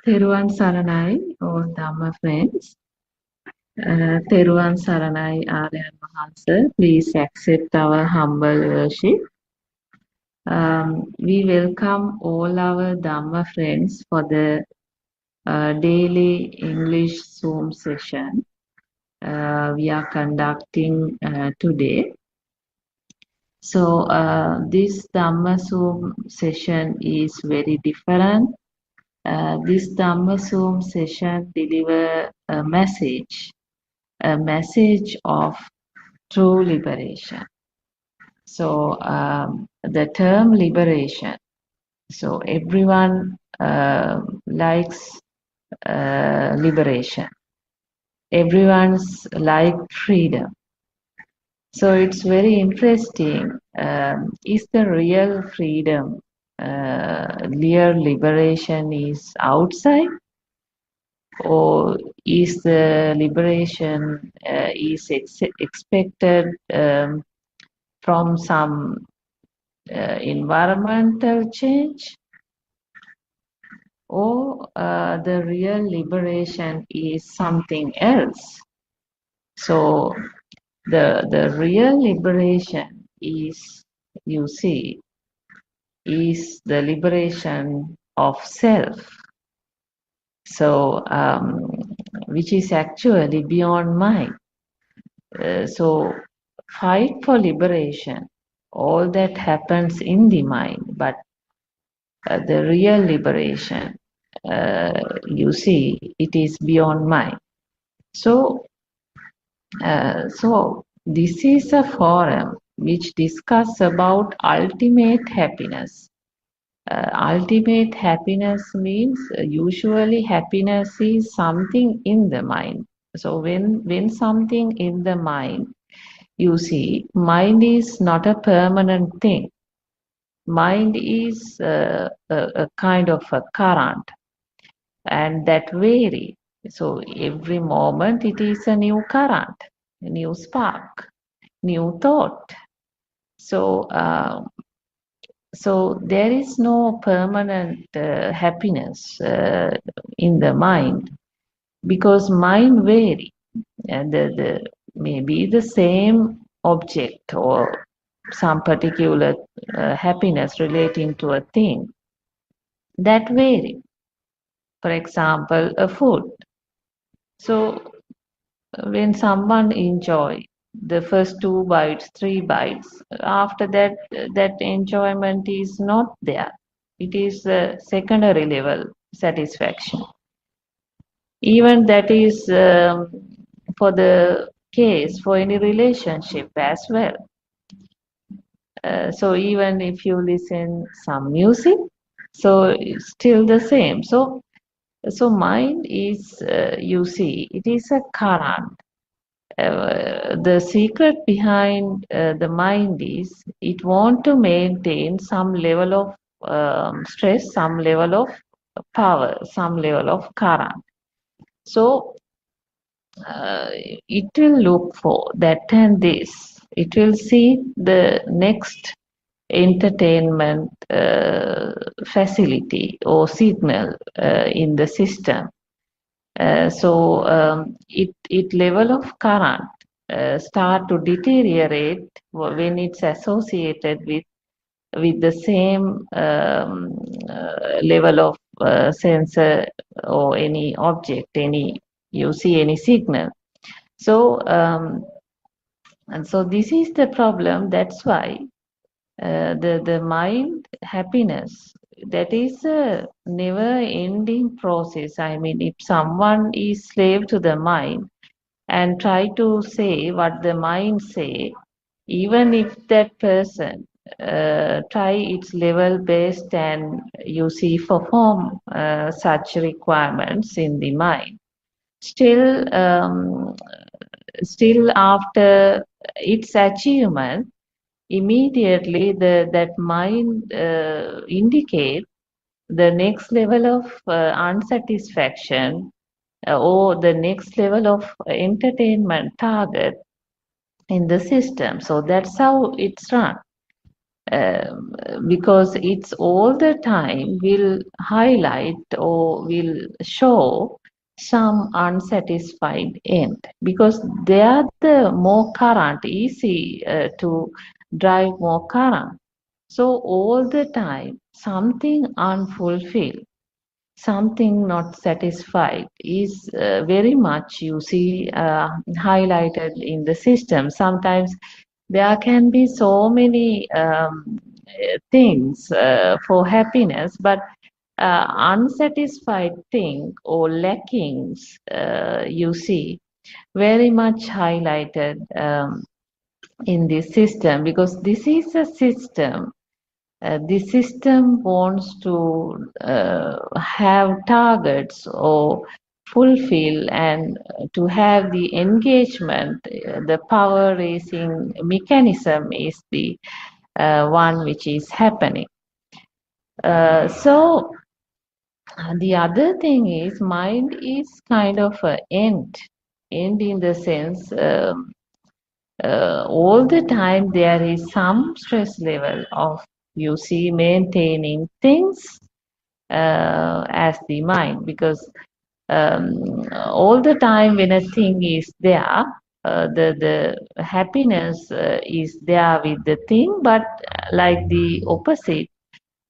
Theruvan Saranai, or Dhamma friends. Theruvan Saranai Aryan Mahansa, please accept our humble worship. We welcome all our Dhamma friends for the daily English Zoom session we are conducting today. So this Dhamma Zoom session is very different. This Dhamma Zoom session deliver a message of true liberation. So the term liberation. So everyone likes liberation. Everyone's like freedom. So it's very interesting. Is the real freedom, real liberation is outside, or is the liberation is expected from some environmental change, or the real liberation is something else? So the real liberation is, you see, is the liberation of self. So which is actually beyond mind. So fight for liberation, all that happens in the mind, but the real liberation, you see, it is beyond mind. So this is a forum which discuss about ultimate happiness. Ultimate happiness means usually happiness is something in the mind. So when something in the mind, you see, mind is not a permanent thing. Mind is a kind of a current, and that vary. So every moment it is a new current, a new spark, new thought. So so there is no permanent happiness in the mind, because mind vary, and the maybe the same object or some particular happiness relating to a thing, that vary. For example, a food. So when someone enjoy the first 2 bites, 3 bites, after that, that enjoyment is not there. It is a secondary level satisfaction. Even that is for the case for any relationship as well. So even if you listen some music, so it's still the same. So mind is, you see, it is a current. The secret behind the mind is it want to maintain some level of stress, some level of power, some level of current. So it will look for that and this. It will see the next entertainment facility or signal in the system. So it level of current start to deteriorate when it's associated with the same level of sensor or any object, any, you see, any signal. So and so this is the problem. That's why the mind happiness, that is a never ending process. I mean, if someone is slave to the mind and try to say what the mind say, even if that person try its level best and, you see, perform such requirements in the mind, still still after its achievement, immediately that mind indicate the next level of unsatisfaction or the next level of entertainment target in the system. So that's how it's run. um, because it's all the time will highlight or will show some unsatisfied end, because they are the more current, easy to drive more current. So all the time something unfulfilled, something not satisfied is very much, you see, highlighted in the system. Sometimes there can be so many things for happiness, but unsatisfied thing or lackings, you see, very much highlighted in this system, because this is a system. The system wants to have targets or fulfill, and to have the engagement. The power raising mechanism is the one which is happening. So the other thing is, mind is kind of a end in the sense, all the time there is some stress level of, you see, maintaining things as the mind, because all the time when a thing is there, the happiness is there with the thing, but like the opposite,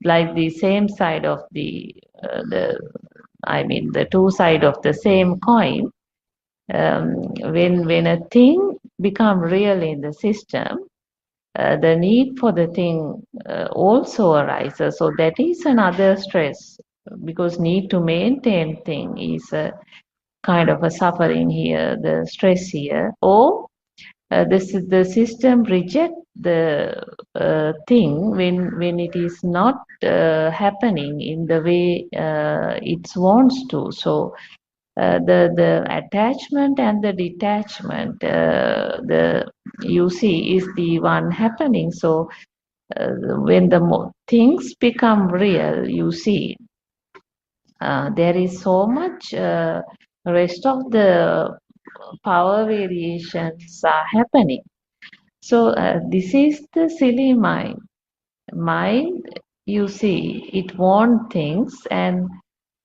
like the same side of the I mean the two side of the same coin. When a thing become real in the system, the need for the thing also arises. So that is another stress, because need to maintain thing is a kind of a suffering here, the stress here. Or the system reject the thing when it is not happening in the way it wants to. So the attachment and the detachment, the you see, is the one happening. So when the things become real, you see, there is so much rest of the power variations are happening. So this is the silly mind. Mind, you see, it wants things, and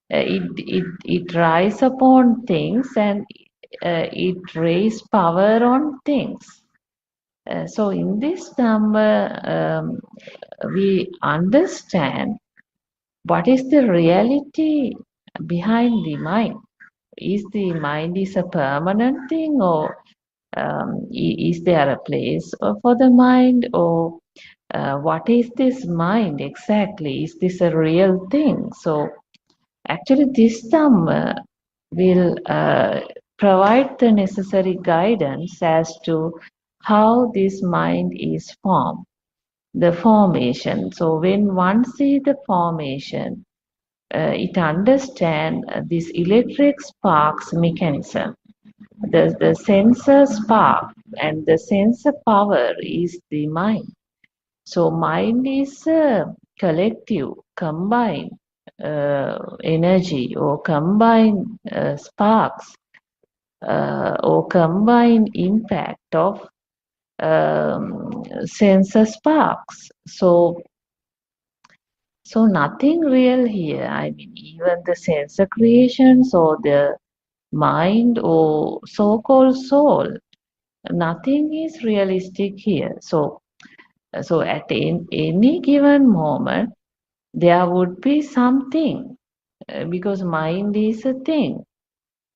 it rise upon things, and it raise power on things. So in this number, we understand what is the reality behind the mind. Is the mind is a permanent thing, or is there a place for the mind, or what is this mind exactly? Is this a real thing? So actually, this Dhamma will provide the necessary guidance as to how this mind is formed, the formation. So when one sees the formation, it understands this electric sparks mechanism. The sensor spark and the sensor power is the mind. So mind is a collective, combined energy, or combined sparks, or combined impact of sensor sparks. So nothing real here. I mean, even the sensor creations or the mind or so-called soul, nothing is realistic here. So at any given moment, there would be something, because mind is a thing.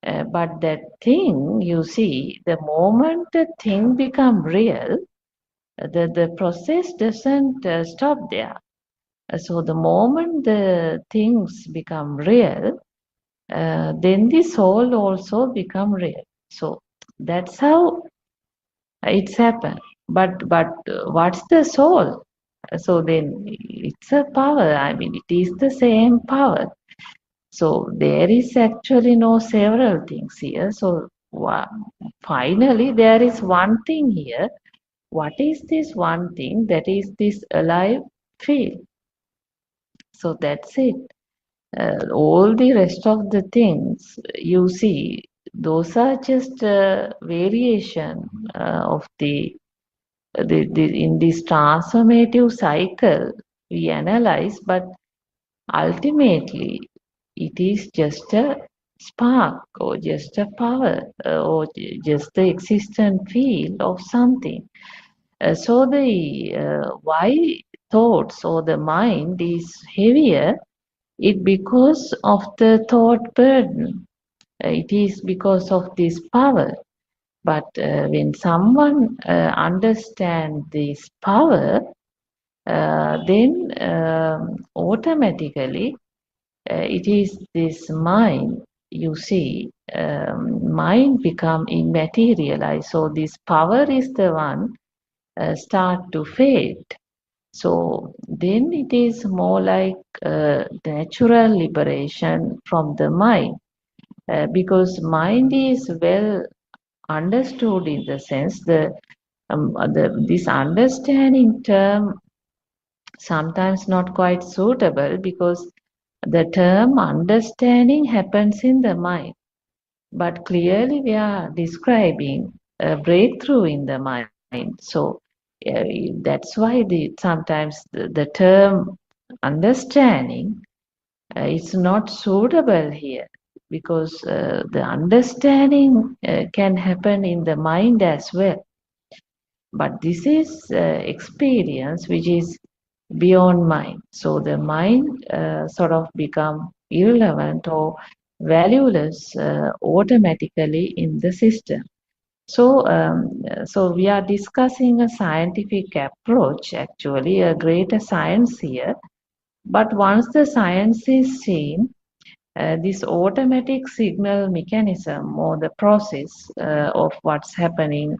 But that thing, you see, the moment the thing become real, the process doesn't stop there. So the moment the things become real, then the soul also become real. So that's how it's happened. But what's the soul? So then it's a power. I mean, it is the same power. So there is actually no several things here. So finally, there is one thing here. What is this one thing? That is this alive field. So that's it. All the rest of the things you see, those are just variation of the in this transformative cycle we analyze, but ultimately it is just a spark or just a power or just the existent field of something. So the why thoughts or the mind is heavier, it because of the thought burden. It is because of this power. But when someone understands this power, then automatically it is this mind, you see, mind become immaterialized. So this power is the one start to fade. So then it is more like natural liberation from the mind, because mind is well understood in the sense this understanding term sometimes not quite suitable because the term understanding happens in the mind, but clearly we are describing a breakthrough in the mind. So that's why sometimes the term understanding is not suitable here, because the understanding can happen in the mind as well. But this is experience which is beyond mind. So the mind sort of become irrelevant or valueless automatically in the system. So we are discussing a scientific approach, actually a greater science here. But once the science is seen, this automatic signal mechanism or the process of what's happening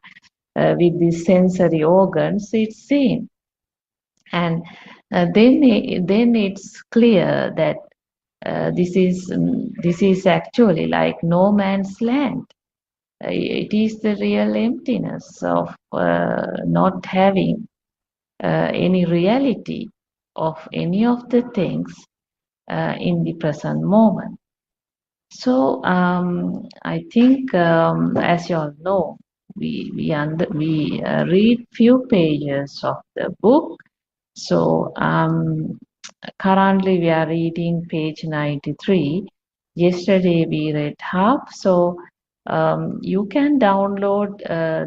with these sensory organs, it's seen. And then it's clear that this is actually like no man's land. It is the real emptiness of not having any reality of any of the things in the present moment. So I think, as you all know, we read few pages of the book. So currently we are reading page 93. Yesterday we read half. So you can download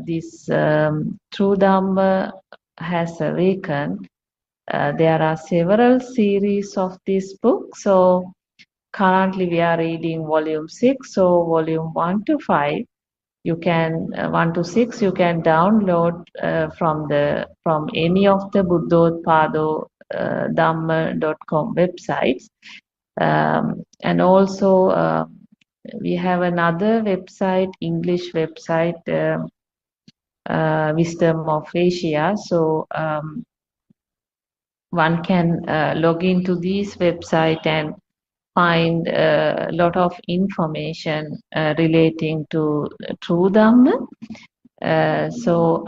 this True Dhamma Has Awakened. There are several series of this book. So currently we are reading volume 6. So volume 1 to 5, you can 1 to 6 you can download from any of the Buddothpado Dhamma.com websites, and also we have another website, English website, Wisdom of Asia. So one can log into this website and find a lot of information relating to True Dhamma. So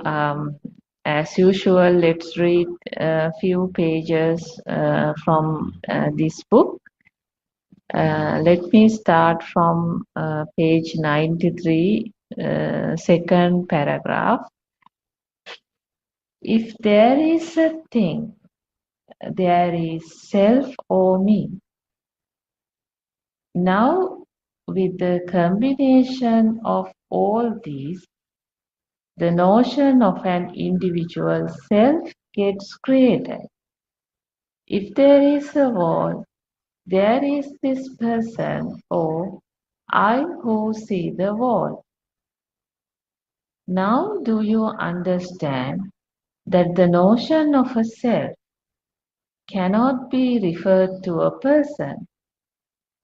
as usual, let's read a few pages from this book. Let me start from page 93, second paragraph. If there is a thing, there is self or me. Now, with the combination of all these, the notion of an individual self gets created. If there is a wall, there is this person or I who see the wall. Now do you understand that the notion of a self cannot be referred to a person?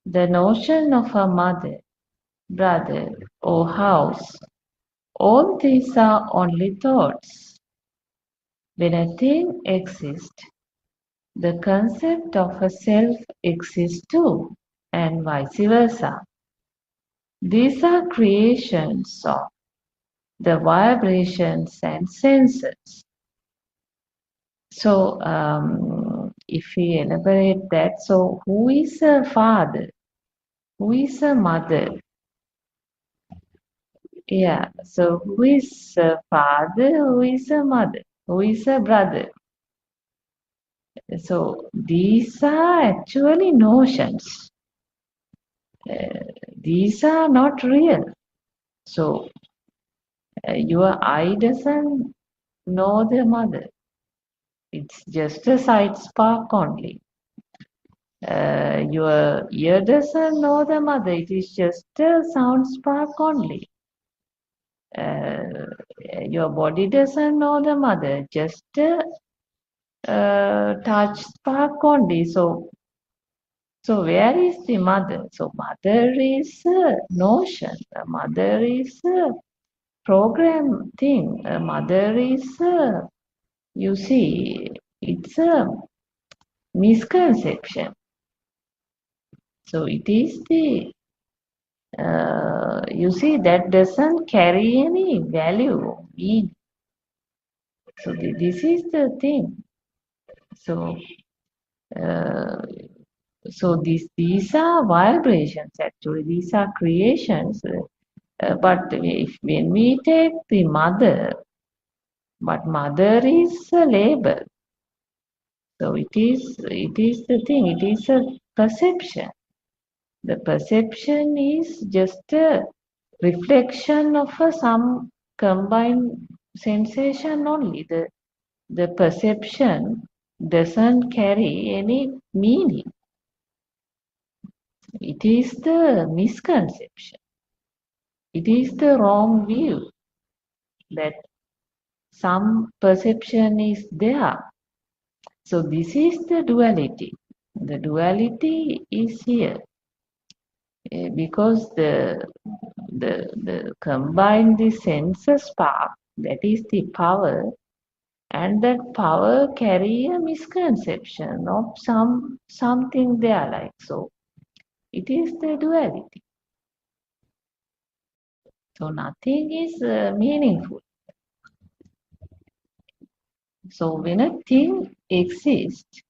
The notion of a mother, brother, or house, all these are only thoughts. When a thing exists, the concept of a self exists too, and vice versa. These are creations of the vibrations and senses. So, if we elaborate that, so who is a father? Who is a mother? Yeah, so who is a father? Who is a mother? who is a brother. So these are actually notions. These are not real. So your eye doesn't know the mother. It's just a side spark only. Your ear doesn't know the mother. It is just a sound spark only. Uh, your body doesn't know the mother. Just a touch spark only. So where is the mother? So mother is a notion. A mother is a program thing. A mother is a, you see, it's a misconception. So it is the, you see, that doesn't carry any value, meaning. So this is the thing. So uh, these are vibrations actually. These are creations. But when we take the mother, but mother is a label. So it is the thing. It is a perception. The perception is just a reflection of some combined sensation only. The perception doesn't carry any meaning. It is the misconception. It is the wrong view that some perception is there. So this is the duality. The duality is here because the combine the senses spark, that is the power, and that power carry a misconception of something there like so. It is the duality. So nothing is meaningful. So when a thing exists,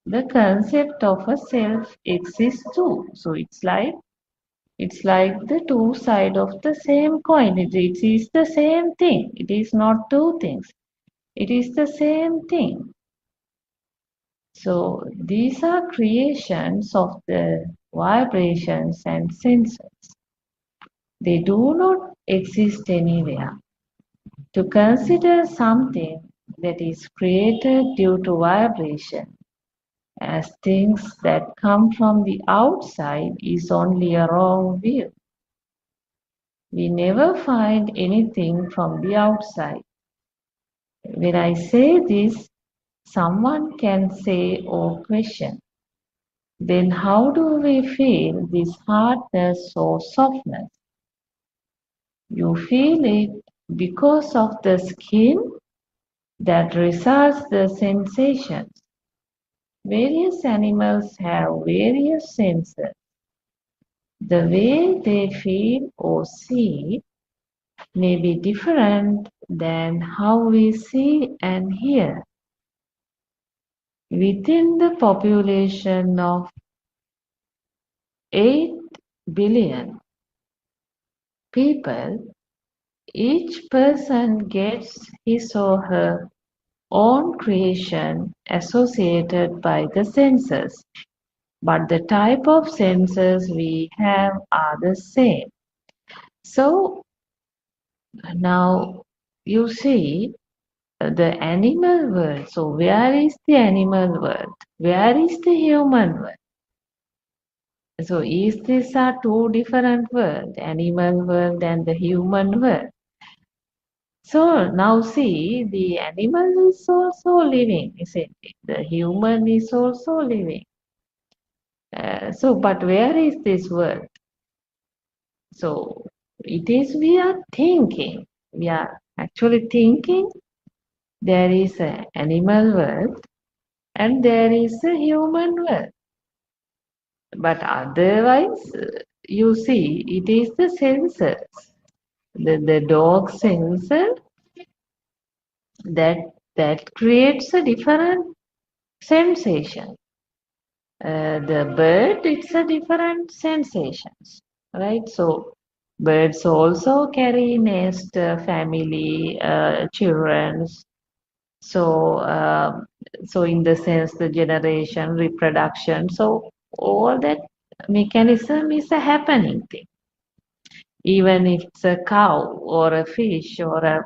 the concept of a self exists too. So it's like the two sides of the same coin. It is the same thing. It is not two things. It is the same thing. So these are creations of the vibrations and senses. They do not exist anywhere. To consider something that is created due to vibration as things that come from the outside is only a wrong view. We never find anything from the outside. When I say this, someone can say or question, then how do we feel this hardness or softness? You feel it because of the skin that results the sensations. Various animals have various senses. The way they feel or see may be different than how we see and hear. Within the population of 8 billion people, each person gets his or her own creation associated by the senses, but the type of senses we have are the same. So now you see the animal world. So where is the animal world? Where is the human world? So is these are two different worlds, animal world and the human world. So now see, the animal is also living, isn't it? The human is also living. But where is this world? So it is we are thinking. We are actually thinking there is an animal world and there is a human world. But otherwise, you see, it is the senses. The dog sensor that creates a different sensation. The bird, it's a different sensations, right? So birds also carry nest, family, children. So, so in the sense, the generation, reproduction, so all that mechanism is a happening thing. Even if it's a cow or a fish or a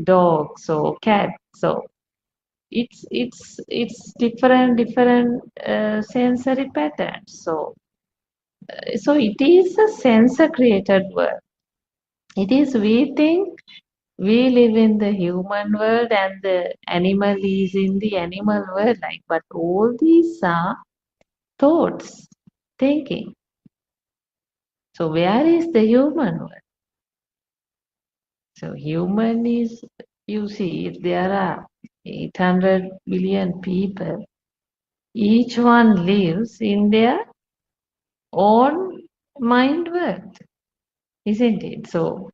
dog, so cat, so it's different sensory patterns. So it is a sensor created world. It is we think we live in the human world and the animal is in the animal world, like, but all these are thoughts, thinking. So where is the human world? So human is, you see, if there are 800 billion people, each one lives in their own mind world, isn't it? So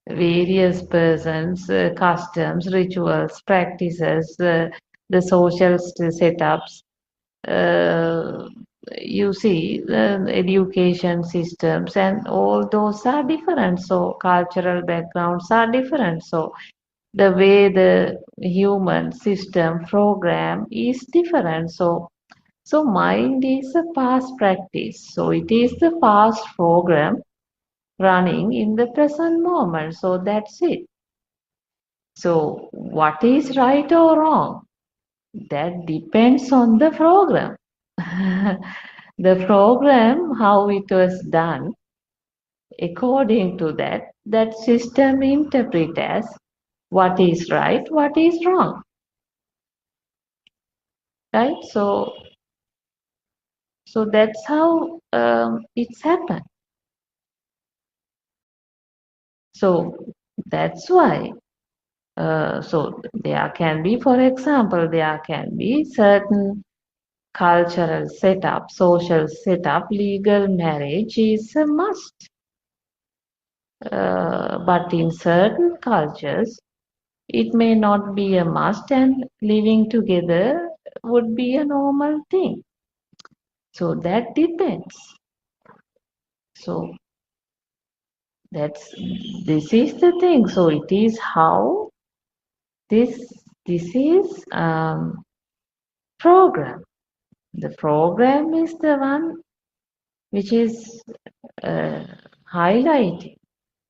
various persons, customs, rituals, practices, the social setups, uh, you see, the education systems, and all those are different. So cultural backgrounds are different. So the way the human system program is different. So mind is a past practice. So it is the past program running in the present moment. So that's it. So what is right or wrong? That depends on the program. The program, how it was done, according to that, that system interpret as what is right, what is wrong. Right? So that's how it's happened. So that's why. So there can be, for example, there can be certain cultural setup, social setup, legal marriage is a must. But in certain cultures, it may not be a must, and living together would be a normal thing. So that depends. So that's this is the thing. So it is how this this is program. The program is the one which is uh, highlighting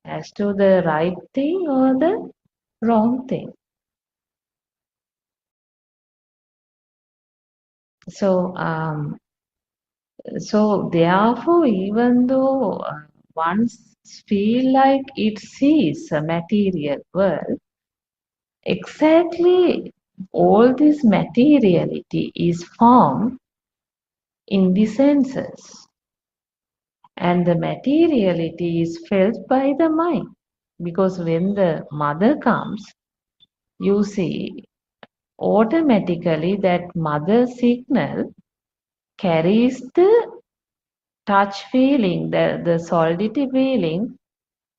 as to the right thing or the wrong thing. So, so therefore, even though one feel like it sees a material world, exactly all this materiality is formed in the senses, and the materiality is felt by the mind. Because when the mother comes, you see automatically that mother signal carries the touch feeling, the solidity feeling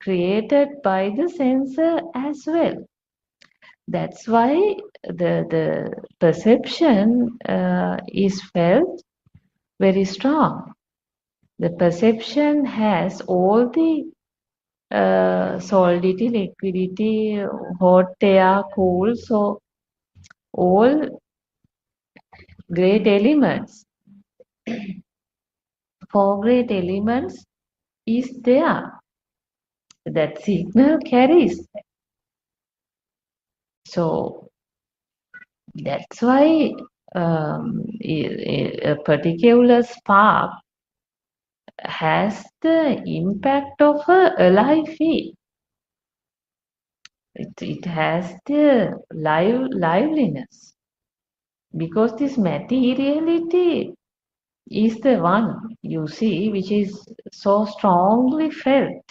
created by the sensor as well. That's why the perception is felt very strong. The perception has all the solidity, liquidity, hot air, cool, so all great elements, four great elements is there. That signal carries. So that's why a particular spark has the impact of a alive field. It has the liveliness, because this materiality is the one, you see, which is so strongly felt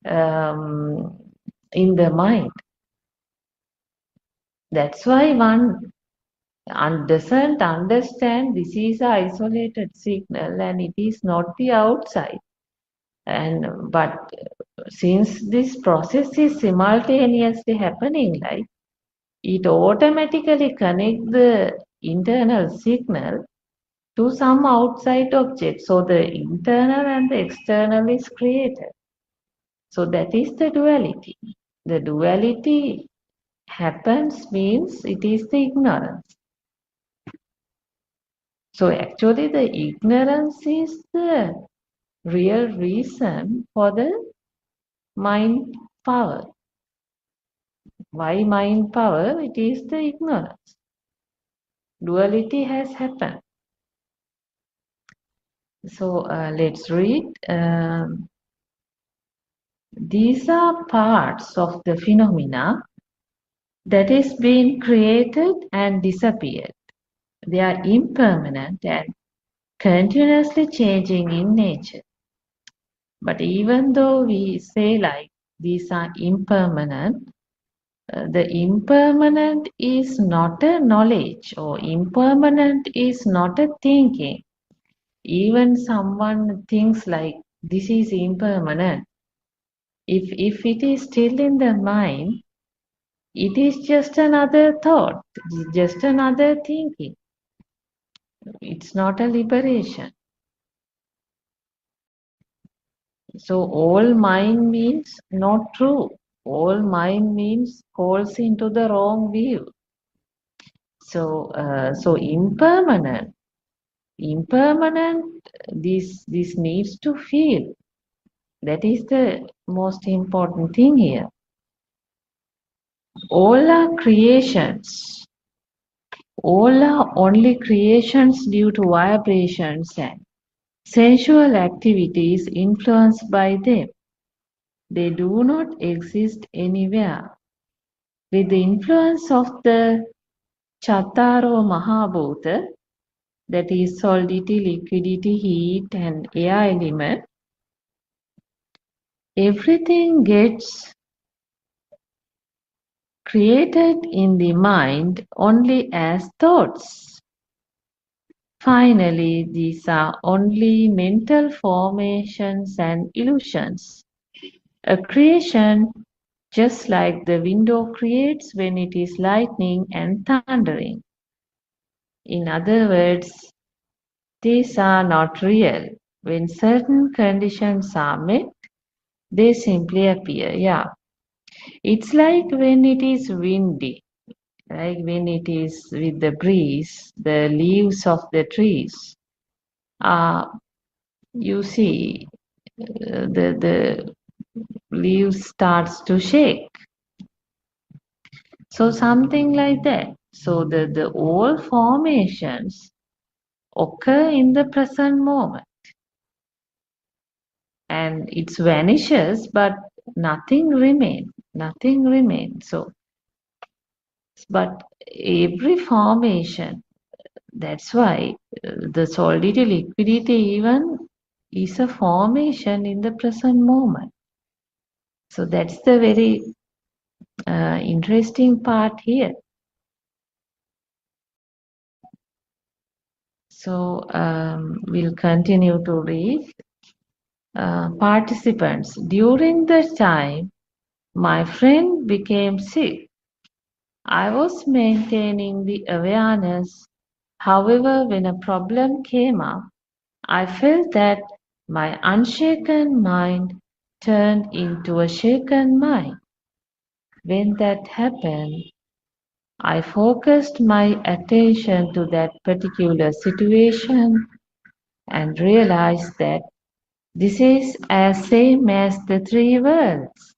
um, in the mind. That's why one doesn't understand this is an isolated signal and it is not the outside. And but since this process is simultaneously happening, like, it automatically connect the internal signal to some outside object. So the internal and the external is created. So that is the duality. The duality Happens means it is the ignorance. So actually the ignorance is the real reason for the mind power. Why mind power? It is the ignorance. Duality has happened. So let's read. These are parts of the phenomena that is being created and disappeared. They are impermanent and continuously changing in nature. But even though we say like these are impermanent, the impermanent is not a knowledge or impermanent is not a thinking. Even someone thinks like this is impermanent. If it is still in the mind, it is just another thought, just another thinking. It's not a liberation. So all mind means not true. All mind means falls into the wrong view. So impermanent. This needs to feel. That is the most important thing here. All are creations. All are only creations due to vibrations and sensual activities influenced by them. They do not exist anywhere. With the influence of the Chattaro Mahabhuta, that is solidity, liquidity, heat, and air element, everything gets created in the mind only as thoughts. Finally, these are only mental formations and illusions. A creation just like the window creates when it is lightning and thundering. In other words, these are not real. When certain conditions are met, they simply appear. Yeah. It's like when it is windy, like when it is with the breeze, the leaves of the trees are, you see, the leaves starts to shake. So something like that. So the all formations occur in the present moment. And it vanishes, but nothing remains. Nothing remains. So, but every formation, that's why the solidity, liquidity even is a formation in the present moment. So that's the very interesting part here. So we'll continue to read. Participants, during the time my friend became sick, I was maintaining the awareness. However, when a problem came up, I felt that my unshaken mind turned into a shaken mind. When that happened, I focused my attention to that particular situation and realized that this is as same as the three worlds,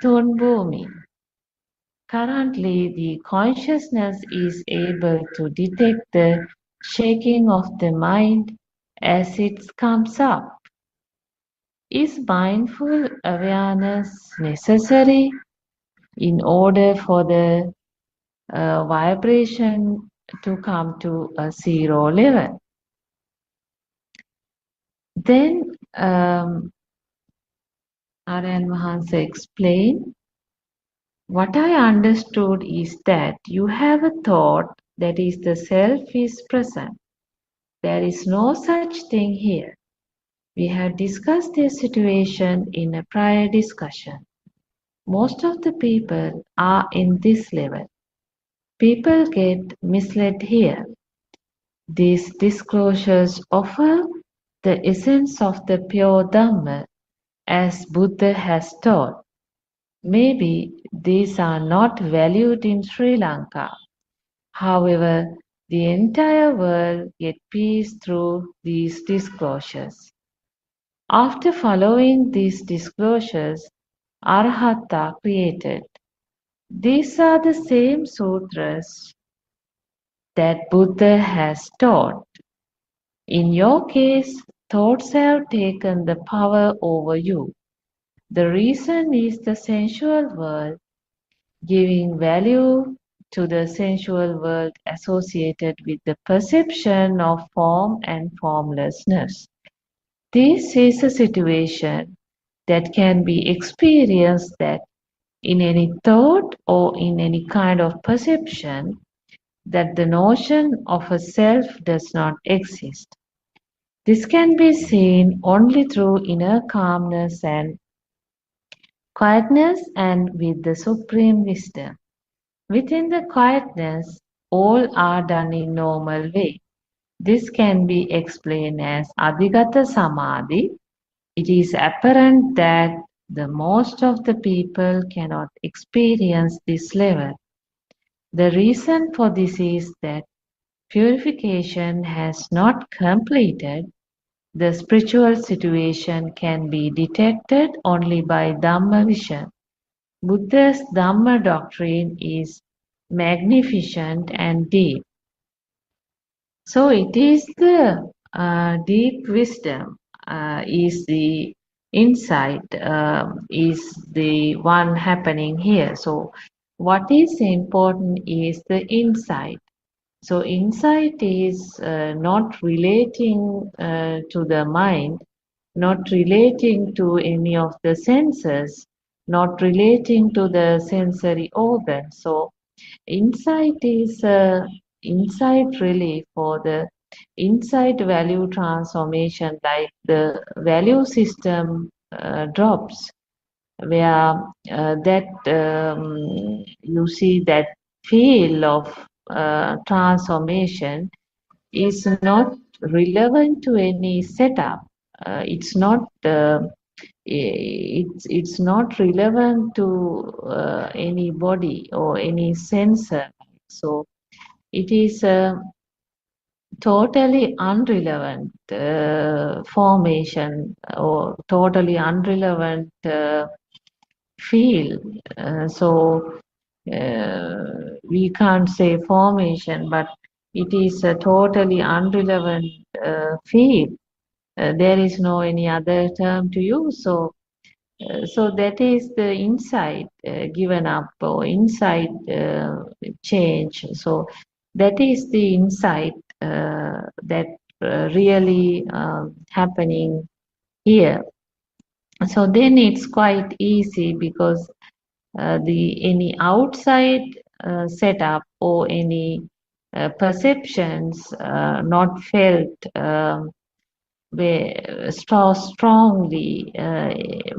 Thunbhumi. Currently, the consciousness is able to detect the shaking of the mind as it comes up. Is mindful awareness necessary in order for the vibration to come to a zero level? Then Aryan Mahansa explained, what I understood is that you have a thought that is the self is present. There is no such thing here. We have discussed this situation in a prior discussion. Most of the people are in this level. People get misled here. These disclosures offer the essence of the pure Dhamma as Buddha has taught. Maybe these are not valued in Sri Lanka. However, the entire world gets peace through these disclosures. After following these disclosures, Arhata created. These are the same sutras that Buddha has taught. In your case, thoughts have taken the power over you. The reason is the sensual world, giving value to the sensual world associated with the perception of form and formlessness. This is a situation that can be experienced that in any thought or in any kind of perception that the notion of a self does not exist. This can be seen only through inner calmness and quietness and with the supreme wisdom. Within the quietness, all are done in normal way. This can be explained as Adhigata Samadhi. It is apparent that the most of the people cannot experience this level. The reason for this is that purification has not completed. The spiritual situation can be detected only by Dhamma vision. Buddha's Dhamma doctrine is magnificent and deep. So it is the deep wisdom is the insight is the one happening here. So what is important is the insight. So insight is not relating to the mind, not relating to any of the senses, not relating to the sensory organ. So insight is insight really for the insight value transformation, like the value system drops, where that you see that field of transformation is not relevant to any setup. It's not. It's not relevant to any body or any sensor. So it is a totally irrelevant formation or totally irrelevant field. We can't say formation, but it is a totally irrelevant field. There is no any other term to use. So that is the insight given up or insight change. So that is the insight that really happening here. So then it's quite easy because the any outside setup or any perceptions not felt strongly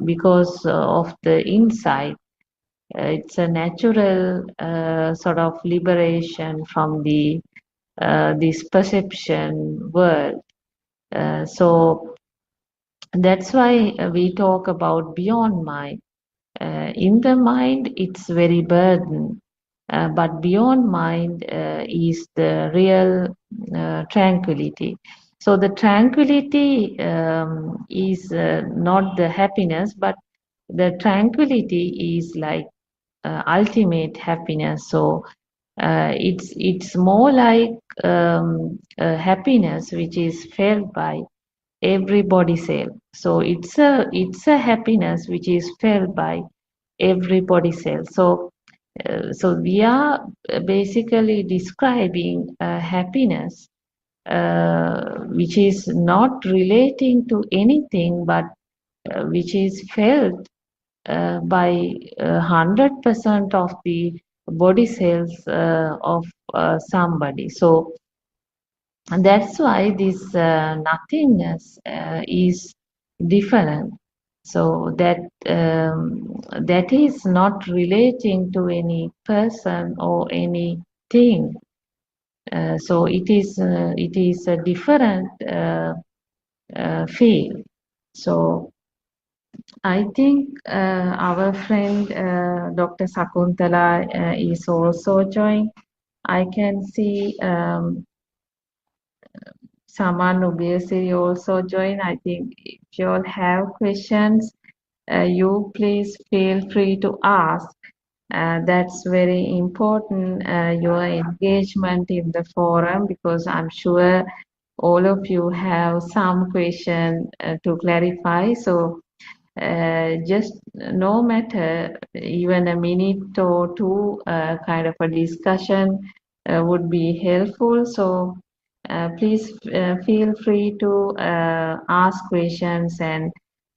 because of the insight. It's a natural sort of liberation from the this perception world. So that's why we talk about beyond mind. In the mind, it's very burden, but beyond mind is the real tranquility. So the tranquility is not the happiness, but the tranquility is like ultimate happiness. So it's more like happiness which is felt by every body cell. So it's a happiness which is felt by every body cell. So we are basically describing happiness which is not relating to anything, but which is felt by 100% of the body cells of somebody. So and that's why this nothingness is different. So that is not relating to any person or anything. So it is a different field. So I think our friend Dr. Sakuntala is also joined. I can see Saman Ubesiri also join. I think if you all have questions, you please feel free to ask. That's very important, your engagement in the forum, because I'm sure all of you have some question to clarify. So just no matter even a minute or two, kind of a discussion would be helpful. So please feel free to ask questions and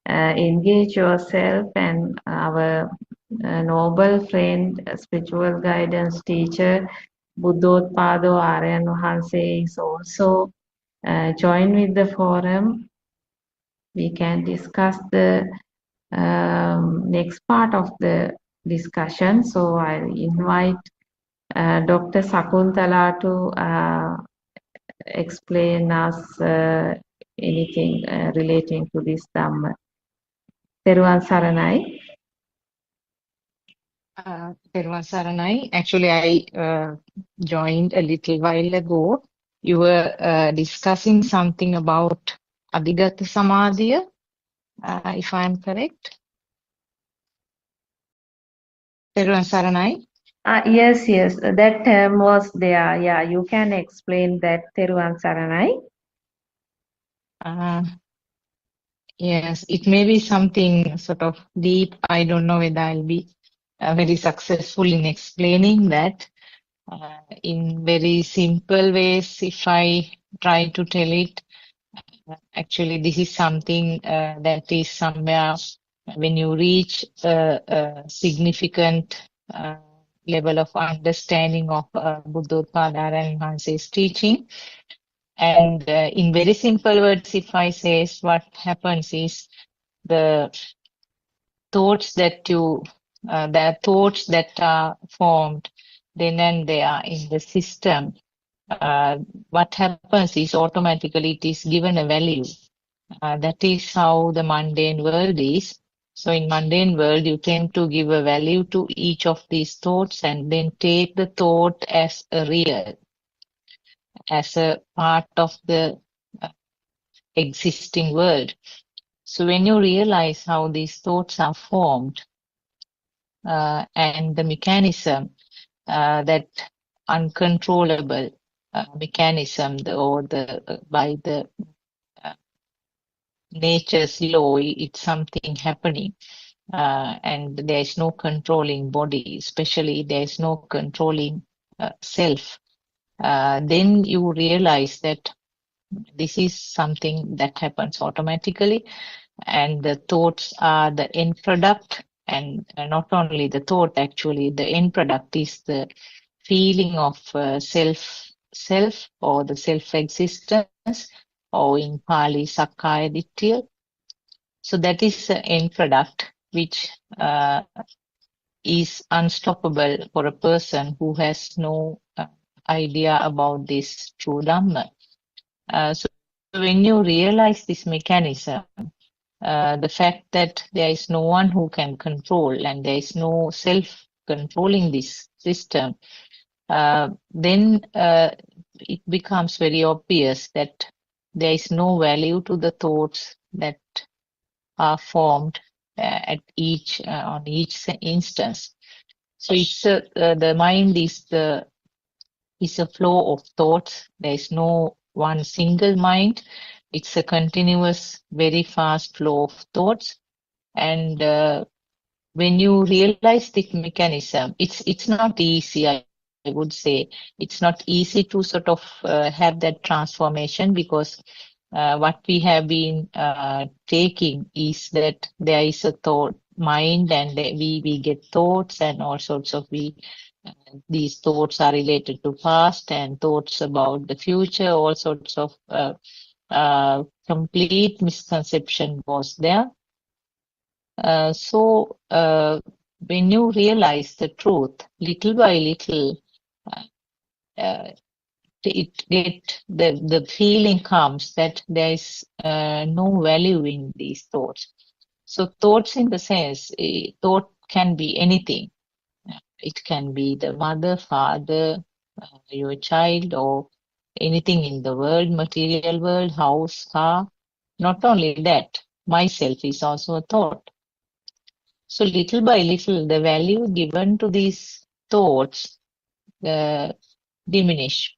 engage yourself. And our noble friend, spiritual guidance teacher, Buddothpado Aryan Wahanse is also join with the forum. We can discuss the next part of the discussion. So I'll invite Dr. Sakuntala to explain us anything relating to this Dhamma. Teruvan Saranai. Peruvan Saranai. Actually, I joined a little while ago. You were discussing something about Adhigata Samadhiya, if I am correct. Peruvan Saranai. Yes, yes, that term was there. Yeah, you can explain that, Teruvan Saranai. Yes, it may be something sort of deep. I don't know whether I'll be very successful in explaining that. In very simple ways, if I try to tell it, actually, this is something that is somewhere when you reach a significant level of understanding of Buddhottpada and Hanse's teaching. And in very simple words, if I say, what happens is the thoughts that the thoughts that are formed then and there in the system, what happens is automatically it is given a value. That is how the mundane world is. So in mundane world, you tend to give a value to each of these thoughts and then take the thought as a real, as a part of the existing world. So when you realize how these thoughts are formed and the mechanism, that uncontrollable mechanism, by the nature's law, it's something happening, and there is no controlling body, especially there is no controlling self. Then you realize that this is something that happens automatically, and the thoughts are the end product, and not only the thought, actually the end product is the feeling of self or the self-existence, or in Pali Sakkaya Ditthhiya. So that is the end product which is unstoppable for a person who has no idea about this true Dhamma. So when you realize this mechanism, the fact that there is no one who can control and there is no self controlling this system, then it becomes very obvious that there is no value to the thoughts that are formed at on each instance. So it's the mind is a flow of thoughts. There is no one single mind. It's a continuous, very fast flow of thoughts. And when you realize the mechanism, it's not easy, I would say. It's not easy to sort of have that transformation, because what we have been taking is that there is a thought mind, and we get thoughts, and all sorts of these thoughts are related to past and thoughts about the future. All sorts of complete misconception was there. So when you realize the truth, little by little, the feeling comes that there is no value in these thoughts. So thoughts in the sense, thought can be anything. It can be the mother, father, your child, or anything in the world, material world, house, car. Not only that, myself is also a thought. So little by little, the value given to these thoughts diminish.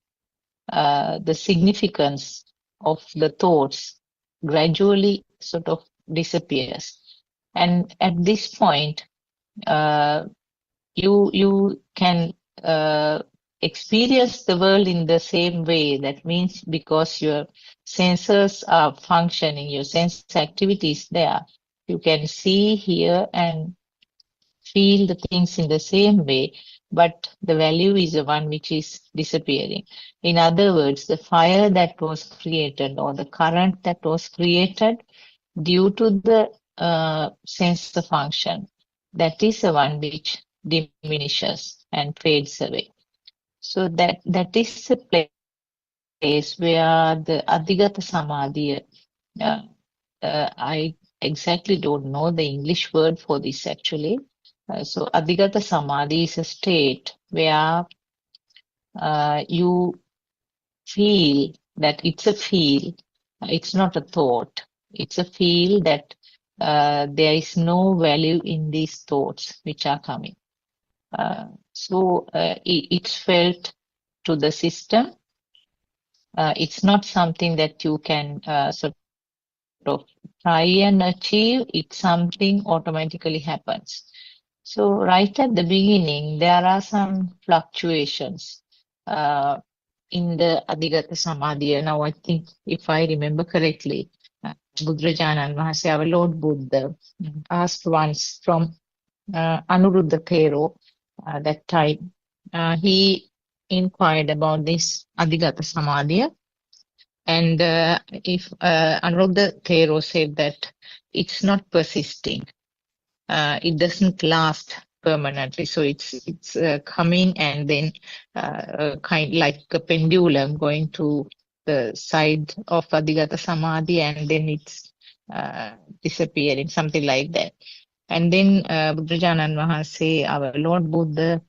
The significance of the thoughts gradually sort of disappears. And at this point, uh, you can experience the world in the same way. That means because your senses are functioning, your sense activity is there, you can see, hear, and feel the things in the same way, but the value is the one which is disappearing. In other words, the fire that was created or the current that was created due to the sensor function, that is the one which diminishes and fades away. So that is the place where the Adhigata Samadhi, I exactly don't know the English word for this actually. So Adhigata Samadhi is a state where you feel that it's a feel, it's not a thought. It's a feel that there is no value in these thoughts which are coming. It's felt to the system. It's not something that you can sort of try and achieve. It's something automatically happens. So right at the beginning, there are some fluctuations in the Adhigata Samadhi. Now, I think if I remember correctly, Buddhajanan Mahasi, our Lord Buddha, asked once from Anuruddha Thero that time. He inquired about this Adhigata Samadhi, and if Anuruddha Thero said that it's not persisting, it doesn't last permanently, so it's coming and then kind like a pendulum going to the side of Adhigata Samadhi, and then it's disappearing, something like that. And then Buddhajanan Mahasi, our Lord Buddha,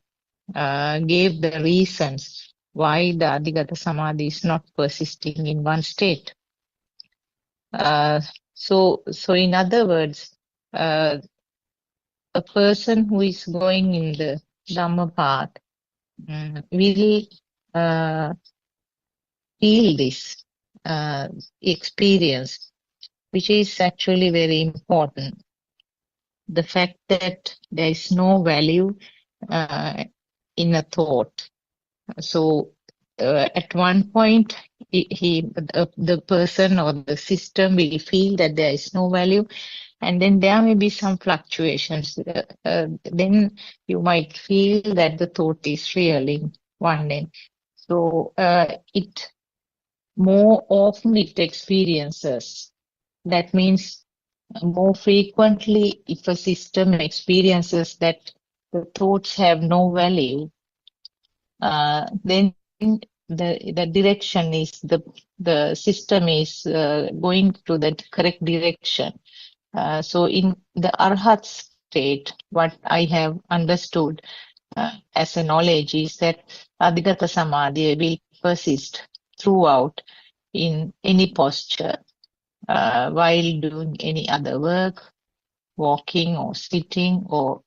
gave the reasons why the Adhigata Samadhi is not persisting in one state. So in other words, a person who is going in the Dhamma path will feel this experience, which is actually very important. The fact that there is no value in a thought. So at one point, the person or the system will feel that there is no value, and then there may be some fluctuations. Then you might feel that the thought is real in one end. So it more often it experiences. That means more frequently, if a system experiences that the thoughts have no value, then the direction is the system is going to the correct direction. So in the Arhat state, what I have understood as a knowledge is that Adhigata Samadhi will persist throughout in any posture, while doing any other work, walking or sitting or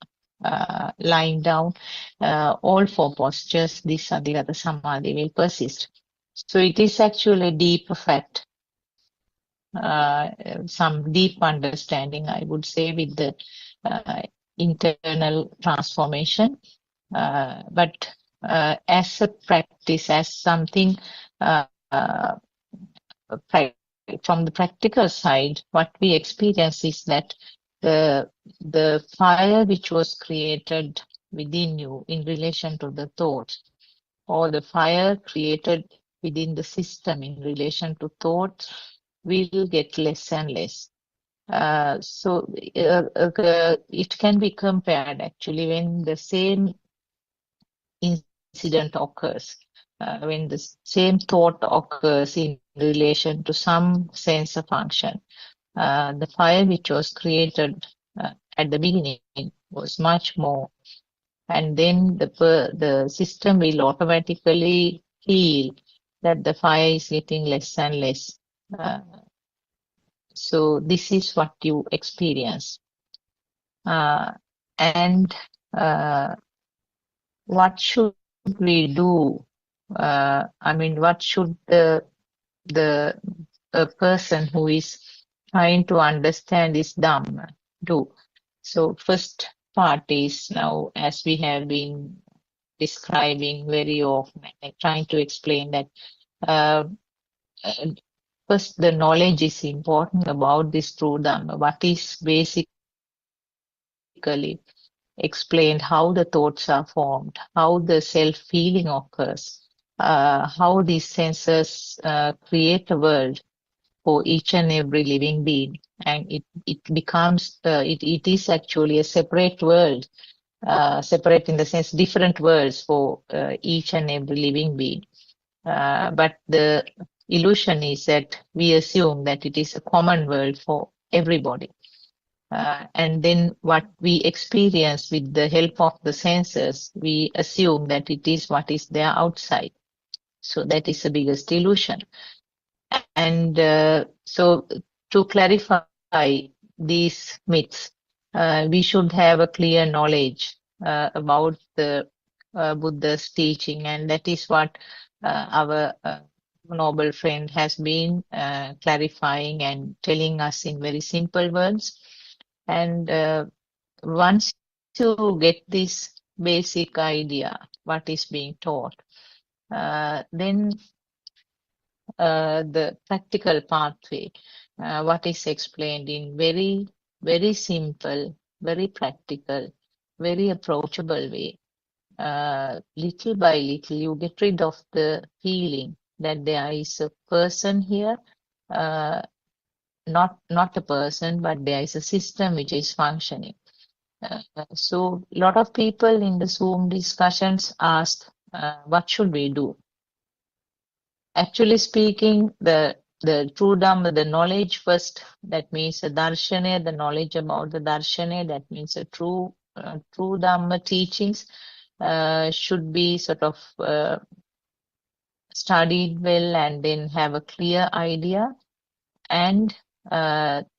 lying down, all four postures, this Adhigata Samadhi will persist. So it is actually a deep fact, some deep understanding, I would say, with the internal transformation. But as a practice, as something from the practical side, what we experience is that the fire which was created within you in relation to the thoughts, or the fire created within the system in relation to thoughts, will get less and less. It can be compared actually when the same incident occurs, when the same thought occurs in relation to some sensor function. The fire which was created at the beginning was much more, and then the system will automatically feel that the fire is getting less and less. Uh, so this is what you experience. And what should we do? I mean, what should the person who is trying to understand this Dhamma do? So first part is now, as we have been describing very often, trying to explain that uh, first the knowledge is important about this true Dhamma. What is basically explained, how the thoughts are formed, how the self-feeling occurs, how these senses create a world for each and every living being. And it becomes, it is actually a separate world, separate in the sense different worlds for each and every living being. But the illusion is that we assume that it is a common world for everybody. And then what we experience with the help of the senses, we assume that it is what is there outside. So that is the biggest illusion. And so to clarify these myths, we should have a clear knowledge about the Buddha's teaching, and that is what our noble friend has been clarifying and telling us in very simple words. And once you get this basic idea, what is being taught, then the practical pathway, what is explained in very, very simple, very practical, very approachable way. Little by little, you get rid of the feeling that there is a person here, not a person, but there is a system which is functioning. So a lot of people in the Zoom discussions ask, what should we do? Actually speaking, the true Dhamma, the knowledge first, that means the darshana, the knowledge about the darshana, that means the true Dhamma teachings should be sort of studied well and then have a clear idea. And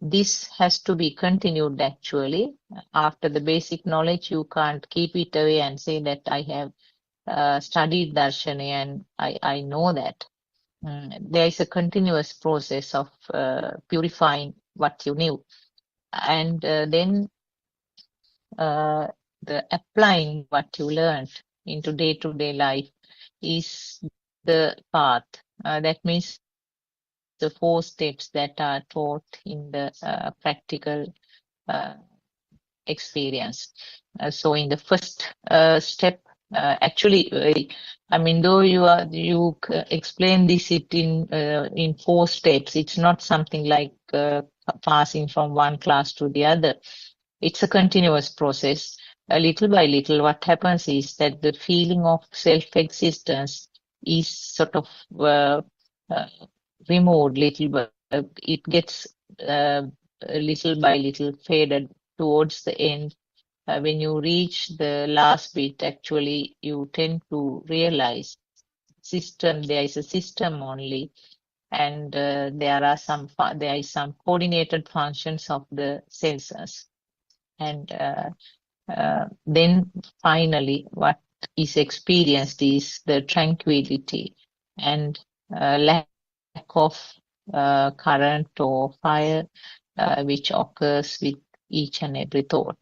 this has to be continued actually. After the basic knowledge, you can't keep it away and say that I have studied darshana and I know that. There is a continuous process of purifying what you knew, and then the applying what you learned into day-to-day life is the path. That means the 4 steps that are taught in the practical experience. So in the first step, actually, I mean, though you explain this in 4 steps, it's not something like passing from one class to the other. It's a continuous process. Little by little, what happens is that the feeling of self-existence is sort of removed little by it gets little by little faded towards the end. When you reach the last bit, actually, you tend to realize there is a system only, and there is some coordinated functions of the sensors. And then finally, what is experienced is the tranquility and lack of current or fire which occurs with each and every thought.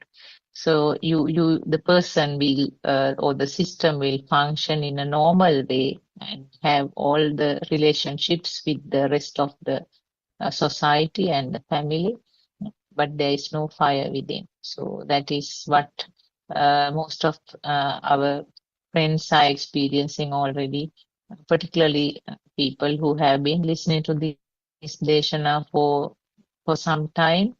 So the person will or the system will function in a normal way and have all the relationships with the rest of the society and the family, but there is no fire within. So that is what most of our friends are experiencing already, particularly people who have been listening to this Deshana for some time.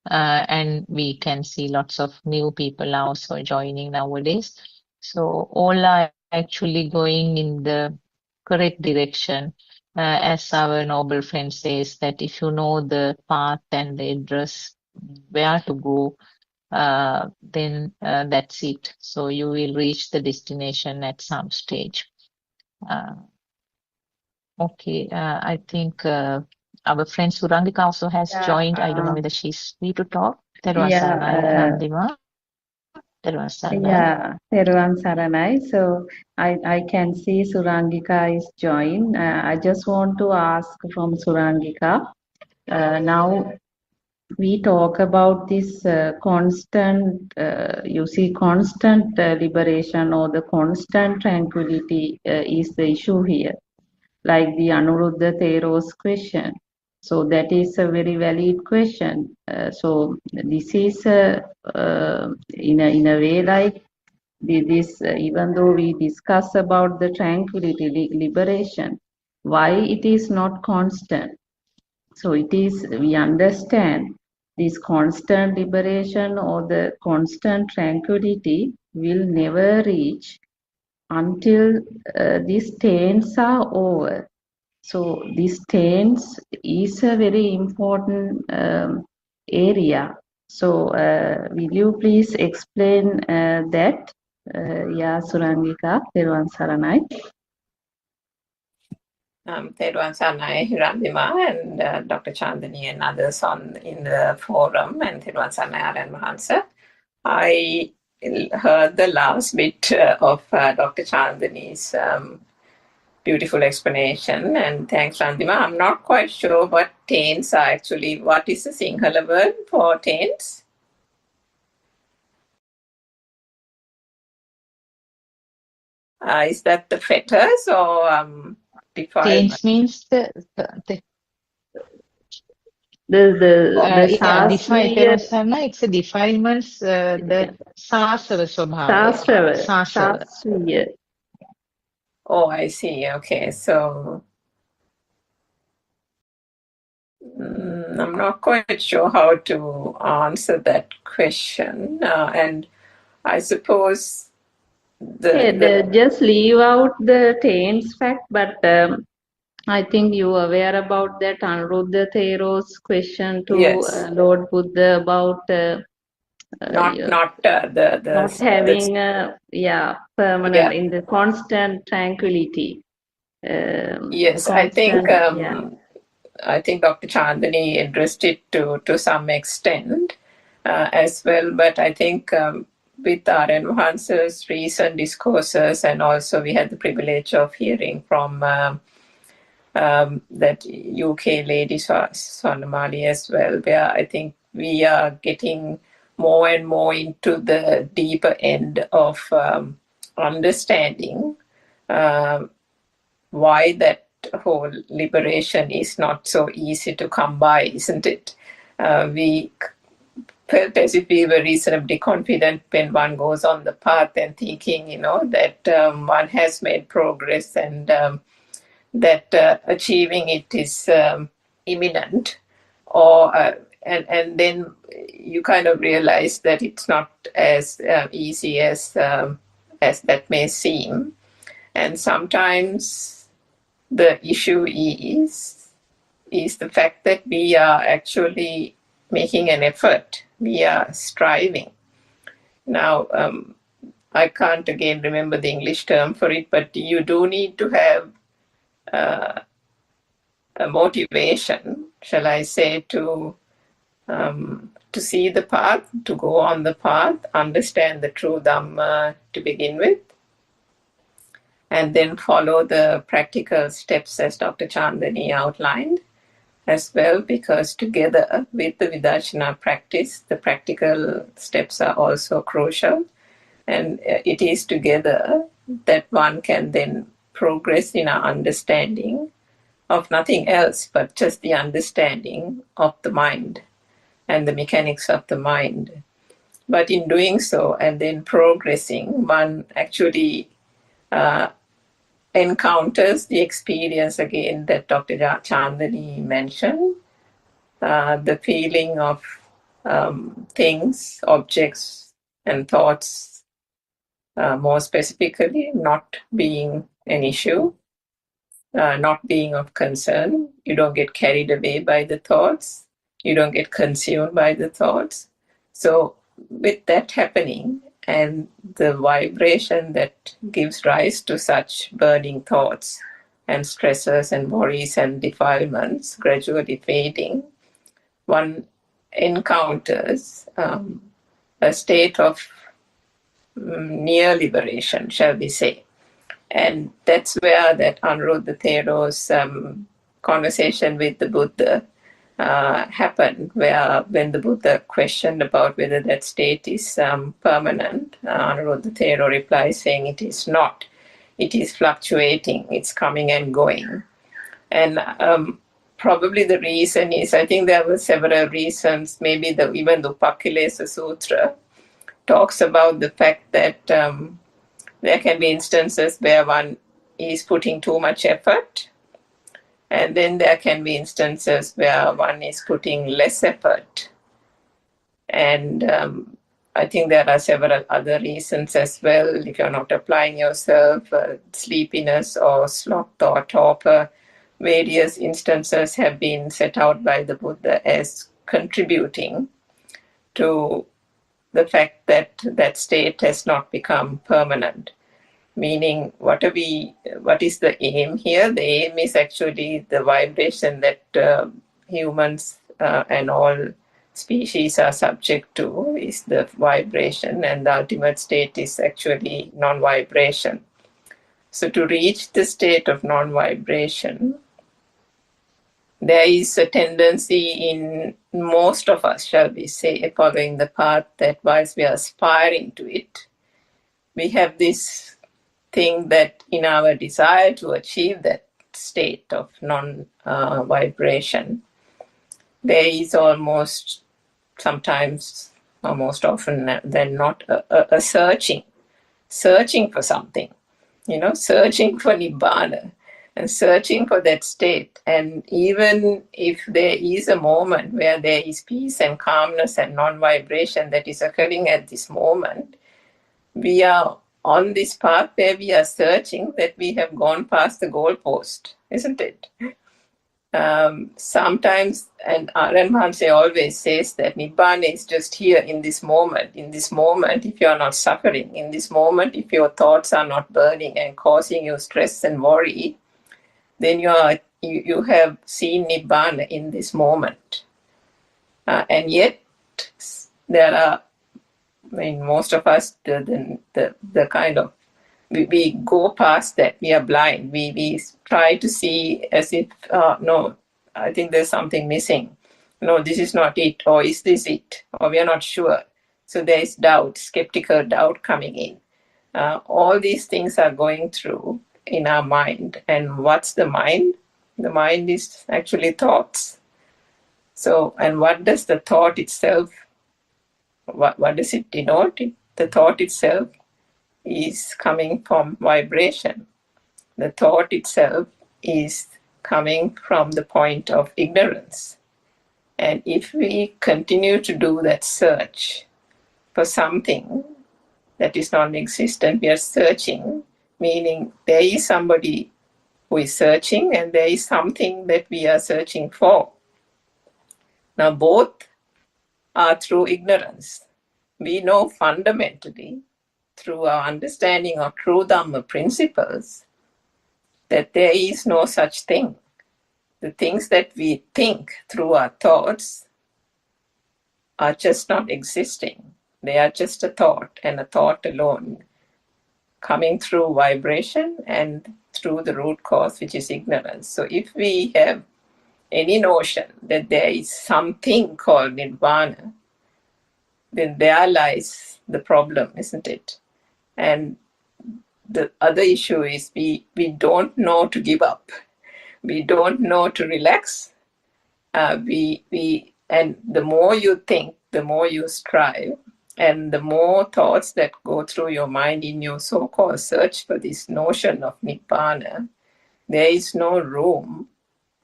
And we can see lots of new people also joining nowadays. So all are actually going in the correct direction. as our noble friend says, that if you know the path and the address where to go, then that's it. So you will reach the destination at some stage. Okay, I think our friend Surangika also has Yeah, joined. I don't know whether she's free to talk. Terwasanai, yeah, Randima. Terwasanai. yeah, Theruvan Saranai. So I can see Surangika is joined. I just want to ask from Surangika. Now we talk about this constant, you see, constant liberation or the constant tranquility is the issue here, like the Anuruddha Thero's question. So that is a very valid question. So this is in a way like this, even though we discuss about the tranquility, liberation, why it is not constant? So it is, we understand this constant liberation or the constant tranquility will never reach until these taints are over. So this taints is a very important area. So will you please explain that? Yeah, Surangika, Thirvan Saranai. Thedwan Sanai, Randima, and Dr. Chandani and others in the forum, and Thedwan Sanai and Mahansa. I heard the last bit of Dr. Chandani's beautiful explanation, and thanks, Randima. I'm not quite sure what taints are actually. What is the Sinhala word for taints? Is that the fetters or defilement? Taints means The Terwasanai, it's a defilements, the sasava swabhava. Sasava. Oh, I see. Okay, so I'm not quite sure how to answer that question, and I suppose just leave out the taints fact, but I think you are aware about that Anuruddha Thero's question to yes, Lord Buddha about not not having permanent yeah. in the constant tranquility. Yes, I think Dr. Chandani addressed it to some extent as well, but I think with our enhancer's recent discourses, and also we had the privilege of hearing from that UK lady Sonamali as well, where I think we are getting more and more into the deeper end of understanding why that whole liberation is not so easy to come by, isn't it? We felt as if we were reasonably confident when one goes on the path and thinking, that one has made progress and that achieving it is imminent, or and then you kind of realize that it's not as easy as that may seem, and sometimes the issue is the fact that we are actually making an effort, we are striving. Now, I can't again remember the English term for it, but you do need to have a motivation, shall I say, to see the path, to go on the path, understand the true Dhamma to begin with, and then follow the practical steps as Dr. Chandani outlined as well, because together with the Vidarshana practice, the practical steps are also crucial. And it is together that one can then progress in our understanding of nothing else but just the understanding of the mind and the mechanics of the mind. But in doing so and then progressing, one actually encounters the experience again that Dr. Chandani mentioned, the feeling of things, objects, and thoughts, more specifically, not being an issue. not being of concern. You don't get carried away by the thoughts. You don't get consumed by the thoughts. So with that happening and the vibration that gives rise to such burning thoughts and stresses and worries and defilements gradually fading, one encounters a state of near liberation, shall we say. And that's where that Anuruddha Thero's conversation with the Buddha happened, where when the Buddha questioned about whether that state is permanent, Anuruddha Thero replies saying it is not. It is fluctuating, it's coming and going. And probably the reason is, I think there were several reasons, maybe even the Upakilesa Sutra talks about the fact that there can be instances where one is putting too much effort, and then there can be instances where one is putting less effort. And I think there are several other reasons as well. If you're not applying yourself, sleepiness or sloth or torpor, various instances have been set out by the Buddha as contributing to the fact that that state has not become permanent. Meaning, what is the aim here? The aim is actually the vibration that humans and all species are subject to is the vibration, and the ultimate state is actually non-vibration. So to reach the state of non-vibration, there is a tendency in most of us, shall we say, following the path, that whilst we are aspiring to it, we have this thing that in our desire to achieve that state of non-vibration, there is almost sometimes, or most often than not, a searching for something, searching for Nibbana and searching for that state. And even if there is a moment where there is peace and calmness and non-vibration that is occurring at this moment, we are on this path where we are searching, that we have gone past the goalpost, isn't it? Sometimes, and Aran Mahanse always says that Nibbana is just here in this moment. In this moment, if you are not suffering, in this moment, if your thoughts are not burning and causing you stress and worry, then you have seen Nibbana in this moment. And yet, there are, most of us, the kind of, we go past that. We are blind. We try to see as if, no, I think there's something missing. No, this is not it. Or is this it? Or we are not sure. So there is doubt, skeptical doubt coming in. All these things are going through in our mind. And what's the mind? The mind is actually thoughts. So, and what does the thought itself, what does it denote? The thought itself is coming from vibration. The thought itself is coming from the point of ignorance. And if we continue to do that search for something that is non-existent, we are searching, meaning there is somebody who is searching and there is something that we are searching for. Now both are through ignorance. We know fundamentally, through our understanding of true Dhamma principles, that there is no such thing. The things that we think through our thoughts are just not existing. They are just a thought, and a thought alone, coming through vibration and through the root cause, which is ignorance. So if we have any notion that there is something called Nibbana, then there lies the problem, isn't it? And the other issue is we don't know to give up. We don't know to relax. And the more you think, the more you strive, and the more thoughts that go through your mind in your so-called search for this notion of Nibbana, there is no room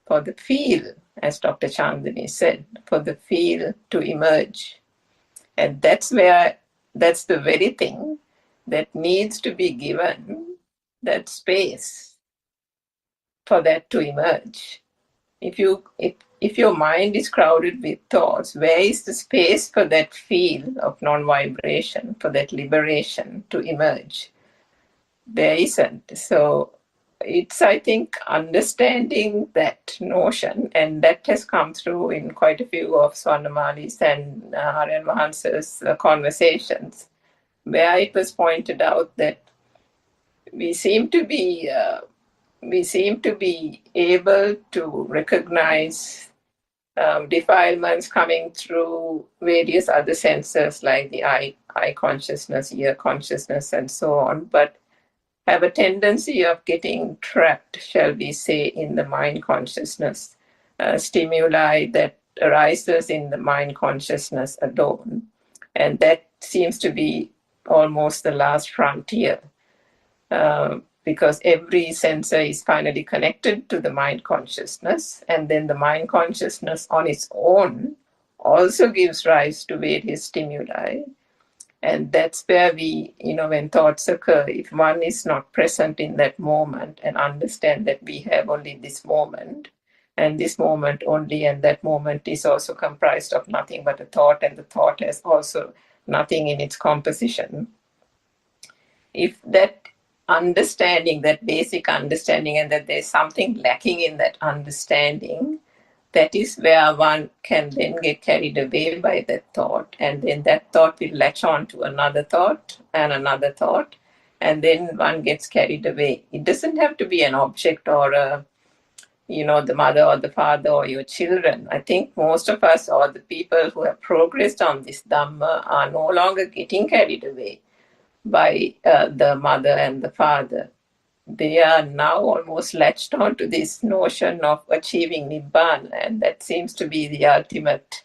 for the feel, as Dr. Chandani said, for the feel to emerge. And that's the very thing that needs to be given that space for that to emerge. If your mind is crowded with thoughts, where is the space for that field of non-vibration, for that liberation to emerge? There isn't. So it's, I think, understanding that notion, and that has come through in quite a few of Swarnamali's and Aryan Mahansa's conversations, where it was pointed out that we seem to be able to recognize defilements coming through various other senses like the eye consciousness, ear consciousness, and so on, but have a tendency of getting trapped, shall we say, in the mind consciousness, stimuli that arises in the mind consciousness alone. And that seems to be almost the last frontier, because every sensor is finally connected to the mind consciousness, and then the mind consciousness on its own also gives rise to various stimuli. And that's where we, when thoughts occur, if one is not present in that moment and understand that we have only this moment, and this moment only, and that moment is also comprised of nothing but a thought, and the thought has also nothing in its composition. If that understanding, that basic understanding, and that there's something lacking in that understanding, that is where one can then get carried away by that thought, and then that thought will latch on to another thought and another thought, and then one gets carried away. It doesn't have to be an object or the mother or the father or your children. I think most of us, or the people who have progressed on this Dhamma, are no longer getting carried away by the mother and the father. They are now almost latched on to this notion of achieving Nibbana, and that seems to be the ultimate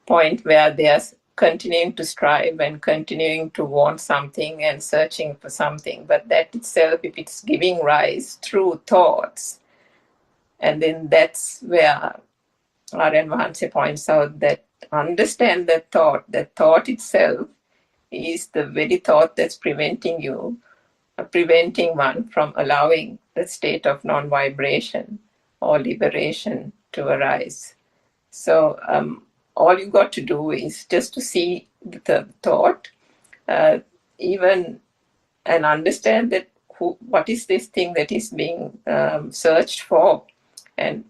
point where they are continuing to strive and continuing to want something and searching for something. But that itself, if it's giving rise through thoughts, and then that's where Aryan Mahansa points out that understand that thought itself is the very thought that's preventing one from allowing the state of non-vibration or liberation to arise. So all you got to do is just to see the thought, even, and understand that what is this thing that is being searched for. And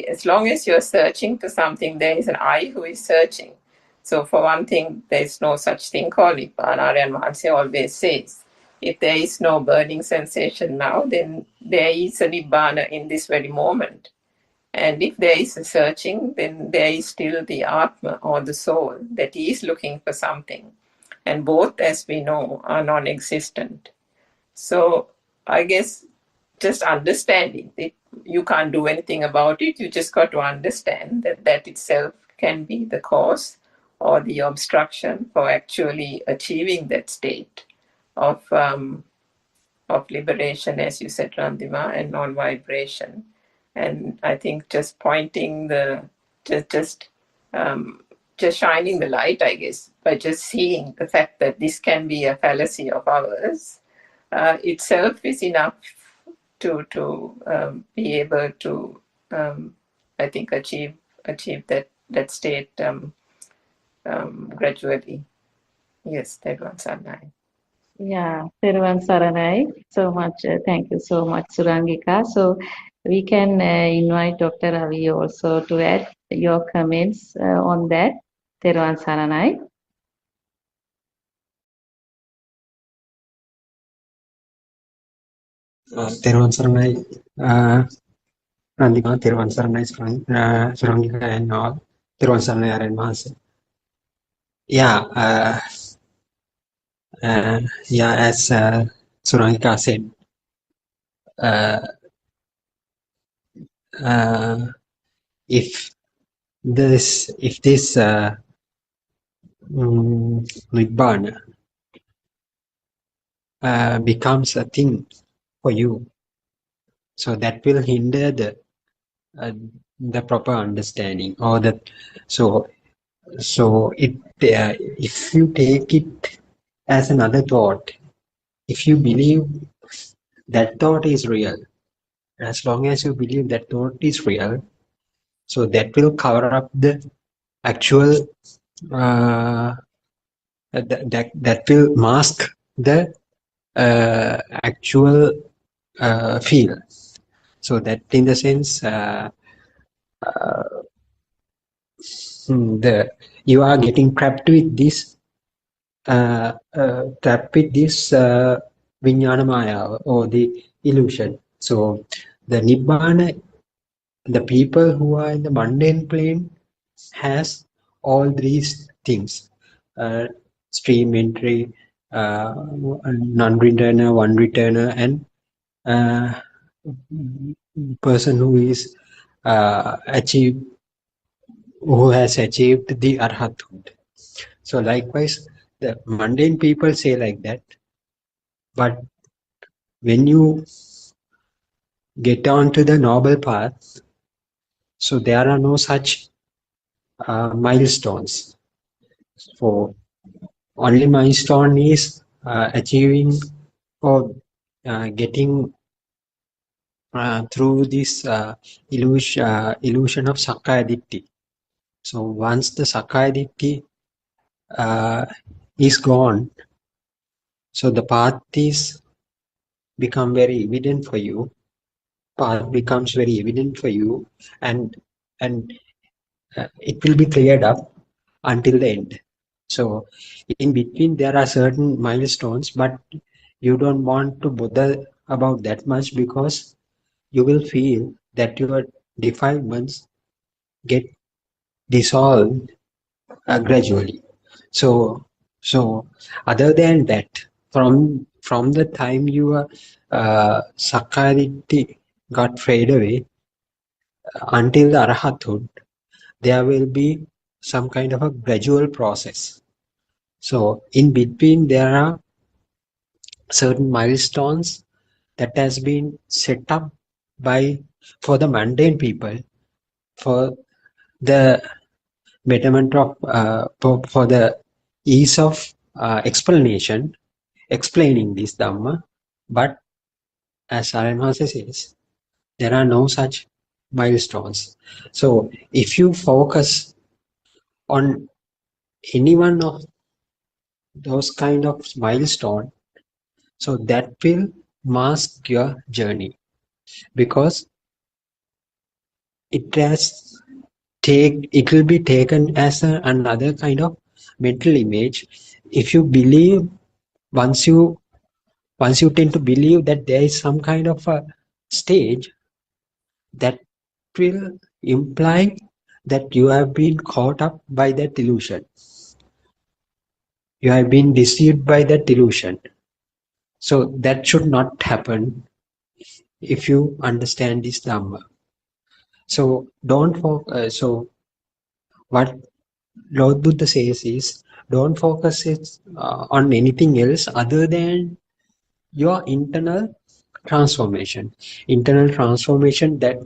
as long as you're searching for something, there is an I who is searching. So for one thing, there is no such thing called Nibbana. Aryan Mahansa always says, if there is no burning sensation now, then there is a Nibbana in this very moment. And if there is a searching, then there is still the Atma, or the soul, that is looking for something. And both, as we know, are non-existent. So I guess just understanding it, you can't do anything about it. You just got to understand that itself can be the cause or the obstruction for actually achieving that state of liberation, as you said, Randima, and non-vibration. And I think just pointing just shining the light, I guess, by just seeing the fact that this can be a fallacy of ours, itself is enough to be able to, I think, achieve that state gradually. Yes, that one's online. Yeah, Thiruvaan Saranai. So much. Thank you so much, Surangika. So we can invite Dr. Ravi also to add your comments on that. Thiruvaan Saranai. Thiruvaan Saranai, Randima, Thiruvaan Saranai, Surangika and all. Thiruvaan Saranai Aryan Mahansa. Yeah, as Surangika said, if this Nibbana becomes a thing for you, so that will hinder the proper understanding, or so it if you take it as another thought, if you believe that thought is real, As long as you believe that thought is real, so that will cover up the actual, that will mask the actual feel. So that in the sense, you are getting trapped with this vijnana maya or the illusion. So the nibbana, the people who are in the mundane plane has all these things: stream entry, non-returner, one returner, and person who is who has achieved the arhathood. So likewise, the mundane people say like that, but when you get on to the noble path, so there are no such milestones. So only milestone is achieving or getting through this illusion of Sakkaya Ditthi. So once the Sakkaya Ditthi is gone, so the path is become very evident for you. Path becomes very evident for you, and it will be cleared up until the end. So in between there are certain milestones, but you don't want to bother about that much because you will feel that your defilements get dissolved gradually. So other than that, from the time your Sakkaya Ditthi got fade away until the Arahathood, there will be some kind of a gradual process. So in between there are certain milestones that has been set up for the mundane people, for the betterment of for the ease of explaining this Dhamma. But as Saranvasa says, there are no such milestones. So if you focus on any one of those kind of milestone, so that will mask your journey, because it will be taken as another kind of mental image. If you believe, once you tend to believe that there is some kind of a stage, that will imply that you have been caught up by that illusion. You have been deceived by that illusion. So that should not happen if you understand this Dhamma. So don't focus. So what Lord Buddha says is, don't focus on anything else other than your internal transformation. Internal transformation, that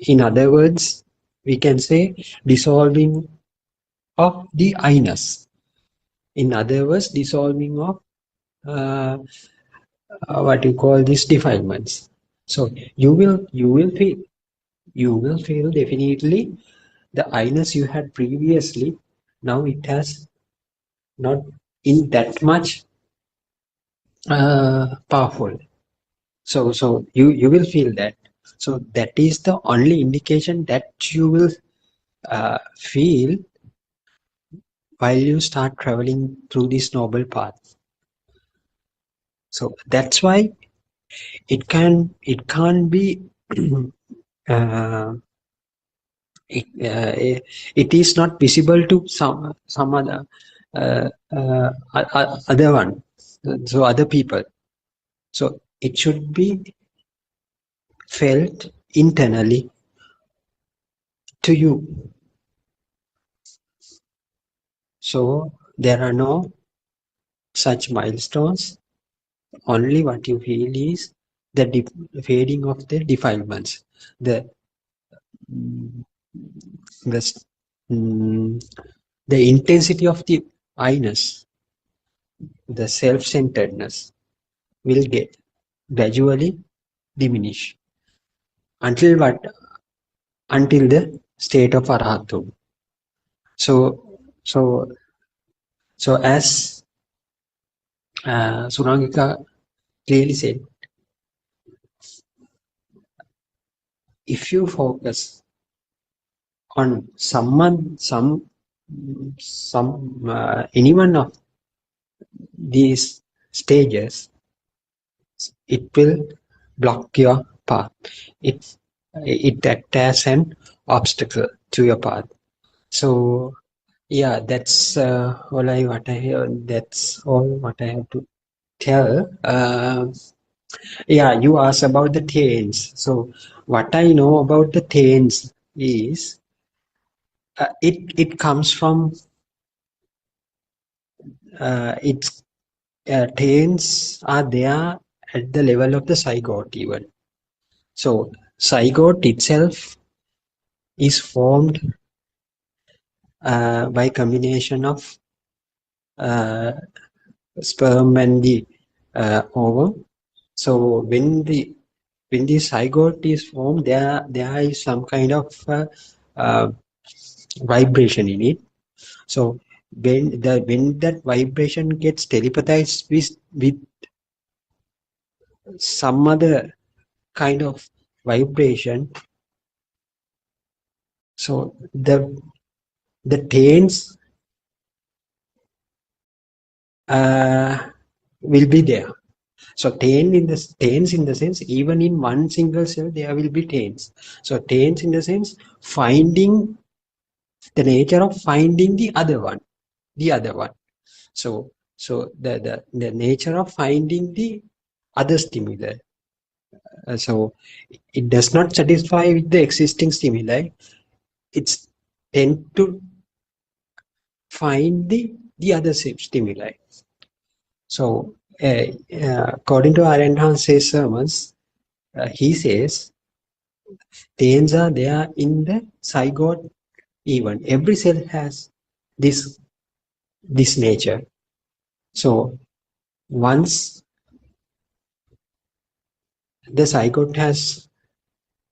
in other words, we can say dissolving of the I-ness. In other words, dissolving of what you call these defilements. So you will feel definitely the I-ness you had previously. Now it has not in that much powerful. So you will feel that. So that is the only indication that you will feel while you start traveling through this noble path. So that's why it can't be it is not visible to some other other one, so other people. So it should be felt internally to you. So there are no such milestones. Only what you feel is the fading of the defilements, the intensity of the I-ness, the self-centeredness will get gradually diminish until what? Until the state of arahatun. So, so, so as Surangika clearly said, if you focus on any one of these stages, it will block your path. It acts as an obstacle to your path. So yeah, that's that's all what I have to tell. Yeah, you asked about the tails. So what I know about the tails is it comes from its tails are there at the level of the zygote even. So zygote itself is formed by combination of sperm and the ovum. So when the zygote is formed, there is some kind of vibration in it. So when that vibration gets telepathized with some other kind of vibration, so the tails will be there. So tails in the sense, even in one single cell there will be tails. So tails in the sense finding the nature of finding the other one. So the nature of finding the other stimuli. So it does not satisfy with the existing stimuli. It's tend to find the other stimuli. So according to R.N. Hanse's sermons, he says tails are there in the zygote even. Every cell has this nature. So once the zygote has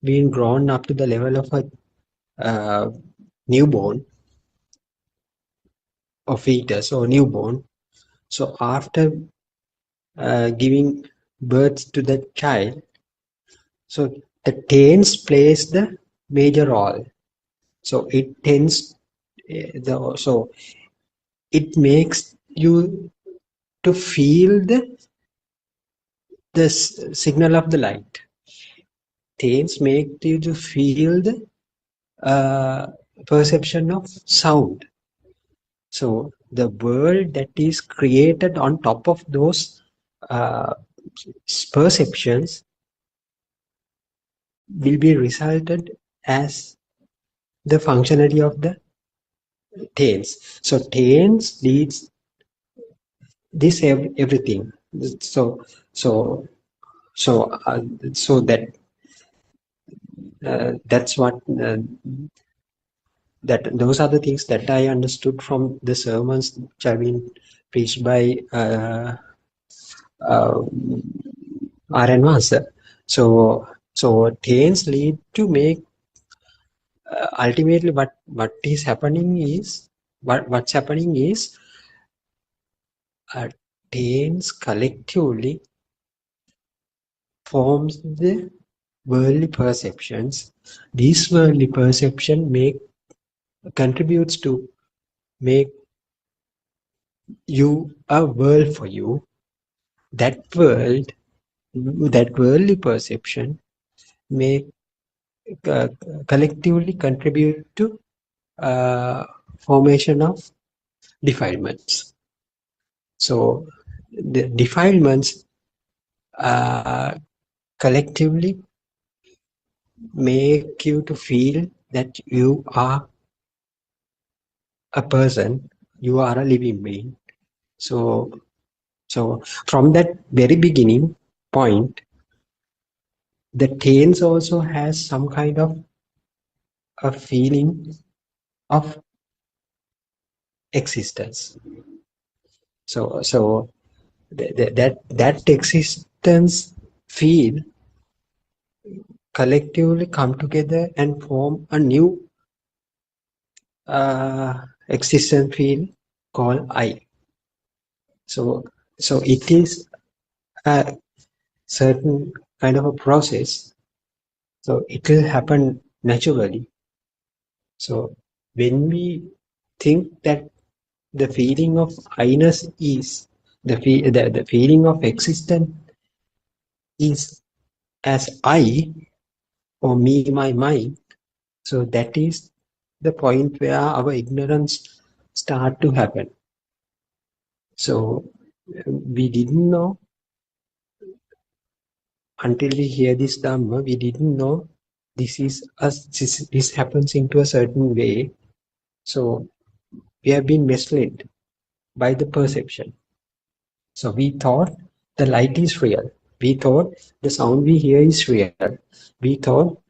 been grown up to the level of a newborn or fetus or newborn, so after giving birth to the child, so the tails plays the major role. So it tends so it makes you to feel the signal of the light. Tails make you to feel the perception of sound. So the world that is created on top of those perceptions will be resulted as the functionality of the tails. So tails leads this everything. So that's what those are the things that I understood from the sermons which have been preached by R.N. Master. So tails lead to make ultimately what's happening is tails collectively forms the worldly perceptions. These worldly perception contributes to make you a world for you. That worldly perception may collectively contribute to formation of defilements. So the defilements collectively make you to feel that you are a person, you are a living being. So from that very beginning point, the tails also has some kind of a feeling of existence. So that existence feel collectively come together and form a new existence field called I. So it is a certain kind of a process. So it will happen naturally. So when we think that the feeling of I-ness is the feeling of existence is as I or me, my mind, so that is the point where our ignorance start to happen. So we didn't know until we hear this Dhamma, we didn't know this happens into a certain way. So we have been misled by the perception. So we thought the light is real. We thought the sound we hear is real. We thought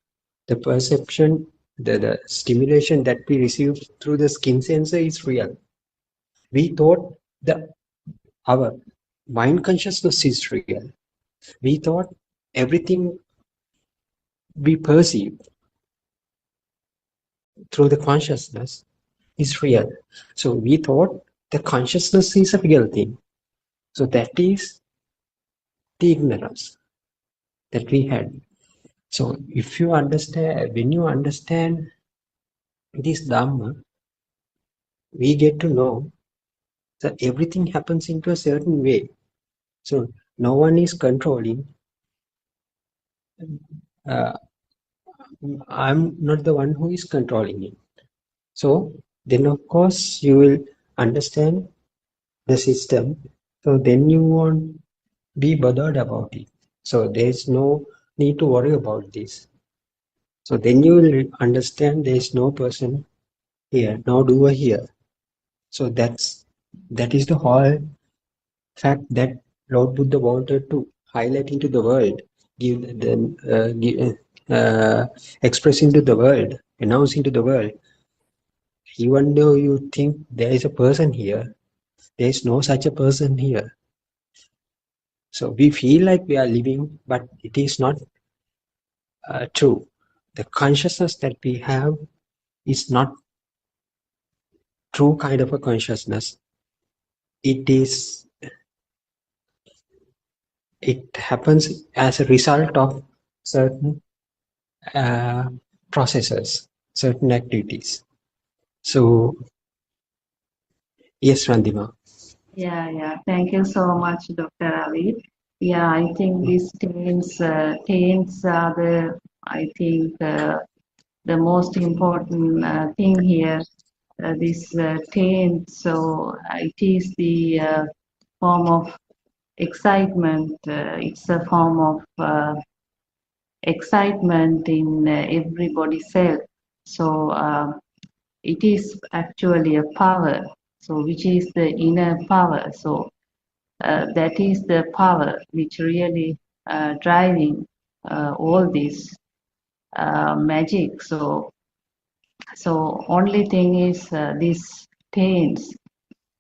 the perception, the stimulation that we receive through the skin sensor is real. We thought our mind consciousness is real. We thought everything we perceive through the consciousness is real. So we thought the consciousness is a real thing. So that is the ignorance that we had. So if you understand, when you understand this Dhamma, we get to know that everything happens into a certain way. So no one is controlling. I'm not the one who is controlling it. So then of course you will understand the system. So then you won't be bothered about it. So there's no need to worry about this. So then you will understand there's no person here, no doer here. So that is the whole fact that Lord Buddha wanted to highlight into the world, express into the world, announce into the world. Even though you think there is a person here, there is no such a person here. So we feel like we are living, but it is not true. The consciousness that we have is not true kind of a consciousness. It happens as a result of certain processes, certain activities. So yes, Randima. Yeah. Thank you so much, Dr. Ravi. Yeah, I think these taints are the most important thing here. This taint, so it is the form of excitement. It's a form of excitement in everybody's self. So it is actually a power. So which is the inner power. So that is the power which really driving all this magic. So only thing is this taints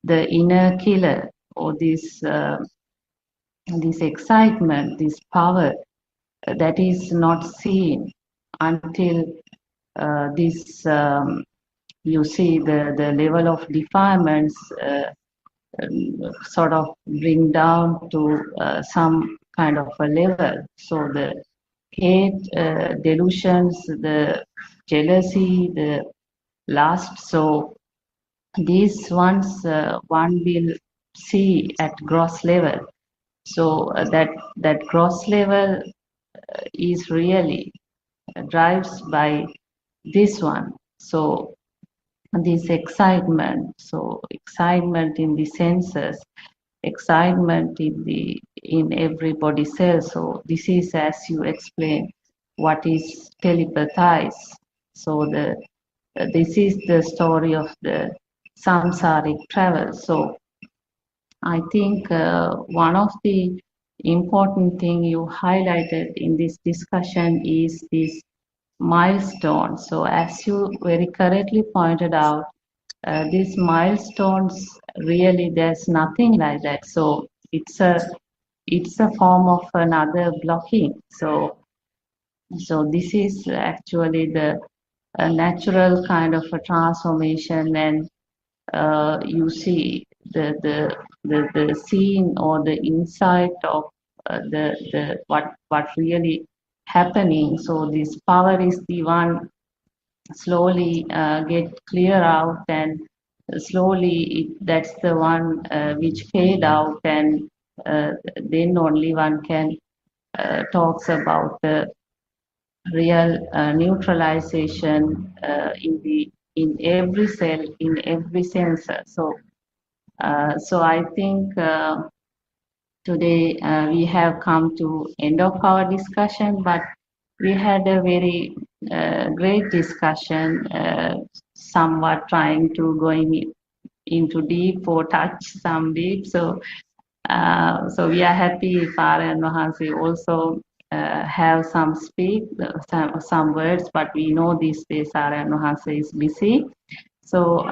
the inner killer or this excitement, this power that is not seen until this you see the level of defilements sort of bring down to some kind of a level. So the hate, delusions, the jealousy, the lust. So these ones one will see at gross level. So that gross level is really drives by this one. So this excitement. So excitement in the senses, excitement in everybody's cells. So this is, as you explained, what is telepathized. So this is the story of the samsaric travel. So I think one of the important thing you highlighted in this discussion is this milestone. So as you very correctly pointed out, these milestones really there's nothing like that. So it's a form of another blocking. So So this is actually the natural kind of a transformation, and you see the scene or the insight of the what really happening. So this power is the one slowly get clear out, and slowly that's the one which fade out, and then only one can talks about the real neutralization in every cell, in every sensor. So so I think today we have come to end of our discussion, but we had a very great discussion, somewhat trying to going into deep or touch some deep. So so we are happy if Aryan Mahansi also have some words, but we know these days Aryan Mahansi is busy. So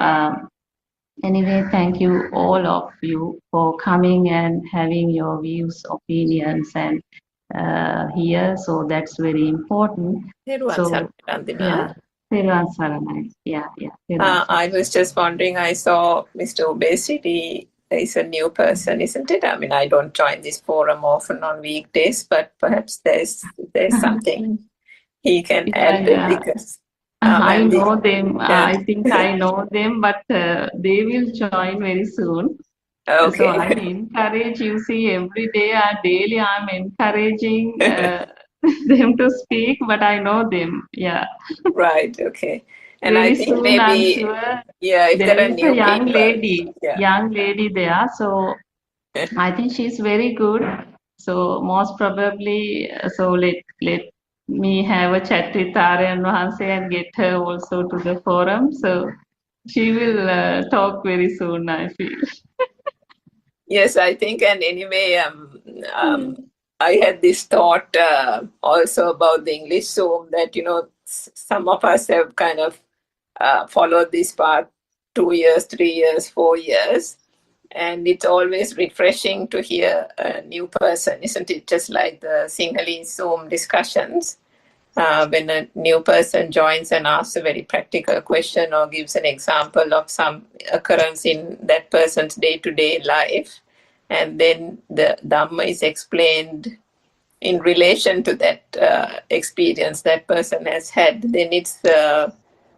anyway, thank you all of you for coming and having your views, opinions, and here. So that's very important. So yeah, Thiruvvan Saranai. Yeah. I was just wondering, I saw Mr. Obesity is a new person, isn't it? I mean, I don't join this forum often on weekdays, but perhaps there's something he can add because I know them. I think I know them, but they will join very soon. Okay. So I encourage, you see, every day or daily I'm encouraging them to speak, but I know them. Yeah. Right. Okay. And Very I think soon, maybe, I'm sure if there there are is new a young people. lady there. So I think she's very good. So most probably, so let me have a chat with Aryan Mahanse and get her also to the forum. So she will talk very soon, I feel. Yes, I think, and anyway, I had this thought also about the English Zoom that, some of us have kind of followed this path 2 years, 3 years, 4 years. And it's always refreshing to hear a new person, isn't it? Just like the Sinhalese Zoom discussions. When a new person joins and asks a very practical question or gives an example of some occurrence in that person's day-to-day life, and then the Dhamma is explained in relation to that experience that person has had, then it's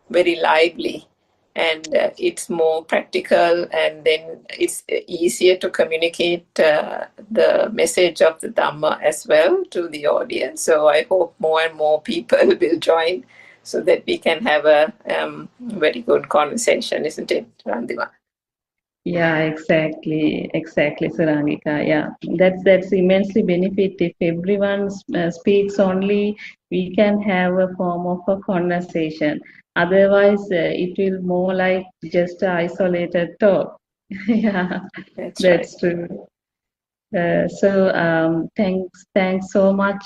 very lively, and it's more practical, and then it's easier to communicate the message of the Dhamma as well to the audience. So I hope more and more people will join so that we can have a very good conversation, isn't it, Randima? Yeah, exactly, Sarangika. Yeah, that's immensely benefit. If everyone speaks only, we can have a form of a conversation. Otherwise, it will more like just a isolated talk. Yeah, That's that's right. true. So thanks so much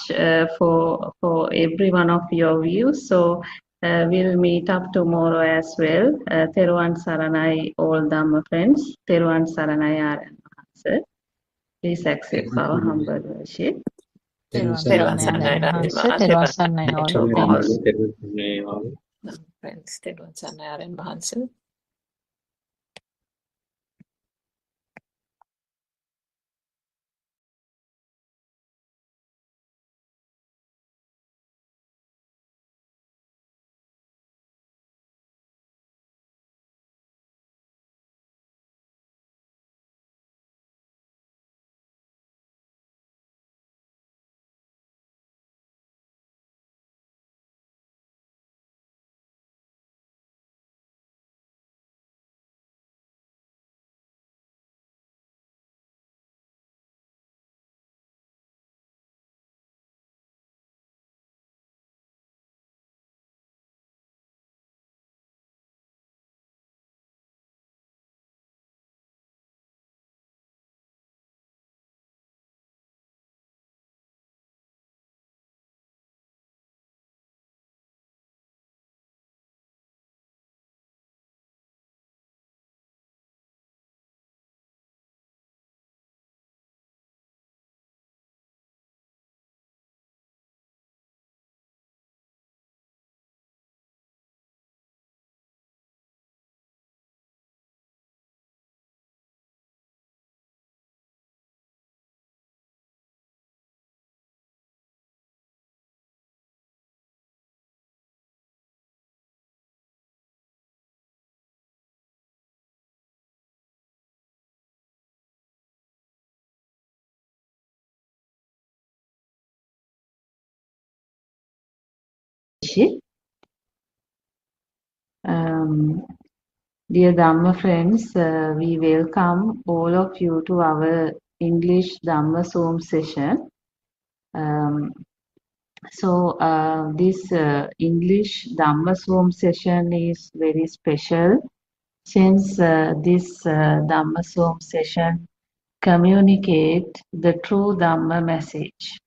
for every one of your views. So we'll meet up tomorrow as well. Theruvan Saranai, all Dhamma friends. Theruvan Saranai Aran. Please accept our humble worship. Therwan Therwan Saranai Saranai Mahansa, Randima. Therwan Saranai all friends. Friends, Therwan Saranai Mahansa. Sachi. Dear Dhamma friends, we welcome all of you to our English Dhamma Zoom session. Um, this English Dhamma Zoom session is very special since this Dhamma Zoom session communicate the true Dhamma message.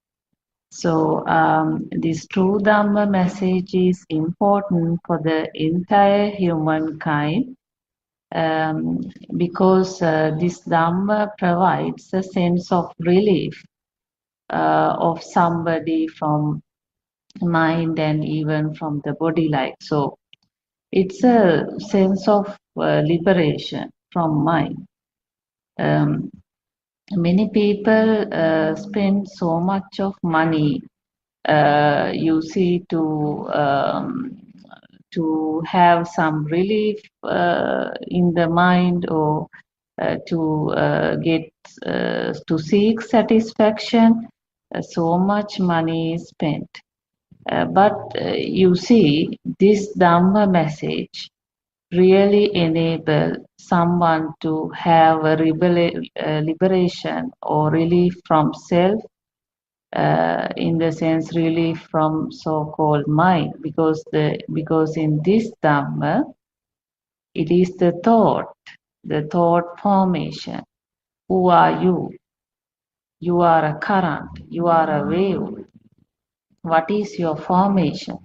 So this true Dhamma message is important for the entire humankind because this Dhamma provides a sense of relief of somebody from mind and even from the body life. So it's a sense of liberation from mind. Many people spend so much of money, you see, to have some relief in the mind or to seek satisfaction. So much money is spent. But you see, this Dhamma message really enable someone to have a liberation or relief from self, in the sense relief from so-called mind, because in this Dhamma, it is the thought formation. Who are you? You are a current, you are a wave. What is your formation?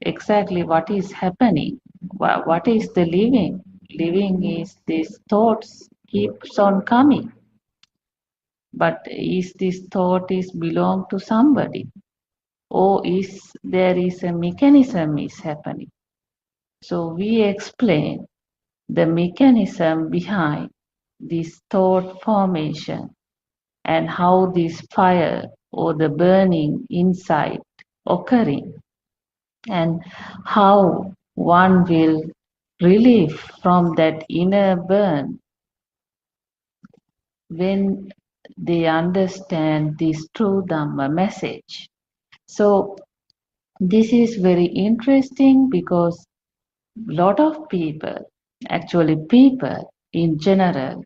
Exactly what is happening? What is the living? Living is these thoughts keeps on coming. But is this thought is belong to somebody? Or there is a mechanism is happening? So we explain the mechanism behind this thought formation and how this fire or the burning inside occurring, and how one will relieve from that inner burn when they understand this true Dhamma message. So this is very interesting because a lot of people, actually people in general,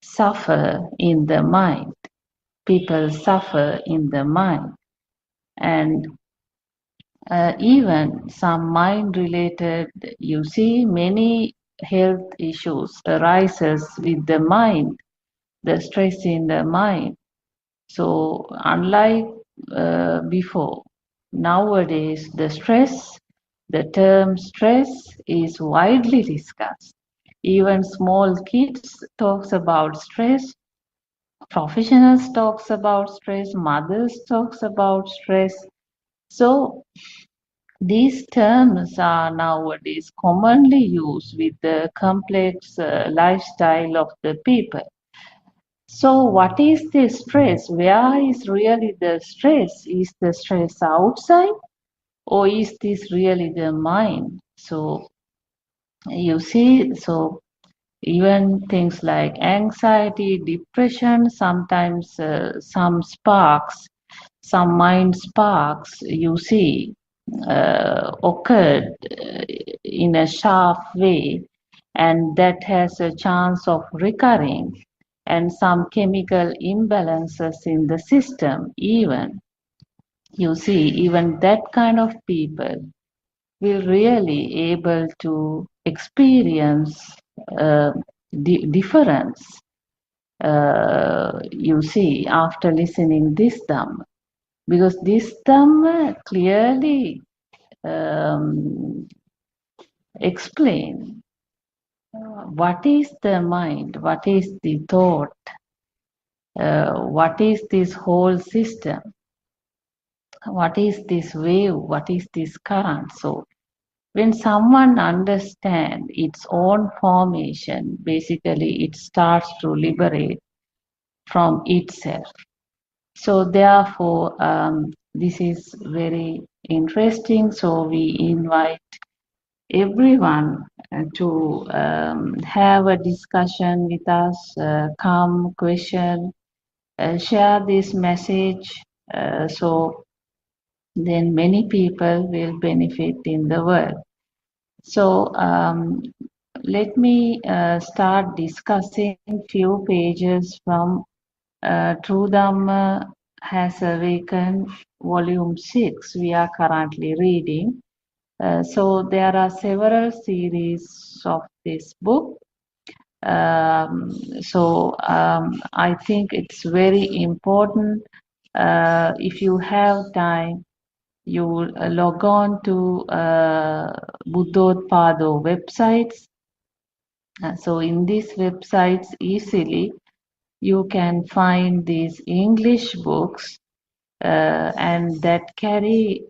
suffer in the mind. People suffer in the mind, and even some mind related, you see, many health issues arises with the mind, the stress in the mind. So unlike before, nowadays the term stress is widely discussed. Even small kids talks about stress, professionals talks about stress, mothers talks about stress. So these terms are nowadays commonly used with the complex lifestyle of the people. So what is the stress? Where is really the stress? Is the stress outside, or is this really the mind? So you see, so even things like anxiety, depression, sometimes some mind sparks, you see, occurred in a sharp way, and that has a chance of recurring, and some chemical imbalances in the system. Even you see, even that kind of people will really able to experience difference, you see, after listening this Dhamma, because this Dhamma clearly explain what is the mind, what is the thought, what is this whole system, what is this wave, what is this current. So when someone understands its own formation, basically it starts to liberate from itself. So therefore, this is very interesting. So we invite everyone to have a discussion with us, come, question, share this message. So then many people will benefit in the world. So let me start discussing few pages from True Dhamma Has Awakened, Volume 6. We are currently reading. So there are several series of this book. I think it's very important. If you have time, you log on to Buddothpado websites. So in these websites easily you can find these English books and that carry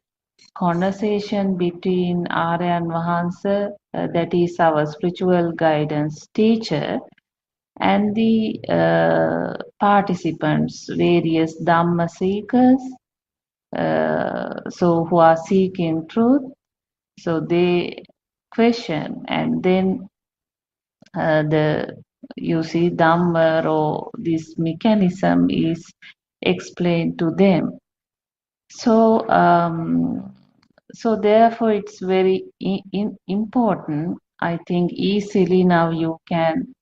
conversation between Aryan Vahansa, that is our spiritual guidance teacher, and the participants, various Dhamma seekers, so who are seeking truth. So they question, and then you see Dhamma or this mechanism is explained to them. So therefore it's very important. I think easily now you can,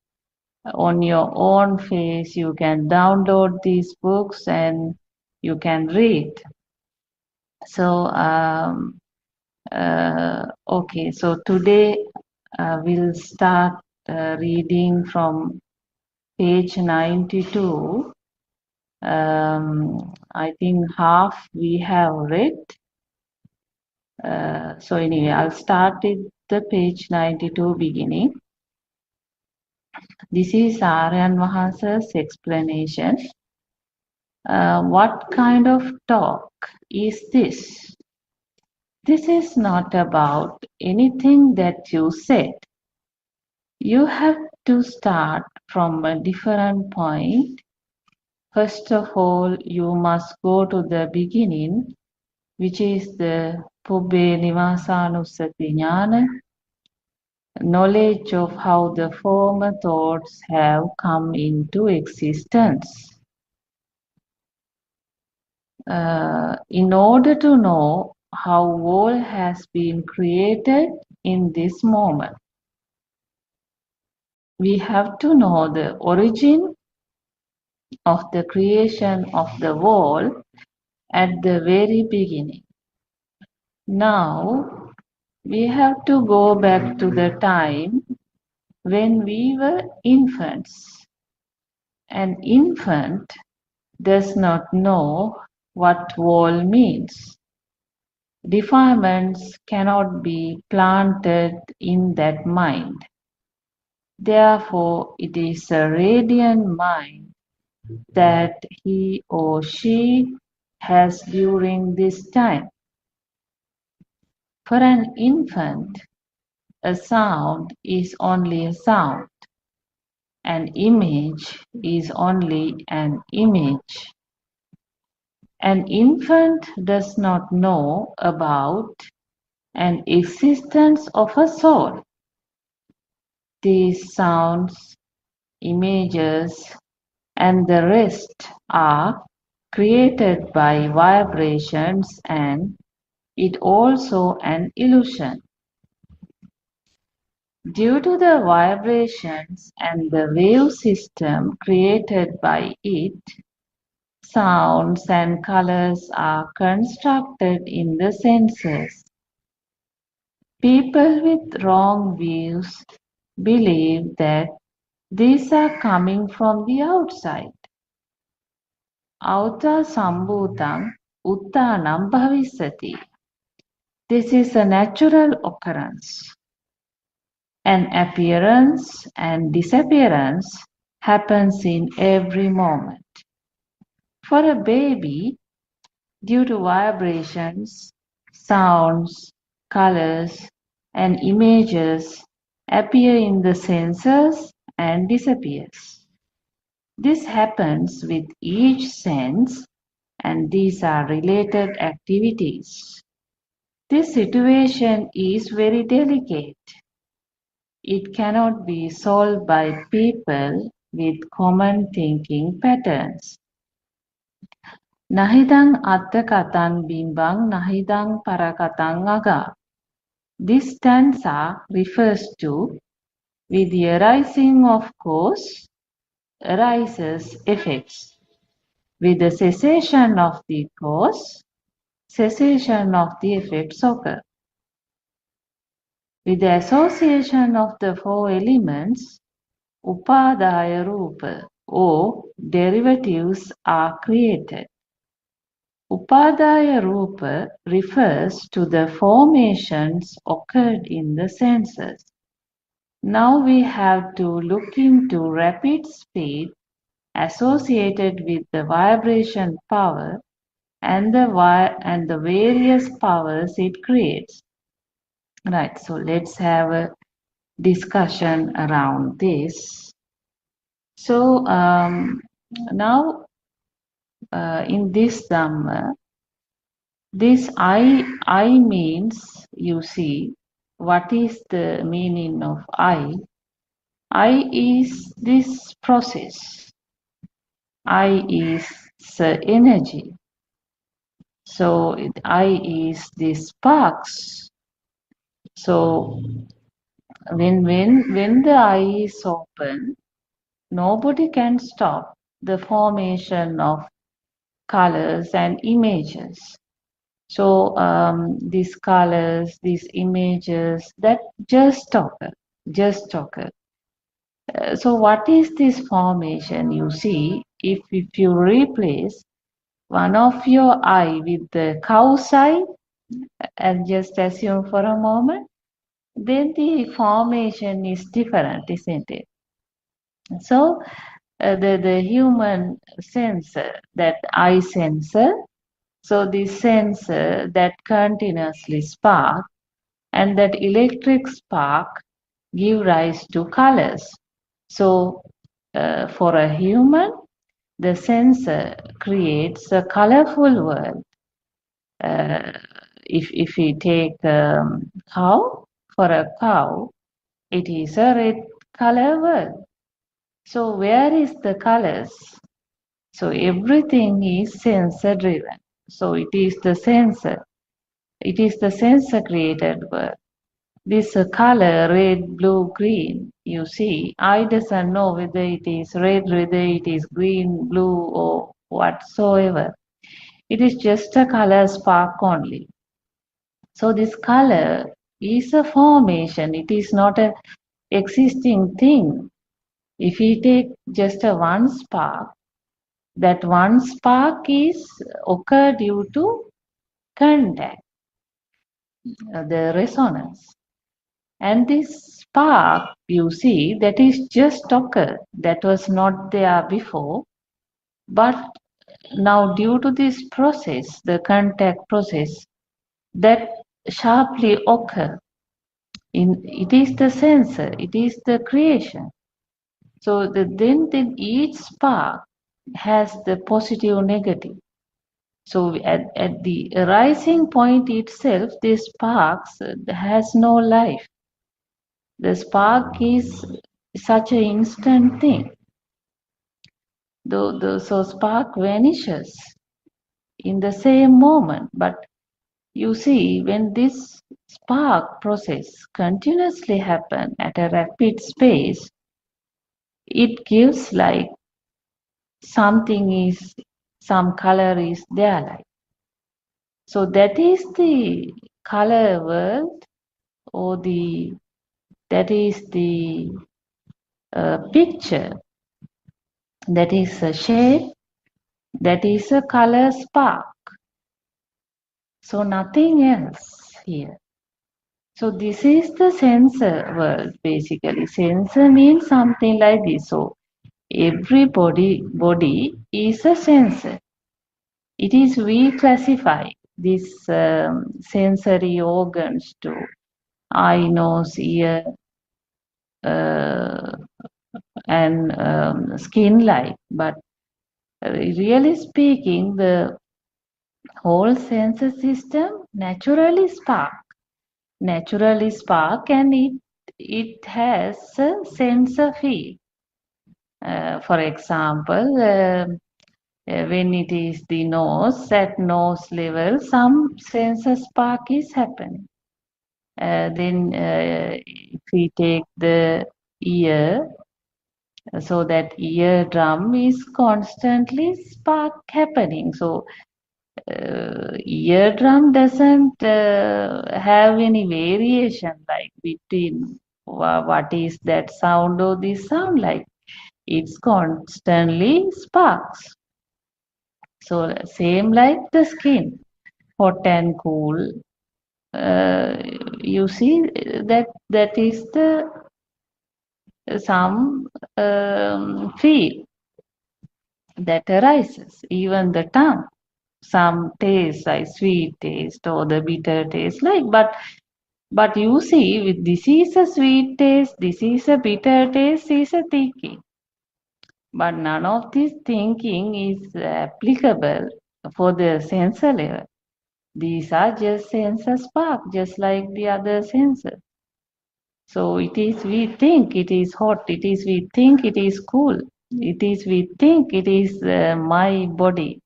on your own face, you can download these books and you can read. So okay, so today we'll start reading from page 92. I think half we have read. So anyway, I'll start with the page 92 beginning. This is Aryan Vahansa's explanation. What kind of talk is this? This is not about anything that you said. You have to start from a different point. First of all, you must go to the beginning, which is the Pubbe Nivasanussati Jnana, knowledge of how the former thoughts have come into existence. In order to know how world has been created in this moment, we have to know the origin of the creation of the world at the very beginning. Now, we have to go back to the time when we were infants. An infant does not know what world means. Defilements cannot be planted in that mind. Therefore, it is a radiant mind that he or she has during this time. For an infant, a sound is only a sound. An image is only an image. An infant does not know about an existence of a soul. These sounds, images, and the rest are created by vibrations, and it also an illusion. Due to the vibrations and the wave system created by it, sounds and colors are constructed in the senses. People with wrong views believe that these are coming from the outside. Auta sambhutam uttanam bhavisati. This is a natural occurrence. An appearance and disappearance happens in every moment. For a baby, due to vibrations, sounds, colors, and images appear in the senses and disappears. This happens with each sense, and these are related activities. This situation is very delicate. It cannot be solved by people with common thinking patterns. Nahidang atta katan bimbang nahidang parakatang aga. This stanza refers to, with the arising of cause, arises effects. With the cessation of the cause, cessation of the effects occur. With the association of the four elements, upadaya rupa, or derivatives, are created. Upadaya rupa refers to the formations occurred in the senses. Now we have to look into rapid speed associated with the vibration power and the various powers it creates. Right, so let's have a discussion around this. So now in this Dhamma, this I means, you see, what is the meaning of I? I is this process. I is energy. So I is the sparks. So when the eye is open, nobody can stop the formation of colors and images. So these colors, these images, that just occur. So what is this formation? You see, if you replace one of your eye with the cow's eye, and just assume for a moment, then the formation is different, isn't it? So the human sensor, that eye sensor, so the sensor that continuously spark, and that electric spark give rise to colors. So for a human, the sensor creates a colorful world. If we take cow, for a cow, it is a red color world. So where is the colors? So everything is sensor driven. So it is the sensor. It is the sensor created world. This color, red, blue, green, you see, I doesn't know whether it is red, whether it is green, blue, or whatsoever. It is just a color spark only. So this color is a formation. It is not a existing thing. If we take just a one spark, that one spark is occur due to contact, the resonance. And this spark, you see, that is just occurred. That was not there before. But now due to this process, the contact process, that sharply occur. It is the sensor, it is the creation. So then each spark has the positive, negative. So at the rising point itself, this sparks has no life. The spark is such an instant thing. So spark vanishes in the same moment. But you see, when this spark process continuously happen at a rapid pace, it gives like some color is there, like. So that is the color world, or that is the picture, that is a shape, that is a color spark. So nothing else here. So this is the sensor world, basically. Sensor means something like this. So every body is a sensor. It is we classify these sensory organs to eye, nose, ear, and skin like. But really speaking, the whole sensor system naturally spark, and it has a sensor field. For example, when it is the nose, at nose level, some sensor spark is happening. Then if we take the ear, so that eardrum is constantly spark happening. So eardrum doesn't have any variation like between what is that sound or this sound like. It's constantly sparks. So same like the skin, hot and cool. You see that is the some feel that arises. Even the tongue, some taste like sweet taste or the bitter taste like, but you see, this is a sweet taste, this is a bitter taste, is a thinking. But none of this thinking is applicable for the sensor level. These are just sensor spark, just like the other sensors. So it is we think it is hot, it is we think it is cool, it is we think it is my body,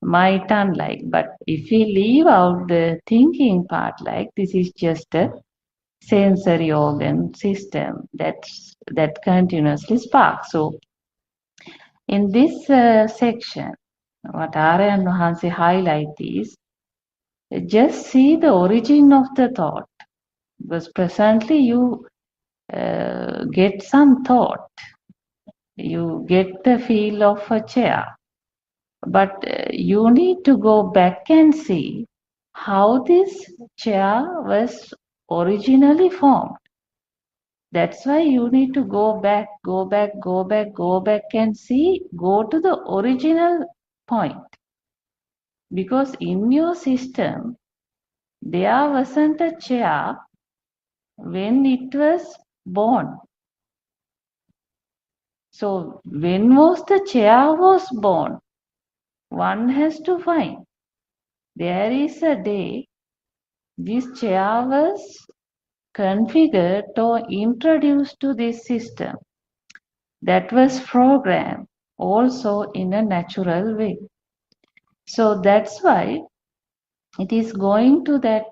my tongue like. But if we leave out the thinking part, like this is just a sensory organ system that continuously sparks. So in this section, what Aryan Hansi highlight is just see the origin of the thought, because presently you get some thought, you get the feel of a chair, but you need to go back and see how this chair was originally formed. That's why you need to go back and see, go to the original point. Because in your system, there wasn't a chair when it was born. So when was the chair was born? One has to find. There is a day this chair was configured or introduced to this system. That was programmed also in a natural way. So that's why it is going to that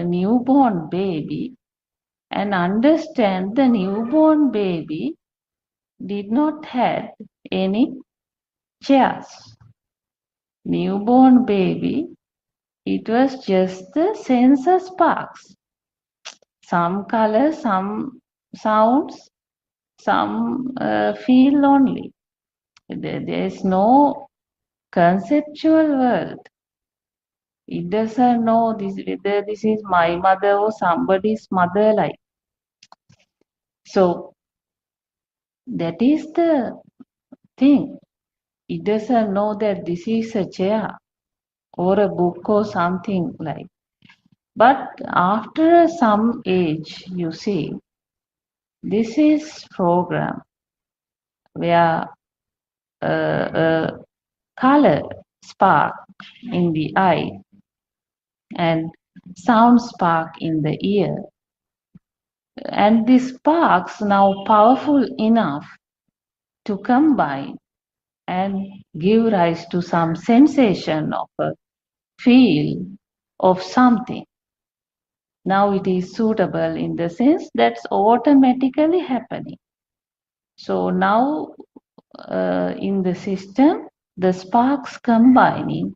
newborn baby and understand the newborn baby did not have any chairs. Newborn baby, it was just the sensor sparks. Some color, some sounds, some feel only. There is no conceptual world. It doesn't know whether this is my mother or somebody's mother like. So that is the thing. It doesn't know that this is a chair or a book or something like. But after some age, you see, this is program where a color spark in the eye and sound spark in the ear. And these sparks now powerful enough to combine and give rise to some sensation of a feel of something. Now it is suitable in the sense that's automatically happening. So now in the system, the sparks combining,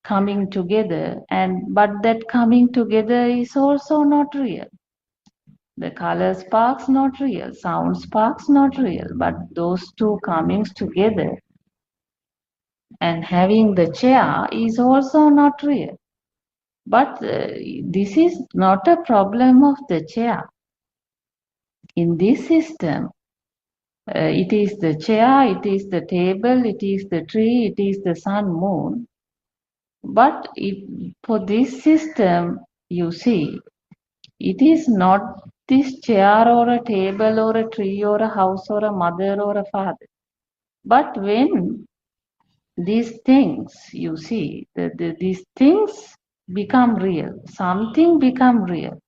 coming together, but that coming together is also not real. The color sparks not real, sound sparks not real, but those two comings together and having the chair is also not real. But this is not a problem of the chair. In this system, it is the chair, it is the table, it is the tree, it is the sun, moon. But for this system, you see, it is not this chair or a table or a tree or a house or a mother or a father. But when these things, you see, these things become real, something become real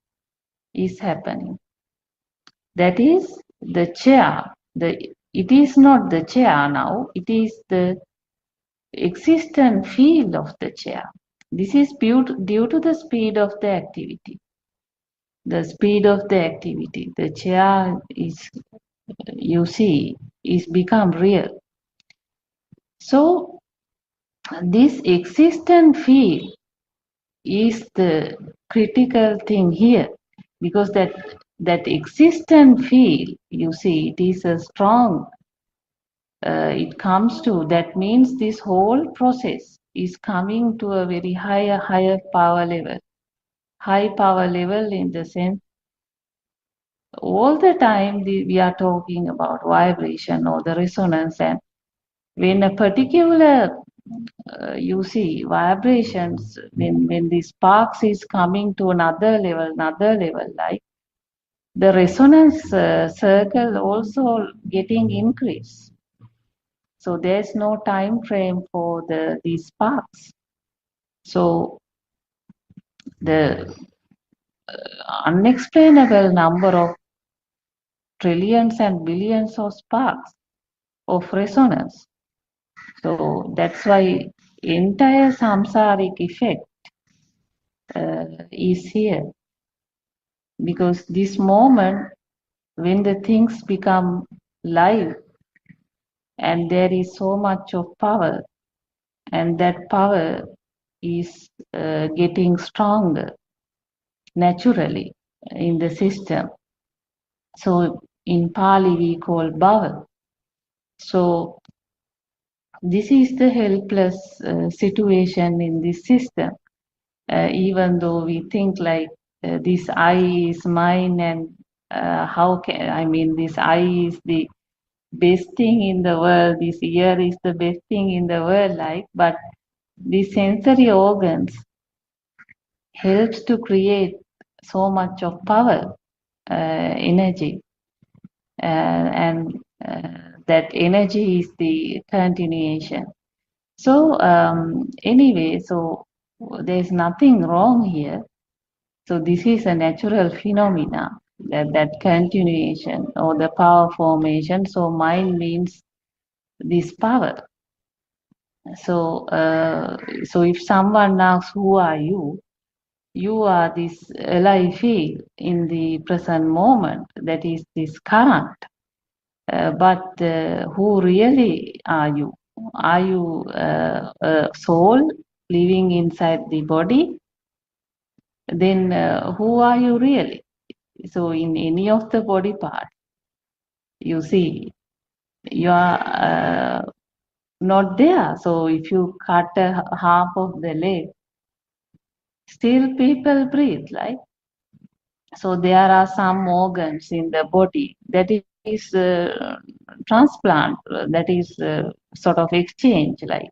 is happening. That is the chair. It is not the chair now, it is the existent field of the chair. This is due to the speed of the activity. The speed of the activity. The chair is, you see, is become real. So this existent field is the critical thing here, because that existent field, you see, it is a strong, it comes to, that means this whole process is coming to a very higher power level. High power level in the sense, all the time we are talking about vibration or the resonance, and when a particular you see vibrations, when the sparks is coming to another level, like the resonance circle also getting increased. So there's no time frame for these sparks. So the unexplainable number of trillions and billions of sparks of resonance. So that's why entire samsaric effect is here, because this moment when the things become live and there is so much of power, and that power is getting stronger naturally in the system. So in Pali we call bhava. So this is the helpless situation in this system. Even though we think like this I is mine, and how can, I mean, this I is the best thing in the world, this ear is the best thing in the world, like, but the sensory organs helps to create so much of power, energy, and that energy is the continuation. So anyway, so there's nothing wrong here. So this is a natural phenomena, that continuation or the power formation. So mind means this power. So so if someone asks, who are you? You are this alive field in the present moment, that is this current. But who really are you? Are you a soul living inside the body? Then who are you really? So in any of the body part, you see, you are not there. So if you cut half of the leg, still people breathe, right? So there are some organs in the body that is transplant, that is sort of exchange, like.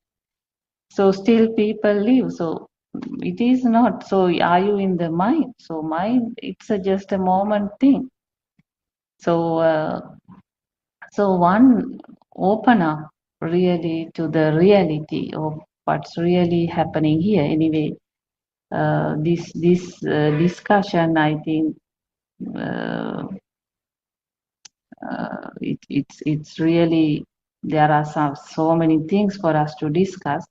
So still people live. So it is not. So are you in the mind? So mind, it's just a moment thing. So so one open up really to the reality of what's really happening here. Anyway, this discussion, I think it's really, there are so many things for us to discuss.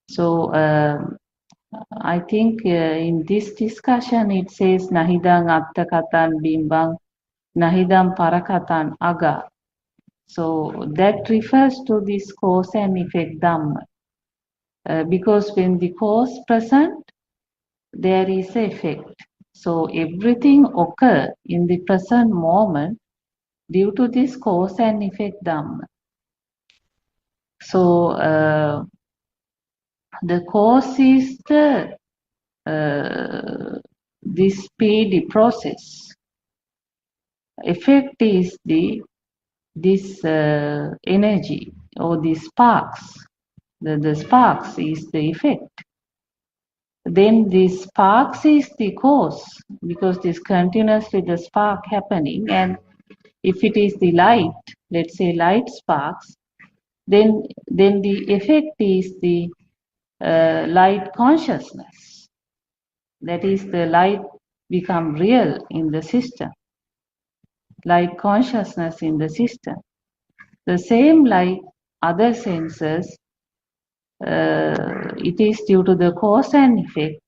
So I think in this discussion it says nahidang attakatan bimbang nahidang parakatan aga. So that refers to this cause and effect Dhamma. Because when the cause present, there is effect. So everything occurs in the present moment due to this cause and effect Dhamma. So the cause is the this speedy process. Effect is this energy or the sparks. The sparks is the effect. Then the sparks is the cause, because this continuously the spark happening, and if it is the light, let's say light sparks, then the effect is the light consciousness. That is, the light become real in the system. Light consciousness in the system. The same like other senses It is due to the cause and effect,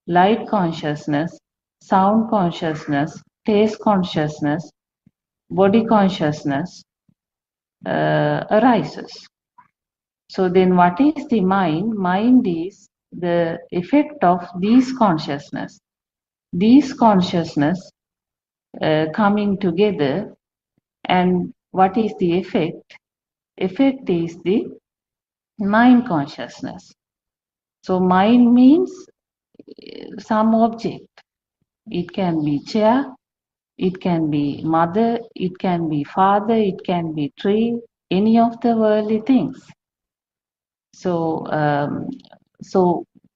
light consciousness, sound consciousness, taste consciousness, body consciousness arises. So then what is the mind? Mind is the effect of these consciousness. These consciousness coming together, and what is the effect? Effect is the mind consciousness. So mind means some object. It can be chair, it can be mother, it can be father, it can be tree, any of the worldly things. So,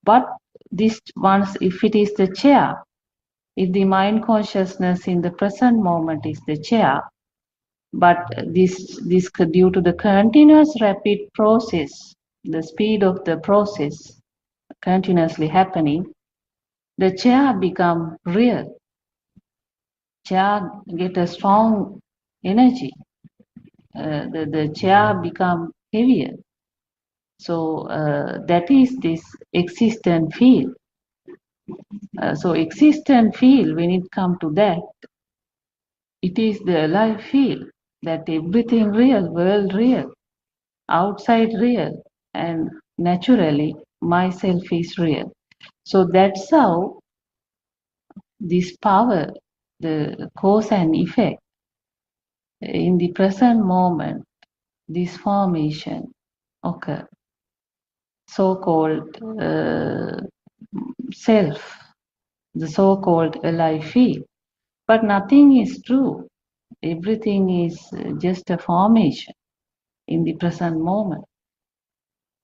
but this once, if it is the chair, if the mind consciousness in the present moment is the chair, but this due to the continuous rapid process, the speed of the process continuously happening, the chair become real. Chair get a strong energy. The chair become heavier. So that is this existent field. So existent field, when it come to that, it is the alive field, that everything real, world real, outside real, and naturally myself is real. So that's how this power, the cause and effect, in the present moment, this formation occur. So-called self, the so-called alive field. But nothing is true. Everything is just a formation in the present moment.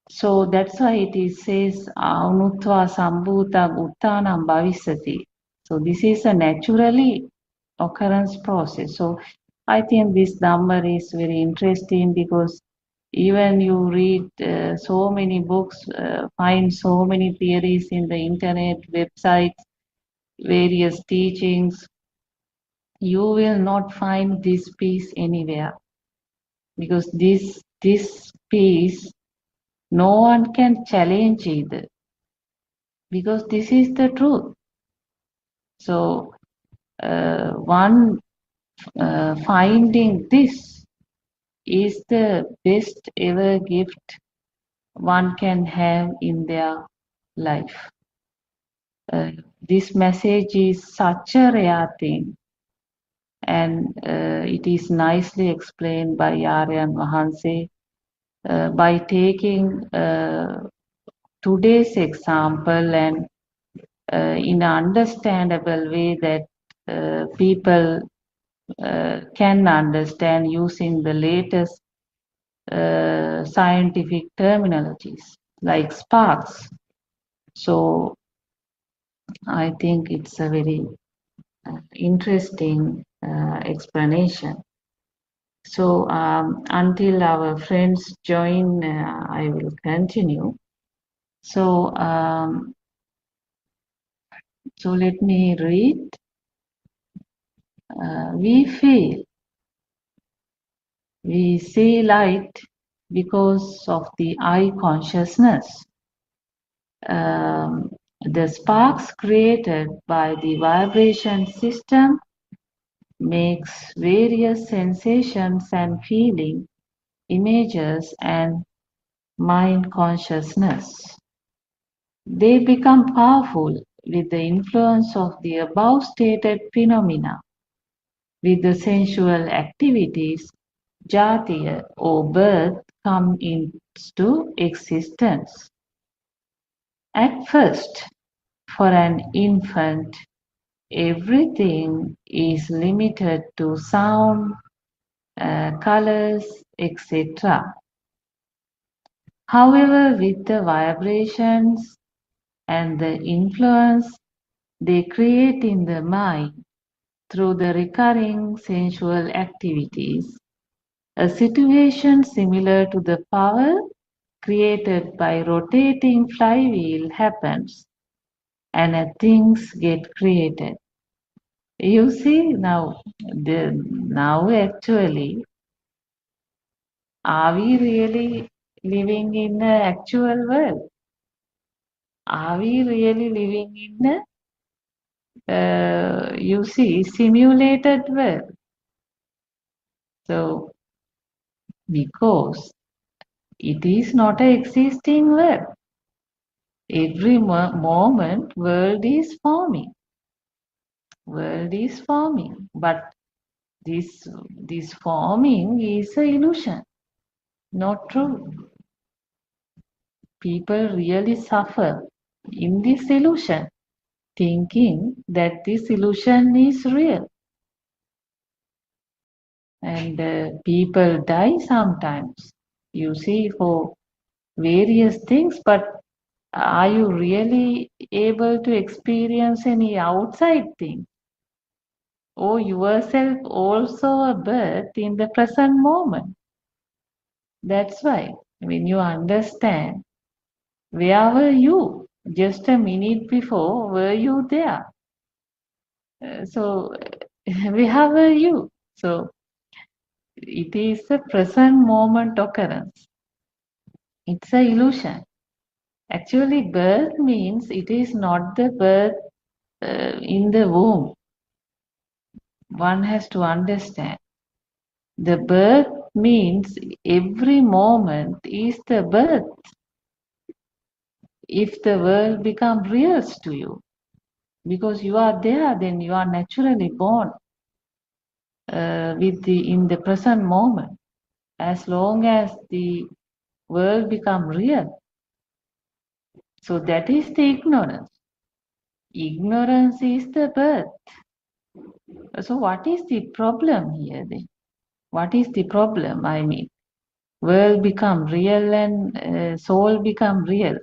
So that's why it says Aunutva Sambhuta Uttanam Bhavisati. So this is a naturally occurrence process. So I think this number is very interesting, because even you read so many books, find so many theories in the internet, websites, various teachings, you will not find this peace anywhere, because this peace no one can challenge either, because this is the truth. So one finding this is the best ever gift one can have in their life. This message is such a rare thing, and it is nicely explained by Aryan Mahanse by taking today's example, and in an understandable way that people can understand, using the latest scientific terminologies like sparks. So I think it's a very interesting explanation. So until our friends join, I will continue. So so let me read. We feel, we see light because of the eye consciousness. The sparks created by the vibration system makes various sensations and feeling images and mind consciousness. They become powerful with the influence of the above stated phenomena. With the sensual activities, jatiya or birth come into existence. At first, for an infant, everything is limited to sound, colors, etc. However, with the vibrations and the influence they create in the mind through the recurring sensual activities, a situation similar to the power created by rotating flywheel happens, and things get created. You see, now actually, are we really living in an actual world? Are we really living in a, you see, simulated world? So, because it is not an existing world. Every moment, world is forming. World is forming, but this forming is an illusion, not true. People really suffer in this illusion, thinking that this illusion is real. And people die sometimes, you see, for various things, but are you really able to experience any outside thing? Or yourself also a birth in the present moment? That's why when you understand, where were you just a minute before? Were you there? So where were you? So it is a present moment occurrence. It's an illusion. Actually, birth means it is not the birth in the womb. One has to understand. The birth means every moment is the birth. If the world becomes real to you, because you are there, then you are naturally born in the present moment. As long as the world become real, so that is the ignorance. Ignorance is the birth. So what is the problem here then? What is the problem? I mean, world become real and soul become real.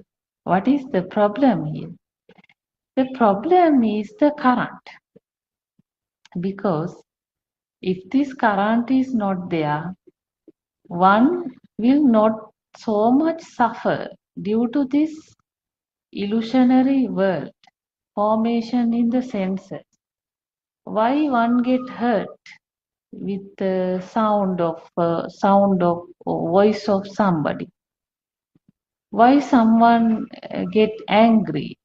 What is the problem here? The problem is the current. Because if this current is not there, one will not so much suffer due to this illusionary world formation in the senses. Why one get hurt with the sound of voice of somebody? Why someone get angry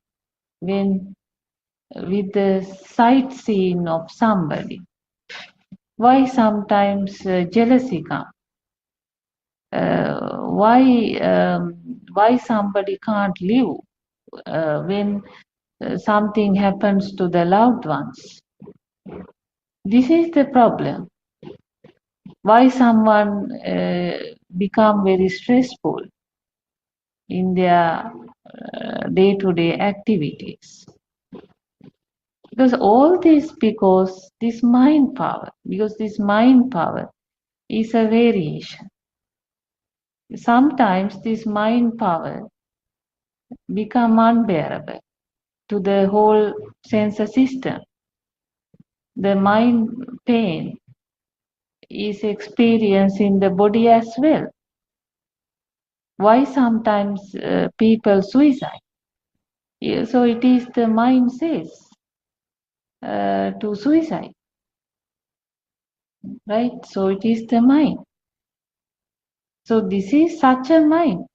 when with the sight scene of somebody? Why sometimes jealousy comes? Why somebody can't live when something happens to the loved ones? This is the problem. Why someone become very stressful in their day-to-day activities? Because all this because this mind power is a variation. Sometimes this mind power become unbearable to the whole sense system. The mind pain is experienced in the body as well. Why sometimes people suicide? Yeah, so it is the mind says to suicide, right? So it is the mind. So this is such a mind.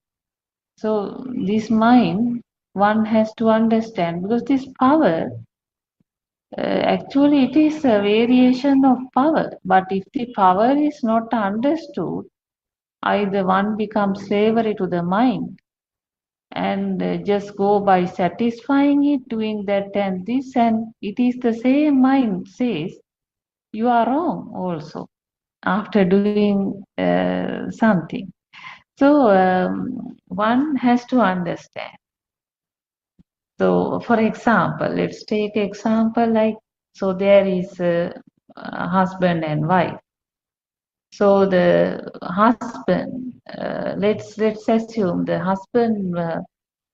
So this mind one has to understand, because this power actually it is a variation of power. But if the power is not understood, either one becomes slavery to the mind and just go by satisfying it, doing that and this, and it is the same mind says you are wrong also after doing something. So one has to understand. So for example, let's take example like, so there is a husband and wife. So the husband, let's assume the husband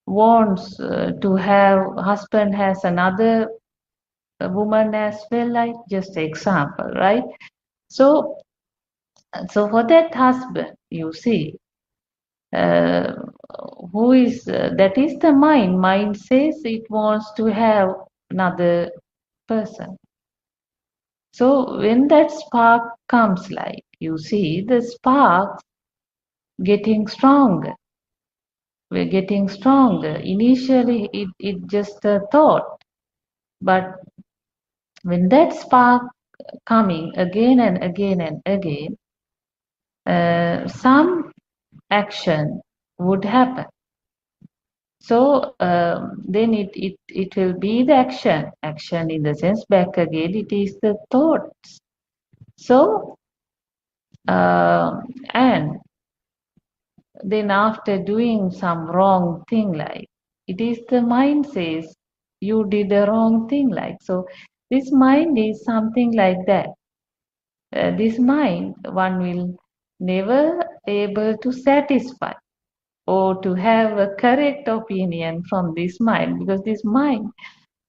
wants to have, husband has another woman as well, like just example, right? So for that husband, you see, uh, who is that is the mind says it wants to have another person. So when that spark comes, like you see, the spark getting stronger. We're getting stronger. Initially, it just a thought, but when that spark coming again and again and again, some action would happen. So then it will be the action. Action in the sense back again, it is the thoughts. So and then after doing some wrong thing, like it is the mind says you did a wrong thing, like so. This mind is something like that. This mind, one will never able to satisfy or to have a correct opinion from this mind, because this mind,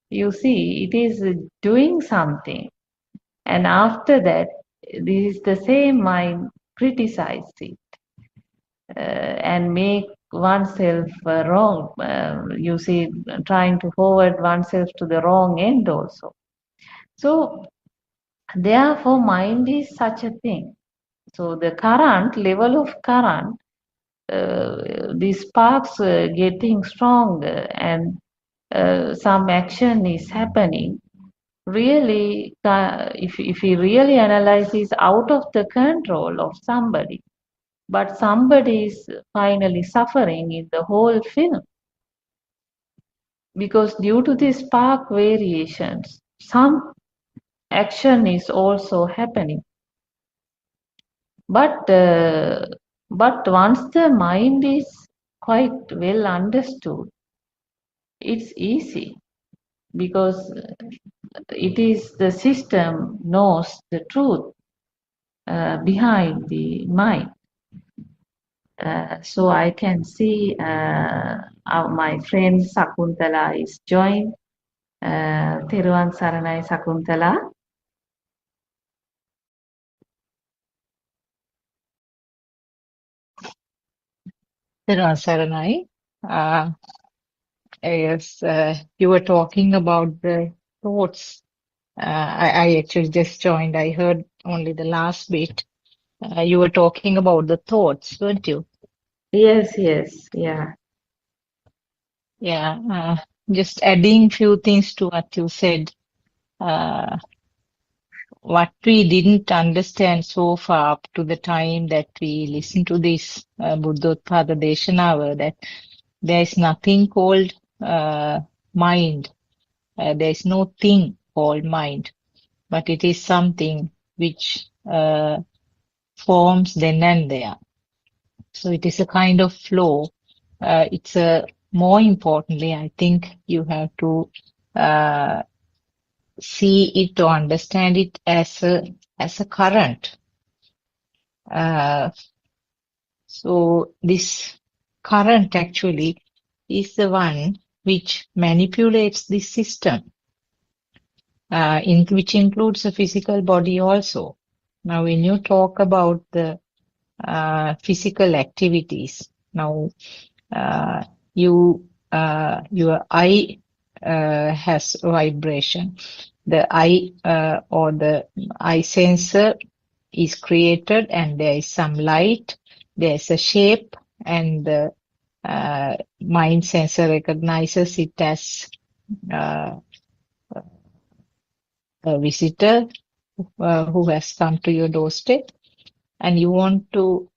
you see, it is doing something, and after that this is the same mind criticize it and make oneself wrong, you see, trying to forward oneself to the wrong end also. So therefore mind is such a thing. So the current level of current, these sparks getting stronger, and some action is happening. Really, if he really analyzes out of the control of somebody, but somebody is finally suffering in the whole film, because due to these spark variations, some action is also happening. But once the mind is quite well understood, it's easy, because it is the system knows the truth behind the mind. So I can see my friend Sakuntala is joined. Thiruvan Saranai Sakuntala. Saranai. Yes, you were talking about the thoughts. I actually just joined. I heard only the last bit. You were talking about the thoughts, weren't you? Yes, yeah. Yeah, just adding few things to what you said. What we didn't understand so far up to the time that we listened to this Buddothpado Deshanava, that there is nothing called mind. There is no thing called mind, but it is something which forms then and there. So it is a kind of flow. It's a more importantly, I think you have to see it or understand it as a current. So this current actually is the one which manipulates this system, which includes the physical body also. Now, when you talk about the physical activities, now your eye has vibration. The eye or the eye sensor is created, and there is some light, there's a shape, and the mind sensor recognizes it as a visitor who has come to your doorstep, and you want to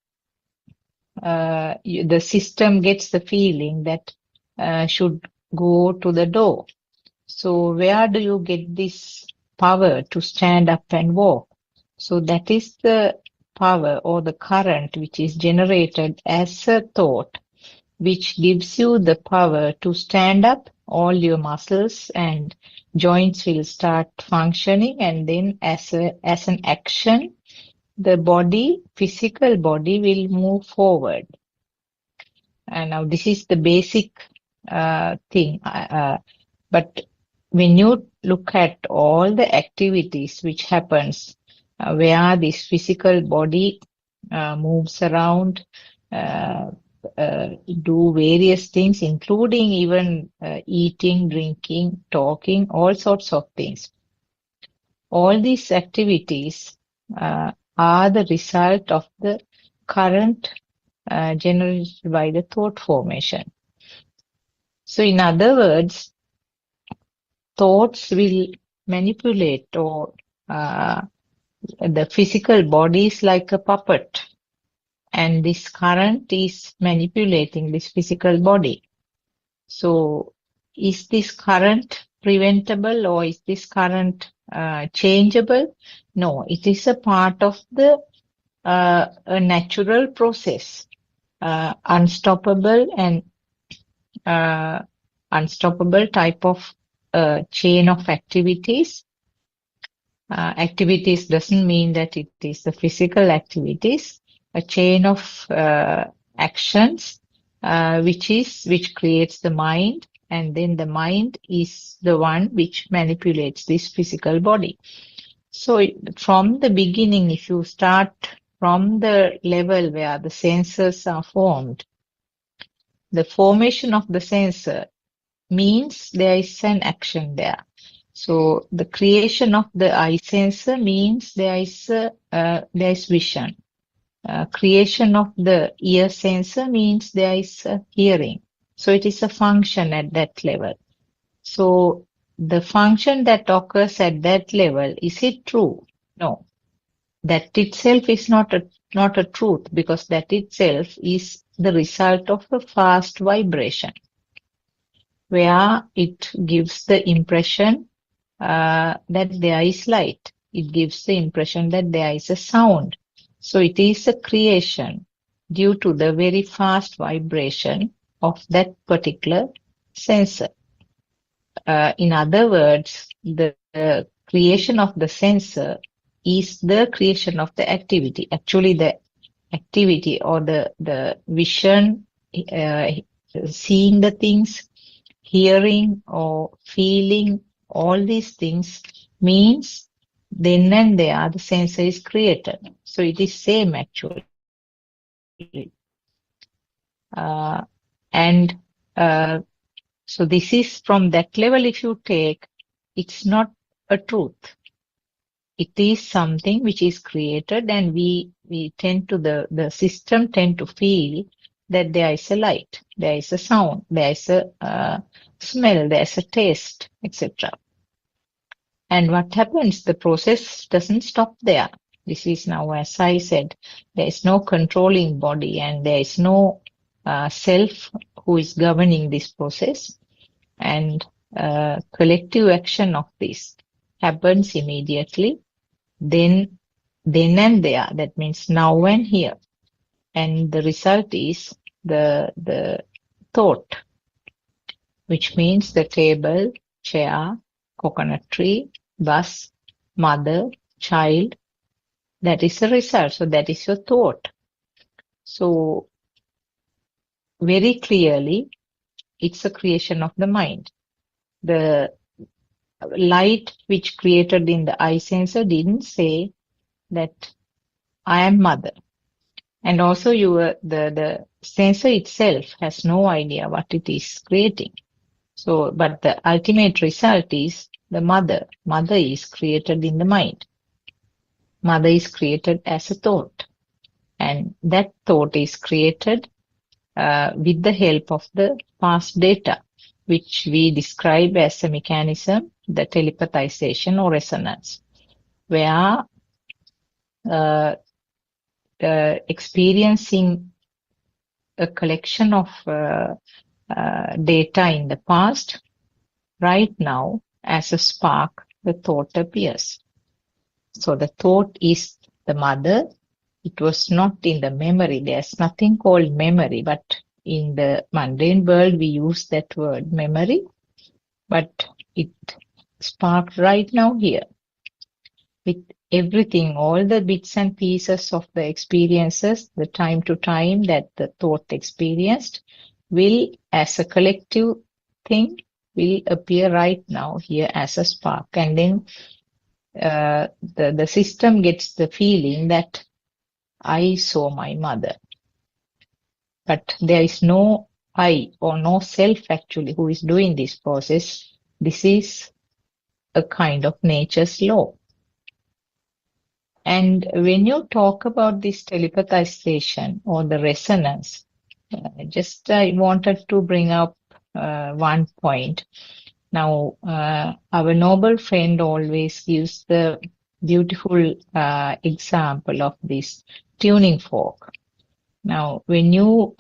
the system gets the feeling that should go to the door. So where do you get this power to stand up and walk? So that is the power or the current which is generated as a thought, which gives you the power to stand up. All your muscles and joints will start functioning, and then as an action, the body, physical body, will move forward. And now this is the basic thing. But when you look at all the activities which happens, where this physical body moves around, do various things, including even eating, drinking, talking, all sorts of things. All these activities are the result of the current generated by the thought formation. So in other words, thoughts will manipulate or the physical body is like a puppet, and this current is manipulating this physical body. So is this current preventable or is this current changeable? No, it is a part of the a natural process, unstoppable and unstoppable type of chain of activities. Activities doesn't mean that it is the physical activities, a chain of actions which creates the mind, and then the mind is the one which manipulates this physical body. So from the beginning, if you start from the level where the sensors are formed, the formation of the sensor means there is an action there. So the creation of the eye sensor means there is vision. Creation of the ear sensor means there is hearing. So it is a function at that level. So the function that occurs at that level, is it true? No. That itself is not a truth, because that itself is the result of a fast vibration, where it gives the impression that there is light. It gives the impression that there is a sound. So it is a creation due to the very fast vibration of that particular sensor. In other words, the creation of the sensor is the creation of the activity. Actually, the activity or the vision, seeing the things, hearing or feeling, all these things means then and there the sensor is created. So it is same actually. So this is from that level, if you take, it's not a truth. It is something which is created, and we tend to, the system tend to feel that there is a light, there is a sound, there is a smell, there is a taste, etc. And what happens? The process doesn't stop there. This is now, as I said, there is no controlling body, and there is no self who is governing this process. And collective action of this happens immediately, then and there. That means now and here. And the result is the thought, which means the table, chair, coconut tree, bus, mother, child. That is the result. So that is your thought. So very clearly, it's a creation of the mind. The light which created in the eye sensor didn't say that I am mother. And also the sensor itself has no idea what it is creating. So, but the ultimate result is the mother. Mother is created in the mind. Mother is created as a thought. And that thought is created with the help of the past data, which we describe as a mechanism, the telepathization or resonance, where experiencing a collection of data in the past, right now, as a spark, the thought appears. So the thought is the mother. It was not in the memory. There's nothing called memory, but in the mundane world, we use that word memory, but it sparked right now here. With everything, all the bits and pieces of the experiences, the time to time that the thought experienced will, as a collective thing, will appear right now here as a spark. And then the system gets the feeling that I saw my mother. But there is no I or no self actually who is doing this process. This is a kind of nature's law. And when you talk about this telepathization or the resonance, just I wanted to bring up one point. Now, our noble friend always gives the beautiful example of this tuning fork. Now, when you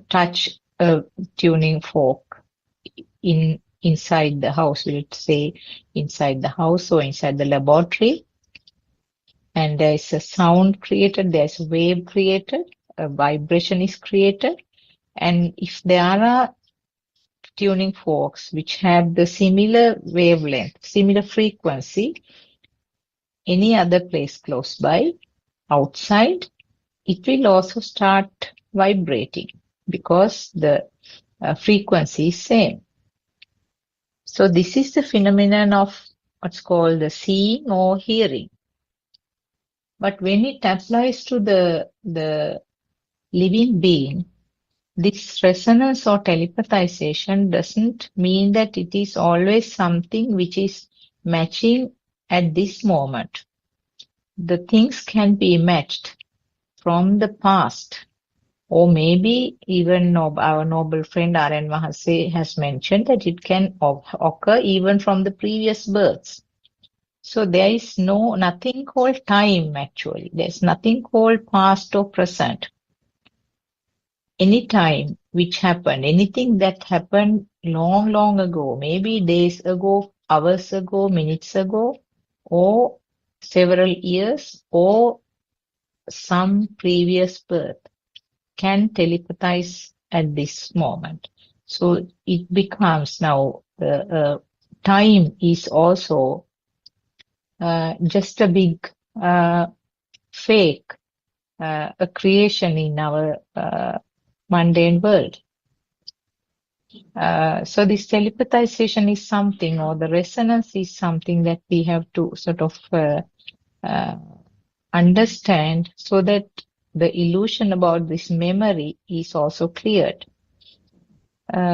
touch a tuning fork inside the house, let's say inside the house or inside the laboratory, and there is a sound created, there's a wave created, a vibration is created, and if there are tuning forks which have the similar wavelength, similar frequency, any other place close by, outside, it will also start vibrating because the frequency is same. So this is the phenomenon of what's called the seeing or hearing. But when it applies to the living being, this resonance or telepathization doesn't mean that it is always something which is matching at this moment. The things can be matched from the past, or maybe even our noble friend R.N. Mahase has mentioned that it can occur even from the previous births. So there is nothing called time actually. There's nothing called past or present. Any time which happened, anything that happened long, long ago, maybe days ago, hours ago, minutes ago, or several years, or some previous birth, can telepathize at this moment. So it becomes now, time is also just a big fake, a creation in our mundane world. So this telepathization is something, or the resonance is something that we have to sort of understand, so that the illusion about this memory is also cleared.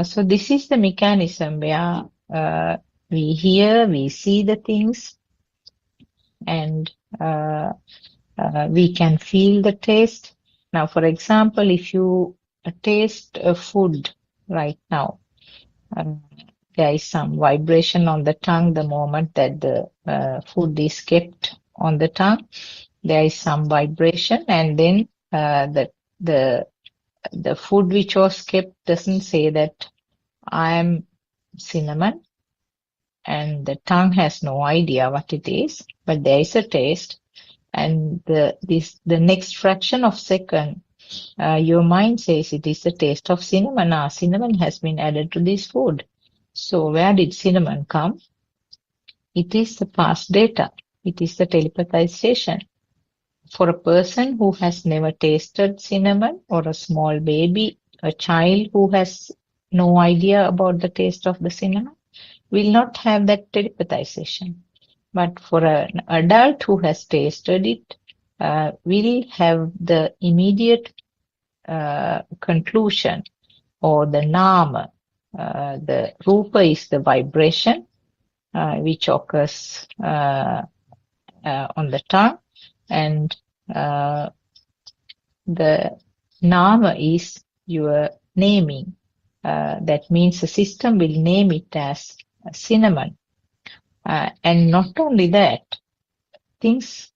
So this is the mechanism where we hear, we see the things, and we can feel the taste. Now, for example, if you taste a food right now, there is some vibration on the tongue the moment that the food is kept on the tongue. There is some vibration, and then the food which was kept doesn't say that I am cinnamon, and the tongue has no idea what it is, but there is a taste, and the next fraction of second, your mind says it is the taste of cinnamon. Cinnamon has been added to this food. So where did cinnamon come? It is the past data. It is the telepathization. For a person who has never tasted cinnamon, or a small baby, a child who has no idea about the taste of the cinnamon, will not have that telepathization. But for an adult who has tasted it, will have the immediate conclusion, or the nama. The rupa is the vibration which occurs on the tongue, and the nama is your naming. That means the system will name it as cinnamon. And not only that,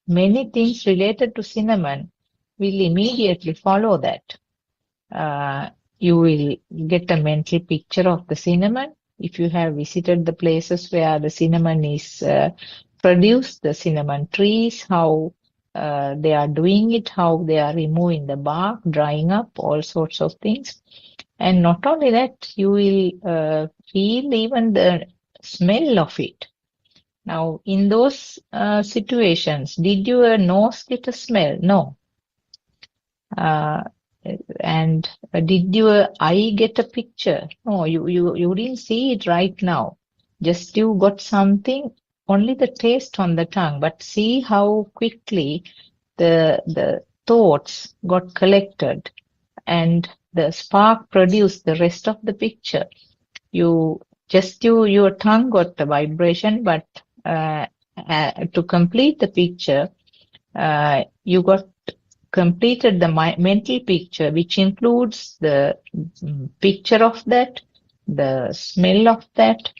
many things related to cinnamon will immediately follow that. You will get a mental picture of the cinnamon. If you have visited the places where the cinnamon is produced, the cinnamon trees, how they are doing it, how they are removing the bark, drying up, all sorts of things. And not only that, you will feel even the smell of it. Now, in those situations, did your nose get a smell? No. And did your eye get a picture? No, you didn't see it right now. Just you got something, only the taste on the tongue. But see how quickly the thoughts got collected, and the spark produced the rest of the picture. Your tongue got the vibration, but to complete the picture, you got completed the mental picture, which includes the picture of that, the smell of that,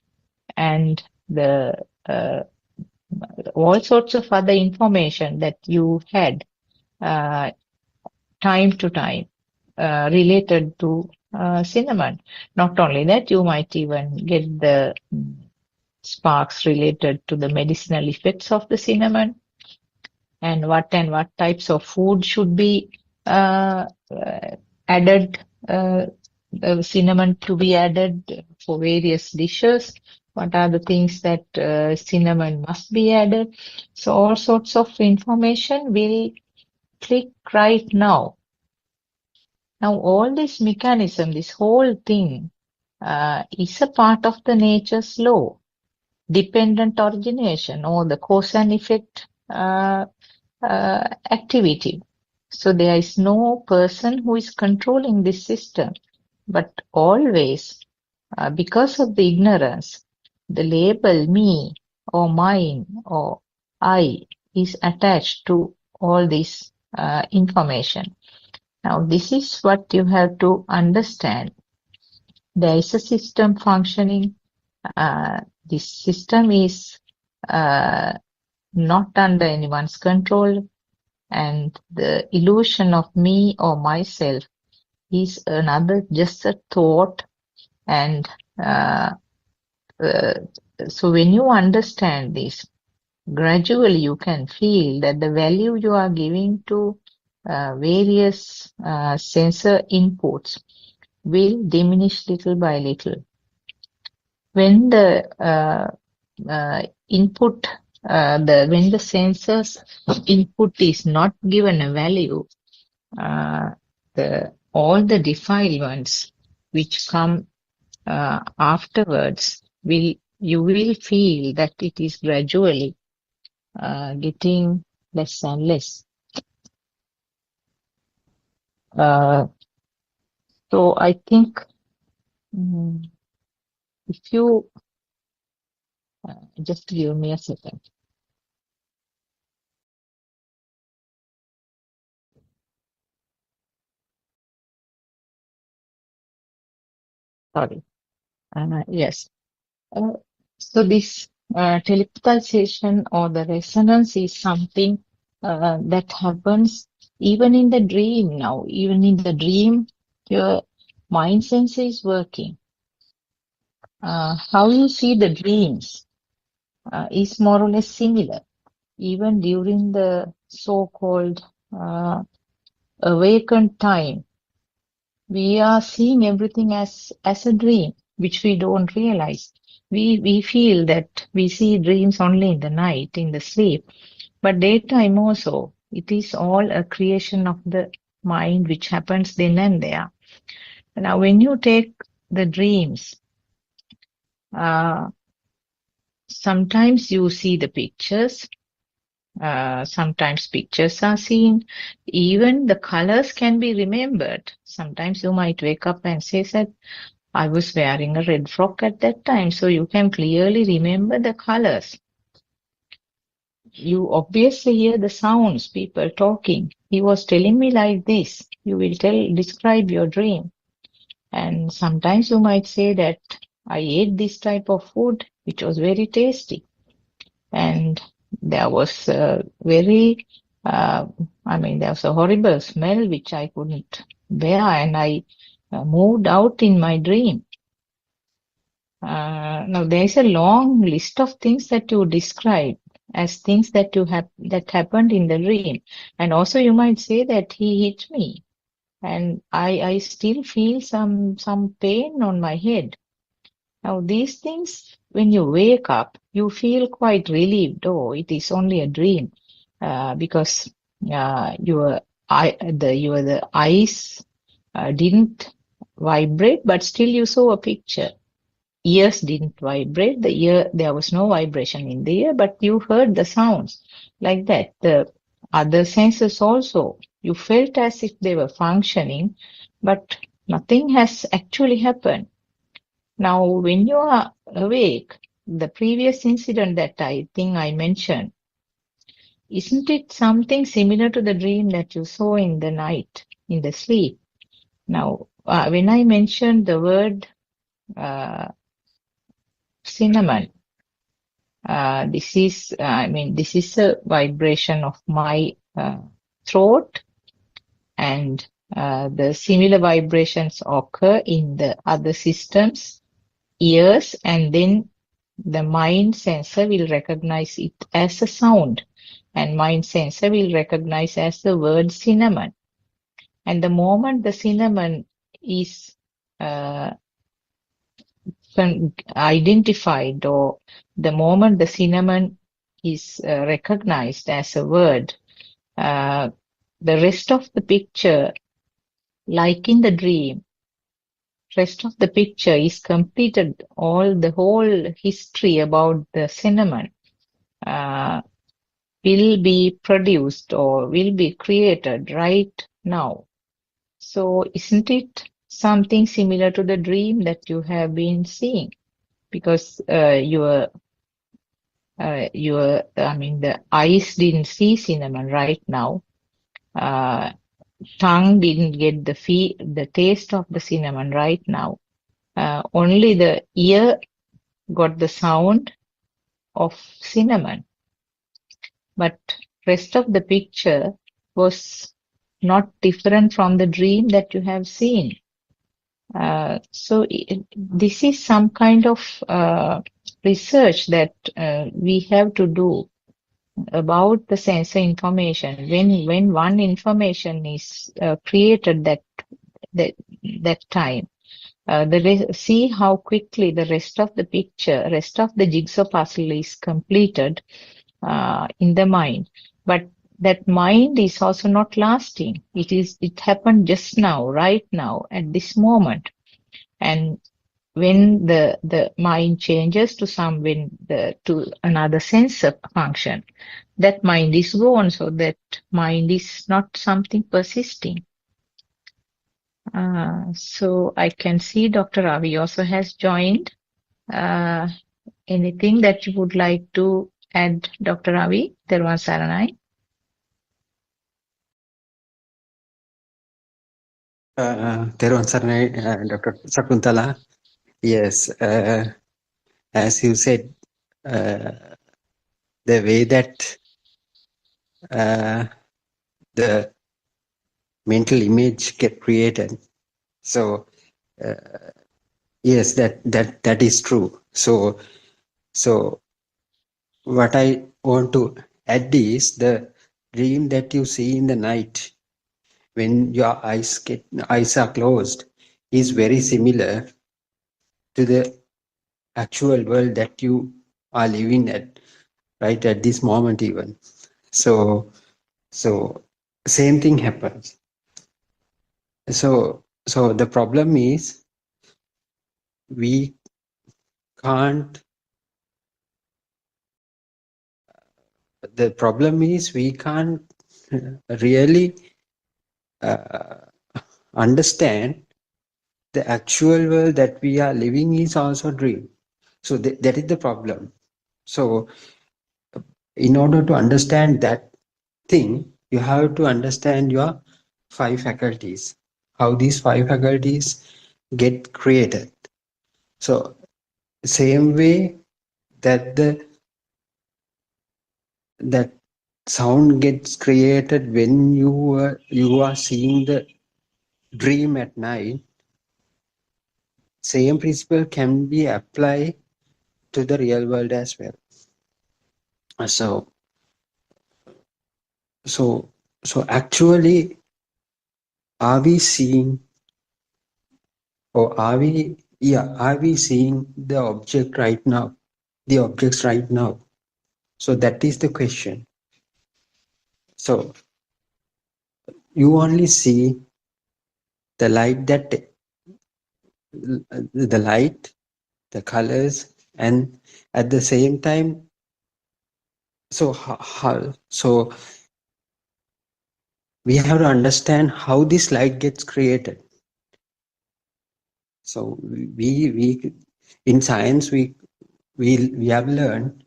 and the all sorts of other information that you had time to time related to cinnamon. Not only that, you might even get the sparks related to the medicinal effects of the cinnamon, and what types of food should be added, the cinnamon to be added for various dishes. What are the things that cinnamon must be added? So all sorts of information will click right now. Now all this mechanism, this whole thing is a part of the nature's law, dependent origination, or the cause and effect activity. So there is no person who is controlling this system, but always, because of the ignorance, the label me or mine or I is attached to all this information. Now, this is what you have to understand. There is a system functioning. This system is not under anyone's control, and the illusion of me or myself is another, just a thought. And so when you understand this, gradually you can feel that the value you are giving to various sensor inputs will diminish little by little. When the input, when the sensor's input is not given a value, all the defilements which come afterwards you will feel that it is gradually getting less and less. So I think if you just give me a second. Sorry. Yes. So this telepathization or the resonance is something that happens even in the dream now. Even in the dream, your mind sense is working. How you see the dreams is more or less similar. Even during the so-called awakened time, we are seeing everything as a dream, which we don't realize. We feel that we see dreams only in the night, in the sleep, but daytime also, it is all a creation of the mind which happens then and there. Now, when you take the dreams, sometimes you see the pictures, sometimes pictures are seen, even the colors can be remembered. Sometimes you might wake up and say that I was wearing a red frock at that time, so you can clearly remember the colors. You obviously hear the sounds, people talking. He was telling me like this. You will describe your dream. And sometimes you might say that I ate this type of food, which was very tasty. And there was a there was a horrible smell which I couldn't bear, and I moved out in my dream. Now there is a long list of things that you describe as things that that happened in the dream, and also you might say that he hit me, and I still feel some pain on my head. Now these things, when you wake up, you feel quite relieved. Oh, it is only a dream, because your eyes didn't vibrate, but still you saw a picture. Ears didn't vibrate. There was no vibration in the ear, but you heard the sounds like that. The other senses also, you felt as if they were functioning, but nothing has actually happened. Now, when you are awake, the previous incident that I think I mentioned, isn't it something similar to the dream that you saw in the night, in the sleep? Now, when I mentioned the word cinnamon, this is a vibration of my throat, and the similar vibrations occur in the other systems, ears, and then the mind sensor will recognize it as a sound, and mind sensor will recognize as the word cinnamon. And the moment the cinnamon is identified, or the moment the cinnamon is recognized as a word, the rest of the picture, like in the dream, rest of the picture is completed. The whole history about the cinnamon will be produced or will be created right now. So isn't it something similar to the dream that you have been seeing? Because the eyes didn't see cinnamon right now. Tongue didn't get the taste of the cinnamon right now. Only the ear got the sound of cinnamon. But rest of the picture was not different from the dream that you have seen. So this is some kind of research that we have to do about the sensor information. When one information is created that time, see how quickly the rest of the picture, rest of the jigsaw puzzle is completed in the mind. But that mind is also not lasting. It happened just now, right now, at this moment. And when the mind changes to another sensor function, that mind is gone. So that mind is not something persisting. So I can see Dr. Ravi also has joined. Anything that you would like to add, Dr. Ravi? Therwan Saranai. Therwan Saranai, Dr. Sakuntala. Yes, as you said, the way that the mental image get created. So yes, that is true. So what I want to add is the dream that you see in the night when your eyes are closed is very similar to the actual world that you are living at right at this moment even. So same thing happens. So the problem is we can't really understand the actual world that we are living is also dream. So that is the problem. So in order to understand that thing, you have to understand your 5 faculties, how these 5 faculties get created. So same way that that sound gets created when you are seeing the dream at night, same principle can be applied to the real world as well. So actually, are we seeing, or are we seeing the object right now, the objects right now? So that is the question. So you only see the light, the colors, and at the same time, so we have to understand how this light gets created. So we in science we we have learned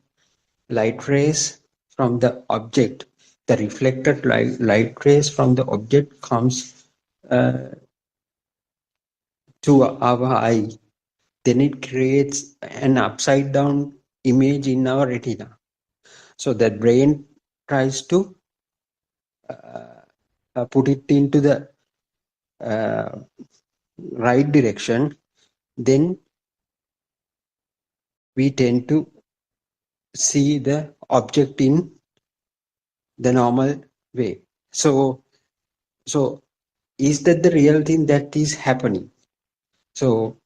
light rays from the object, the reflected light rays from the object comes to our eye. Then it creates an upside down image in our retina. So the brain tries to put it into the right direction. Then we tend to see the object in the normal way. So is that the real thing that is happening? So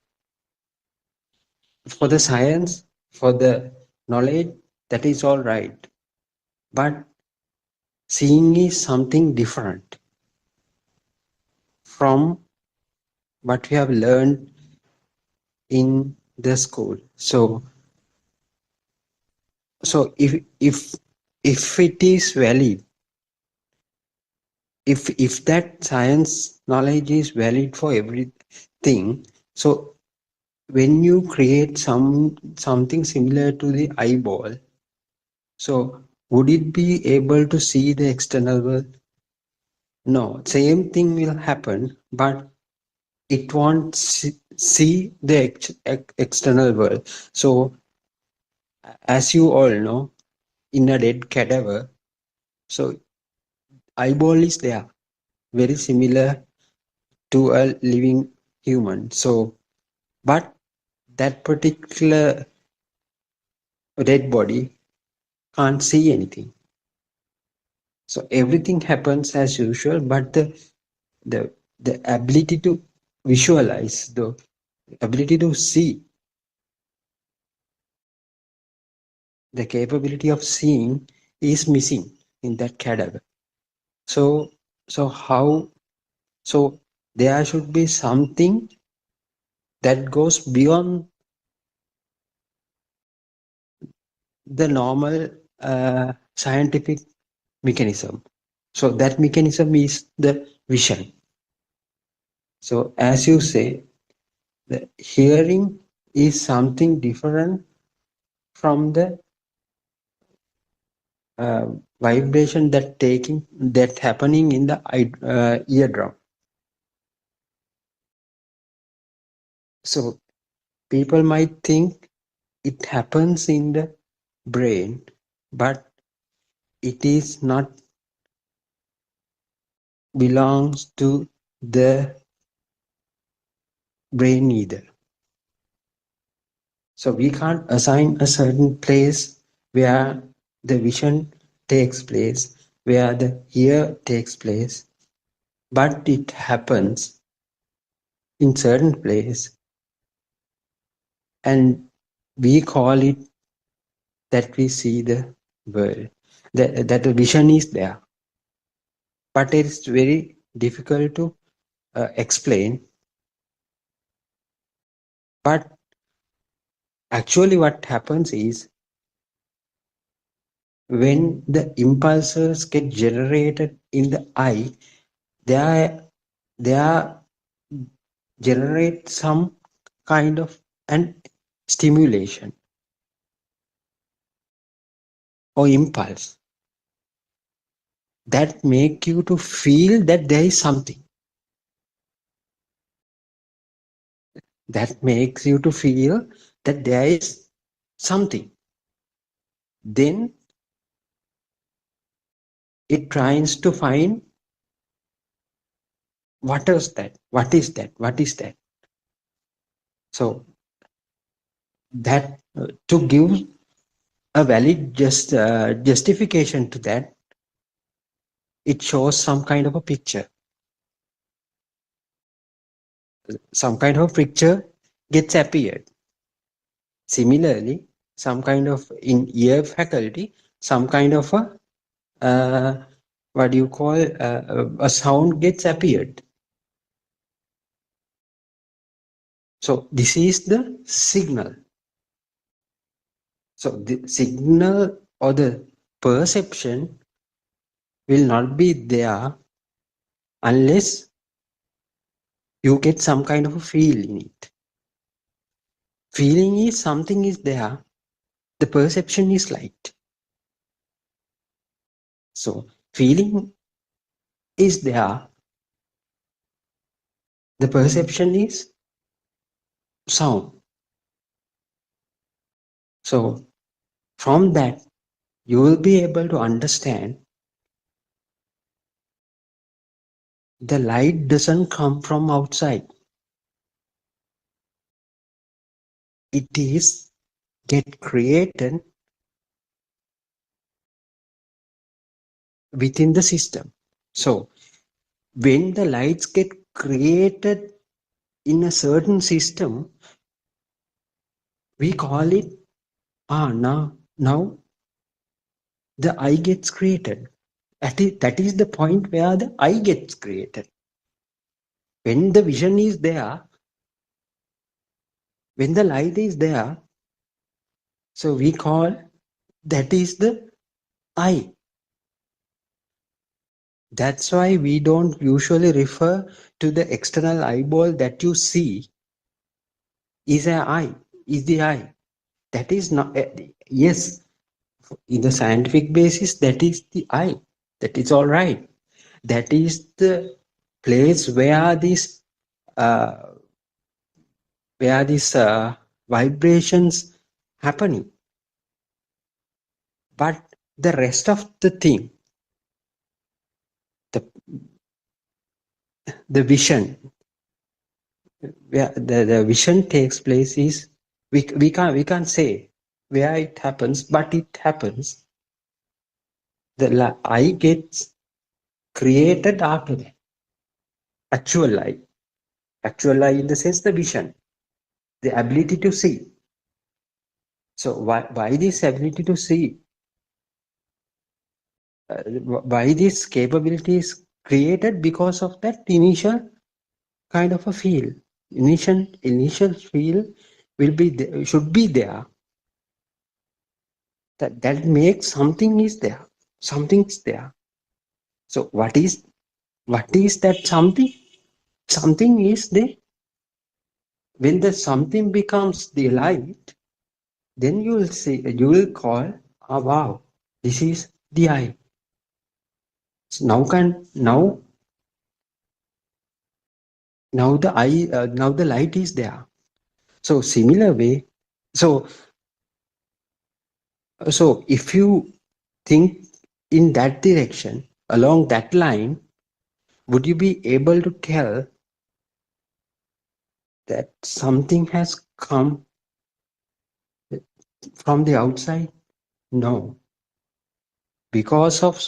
for the science, for the knowledge, that is all right. But seeing is something different from what we have learned in the school. So if it is valid, if that science knowledge is valid for everything, so when you create something similar to the eyeball, so would it be able to see the external world? No, same thing will happen, but it won't see the external world. So as you all know, in a dead cadaver, so eyeball is there, very similar to a living human. So but that particular dead body can't see anything. So everything happens as usual, but the the ability to visualize, the ability to see, the capability of seeing is missing in that cadaver. So how, so there should be something that goes beyond the normal scientific mechanism. So that mechanism is the vision. So as you say, the hearing is something different from the vibration that happening in the eardrum. So people might think it happens in the brain, but it is not belongs to the brain either. So we can't assign a certain place where the vision takes place, where the hear takes place, but it happens in certain place, and we call it that we see the world, that the vision is there, but it's very difficult to explain. But actually what happens is, when the impulses get generated in the eye, they are generate some kind of an stimulation or impulse that make you to feel that there is something, that makes you to feel that there is something. Then it tries to find what is that, what is that, what is that. So that to give a valid justification to that, it shows some kind of a picture. Some kind of picture gets appeared. Similarly, some kind of, in ear faculty, some kind of a what do you call, a sound gets appeared. So this is the signal. So the signal or the perception will not be there unless you get some kind of a feel in it. Feeling is something is there, the perception is light. So feeling is there, the perception is sound. So from that, you will be able to understand the light doesn't come from outside. It is get created within the system. So when the lights get created in a certain system, we call it, now the I gets created. That is the point where the I gets created. When the vision is there, when the light is there, so we call that is the I. That's why we don't usually refer to the external eyeball that you see is an eye, is the eye. That is not, yes, in the scientific basis, that is the eye. That is all right. That is the place where this vibrations happening. But the rest of the thing, the vision, where the vision takes place is, we can't say where it happens, but it happens. The eye gets created after that. Actual eye in the sense the vision, the ability to see. So why this ability to see? Why this capability is created? Because of that initial kind of a feel. Initial feel will be there, should be there. That makes something is there. Something's there. So what is that something? Something is there. When the something becomes the light, then you will see, you will call, oh wow, this is the I. So now the I, now the light is there. So similar way, so if you think in that direction, along that line, would you be able to tell that something has come from the outside? No. Because of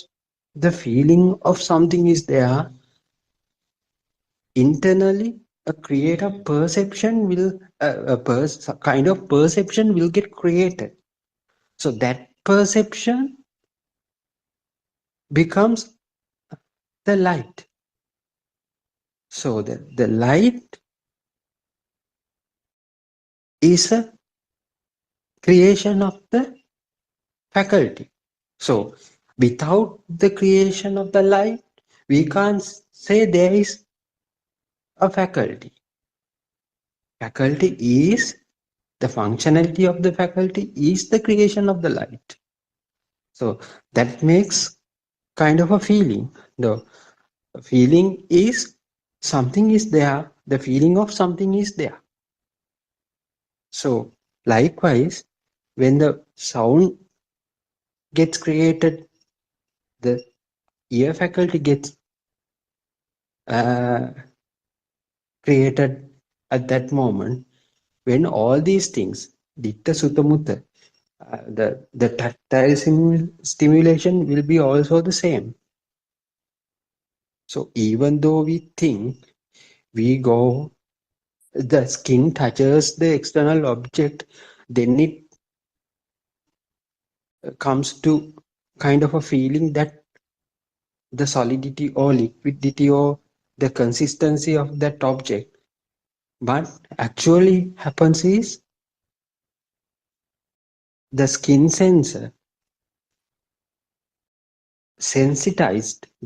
the feeling of something is there, internally a creative perception will, kind of perception will get created. So that perception becomes the light. So the light is a creation of the faculty. So without the creation of the light, we can't say there is a faculty. Faculty is, the functionality of the faculty is the creation of the light. So that makes kind of a feeling. The feeling is something is there, the feeling of something is there. So likewise, when the sound gets created, the ear faculty gets created at that moment. When all these things, ditta sutta mutta, the tactile stimulation will be also the same. So even though we think we go, the skin touches the external object, then it comes to kind of a feeling that the solidity or liquidity or the consistency of that object. But actually happens is the skin sensor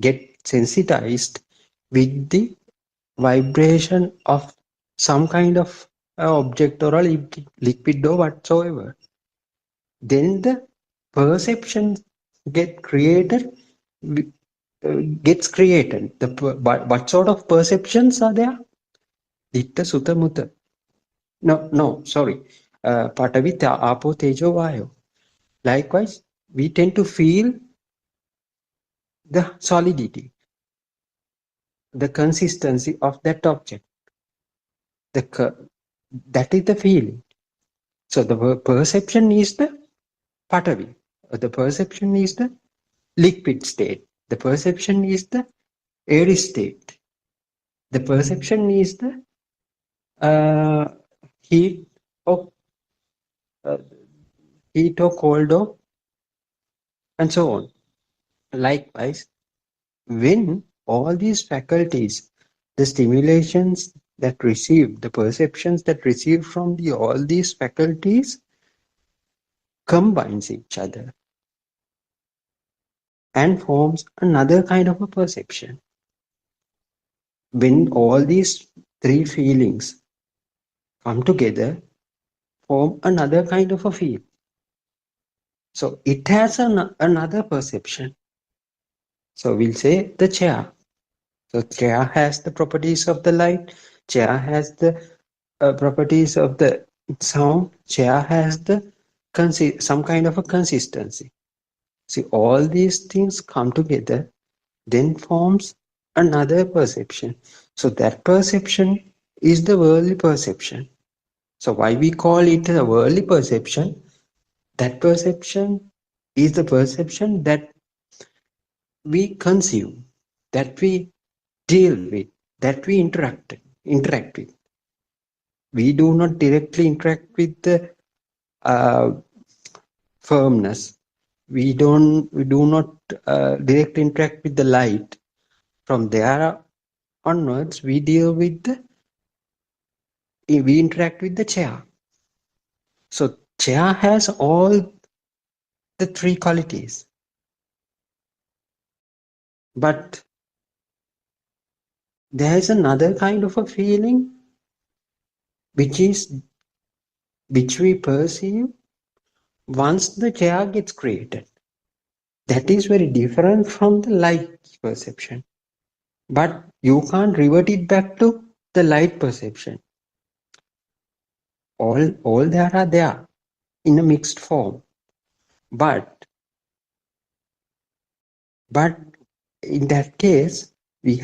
get sensitized with the vibration of some kind of object or a liquid or whatsoever. then the perception gets created. What sort of perceptions are there? Ditta, Sutta, Mutta. No, sorry. Patavi, Apo, Tejo, Vayo. Likewise, we tend to feel the solidity, the consistency of that object. That is the feeling. So the perception is the Patavi. The perception is the liquid state. The perception is the airy state. The perception is the heat or uh, heat or cold or and so on. Likewise, when all these faculties, the stimulations that receive, the perceptions that receive from all these faculties combines each other and forms another kind of a perception. When all these three feelings come together, form another kind of a feel. So it has another perception. So we'll say the chair. So chair has the properties of the light. Chair has the properties of the sound. Chair has the some kind of a consistency. See, all these things come together, then forms another perception. So that perception is the worldly perception. So why we call it a worldly perception? That perception is the perception that we consume, that we deal with, that we interact with. We do not directly interact with the firmness. We do not directly interact with the light. From there onwards, we interact with the chair. So chair has all the three qualities. But there is another kind of a feeling which we perceive once the chair gets created. That is very different from the light perception. But you can't revert it back to the light perception. All that are there in a mixed form. But in that case, we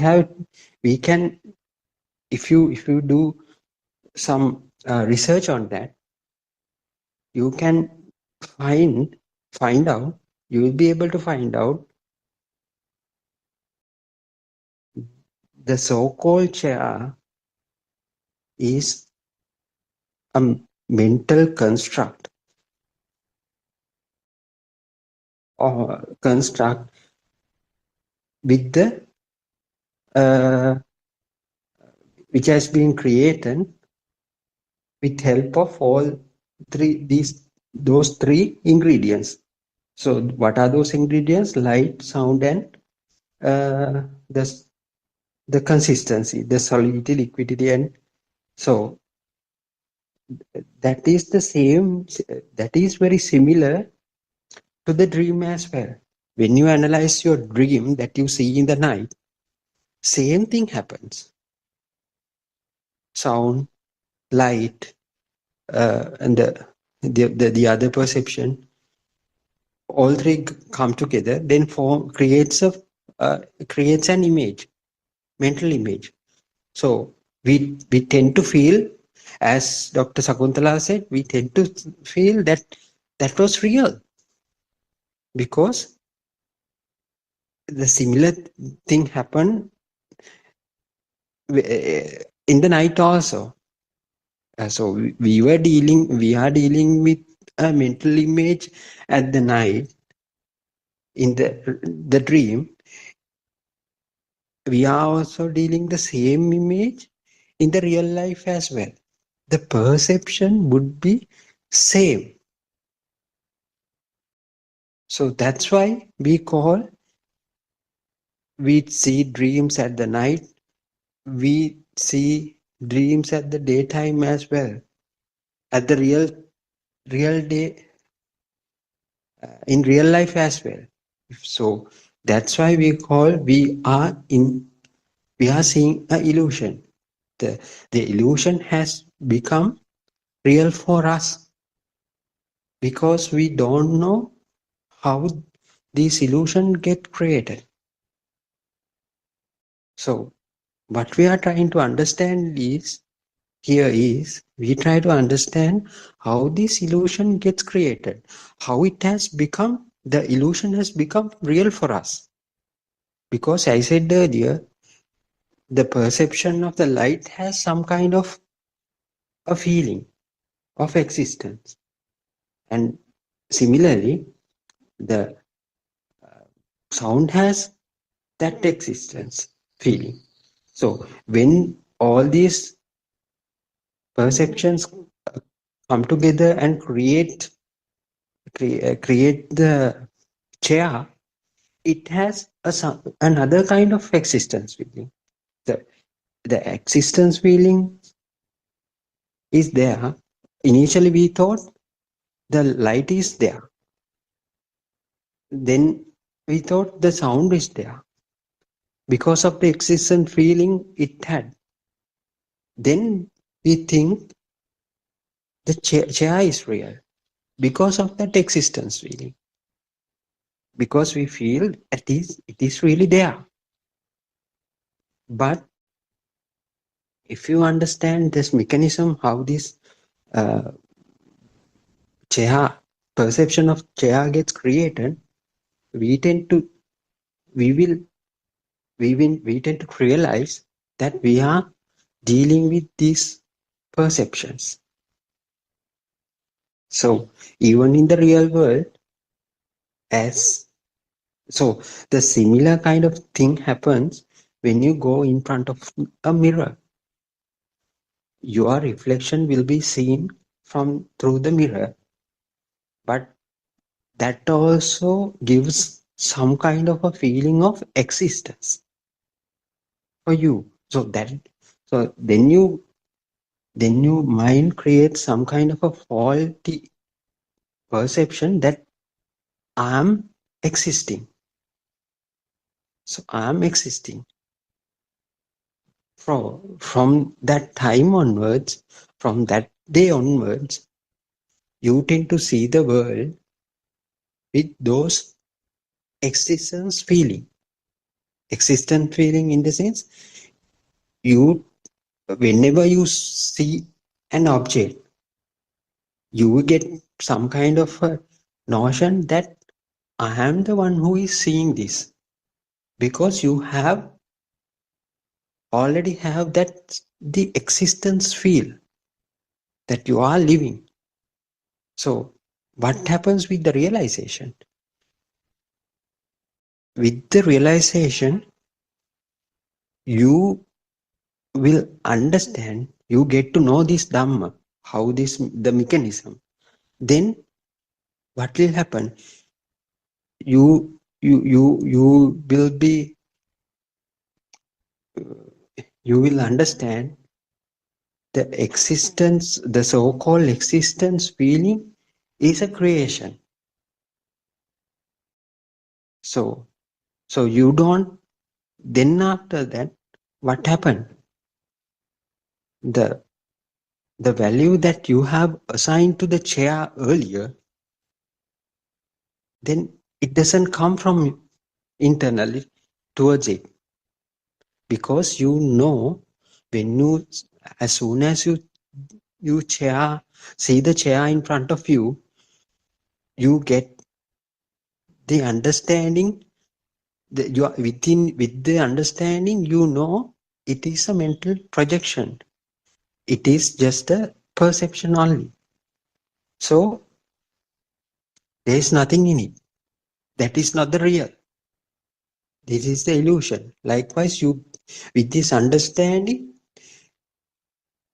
can, if you do some research on that, you can find out, you will be able to find out the so-called chair is a mental construct or construct with the which has been created with help of those three ingredients. So what are those ingredients? Light, sound, and the consistency, the solidity, liquidity, and so that is the same. That is very similar to the dream as well. When you analyze your dream that you see in the night, same thing happens. Sound, light, and the other perception, all three come together, then creates an image, mental image. So we tend to feel, as Dr. Sakuntala said, we tend to feel that was real, because the similar thing happened in the night also. So we are dealing with a mental image at the night. In the dream, we are also dealing the same image in the real life as well. The perception would be same. So that's why we see dreams at the night. We see dreams at the daytime as well. At the real day, in real life as well. So that's why we are seeing an illusion. The illusion has become real for us because we don't know how these illusions get created. So what we are trying to understand is we try to understand how this illusion gets created, how the illusion has become real for us. Because I said earlier, the perception of the light has some kind of a feeling of existence. And similarly, the sound has that existence feeling. So when all these perceptions come together and create the chair, it has another kind of existence feeling. The existence feeling is there. Initially, we thought the light is there. Then we thought the sound is there because of the existence feeling it had. Then we think the chair is real because of that existence feeling. Because we feel it is really there. But if you understand this mechanism, how this uh, chair perception of chair gets created, we tend to we tend to realize that we are dealing with these perceptions. So even in the real world, so the similar kind of thing happens when you go in front of a mirror. Your reflection will be seen from through the mirror, but that also gives some kind of a feeling of existence for you. So then your mind creates some kind of a faulty perception that I am existing. So I am existing. From that time onwards, from that day onwards, you tend to see the world with those existence feeling. Existence feeling in the sense, whenever you see an object, you will get some kind of a notion that I am the one who is seeing this, because you already have the existence feel that you are living. So what happens with the realization? With the realization, you will understand, you get to know this Dhamma, how the mechanism. Then what will happen? You will be, you will understand the so-called existence feeling is a creation. So you don't, then after that, what happened? The value that you have assigned to the chair earlier, then it doesn't come from internally towards it, because you know, as soon as you see the chair in front of you, you get the understanding that you are with the understanding, you know, it is a mental projection, it is just a perception only. So there is nothing in it, that is not the real, this is the illusion. Likewise, you, with this understanding,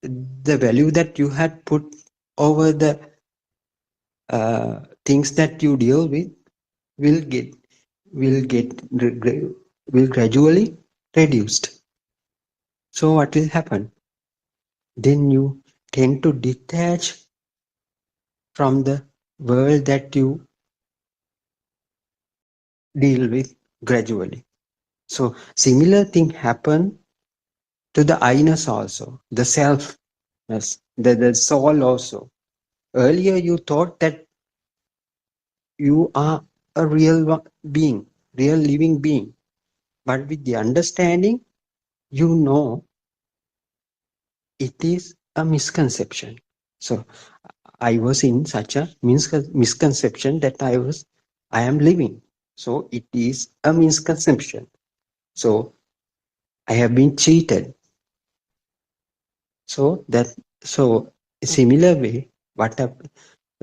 the value that you had put over the things that you deal with will gradually reduced. So what will happen? Then you tend to detach from the world that you deal with gradually. So similar thing happen to the I-ness also, the self, the soul also. Earlier you thought that you are a being, real living being. But with the understanding, you know it is a misconception. So I was in such a misconception that I am living. So it is a misconception. So I have been cheated. So that so similar way, what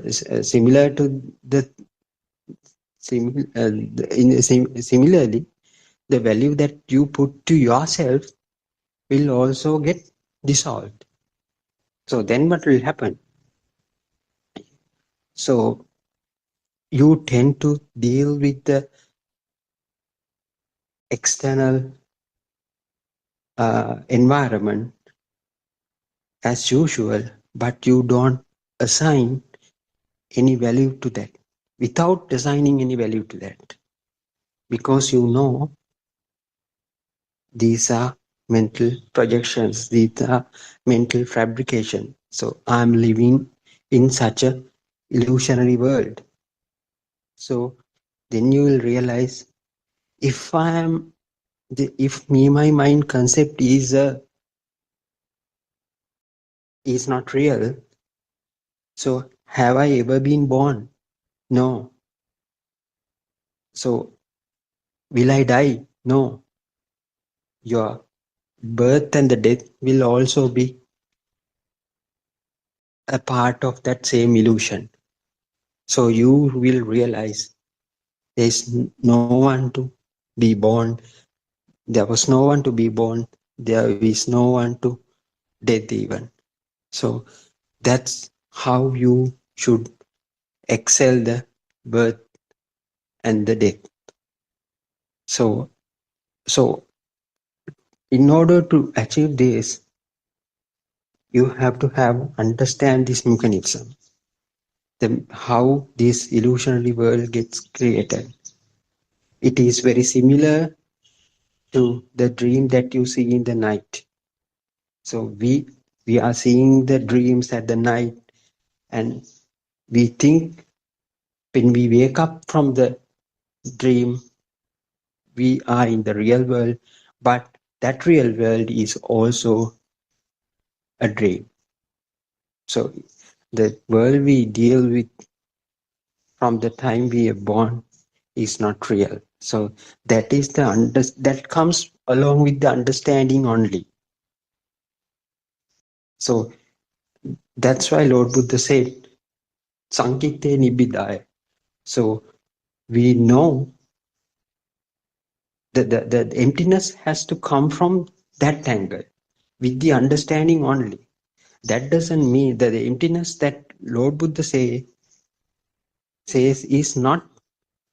similar to the similarly, the value that you put to yourself will also get dissolved. So then what will happen? So you tend to deal with the external environment as usual, but you don't assign any value to that without assigning any value to that, because you know these are mental projections, these are mental fabrication. So I'm living in such a illusionary world. So then you will realize, if I am if my mind concept is not real, so have I ever been born? No. So will I die? No. Your birth and the death will also be a part of that same illusion. So you will realize there's no one to be born. There was no one to be born. There is no one to death even. So that's how you should excel the birth and the death. So so in order to achieve this, you have to have understand this mechanism, how this illusionary world gets created. It is very similar to the dream that you see in the night. So we are seeing the dreams at the night, and we think when we wake up from the dream, we are in the real world, but that real world is also a dream. So the world we deal with from the time we are born is not real. So that is that comes along with the understanding only. So that's why Lord Buddha said, Sankite Nibbidaya. So we know that the emptiness has to come from that angle with the understanding only. That doesn't mean that the emptiness that Lord Buddha says is not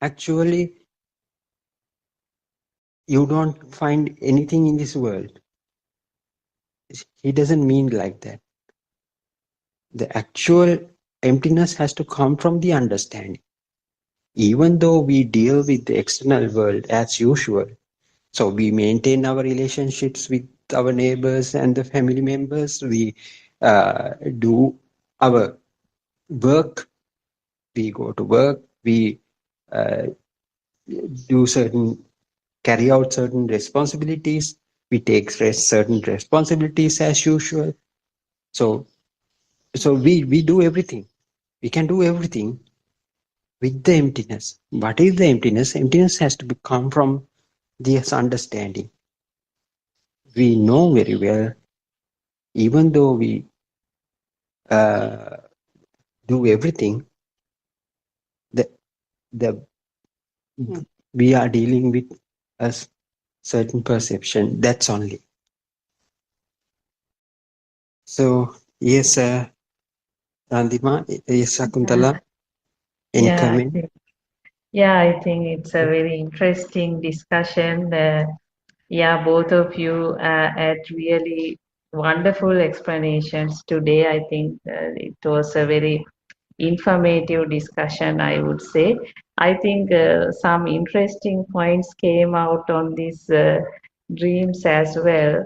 actually, you don't find anything in this world. He doesn't mean like that. The actual emptiness has to come from the understanding. Even though we deal with the external world as usual, so we maintain our relationships with our neighbors and the family members, we do our work, we go to work, we uh, carry out certain responsibilities, we take certain responsibilities as usual. So we do everything, we can do everything with the emptiness. What is the emptiness? Emptiness has to come from this understanding. We know very well, even though we uh, do everything, the the we are dealing with a certain perception. That's only. So yes, Randima, yes, Sakuntala, any Yeah, comment? I think it's a very interesting discussion. Yeah, both of you had really wonderful explanations today. I think it was a very informative discussion, I would say. I think some interesting points came out on these dreams as well.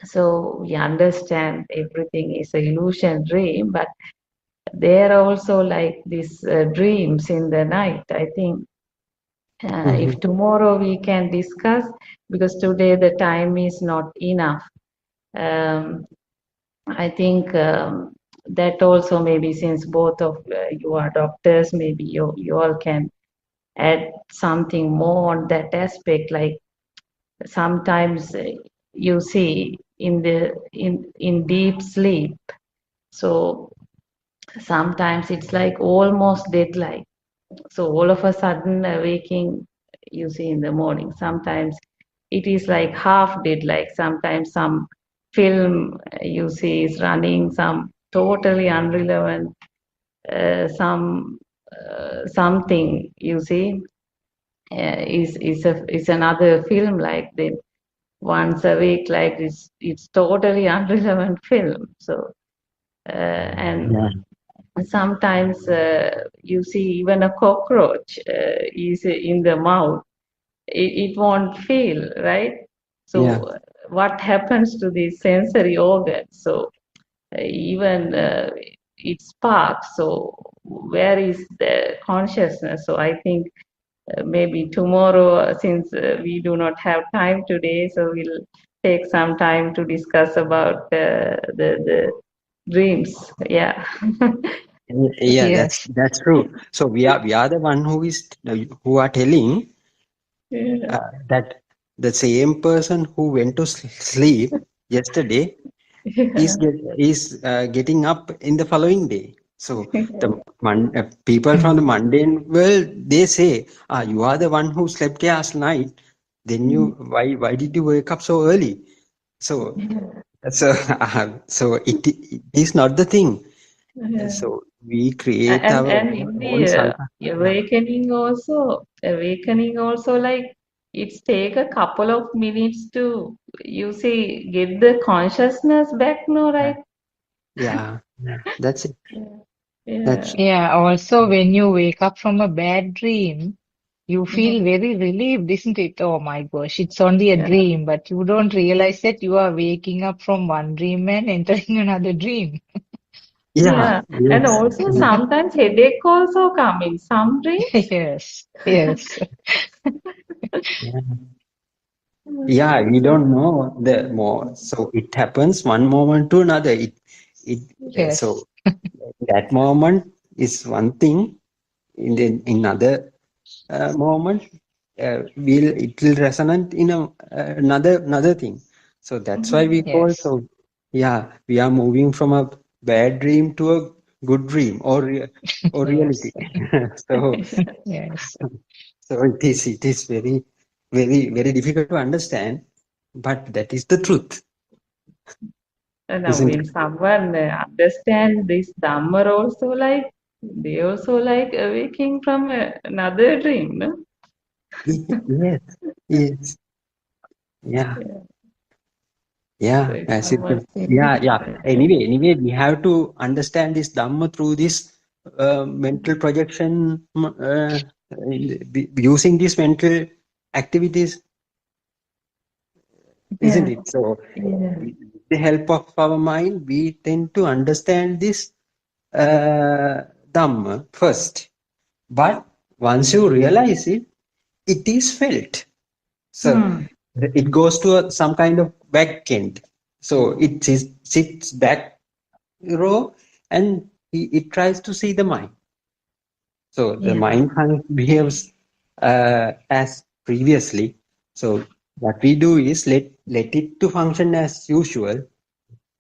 So we understand everything is a illusion dream, but there are also like these dreams in the night. I think if tomorrow we can discuss, because today the time is not enough. Um, I think that also maybe, since both of you are doctors, maybe you all can add something more on that aspect. Like sometimes you see in deep sleep, so sometimes it's like almost dead like. So all of a sudden waking, you see in the morning. Sometimes it is like half dead, like sometimes some film you see is running, some totally irrelevant, something you see is another film, like then once a week, like it's totally irrelevant film. So and Yeah. sometimes you see even a cockroach is in the mouth, it won't feel, right? So Yeah. what happens to the sensory organs? So even it sparks, so where is the consciousness? So I think maybe tomorrow, since we do not have time today, so we'll take some time to discuss about the dreams. Yeah. Yeah, Yes. that's true. So we are the one who are telling Yeah. that the same person who went to sleep yesterday Yeah. is getting up in the following day. So people from the mundane world, they say, you are the one who slept last night. Then why did you wake up so early? So so it is not the thing. Yeah. So we create our And in own the sankara. awakening also, like it's take a couple of minutes to, you see, get the consciousness back, no, right? Yeah, yeah, that's it. Yeah. That's Yeah, also when you wake up from a bad dream, you Mhm. feel very relieved, isn't it? Oh my gosh, it's only a Yeah. dream, but you don't realize that you are waking up from one dream and entering another dream. yeah, Yeah. And yes. also sometimes headache also come in some dreams. Yes, yes, Yeah. Yeah, we don't know the more. So it happens one moment to another. yes, So that moment is one thing. In other moment, it will resonate in another thing. So that's why we call. yes, So yeah, we are moving from a bad dream to a good dream or reality. yes, So yes, so it is very difficult to understand, but that is the truth, And now isn't when it? someone understand this Dhamma also, like they also like waking from another dream, no? Yes, yes, yeah, Yeah. So yeah. it's As it, somewhat yeah, yeah. similar. Anyway, we have to understand this Dhamma through this mental projection, using these mental activities, isn't Yeah. it? So, Yeah. with the help of our mind, we tend to understand this Dhamma first. But once you realize it, it is felt. So Hmm. it goes to some kind of back end. So sits back row and it tries to see the mind. So the Yeah. mind behaves as previously. So what we do is let it to function as usual.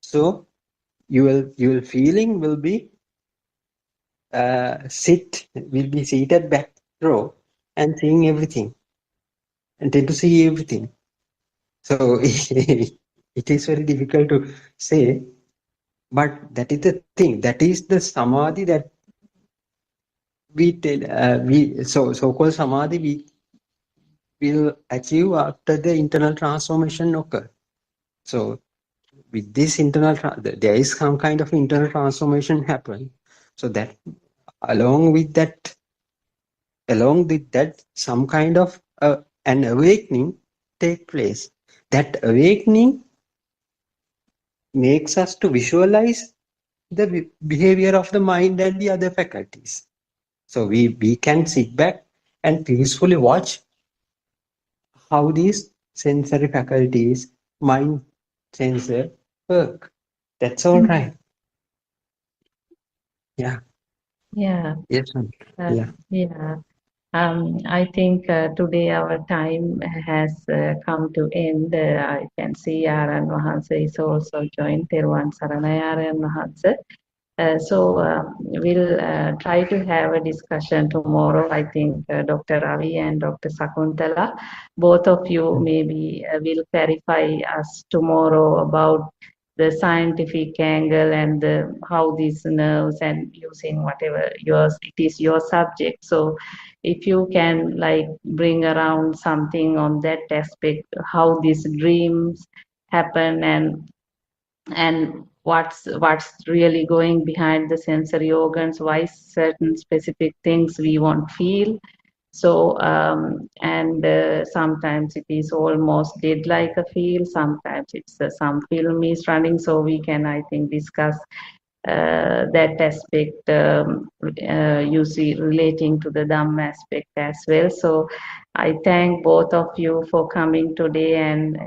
So you will feeling will be seated back row and seeing everything and tend to see everything. So it is very difficult to say, but that is the thing. That is the samadhi that so-called samadhi we will achieve after the internal transformation occur. So with this there is some kind of internal transformation happen. So that along with that along with that, some kind of an awakening take place. That awakening makes us to visualize the behavior of the mind and the other faculties. So we can sit back and peacefully watch how these sensory faculties, mind, sensor work. That's all right. Yeah. Yeah. Yes, ma'am. Uh, Yeah. yeah. I think today our time has come to end. I can see Aran Mahansa is also joined. Teruvan Saranai Aran Mahansa. We'll try to have a discussion tomorrow. I think Dr. Ravi and Dr. Sakuntala, both of you maybe will clarify us tomorrow about the scientific angle and how these nerves and using whatever yours, it is your subject. So if you can like bring around something on that aspect, how these dreams happen and what's really going behind the sensory organs, why certain specific things we won't feel. So and sometimes it is almost dead like a feel, sometimes it's some film is running, so we can, I think, discuss that aspect, you see, relating to the Dhamma aspect as well. So I thank both of you for coming today and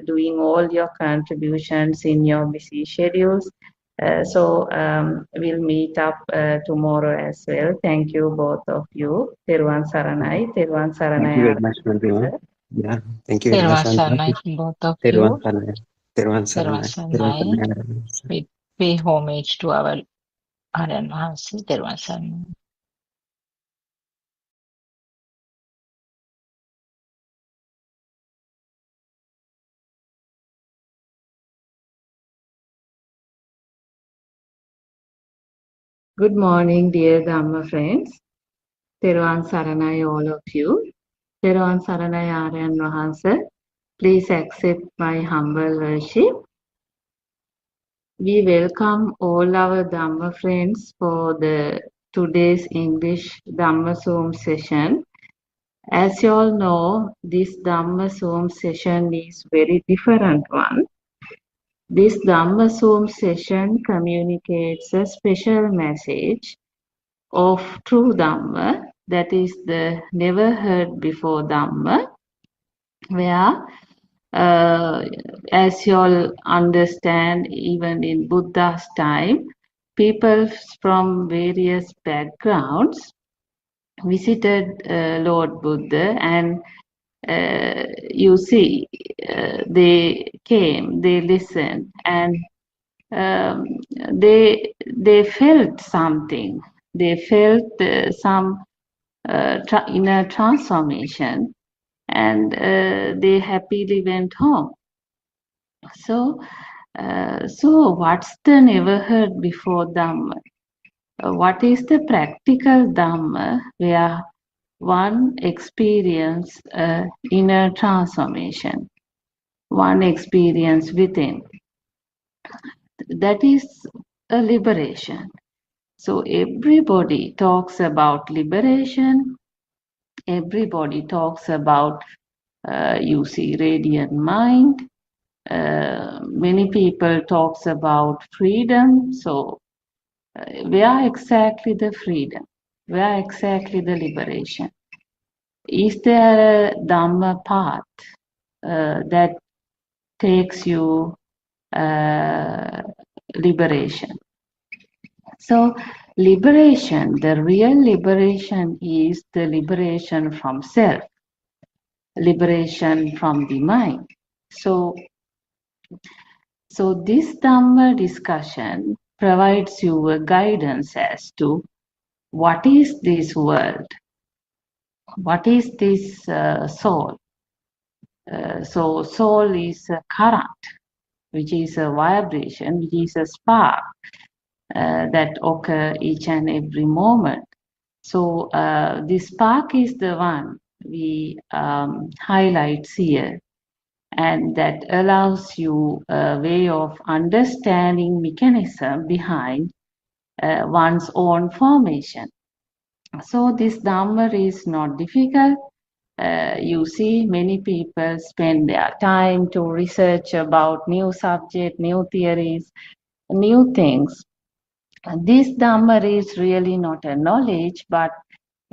doing all your contributions in your busy schedules. We'll meet up tomorrow as well. Thank you, both of you. Teruvan Saranai. Teruvan Thank you Saranai. very much, Madhima. Yeah. Thank you very much, Therwan Madhima. Sarnai, both of Teruvan you. Saranai. Teruvan Therwan Saranai. Teruvan Sarnai, Saranai. we pay homage to our Aran Mahansa, Therwan Sarnai. Good morning, dear Dhamma friends. Teruvan Saranai, all of you. Teruvan Saranai Aryan Mahansa. Please accept my humble worship. We welcome all our Dhamma friends for the today's English Dhamma Zoom session. As you all know, this Dhamma Zoom session is very different one. This Dhamma Zoom session communicates a special message of true Dhamma, that is the never heard before Dhamma, where as you all understand, even in Buddha's time, people from various backgrounds visited Lord Buddha, and you see, they came, they listened, and um, they felt something. They felt some inner transformation, and they happily went home. So what's the never heard before Dhamma? What is the practical Dhamma where one experience inner transformation, one experience within? That is a liberation. So everybody talks about liberation. Everybody talks about, you see, radiant mind. Many people talks about freedom. So where exactly the freedom? Where exactly the liberation? Is there a Dhamma path that takes you liberation? So liberation, the real liberation is the liberation from self, liberation from the mind. So this Dhamma discussion provides you a guidance as to what is this world, what is this soul. So soul is a current, which is a vibration, which is a spark that occur each and every moment. So this spark is the one we highlight here, and that allows you a way of understanding mechanism behind one's own formation. So this Dhamma is not difficult. You see, many people spend their time to research about new subject, new theories, new things. This Dhamma is really not a knowledge, but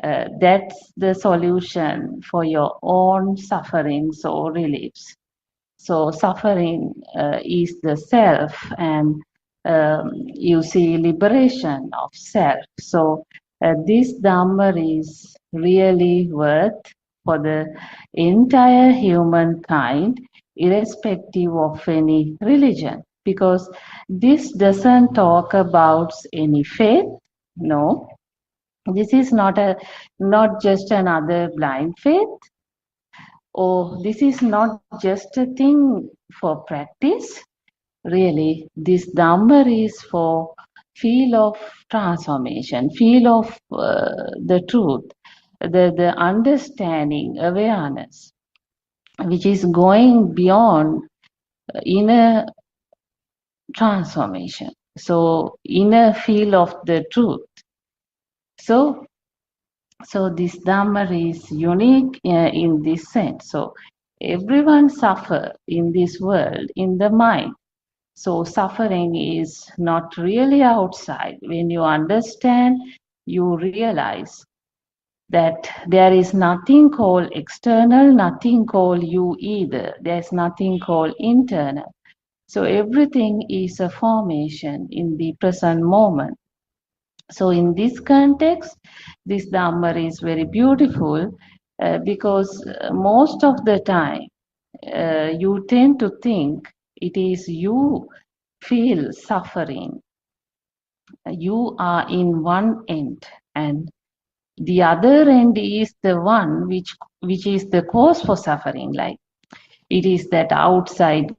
that's the solution for your own sufferings or reliefs. So suffering is the self, and you see liberation of self. So this Dhamma is really worth for the entire humankind, irrespective of any religion, because this doesn't talk about any faith. No, this is not just another blind faith. Oh, this is not just a thing for practice. Really, this Dhamma is for feel of transformation, feel of the truth, the understanding, awareness, which is going beyond inner transformation. So, inner feel of the truth. So this Dhamma is unique in this sense. So everyone suffer in this world, in the mind. So suffering is not really outside. When you understand, you realize that there is nothing called external, nothing called you either. There's nothing called internal. So everything is a formation in the present moment. So in this context, this Dhamma is very beautiful because most of the time you tend to think it is you feel suffering. You are in one end, and the other end is the one which is the cause for suffering. Like it is that outside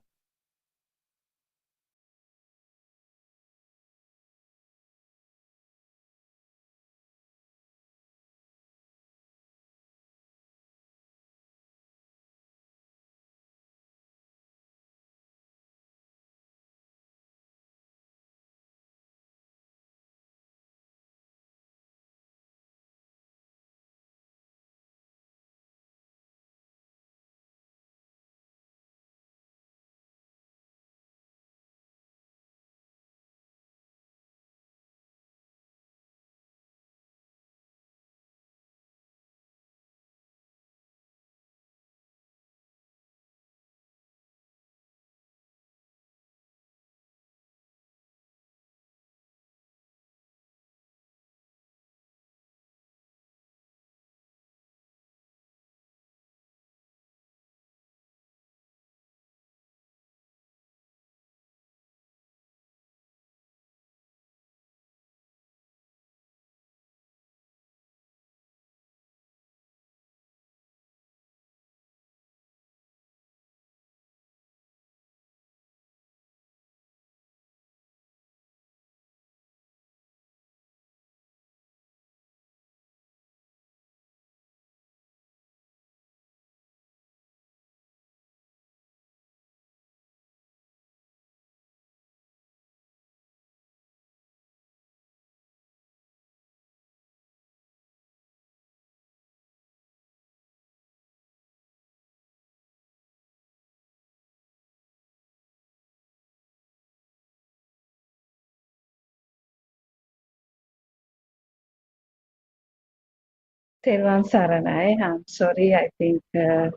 Thervan Saranai, I'm sorry, I think there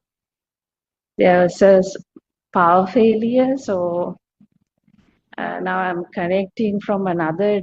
was a power failure, so now I'm connecting from another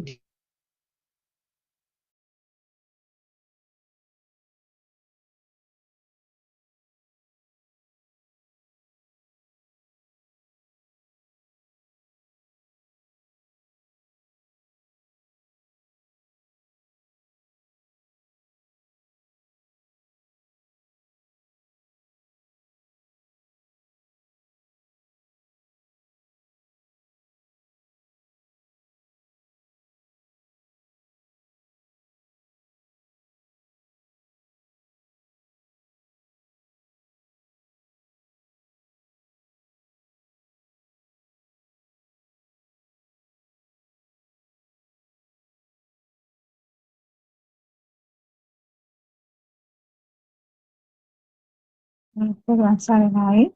Everyone, sorry,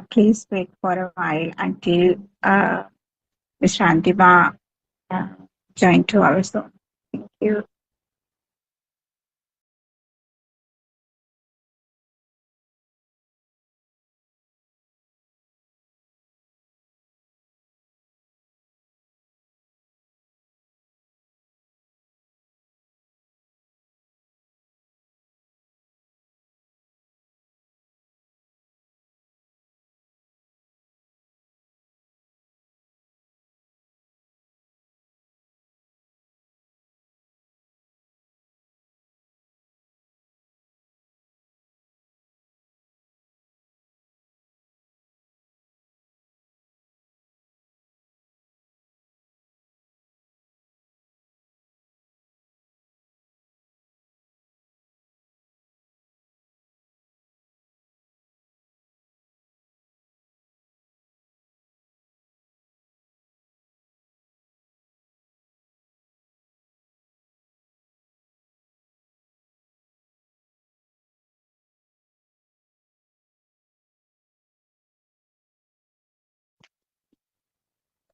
please wait for a while until Ms. Shantima join to our Zoom. Thank you.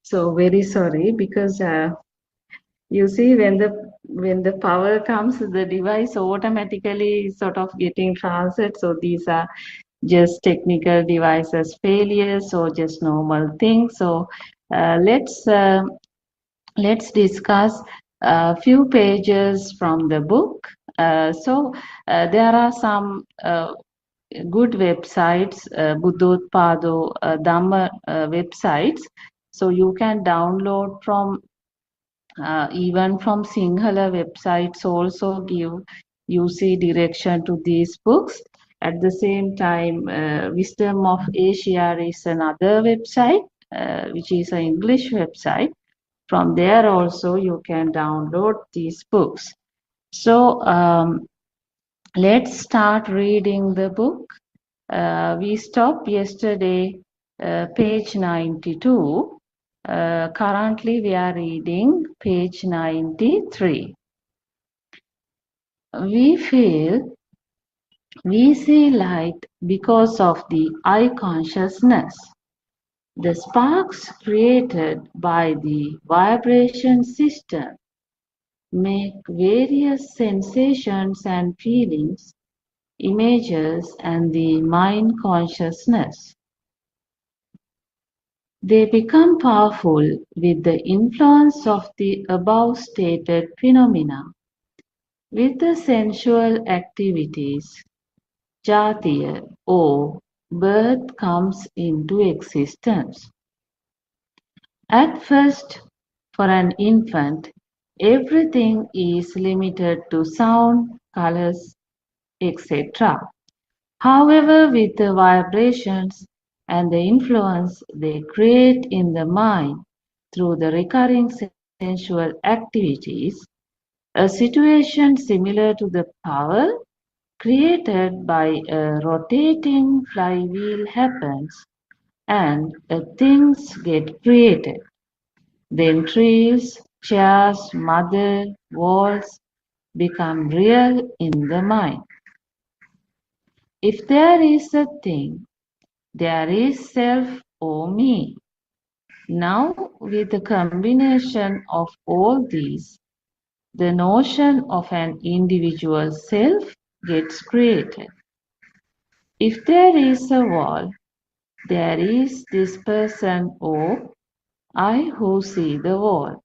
So very sorry because you see when the power comes, the device automatically sort of getting transit. So these are just technical devices failures or just normal things. So let's discuss a few pages from the book. There are some good websites, Buddothpado, Dhamma websites. So you can download from even from Sinhala websites also give you see direction to these books. At the same time, Wisdom of Asia is another website, which is an English website. From there also you can download these books. So let's start reading the book. We stopped yesterday, page 92. Currently we are reading page 93. We feel we see light because of the eye consciousness. The sparks created by the vibration system make various sensations and feelings, images, and the mind consciousness. They become powerful with the influence of the above stated phenomena. With the sensual activities, jatiya or birth comes into existence. At first, for an infant, everything is limited to sound, colors, etc. However, with the vibrations and the influence they create in the mind through the recurring sensual activities, a situation similar to the power created by a rotating flywheel happens and things get created. Then trees, chairs, mother, walls become real in the mind. If there is a thing, there is self or me. Now, with the combination of all these, the notion of an individual self gets created. If there is a wall, there is this person or I who see the wall.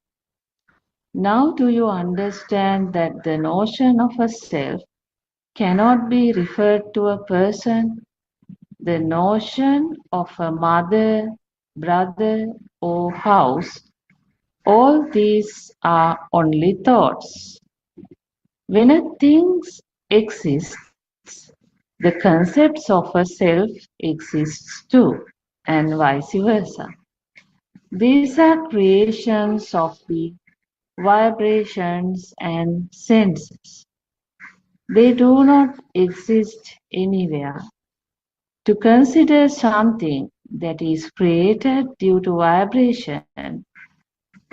Now do you understand that the notion of a self cannot be referred to a person? The notion of a mother, brother, or house, all these are only thoughts. When a thing exists, the concepts of a self exists too, and vice versa. These are creations of the vibrations and senses. They do not exist anywhere. To consider something that is created due to vibration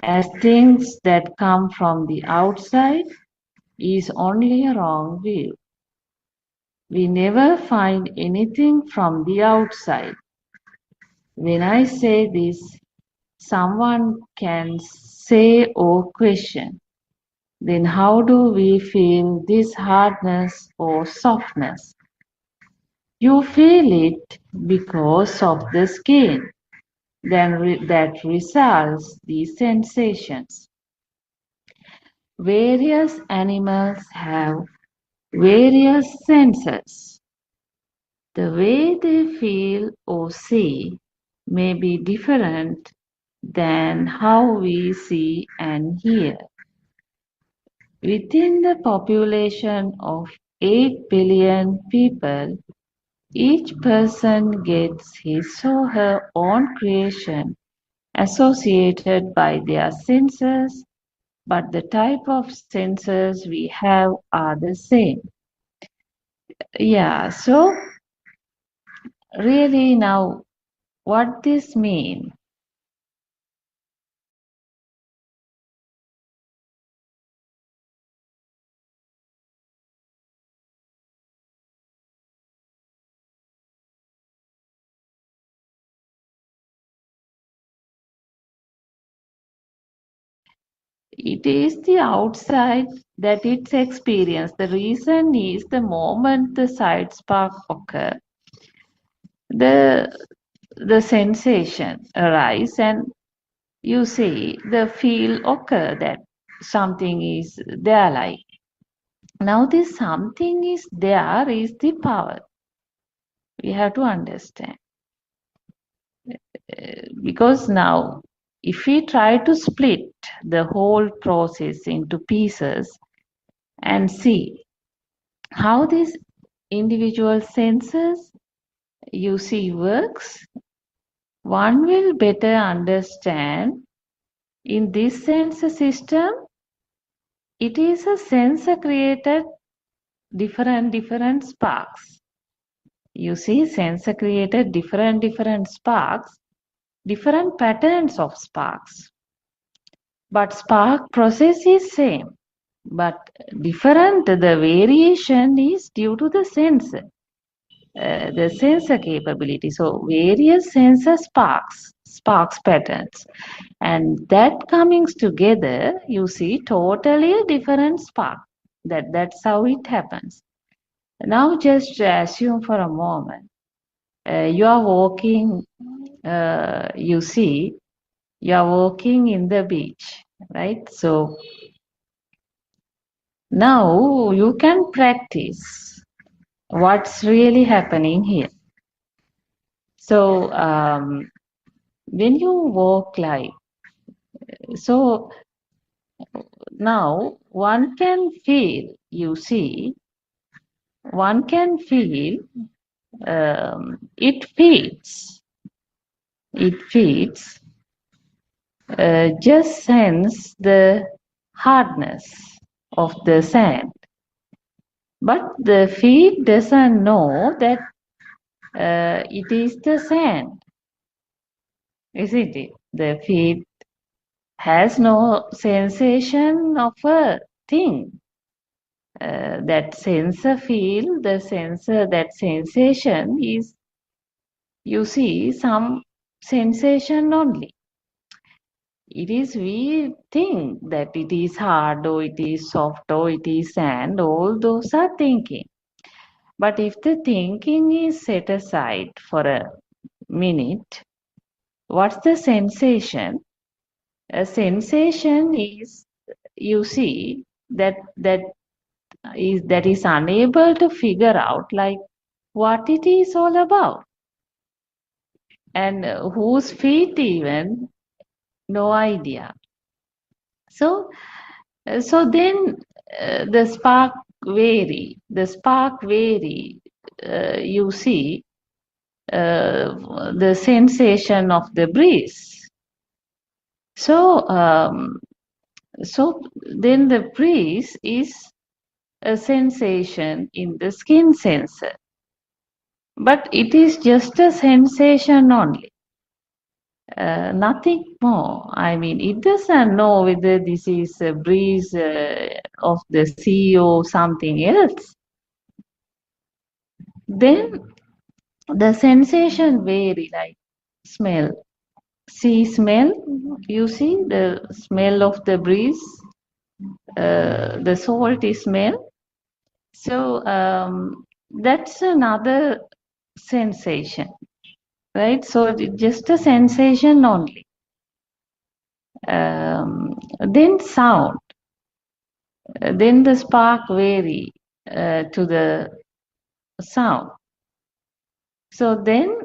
as things that come from the outside is only a wrong view. We never find anything from the outside. When I say this, someone can say or question, then how do we feel this hardness or softness? You feel it because of the skin, then that results these sensations. Various animals have various senses. The way they feel or see may be different than how we see and hear. Within the population of 8 billion people, each person gets his or her own creation associated by their senses, but the type of senses we have are the same. Yeah, so really now what this means? It is the outside that it's experienced. The reason is the moment the side spark occur, the sensation arise and you see the feel occur that something is there like. Now this something is there is the power. We have to understand. Because now if we try to split the whole process into pieces and see how these individual senses you see works, one will better understand in this sensor system it is a sensor created different sparks. You see sensor created different sparks, different patterns of sparks. But spark process is same, but different, the variation is due to the sensor. The sensor capability. So various sensor sparks patterns, and that coming together, you see totally a different spark. That's how it happens. Now just assume for a moment, you are walking. You see, you are walking in the beach, right? So now you can practice what's really happening here. So when you walk like so, now one can feel, you see, one can feel it feeds, just sense the hardness of the sand, but the feet doesn't know that it is the sand, isn't it? The feet has no sensation of a thing. That sensor feel, the sensor, that sensation is, you see, some sensation only. It is we think that it is hard or it is soft or it is sand, all those are thinking. But if the thinking is set aside for a minute, what's the sensation? A sensation is, you see, that is unable to figure out like what it is all about, and whose feet even no idea. So then the spark vary, you see the sensation of the breeze. So then the breeze is a sensation in the skin sensor, but it is just a sensation only, nothing more. I mean, it doesn't know whether this is a breeze of the sea or something else. Then the sensation vary, like smell. See smell, you see the smell of the breeze, the salty smell. So that's another sensation, right? So just a sensation only. Then sound, then the spark vary to the sound. So then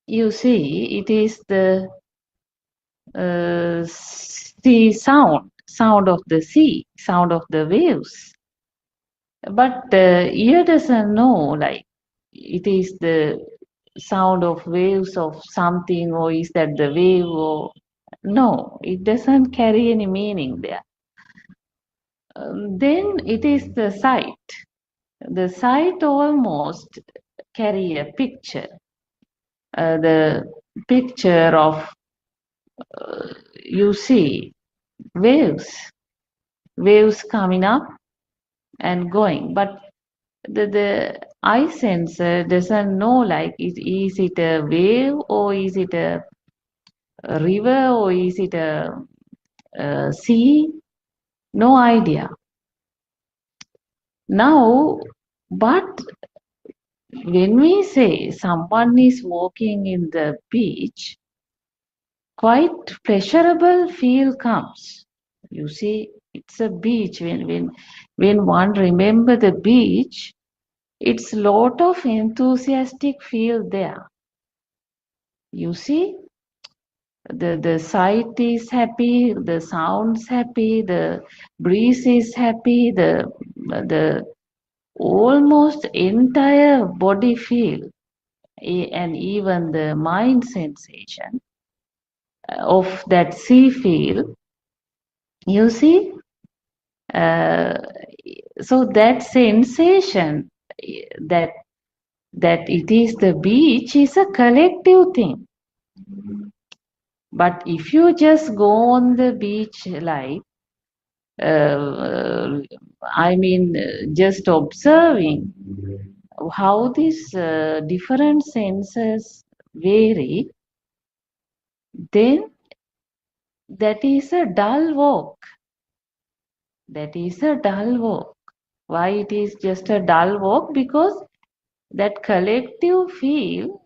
you see it is the sea sound of the sea, sound of the waves. But the ear doesn't know, like it is the sound of waves of something, or is that the wave, or no, it doesn't carry any meaning there. Then it is the sight. The sight almost carry a picture. The picture of you see waves coming up and going, but the eye sensor doesn't know, like is it a wave, or is it a river, or is it a sea? No idea. Now, but when we say someone is walking in the beach, quite pleasurable feel comes. You see, it's a beach. When one remember the beach, it's lot of enthusiastic feel there. You see, the sight is happy, the sounds happy, the breeze is happy, the almost entire body feel, and even the mind sensation of that sea feel. You see, so that sensation that it is the beach is a collective thing. But if you just go on the beach, like just observing how these different senses vary, then that is a dull walk. That is a dull walk. Why it is just a dull walk? Because that collective feel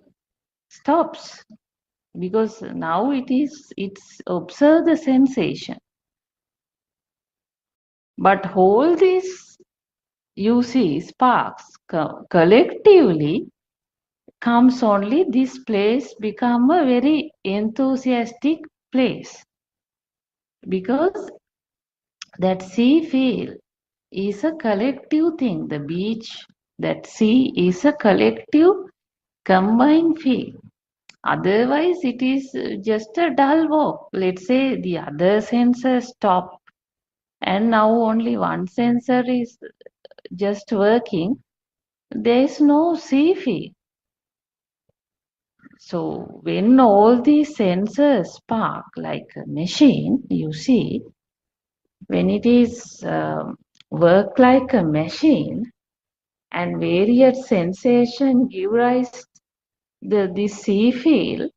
stops. Because now it's observe the sensation. But whole this, you see, sparks collectively comes only this place become a very enthusiastic place, because that sea feel is a collective thing. The beach, that sea is a collective combined feel. Otherwise, it is just a dull walk. Let's say the other sensors stop, and now only one sensor is just working. There is no sea feel. So when all these sensors spark like a machine, you see, when it is work like a machine, and various sensation give rise this sea feel,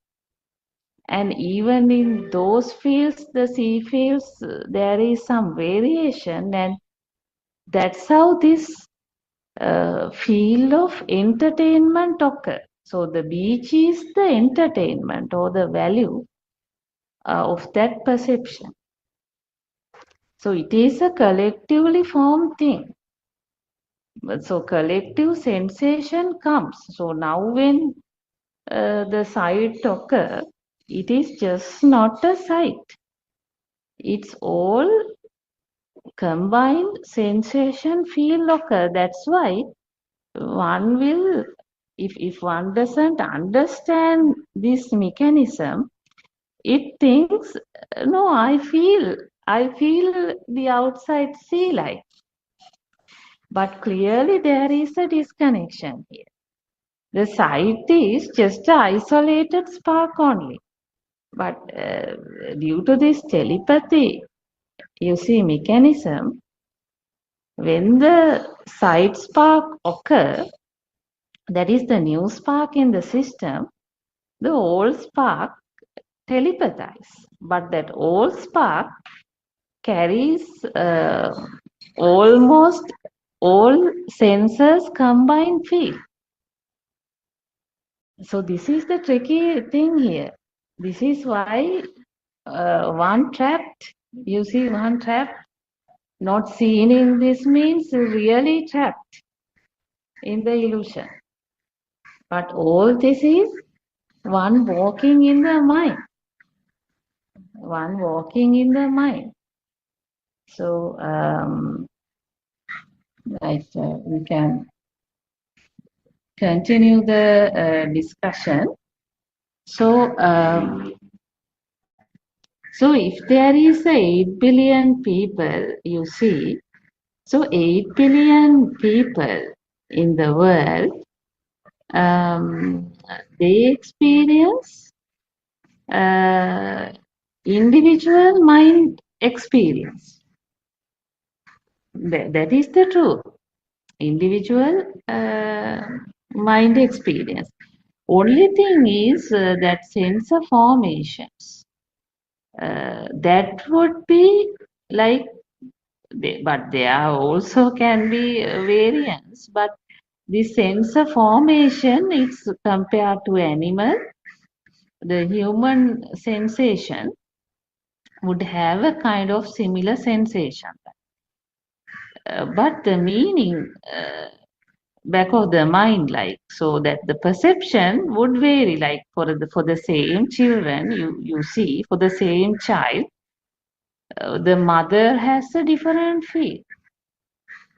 and even in those fields, the sea fields, there is some variation, and that's how this field of entertainment occur. So the beach is the entertainment or the value of that perception. So it is a collectively formed thing. So collective sensation comes. So now when the sight occur, it is just not a sight. It's all combined sensation feel occur. That's why one will, if one doesn't understand this mechanism, it thinks, no, I feel the outside sea light. But clearly there is a disconnection here. The sight is just an isolated spark only. But due to this telepathy, you see, mechanism, When the side spark occur, that is the new spark in the system, the old spark telepathize, but that old spark carries almost all sensors combined field. So this is the tricky thing here. This is why one trapped, you see, one trapped, not seen in this means really trapped in the illusion. But all this is one walking in the mind. One walking in the mind. So, we can continue the discussion. So, so if there is 8 billion people, you see, so 8 billion people in the world, they experience individual mind experience. That is the truth. Individual mind experience. Only thing is that sensor formations. That would be like, but there also can be variance. But the sensor formation, it's compared to animal. The human sensation would have a kind of similar sensation. But the meaning back of the mind, like, so that the perception would vary, like for the same children, you see, for the same child, the mother has a different feel,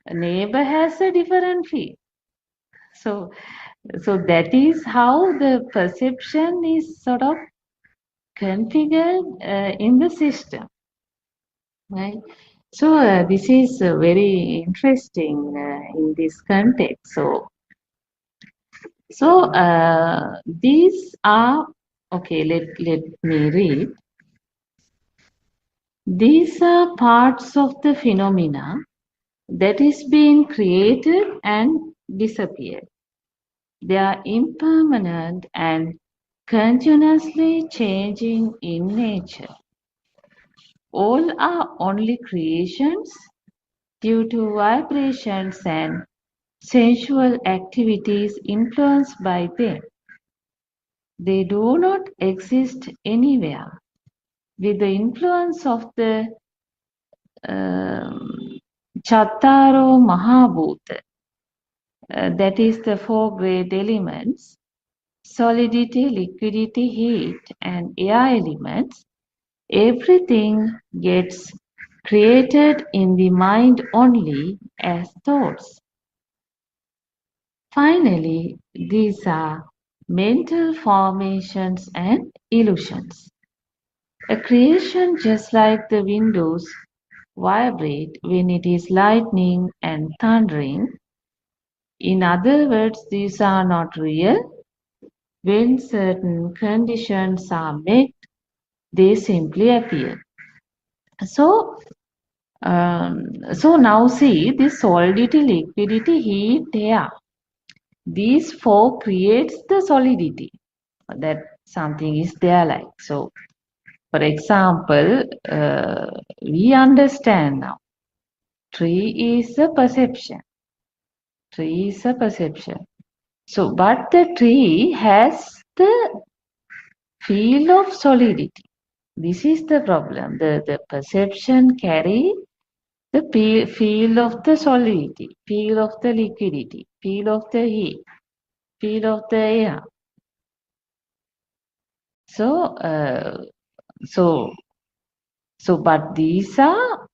a neighbor has a different feel. So that is how the perception is sort of configured in the system, right? So this is very interesting in this context. So these are, okay, let me read. These are parts of the phenomena that is being created and disappeared. They are impermanent and continuously changing in nature. All are only creations due to vibrations and sensual activities influenced by them. They do not exist anywhere. With the influence of the Chattaro Mahabhuta, that is the 4 great elements, solidity, liquidity, heat, and air elements, everything gets created in the mind only as thoughts. Finally, these are mental formations and illusions. A creation just like the windows vibrate when it is lightning and thundering. In other words, these are not real. When certain conditions are met, they simply appear. So now see this solidity, liquidity, heat, air. These 4 creates the solidity that something is there like. So, for example, we understand now. Tree is a perception. Tree is a perception. So, but the tree has the feel of solidity. This is the problem. The perception carry the feel of the solidity, feel of the liquidity, feel of the heat, feel of the air. So, but these are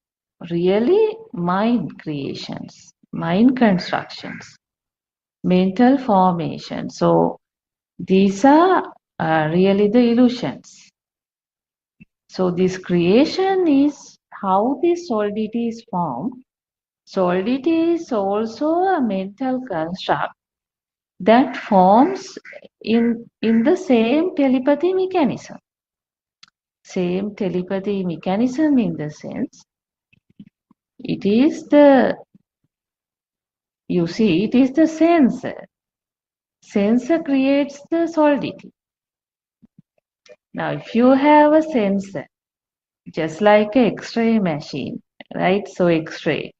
really mind creations, mind constructions, mental formation. So these are really the illusions. So this creation is how the solidity is formed. Solidity is also a mental construct that forms in the same telepathy mechanism. Same telepathy mechanism in the sense it is the You see, it is the sensor. Sensor creates the solidity. Now, if you have a sensor, just like an X-ray machine, right? So X-ray.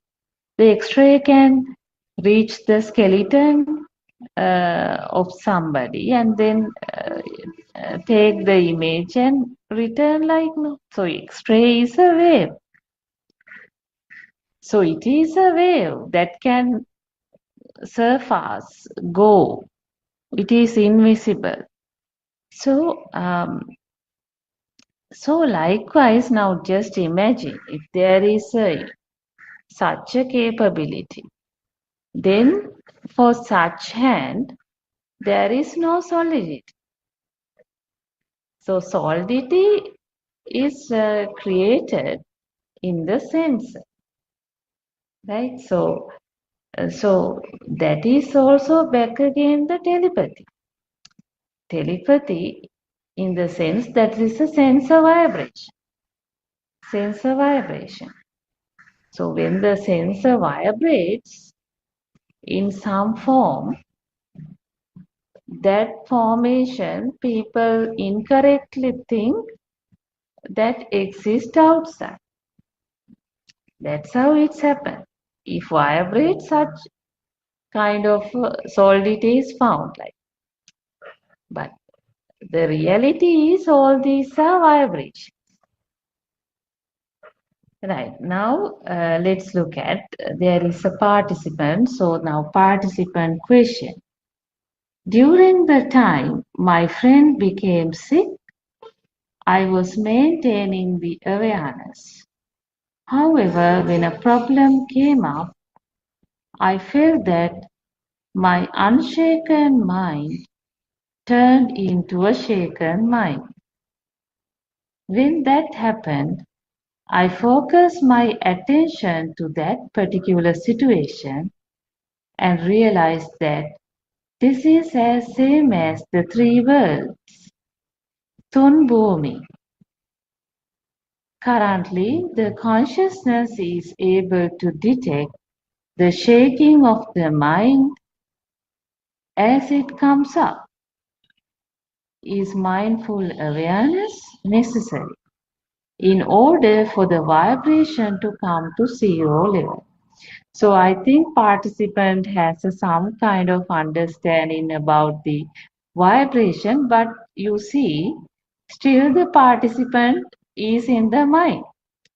The X-ray can reach the skeleton of somebody and then take the image and return like no. So X-ray is a wave. So it is a wave that can surface, go. It is invisible. So so likewise, now just imagine if there is such a capability, then for such hand, there is no solidity. So solidity is created in the sense, right? So that is also back again the telepathy. Telepathy in the sense that is a sensor vibration. Sensor vibration. So when the sensor vibrates in some form, that formation people incorrectly think that exists outside. That's how it's happened. If vibrate, such kind of solidity is found. Like, but the reality is all these are vibrations. Right, now let's look at, there is a participant. So now participant question. During the time my friend became sick, I was maintaining the awareness. However, when a problem came up, I felt that my unshaken mind turned into a shaken mind. When that happened, I focused my attention to that particular situation and realized that this is as same as the three words, Tun Bhumi. Currently, the consciousness is able to detect the shaking of the mind as it comes up. Is mindful awareness necessary in order for the vibration to come to zero level? So I think participant has some kind of understanding about the vibration, but you see, still the participant is in the mind.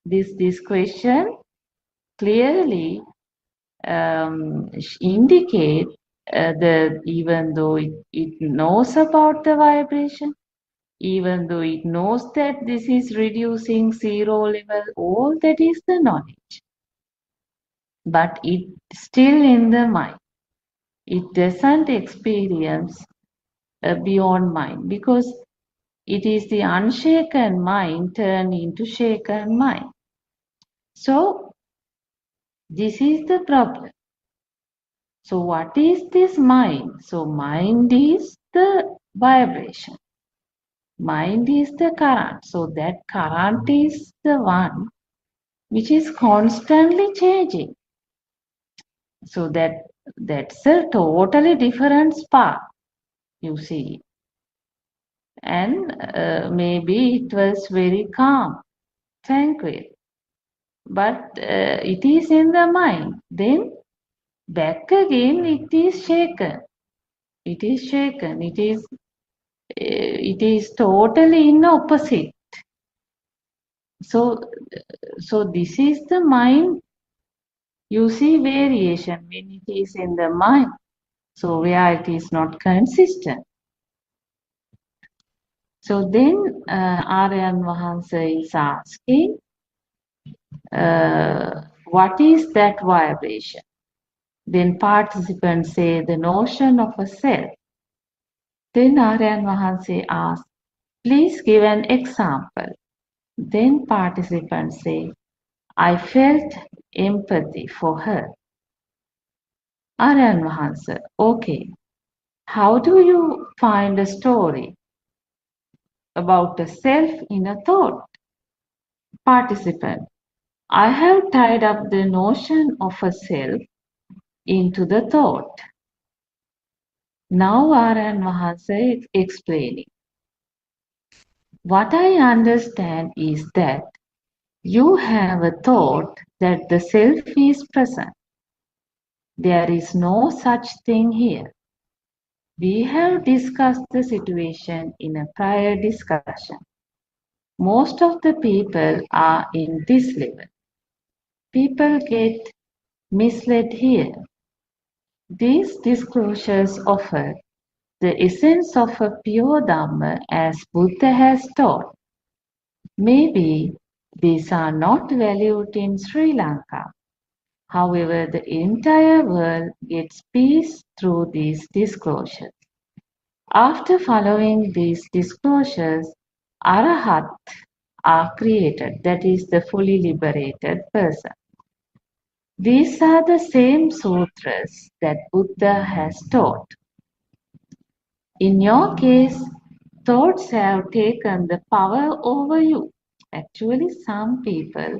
This question clearly indicate that even though it knows about the vibration, even though it knows that this is reducing zero level, all that is the knowledge. But it's still in the mind. It doesn't experience beyond mind because it is the unshaken mind turned into shaken mind. So this is the problem. So what is this mind? So mind is the vibration. Mind is the current. So that current is the one which is constantly changing. So that's a totally different spark, you see. And maybe it was very calm, tranquil. But it is in the mind. Then back again it is shaken. It is shaken. It is totally in opposite. So this is the mind. You see variation when it is in the mind. So where it is not consistent. So then Aryan Vahansa is asking, what is that vibration? Then participants say the notion of a self. Then Aryan Vahansa asks, please give an example. Then participants say, I felt empathy for her. Aryan Vahansa, okay. How do you find a story about a self in a thought? Participant, I have tied up the notion of a self into the thought. Now Aran Mahansa is explaining. What I understand is that you have a thought that the self is present. There is no such thing here. We have discussed the situation in a prior discussion. Most of the people are in this level. People get misled here. These disclosures offer the essence of a pure Dhamma as Buddha has taught. Maybe these are not valued in Sri Lanka. However, the entire world gets peace through these disclosures. After following these disclosures, Arahat are created, that is the fully liberated person. These are the same sutras that Buddha has taught. In your case, thoughts have taken the power over you. Actually, some people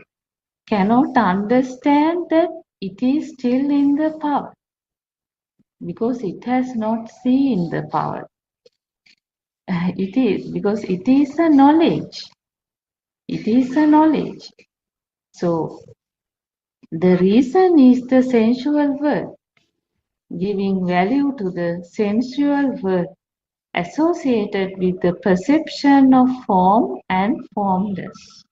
cannot understand that it is still in the power because it has not seen the power. It is because it is a knowledge. It is a knowledge. So the reason is the sensual world, giving value to the sensual world associated with the perception of form and formless.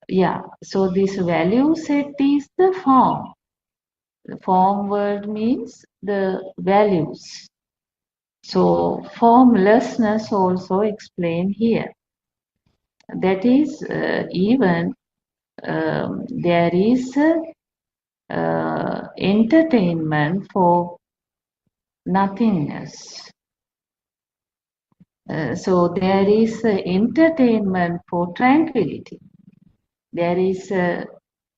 Yeah, so this value set is the form. The form word means the values. So formlessness also explained here. That is even there is entertainment for nothingness. So there is entertainment for tranquility. There is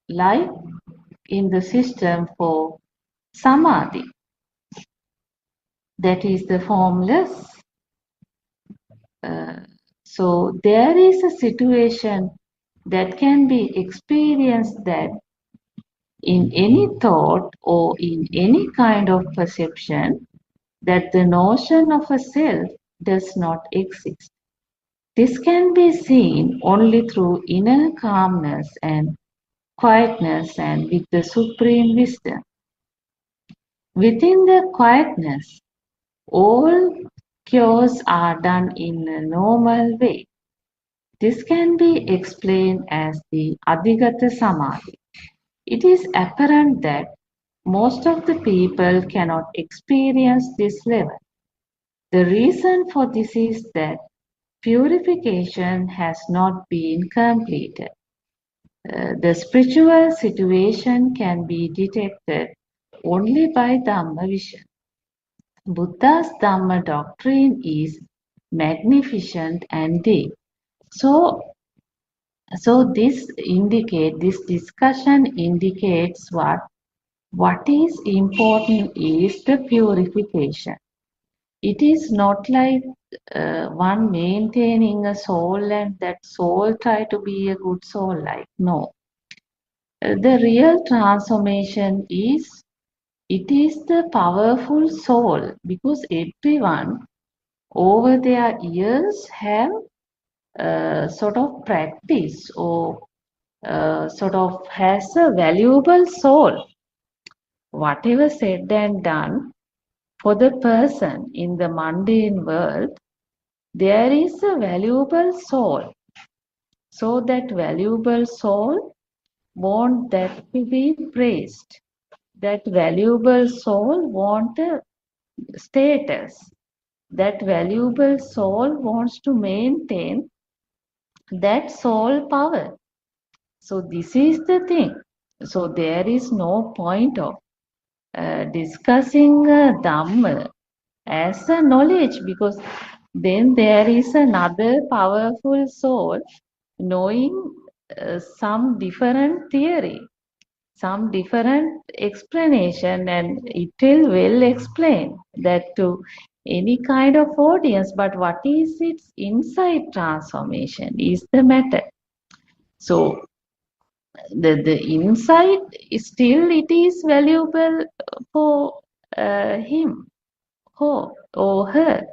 life in the system for samadhi. That is the formless. So there is a situation that can be experienced that in any thought or in any kind of perception that the notion of a self does not exist. This can be seen only through inner calmness and quietness and with the supreme wisdom. Within the quietness, all cures are done in a normal way. This can be explained as the Adhigata Samadhi. It is apparent that most of the people cannot experience this level. The reason for this is that purification has not been completed. The spiritual situation can be detected only by Dhamma vision. Buddha's Dhamma doctrine is magnificent and deep. So this discussion indicates what is important is the purification. It is not like one maintaining a soul and that soul try to be a good soul like. No. The real transformation is, it is the powerful soul because everyone over their years have sort of practice or sort of has a valuable soul. Whatever said and done for the person in the mundane world, there is a valuable soul. So that valuable soul want that to be praised. That valuable soul want a status. That valuable soul wants to maintain that soul power. So this is the thing. So there is no point of discussing Dhamma as a knowledge because then there is another powerful soul knowing some different theory, some different explanation, and it will well explain that to any kind of audience. But what is its inside transformation is the matter. So the insight still it is valuable for him or her.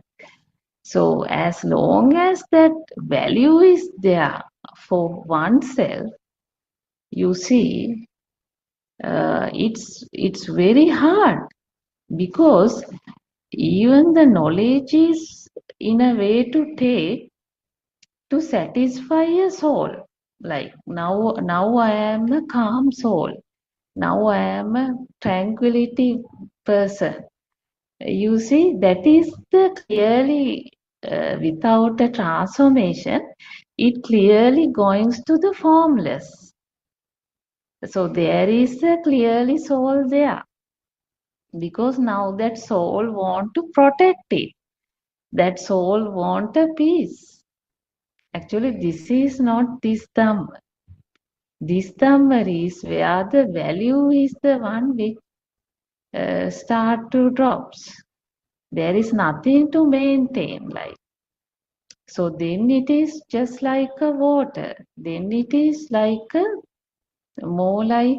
So as long as that value is there for oneself, you see, it's very hard, because even the knowledge is in a way to take to satisfy a soul. Like now I am a calm soul. Now I am a tranquility person. You see, that is the clearly without a transformation, it clearly goes to the formless. So there is a clearly soul there, because now that soul want to protect it. That soul want a peace. Actually, this is not this Dhamma. This Dhamma is where the value is the one which start to drops. There is nothing to maintain, like. So then it is just like a water. Then it is like a, more like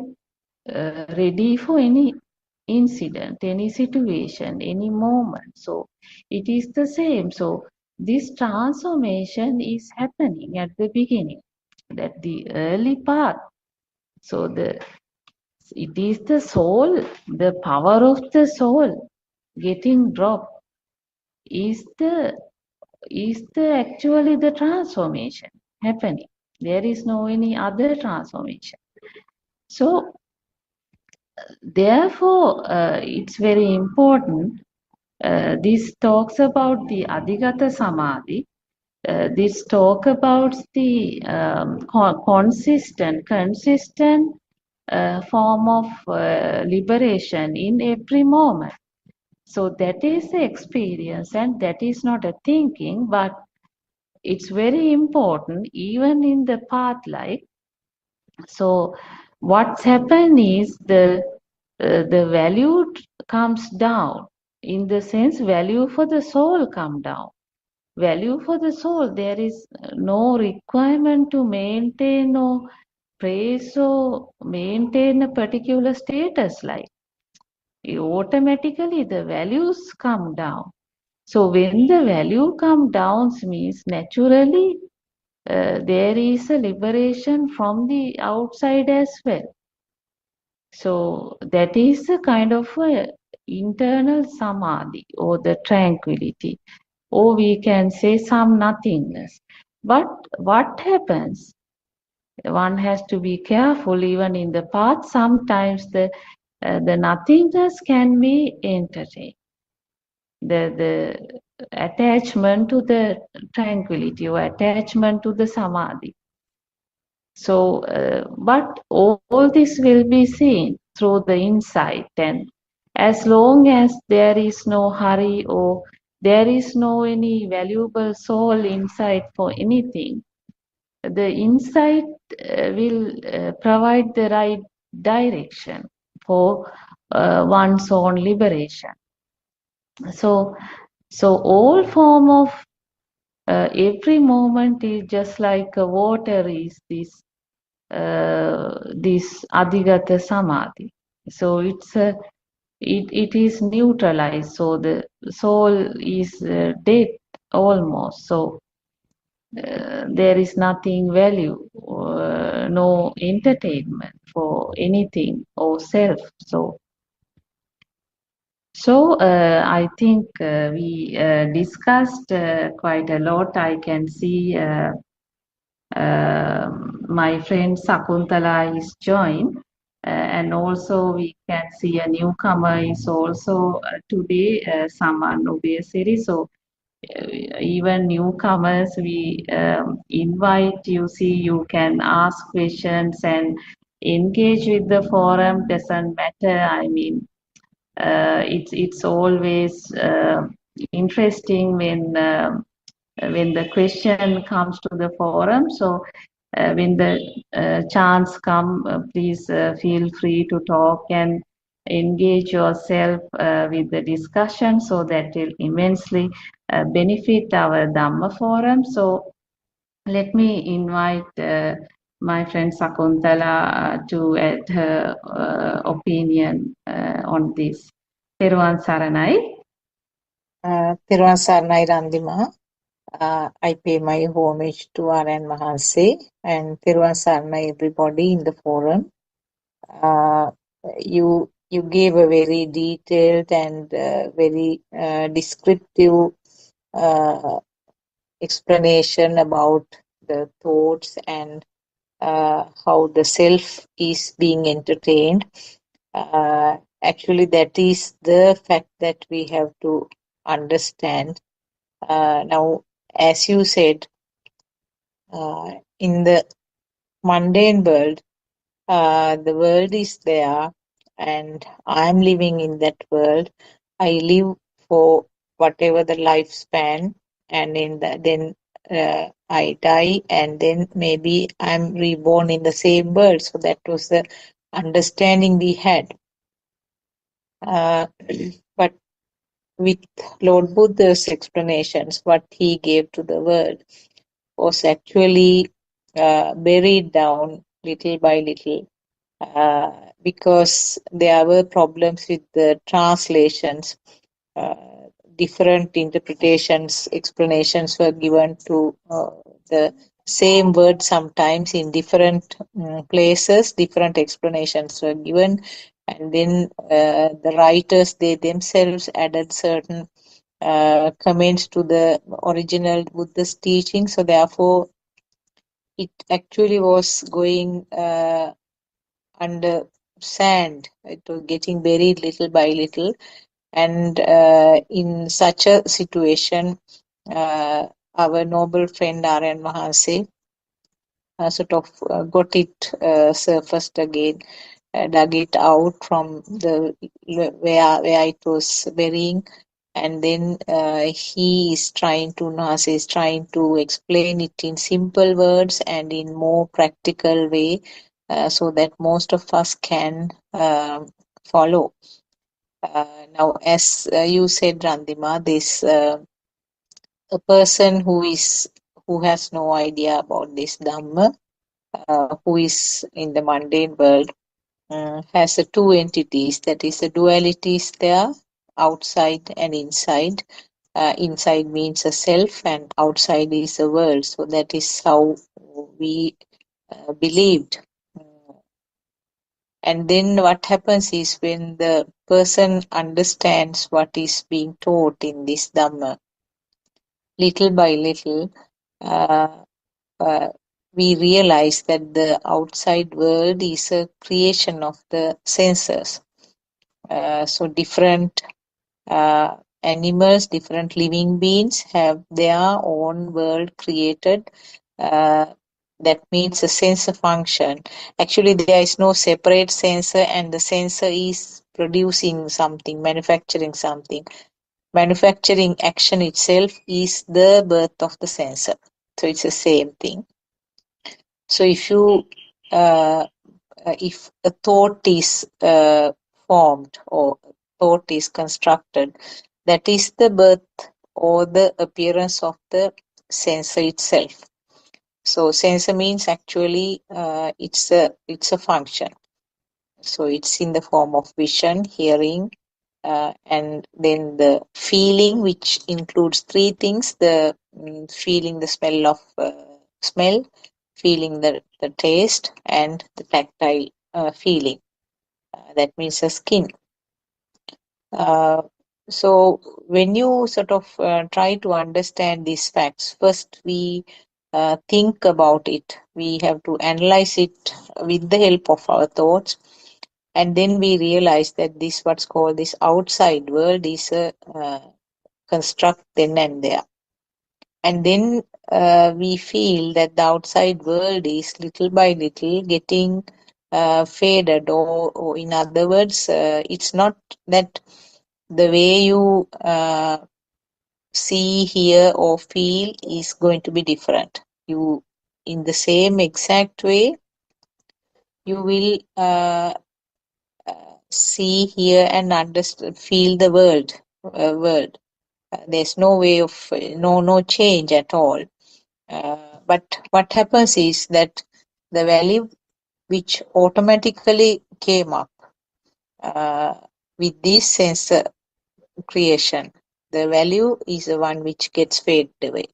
ready for any incident, any situation, any moment. So it is the same. So this transformation is happening at the beginning, that the early part. So it is the soul, the power of the soul getting dropped is the actually the transformation happening. There is no any other transformation. So therefore, it's very important. This talks about the Adhigata Samadhi. This talk about the consistent form of liberation in every moment. So that is the experience, and that is not a thinking, but it's very important even in the path life. So what's happened is the value comes down, in the sense value for the soul come down. Value for the soul, there is no requirement to maintain or praise or maintain a particular status, like automatically the values come down. So when the value come down means naturally there is a liberation from the outside as well. So that is a kind of a internal samadhi, or the tranquility, or we can say some nothingness. But what happens? One has to be careful. Even in the path, sometimes the nothingness can be entertained. The attachment to the tranquility, or attachment to the samadhi. So, but all this will be seen through the insight, and as long as there is no hurry, or there is no any valuable soul insight for anything, the insight will provide the right direction for one's own liberation. So all form of every moment is just like water is this Adhigata Samadhi. So it is neutralized. So the soul is dead almost. So there is nothing value, no entertainment for anything or self. So I think we discussed quite a lot. I can see my friend Sakuntala is joined, and also we can see a newcomer is also today, Saman Ubesiri. So even newcomers, we invite you. See, you can ask questions and engage with the forum. Doesn't matter. I mean, it's always interesting when the question comes to the forum. So when the chance come, please feel free to talk and engage yourself with the discussion, so that will immensely benefit our Dhamma forum. So let me invite my friend Sakuntala to add her opinion on this. Peruan Saranai. Thiruvan Saranai Randima. I pay my homage to Aryan Mahanse and Thiruvan Saranai everybody in the forum. You gave a very detailed and very descriptive explanation about the thoughts and how the self is being entertained. Actually, that is the fact that we have to understand. Now, as you said, in the mundane world, the world is there, and I'm living in that world. I live for whatever the lifespan, and then I die, and then maybe I'm reborn in the same world. So that was the understanding we had. But with Lord Buddha's explanations, what he gave to the world was actually buried down little by little. Because there were problems with the translations. Different interpretations, explanations were given to the same word sometimes in different places, different explanations were given, and then the writers, they themselves added certain comments to the original Buddhist teaching. So therefore, it actually was going under sand. It was getting buried little by little. And in such a situation, our noble friend Aryan Mahanse sort of got it surfaced again, dug it out from the where it was burying, and then he is trying to Nase is trying to explain it in simple words and in more practical way, so that most of us can follow. Now, as you said, Randima, this a person who has no idea about this Dhamma, who is in the mundane world, has two entities. That is, the duality is there, outside and inside. Inside means a self, and outside is a world. So that is how we believed. And then what happens is when the person understands what is being taught in this Dhamma, little by little, we realize that the outside world is a creation of the senses. So different animals, different living beings have their own world created. That means a sensor function. Actually, there is no separate sensor, and the sensor is producing something, manufacturing something. Manufacturing action itself is the birth of the sensor. So it's the same thing. So if a thought is formed or thought is constructed, that is the birth or the appearance of the sensor itself. So sensor means actually it's a function. So it's in the form of vision, hearing, and then the feeling, which includes three things: the feeling the smell of smell, feeling the taste, and the tactile feeling. That means the skin. So when you sort of try to understand these facts, first we think about it. We have to analyze it with the help of our thoughts, and then we realize that this what's called this outside world is a construct then and there. And then we feel that the outside world is little by little getting faded, or in other words, it's not that the way you see, hear, or feel is going to be different. You, in the same exact way, you will see, hear, and understand, feel the world. There's no way of no change at all. But what happens is that the value which automatically came up with this sensor creation. The value is the one which gets faded away.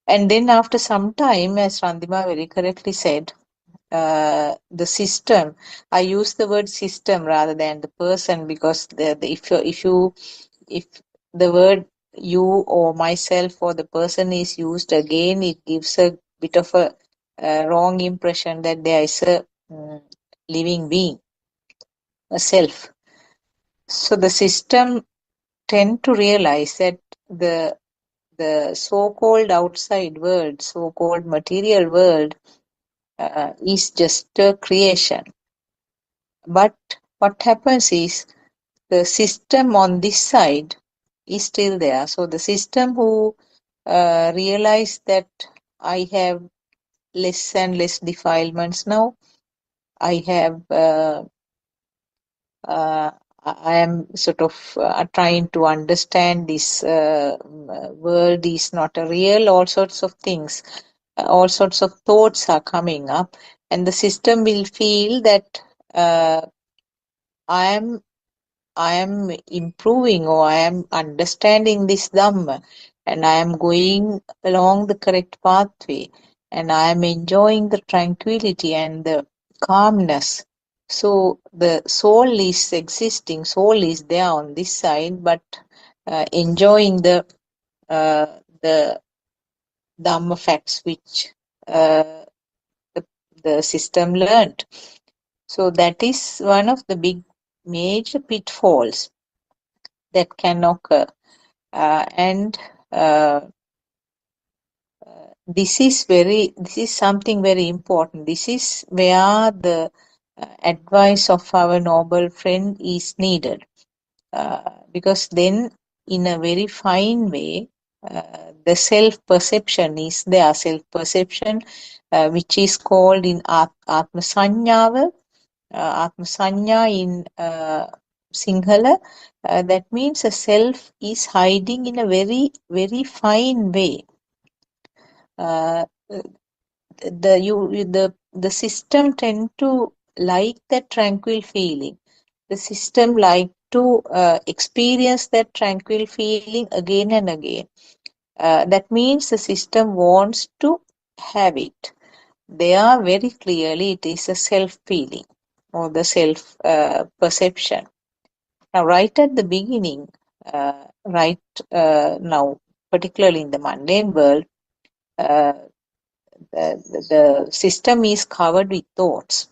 And then after some time, as Randima very correctly said, the system, I use the word system rather than the person, because if the word you or myself or the person is used again, it gives a bit of a wrong impression that there is a living being, a self. So the system tend to realize that the so-called outside world, so-called material world, is just a creation. But what happens is the system on this side is still there. So the system who realize that I have less and less defilements now, I am sort of trying to understand this world is not a real, all sorts of things, all sorts of thoughts are coming up, and the system will feel that I am improving, or I am understanding this Dhamma, and I am going along the correct pathway, and I am enjoying the tranquility and the calmness. So the soul is existing, soul is there on this side, but enjoying the Dhamma facts which the system learned. So that is one of the big major pitfalls that can occur. And this is something very important. This is where the advice of our noble friend is needed, because then in a very fine way the self-perception is there, self-perception which is called in Atma Sanyava, Atma Sanya in Sinhala, that means a self is hiding in a very, very fine way. The system tend to like that tranquil feeling. The system like to experience that tranquil feeling again and again. That means the system wants to have it. They are very clearly, it is a self-feeling or the self-perception. Now, right at the beginning, now, particularly in the mundane world, the system is covered with thoughts,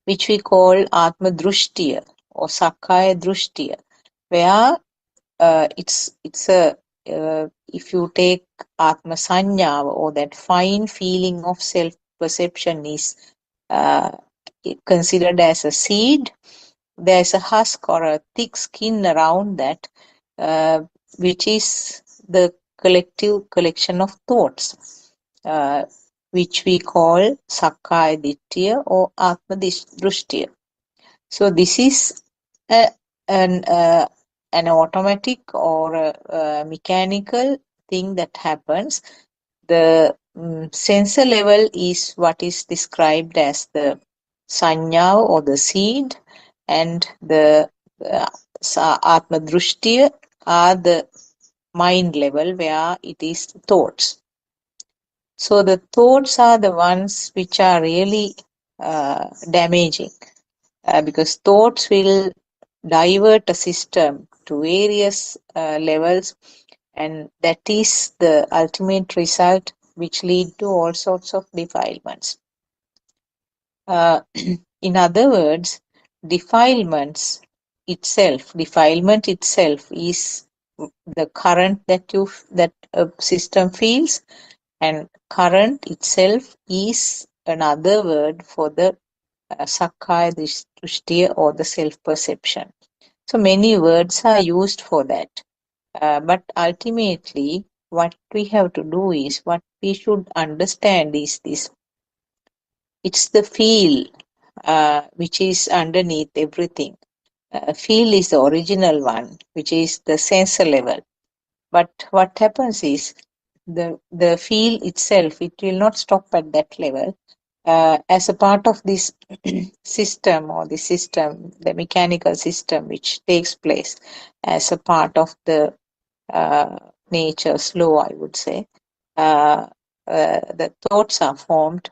which we call Atma Drushtiya or Sakkaya Drushtiya, where if you take Atma Sanya, or that fine feeling of self-perception is considered as a seed, there is a husk or a thick skin around that, which is the collective collection of thoughts, which we call Sakkaya Ditthiya or Atma Drushtiya. So this is an automatic or a mechanical thing that happens. The sensor level is what is described as the sanya or the seed, and the Atma Drushtiya are the mind level where it is thoughts. So the thoughts are the ones which are really damaging, because thoughts will divert a system to various levels, and that is the ultimate result which lead to all sorts of defilements. In other words, defilement itself is the current that a system feels, and current itself is another word for the Sakkaya Drushtiya or the self-perception. So many words are used for that. But ultimately, what we have to do is, what we should understand is this. It's the feel which is underneath everything. Feel is the original one, which is the sensor level. But what happens is, the feel itself, it will not stop at that level. as a part of this system, or the system, the mechanical system which takes place as a part of the nature's law, I would say, the thoughts are formed,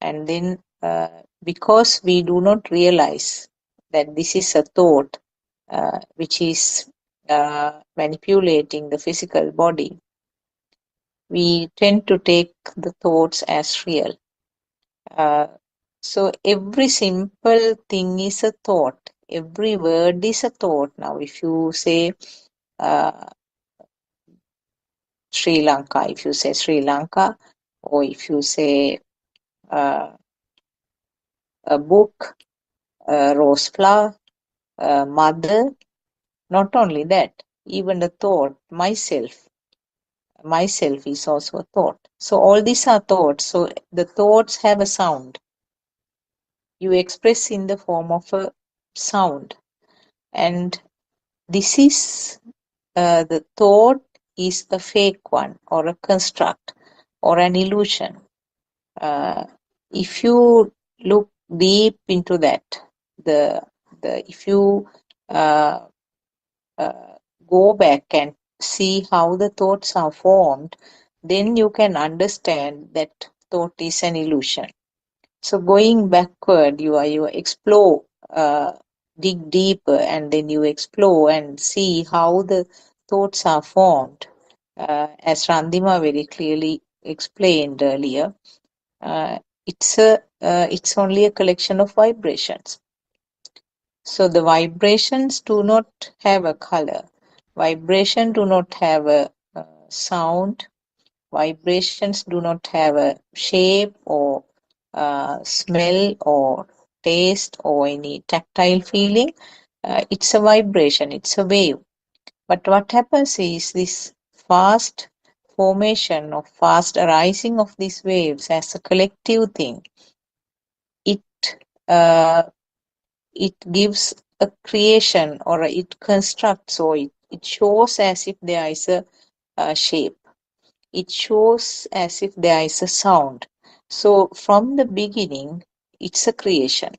and then because we do not realize that this is a thought which is manipulating the physical body, we tend to take the thoughts as real. So every simple thing is a thought. Every word is a thought. Now, if you say Sri Lanka, if you say Sri Lanka, or if you say a book, rose flower, mother, not only that, even the thought, myself is also a thought. So all these are thoughts. So the thoughts have a sound. You express in the form of a sound. And this is the thought is a fake one, or a construct, or an illusion. If you look deep into that, if you go back and see how the thoughts are formed, then you can understand that thought is an illusion. So going backward, you explore, dig deeper, and then you explore and see how the thoughts are formed. As Randima very clearly explained earlier, it's only a collection of vibrations. So the vibrations do not have a color. Vibration do not have a sound. Vibrations do not have a shape or smell or taste or any tactile feeling. It's a vibration, it's a wave. But what happens is this fast formation or fast arising of these waves as a collective thing, it gives a creation, or it constructs, or it shows as if there is a shape. It shows as if there is a sound. So from the beginning, it's a creation.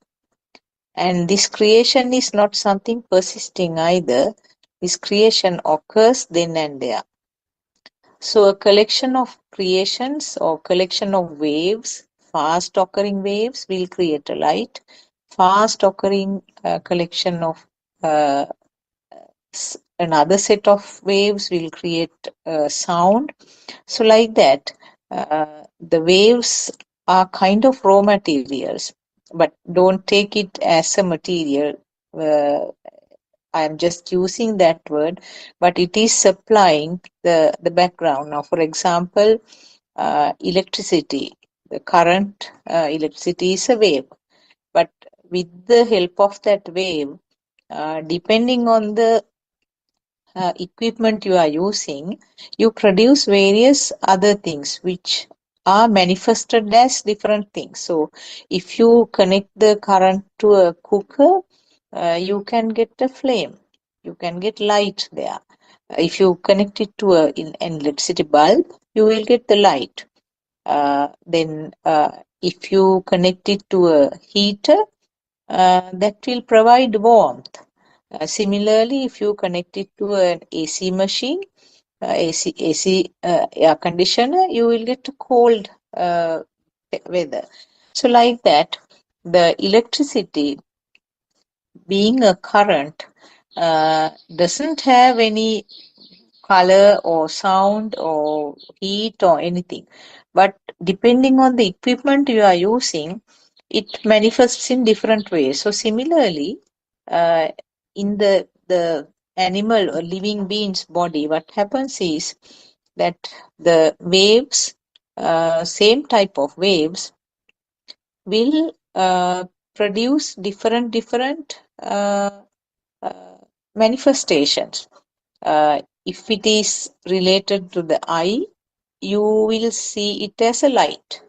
And this creation is not something persisting either. This creation occurs then and there. So a collection of creations or collection of waves, fast occurring waves, will create a light. Fast occurring collection of another set of waves will create sound. So like that, the waves are kind of raw materials, but don't take it as a material. I'm just using that word, but it is supplying the background. Now, for example, electricity, the current electricity is a wave, but with the help of that wave, depending on the equipment you are using, you produce various other things which are manifested as different things. So if you connect the current to a cooker, you can get a flame, you can get light there. If you connect it to an electricity bulb, you will get the light. Then if you connect it to a heater, that will provide warmth. Similarly, if you connect it to an AC machine, AC air conditioner, you will get a cold weather. So like that, the electricity, being a current, doesn't have any color or sound or heat or anything. But depending on the equipment you are using, it manifests in different ways. So similarly, in the animal or living being's body, what happens is that the waves, same type of waves, will produce different manifestations. If it is related to the eye, you will see it as a light.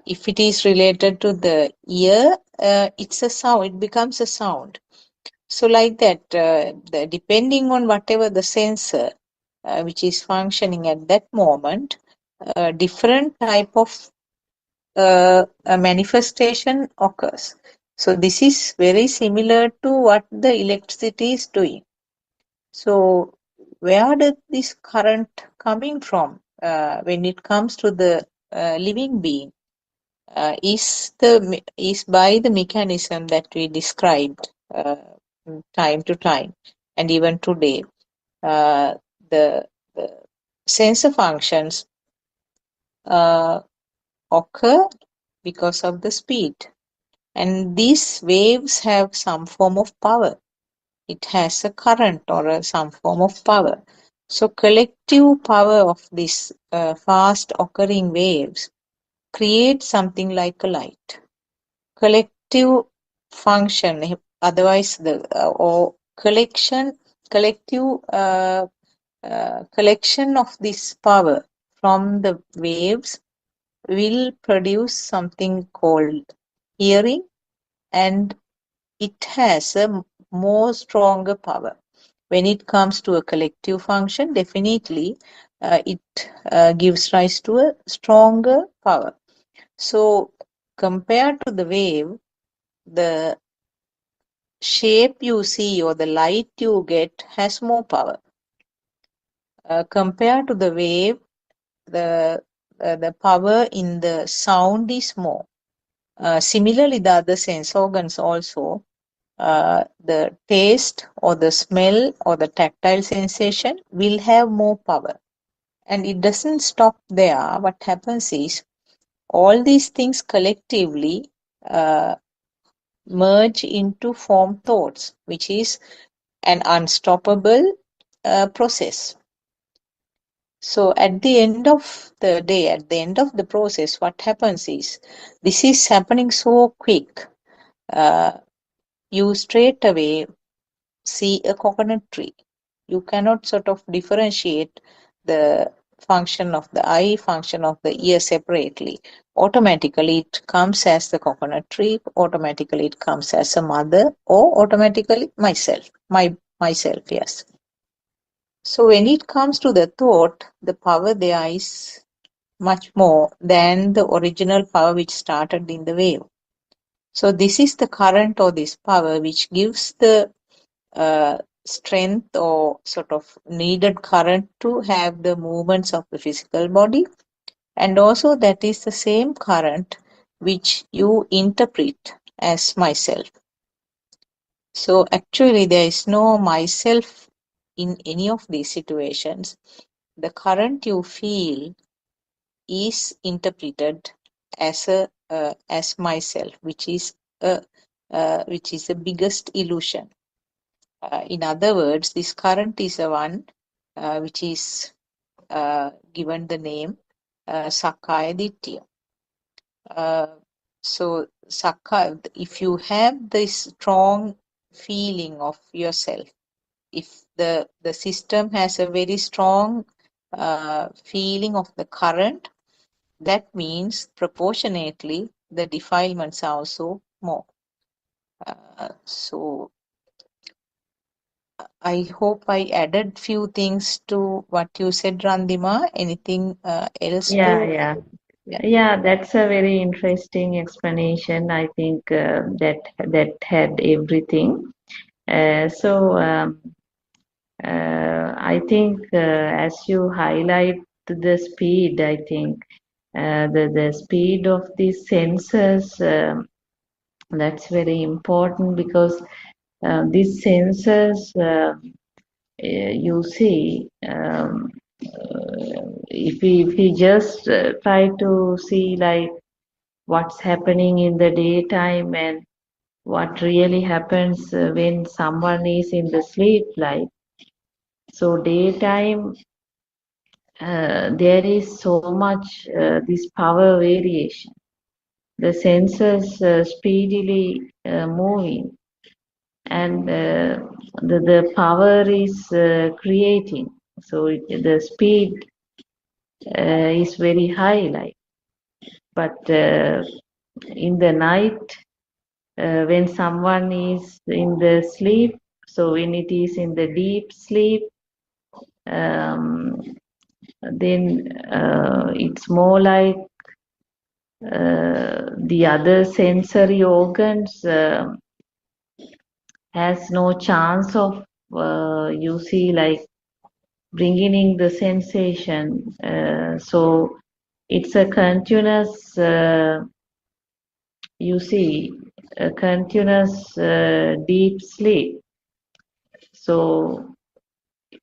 If it is related to the ear, it's a sound, it becomes a sound. So like that, depending on whatever the sensor which is functioning at that moment, different type of a manifestation occurs. So this is very similar to what the electricity is doing. So where did this current coming from when it comes to the living being? Is by the mechanism that we described time to time, and even today, the sensor functions occur because of the speed, and these waves have some form of power. It has a current or some form of power. So collective power of these fast occurring waves creates something like a light. Collective function, otherwise the or collective collection of this power from the waves will produce something called hearing, and it has a more stronger power. When it comes to a collective function, definitely it gives rise to a stronger power. So compared to the wave, the shape you see or the light you get has more power. Compared to the wave, the power in the sound is more. Similarly, the other sense organs also, the taste or the smell or the tactile sensation will have more power. And it doesn't stop there. What happens is all these things collectively merge into form thoughts, which is an unstoppable process. So at the end of the day, at the end of the process, what happens is this is happening so quick. You straight away see a coconut tree. You cannot sort of differentiate the function of the eye, function of the ear separately. Automatically it comes as the coconut tree, automatically it comes as a mother, or automatically myself, yes. So when it comes to the thought, the power there is much more than the original power which started in the wave. So this is the current or this power which gives the strength or sort of needed current to have the movements of the physical body, and also that is the same current which you interpret as myself. So actually there is no myself in any of these situations. The current you feel is interpreted as a as myself, which is the biggest illusion. In other words, this current is the one which is given the name Sakkaya Ditthiya. So Sakkaya, if you have this strong feeling of yourself, if the system has a very strong feeling of the current, that means proportionately the defilements are also more. So I hope I added few things to what you said, Randima. Anything else? Yeah, that's a very interesting explanation. I think that had everything. I think as you highlight the speed, I think the speed of these sensors, that's very important, because these sensors, you see, if we just try to see like what's happening in the daytime and what really happens when someone is in the sleep life. So daytime, there is so much this power variation. The sensors speedily moving, and the power is creating. So the speed is very high, like. But in the night, when someone is in the sleep, so when it is in the deep sleep, then it's more like the other sensory organs has no chance of you see like bringing in the sensation. So it's a continuous you see a continuous deep sleep. So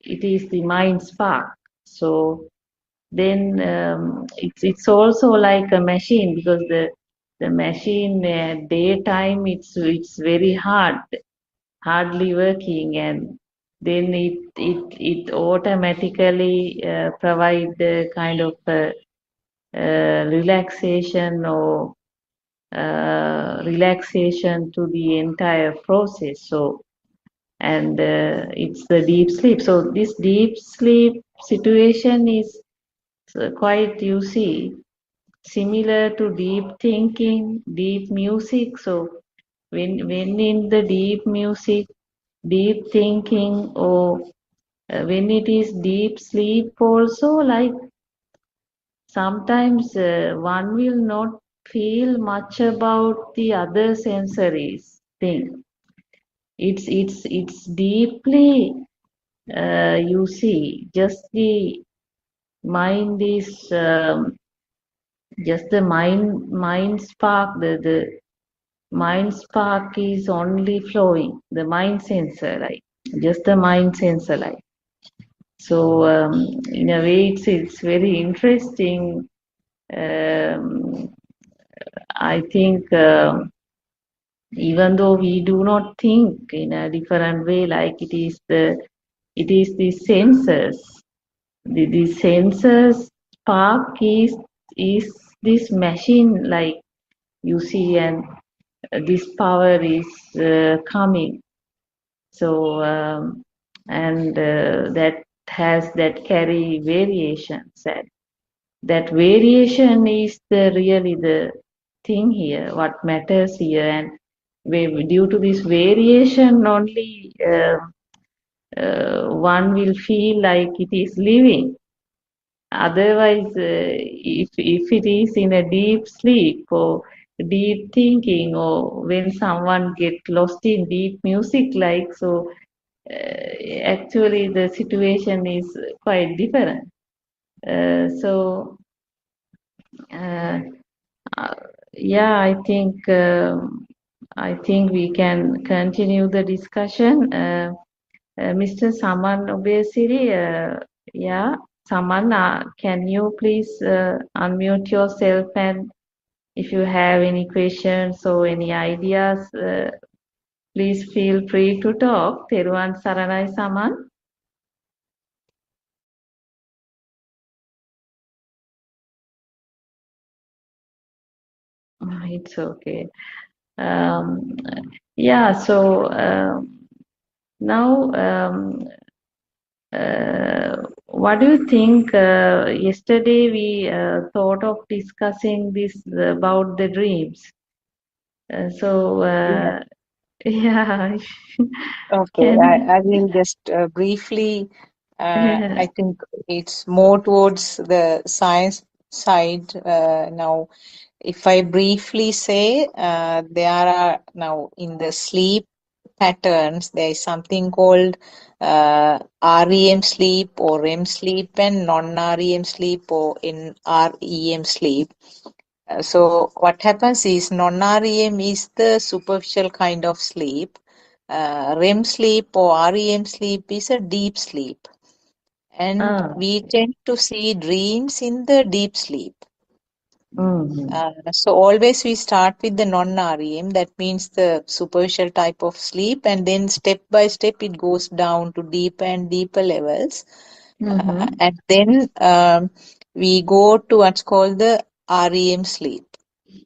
it is the mind spark. So then it's also like a machine, because the machine daytime it's very hardly working, and then it automatically provide the kind of relaxation or relaxation to the entire process. So and it's the deep sleep. So this deep sleep situation is quite, you see, similar to deep thinking, deep music. So when in the deep music, deep thinking, or when it is deep sleep also, like sometimes one will not feel much about the other sensories thing. It's deeply you see, just the mind is just the mind spark, the mind spark is only flowing, the mind sensor, like just the mind sensor, like. So in a way it's very interesting. um, I think even though we do not think in a different way, like it is the sensors, the sensors spark is this machine, like you see, and this power is coming. So and that carry variations, and that variation is the really the thing here, what matters here. And due to this variation only, one will feel like it is living. Otherwise, if it is in a deep sleep or deep thinking, or when someone get lost in deep music, like so, actually the situation is quite different. So uh, uh, yeah, I think we can continue the discussion. Mr. Saman Obesiri, yeah, Saman, can you please unmute yourself, and if you have any questions or any ideas, please feel free to talk. Teruvan Saranai, Saman. It's okay. Um, yeah, so now what do you think? Yesterday we thought of discussing this about the dreams. So Yeah. yeah, Okay, can I will just briefly, yeah. I think it's more towards the science side now. If I briefly say, there are now in the sleep patterns, there is something called REM sleep or REM sleep and non-REM sleep or NREM sleep. So what happens is non-REM is the superficial kind of sleep. REM sleep or REM sleep is a deep sleep. And Ah, we tend to see dreams in the deep sleep. mhm. So always we start with the non-REM, that means the superficial type of sleep, and then step by step it goes down to deeper and deeper levels. Mhm. And then we go to what's called the REM sleep.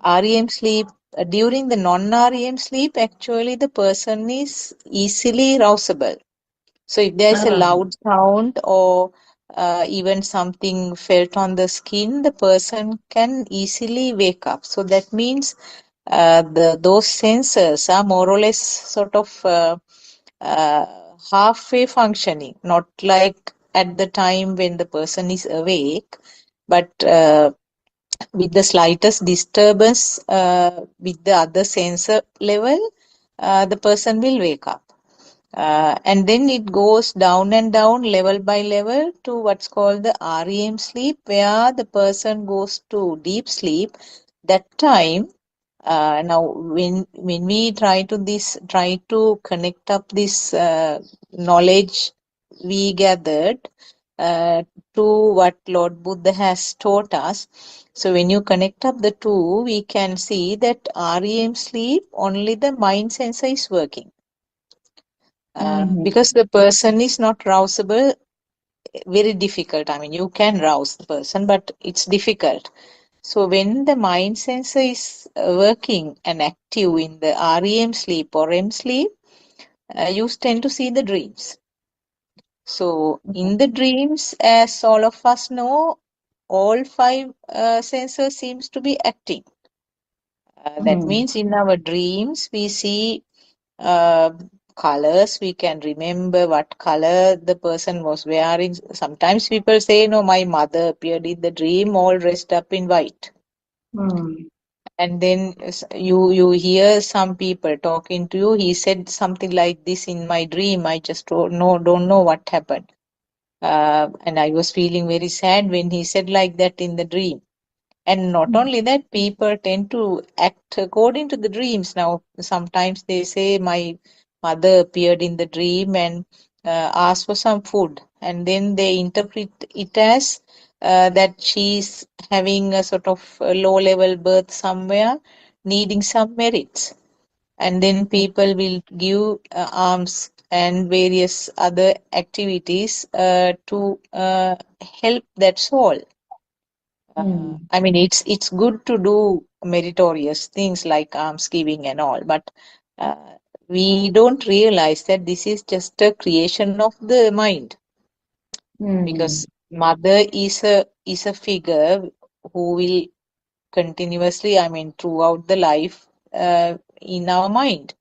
REM sleep, during the non-REM sleep, actually the person is easily rousable. So if there's a Ah, loud sound or even something felt on the skin, the person can easily wake up. So that means those sensors are more or less sort of uh, halfway functioning, not like at the time when the person is awake, but with the slightest disturbance with the other sensor level, the person will wake up. And then it goes down and down level by level to what's called the REM sleep, where the person goes to deep sleep. That time, now when we try to connect up this knowledge we gathered to what Lord Buddha has taught us. So when you connect up the two, we can see that REM sleep, only the mind sensor is working. Because the person is not rousable, very difficult. I mean, you can rouse the person, but it's difficult. So when the mind sensor is working and active in the REM sleep or REM sleep, you tend to see the dreams. So in the dreams, as all of us know, all five sensors seems to be acting. That means in our dreams, we see uh, colors. We can remember what color the person was wearing. Sometimes people say, no, my mother appeared in the dream all dressed up in white. And then you hear some people talking to you. He said something like this in my dream. I just don't know what happened. And I was feeling very sad when he said like that in the dream. And not only that, people tend to act according to the dreams. Now, sometimes they say, my mother appeared in the dream and asked for some food. And then they interpret it as that she's having a sort of low-level birth somewhere, needing some merits. And then people will give alms and various other activities to help that soul. I mean, it's good to do meritorious things like almsgiving and all, but we don't realize that this is just a creation of the mind, because mother is a figure who will continuously, I mean, throughout the life in our mind.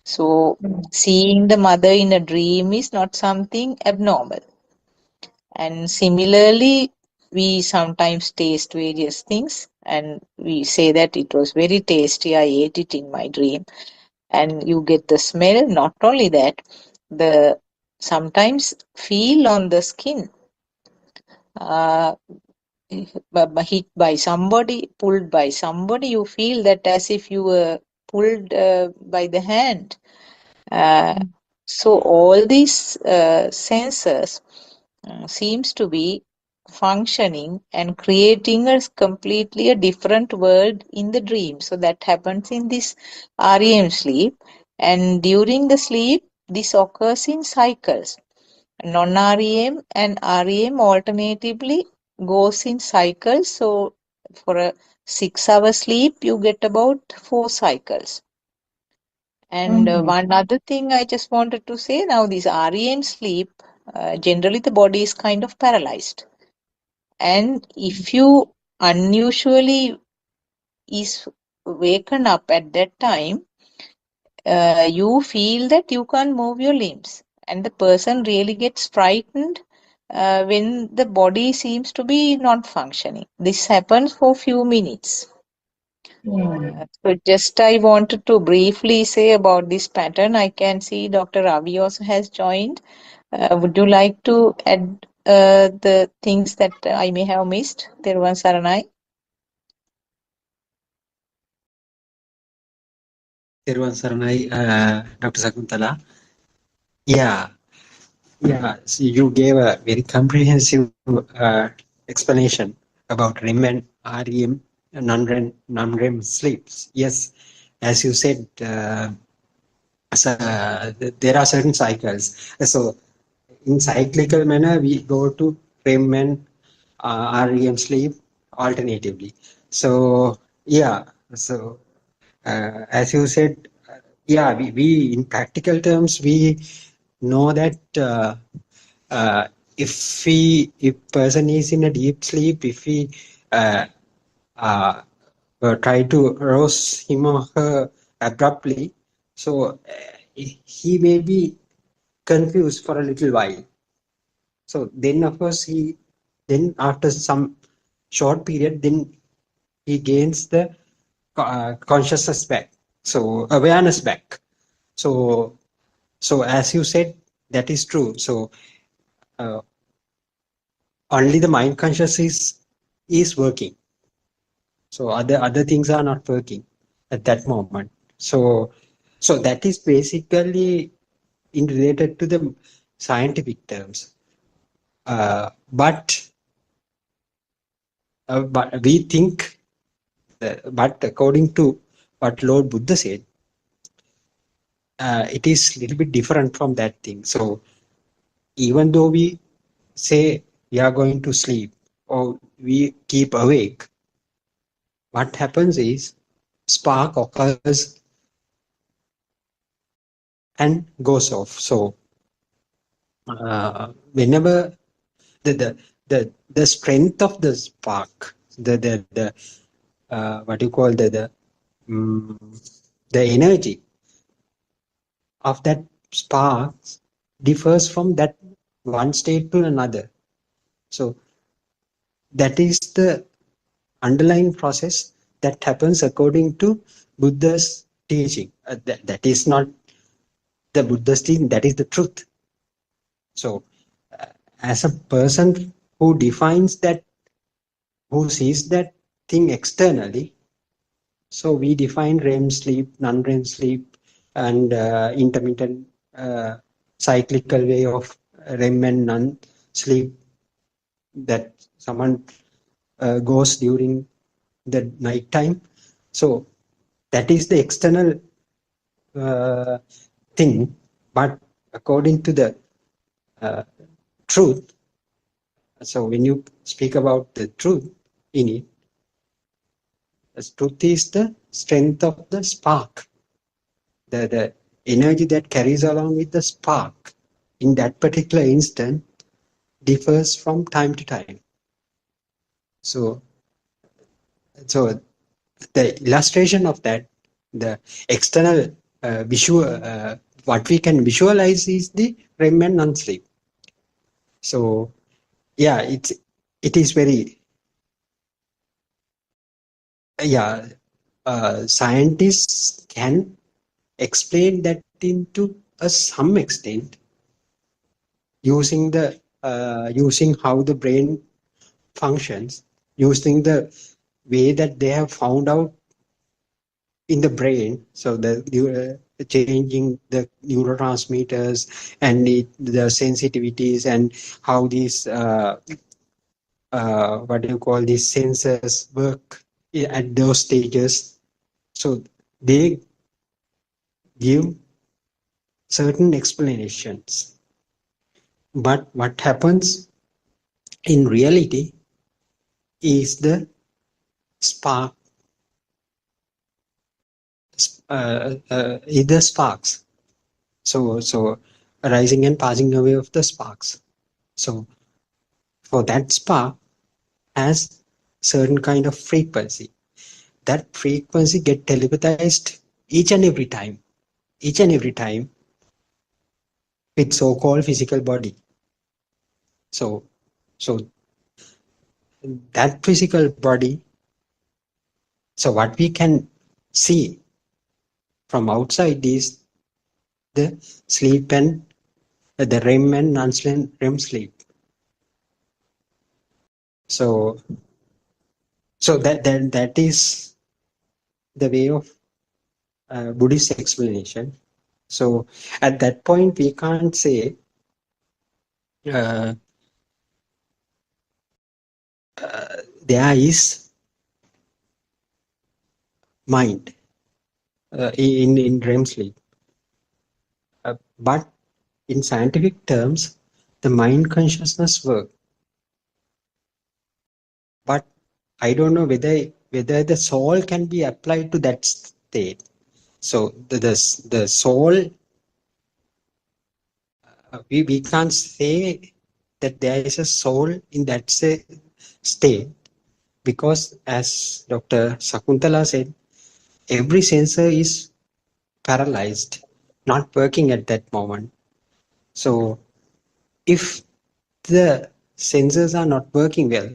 So seeing the mother in a dream is not something abnormal. And similarly, we sometimes taste various things and we say that it was very tasty. I ate it in my dream. And you get the smell. Not only that, the sometimes feel on the skin. Hit by somebody, pulled by somebody, you feel that as if you were pulled by the hand. So all these sensors seems to be functioning and creating a completely a different world in the dream. So that happens in this REM sleep, and during the sleep this occurs in cycles. Non-REM and REM alternatively goes in cycles. So for a 6-hour sleep you get about 4 cycles. And one other thing I just wanted to say, now this REM sleep, generally the body is kind of paralyzed. And if you unusually is waken up at that time, you feel that you can't move your limbs. And the person really gets frightened when the body seems to be not functioning. This happens for a few minutes. So just I wanted to briefly say about this pattern. I can see Dr. Ravi also has joined. Would you like to add the things that I may have missed? Teruvan Saranai. Teruvan Saranai, Dr. Sakuntala. Yeah, so you gave a very comprehensive explanation about REM and REM, non-REM sleeps. Yes, as you said, there are certain cycles. So in cyclical manner, we go to REM and REM sleep alternatively. So yeah, so as you said, yeah, we in practical terms we know that if person is in a deep sleep, if we uh, uh, try to rouse him or her abruptly, so he may be confused for a little while. So then of course then after some short period, then he gains the consciousness back, so awareness back. So as you said, that is true. So uh, only the mind conscious is working. So other things are not working at that moment. So that is basically in related to the scientific terms. But we think, but according to what Lord Buddha said, it is a little bit different from that thing. So even though we say we are going to sleep or we keep awake, what happens is spark occurs and goes off. So whenever the strength of the spark, the what you call mm, the energy of that spark differs from that one state to another. So that is the underlying process that happens according to Buddha's teaching. That is not the Buddha's teaching, that is the truth. So as a person who defines that, who sees that thing externally, so we define REM sleep, non-REM sleep, and intermittent cyclical way of REM and non-sleep that someone goes during the night time. So that is the external thing. But according to the truth, so when you speak about the truth in it, the truth is the strength of the spark, the energy that carries along with the spark in that particular instant differs from time to time. So the illustration of that, the external visual, what we can visualize is the REM and non-sleep. So yeah, it is very, yeah, scientists can explain that into some extent using the using how the brain functions, using the way that they have found out in the brain. So the changing the neurotransmitters and the sensitivities and how these what do you call these sensors work at those stages. So they give certain explanations. But what happens in reality is the spark, is the sparks. So arising and passing away of the sparks. So for that spark has certain kind of frequency. That frequency get telepathized each and every time with so-called physical body. So that physical body, so what we can see from outside is the sleep and the REM and non-REM sleep. So that is the way of Buddhist explanation. So at that point we can't say there is mind in REM sleep, but in scientific terms the mind consciousness work. But I don't know whether the soul can be applied to that state. So the soul, we can't say that there is a soul in that state, because as Dr. Sakuntala said, every sensor is paralyzed, not working at that moment. So if the sensors are not working well,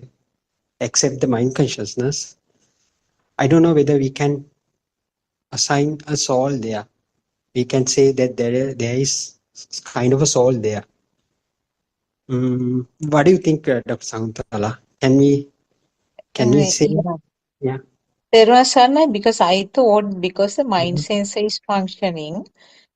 except the mind consciousness, I don't know whether we can assign a soul there. We can say that there is kind of a soul there. What do you think, Dr. Sakuntala? Can we say? Yeah. Yeah. There was one because I thought because the mind Mm-hmm. sensor is functioning,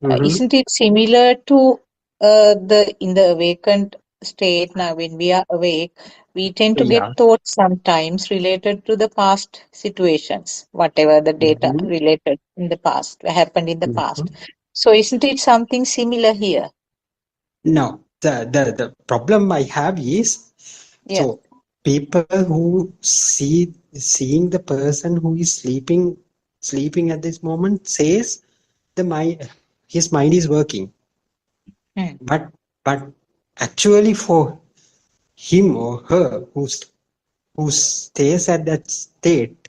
Mm-hmm. isn't it similar to the in the awakened state now when we are awake, we tend to Yeah. get thoughts sometimes related to the past situations, whatever the data Mm-hmm. related in the past, happened in the Mm-hmm. past. So isn't it something similar here? No, the problem I have is, Yeah. so people who seeing the person who is sleeping at this moment says his mind is working, Hmm. but actually for him or her who stays at that state,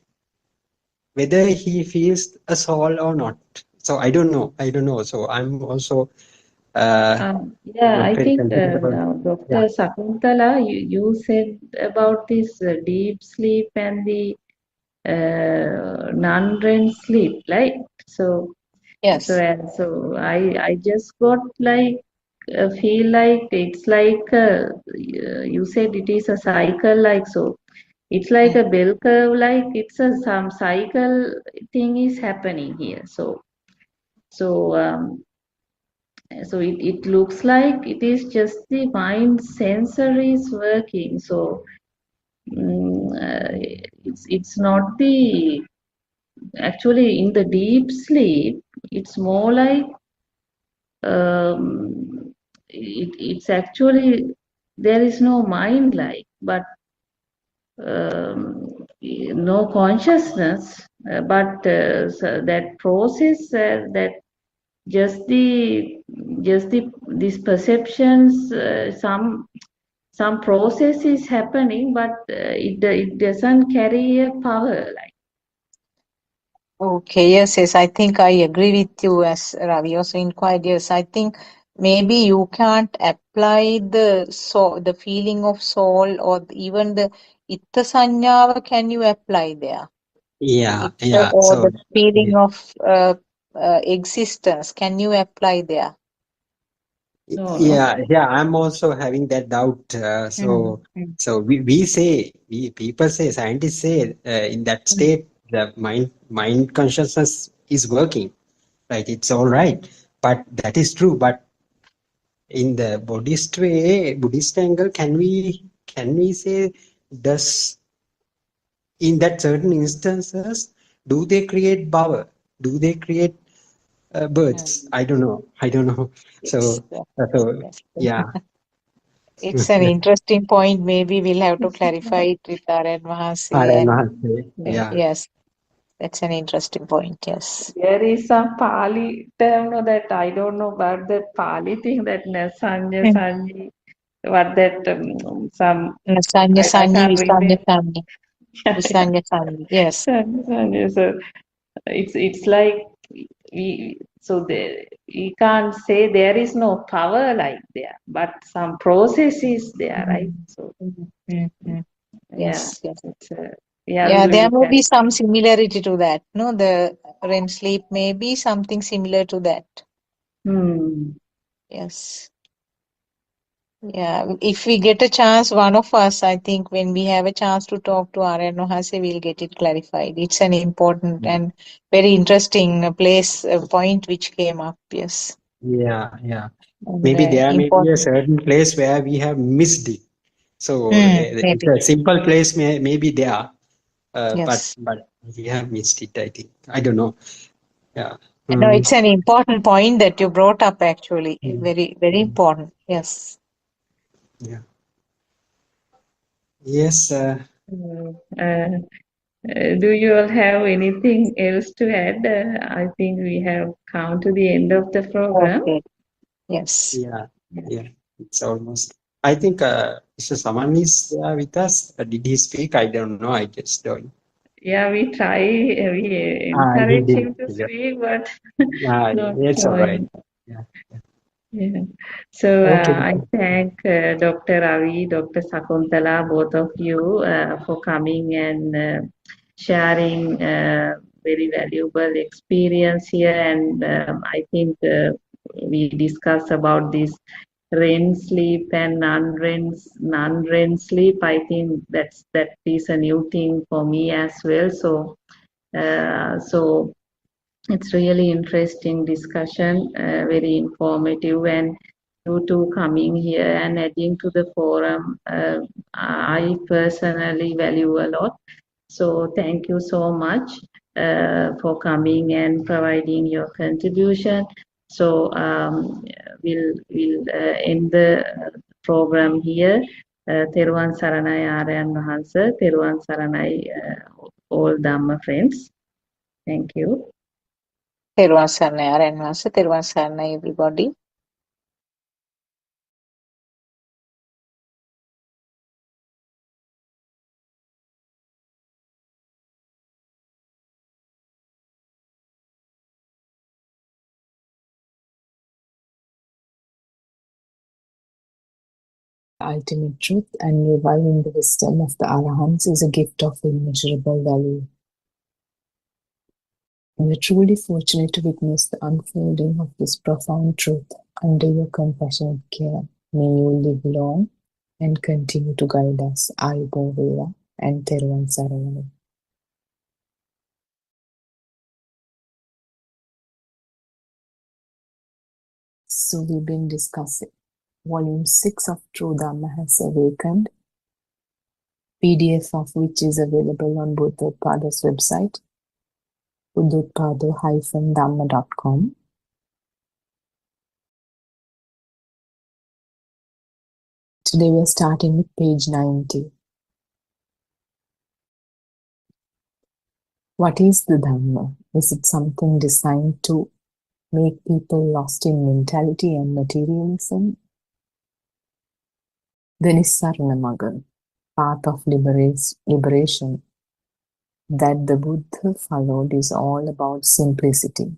whether he feels a soul or not. So I don't know. So I'm also Yeah, I very think confused about. now, Yeah. Dr. Sakuntala, you said about this deep sleep and the non-REM sleep, right? So, Yes. I just got like feel like it's like you said it is a cycle, like so. It's like Hmm. a bell curve, like it's a some cycle thing is happening here. So so it looks like it is just the mind sensor is working. So it's not the actually in the deep sleep. It's more like it's actually there is no mind like, but no consciousness, but so that process that just the just the these perceptions, some process is happening, but it doesn't carry a power like. Okay, yes, I think I agree with you as Ravi also inquired. Yes, I think maybe you can't apply the feeling of soul or even the itta sanyava can you apply there? Yeah, Itta yeah. or So the feeling of existence, can you apply there? No. yeah, yeah. I'm also having that doubt. Mm, mm, So we people say, scientists say, in that mm, state the mind consciousness is working, right? It's all right, but that is true. But in the Buddhist angle, can we say, does in that certain instances, do they create power? Do they create birds? mm. I don't know. Yes, So, so yes. yeah. It's an interesting point. Maybe we'll have to clarify it with R.N. Mahasi I and not say, yeah. yes, that's an interesting point. Yes. There is some Pali term that I don't know, but the Pali thing that Sanya Mm. Sanji, what that some Sanya I Sanyi, can't Visanya remember. Sanyi, Visanya Sanyi. Yes. Sanya, so it's like we can't say there is no power like there, but some process is there, right? Mm, So mm, mm, mm. yeah, Yes, yes. it's yeah, we Yeah, will there look may at be it. some similarity to that. No, the REM sleep may be something similar to that. Hmm. Yes. Yeah, if we get a chance, one of us, I think when we have a chance to talk to R.N. Ohase, we'll get it clarified. It's an important and very interesting point which came up. Yes. Yeah. And Maybe there may be a important. certain place where we have missed it. So it's Maybe. a simple place may be there, but Yes. we have missed it, I think. I don't know. Yeah. No, Mm, it's an important point that you brought up actually. mm, Very, very mm, important. Yes. yeah. Yes. Hmm. Do you all have anything else to add? I think we have come to the end of the program. Okay. Yes. Yeah. Yeah. It's almost. I think Mr. Saman is there with us. Did he speak? I don't know. I just don't. Yeah, we try, we He encourage didn't. him to Yeah. speak, but not It's all right. showing. Yeah. Yeah. So Okay. I thank Dr. Ravi, Dr. Sakuntala, both of you for coming and sharing very valuable experience here. And I think we discussed about this REM sleep and non-REM sleep. I think that is a new thing for me as well. So it's really interesting discussion, very informative, and you two coming here and adding to the forum, I personally value a lot. So thank you so much for coming and providing your contribution. So we'll end the program here. Teruvan Saranai Aryan Mahansa, Teruvan Saranai all Dhamma friends. Thank you. Therwan Sarnai Aryan Master, Therwan Sarnai everybody. Ultimate truth and reviving the wisdom of the Arahants is a gift of immeasurable value. We are truly fortunate to witness the unfolding of this profound truth under your compassionate care. May you live long and continue to guide us. Ayubo Vela and Teruvan Saranai. So we've been discussing Volume 6 of True Dhamma has awakened, PDF of which is available on Buddothpado's website, buddothpado-dhamma.com. Today we are starting with page 90. What is the Dhamma? Is it something designed to make people lost in mentality and materialism? The Nissarana Magga, path of liberation that the Buddha followed, is all about simplicity.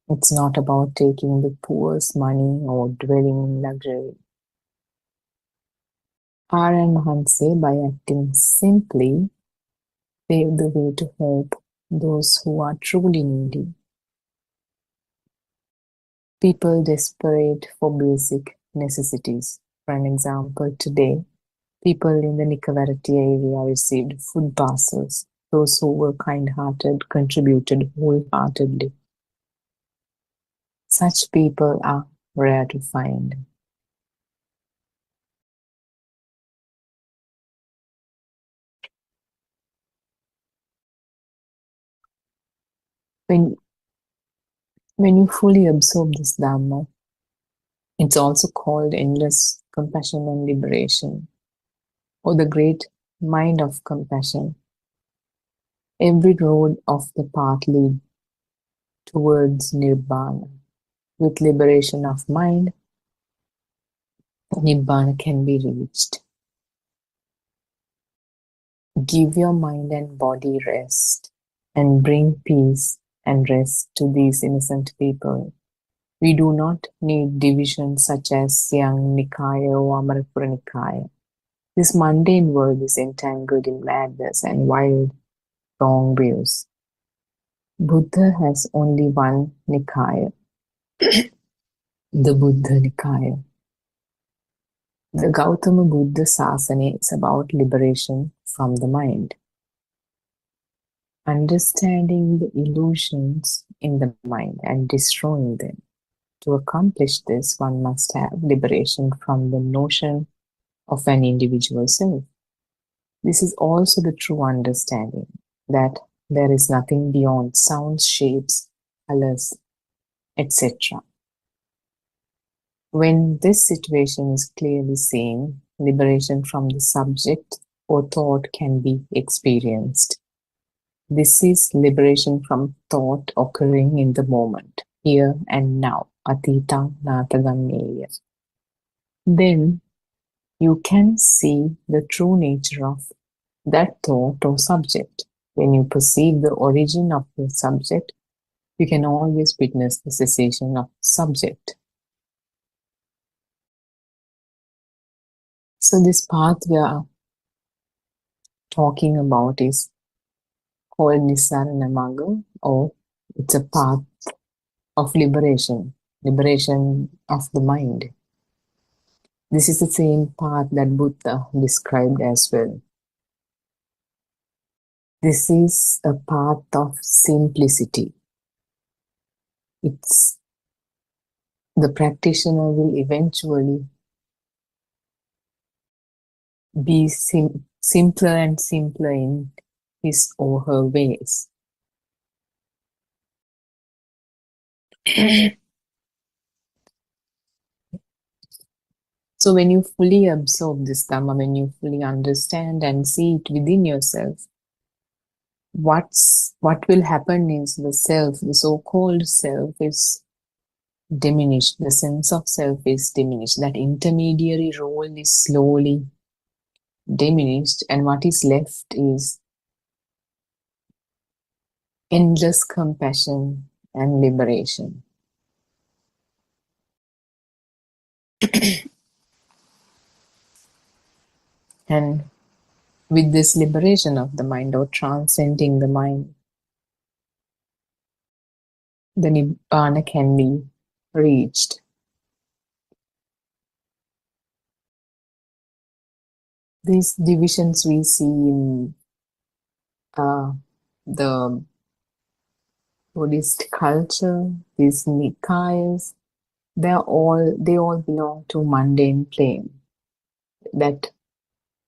It's not about taking the poor's money or dwelling in luxury. Aryan Mahanse, by acting simply, paved the way to help those who are truly needy. People desperate for basic necessities. For an example, today, people in the Nikkavarati area received food parcels. Those who were kind-hearted contributed wholeheartedly. Such people are rare to find. When you fully absorb this Dhamma, it's also called endless compassion and liberation, or the great mind of compassion. Every road of the path leads towards Nibbana. With liberation of mind, Nibbana can be reached. Give your mind and body rest, and bring peace and rest to these innocent people. We do not need divisions such as Siang Nikaya or Amarapura Nikaya. This mundane world is entangled in madness and wild, wrong views. Buddha has only one Nikaya, the Buddha Nikaya. The Gautama Buddha Sasana is about liberation from the mind. Understanding the illusions in the mind and destroying them. To accomplish this, one must have liberation from the notion of an individual self. This is also the true understanding that there is nothing beyond sounds, shapes, colors, etc. When this situation is clearly seen, liberation from the subject or thought can be experienced. This is liberation from thought occurring in the moment, here and now, atita natagamneya. Then you can see the true nature of that thought or subject. When you perceive the origin of the subject, you can always witness the cessation of the subject. So this path we are talking about is called Nisarana Magga, or it's a path of liberation of the mind. This is the same path that Buddha described as well. This is a path of simplicity. It's the practitioner will eventually be simpler and simpler in his or her ways. So when you fully absorb this Dhamma, when you fully understand and see it within yourself, what will happen is the self, the so-called self, is diminished. The sense of self is diminished. That intermediary role is slowly diminished, and what is left is endless compassion and liberation. And with this liberation of the mind, or transcending the mind, the Nibbana can be reached. These divisions we see in the Buddhist culture, these Nikayas, they all belong to mundane plane that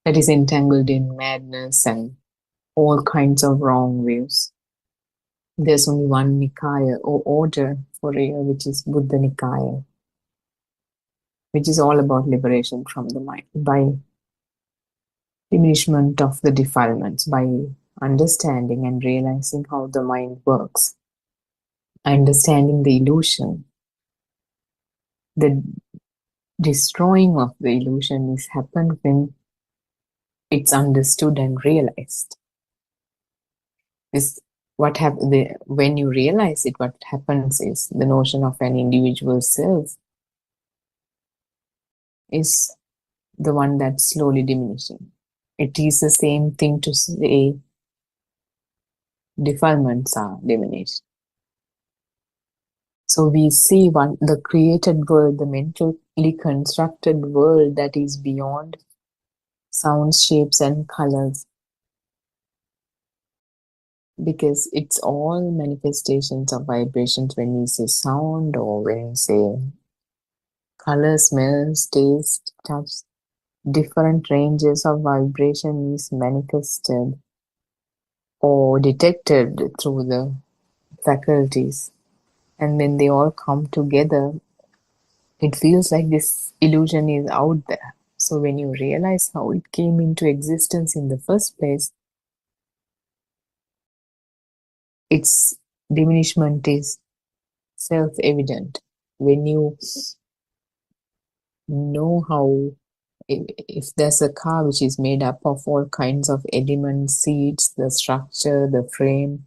is entangled in madness and all kinds of wrong views. There's only one Nikaya or order for real, which is Buddha Nikaya, which is all about liberation from the mind by diminishment of the defilements, by understanding and realizing how the mind works, understanding the illusion. The destroying of the illusion is happened when it's understood and realized. This when you realize it, what happens is the notion of an individual self is the one that's slowly diminishing. It is the same thing to say defilements are diminished. So we see the created world, the mentally constructed world that is beyond sounds, shapes, and colors, because it's all manifestations of vibrations. When we say sound, or when we say color, smells, taste, touch, different ranges of vibration is manifested or detected through the faculties. And when they all come together, it feels like this illusion is out there. So when you realize how it came into existence in the first place, its diminishment is self-evident. When you know how, if there's a car which is made up of all kinds of elements, seats, the structure, the frame,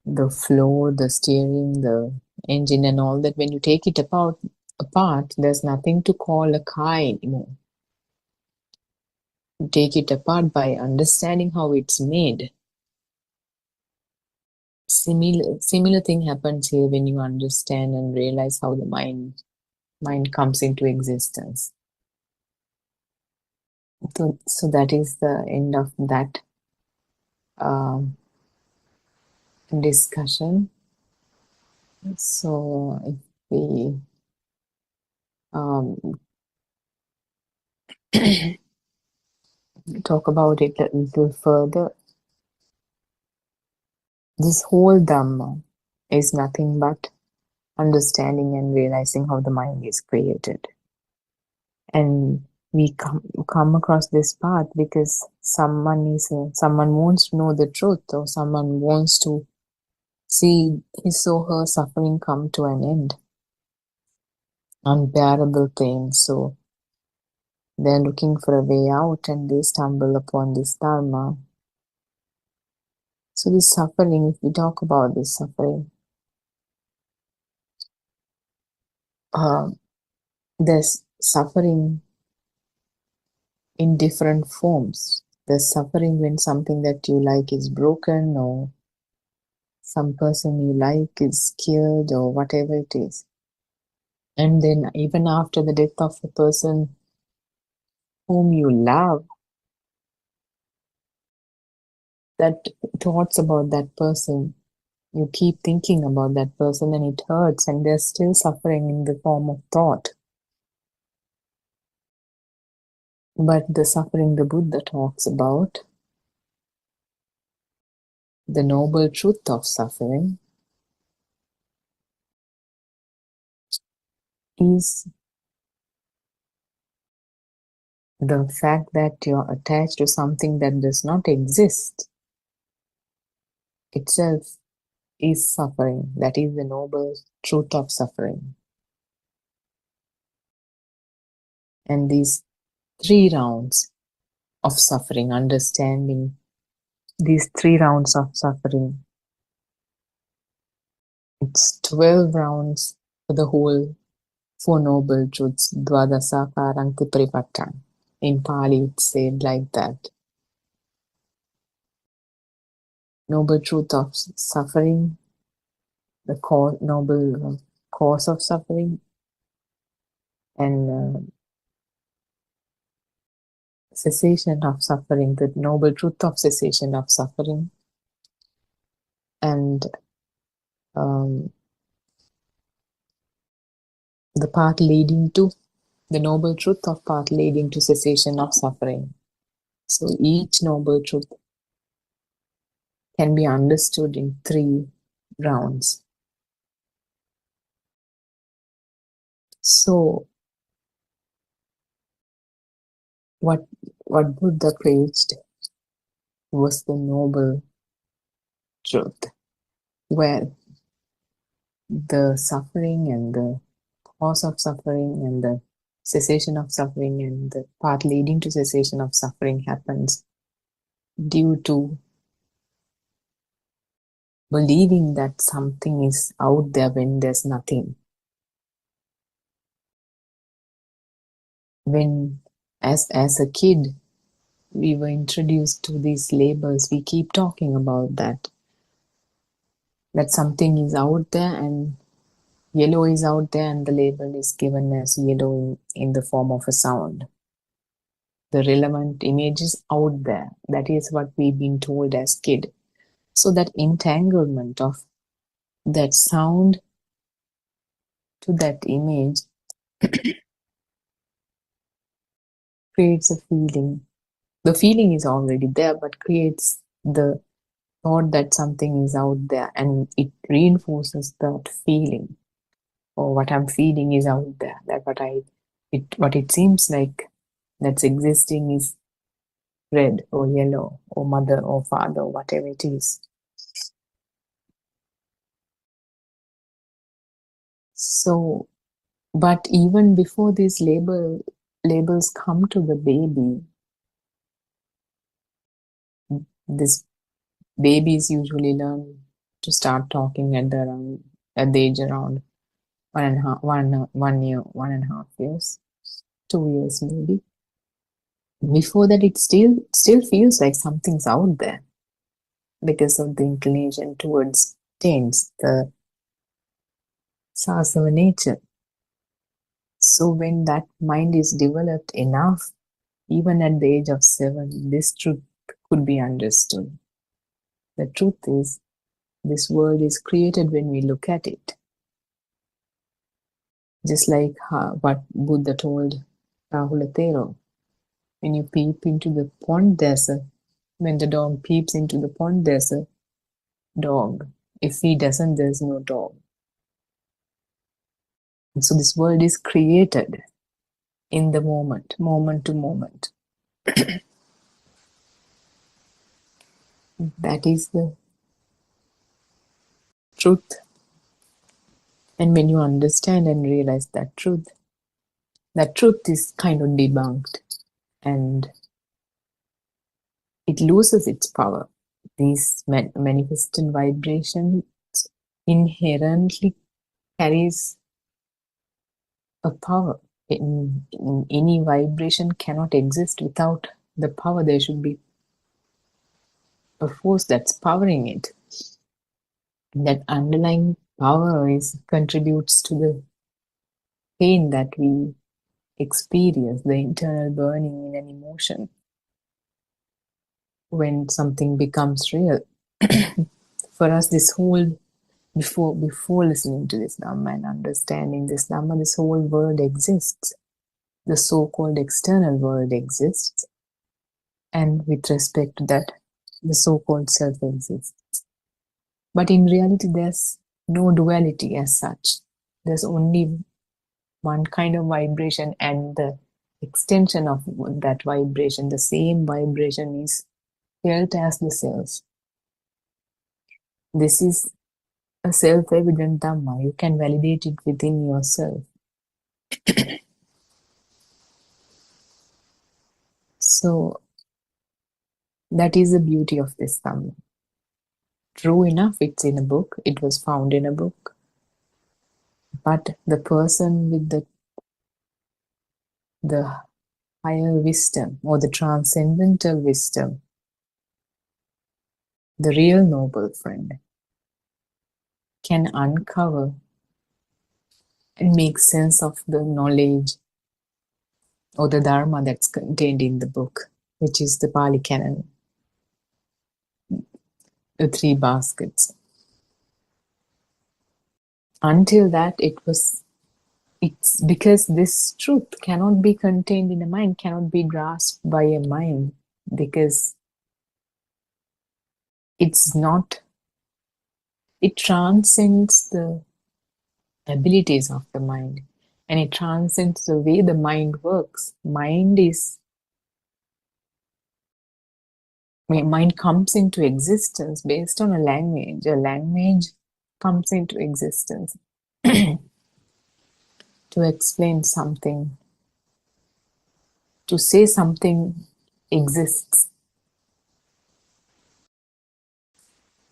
the floor, the steering, the engine and all that, when you take it apart, there's nothing to call a car anymore. You take it apart by understanding how it's made. Similar thing happens here when you understand and realize how the mind comes into existence. So that is the end of that discussion. So if we talk about it a little further, this whole Dhamma is nothing but understanding and realizing how the mind is created. And we come across this path because someone wants to know the truth, or someone wants to see his or her suffering come to an end, unbearable pain. So they're looking for a way out, and they stumble upon this Dharma. So this suffering, if we talk about this suffering, there's suffering in different forms. There's suffering when something that you like is broken, or some person you like is killed, or whatever it is. And then even after the death of a person whom you love, that thoughts about that person, you keep thinking about that person and it hurts, and they're still suffering in the form of thought. But the suffering the Buddha talks about, the noble truth of suffering, is the fact that you're attached to something that does not exist itself is suffering. That is the noble truth of suffering. And these 3 rounds of suffering, understanding these 3 rounds of suffering, it's 12 rounds for the whole 4 noble truths, Dvadasakarangti Pripattan. In Pali, it's said like that. Noble truth of suffering, the noble cause of suffering, and cessation of suffering, the noble truth of cessation of suffering, and the path leading to, the noble truth of path leading to cessation of suffering. So each noble truth can be understood in 3 rounds. So what Buddha preached was the noble truth, where the suffering and the cause of suffering and the cessation of suffering and the path leading to cessation of suffering happens due to believing that something is out there when there's nothing. When, as a kid, we were introduced to these labels, we keep talking about that something is out there and yellow is out there, and the label is given as yellow in the form of a sound. The relevant image is out there. That is what we've been told as kid. So that entanglement of that sound to that image creates a feeling. The feeling is already there, but creates the thought that something is out there, and it reinforces that feeling. Or what I'm feeling is out there. That what it seems like that's existing is red or yellow or mother or father or whatever it is. So, but even before these labels come to the baby, this babies usually learn to start talking at the age around 1 year, 1.5 years, 2 years maybe. Before that, it still feels like something's out there because of the inclination towards change, the sasava nature. So when that mind is developed enough, even at the age of 7, this truth could be understood. The truth is, this world is created when we look at it. Just like what Buddha told Rahula, when you peep into the pond, when the dog peeps into the pond, there's a dog. If he doesn't, there's no dog. And so this world is created in the moment to moment. That is the truth. And when you understand and realize that truth is kind of debunked, and it loses its power. These manifested vibrations inherently carries a power. In any vibration cannot exist without the power. There should be a force that's powering it. That underlying power contributes to the pain that we experience, the internal burning in an emotion when something becomes real. For us, this whole before listening to this Dhamma and understanding this Dhamma, this whole world exists. The so-called external world exists, and with respect to that, the so-called self exists. But in reality, there's no duality as such. There's only one kind of vibration, and the extension of that vibration, the same vibration, is felt as the self. This is a self-evident Dhamma. You can validate it within yourself. So that is the beauty of this Dhamma. True enough, it's in a book. It was found in a book. But the person with the higher wisdom or the transcendental wisdom, the real noble friend, can uncover and make sense of the knowledge or the Dharma that's contained in the book, which is the Pali Canon, the 3 baskets. Until that, it's because this truth cannot be contained in a mind, cannot be grasped by a mind, because it transcends the abilities of the mind, and it transcends the way the mind works. Mind comes into existence based on a language. A language comes into existence to explain something, to say something exists.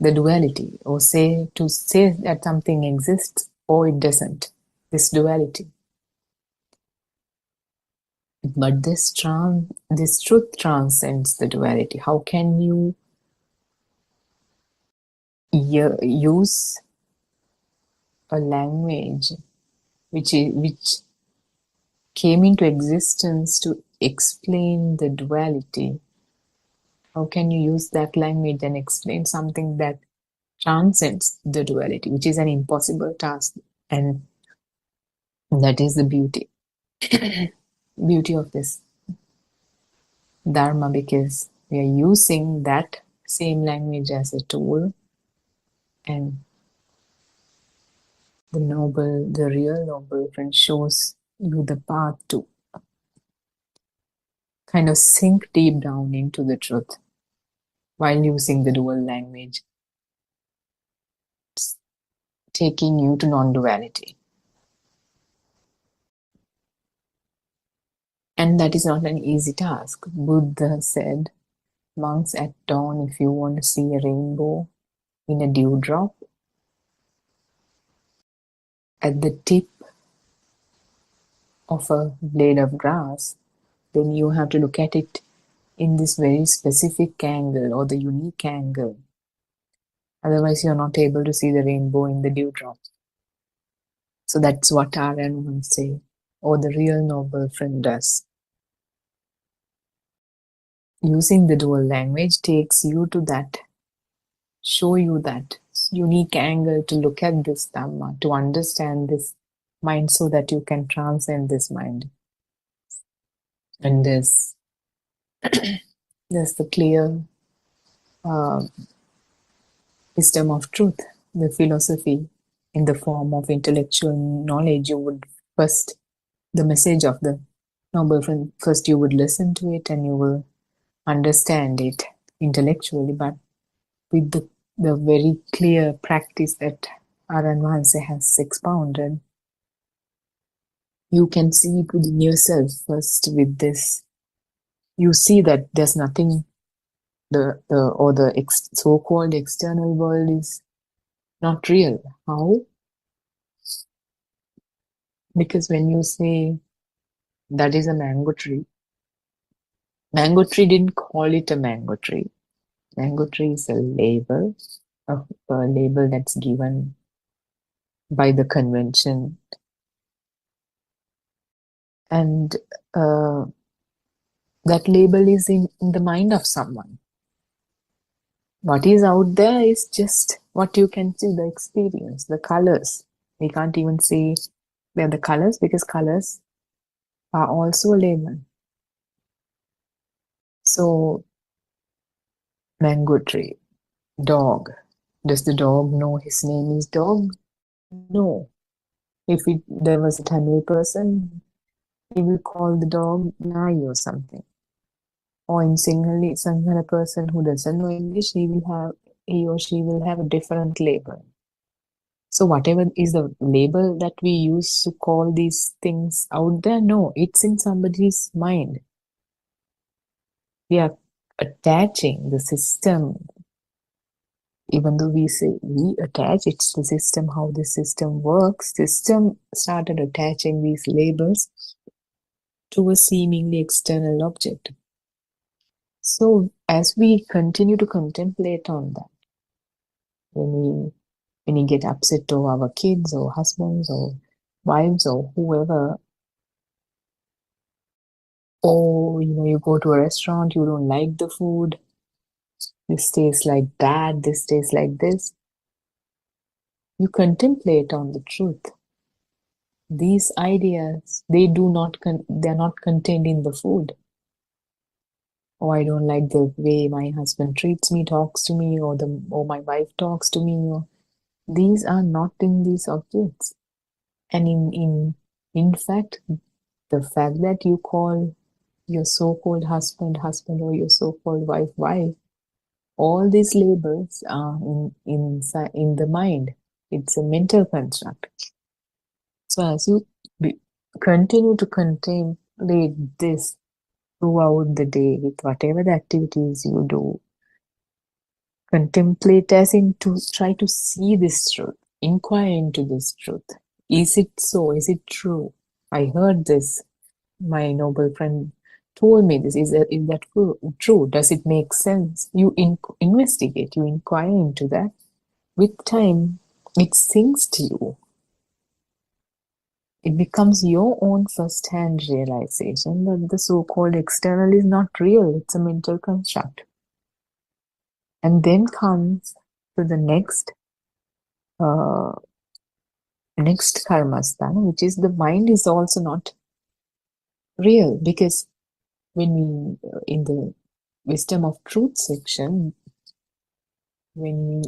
The duality, or to say that something exists or it doesn't. This duality. But this truth transcends the duality. How can you use a language which came into existence to explain the duality? How can you use that language and explain something that transcends the duality, which is an impossible task? And that is the beauty of this Dharma, because we are using that same language as a tool, and the real noble friend shows you the path to kind of sink deep down into the truth while using the dual language, taking you to non-duality. And that is not an easy task. Buddha said, monks, at dawn, if you want to see a rainbow in a dewdrop, at the tip of a blade of grass, then you have to look at it in this very specific angle or the unique angle. Otherwise, you're not able to see the rainbow in the dewdrop. So that's what Aryan will say, or the real noble friend does. Using the dual language takes you to that, show you that unique angle to look at this Dhamma, to understand this mind so that you can transcend this mind. And there's the clear wisdom of truth, the philosophy in the form of intellectual knowledge. You would first, the message of the noble friend, first you would listen to it and you will understand it intellectually, but with the very clear practice that Aryan Mahansa has expounded, you can see it within yourself first. With this, you see that there's nothing, the so-called external world is not real. How? Because when you say that is a mango tree didn't call it a mango tree. Mango tree is a label, a label that's given by the convention, and that label is in the mind of someone. What is out there is just what you can see, the experience, the colors. We can't even see where the colors, because colors are also a label. So, mango tree, dog. Does the dog know his name is dog? No. If there was a Tamil person, he will call the dog Nai or something. Or in Sinhala person who doesn't know English, he or she will have a different label. So whatever is the label that we use to call these things out there, no, it's in somebody's mind. We are attaching the system. Even though we say we attach, it's the system, how the system works. System started attaching these labels to a seemingly external object. So as we continue to contemplate on that, when we get upset to our kids or husbands or wives or whoever, or you go to a restaurant, you don't like the food, this tastes like that, this tastes like this, you contemplate on the truth. These ideas, they're not contained in the food. Oh, I don't like the way my husband treats me, talks to me, or my wife talks to me. These are not in these objects. And in fact, the fact that you call your so-called husband, or your so-called wife, all these labels are in the mind. It's a mental construct. So as you continue to contemplate this throughout the day with whatever the activities you do, contemplate as in to try to see this truth, inquire into this truth. Is it so? Is it true? I heard this. My noble friend told me this. Is that true? Does it make sense? You investigate, you inquire into that. With time, it sinks to you. It becomes your own first-hand realization that the so-called external is not real. It's a mental construct. And then comes to the next karmasthana, which is the mind is also not real, because when we in the wisdom of truth section, when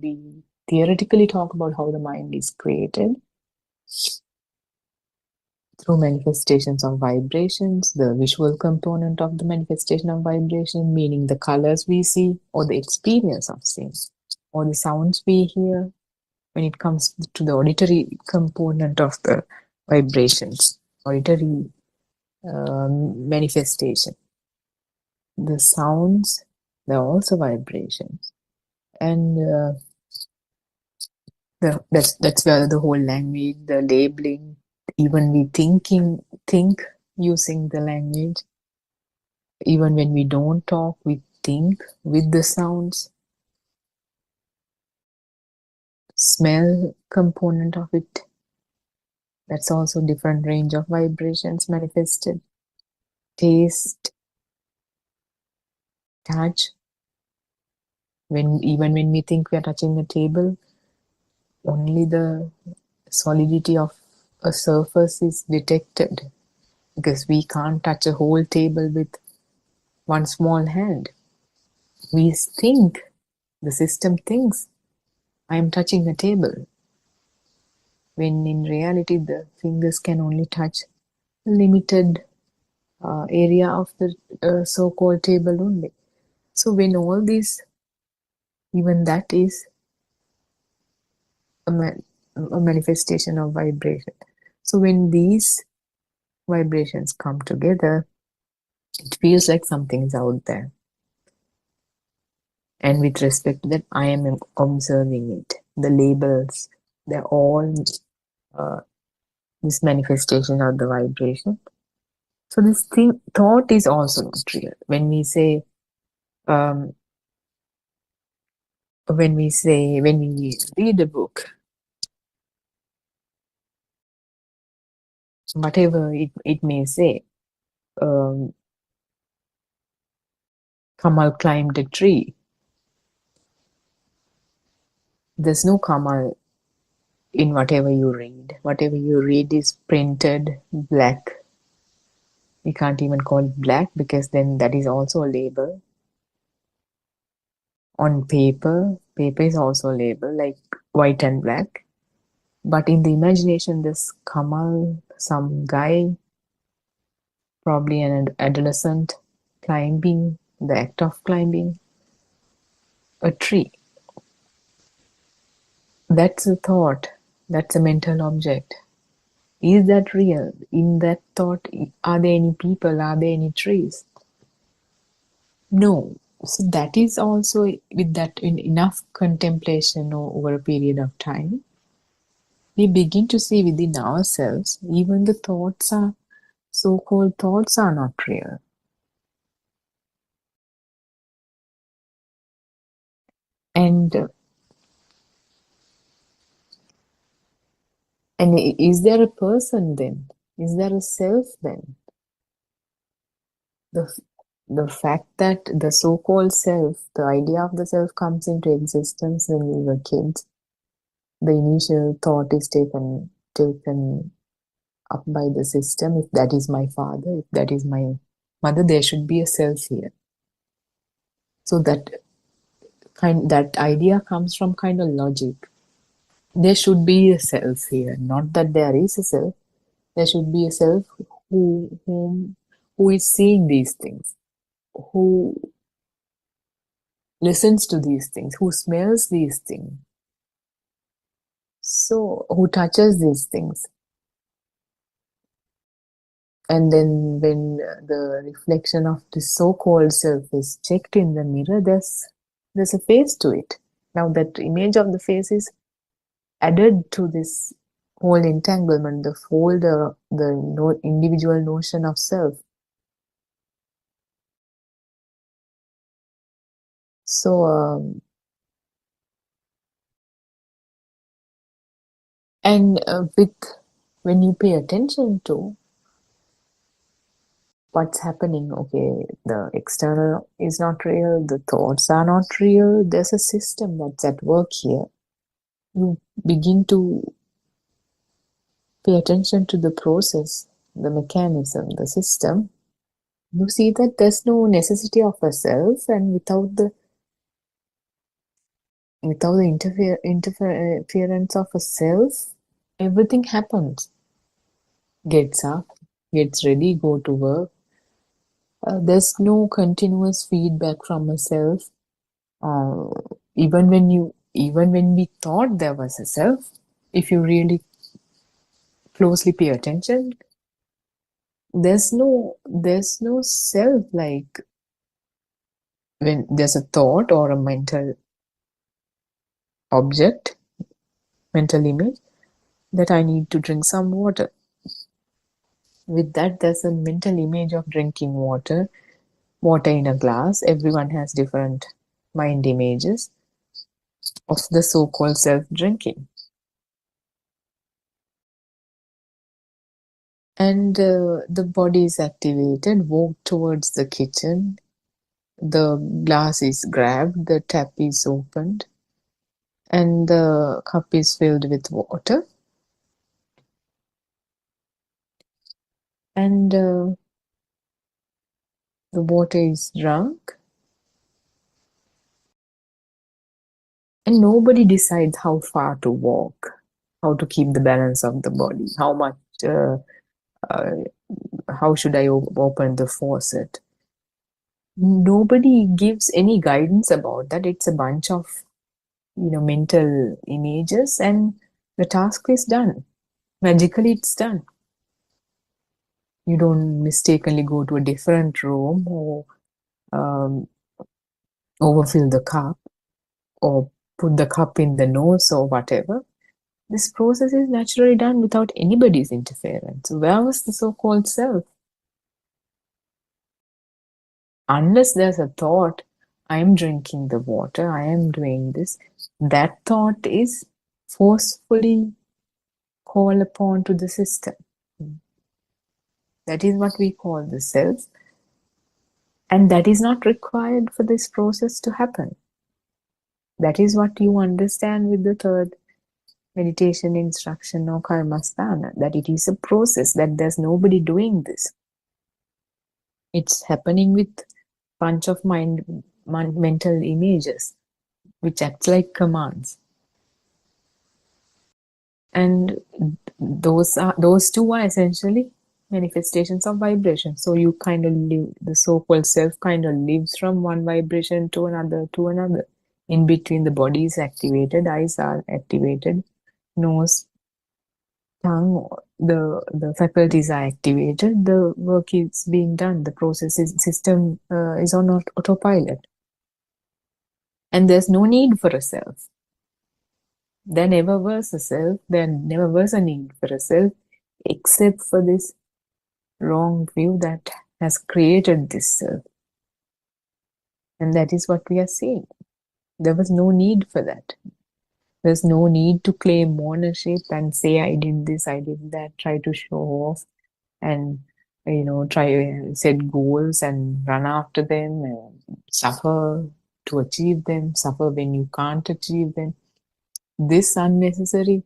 we theoretically talk about how the mind is created through manifestations of vibrations, the visual component of the manifestation of vibration, meaning the colors we see or the experience of seeing, or the sounds we hear, when it comes to the auditory component of the vibrations, auditory manifestation. The sounds, they're also vibrations. And that's where the whole language, the labeling, even we think using the language. Even when we don't talk, we think with the sounds. Smell component of it, that's also different range of vibrations manifested. Taste, touch. Even when we think we are touching a table, only the solidity of a surface is detected, because we can't touch a whole table with one small hand. We think, the system thinks, I am touching a table, when in reality the fingers can only touch a limited area of the so-called table only. So when all these, even that is a manifestation of vibration. So when these vibrations come together, it feels like something is out there. And with respect to that, I am observing it. The labels, they're all this manifestation of the vibration. So this thought is also not real. When we say, when we read a book, whatever it may say, Kamal climbed a tree. There's no Kamal in whatever you read. Whatever you read is printed black. We can't even call it black because then that is also a label. On paper is also a label like white and black. But in the imagination, this Kamal, some guy, probably an adolescent, climbing, the act of climbing a tree. That's a thought. That's a mental object. Is that real? In that thought, are there any people? Are there any trees? No. So that is also, with that enough contemplation over a period of time, we begin to see within ourselves, even the thoughts are, so-called thoughts are not real. And is there a person then? Is there a self then? The fact that the so-called self, the idea of the self comes into existence when we were kids, the initial thought is taken up by the system. If that is my father, if that is my mother, there should be a self here. So that idea comes from kind of logic. There should be a self here, not that there is a self. There should be a self who is seeing these things, who listens to these things, who smells these things, so who touches these things. And then when the reflection of the so-called self is checked in the mirror, there's a face to it. Now that image of the face is added to this whole entanglement, the individual notion of self. So, when you pay attention to what's happening, okay, the external is not real, the thoughts are not real, there's a system that's at work here. You begin to pay attention to the process, the mechanism, the system. You see that there's no necessity of a self, and without the interference of a self, everything happens. Gets up, gets ready, go to work. There's no continuous feedback from a self. Even when we thought there was a self, if you really closely pay attention, there's no self. Like when there's a thought or a mental object, mental image, that I need to drink some water. With that, there's a mental image of drinking water in a glass. Everyone has different mind images of the so-called self-drinking. And the body is activated, walk towards the kitchen. The glass is grabbed, the tap is opened, and the cup is filled with water. And the water is drunk. And nobody decides how far to walk, how to keep the balance of the body, how much, how should I open the faucet. Nobody gives any guidance about that. It's a bunch of, mental images, and the task is done. Magically, it's done. You don't mistakenly go to a different room or overfill the cup or put the cup in the nose or whatever. This process is naturally done without anybody's interference. Where was the so-called self? Unless there's a thought, I am drinking the water, I am doing this. That thought is forcefully called upon to the system. That is what we call the self. And that is not required for this process to happen. That is what you understand with the third meditation instruction or karmasthana, that it is a process, that there's nobody doing this. It's happening with bunch of mental images, which acts like commands. And those two are essentially manifestations of vibration. So you kind of live, the so-called self kind of lives from one vibration to another. In between, the body is activated, eyes are activated, nose, tongue, the faculties are activated, the work is being done, the system is on autopilot. And there's no need for a self. There never was a self, there never was a need for a self, except for this wrong view that has created this self. And that is what we are seeing. There was no need for that. There's no need to claim ownership and say, I did this, I did that, try to show off and, try to set goals and run after them and suffer to achieve them, suffer when you can't achieve them. This unnecessary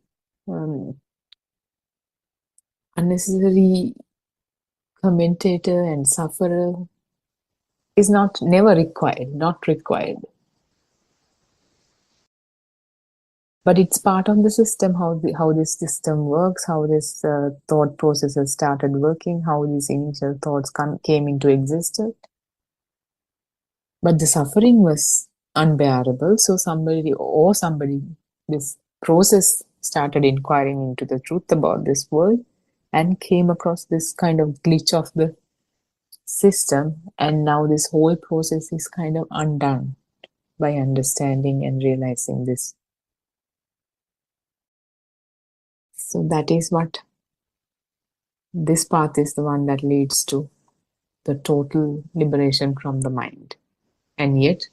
commentator and sufferer is never required, not required. But it's part of the system, how this system works, how this thought process has started working, how these initial thoughts came into existence. But the suffering was unbearable, so somebody, this process started inquiring into the truth about this world and came across this kind of glitch of the system, and now this whole process is kind of undone by understanding and realizing this. So that is what this path is, the one that leads to the total liberation from the mind. And yet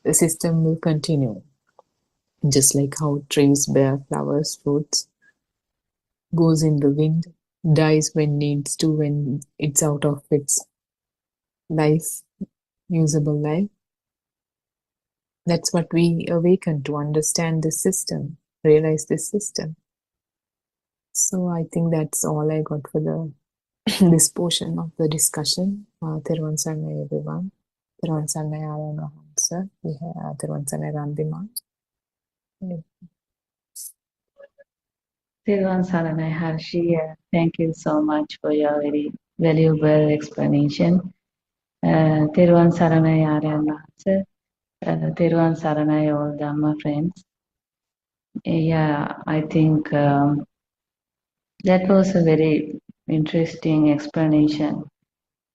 the system will continue, just like how trees bear flowers, fruits, goes in the wind, dies when needs to, when it's out of its life, usable life. That's what we awaken to, understand the system, realize this system. So I think that's all I got for this portion of the discussion. Therwan Sarnai, everyone. Therwan Sarnai, Arana Hamsa. Therwan Sarnai, Randima. Therwan Saranai Harshi, thank you so much for your very valuable explanation. Therwan Saranai Arana Hamsa. Therwan Saranai, all Dhamma friends. Yeah, I think that was a very interesting explanation.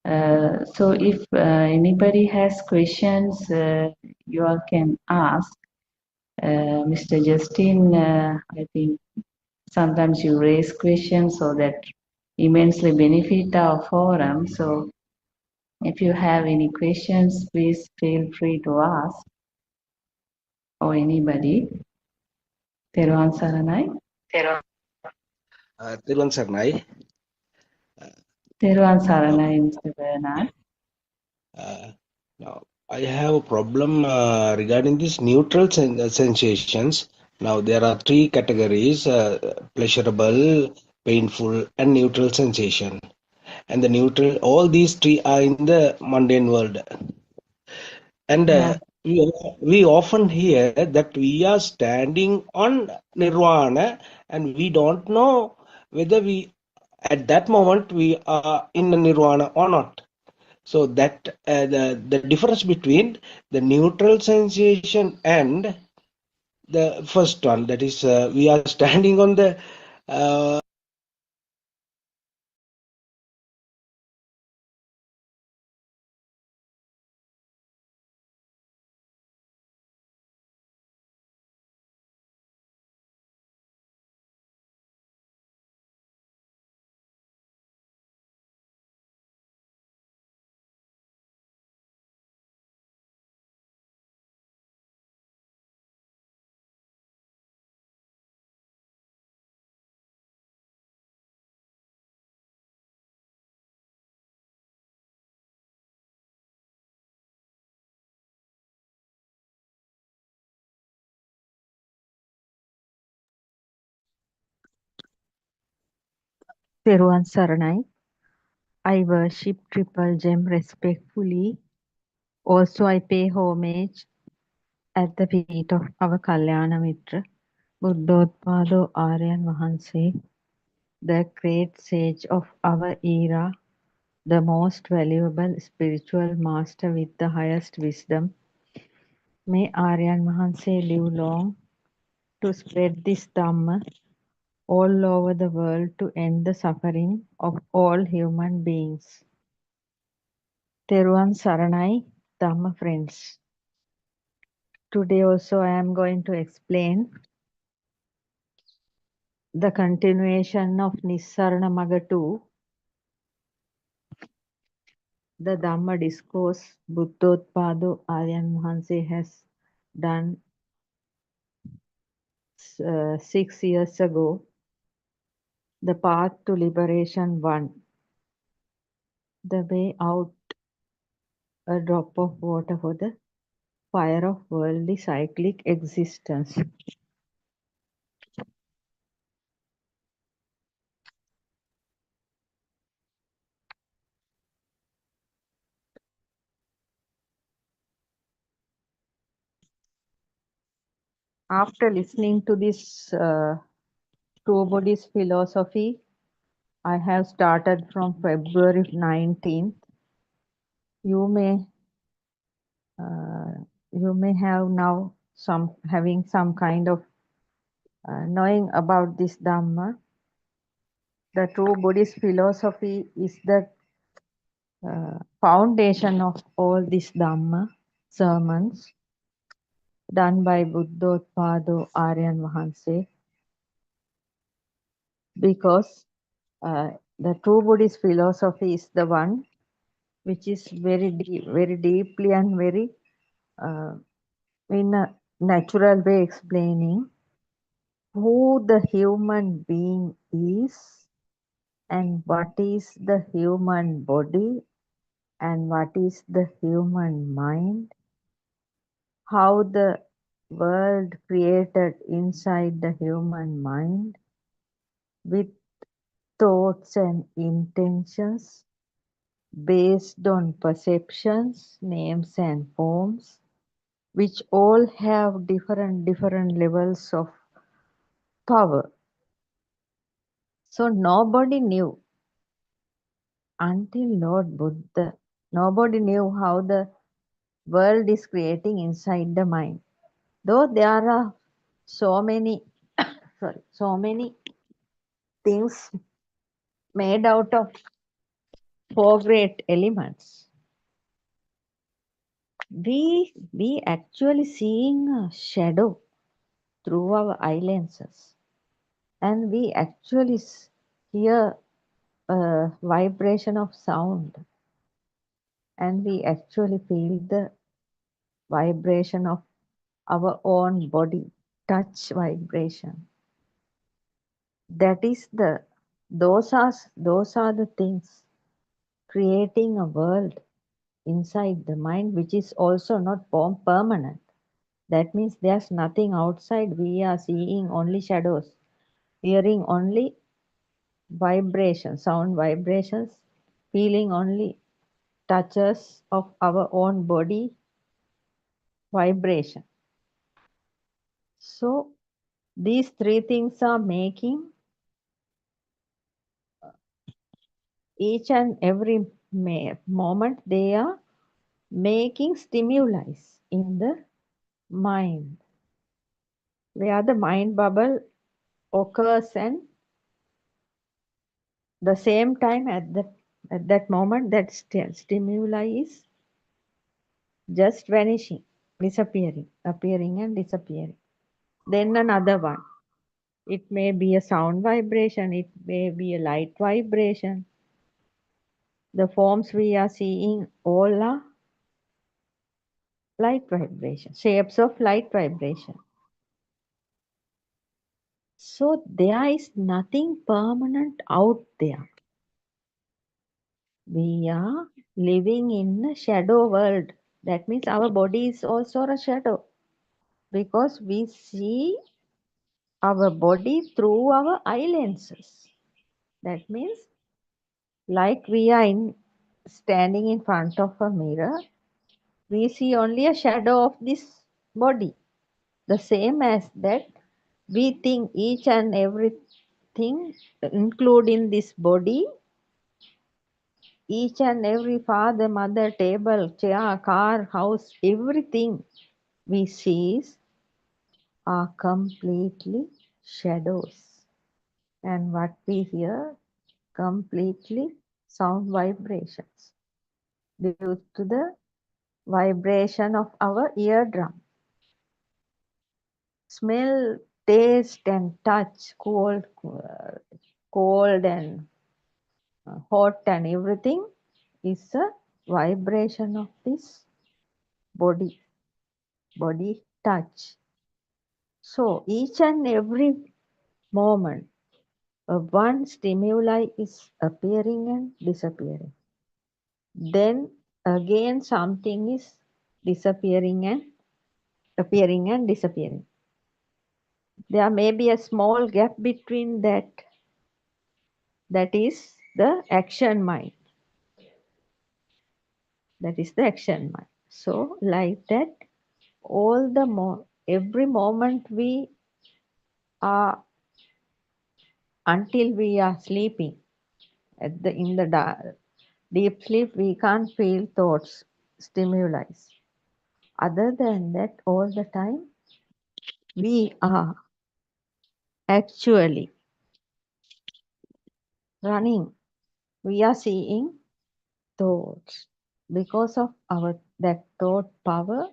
So if anybody has questions, you all can ask. Mr. Justin, I think sometimes you raise questions so that immensely benefit our forum. So if you have any questions, please feel free to ask, or anybody. Therwan Saranai. Therwan Sarnai. Therwan Saranai, Mr. Bernard. Now, I have a problem regarding these neutral sensations. Now, there are three categories, pleasurable, painful, and neutral sensation. And the neutral, all these three are in the mundane world. And we often hear that we are standing on nirvana, and we don't know whether at that moment we are in the nirvana or not. So that the difference between the neutral sensation and the first one, that is we are standing on the Teruvan Saranai. I worship Triple Gem respectfully. Also, I pay homage at the feet of our Kalyana Mitra, Buddothpado Aryan Mahanse, the great sage of our era, the most valuable spiritual master with the highest wisdom. May Aryan Mahanse live long to spread this Dhamma all over the world to end the suffering of all human beings. Teruvan Saranai, Dhamma friends. Today also I am going to explain the continuation of Nissarana Magga 2, the Dhamma discourse Buddothpado Aryan Mahanse has done 6 years ago. The path to liberation 1, the way out, a drop of water for the fire of worldly cyclic existence. After listening to this True Buddhist philosophy, I have started from February 19th. You may have now having some kind of knowing about this Dhamma. The true Buddhist philosophy is the foundation of all this Dhamma sermons done by Buddothpado Aryan Mahanse, because the true Buddhist philosophy is the one which is very deeply and very in a natural way explaining who the human being is and what is the human body and what is the human mind, how the world created inside the human mind with thoughts and intentions based on perceptions, names and forms, which all have different levels of power. So nobody knew until Lord Buddha, nobody knew how the world is creating inside the mind. Though there are so many things made out of 4 great elements, we actually seeing a shadow through our eye lenses, and we actually hear a vibration of sound, and we actually feel the vibration of our own body, touch vibration. That is those are the things creating a world inside the mind, which is also not permanent. That means there's nothing outside. We are seeing only shadows, hearing only vibrations, sound vibrations, feeling only touches of our own body vibration. So these 3 things are making each and every moment, they are making stimuli in the mind, where the mind bubble occurs, and the same time at that moment that stimuli is just vanishing, disappearing, appearing and disappearing. Then another one. It may be a sound vibration, it may be a light vibration. The forms we are seeing all are light vibration, shapes of light vibration. So there is nothing permanent out there. We are living in a shadow world. That means our body is also a shadow, because we see our body through our eye lenses. That means like we are standing in front of a mirror, we see only a shadow of this body. The same as that, we think each and everything, including this body, each and every father, mother, table, chair, car, house, everything we see are completely shadows. And what we hear, completely sound vibrations due to the vibration of our eardrum. Smell, taste, and touch, cold and hot and everything is a vibration of this body touch. So each and every moment, one stimuli is appearing and disappearing. Then again something is disappearing and appearing and disappearing. There may be a small gap between that. That is the action mind. That is the action mind. So like that, every moment we are, until we are sleeping, in the deep sleep, we can't feel thoughts, stimuli. Other than that, all the time we are actually running. We are seeing thoughts. Because of that thought power,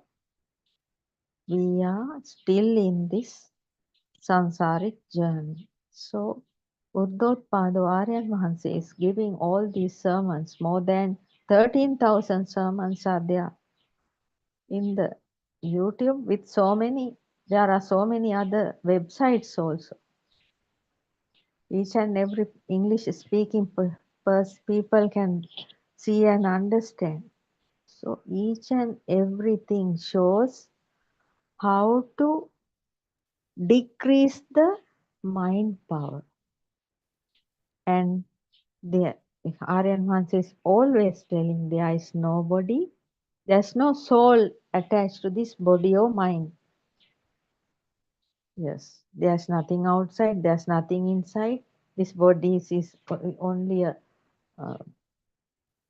we are still in this samsaric journey. So, Buddothpado Aryan Mahansa is giving all these sermons. More than 13,000 sermons are there in the YouTube with there are so many other websites also. Each and every English speaking people can see and understand. So each and everything shows how to decrease the mind power. And the Aryan Mahansa is always telling there is no body, there's no soul attached to this body or mind. Yes, there's nothing outside, there's nothing inside. This body is only a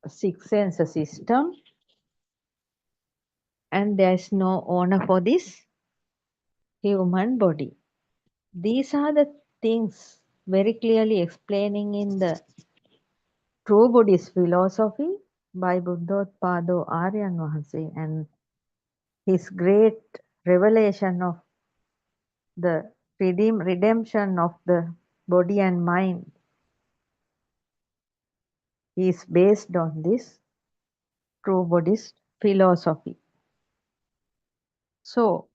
six sense system, and there's no owner for this human body. These are the things very clearly explaining in the true Buddhist philosophy by Buddothpado Aryan Mahansa, and his great revelation of the redemption of the body and mind is based on this true Buddhist philosophy. So,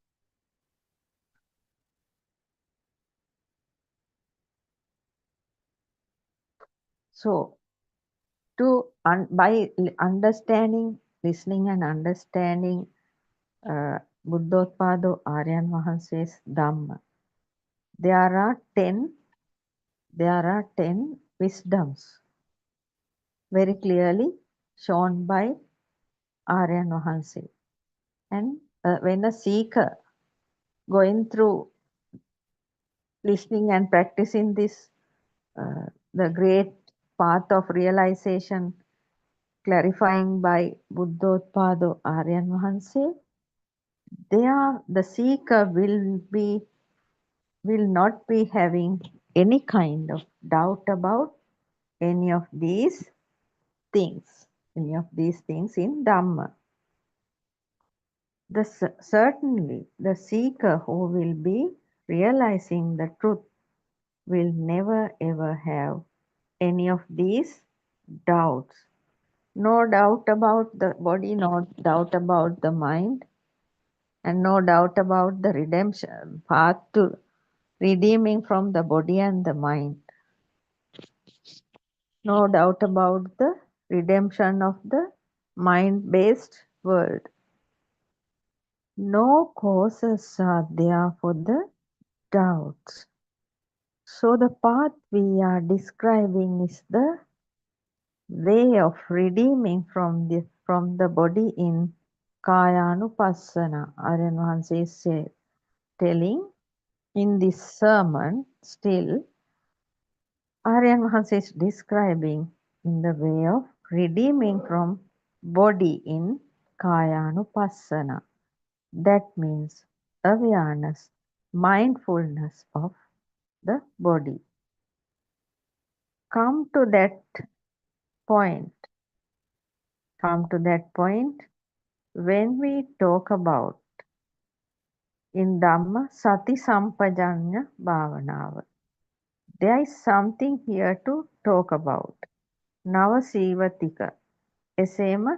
by understanding, listening and understanding Buddothpado Aryan Mahansa's Dhamma, there are 10 wisdoms very clearly shown by Aryan Mahansa. And when a seeker going through listening and practicing this, the great path of realization clarifying by Buddothpado Aryan Mahansa, the seeker will not be having any kind of doubt about any of these things in Dhamma. Certainly, the seeker who will be realizing the truth will never ever have any of these doubts. No doubt about the body, no doubt about the mind, and no doubt about the redemption path to redeeming from the body and the mind. No doubt about the redemption of the mind-based world. No causes are there for the doubts. So the path we are describing is the way of redeeming from the body in Kayanupassana. Aryan Vahanse is telling in this sermon still, Aryan Vahanse is describing in the way of redeeming from body in Kayanupassana. That means awareness, mindfulness of the body. Come to that point. When we talk about in Dhamma Sati Sampajanya Bhavanaava. There is something here to talk about. Navasivatika. එසේම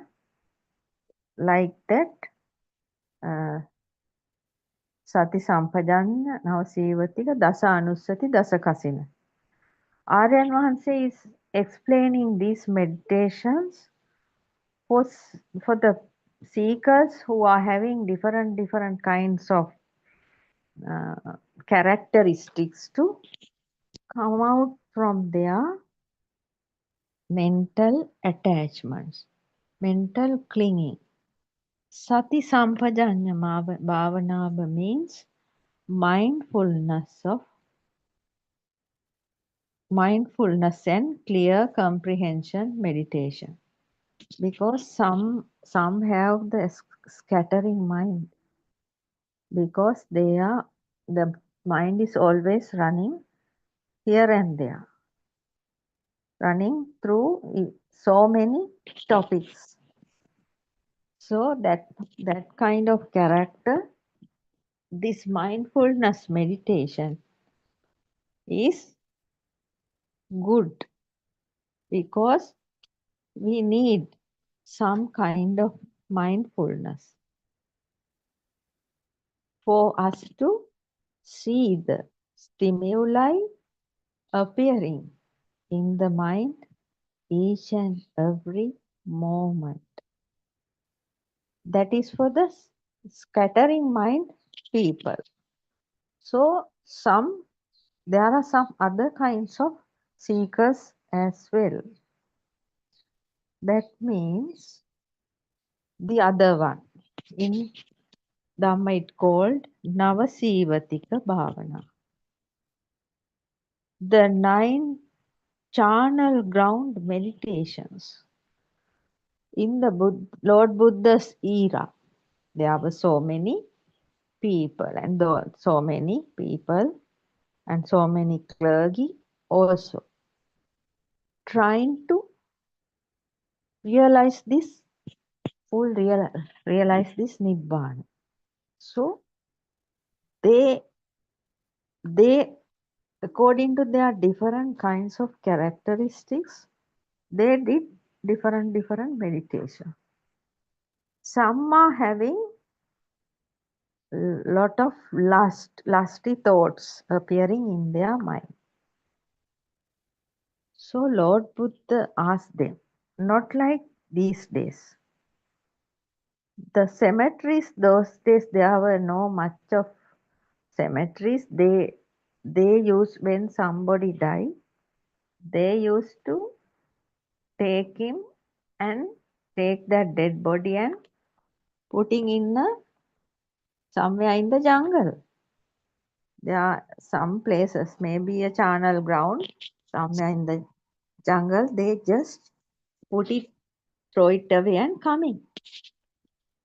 like that Sati Sampajanya Navasivatika Dasa Anusati Dasa Kasina. Aryan Vahanse is explaining these meditations for the seekers who are having different kinds of characteristics to come out from their mental attachments, mental clinging. Sati Sampajanya Bhavanava means mindfulness and clear comprehension meditation. Because some have the scattering mind, because the mind is always running here and there, running through so many topics. So that kind of character, this mindfulness meditation is good, because we need some kind of mindfulness for us to see the stimuli appearing in the mind each and every moment. That is for the scattering mind people. So there are some other kinds of seekers as well. That means the other one. In Dhamma it called Navasivatika Bhavana. The 9 charnel ground meditations. In the Lord Buddha's era, there were so many people and so many clergy also trying to realize this Nibbana. So they according to their different kinds of characteristics, they did different meditation. Some are having lot of lusty thoughts appearing in their mind. So Lord Buddha asked them, not like these days. The cemeteries, those days there were no much of cemeteries. They used, when somebody died, they used to take him and take that dead body and putting in somewhere in the jungle. There are some places, maybe a charnel ground, somewhere in the jungle, they just throw it away and coming.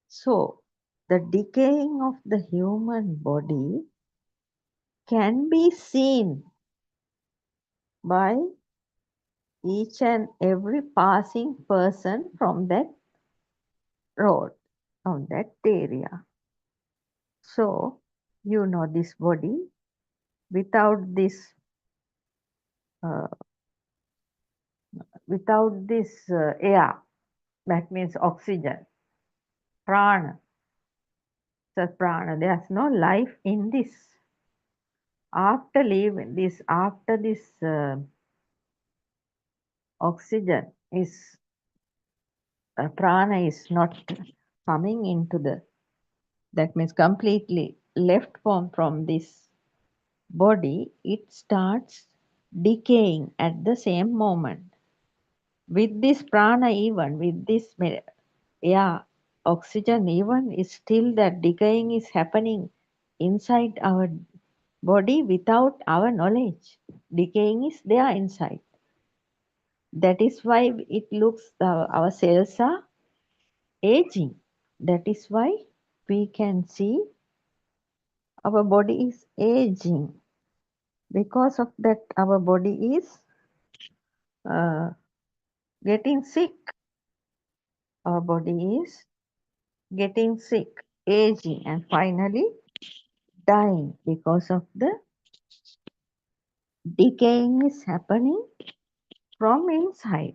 So the decaying of the human body can be seen by each and every passing person from that road, from that area. So, this body, without this air, that means oxygen, prana, there's no life in this. After this oxygen is prana is not coming into that means completely left from this body, it starts decaying at the same moment. With this prana, even with this air, oxygen, even is still that decaying is happening inside our body without our knowledge. Decaying is there inside. That is why it looks, our cells are aging. That is why we can see our body is aging. Because of that, our body is getting sick. Our body is getting sick, aging, and finally dying because of the decaying is happening from inside.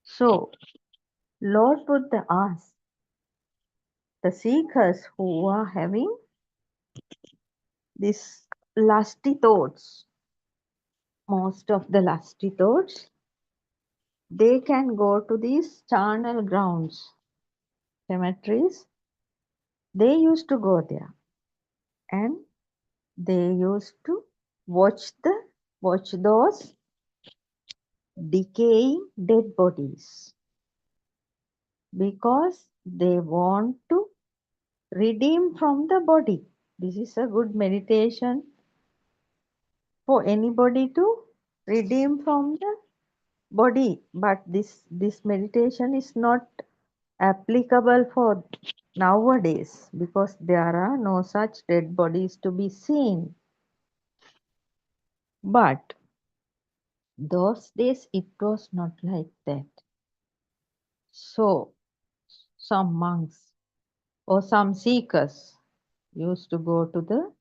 So, Lord Buddha asked the seekers who are having these lusty thoughts, most of the lusty thoughts, they can go to these charnel grounds, cemeteries. They used to go there and they used to watch those decaying dead bodies because they want to redeem from the body. This is a good meditation for anybody to redeem from the body, but this meditation is not applicable for nowadays because there are no such dead bodies to be seen. But those days it was not like that. So some monks or some seekers used to go to the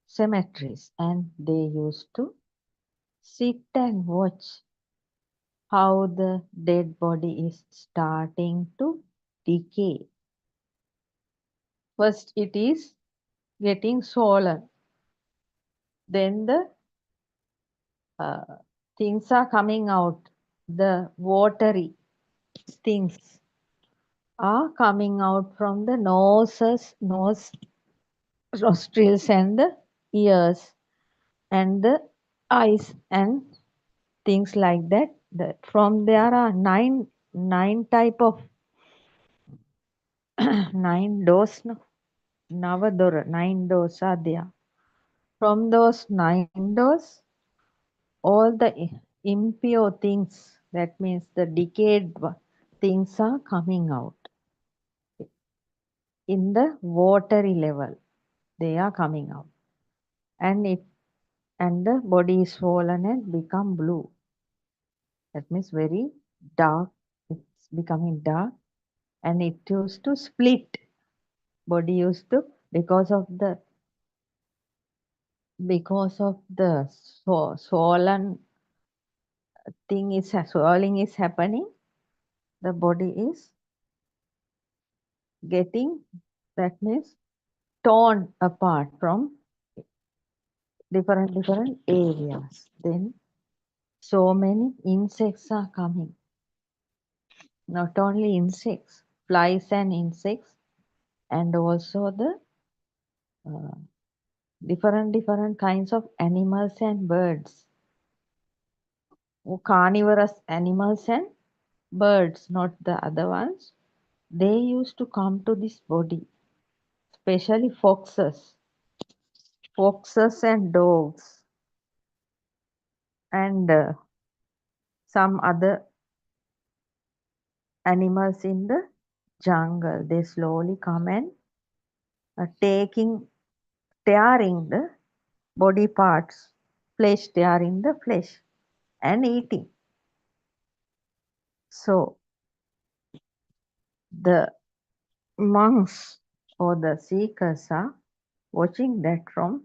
cemeteries and they used to sit and watch how the dead body is starting to decay. First it is getting swollen, then the things are coming out, the watery things are coming out from the nose, nostrils and the ears and the eyes and things like that. From there are nine type of nine doors, no? Navadora, 9 doors are there. From those 9 doors, all the impure things, that means the decayed things are coming out. In the watery level, they are coming out. And the body is swollen and become blue. That means very dark. It's becoming dark. And it used to split. Body used to, because of the swollen swelling is happening, the body is getting, that means torn apart from different areas. Then so many insects are coming. Not only insects, flies and insects, and also the different kinds of animals and birds. Carnivorous animals and birds, not the other ones. They used to come to this body, especially foxes and dogs, and some other animals in the jungle. They slowly come and tearing the body parts, tearing the flesh and eating. So the monks or the seekers are watching that from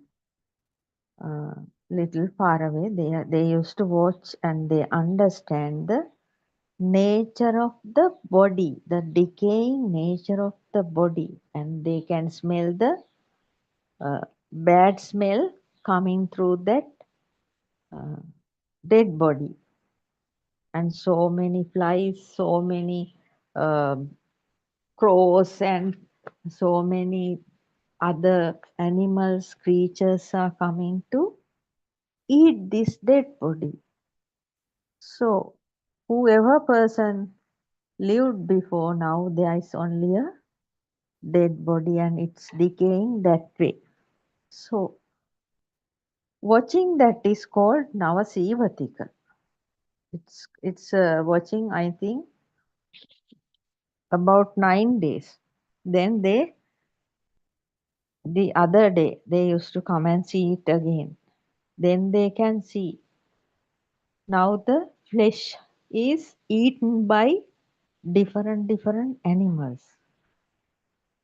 little far away. They used to watch and they understand the nature of the body, the decaying nature of the body, and they can smell the bad smell coming through that dead body. And so many flies, so many crows, and so many other animals, creatures are coming to eat this dead body. So whoever person lived before, now there is only a dead body and it's decaying that way. So watching that is called Navasivatika. It's watching, I think, about 9 days. Then the other day they used to come and see it again. Then they can see now the flesh is eaten by different animals,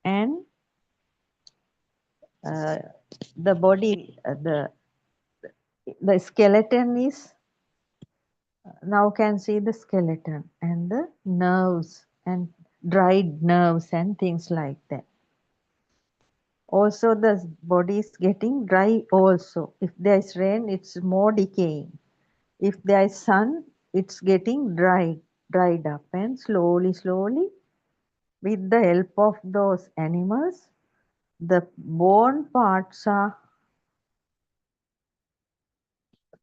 and the body, the skeleton is now can see the skeleton and the nerves and dried nerves and things like that. Also the body is getting dry also. If there is rain, it's more decaying. If there is sun, it's getting dried up, and slowly with the help of those animals, the bone parts are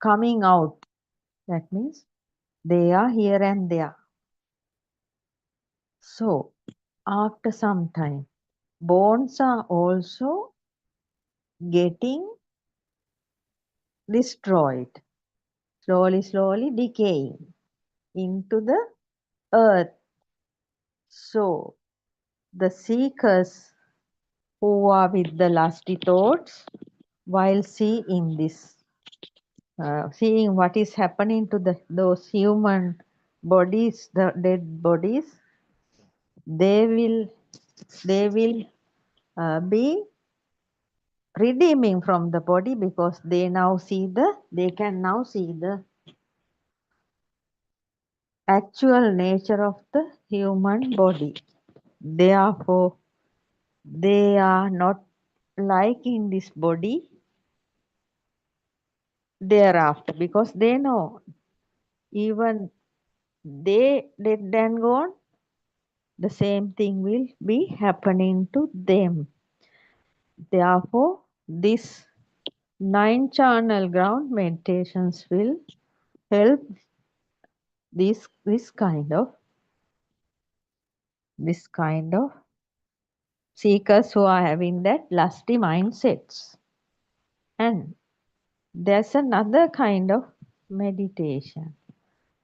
coming out. That means they are here and there. So after some time, bones are also getting destroyed, slowly decaying into the earth. So the seekers who are with the lusty thoughts, while seeing this, seeing what is happening to those human bodies, the dead bodies, they will be redeeming from the body, because they can now see the actual nature of the human body. Therefore, they are not liking this body thereafter, because they know even they dead and gone, the same thing will be happening to them. Therefore, this 9 channel ground meditations will help this kind of seekers who are having that lusty mindsets. And there's another kind of meditation,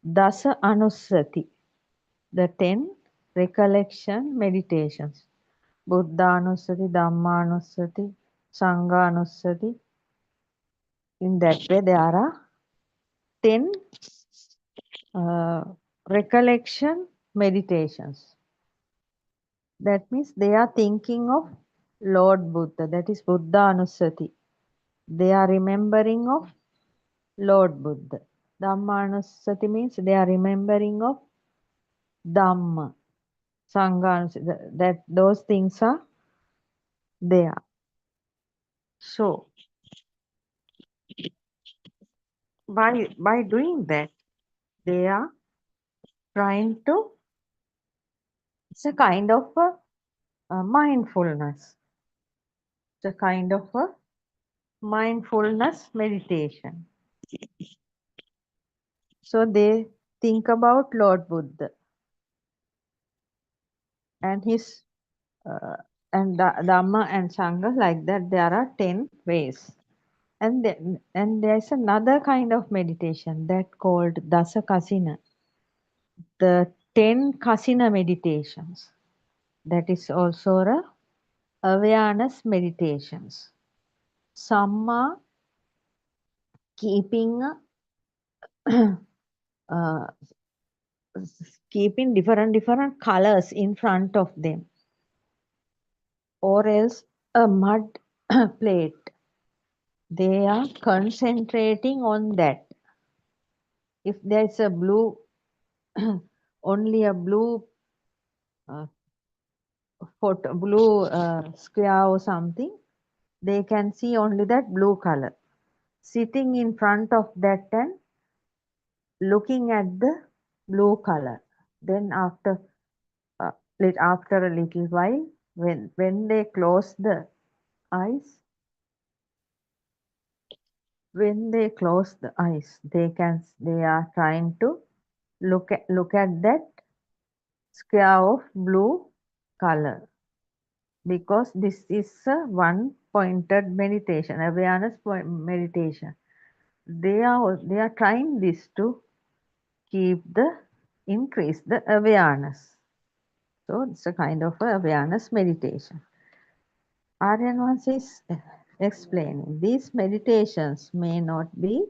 Dasa Anusati, the 10 recollection meditations. Buddhanusati, Dhammanusati, Sanghanusati. In that way, there are 10 recollection meditations. That means they are thinking of Lord Buddha. That is Buddhanusati. They are remembering of Lord Buddha. Dhammanusati means they are remembering of Dhamma. Sanghanusati, that those things are there. So by doing that, they are trying to, it's a kind of a mindfulness. It's a kind of a mindfulness meditation. So they think about Lord Buddha and his and Dhamma and Sangha, like that. There are 10 ways. And there's another kind of meditation that called Dasa Kasina, the 10 Kasina meditations. That is also a awareness meditations. Some are keeping different colors in front of them, or else a mud plate. They are concentrating on that. If there's a blue, only a blue square or something, they can see only that blue color. Sitting in front of that and looking at the blue color. Then after a little while, when they close the eyes, when they close the eyes, they are trying to look at that square of blue color, because this is a one pointed meditation, awareness meditation. They are trying this to increase the awareness. So it's a kind of a awareness meditation. Aryan once is explaining these meditations may not be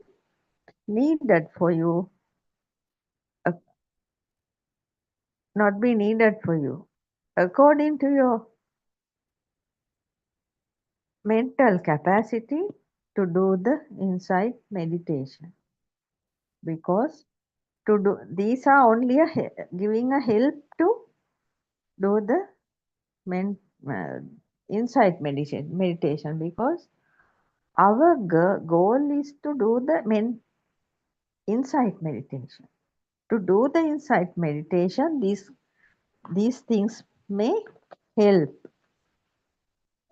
needed for you, uh, according to your mental capacity to do the insight meditation, because these are only giving a help to do the uh, insight meditation, because our goal is to do the insight meditation. To do the insight meditation, these things may help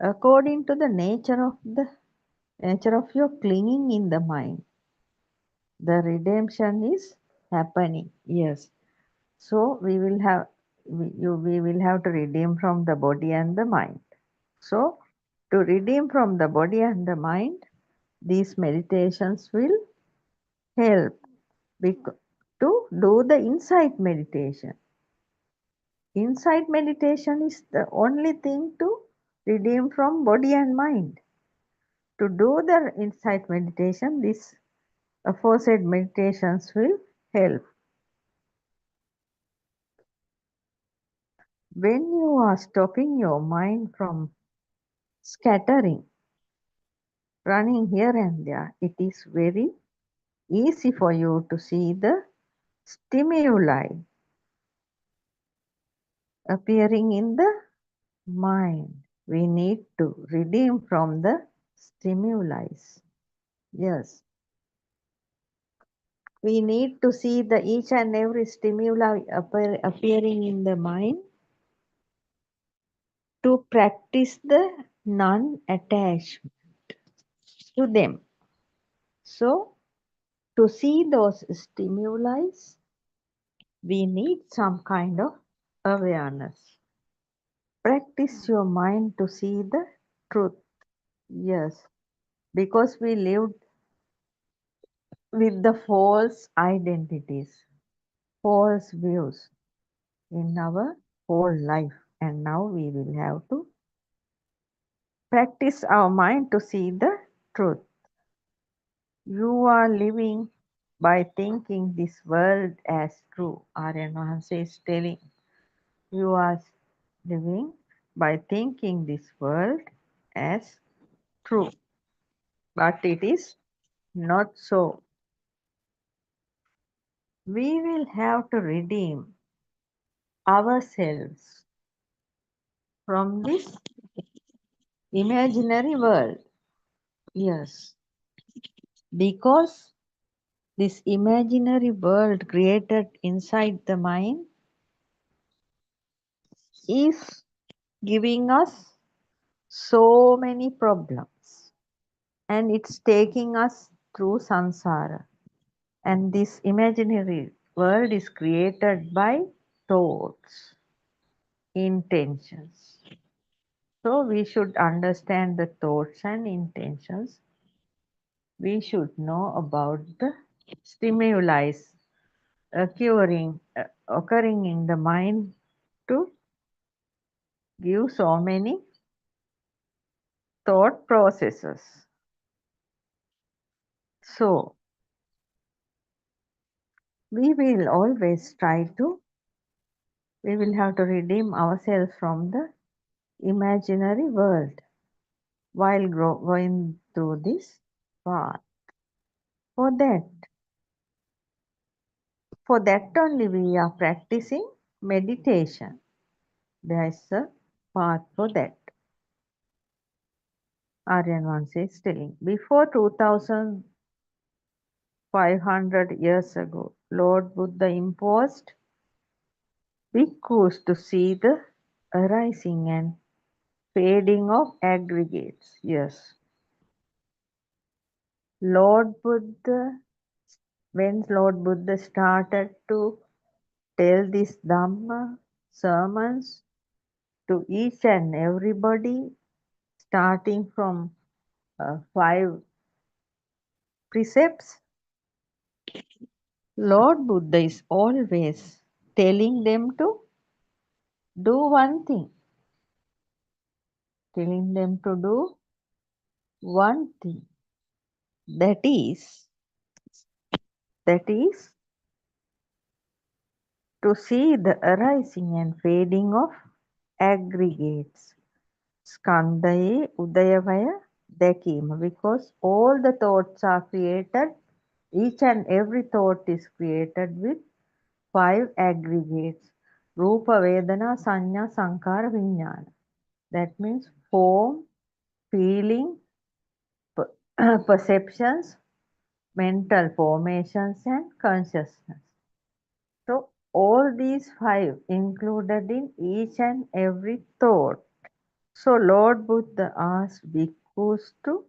according to the nature of your clinging in the mind. The redemption is happening. Yes. So we will have to redeem from the body and the mind. So to redeem from the body and the mind, these meditations will help to do the insight meditation. Insight meditation is the only thing to redeem from body and mind. To do the insight meditation, these aforesaid meditations will help. When you are stopping your mind from scattering, running here and there, it is very easy for you to see the stimuli appearing in the mind. We need to redeem from the stimuli. Yes. We need to see each and every stimuli appearing in the mind to practice the non-attachment to them. So, to see those stimuli, we need some kind of awareness. Practice your mind to see the truth. Yes, because we lived with the false identities, false views in our whole life, and now we will have to practice our mind to see the truth. You are living by thinking this world as true. Aryan Mahansa is telling, you are living by thinking this world as true, but it is not so. We will have to redeem ourselves from this imaginary world. Yes, because this imaginary world created inside the mind is giving us so many problems, and it's taking us through samsara. And this imaginary world is created by thoughts, intentions. So we should understand the thoughts and intentions. We should know about the stimuli occurring in the mind to give so many thought processes. So we will have to redeem ourselves from the imaginary world while going through this path. For that only we are practicing meditation. There is a path for that. Aryan Vansi is telling, before 2500 years ago, Lord Buddha imposed bhikkhus to see the arising and fading of aggregates. Yes. Lord Buddha, when Lord Buddha started to tell this Dhamma sermons to each and everybody, starting from 5 precepts, Lord Buddha is always telling them to do one thing, telling them to do one thing. That is to see the arising and fading of aggregates. Skandhaye Udayavaya Dakima, because all the thoughts are created, each and every thought is created with 5 aggregates. Rupa, Vedana, Sanya, Sankara, Vijnana. That means form, feeling, perceptions, mental formations, and consciousness. So all these 5 included in each and every thought. So Lord Buddha asked bhikkhus to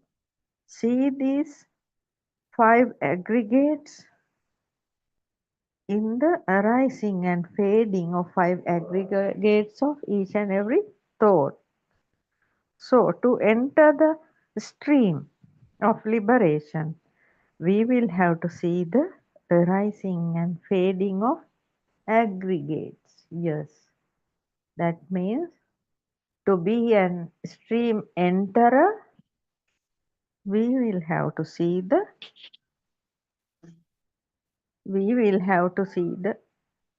see these 5 aggregates in the arising and fading of 5 aggregates of each and every thought. So to enter the stream of liberation, we will have to see the arising and fading of aggregates. Yes, that means to be an stream enterer, we will have to see the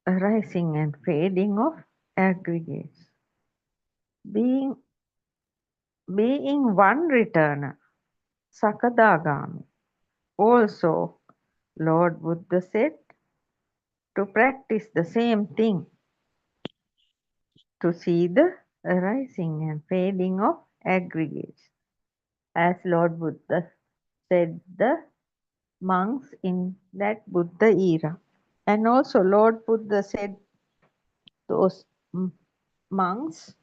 arising and fading of aggregates. Being one returner, Sakadagami. Also, Lord Buddha said to practice the same thing, to see the arising and fading of aggregates. As Lord Buddha said, the monks in that Buddha era. And also Lord Buddha said those monks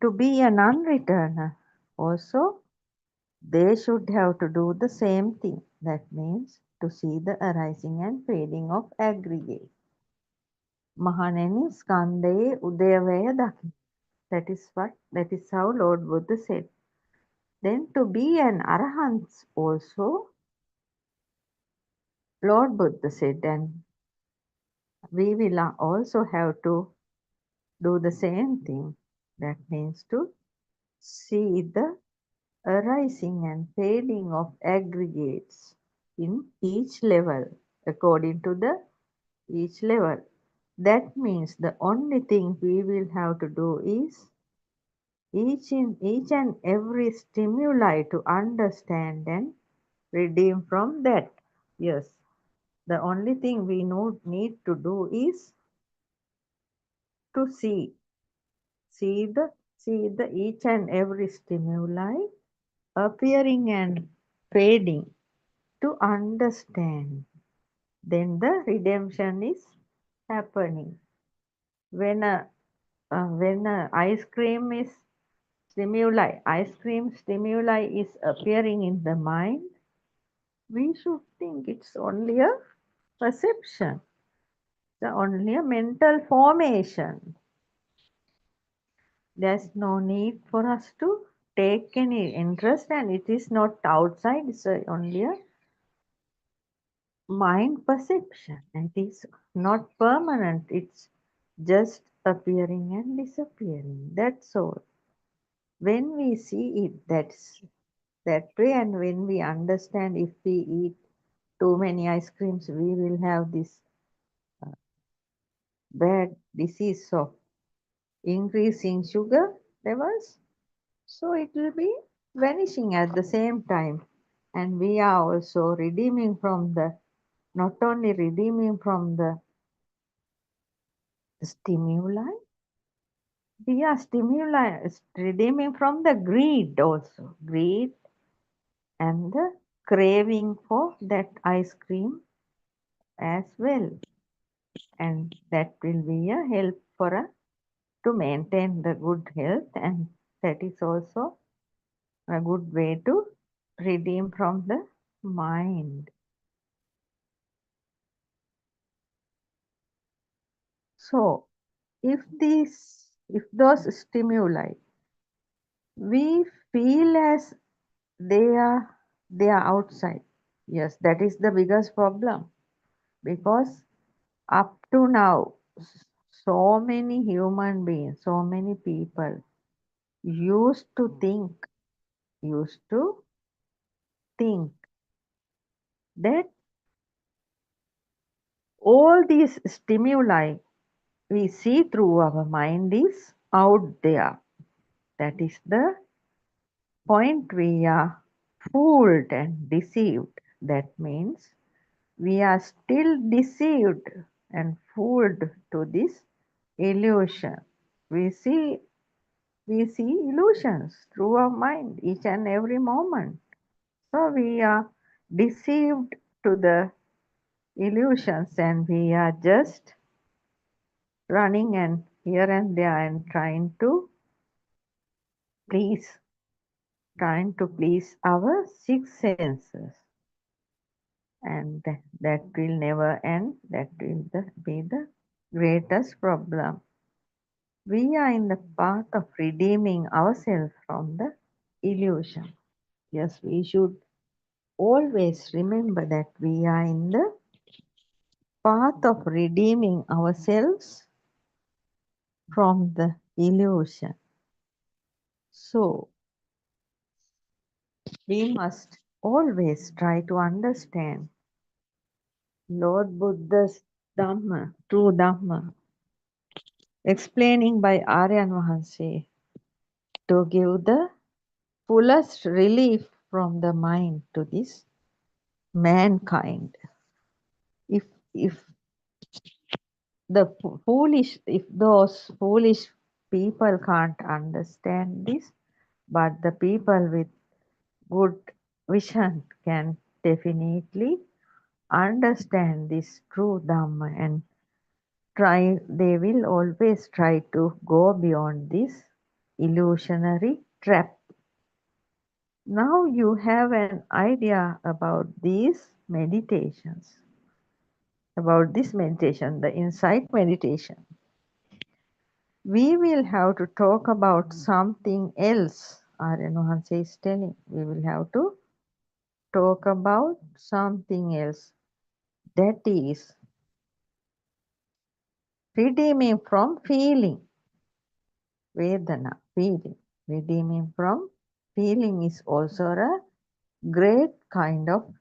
to be a non-returner also they should have to do the same thing. That means to see the arising and fading of aggregate. Mahaneni skandhaye udayavaya daki. That is how Lord Buddha said. Then to be an arahant also, Lord Buddha said, and we will also have to do the same thing. That means to see the arising and fading of aggregates in each level, according to the each level. That means the only thing we will have to do is each and every stimuli to understand and redeem from that. Yes, the only thing we need to do is to see the each and every stimuli appearing and fading to understand. Then the redemption is happening. When a ice cream stimuli is appearing in the mind, we should think it's only a perception, only a mental formation. There's no need for us to take any interest, and it is not outside, it's only a mind perception. It is not permanent, it's just appearing and disappearing. That's all. When we see it that way, and when we understand if we eat too many ice creams, we will have this bad disease of increasing sugar levels. So it will be vanishing at the same time. And we are also redeeming from not only redeeming from the stimuli, we are redeeming from the greed also. Greed and the craving for that ice cream as well. And that will be a help for us to maintain the good health, and that is also a good way to redeem from the mind. So if those stimuli we feel as they are outside, yes, that is the biggest problem, because up to now so many human beings, so many people used to think that all these stimuli we see through our mind is out there. That is the point. We are fooled and deceived. That means we are still deceived and fooled to this illusion. We see illusions through our mind each and every moment. So we are deceived to the illusions, and we are just running and here and there and please trying to please our six senses, and that will never end. That will be the greatest problem. We are in the path of redeeming ourselves from the illusion. Yes, we should always remember that we are in the path of redeeming ourselves from the illusion. So we must always try to understand Lord Buddha's Dhamma, true Dhamma, explaining by Aryan Vahanse to give the fullest relief from the mind to this mankind. If those foolish people can't understand this, but the people with good vision can definitely understand this true Dhamma, and they will always try to go beyond this illusionary trap. Now you have an idea about these meditations, about this meditation, the insight meditation. We will have to talk about something else. Aryan Vahanse is telling we will have to talk about something else, that is redeeming from feeling. Vedana, feeling. Redeeming from feeling is also a great kind of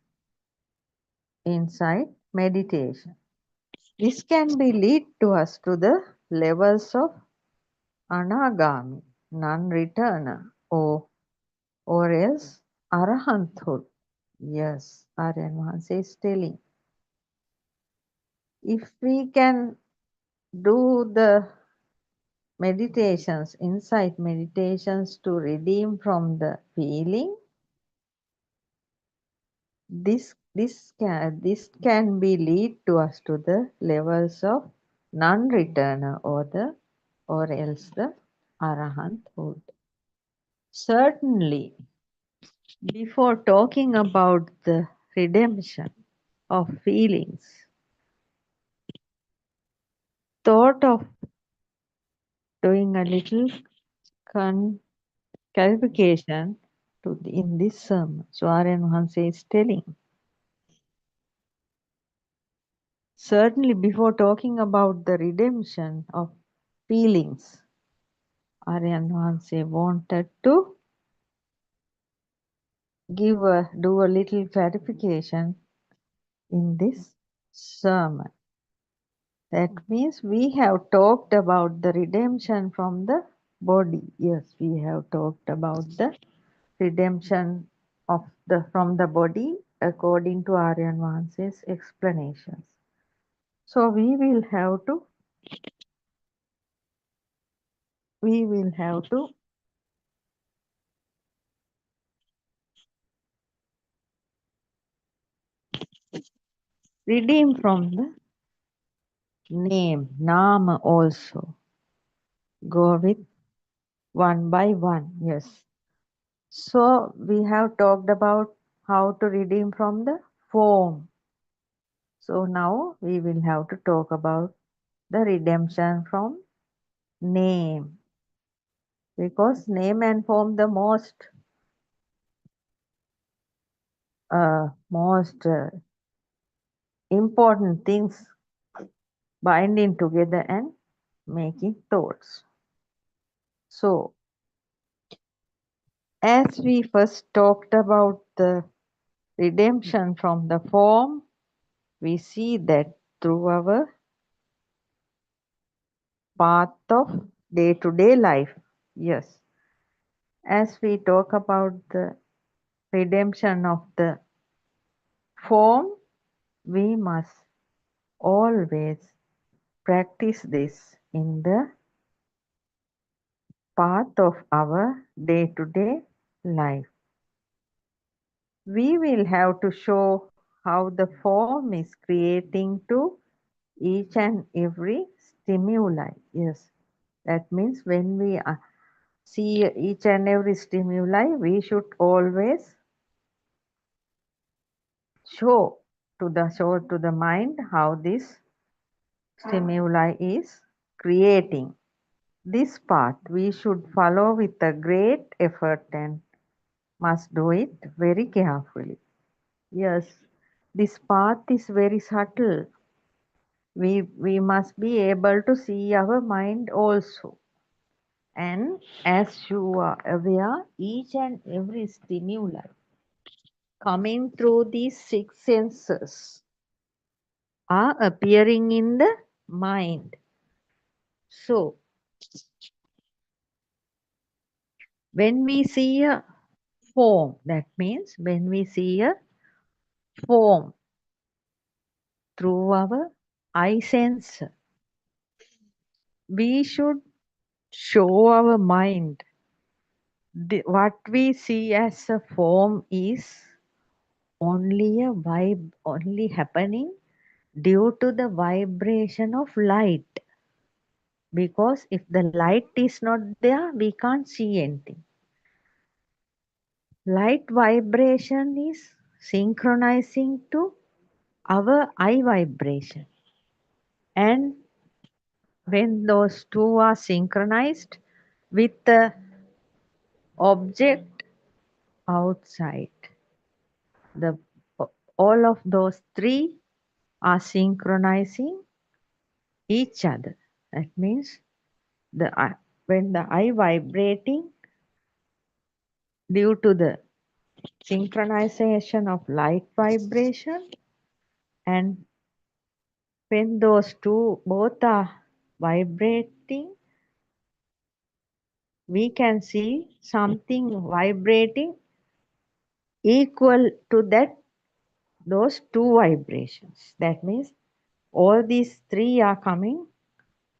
insight meditation. This can be lead to us to the levels of anagami, non-returner, or else arahanthood. Yes, Aryan Vahanse is telling. If we can do the meditations, insight meditations to redeem from the feeling, this can be lead to us to the levels of non-returner or else the arahanthood. Certainly, before talking about the redemption of feelings, thought of doing a little clarification in this sermon. So Aryan Vahanse is telling, certainly before talking about the redemption of feelings, Aryan Vahanse wanted to do a little clarification in this sermon. That means we have talked about the redemption from the body. Yes, we have talked about the redemption from the body according to Aryan Vahanse's explanations. So we will have to redeem from the name, nama also. go with one by one. Yes. So we have talked about how to redeem from the form. So now we will have to talk about the redemption from name, because name and form the most important things binding together and making thoughts. So as we first talked about the redemption from the form, we see that through our path of day-to-day life. Yes, as we talk about the redemption of the form, we must always practice this in the path of our day-to-day life. We will have to show how the form is creating to each and every stimuli. Yes, that means when we see each and every stimuli, we should always show to the mind how this stimuli is creating. This path we should follow with a great effort and must do it very carefully. Yes, this path is very subtle. We must be able to see our mind also. And as you are aware, each and every stimuli coming through these six senses are appearing in the mind. So, when we see a form, that means when we see a form through our eye sense, we should show our mind what we see as a form is only a vibe, only happening due to the vibration of light. Because if the light is not there, we can't see anything. Light vibration is synchronizing to our eye vibration. And when those two are synchronized with the object outside, the all of those three are synchronizing each other. That means when the eye vibrating due to the synchronization of light vibration, and when those two both are vibrating, we can see something vibrating equal to those two vibrations. That means all these three are coming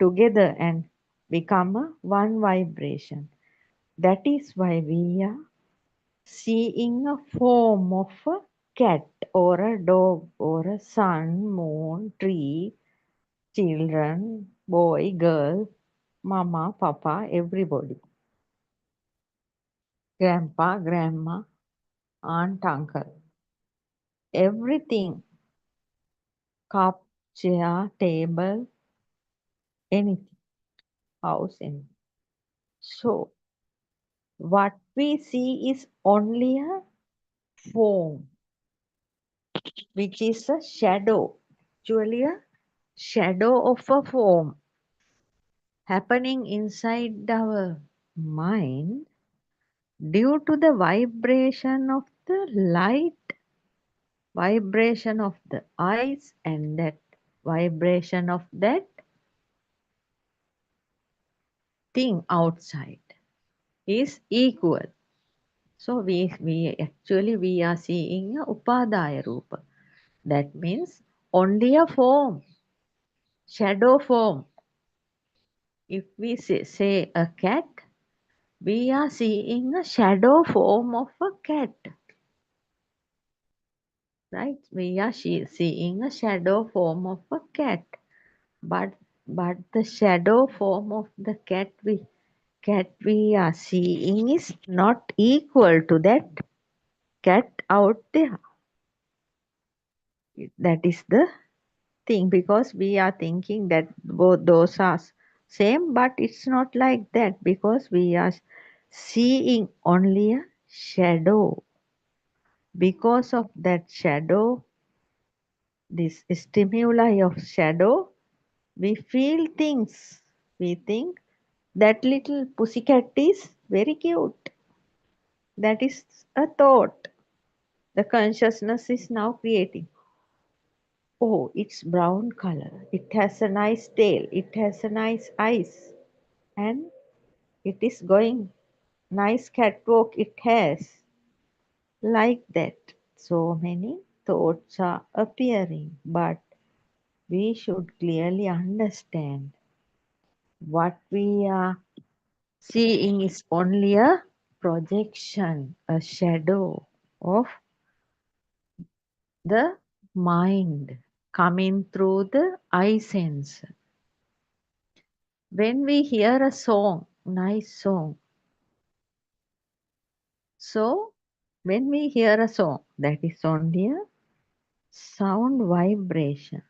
together and become a one vibration. That is why we are seeing a form of a cat or a dog or a sun, moon, tree, children, boy, girl, mama, papa, everybody, grandpa, grandma, aunt, uncle, everything, cup, chair, table, anything, house, anything. So what we see is only a form, which is a shadow, actually a shadow of a form happening inside our mind due to the vibration of the light, vibration of the eyes, and that vibration of that thing outside is equal. So we are seeing a upadaya rupa. That means only a form, shadow form. If we say a cat, we are seeing a shadow form of a cat. Right? We are seeing a shadow form of a cat. But but the shadow form of the cat we are seeing is not equal to that cat out there. That is the thing, because we are thinking that both those are same, but it's not like that, because we are seeing only a shadow. Because of that shadow, this stimuli of shadow, we feel things. We think that little pussycat is very cute. That is a thought. The consciousness is now creating. Oh, it's brown color. It has a nice tail. It has a nice eyes. And it is going. Nice catwalk it has. Like that. So many thoughts are appearing. But we should clearly understand what we are seeing is only a projection, a shadow of the mind coming through the eye sense. When we hear a song, nice song, so when we hear a song, that is only a sound vibration,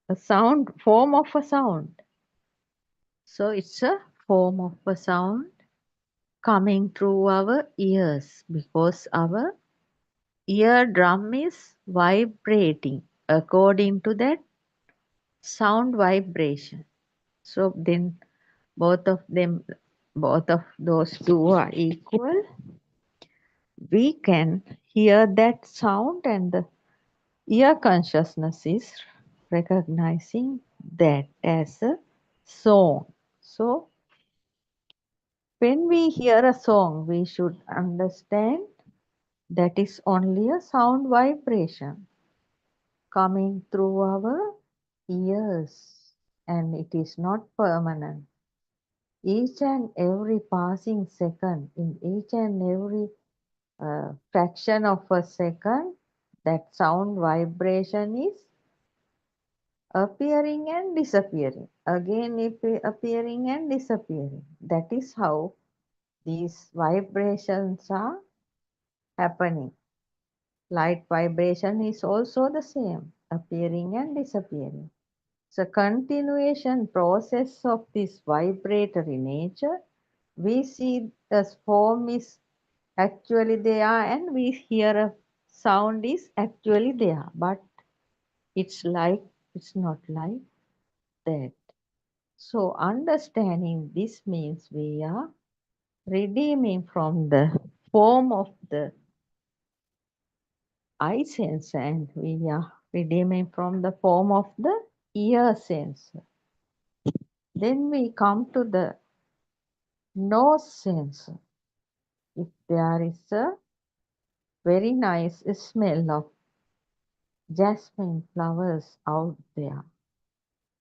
a sound form of a sound. So it's a form of a sound coming through our ears, because our eardrum is vibrating according to that sound vibration. So then both of those two are equal. We can hear that sound, and the ear consciousness is recognizing that as a song. So when we hear a song, we should understand that is only a sound vibration coming through our ears, and it is not permanent. Each and every passing second, in each and every fraction of a second, that sound vibration is appearing and disappearing, again appearing and disappearing. That is how these vibrations are happening. Light vibration is also the same, appearing and disappearing. It's a continuation process of this vibratory nature. We see the form is actually there, and we hear a sound is actually there, but it's not like that. So understanding this means we are redeeming from the form of the eye sense, and we are redeeming from the form of the ear sense. Then we come to the nose sense. If there is a very nice smell of jasmine flowers out there,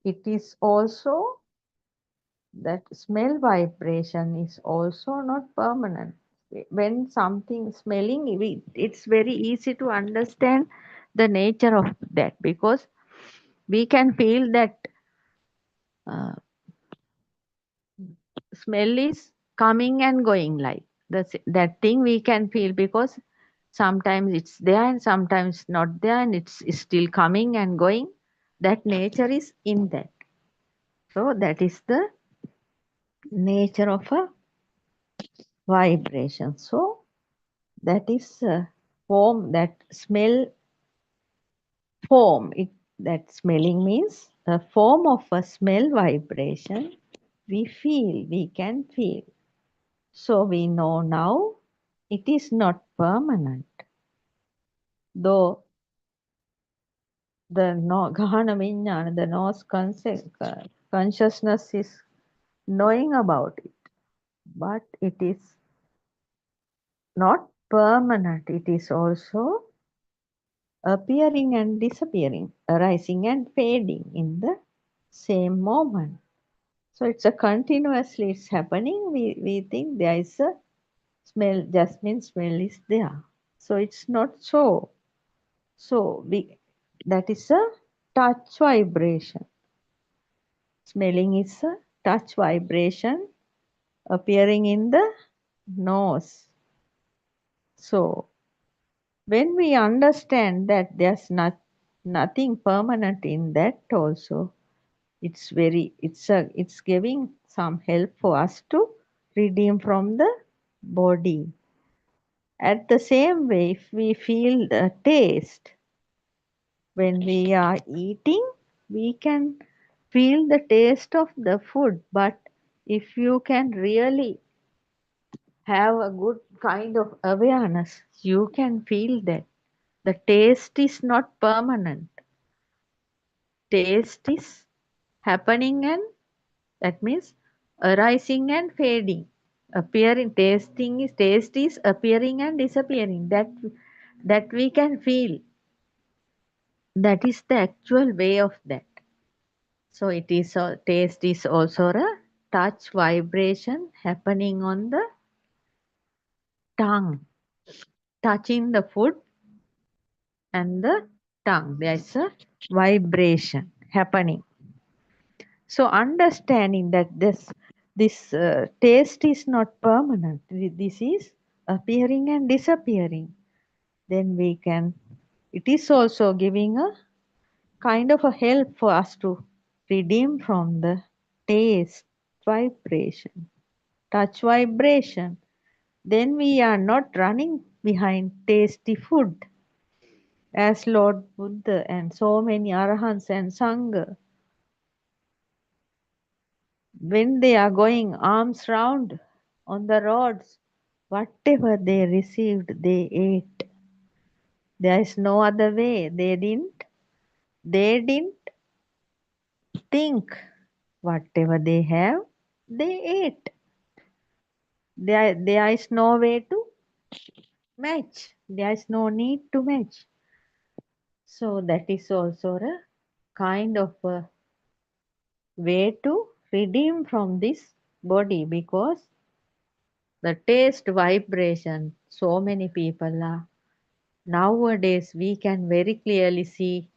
it is also, that smell vibration is also not permanent. When something smelling, it's very easy to understand the nature of that, because we can feel that uh, smell is coming and going, like that thing we can feel, because sometimes it's there and sometimes not there, and it's still coming and going. That nature is in that. So that is the nature of a vibration. So that is a form, that smell form. That smelling means a form of a smell vibration. We can feel. So we know now it is not permanent. Though the Gahana Vijnana, the nose consciousness is knowing about it, but it is not permanent. It is also appearing and disappearing, arising and fading in the same moment. So it's a continuously it's happening. We think there is a smell, jasmine smell is there. So it's not so. So that is a touch vibration. Smelling is a touch vibration appearing in the nose. So when we understand that there's nothing permanent in that also, it's giving some help for us to redeem from the body. At the same way, if we feel the taste when we are eating, we can feel the taste of the food. But if you can really have a good kind of awareness, you can feel that the taste is not permanent. Taste is happening, and that means arising and fading. Appearing, taste is appearing and disappearing. That we can feel. That is the actual way of that. So it is taste is also a touch vibration happening on the tongue, touching the food and the tongue. There is a vibration happening. So understanding that this taste is not permanent. This is appearing and disappearing. Then we can. It is also giving a kind of a help for us to redeem from the taste vibration, touch vibration. Then we are not running behind tasty food as Lord Buddha and so many Arahants and Sangha. When they are going arms round on the roads, whatever they received, they ate. There is no other way. They didn't think. Whatever they have, they ate. There is no way to match. There is no need to match. So that is also a kind of a way to redeem from this body, because the taste vibration, so many people are nowadays, we can very clearly see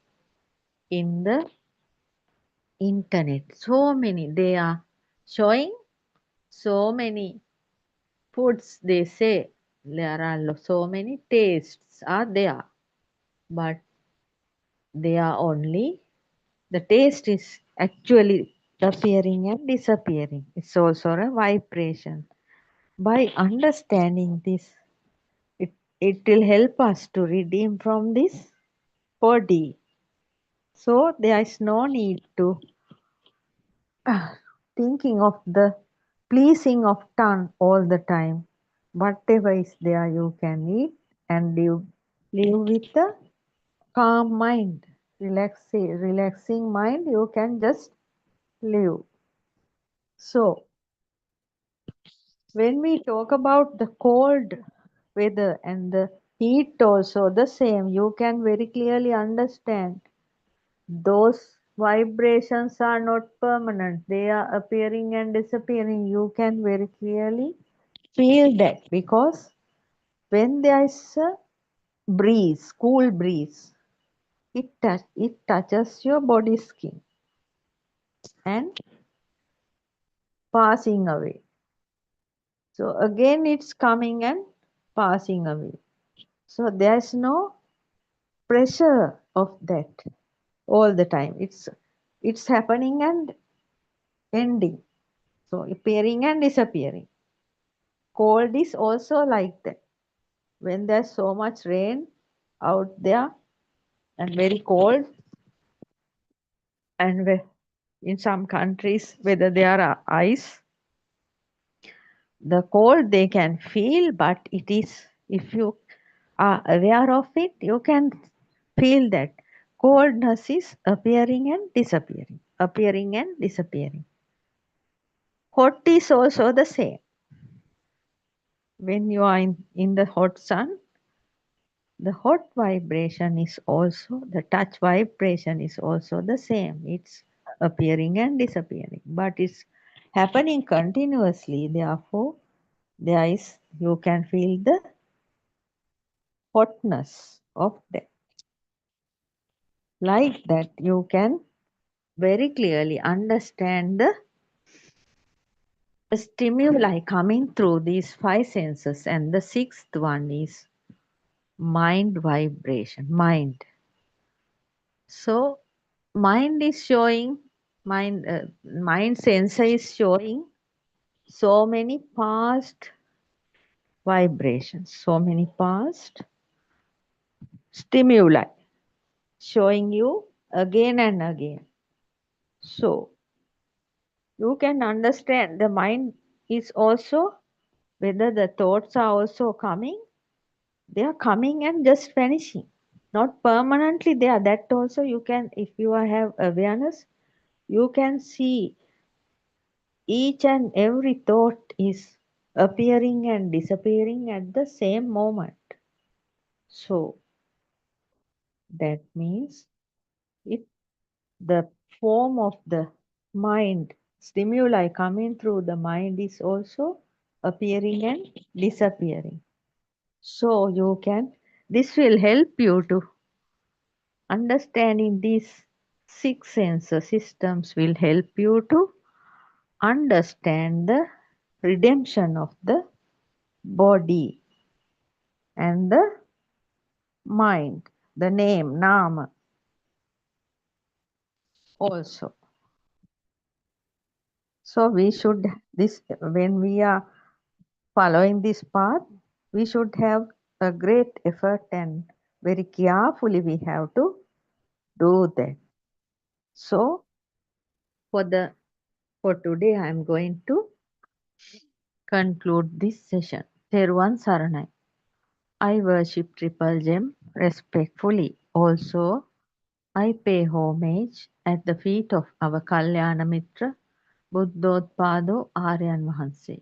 in the internet. So many, they are showing so many foods. They say there are so many tastes are there, but they are only, the taste is actually appearing and disappearing. It's also a vibration. By understanding this, it will help us to redeem from this body. So there is no need to thinking of the pleasing of tongue all the time. Whatever is there, you can eat and live with a calm mind, relaxing mind. You can just live. So when we talk about the cold weather and the heat also the same, you can very clearly understand those vibrations are not permanent. They are appearing and disappearing. You can very clearly feel that, because when there is a breeze, cool breeze, it touches your body skin and passing away. So again it's coming and passing away. So there's no pressure of that all the time. It's happening and ending. So appearing and disappearing. Cold is also like that. When there's so much rain out there and very cold, and in some countries whether there are ice, the cold they can feel, but it is, if you are aware of it, you can feel that coldness is appearing and disappearing, appearing and disappearing. Hot is also the same. When you are in the hot sun, the hot vibration is also, the touch vibration is also the same. It's appearing and disappearing, but it's happening continuously. Therefore, you can feel the hotness of that. Like that, you can very clearly understand the stimuli coming through these five senses, and the sixth one is mind vibration. So mind is showing, mind sensor is showing so many past vibrations, so many past stimuli, showing you again and again. So you can understand the mind is also, whether the thoughts are also coming, they are coming and just vanishing, not permanently there. That also you can, if you have awareness, you can see each and every thought is appearing and disappearing at the same moment. So that means if the form of the mind, stimuli coming through the mind is also appearing and disappearing. So you can, this will help you to understanding these six sense systems, will help you to understand the redemption of the body and the mind, the name, nama also. So we should, this, when we are following this path, we should have a great effort and very carefully we have to do that. So for today, I am going to conclude this session. Teruvan Saranai. I worship Triple Gem respectfully. Also, I pay homage at the feet of our Kalyana Mitra, Buddothpado Aryan Vahanse,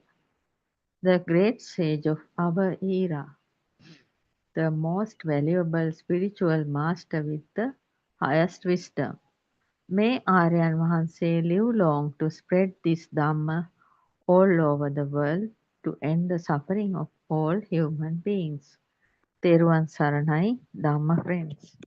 the great sage of our era, the most valuable spiritual master with the highest wisdom. May Aryan Vahanse live long to spread this Dhamma all over the world to end the suffering of all human beings. Teruvan Saranai, Dhamma friends.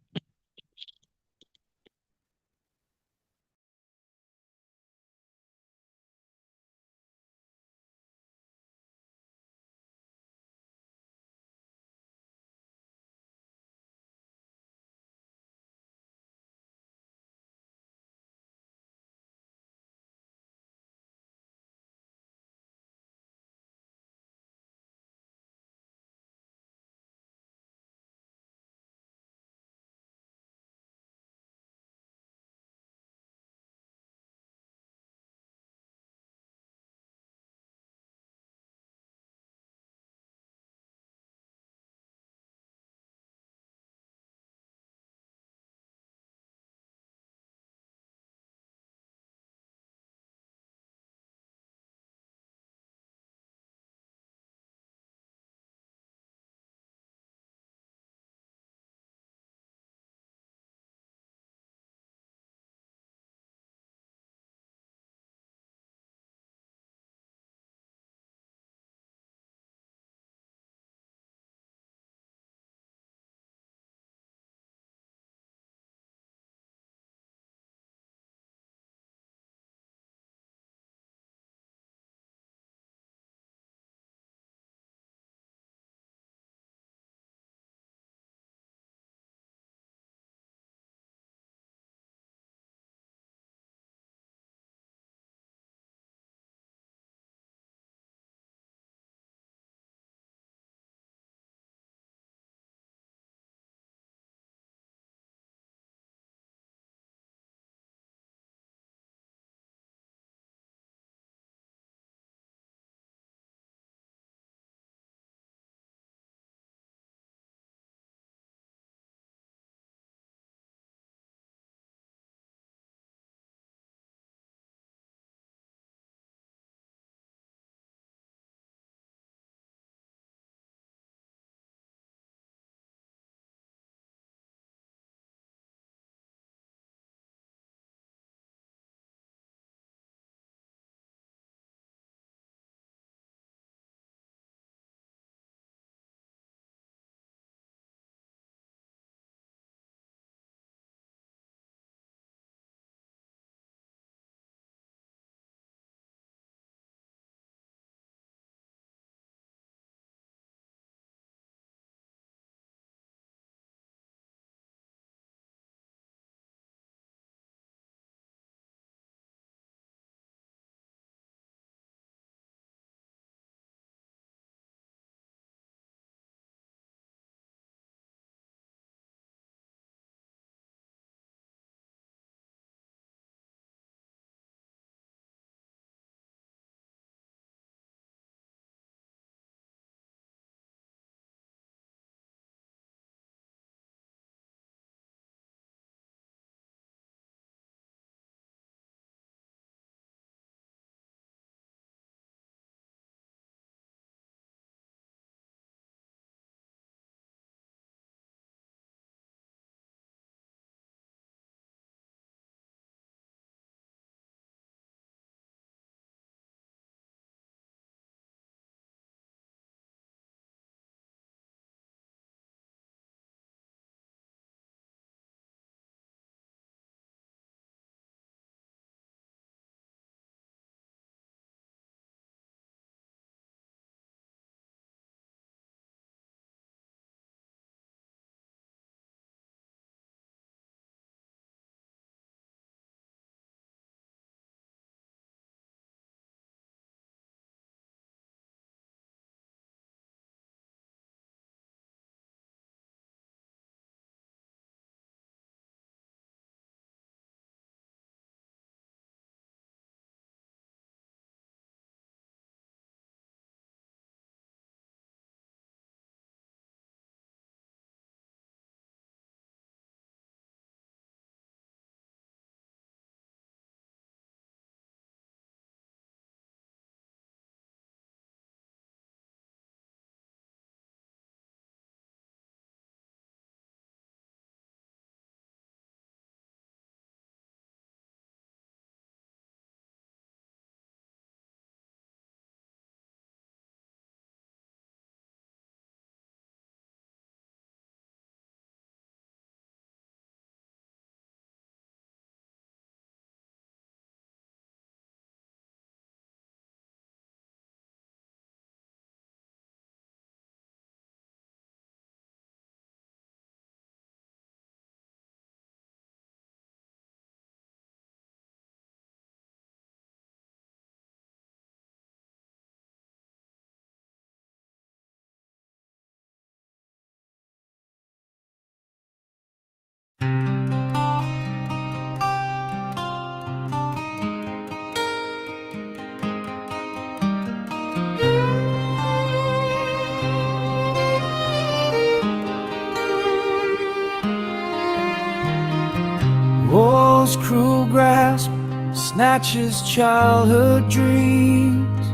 War's cruel grasp snatches childhood dreams.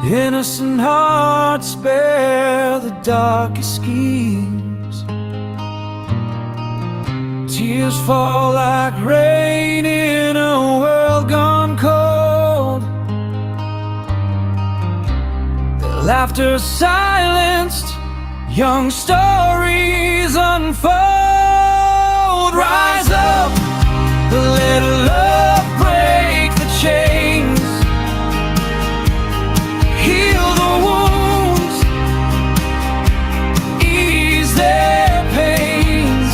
Innocent hearts bear the darkest schemes. Tears fall like rain in a world gone cold. Their laughter silenced, young stories unfold. Rise up, let love break the chains. Heal the wounds, ease their pains.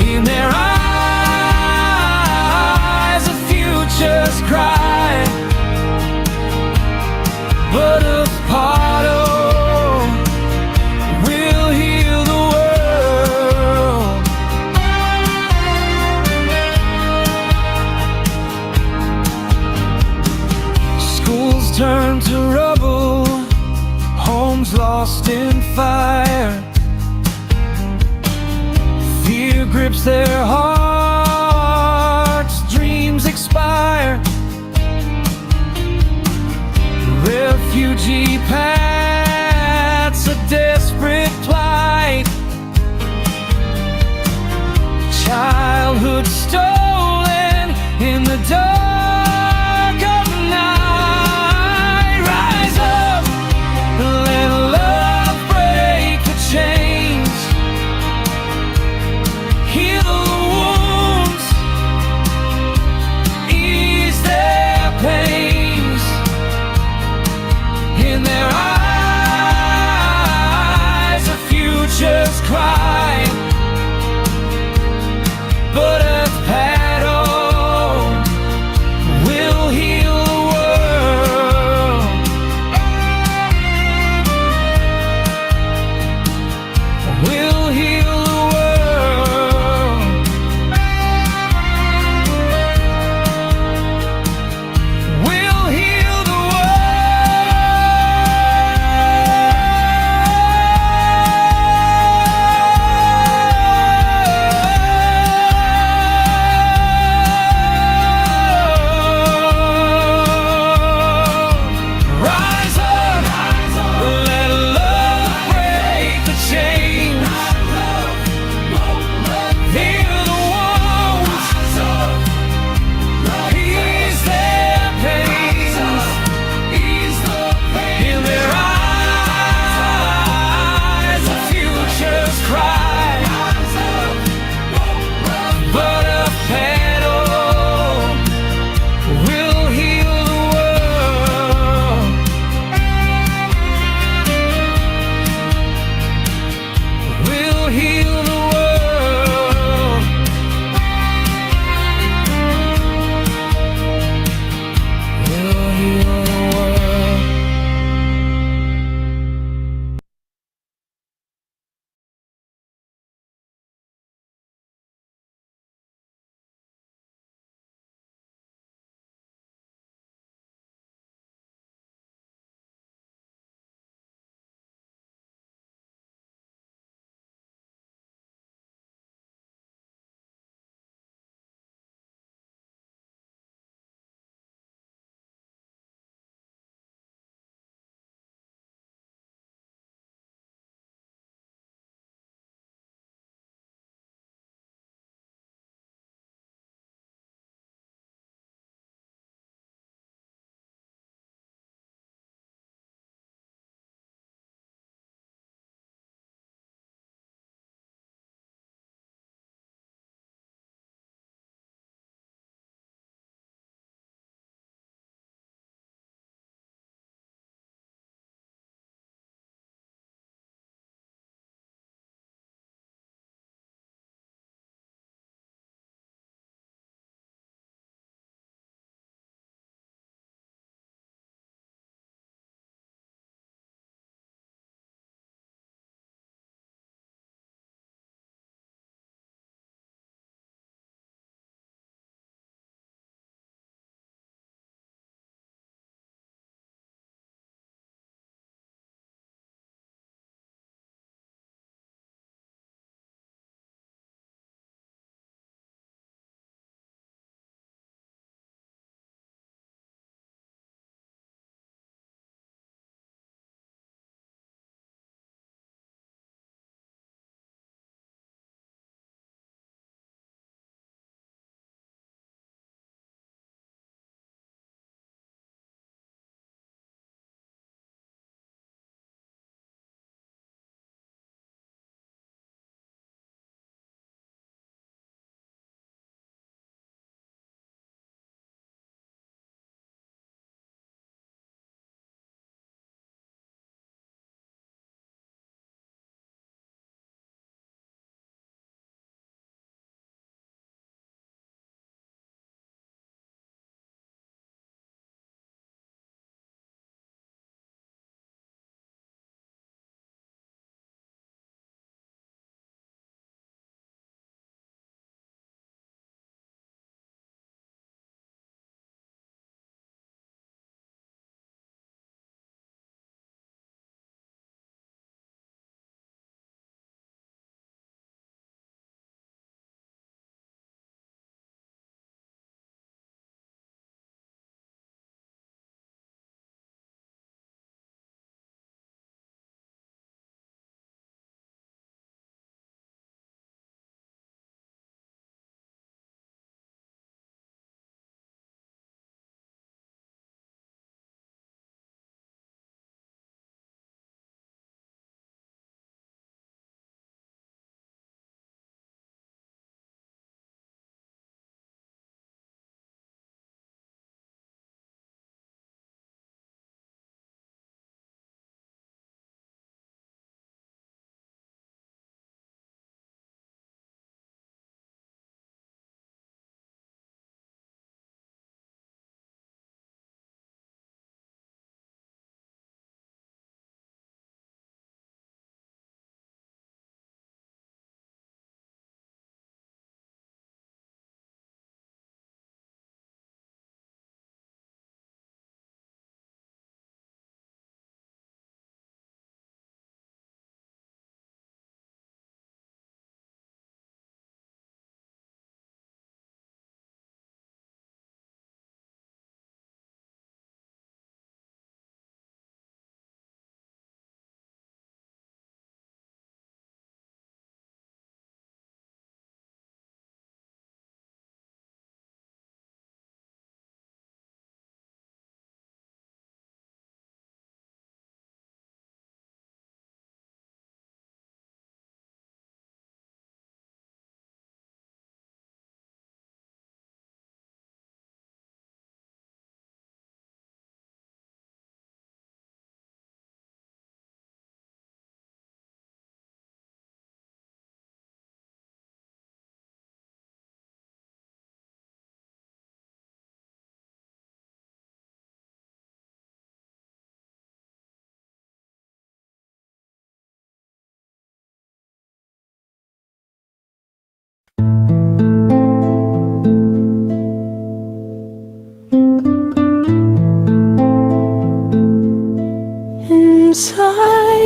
In their eyes, the future's cry. Buddothpado will heal the world. Schools turn to rubble, homes lost in fire. Fear grips their hearts, dreams expire. Refugee paths, a desperate plight. Childhood stolen in the dark of night. Rise up, let love break the chains. Heal the wounds, ease their pains. In their eyes,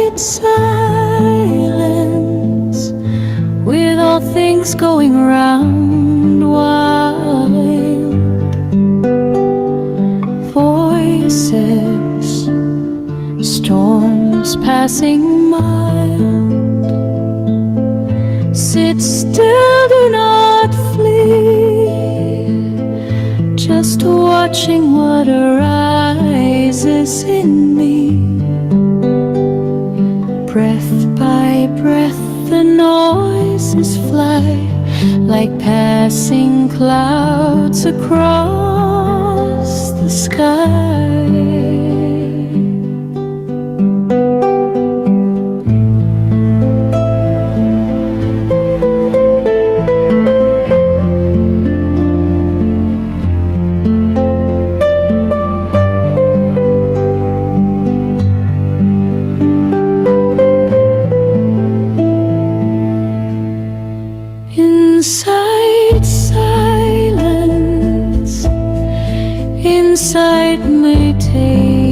Inside silence, with all things going round, wild voices, storms passing mild. Sit still, do not flee, just watching what arises in me. Breath by breath, the noises fly like passing clouds across the sky. Inside silence, inside meditation,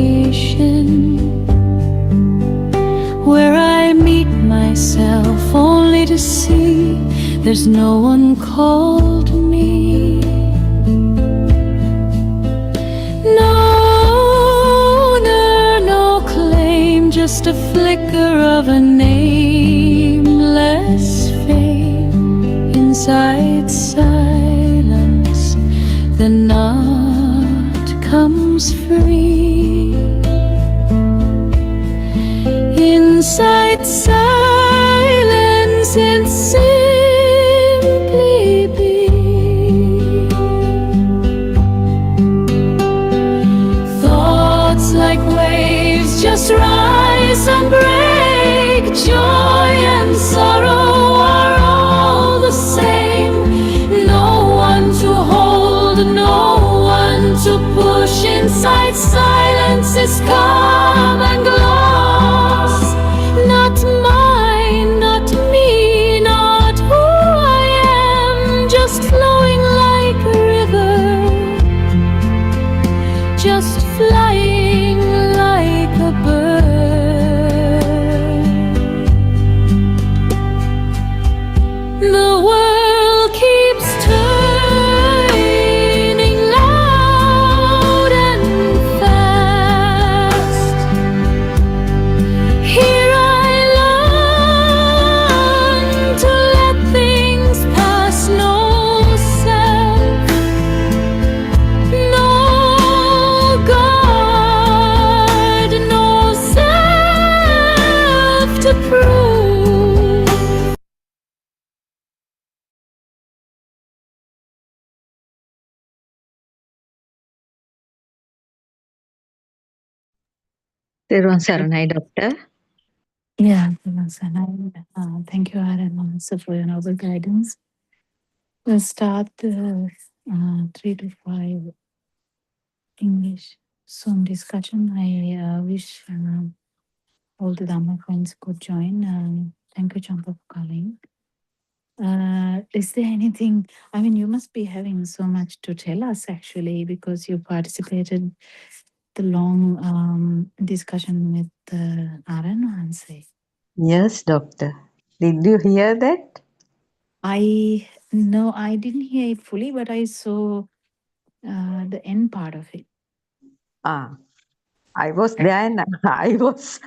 where I meet myself only to see there's no one called me. No honor, no claim, just a flicker of a nameless fame. Inside silence, the knot comes free. Inside silence, and simply be. Thoughts like waves just rise and break. Joy and sorrow are all the same. No one to hold, no one to push. Inside silence is calm and gloss. Not mine, not me, not who I am. Just flowing like a river, just flying like a bird. The world keeps turning loud and fast. Here I learn to let things pass. No self, no God, no self to prove. Therwan Saranai, Doctor. Yeah, thank you, Aaron, also for your noble guidance. We'll start the 3 to 5 English Zoom discussion. I wish all the Dhamma friends could join. Thank you, Champa, for calling. Is there anything, I mean, you must be having so much to tell us actually, because you participated the long discussion with Aaron Hanse. Yes, Doctor. Did you hear that? No, I didn't hear it fully, but I saw the end part of it. I was there and I was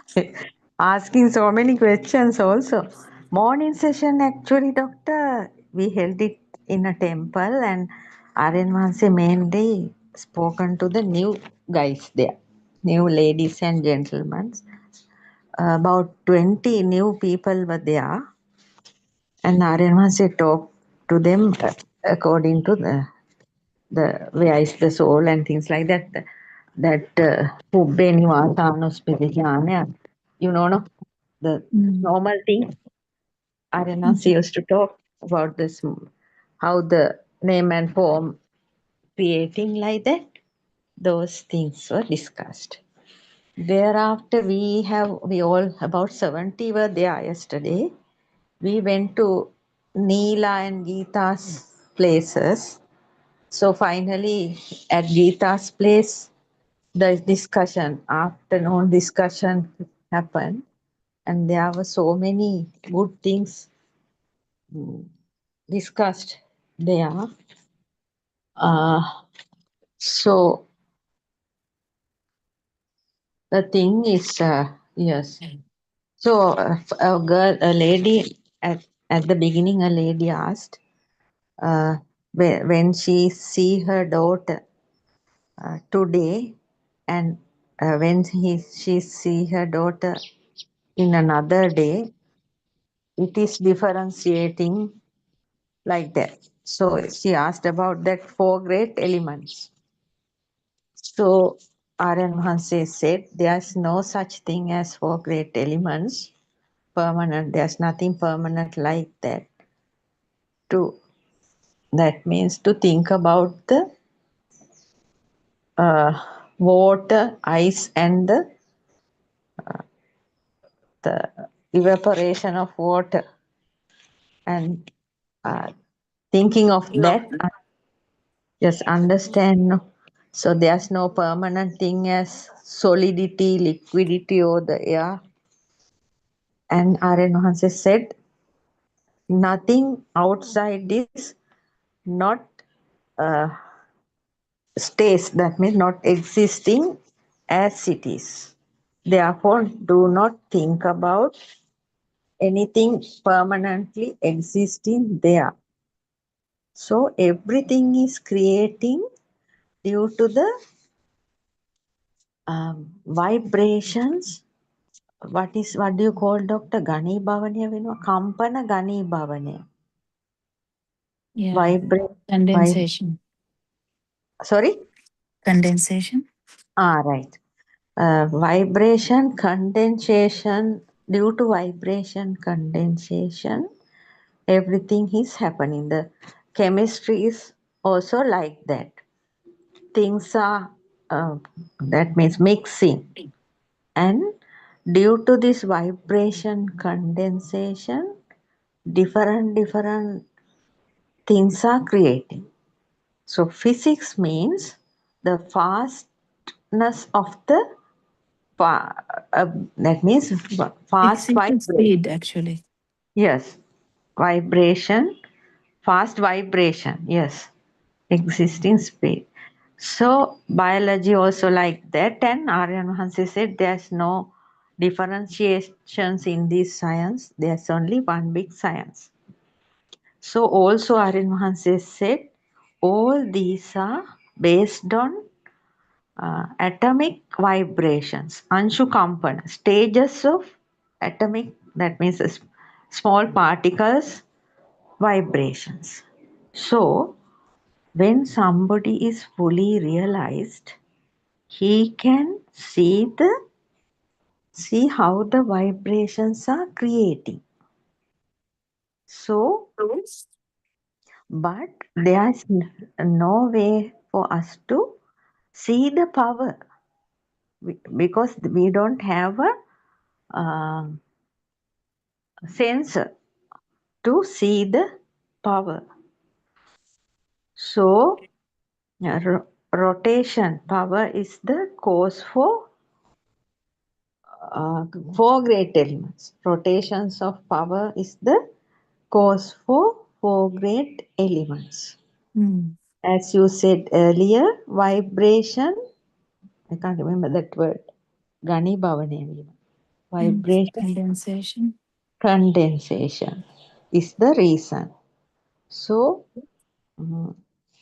asking so many questions also. Morning session, actually, Doctor, we held it in a temple and Aryan Vanse mainly spoken to the new guys there, new ladies and gentlemen. About 20 new people were there, and Aryan Vanse talked to them according to the where is the soul and things like that. That Pubbe Nivasanuspitijnana, you know, no, the normal thing. Aranasi used to talk about this, how the name and form creating like that. Those things were discussed. Thereafter, we all about 70 were there yesterday. We went to Neela and Geeta's places. So finally, at Geeta's place, the discussion, afternoon discussion happened. and there were so many good things discussed there. So the thing is, yes. So a lady at the beginning, a lady asked when she see her daughter today, and when she see her daughter in another day, it is differentiating like that. So she asked about that 4 great elements. So Aryan Mahanse said there's no such thing as 4 great elements permanent. There's nothing permanent like that. That means to think about the water, ice, and the evaporation of water, and thinking of that, just understand. No? So there's no permanent thing as solidity, liquidity, or the air. And Aryan Mahanse said, nothing outside is not stays, that means not existing as it is. Therefore, do not think about anything permanently existing there. So everything is creating due to the vibrations. What do you call, Dr. Gani Bhavanya? Kampana Gani Bhavanya. Yeah. Condensation. Sorry? Condensation. Right. Vibration, condensation, due to vibration, condensation, everything is happening. The chemistry is also like that. Things are, that means mixing. And due to this vibration, condensation, different things are creating. So physics means the fastness of the that means fast Existing vibration. speed, actually. Yes, vibration, fast vibration. Yes, existing speed. So biology also like that, and Aryan Mahanse said there's no differentiations in this science. There's only one big science. So also Aryan Mahanse said all these are based on atomic vibrations, Anshu Kampana, stages of atomic, that means small particles vibrations. So when somebody is fully realized, he can see how the vibrations are creating. So, but there's no way for us to see the power because we don't have a sensor to see the power. So, rotation power is the cause for 4 great elements. Rotations of power is the cause for 4 great elements. As you said earlier, vibration, I can't remember that word, Gani Bhavane. Vibration. Condensation is the reason. So,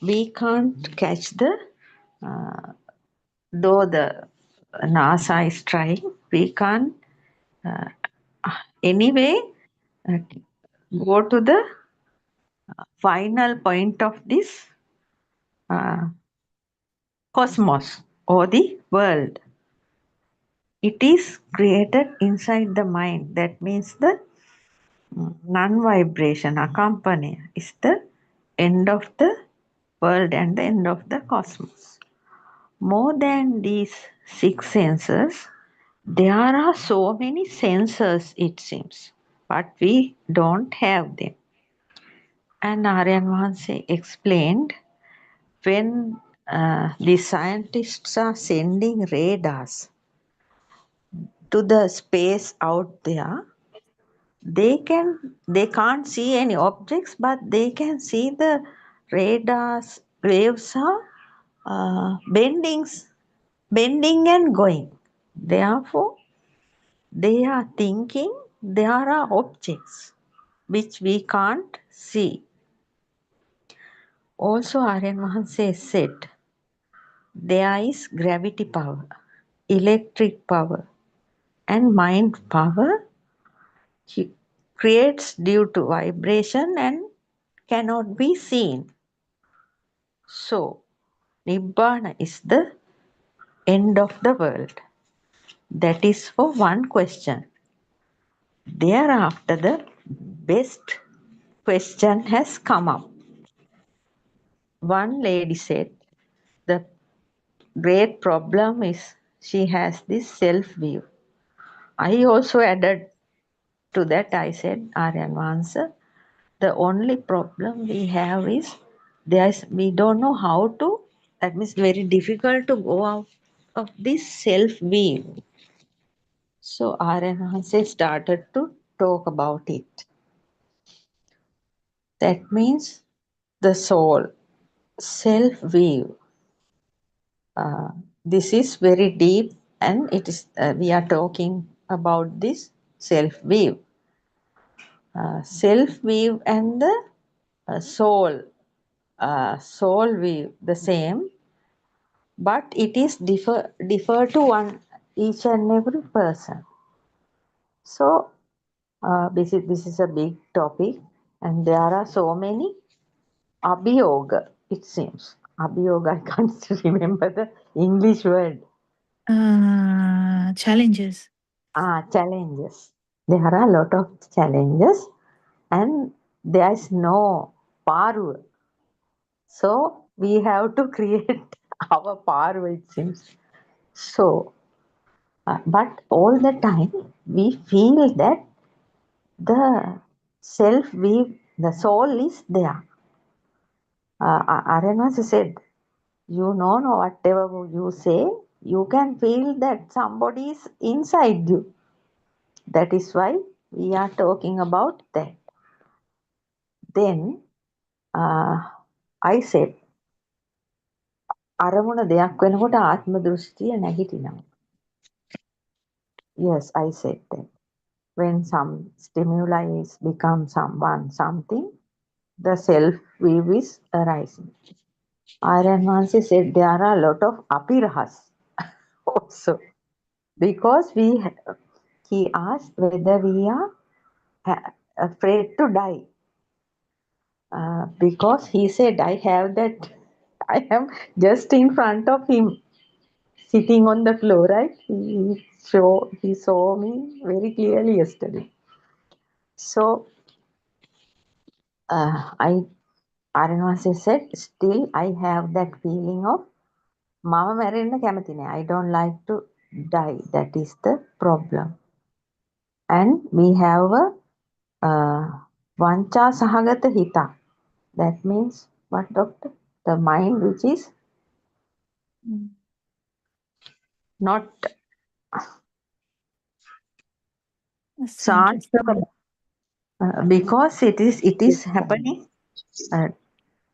we can't catch though the NASA is trying, we can't anyway go to the final point of this cosmos or the world. It is created inside the mind. That means the non-vibration, accompany, is the end of the world and the end of the cosmos. More than these 6 senses, there are so many sensors, it seems, but we don't have them. And Aryan Mahanse explained when the scientists are sending radars, to the space out there, they can't see any objects, but they can see the radar's waves are bending and going. Therefore, they are thinking there are objects which we can't see. Also, Aryan Mahanse said there is gravity power, electric power, and mind power creates due to vibration and cannot be seen. So, Nibbana is the end of the world. That is for one question. Thereafter, the best question has come up. One lady said, the great problem is she has this self-view. I also added to that, I said, Aryan answer, the only problem we have is we don't know how to, that means very difficult to go out of this self-view. So Aryan started to talk about it. That means the soul, self-view. This is very deep, and it is we are talking about this self-view. Self-view and the soul view the same, but it is differ to one each and every person. So this is a big topic, and there are so many abhiyoga, it seems. Abhiyoga, I can't remember the English word. Challenges. Challenges. There are a lot of challenges, and there is no paru. So we have to create our paru, it seems. So, but all the time we feel that the the soul is there. Arenas said, you know, whatever you say, you can feel that somebody is inside you. That is why we are talking about that. Then I said, අරමුණ දෙයක් වෙනකොට ආත්ම දෘෂ්ටිය නැගිටිනවා. Yes, I said that. When some stimuli is become something, the self-view is arising. Aryan Mansi said there are a lot of apirahas also. Because he asked whether we are afraid to die. Because he said, I am just in front of him, sitting on the floor, right? He saw me very clearly yesterday. So, Arinvasi said, still I have that feeling of Mama Marinda Kamatine. I don't like to die. That is the problem. And we have a Vancha Sahagata Hita. That means what, doctor? The mind which is not because it is happening.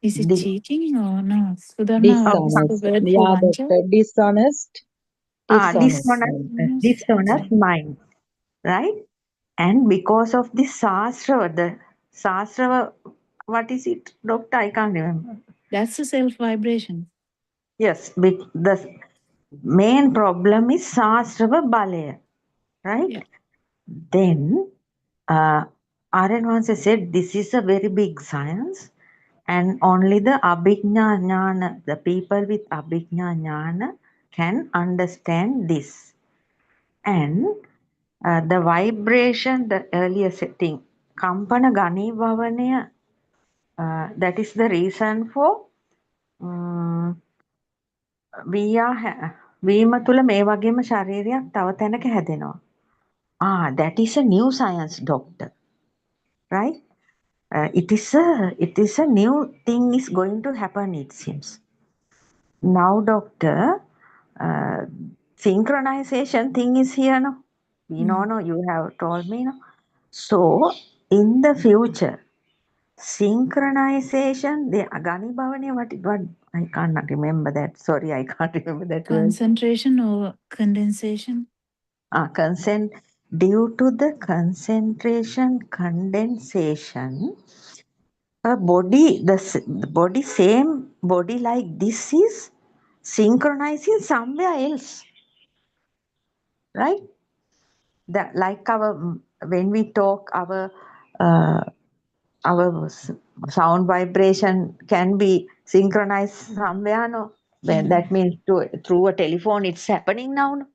Is it cheating or no? Sudharma, what is the word for vancha? Dishonest. Dishonest mind, right? And because of this Sastra, what is it, doctor? I can't remember. That's a self-vibration. Yes, the main problem is Sasrava Balaya, right? Yeah. Then Aryan once said this is a very big science, and only the Abhijna Jnana, the people with Abhijna Jnana can understand this. And the vibration, the earlier setting, Kampana Gani Bhavanaya, that is the reason for වීම තුළ මේ වගේම ශරීරයක් තව තැනක හැදෙනවා. That is a new science, doctor. Right? It is a new thing is going to happen, it seems. Now, doctor, synchronization thing is here now. We know, you have told me, no? So, in the future, synchronization, the Agani Bhavani, what, I can't remember that. Sorry, I can't remember that word. Concentration or condensation? Consent, due to the concentration condensation, a body, the body, same body like this is synchronizing somewhere else, right? That like when we talk, our sound vibration can be synchronized somewhere, no? When that means through a telephone, it's happening now, no?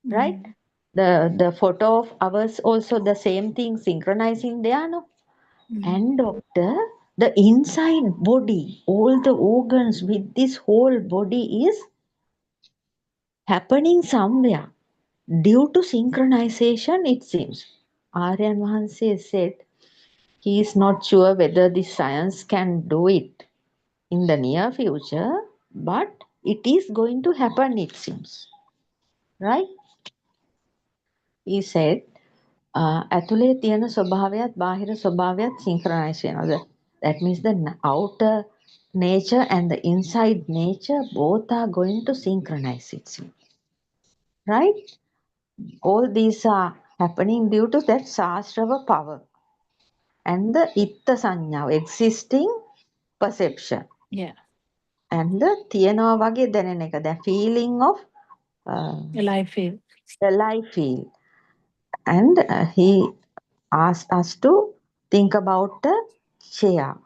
Right? The photo of ours also the same thing synchronizing there, no? And doctor, the inside body, all the organs with this whole body is happening somewhere due to synchronization, it seems. Aryan Mahanse said he is not sure whether the science can do it in the near future, but it is going to happen, it seems. Right? He said, ඇතුලේ තියෙන ස්වභාවයත් බාහිර ස්වභාවයත් synchronize වෙනවා. That means the outer nature and the inside nature both are going to synchronize itself. Right? All these are happening due to that Sahasrava power and the Itta Sanya, existing perception. Yeah. And the තියෙනවා වගේ දැනෙන එක, the feeling of alive feel. The life feel. And he asked us to think about the chair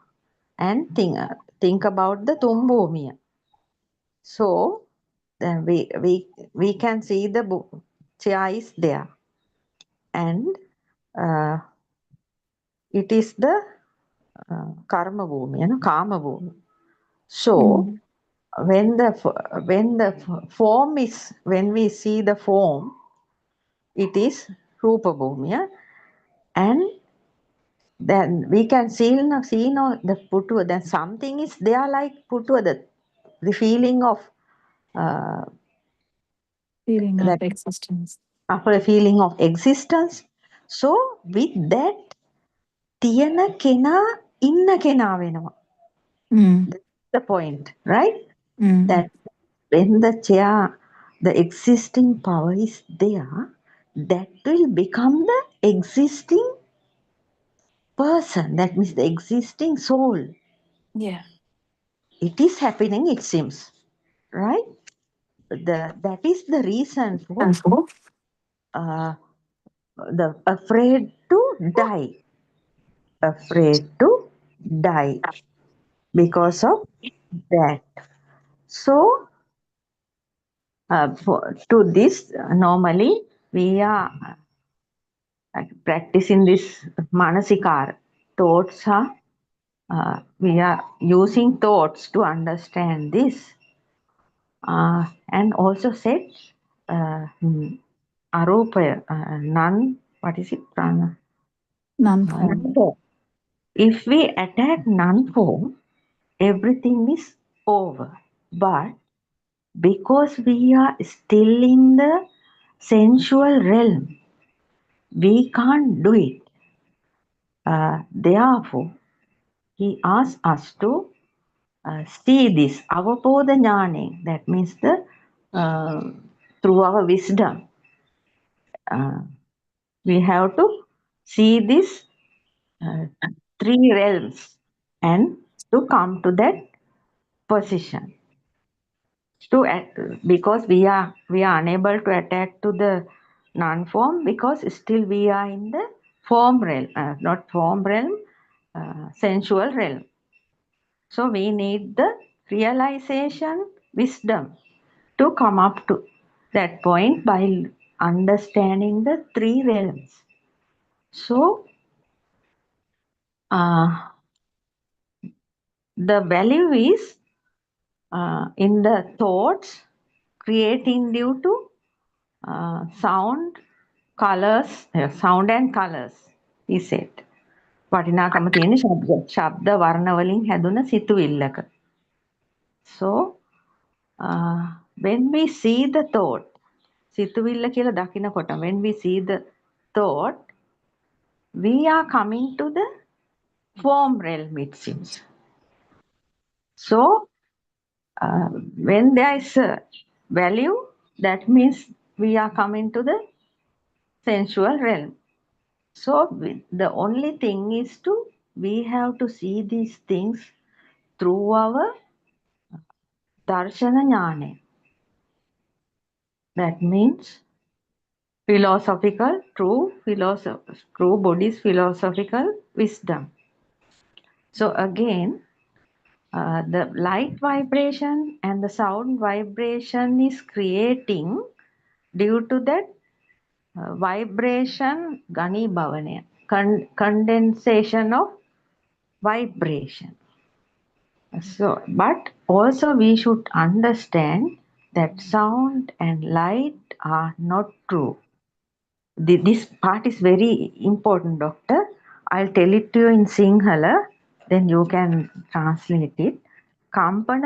and think about the tumbhomiya. So then we can see the chair is there, and it is the karma bhumi, kama bhumi. So when the form is, when we see the form, it is rupa bhumi, and then we can see the puttu, then something is there like puttu, the feeling of existence. After a feeling of existence. So with that, තියෙන කෙනා ඉන්න කෙනා වෙනවා. That's the point, right? That when the chair, the existing power is there, that will become the existing person. That means the existing soul. Yeah. It is happening, it seems, right? That is the reason for the afraid to die. Afraid to die because of that. So, to this, normally we are practicing this manasikara. Thoughts are, we are using thoughts to understand this. And also said, arupa, none, what is it? None form. If we attack none form, everything is over. But because we are still in the sensual realm, we can't do it. Therefore, he asks us to see this avaboda jnane, that means the through our wisdom, we have to see this three realms and to come to that position. Because we are unable to attack to the non-form, because still we are in the form realm, not form realm, sensual realm. So we need the realization wisdom to come up to that point by understanding the three realms. So the value is in the thoughts creating due to sound, colors, sound and colors, he said. වටිනාකම තියෙන ශබ්ද වර්ණ වලින් හැදුන සිතුවිල්ලක. So when we see the thought, සිතුවිල්ල කියලා දකිනකොට, when we see the thought, we are coming to the form realm, it seems. So, when there is a value, that means we are coming to the sensual realm. So, the only thing is we have to see these things through our darshana jnana. That means philosophical, true Buddhist philosophical wisdom. So again, the light vibration and the sound vibration is creating due to that vibration gani bhavane, condensation of vibration. So, but also we should understand that sound and light are not true. This part is very important, doctor. I'll tell it to you in Sinhala, then you can translate it. කම්පන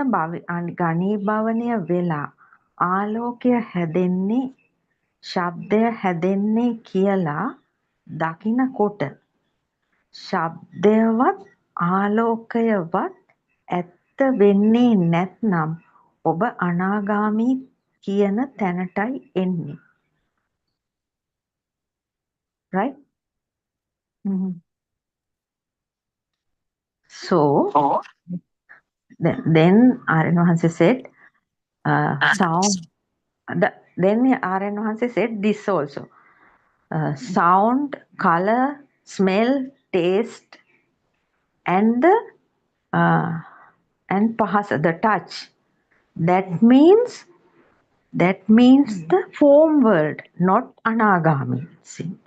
ඝනීභවනය වෙලා ආලෝකය හැදෙන්නේ ශබ්දය හැදෙන්නේ කියලා දකිනකොට ශබ්දයවත් ආලෝකයවත් ඇත්ත වෙන්නේ නැත්නම් ඔබ අනාගාමී කියන තැනටයි එන්නේ. Right? Mhm. So, then Aryan Wahanse said, sound. Then Aryan Wahanse said this also. Sound, color, smell, taste, and pahasa, the touch. That means the form world, not anagami, it seems.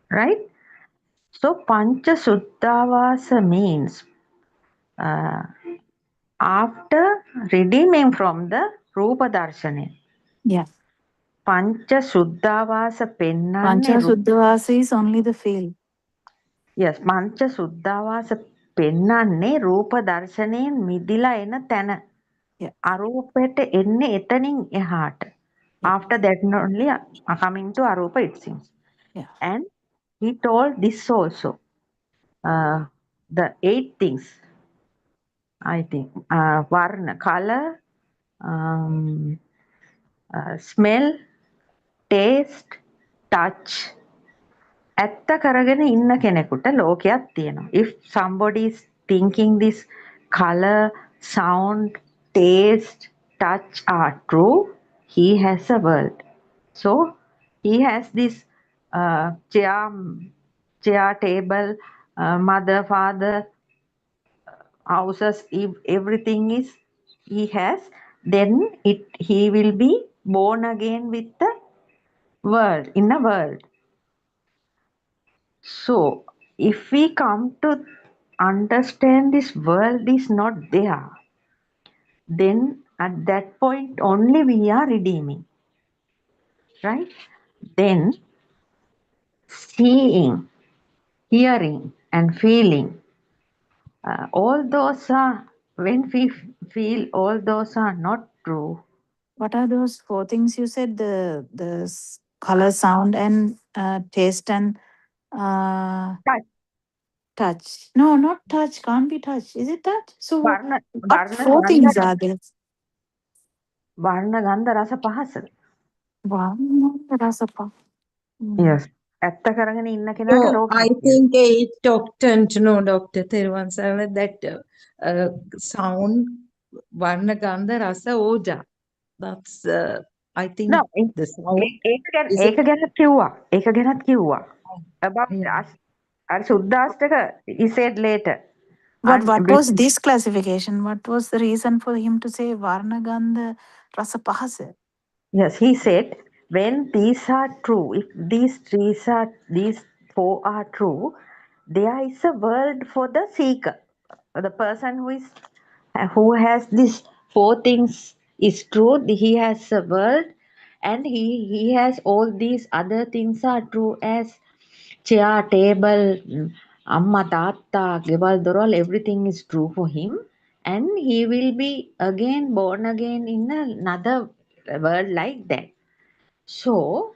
Right? So pancha suddhavasa means after redeeming from the rupa darshana. Yeah. Pancha suddhavasa pennanne. Pancha Suddhavasa is only the feel. Yes, pancha suddhavasa pennanne rupa darshanayen midila ena tana. Yeah. Arupete enne etanin ehata. After that only coming to arupa, it seems. Yeah. And he told this also. The 8 things, I think. Varna, color, smell, taste, touch. ඇත්ත කරගෙන ඉන්න කෙනෙකුට ලෝකයක් තියෙනවා. If somebody is thinking this color, sound, taste, touch are true, he has a world. So he has this chair, table, mother, father, houses, if everything is he has, then he will be born again with the world, in a world. So if we come to understand this world is not there, then at that point only we are redeeming. Right? Then seeing, hearing and feeling, all those are, when we feel all those are not true. What are those 4 things you said? The color, sound, and taste and touch. No, not touch. Can't be touch. Is it that? So what 4 things are there? Varna, gandha, rasa, pahasa. Varna, rasa, pahasa. Yes. ඇත්ත කරගෙන ඉන්න කෙනාට So ලෝකෙ. I think it's doctor to know, Dr. Thiruvan Sarana, that sound, varna, gandha, rasa, oja. That's I think no, the sound. ඒක ගැන කිව්වා. About us. Suddhastaka, he said later. What was this classification? What was the reason for him to say Varna, Gandha, Rasa, Pahasa? Yes, he said, when these are true, if these 4 are true, there is a world for the seeker. The person who has these 4 things is true, he has a world, and he has all these other things are true as chair, table, amma, tatta, ගෙවල් දොරවල්, everything is true for him, and he will be again born again in another world like that. So,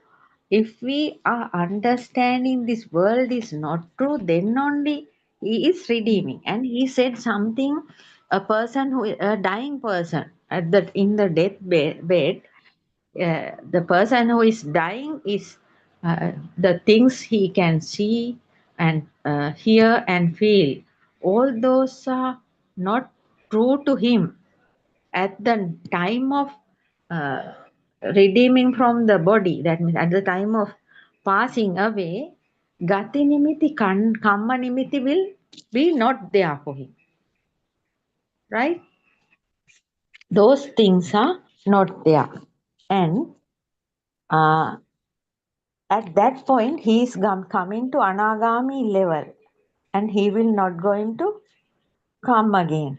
if we are understanding this world is not true, then only he is redeeming. And he said something, a person who, a dying person at the in the death bed, the person who is dying is the things he can see and hear and feel. All those are not true to him at the time of uh, redeeming from the body, that means at the time of passing away, gati nimiti, kamma nimiti will be not there for him, right? Those things are not there. And at that point, he is coming to anagami level and he will not going to come again.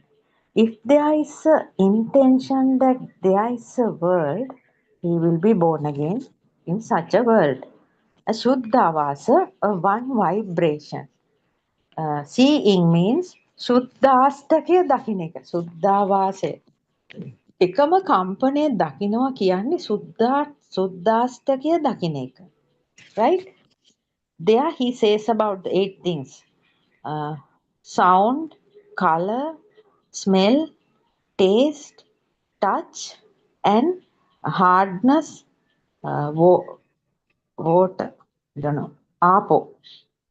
If there is a intention that there is a world, he will be born again in such a world. A Shuddhavasa, a one vibration. Seeing means Shuddhastake dakineka. Shuddhavasa. එකම කම්පනය දකිනවා කියන්නේ සුද්ධාස්තකය දකින එක. Right? There he says about the 8 things. Sound, color, smell, taste, touch, and hardness, water, don't know, apo,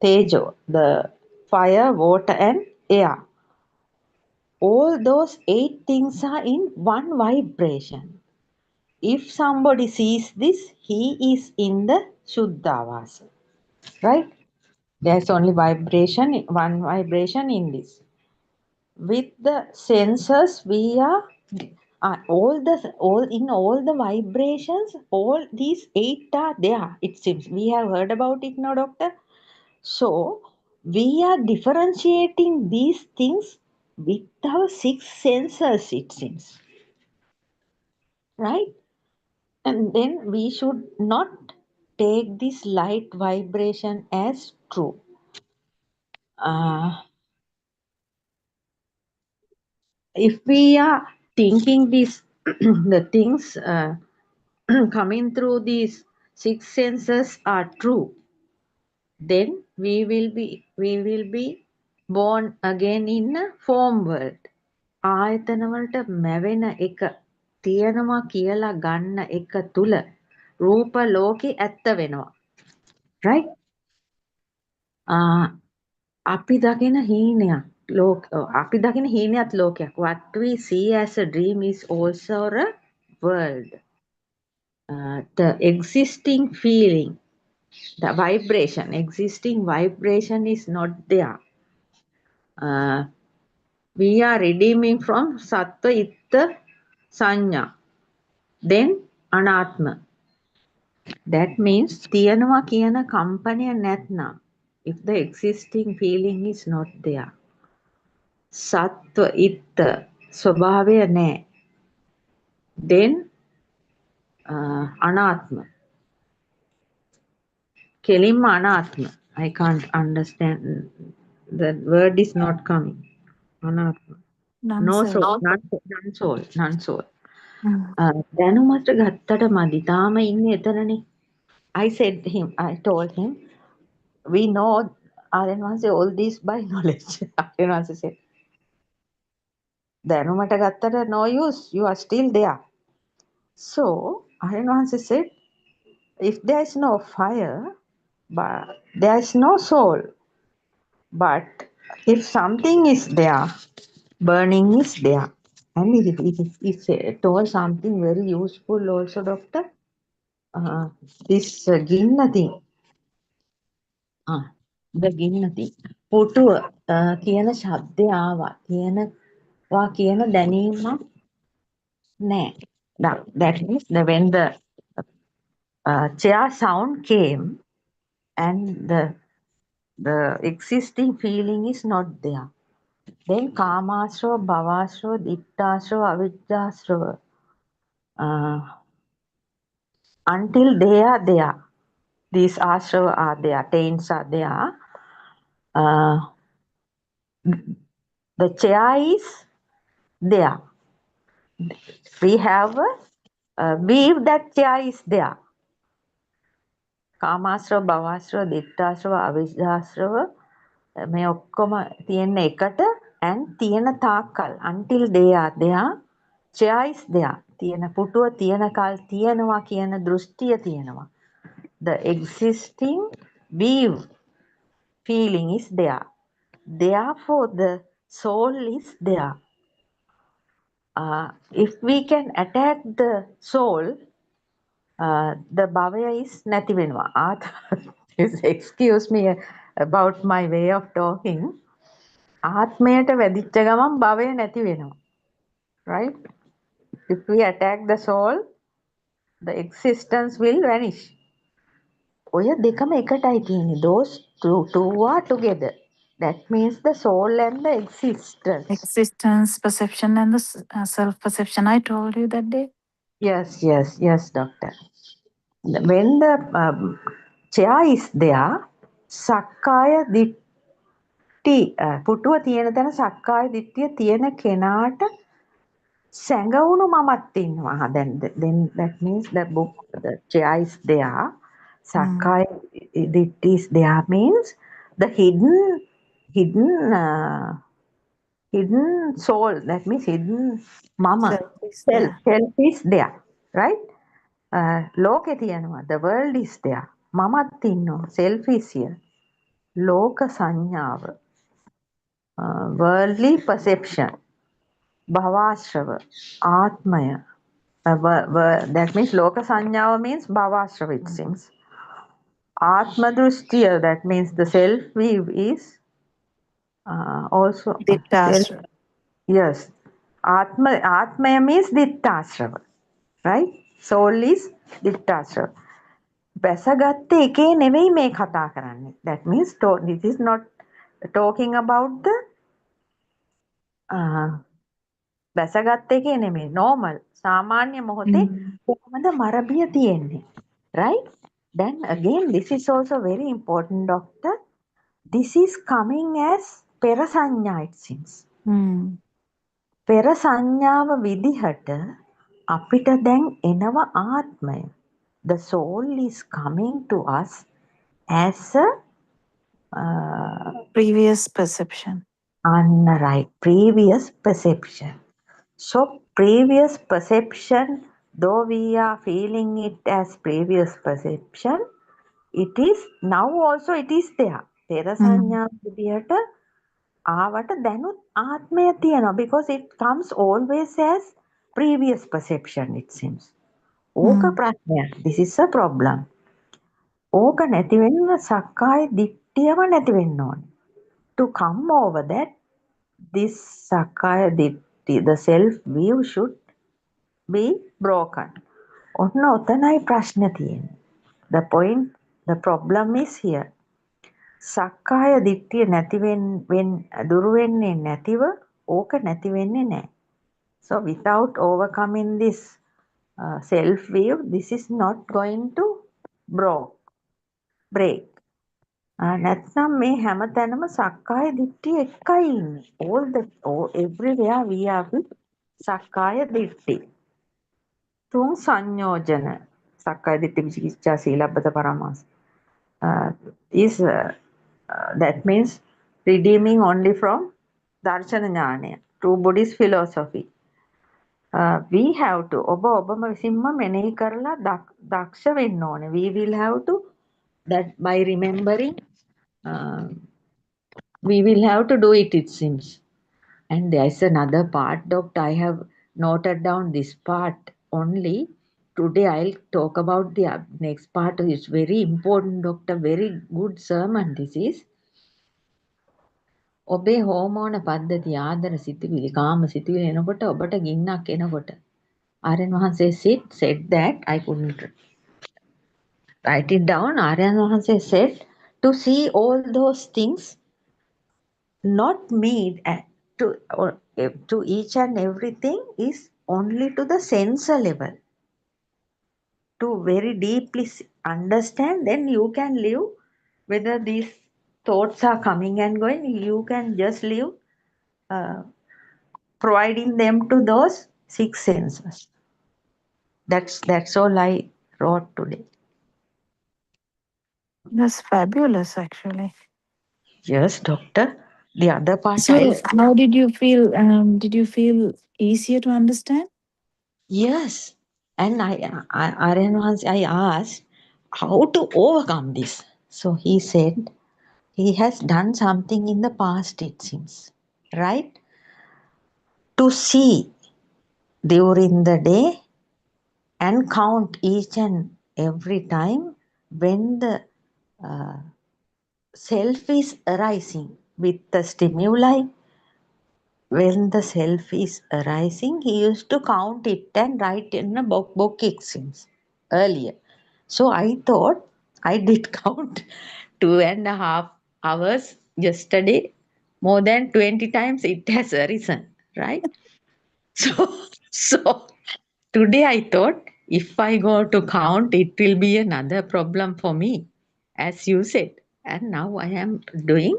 tejo, the fire, water, and air. All those 8 things are in one vibration. If somebody sees this, he is in the Shuddhavasa. Right? There's only vibration, one vibration in this. With the senses, we are all the vibrations, all these 8 are there. It seems we have heard about it now, doctor. So we are differentiating these things with our 6 senses, it seems, right? And then we should not take this light vibration as true. If we are thinking these the things coming through these 6 senses are true, then we will be born again in a form world. ආයතන වලට මැවෙන එක තියෙනවා කියලා ගන්න එක තුල රූප ලෝකේ ඇත්ත වෙනවා. Right? අපි දකින හීනයක් අපි දකින හීනයක් ලෝකයක්. What we see as a dream is also a world. The existing feeling, the vibration, existing vibration is not there. We are redeeming from sattva, itta, sanya. Then anatma. That means තියනවා කියන කම්පනය නැත්නම්. If the existing feeling is not there. සත්ව ඉත්ත ස්වභාවය නැහැ. Then අනාත්ම. කෙලින්ම අනාත්ම. I can't understand. The word is not coming. අනාත්ම. No soul. None soul. දැනුමට ගත්තට මදි. තාම ඉන්නේ එතනනේ. I told him, we know Aryan all this by knowledge. Aryan said, දැනුමට ගත්තට no use, you are still there. So Aryan said, if there is no fire, but there is no soul. But if something is there, burning is there. And he told something very useful also, doctor. This ginna thing. The ginna thing. පුටුව කියන ශබ්දය ආවා. කියන දැනීමක් නෑ. That means when the chair sound came and the existing feeling is not there. Then කාමාශ්‍රව, භවශ්‍රව, දිට්ඨාශ්‍රව, අවිජ්ජාශ්‍රව, until they are there. These ashrava are there, taints are there. The chair is there. We have a believe that chair is there. කාමාශ්‍රව, භවශ්‍රව, දික්ඨාශ්‍රව, අවිජ්ජාශ්‍රව මේ ඔක්කොම තියෙන එකට and තියෙන තාක්කල් until they are there, chair is there. තියෙන පුටුව තියෙන කල් තියෙනවා කියන දෘෂ්ටිය තියෙනවා. The existing view feeling is there. Therefore, the soul is there. If we can attack the soul, the bhavaya is නැති වෙනවා. Excuse me about my way of talking. ආත්මයට වැදිච්ච ගමන් භවය නැති වෙනවා. Right? If we attack the soul, the existence will vanish. ඔය දෙකම එකටයි තියෙන්නේ. Those two are together. That means the soul and the existence. Existence, perception, and the self-perception. I told you that day. Yes, doctor. When the chair is there, sakkaya දිට්ඨි පුටුව තියෙන තැන සක්කාය දිට්ඨිය තියෙන කෙනාට සැඟවුණු මමත් ඉන්නවා. Then that means the chair is there. Sakkaya ditti is there means the hidden soul. That means hidden mama. Self is there. Right? ලෝකේ තියෙනවා. The world is there. මමත් ඉන්නවා. Self is here. ලෝක සංඥාව. Worldly perception. භවශ්‍රව. ආත්මය. That means ලෝක සංඥාව means භවශ්‍රව it seems. Atma Drishtiya, that means the self view is also Ditthashrava. Yes. Atmaya means Ditthashrava. Right? Soul is Ditthashrava. බැසගත්ත එකේ නෙවෙයි මේ කතා කරන්නේ. That means this is not talking about the බැසගත්ත එකේ නෙමෙයි. normal. සාමාන්‍ය මොහොතේ කොහොමද මරබිය තියෙන්නේ. Right? Then again, this is also very important, doctor. This is coming as pera sanya, it seems. Pera sanyaව විදිහට අපිට දැන් එනවා ආත්මය. The soul is coming to us as a previous perception. Right, previous perception. So previous perception, though we are feeling it as previous perception, it is now also it is there. Pera sanya විදිහට ආවට දැනුත් ආත්මය තියෙනවා because it comes always as previous perception it seems. ඕක ප්‍රශ්නයක්. This is a problem. ඕක නැති වෙන්න සක්කාය දිට්ඨියම නැති වෙන්න ඕනේ. To come over that, this සක්කාය දිට්ඨි, the self view should be broken. ඔන්න ඔතනයි ප්‍රශ්න තියෙන්නේ. The point, the problem is here. සක්කාය දිට්ඨිය නැති දුරු වෙන්නේ නැතිව ඕක නැති වෙන්නේ නැහැ. So without overcoming this self view, this is not going to break. නැත්නම් මේ හැමතැනම සක්කාය දිට්ඨිය එකයි ඉන්නේ. Everywhere we have සක්කාය දිට්ඨි. තුන් සංයෝජන සක්කාය දිට්ඨි විචිකිච්ඡා සීලබ්බත පරාමාස is that means redeeming only from darsana ඥානය, true Buddhist philosophy. We have to ඔබම විසින්ම මෙනෙහි කරලා දක්ෂ වෙන්න ඕනේ. We will have to that by remembering we will have to do it seems. And there is another part, doctor. I have noted down this part only. Today I'll talk about the next part. It's very important, doctor. Very good sermon this is. ඔබේ හෝමෝන පද්ධතිය ආදර සිතුවිලි කාම සිතුවිලි එනකොට ඔබට ගින්නක් එනකොට ආර්යයන් වහන්සේ said that I couldn't write it down. ආර්යයන් වහන්සේ said to see all those things not made to each and everything is only to the sensor level. To very deeply understand, then you can live whether these thoughts are coming and going, you can just live providing them to those 6 senses. That's all I wrote today. That's fabulous, actually. Yes, doctor. The other part So, how did you feel? Did you feel easier to understand? yes. And Aryan once I asked how to overcome this. So he said he has done something in the past, it seems. Right? To see during the day and count each and every time when the uh, self is arising with the stimuli. When the self is arising, he used to count it and write in a book it seems earlier. So I thought I did count 2.5 hours yesterday. More than 20 times it has arisen, right? So, so today I thought if I go to count, it will be another problem for me, as you said. And now I am doing.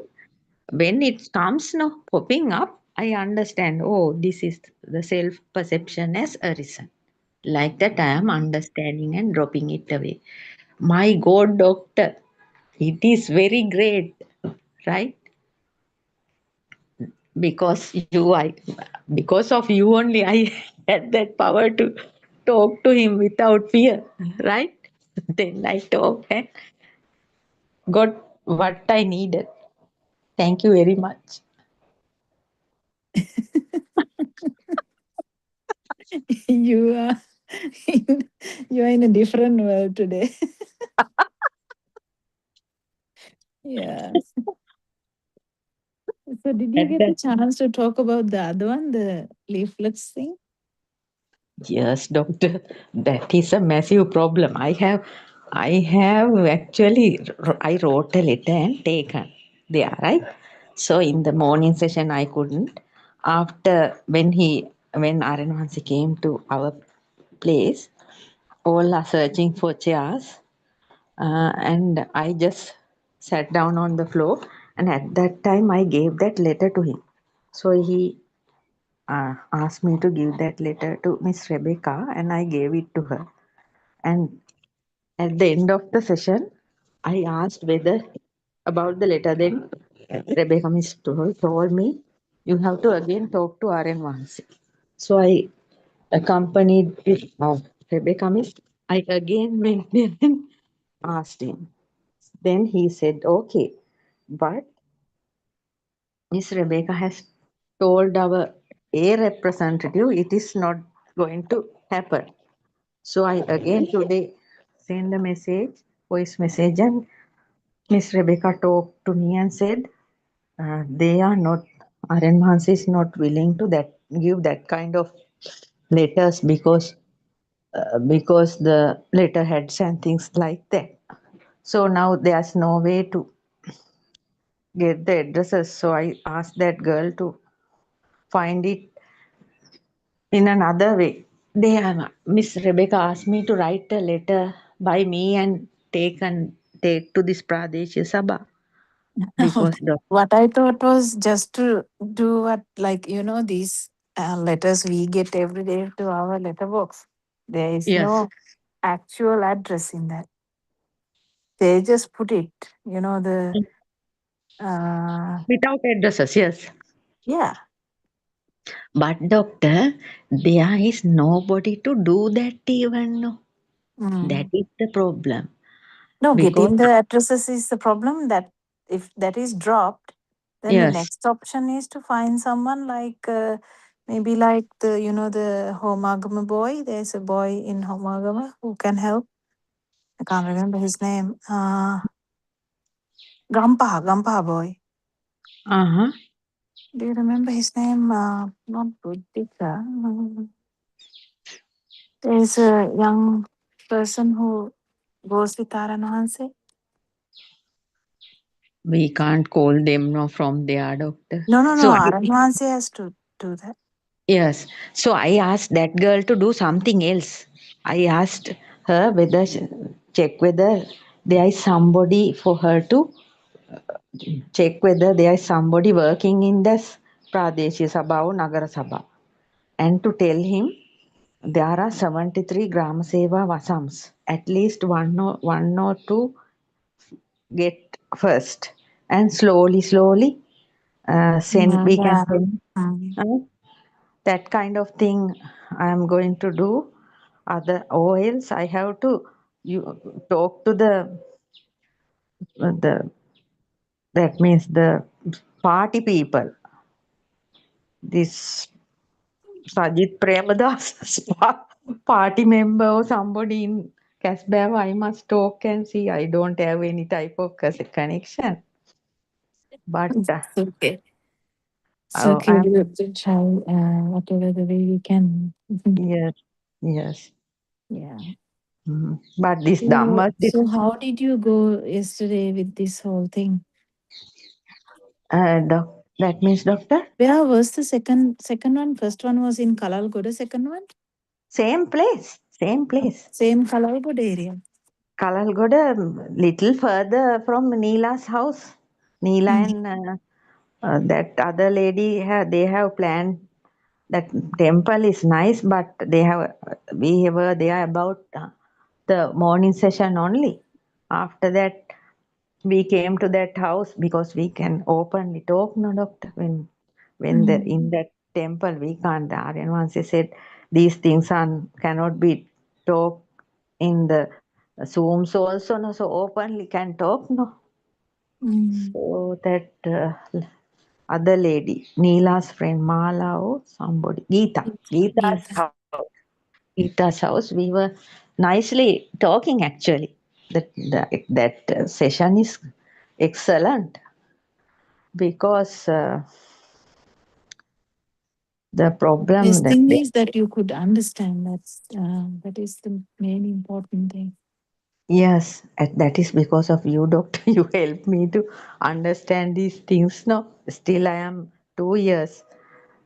When it comes now popping up, I understand. Oh, this is the self perception as arisen. Like that, I am understanding and dropping it away. My God, doctor, it is very great, right? Because of you only, I had that power to talk to him without fear, right? Then I talked and got what I needed. Thank you very much. You are you are in a different world today. Yeah. So, did you At get the that chance to talk about the other one, the leaflets thing? Yes, doctor, that is a massive problem. I have actually, I wrote a letter and taken there, right? So in the morning session, I couldn't. After when Aranvansi came to our place, all are searching for chairs, and I just sat down on the floor. And at that time, I gave that letter to him. So he asked me to give that letter to Miss Rebecca, and I gave it to her. And at the end of the session, I asked whether about the letter. Then Rebecca Miss told me, you have to again talk to RN once. So I accompanied with Rebecca Miss. I again went there and asked him. Then he said, okay, but Miss Rebecca has told our A representative it is not going to happen. So I again today send a message, voice message, and Miss Rebecca talked to me and said they are not, RN Mans is not willing to that give that kind of letters because the letterheads and things like that. So now there's no way to get the addresses. So I asked that girl to find it in another way. Miss Rebecca asked me to write a letter by me and take to this Pradesh Sabha because the What I thought was just to do what, like, these letters we get every day to our letterbox. There is yes no actual address in that. They just put it, the, without addresses, yes. yeah. But doctor, there is nobody to do that even. No. That Mm. is the problem. No, Because getting the addresses is the problem. That if that is dropped, then the yes, next option is to find someone like maybe like the Homagama boy. There's a boy in Homagama who can help. I can't remember his name. Gampaha boy. uh-huh. Do you remember his name? Not Buddhika. There's a young person who goes with Tarananse. We can't call them no from their doctor. No. So Aranwanse has to do that. yes. So I asked that girl to do something else. I asked her whether check whether there is somebody for her to check whether there is somebody working in this Pradeshi Sabha or Nagara Sabha and to tell him there are 73 Gram Seva Vasams. At least one or two get first, and slowly we can Yeah. send that kind of thing. I am going to do. Other, or else I have to talk to the that means the party people. This Sajit Premadasa's party member or somebody in Casbah, I must talk and see. I don't have any type of connection. But It's okay. It's okay. I'm, We have to try whatever the way we can. yes, yes. Yeah. But this So, Dhamma, so how did you go yesterday with this whole thing? that means, doctor? Where was the second one? First one was in Kalalgoda, second one? Same place, same place. Same Kalalgoda area. Kalalgoda, little further from Neela's house. Neela and that other lady, they have planned. That temple is nice, but we were there about the morning session only. After that, we came to that house because we can openly talk, no, doctor. When in that temple we can't. The Aryan once he said these things cannot be talked in the Zooms also, no. So openly can talk, no. So that other lady, Neela's friend Mala or somebody, Gita's house, we were nicely talking actually. That session is excellent because the problem Best that thing is that you could understand. That is the main important thing. yes, that is because of you, doctor. You helped me to understand these things. No, still I am 2 years.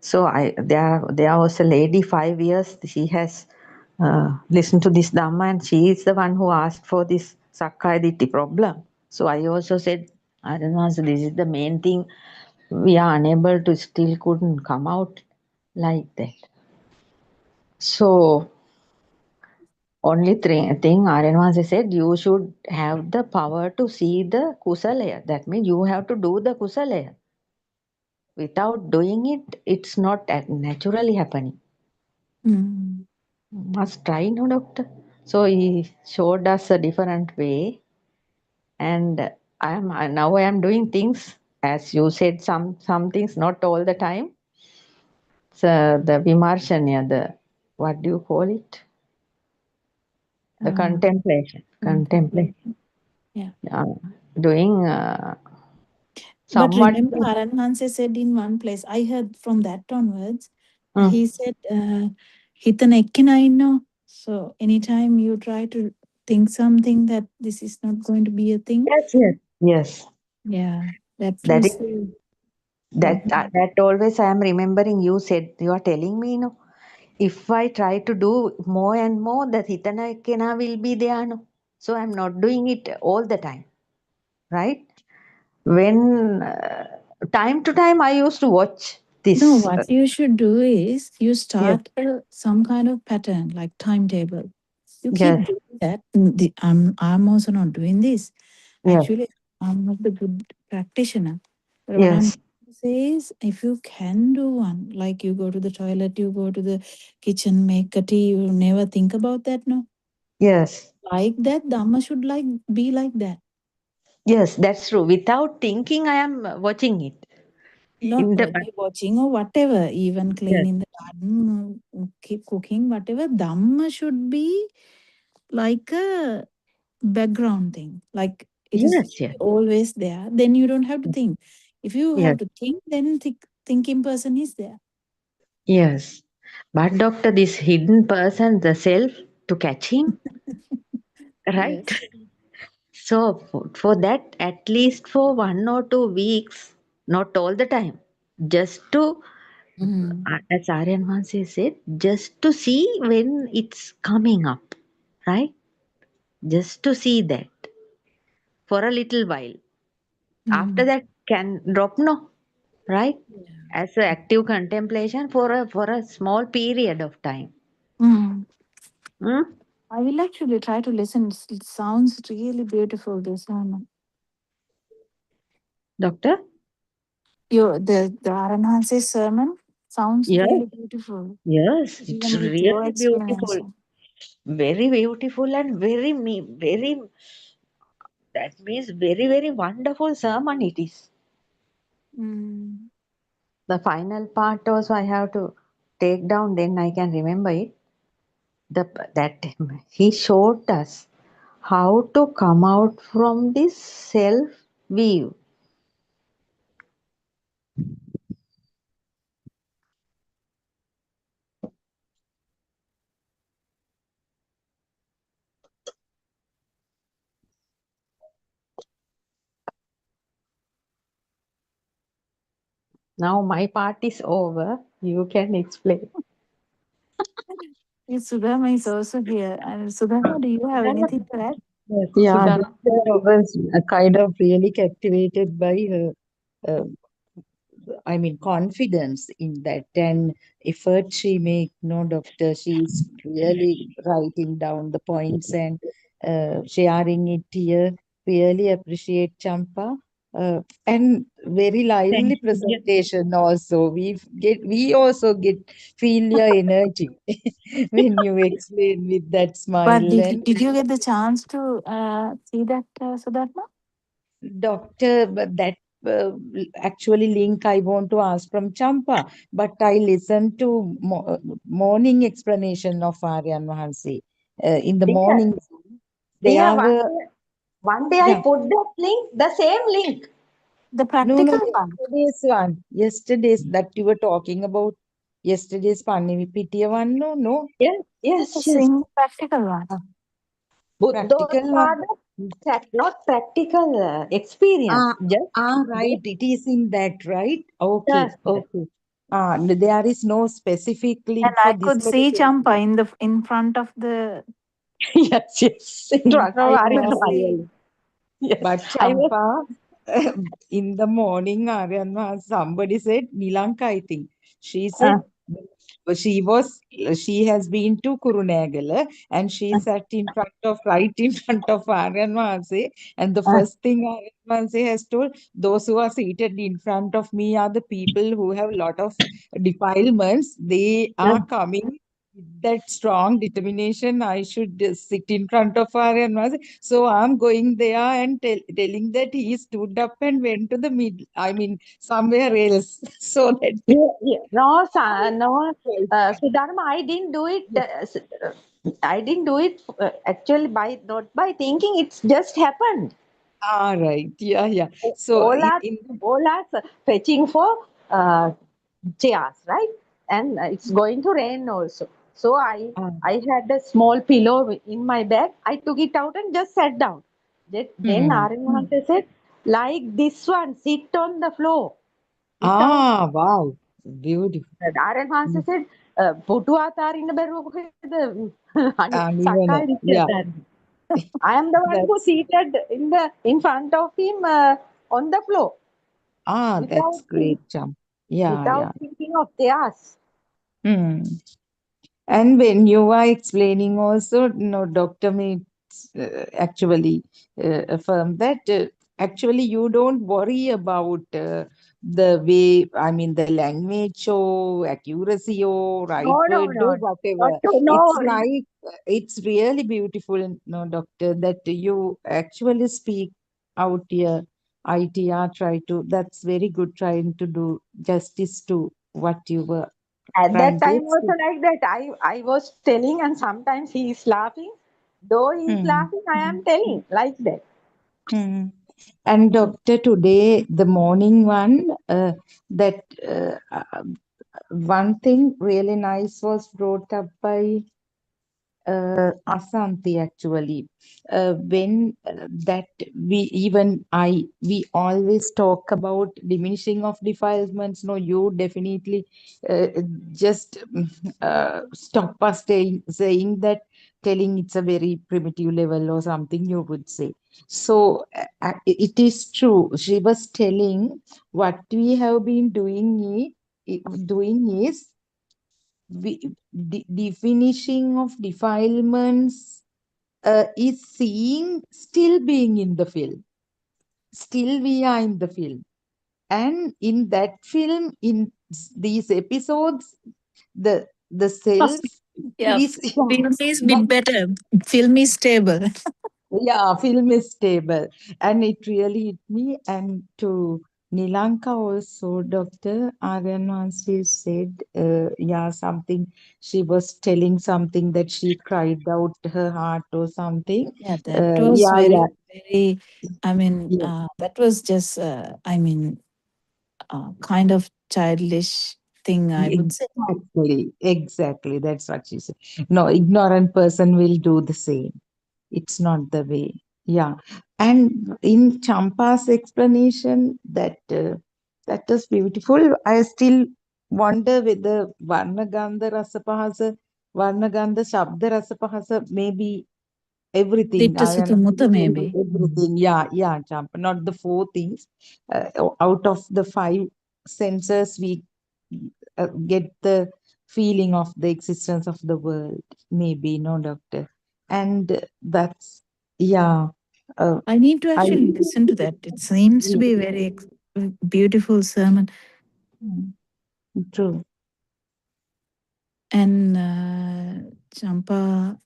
So there was a lady 5 years. She has listened to this Dhamma, and she is the one who asked for this Sakkaya Ditthi problem. So I also said, I don't know, so this is the main thing. We are unable to, still couldn't come out like that. So only thing Arenvase said, you should have the power to see the kusalaya. That means you have to do the kusalaya. Without doing it, it's not naturally happening. Must try, no, doctor. So he showed us a different way, and now I am doing things as you said. Some things, not all the time. So the vimarshanya, the what do you call it? The contemplation. Yeah. Doing But somewhat. remember, Aranhanse said in one place, I heard from that onwards, he said, Hitana ekkina inno. So anytime you try to think something that this is not going to be a thing. Yes. Yeah. That That is is that always I am remembering you said, you are telling me, no, if I try to do more and more, that hitana ekkena will be there, no. So I'm not doing it all the time, right? When time to time I used to watch this. No, what you should do is you start some kind of pattern, like timetable. You keep Yes. doing that. I'm also not doing this. Yes. Actually, I'm not the good practitioner. But what I'm Yes. trying to say is, if you can do one, like you go to the toilet, you go to the kitchen, make a tea, you never think about that, no? Yes. Like that, Dhamma should be like that. Yes, that's true. Without thinking, I am watching it. Not birthday watching or whatever, even cleaning the garden, keep cooking, whatever. Dhamma should be like a background thing. Like it is always there. Then you don't have to think. If you have to think, then thinking person is there. Yes. But doctor, this hidden person, the self, to catch him, right? So for that, at least for 1 or 2 weeks, not all the time, just to, as Aryan once said, just to see when it's coming up, right? Just to see that for a little while. After that, can drop, no, right? As an active contemplation for a small period of time. I will actually try to listen. It sounds really beautiful, this one. Doctor? The Aranhanse's sermon sounds Yeah. really beautiful, Yes, it's even with your really beautiful. explanation. Very beautiful and very, that means very wonderful sermon it is. Mm. The final part also I have to take down, then I can remember it. That he showed us how to come out from this self view. Now my part is over. You can explain. Yes, Sudharma is also here. And Sudharma, do you have anything to add? Yes, Yeah, Sudhana, I was kind of really captivated by her, confidence in that and effort she make. No, doctor, she's really writing down the points and sharing it here. Really appreciate Champa. And very thank lively you. Yeah. presentation also. We also get feel your energy when you explain with that But smile. did, And did you get the chance to see that, Sudharma? doctor, but that actually link I want to ask from Champa, but I listened to morning explanation of Aryan Mahansi. In the Dear, morning, they dear, are, one day I yeah, put that link, the same link. The no, practical one. yesterday's that you were talking about, yesterday's Panivipitiya one, no, Yes, Yes, yes. in practical one. practical one. Buddothpado, not practical experience. Ah, Just right, it is in that, right? Okay, yes, okay. There is no specific And link I for this could see meditation. Champa in front of the yes. In front of I Aryan know, Maharshi. really. Yes, But I was. Champa, in the morning, Aryan, somebody said, Nilanka, I think. She said, Uh, she was, she has been to Kurunegala and she sat in front of, right in front of Aryan Mahanse. And the uh, first thing Aryan Mahanse has told, those who are seated in front of me are the people who have a lot of defilements. They uh, are coming with that strong determination. I should sit in front of Aryan Mahanse. So I'm going there and telling that he stood up and went to the mid, somewhere else. So that yeah, yeah. No, no, Sudharma, I didn't do it. I didn't do it actually by not by thinking. It's just happened. right. Yeah, yeah. So All are in all are fetching for chairs, right? And it's going to rain also. So uh, I had a small pillow in my bag. I took it out and just sat down. Then hmm. Aryan said, like this one, sit on the floor without. Wow. Beautiful. Aryan Mm. said, "පුටු අතාරින්න බැරුව කොහෙද සක්කාය Nivana. දිට්ඨිය Yeah, අතාරින්නේ?" I am the one who that's seated in front of him on the floor without that's great, Cham. Yeah, without yeah. thinking of theirs. Hmm. And when you are explaining also, no, Dr. may actually affirm that actually you don't worry about the way, the language or accuracy or right No, no, word or no. Not whatever. to no It's worry. like, it's really beautiful, no, Doctor, that you actually speak out here. ITR try to, that's very good trying to do justice to what you were At that trying to time also explain. like that. I was telling and sometimes he is laughing. Though he is Hmm. laughing, I am telling like that. Hmm. And doctor, today, the morning one, that one thing really nice was brought up by Asanti actually. When that we always talk about diminishing of defilements. No, you definitely uh, just stop us saying that, telling it's a very primitive level or something you would say. So it is true. She was telling what we have been doing is we, definition of defilements is seeing still being in the film. still we are in the film. And in that film, in these episodes, the self Yeah, is film is but bit better. Film is stable. yeah, film is stable, and it really hit me. And to Nilanka also, Dr. Aryan once she said, yeah, something, she was telling something that she cried out her heart or something. Yeah, that was Yeah, very, yeah, very, I mean, yeah. that was just, I mean, kind of childish thing, I would say. Exactly, exactly. That's what she said. No, ignorant person will do the same. It's not the way. Yeah. And in Champa's explanation, that is beautiful. I still wonder whether Varnagandha Rasapahasa, Varnagandha Shabda Rasapahasa, maybe everything. I Ditta am Mutta maybe. everything. Yeah, yeah, Champa. Not the four things. Out of the five senses, we get the feeling of the existence of the world. Maybe, no, doctor. And that's, yeah. I need to I actually listen to that. It seems to be a very beautiful sermon. True. And Champa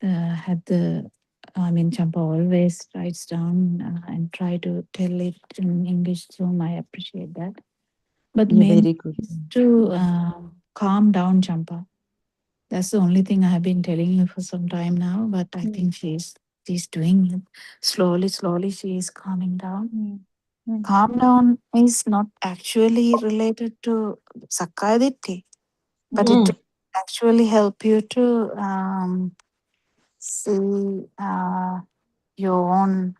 had the, I mean, Champa always writes down and try to tell it in English, so I appreciate that. But Yeah, main very good. is to calm down, Champa. That's the only thing I have been telling you for some time now, but I think she's doing it. Slowly she is calming down. Calm down is not actually related to Sakkaya, but it actually help you to see your own,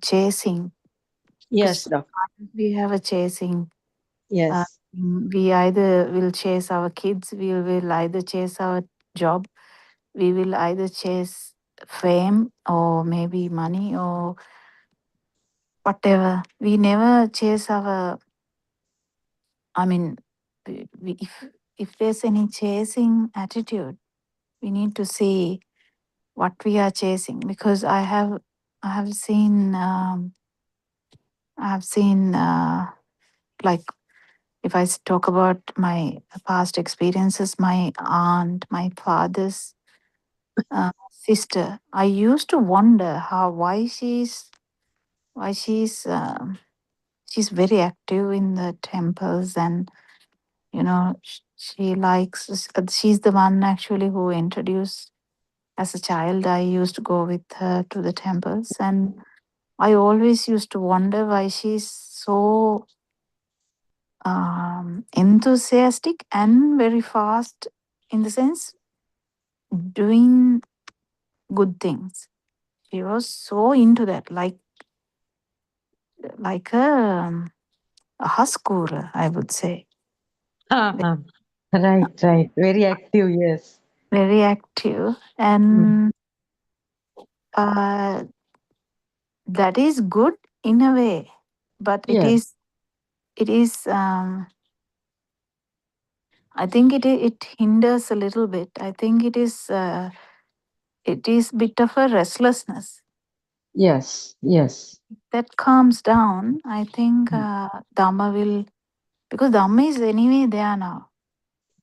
chasing. Yes, Because doctor. we have a chasing. Yes. We either will chase our kids, we will either chase our job, we will either chase fame or maybe money or whatever. We never chase our, I mean, if there's any chasing attitude, we need to see what we are chasing, because I have seen like, if I talk about my past experiences, my aunt, my father's sister, I used to wonder why she's very active in the temples, and she likes, she's the one actually who introduced, as a child I used to go with her to the temples, and I always used to wonder why she's so enthusiastic and very fast, in the sense doing good things. She was so into that, like a husker, I would say. Uh-huh. Right, right. Very active, yes. Very active, and uh, that is good in a way, but it Yes, is I think it hinders a little bit. I think it is bit of a restlessness yes, yes, that calms down. I think Dhamma will, because Dhamma is anyway there now.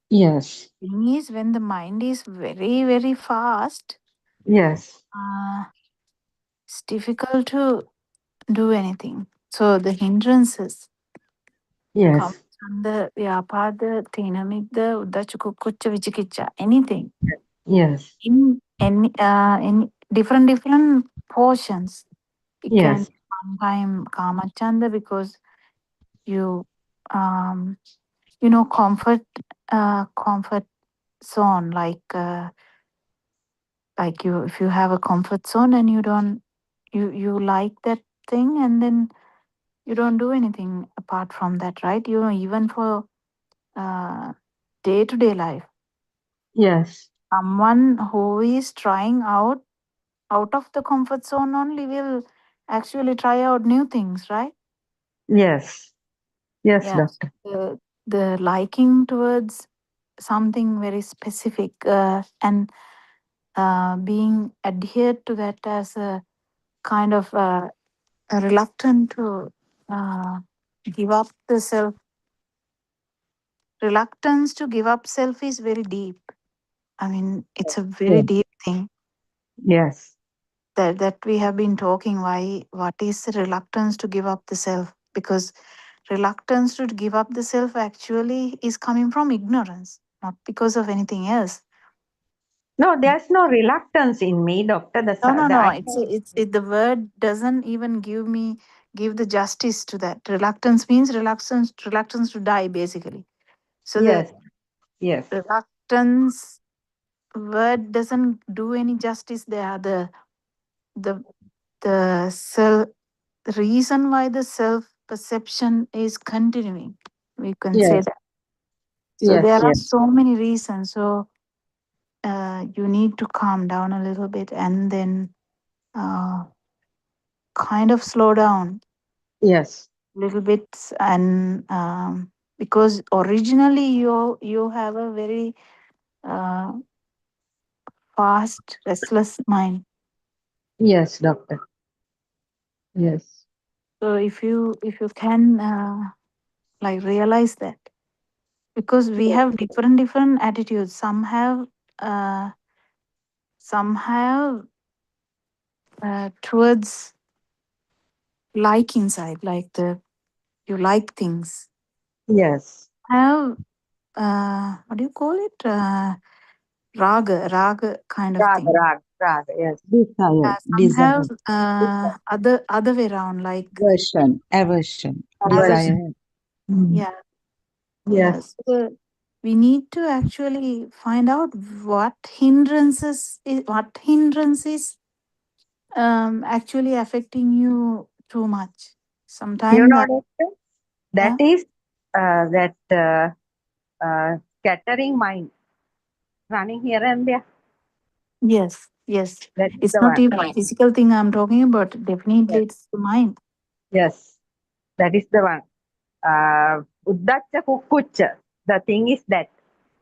yes, Thing is, when the mind is very very fast, yes, it's difficult to do anything. So the hindrances, yes, Kamchanda, Vyapada, Tinamigda, Uddachukukkucha, Vichikicha, anything. yes, In any different portions. It can yes, sometime Kamachanda, because you comfort zone, like you, if you have a comfort zone and you don't, you like that thing, and then you don't do anything apart from that, right? Even for day to day life, yes, someone who is trying out of the comfort zone only will actually try out new things, right? yes, yes, Yeah. doctor. The liking towards something very specific, and being adhered to that as a kind of a reluctant to give up the self. Reluctance to give up self is very deep. I mean, it's a very Yes. deep thing Yes. that we have been talking. Why? What is the reluctance to give up the self? Because reluctance to give up the self actually is coming from ignorance, not because of anything else. No, there's no reluctance in me, doctor. No. The word doesn't even give the justice to that. Reluctance means reluctance to die, basically. So Yes, yes, the reluctance word doesn't do any justice there. The self, the reason why the self perception is continuing, we can say yes, that. So yes, there are yes, so many reasons. So you need to calm down a little bit and then uh, kind of slow down yes, little bit. And because originally you have a very uh, fast restless mind. yes, doctor. Yes, So if you can like realize that, because we have different attitudes. Uh, some have towards like inside, like the you like things. yes. Have what do you call it? Raga kind of Raga, thing. raga, raga. Yes, Some have Desire, other way around, like aversion, aversion. desire. Mm. Yeah, yeah. yes. So we need to actually find out what hindrances actually affecting you too much. You Sometimes know, that, doctor, yeah, that is that scattering mind running here and there. yes. That is It's the not one. even a physical thing I'm talking about. Definitely, Yes, it's the mind. yes, that is the one. Uddacha kukkucha. The thing is that.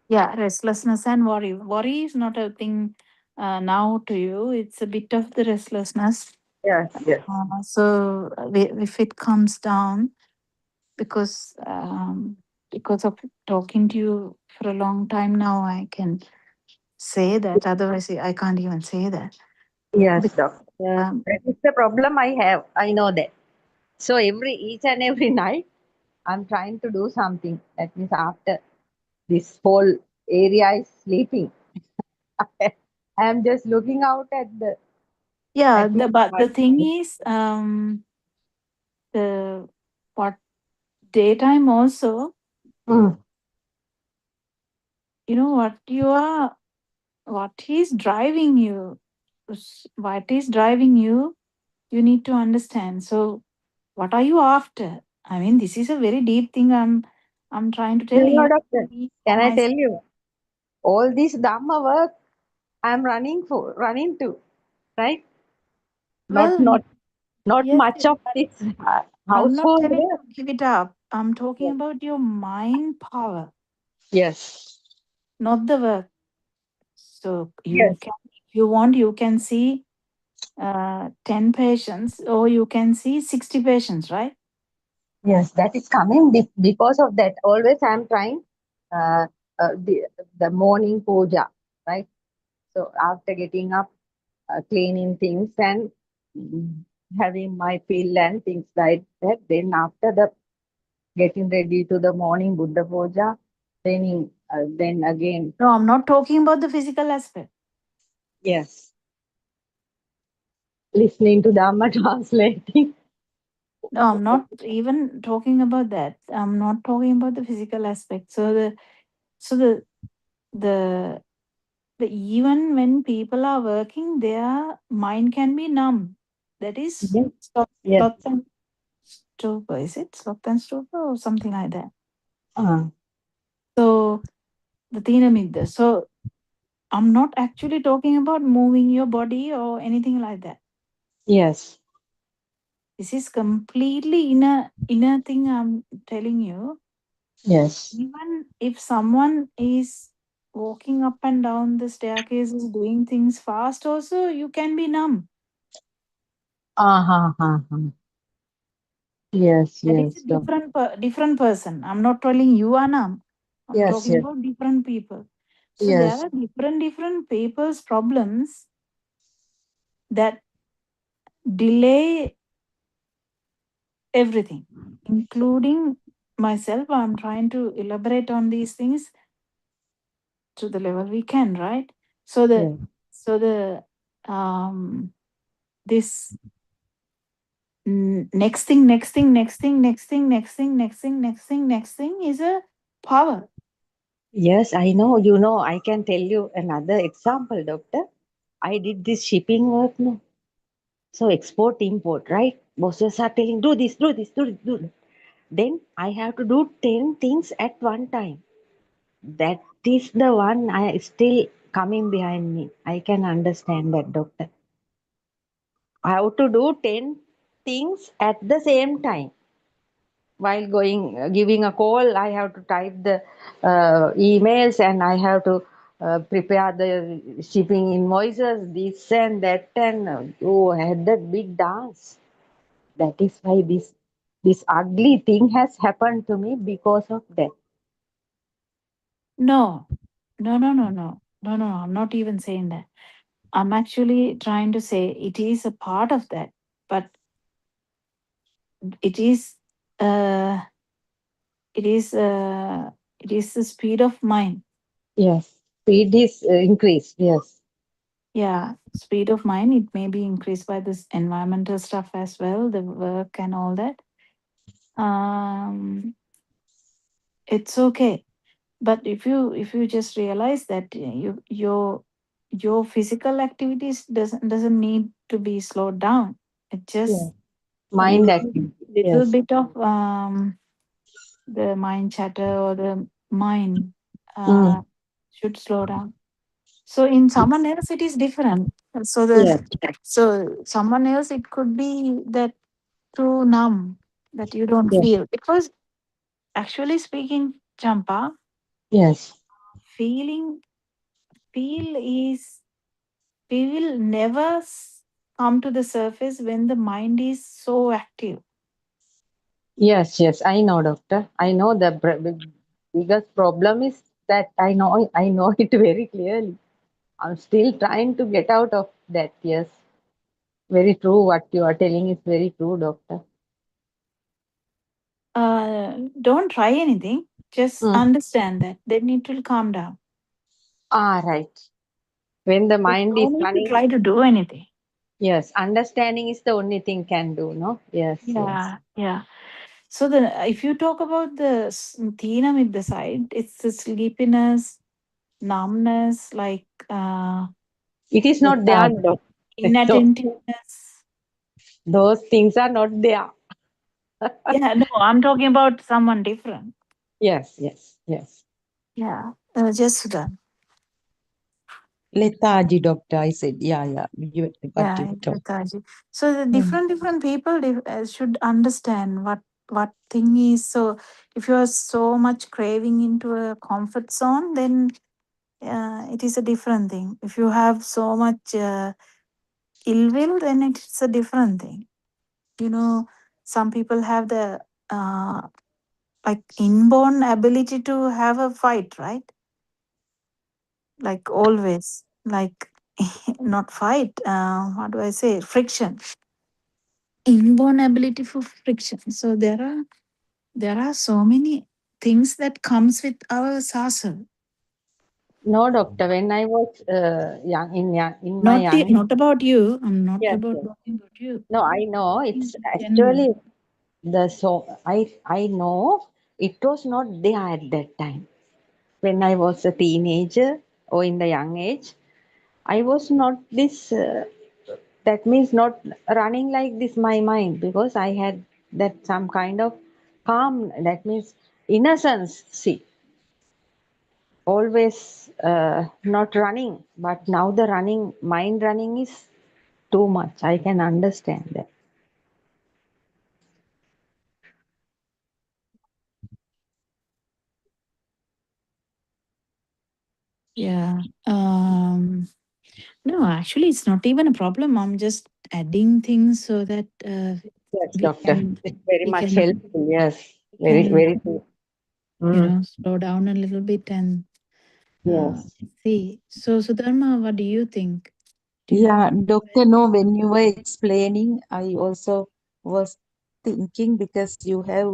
Yeah, restlessness and worry. Worry is not a thing now to you. It's a bit of the restlessness. Yes, yes, So if it comes down, because of talking to you for a long time now, I can say that. Otherwise, I can't even say that. yes, Because, doctor. That is the problem I have. I know that. So each and every night, I'm trying to do something. That means after this whole area is sleeping, I'm just looking out at the yeah, at my but the thing body. is, the what daytime also, Mm. what is driving you, you need to understand. So what are you after? I mean, this is a very deep thing I'm trying to tell You know, you. doctor, Me for can I myself. tell you? All this Dhamma work I'm running to, right? Not Well, not not yes, much of but this I'm not household telling work. you give it up. I'm talking about your mind power, Yes, not the work. So yes, you can, if you want, you can see 10 patients or you can see 60 patients, right? yes. That is coming because of that. Always I'm trying uh, the morning puja, right? So after getting up, cleaning things and mm, having my pill and things like that. Then after the getting ready to the morning Buddha puja, then again, No, I'm not talking about the physical aspect. yes, listening to Dhamma translating. No, I'm not even talking about that. I'm not talking about the physical aspect. So the even when people are working, their mind can be numb. That is Yes, sloth yes. and stupor. Is it sloth and stupor or something like that? Uh, So the Thinamidda. So I'm not actually talking about moving your body or anything like that. yes, This is completely inner thing I'm telling you. yes, Even if someone is walking up and down the staircases, doing things fast also, you can be numb. Yes, That is yes, a different person. I'm not telling you are numb. I'm yes, talking yes, about different people. So there yes, are different people's problems that delay everything, including myself. I'm trying to elaborate on these things to the level we can, right? So yes. the this next thing, next thing, next thing, next thing, next thing, next thing, next thing, next thing is a power. Yes, I know. You know, I can tell you another example, doctor. I did this shipping work, no? So export, import, right? Bosses are telling, do this, do this, do this, do this. Then I have to do 10 things at one time. That is the one I still coming behind me. I can understand that, doctor. I have to do 10 things at the same time. While going, giving a call, I have to type the emails and I have to prepare the shipping invoices, this and that. And oh, I had that big dance. That is why this ugly thing has happened to me because of that. No, no, no, no, no, no, no. I'm not even saying that. I'm actually trying to say it is a part of that, but it is, uh, it is, it is the speed of mind. Yes, speed is increased. Yes, Yeah, speed of mind. It may be increased by this environmental stuff as well, the work and all that. It's okay, but if you just realize that your physical activities doesn't need to be slowed down. It yes. just a Mind activity. little Yes, bit of the mind chatter or the mind mm. should slow down. So in someone else it is different. So Yes, so someone else it could be that too numb that you don't yes, feel, because actually speaking, Champa, yes. feeling feel is we will never come to the surface when the mind is so active. Yes, yes, I know, doctor. I know the biggest problem is that I know it very clearly. I'm still trying to get out of that. Yes, very true. What you are telling is very true, doctor. Don't try anything, just Mm. understand that, then it will calm down. Ah, right. When the There's mind no is need to running, try to do anything. yes, understanding is the only thing can do. No, yes, yes, Yeah. So the if you talk about the Tina with the side, it's the sleepiness, numbness, like it is not there, lethargy, doctor. inattentiveness. Those things are not there. Yeah, no, I'm talking about someone different. Yes, yes, yes. Yeah, just done. Lethargy, doctor. I said, yeah. What Yeah, you told. lethargy. So the Mm. different people should understand what thing is. So if you are so much craving into a comfort zone, then it is a different thing. If you have so much ill will, then it's a different thing. You know, some people have the like inborn ability to have a fight, right? Like always, like not fight. What do I say? Friction. Inborn ability for friction. So there are so many things that comes with our sasal. No, doctor. When I was in my Not young, not about you. I'm not yes, about yes. talking about you. No, I know. In It's general. actually the so I know it was not there at that time. When I was a teenager or in the young age, I was not this. That means not running like this my mind, because I had that some kind of calm. That means innocence. See, always not running, but now the running mind running is too much. I can understand that. Yeah. No, actually, it's not even a problem. I'm just adding things so that Yes, we doctor. can It's very we much can helpful. Yes, we very, can very true. slow down a little bit and Yes. see. So, Sudharma, what do you think? Do you have? Yeah, Doctor, no, when you were explaining, I also was thinking because you have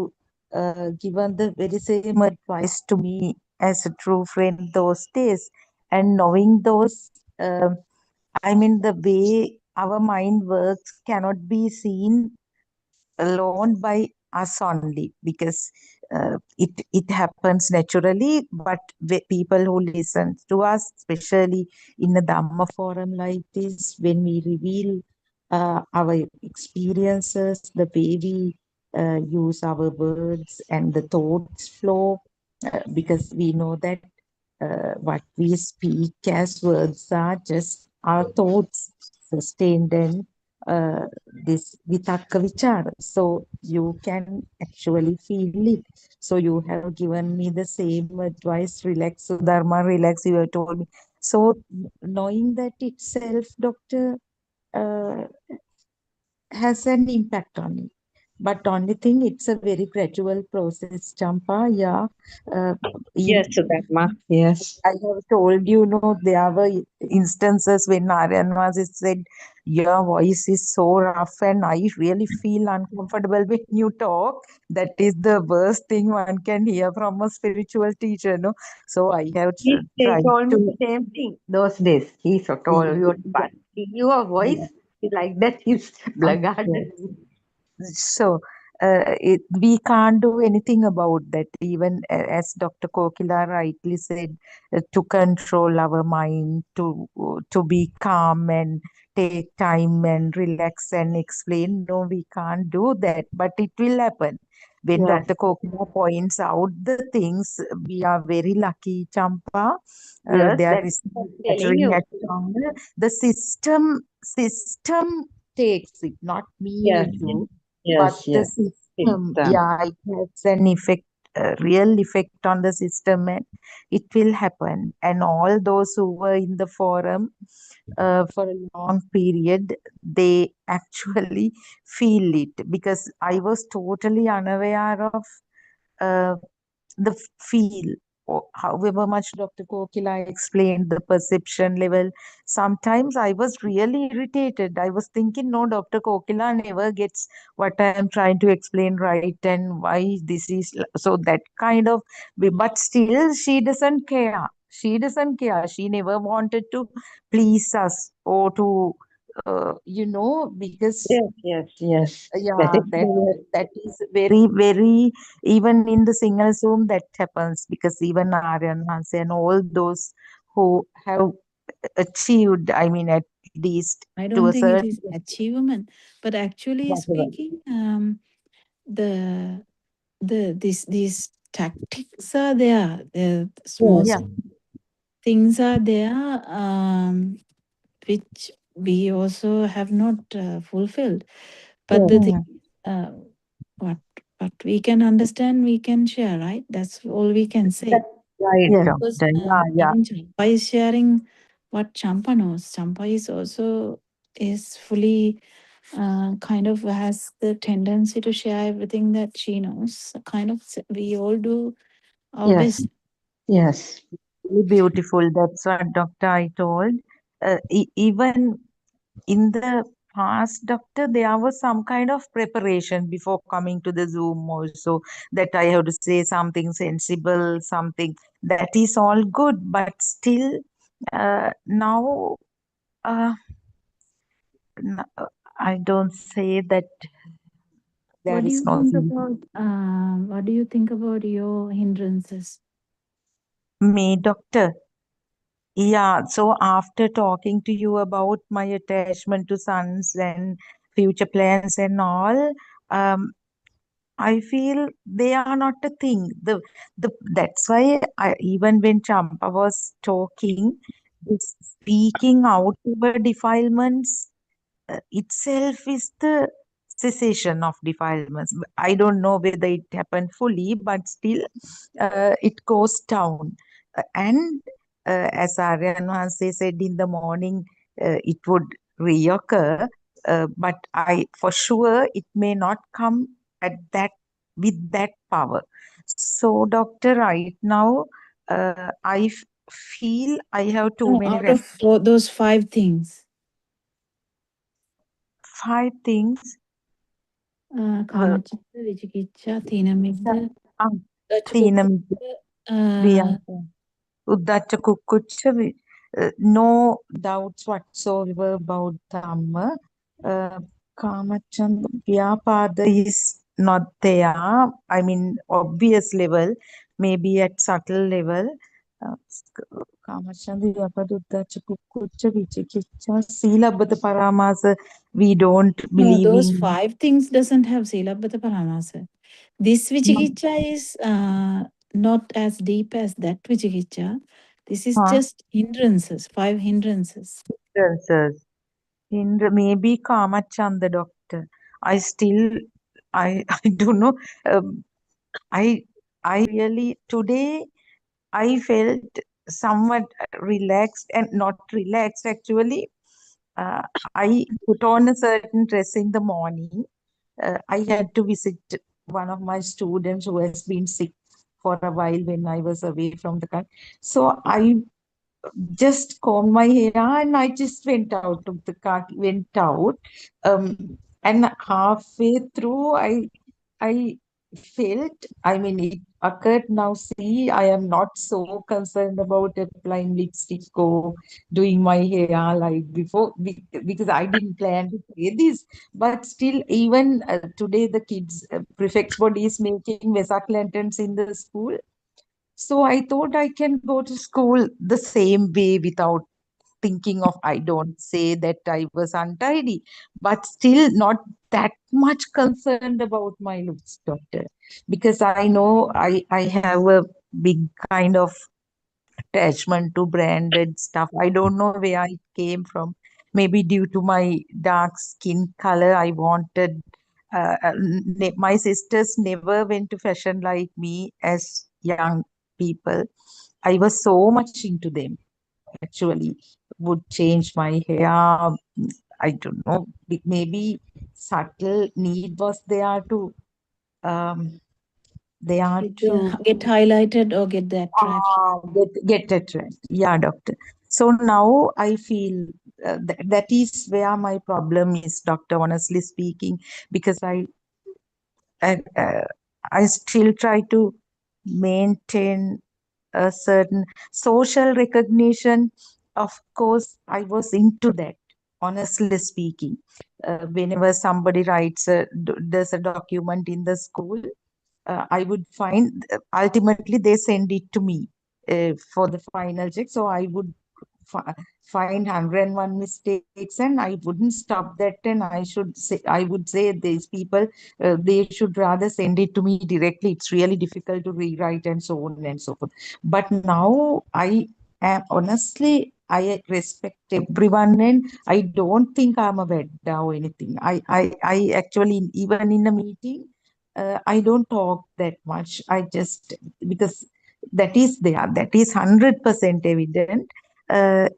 given the very same advice to me as a true friend those days. And knowing those, I mean, the way our mind works cannot be seen alone by us only because it happens naturally, but people who listen to us, especially in a Dhamma forum like this, when we reveal our experiences, the way we use our words and the thoughts flow, because we know that what we speak as words are just our thoughts sustained in this vitakka vichara. So you can actually feel it. So you have given me the same advice, relax, Sudharma, relax, you have told me. So knowing that itself, doctor, uh, has an impact on me. But only thing, it's a very gradual process, Champa. Yeah. Uh, Yes, in, Sudharma. Yes. I have told you, no, there were instances when Naryanwas said, your voice is so rough and I really feel uncomfortable when you talk. That is the worst thing one can hear from a spiritual teacher, no? So I have He tried told me to, the same thing those days. He so told you, but your voice is like that is yeah. blackguarded. So we can't do anything about that. Even as Dr. Kokila rightly said, to control our mind, to be calm and take time and relax and explain. No, we can't do that, but it will happen. When Yes, Dr. Kokila points out the things, we are very lucky, Champa. yes, There that's is what no I'm telling battering you. at all. The system takes it, not me or Yes, you, but yes, the yes. system. System. Yeah, it has an effect, a real effect on the system, and it will happen. And all those who were in the forum for a long period, they actually feel it because I was totally unaware of uh, the feel. However much Dr. Kokila explained the perception level, sometimes I was really irritated. I was thinking, no, Dr. Kokila never gets what I am trying to explain right and why this is so that kind of, but still she doesn't care. She doesn't care. She never wanted to please us or to, because Yes, yes, yes. That yeah, is that the that is very, very, even in the single Zoom that happens because even Aryan Hanse and all those who have achieved, I mean, at least I to don't a think it certain is achievement, but actually whatever. speaking, the these tactics are there. The small yes, Yeah, small things are there, which we also have not fulfilled. But the thing, yes. mm, uh, what what we can understand, we can share, right? That's all we can say. That's right, yes, Because doctor. Yeah, yeah. even Champa is sharing what Champa knows. Champa is also is fully kind of has the tendency to share everything that she knows. Kind of we all do our yes. best. Yes. Really beautiful. That's what Doctor I told. Even in the past, doctor, there was some kind of preparation before coming to the Zoom also, that I have to say something sensible, something that is all good, but still now uh, I don't say that there What do is you no think about what do you think about your hindrances? me, doctor. Yeah, so after talking to you about my attachment to sons and future plans and all, I feel they are not a thing. That's why even when Champa was talking, this speaking out over defilements itself is the cessation of defilements. I don't know whether it happened fully, but still it goes down. And as Aryan Hanse said, in the morning it would reoccur, but for sure it may not come at that with that power. So, doctor, right now feel I have too No, many out of those 5 things. 5 things. Kamacchanda, Vichikicha, Thinamidda, Thinamidda, Uddacha Kukkucha, no doubts whatsoever about Dhamma. Kamacchanda, Vyapada is not there. I mean, obvious level, maybe at subtle level. Kamacchanda, Vyapada, Uddacha Kukkucha, Vichikicha, Silabbata Paramasa, we don't No, believe those in. 5 things doesn't have Silabbata Paramasa. This Vichikicha is not as deep as that Vichikicha. This is just hindrances, 5 hindrances. Hindrances. Maybe Kamacchanda, doctor. I don't know. I really today I felt somewhat relaxed and not relaxed actually. Uh, I put on a certain dress in the morning. I had to visit one of my students who has been sick for a while when I was away from the country. So I just combed my hair and I just went out of the car, went out. And halfway through, I felt, I mean, it occurred now. See, I am not so concerned about applying lipstick or doing my hair like before because I didn't plan to say this. But still, even today, the kids, prefect's body is making Vesak lanterns in the school. So I thought I can go to school the same way without thinking of, I don't say that I was untidy, but still not that much concerned about my looks, doctor, because I know I have a big kind of attachment to branded stuff. I don't know where it came from. Maybe due to my dark skin color, I wanted. My sisters never went to fashion like me as young people. I was so much into them. Actually, would change my hair. I don't know. Maybe subtle need was there to um, Get highlighted or get the attraction. get it right. Yeah, doctor. So now I feel that is where my problem is, doctor, honestly speaking, because I, uh, I still try to maintain a certain social recognition. Of course, I was into that, honestly speaking. Whenever somebody does a document in the school, I would find ultimately they send it to me for the final check. So I would find 101 mistakes and I wouldn't stop that, and I would say these people they should rather send it to me directly. It's really difficult to rewrite and so on and so forth. But now I am honestly, I respect everyone and I don't think I'm a bad or anything. I actually, even in a meeting, I don't talk that much. I just, because that is there, that is 100% evident.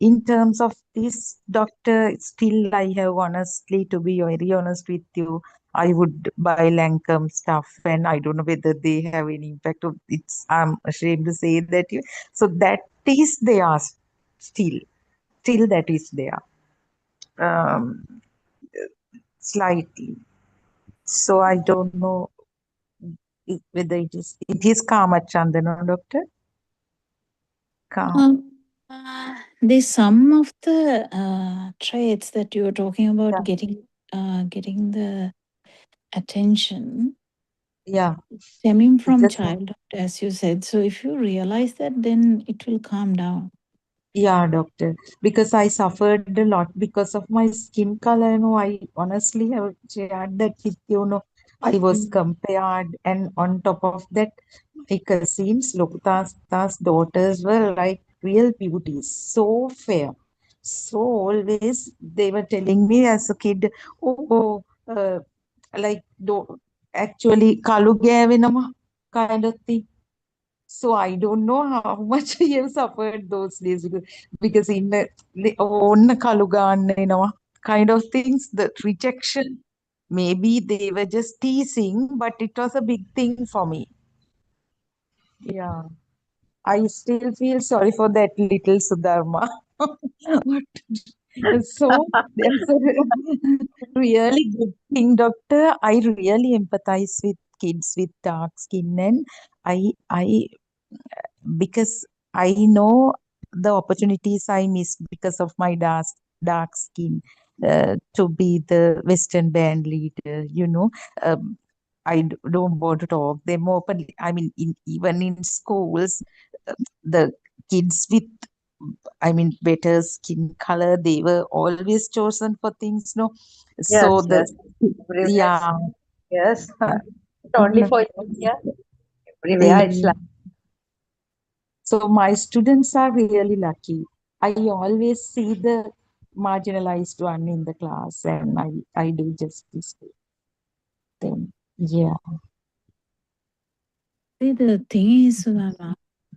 In terms of this, doctor, still I have, honestly, to be very honest with you, I would buy Lancome stuff, and I don't know whether they have any impact. I'm ashamed to say that. So that is there still. Still that is there. Um, Slightly. So I don't know whether it is Kamachandana, no, doctor? There's some of the traits that you were talking about, Yeah. getting the attention. Yeah. Stemming from childhood, as you said. So if you realize that, then it will calm down. Yeah, doctor. Because I suffered a lot because of my skin color. I honestly have shared that with you. I was compared, and on top of that, my cousins, Lokita's daughters were like real beauties, so fair. So always they were telling me as a kid, oh, like, do actually, kalu gavinama kind of thing. So I don't know how much I have suffered those days because in the on Kalugan, kind of things, the rejection, maybe they were just teasing, but it was a big thing for me. Yeah. I still feel sorry for that little Sudharma. So that's a really good thing, doctor. I really empathize with kids with dark skin, and I because I know the opportunities I missed because of my dark skin to be the Western band leader. Um, don't want to talk them openly. I mean, even in schools, the kids with, I mean, better skin color, they were always chosen for things, no? So Yes, the, yes. Everywhere. yeah. Yes. Not only for India. Everywhere it's Yeah. like. So my students are really lucky. I always see the marginalized one in the class, and I do justice to them. Yeah. See, the thing is, Sudhama,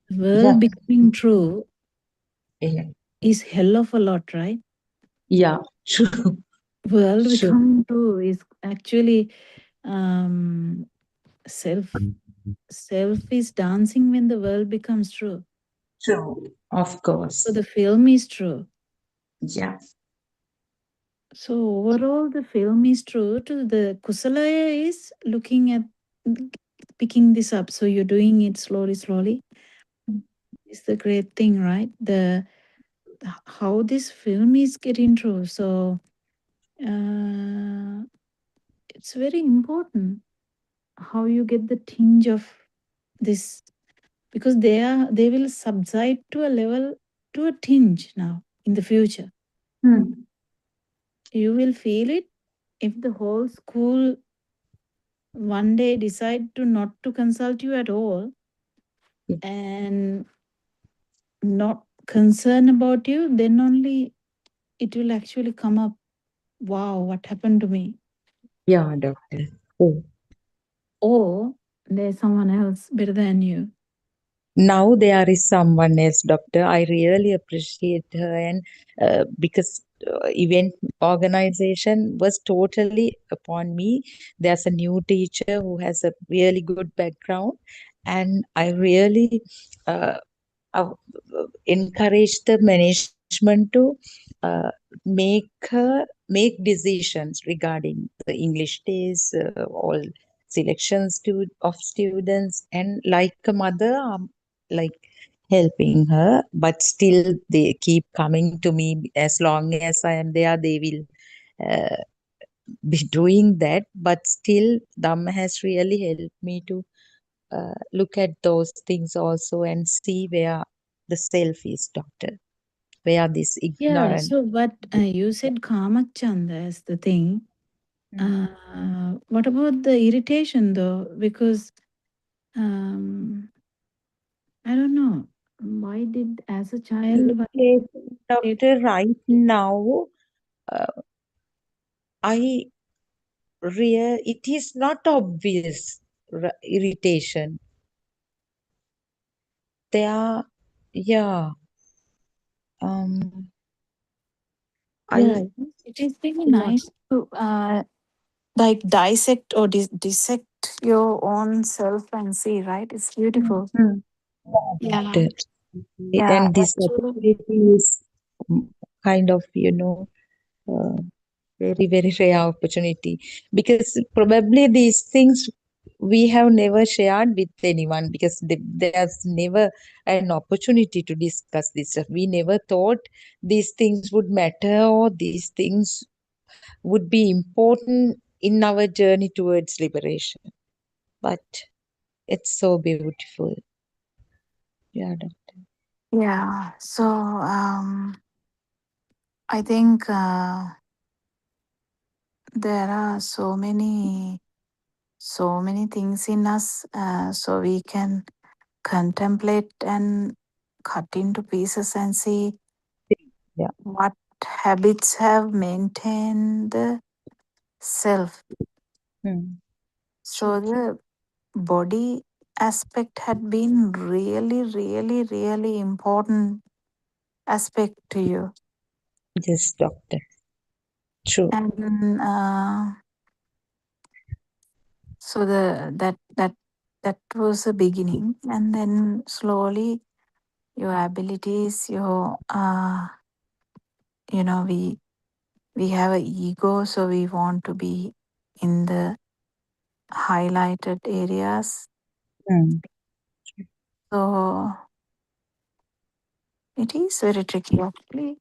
Yeah. world becoming true Yeah. is hell of a lot, right? Yeah. True. World True. becoming true is actually um, self is dancing when the world becomes true. True. Of course. So the film is true. Yeah. So overall, the film is true. To the Kusalaya is looking at picking this up. So you're doing it slowly, slowly. It's the great thing, right? The how this film is getting through. So it's very important how you get the tinge of this, because they will subside to a level, to a tinge now in the future. You will feel it if the whole school one day decide to not to consult you at all and not concern about you, then only it will actually come up, wow, what happened to me? Yeah, doctor. Oh. Or there's someone else better than you. Now there is someone else, doctor. I really appreciate her, and because event organization was totally upon me. There's a new teacher who has a really good background, and I really uh, encourage the management to uh, make decisions regarding the English days, all selections of students, and like a mother, like helping her, but still they keep coming to me. As long as I am there, they will be doing that, but still Dhamma has really helped me to look at those things also and see where the self is, doctor, where this Yeah, ignorant. so but you said Kamachanda as the thing. What about the irritation though? Because I don't know. Why did, as a child, why it, Doctor, right now, uh, I it is not obvious irritation. There, yeah, um, yeah, I, it is really yeah. nice to like dissect or dissect your own self and see, right? It's beautiful. Yeah, Doctor. yeah, And this actually. opportunity is kind of, uh, very, very rare opportunity, because probably these things we have never shared with anyone, because there's never an opportunity to discuss this stuff. We never thought these things would matter, or these things would be important in our journey towards liberation. But it's so beautiful. Yeah, doctor. Yeah, so I think there are so many things in us, so we can contemplate and cut into pieces and see Yeah. what habits have maintained the self. Hmm. So the body aspect had been really, really, really important aspect to you. Yes, doctor. True. And so that was the beginning, and then slowly your abilities, your we have an ego, so we want to be in the highlighted areas. Mm. So it is very tricky actually.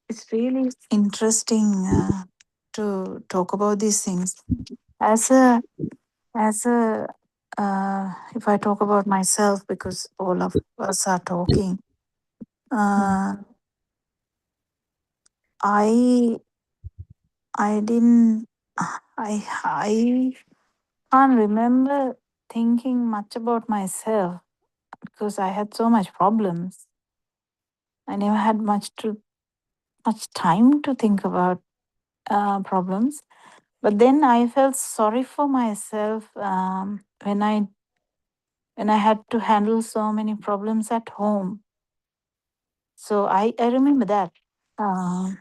It's really interesting to talk about these things. As a if I talk about myself, because all of us are talking, uh, I I didn't I can't remember thinking much about myself because I had so much problems. I never had much time to think about problems. But then I felt sorry for myself when I had to handle so many problems at home. So I remember that. Uh,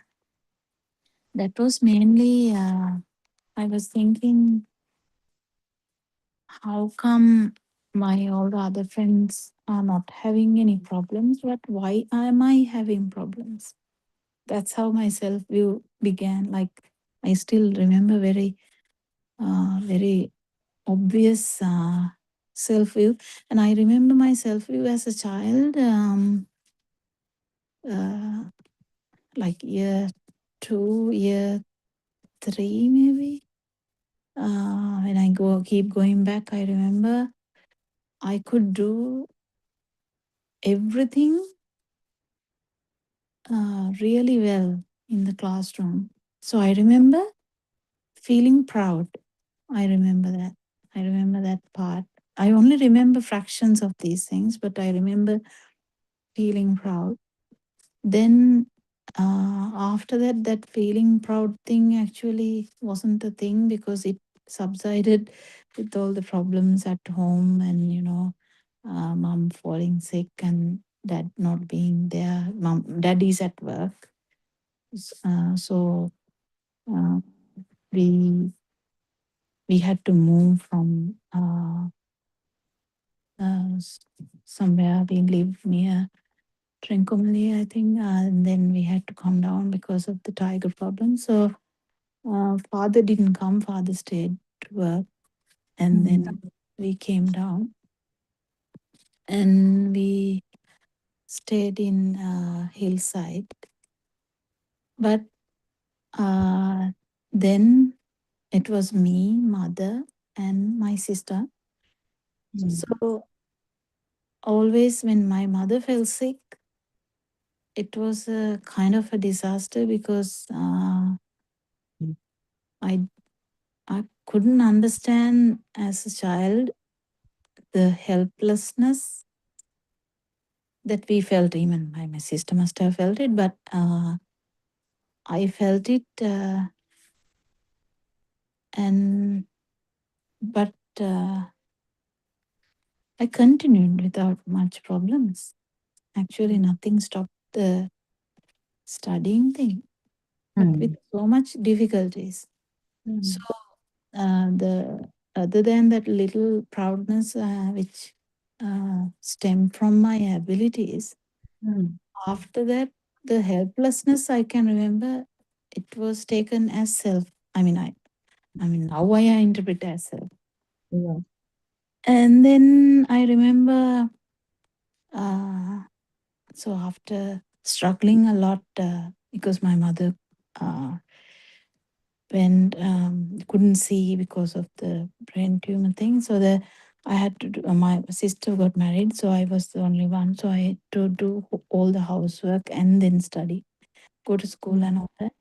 that was mainly I was thinking, how come my all the other friends are not having any problems, but why am I having problems? That's how my self view began. Like I still remember very obvious self view, and I remember my self view as a child, uh, like year 2, year 3, maybe. When I keep going back, I remember I could do everything really well in the classroom. So I remember feeling proud. I remember that. I remember that part. I only remember fractions of these things, but I remember feeling proud. Then after that, that feeling proud thing actually wasn't a thing because it subsided with all the problems at home and, mom falling sick and dad not being there. Dad is at work. So uh, we we had to move from somewhere. We lived near Trincomalee, I think, and then we had to come down because of the tiger problem. So father didn't come. Father stayed to work, and then we came down, and we stayed in Hillside. But then it was me, mother, and my sister. So always when my mother fell sick, it was a kind of a disaster because I couldn't understand as a child the helplessness that we felt. Even my sister must have felt it, but I felt it, but I continued without much problems. Actually, nothing stopped the studying thing, but with so much difficulties. So the other than that little proudness which stemmed from my abilities, after that the helplessness I can remember, it was taken as self. I mean now I interpret as self. Yeah. And then I remember, so after struggling a lot because my mother couldn't see because of the brain tumor thing. So I had to do, my sister got married, so I was the only one. So I had to do all the housework and then study, go to school and all that.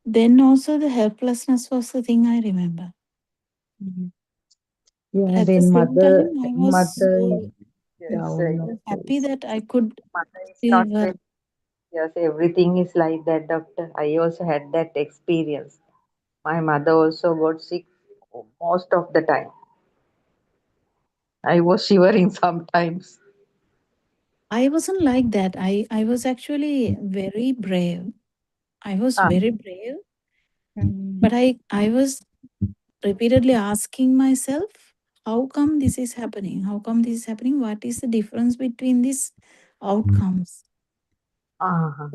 Then also the helplessness was the thing I remember. Yeah, At the then same time, I was mother so down, of happy course. that I could Mother is still not work. very, yes, everything is like that, doctor. I also had that experience. My mother also got sick most of the time. I was shivering sometimes. I wasn't like that. I was actually very brave. I was Ah, very brave, mm, but I was repeatedly asking myself, how come this is happening? How come this is happening? What is the difference between these outcomes? uh-huh.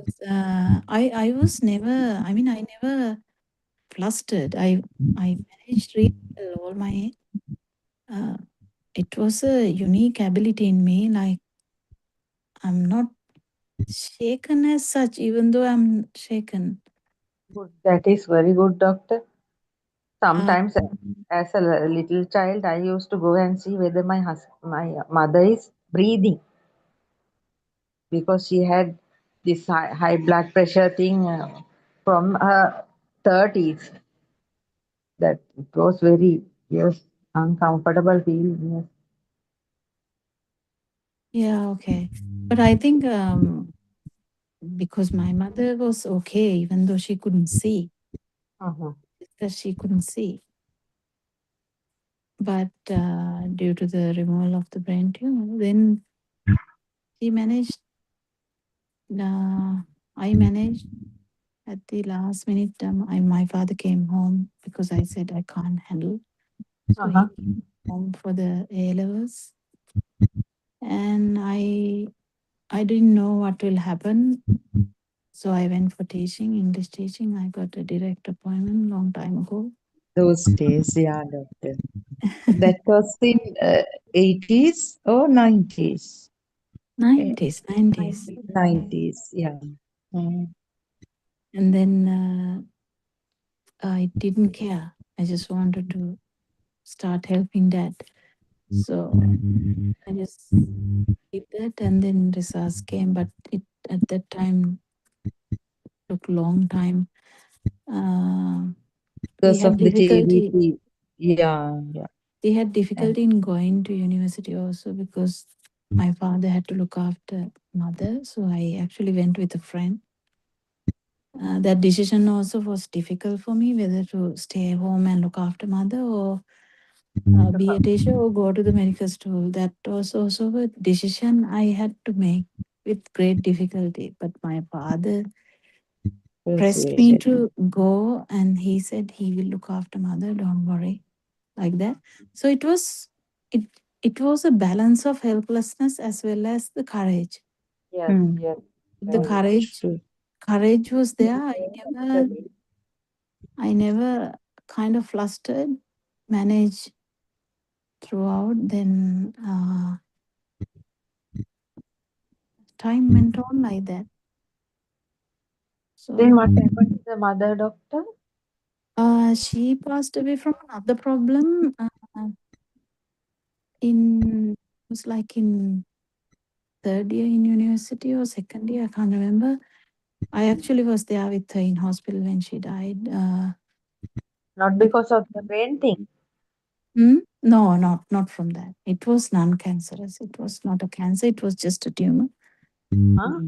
I was never, I mean, I never flustered. I managed really well all my, uh, it was a unique ability in me. Like, I'm not shaken as such, even though I'm shaken. Good. That is very good, doctor. Uh, Sometimes, as a little child, I used to go and see whether my mother is breathing because she had this high blood pressure thing from her 30s. That it was very, yes, uncomfortable feeling. Yes. yeah, okay. But I think because my mother was okay, even though she couldn't see, Uh-huh. that she couldn't see. But due to the removal of the brain tumor, then she managed, I managed at the last minute. My father came home because I said I can't handle. So he Uh-huh. came home for the A levels, and I didn't know what will happen. So I went for teaching, English teaching. I got a direct appointment long time ago. Those days, yeah, doctor. That was in 80s or 90s? 90s, 90s. 90s, yeah. Mm. And then I didn't care. I just wanted to start helping dad. So I just did that, and then results came. But it at that time took long time. We Because had of the difficulty. TBT. Yeah, yeah. We had And difficulty in going to university also because my father had to look after mother. So I actually went with a friend. That decision also was difficult for me, whether to stay home and look after mother or be a teacher or go to the medical school. That was also a decision I had to make with great difficulty. But my father pressed me persuaded. to go, and he said he will look after mother. Don't worry, like that. So it it was a balance of helplessness as well as the courage. Yes, Hmm. yes. The Very courage was there. good. I never kind of flustered, managed throughout. Then time went on like that. Then So what happened to the mother, doctor? she passed away from another problem. In it was like in third year in university or second year, I can't remember. I actually was there with her in hospital when she died. Not But because of the brain thing. no, not from that. It was non-cancerous. It was not a cancer. It was just a tumor. Huh?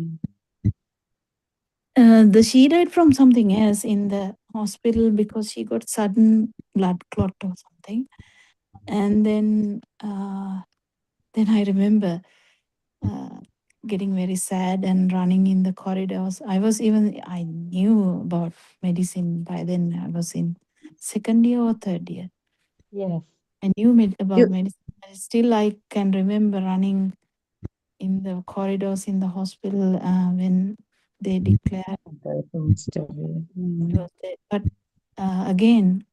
Hmm. The she died from something else in the hospital because she got sudden blood clot or something. And then I remember uh, getting very sad and running in the corridors. I knew about medicine by then. I was in second year or third year. Yes. I knew about You, medicine. Still, I can remember running in the corridors in the hospital when they declared that passed away. it was dead. But again,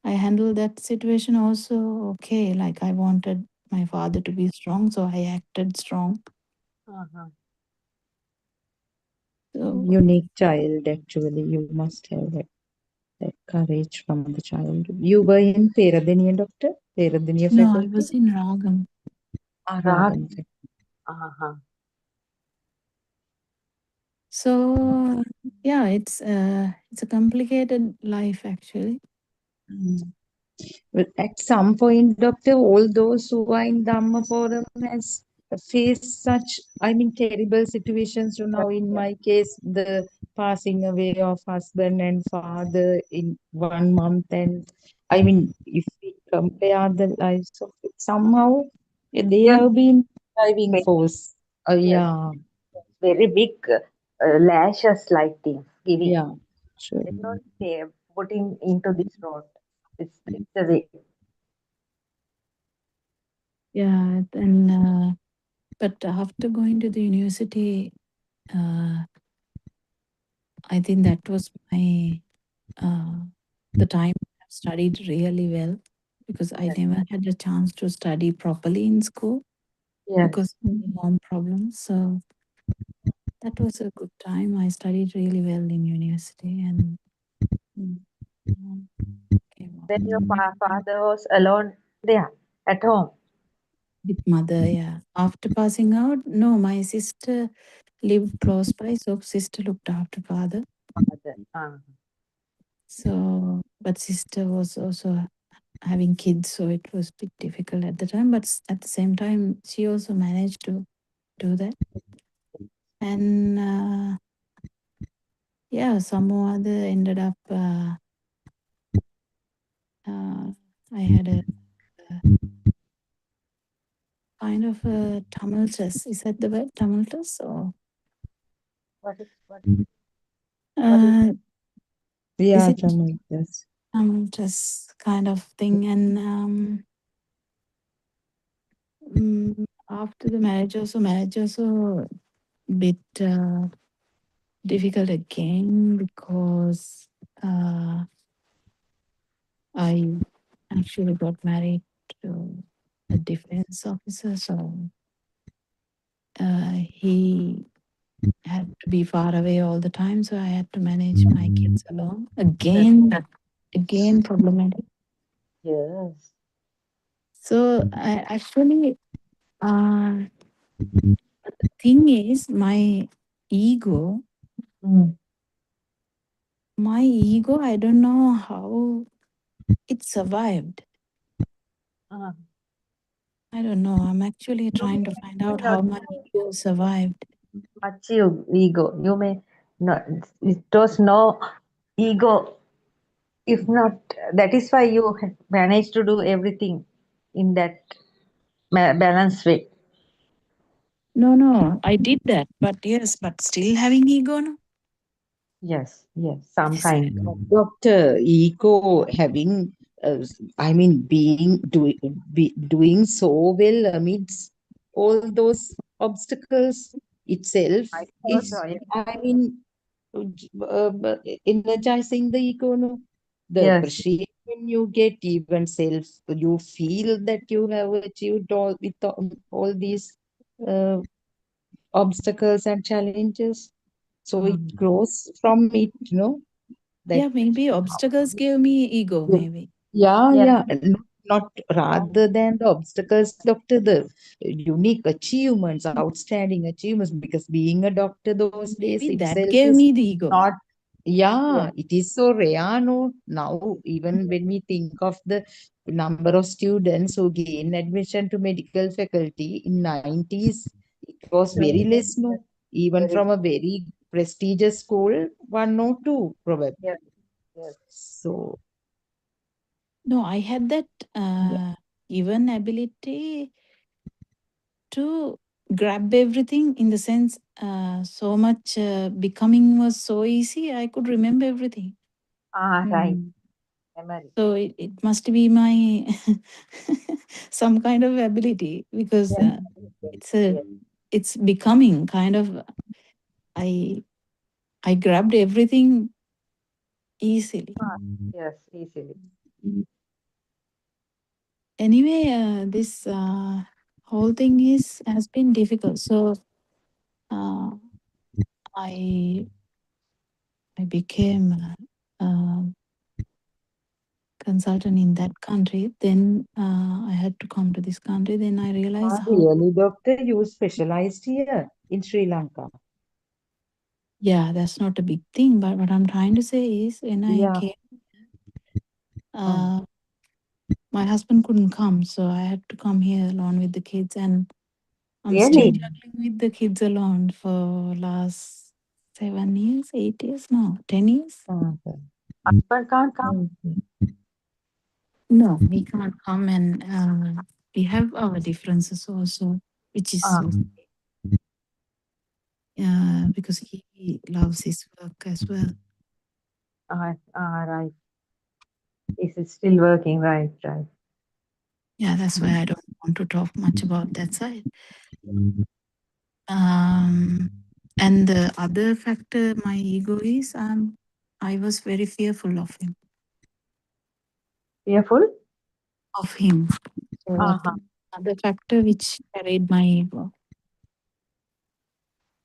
I handled that situation also okay. Like I wanted my father to be strong, so I acted strong. Uh-huh. So Unique child, actually. You must have that courage from the child. You were in Peradeniya, doctor? Peradeniya no, I faculty? was in Ragam. Rag. Ragam faculty. Uh-huh. So yeah, it's a complicated life actually. Mm. Well, at some point, doctor, all those who are in Dhamma forum has faced such, I mean, terrible situations. So now, in my case, the passing away of husband and father in 1 month, and I mean, if we compare the lives of it, somehow They Yes, have been driving very, force. yes, Yeah, very big lashes like things giving. yeah, sure. They don't say putting into this road. It's the way. Yeah, then but after going to the university, uh, I think that was my the time I studied really well because I Yes, never had a chance to study properly in school because yes. of the home problems. So that was a good time. I studied really well in university and came out Then your father was alone there at home. with mother. Yeah. After passing out, no, my sister lived close by, so sister looked after father. Father. So, but sister was also having kids, so it was a bit difficult at the time. But at the same time, she also managed to do that. And yeah, somehow or other ended up. I had a kind of a tumultuous. Is that the word tumultuous or? What is what? What is Uh, is Yeah, it Tamil, yes. tumultuous kind of thing? And after the marriage also bit difficult again because I actually got married to a defense officer, so he had to be far away all the time, so I had to manage my kids alone. Again problematic. Yes. So I actually, the thing is, ego, my ego, I don't know how it survived. Uh, I don't know. I'm actually you trying to may find out not how my ego survived. achieve ego. You may not. It was no ego. If not, that is why you managed to do everything in that balanced way. No, I did that, but yes, but still having ego, no? Yes, yes, some Yes, kind. Doctor, ego having, I mean, doing so well amidst all those obstacles itself I thought is, so. Yes, I mean, energizing the ego, no? The yes, appreciation you get, even self, you feel that you have achieved all with all these uh, obstacles and challenges. So it grows from it, that yeah, maybe obstacles gave me ego, maybe. yeah, yes, yeah, not rather than the obstacles, doctor, the unique achievements, outstanding achievements, because being a doctor those days Maybe that itself gave is me the ego. not, yeah, yes. it is so rare, no? Now, even when we think of the number of students who gain admission to medical faculty in 90s, it was very Very, less, no? Even very. from a very prestigious school, one or two, probably. Yes, yes. So, No, I had that yeah. even ability to grab everything in the sense so much becoming was so easy. I could remember everything. Right. Mm. Memory. So it must be my some kind of ability because Yes, it's a yes. it's becoming kind of I I grabbed everything easily. Yes, easily. Anyway, this whole thing has been difficult. So uh, I I became a consultant in that country. Then I had to come to this country. Then I realized how, Really, doctor, you specialized here in Sri Lanka. yeah, that's not a big thing. But what I'm trying to say is when I Yeah. came, uh, my husband couldn't come. So I had to come here alone with the kids. And I'm still Really? juggling with the kids alone for last 7 years, 8 years, no, 10 years. Husband can't come. Okay. No, he can't come and we have our differences also, which is okay, because he loves his work as well. Right. Is it still working? Right. Yeah, that's why I don't want to talk much about that side. And the other factor, my ego is, I was very fearful of him. Fearful? Of him. So other factor which carried my ego.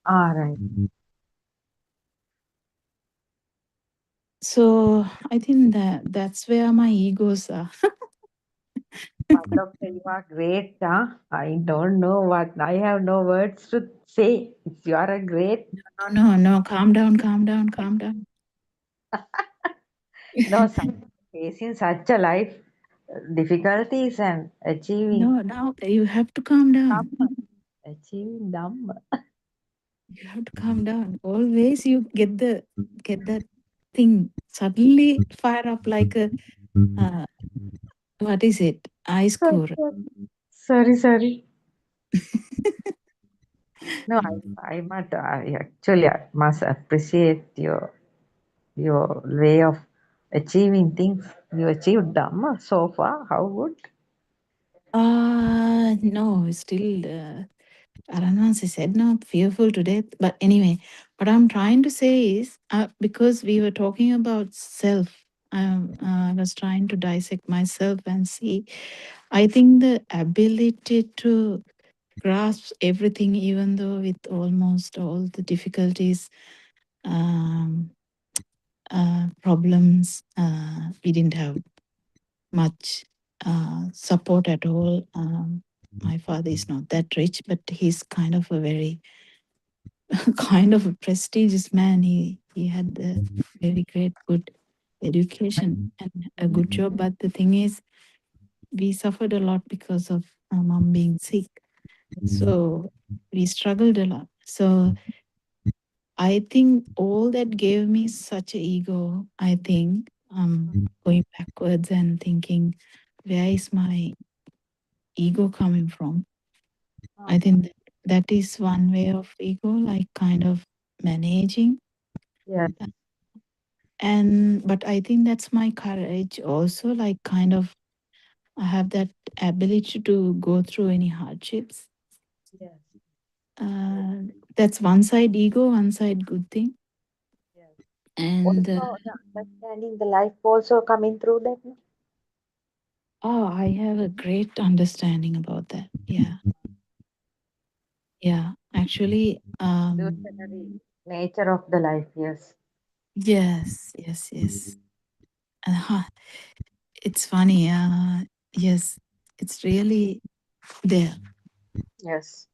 Right. So I think that's where my egos are. Doctor, you are great. I don't know what. I have no words to say. You are a great. No. Calm down. No, facing such a life difficulties and achieving. No, now you have to calm down. Achieving Dhamma. You have to calm down. Always you get that thing suddenly fire up like a what is it? Ice core. Sorry. No, I actually I must appreciate your way of achieving things. You achieved Dhamma so far. How good? No, still Aranvansi said not fearful to death. But anyway, what I'm trying to say is because we were talking about self, I was trying to dissect myself and see. I think the ability to grasp everything, even though with almost all the difficulties, problems, we didn't have much support at all. My father is not that rich, but he's kind of a very kind of a prestigious man. He had a very great, good education and a good job. But the thing is, we suffered a lot because of mom being sick. So we struggled a lot. So I think all that gave me such a ego. I think going backwards and thinking, where is my ego coming from? I think that is one way of ego, like kind of managing. Yeah. But I think that's my courage also, like kind of I have that ability to go through any hardships. Yes. That's one side ego, one side good thing. Yes. And Also, the understanding the life also coming through that. I have a great understanding about that. Yeah, actually, Evolutionary nature of the life. Yes. yes. It's funny. Yes, it's really there. Yes.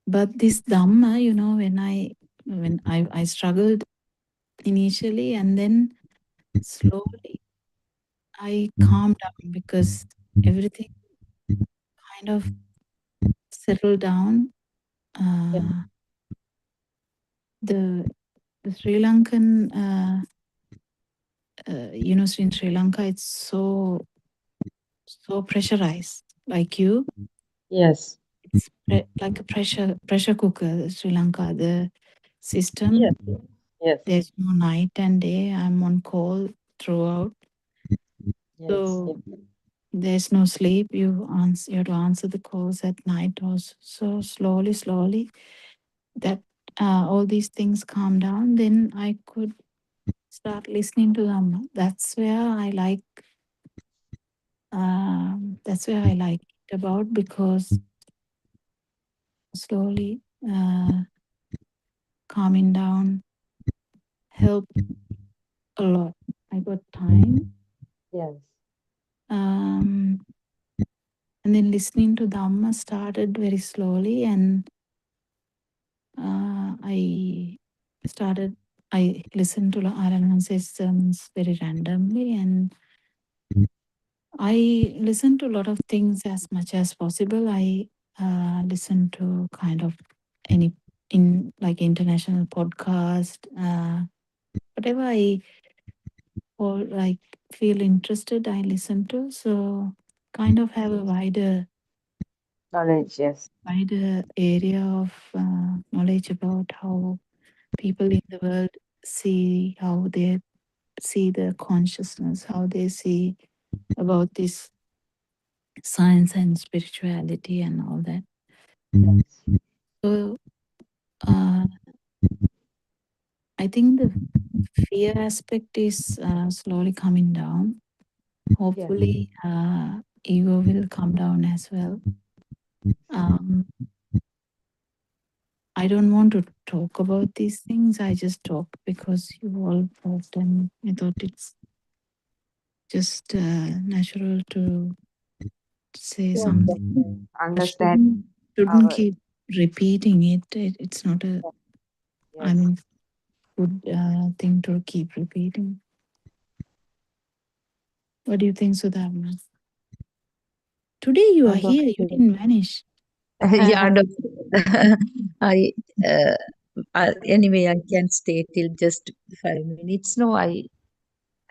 But this Dhamma, when I struggled initially, and then slowly I calmed down because everything kind of settled down. The Sri Lankan, in Sri Lanka, it's so pressurized. Like you, Yes. it's like a pressure cooker. Sri Lanka, the system. Yes. Yes. There's no night and day. I'm on call throughout. Yes. So there's no sleep. You have to answer the calls at night also. So slowly, that all these things calm down. Then I could start listening to them. That's where I like. That's where I like it about because slowly calming down helped a lot. I got time. Yes. And then listening to Dhamma started very slowly, and I listened to Aranvanse's sermons very randomly, and I listen to a lot of things as much as possible. I listen to kind of like international podcast, whatever I or like feel interested, I listen to. So kind of have a wider Knowledge, yes. wider area of knowledge about how people in the world see, how they see the consciousness, how they see about this science and spirituality and all that. Yes. So I think the fear aspect is slowly coming down. Hopefully, ego will come down as well. I don't want to talk about these things. I just talk because you all talked, and I thought it's just natural to say something. I Understand shouldn't our, keep repeating it. It's not a, I yes. mean, good thing to keep repeating. What do you think, Sudharma? Today you are here. You didn't vanish. Yeah, doctor. I anyway, I can stay till just 5 minutes. No, I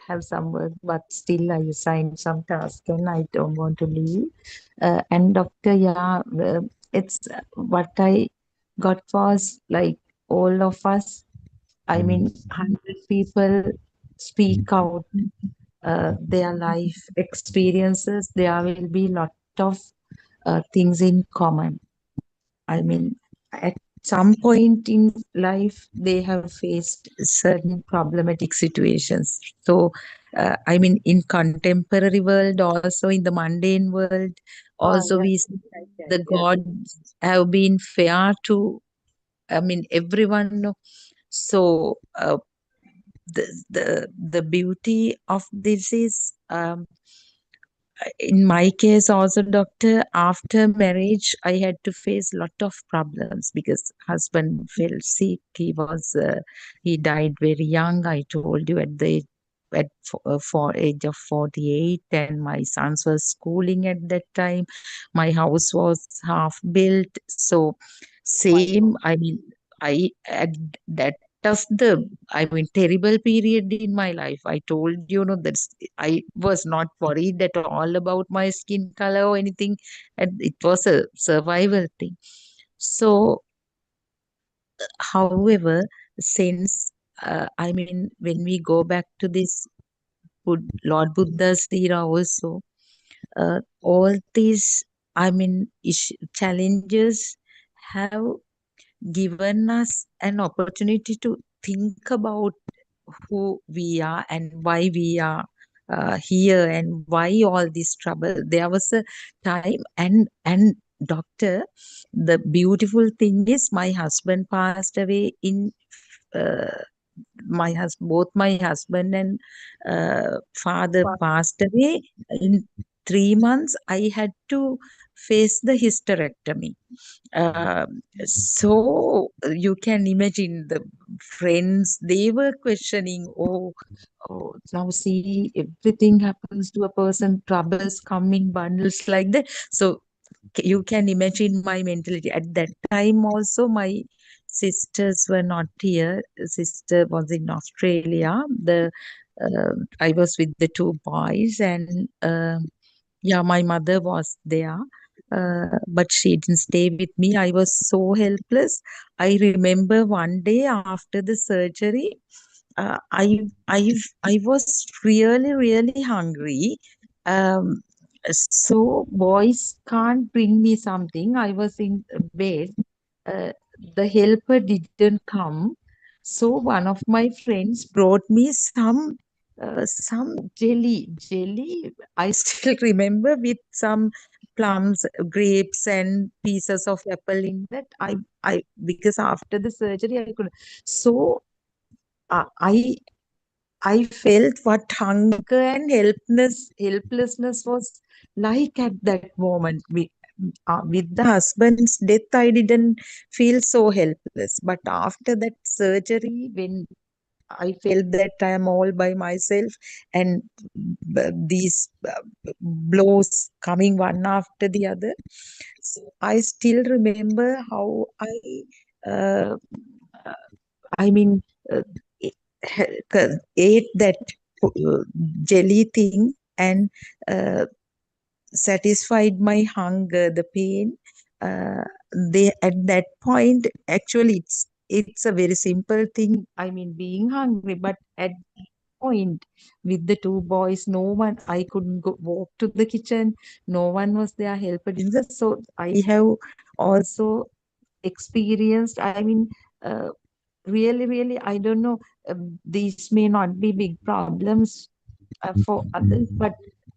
have some work, but still I assigned some task and I don't want to leave. And doctor, yeah, it's what I got was like all of us. I mean, 100 people speak out their life experiences. There will be lot of things in common. I mean, at some point in life, they have faced certain problematic situations. So, I mean, in contemporary world, also in the mundane world, also Yes. we see the gods have been fair to, I mean, everyone. So, the beauty of this is in my case also, doctor, after marriage I had to face lot of problems because husband fell sick. He died very young. I told you at the for age of 48, and my sons were schooling at that time. My house was half built. So same, I mean, I at that of the, I mean, terrible period in my life. I told you, that I was not worried at all about my skin color or anything, and it was a survival thing. So, however, since I mean, when we go back to this Lord Buddha's era also, all these, I mean, challenges have given us an opportunity to think about who we are and why we are here and why all this trouble. There was a time, and doctor, the beautiful thing is my husband passed away in uh, both my husband and father passed away in 3 months. I had to face the hysterectomy. So you can imagine the friends, they were questioning, oh, now see, everything happens to a person, troubles come in bundles like that. So you can imagine my mentality. At that time also, my sisters were not here. Sister was in Australia. I was with the two boys, and yeah, my mother was there, but she didn't stay with me. I was so helpless. I remember one day after the surgery, I was really hungry. Um, so boys can't bring me something. I was in bed. Uh, the helper didn't come. So one of my friends brought me some jelly. I still remember, with some plums, grapes, and pieces of apple in that. I because after the surgery I could. So uh, I I felt what hunger and helplessness was like at that moment. With the husband's death, I didn't feel so helpless. But after that surgery, when I felt that I am all by myself, and these blows coming one after the other, so I still remember how uh, I mean, uh, ate that jelly thing and uh, satisfied my hunger, the pain. uh, they at that point, actually it's a very simple thing. I mean, being hungry, but at point with the two boys, no one, I couldn't go walk to the kitchen, no one was there helping us. So I have also experienced, I mean, uh, really, I don't know, these may not be big problems for others, but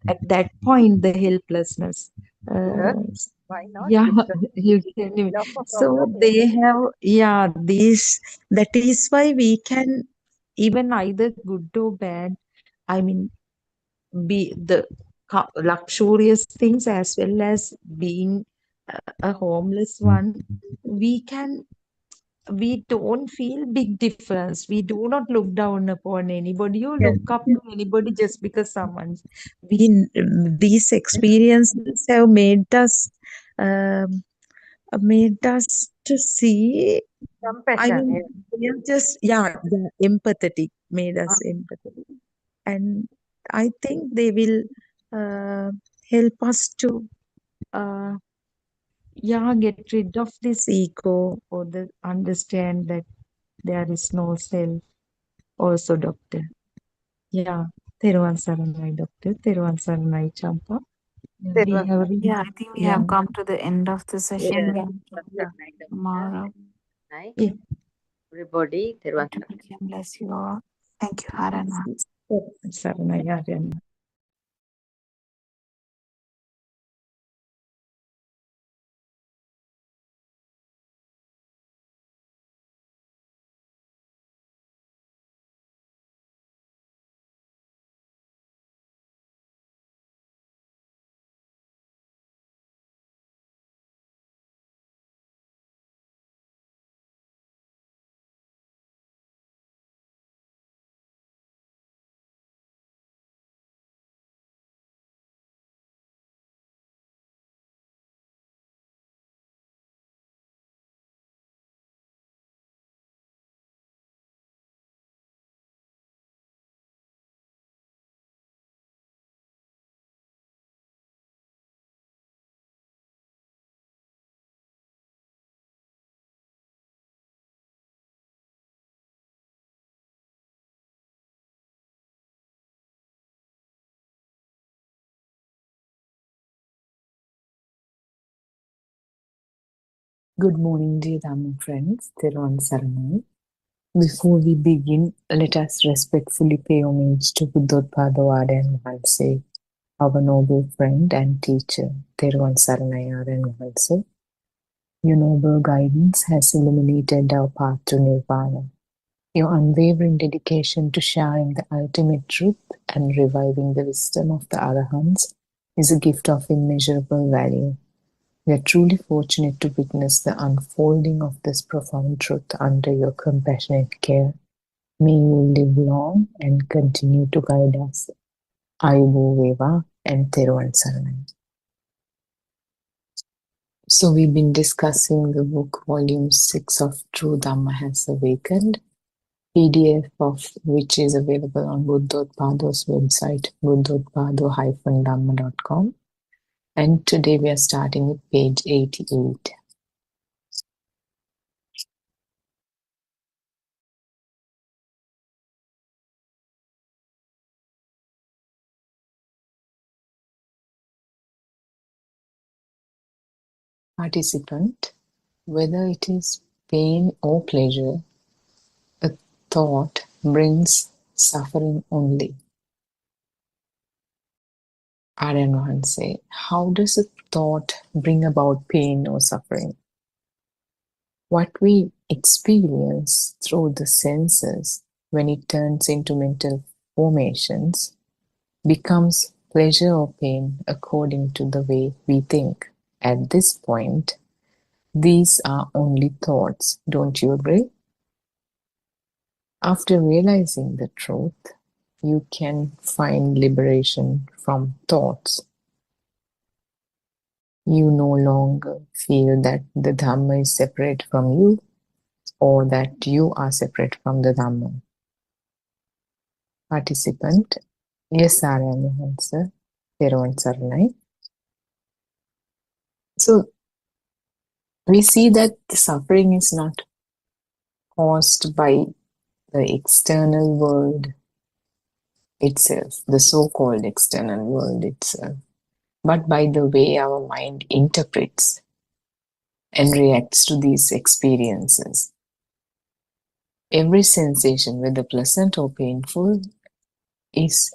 at that point, the helplessness. Sure. Uh, Why not? yeah, It's a you can. lot of So problem here. they have, yeah, this, that is why we can, even either good or bad, I mean, be the luxurious things as well as being a homeless one, we can, we don't feel big difference. We do not look down upon anybody or look up to anybody just because someone's. These experiences have um, made us to see. I Compassion, mean, yes. we are just, yeah, empathetic, made us empathetic, and I think they will uh, help us to uh, get rid of this ego, or the understand that there is no self also, doctor. Yeah. Teruvan Saranai, doctor. Teruvan Saranai, Champa. That We was have, Yeah, I think we yeah, have come to the end of the session. yeah. We yeah, will Good continue night, doctor. tomorrow. Night, yeah. everybody. There was God bless you all. Thank you, Harana. Saranai, Aryan. Good morning, dear Dhamma friends. Thiruvan Saranai. Before we begin, let us respectfully pay homage to Buddothpado Aryan Mahanse, our noble friend and teacher, Thiruvan Saranai Aryan Mahanse. Your noble guidance has illuminated our path to Nirvana. Your unwavering dedication to sharing the ultimate truth and reviving the wisdom of the Arahants is a gift of immeasurable value. We are truly fortunate to witness the unfolding of this profound truth under your compassionate care. May you live long and continue to guide us. Ayubo Veva and Thiruvan Saranai. So we've been discussing the book volume 6 of True Dhamma Has Awakened, PDF of which is available on Buddothpado's website, buddothpado-dhamma.com. And today we are starting with page 88. Participant, whether it is pain or pleasure, a thought brings suffering only. Aryan Mahanse, how does a thought bring about pain or suffering? What we experience through the senses when it turns into mental formations becomes pleasure or pain according to the way we think. At this point, these are only thoughts, don't you agree? After realizing the truth, you can find liberation from thoughts. You no longer feel that the Dhamma is separate from you or that you are separate from the Dhamma. Participant, yes, Aryan Mahansa, Thiruvan Saranai. So, we see that the suffering is not caused by the external world itself, the so-called external world itself, but by the way our mind interprets and reacts to these experiences. Every sensation, whether pleasant or painful, is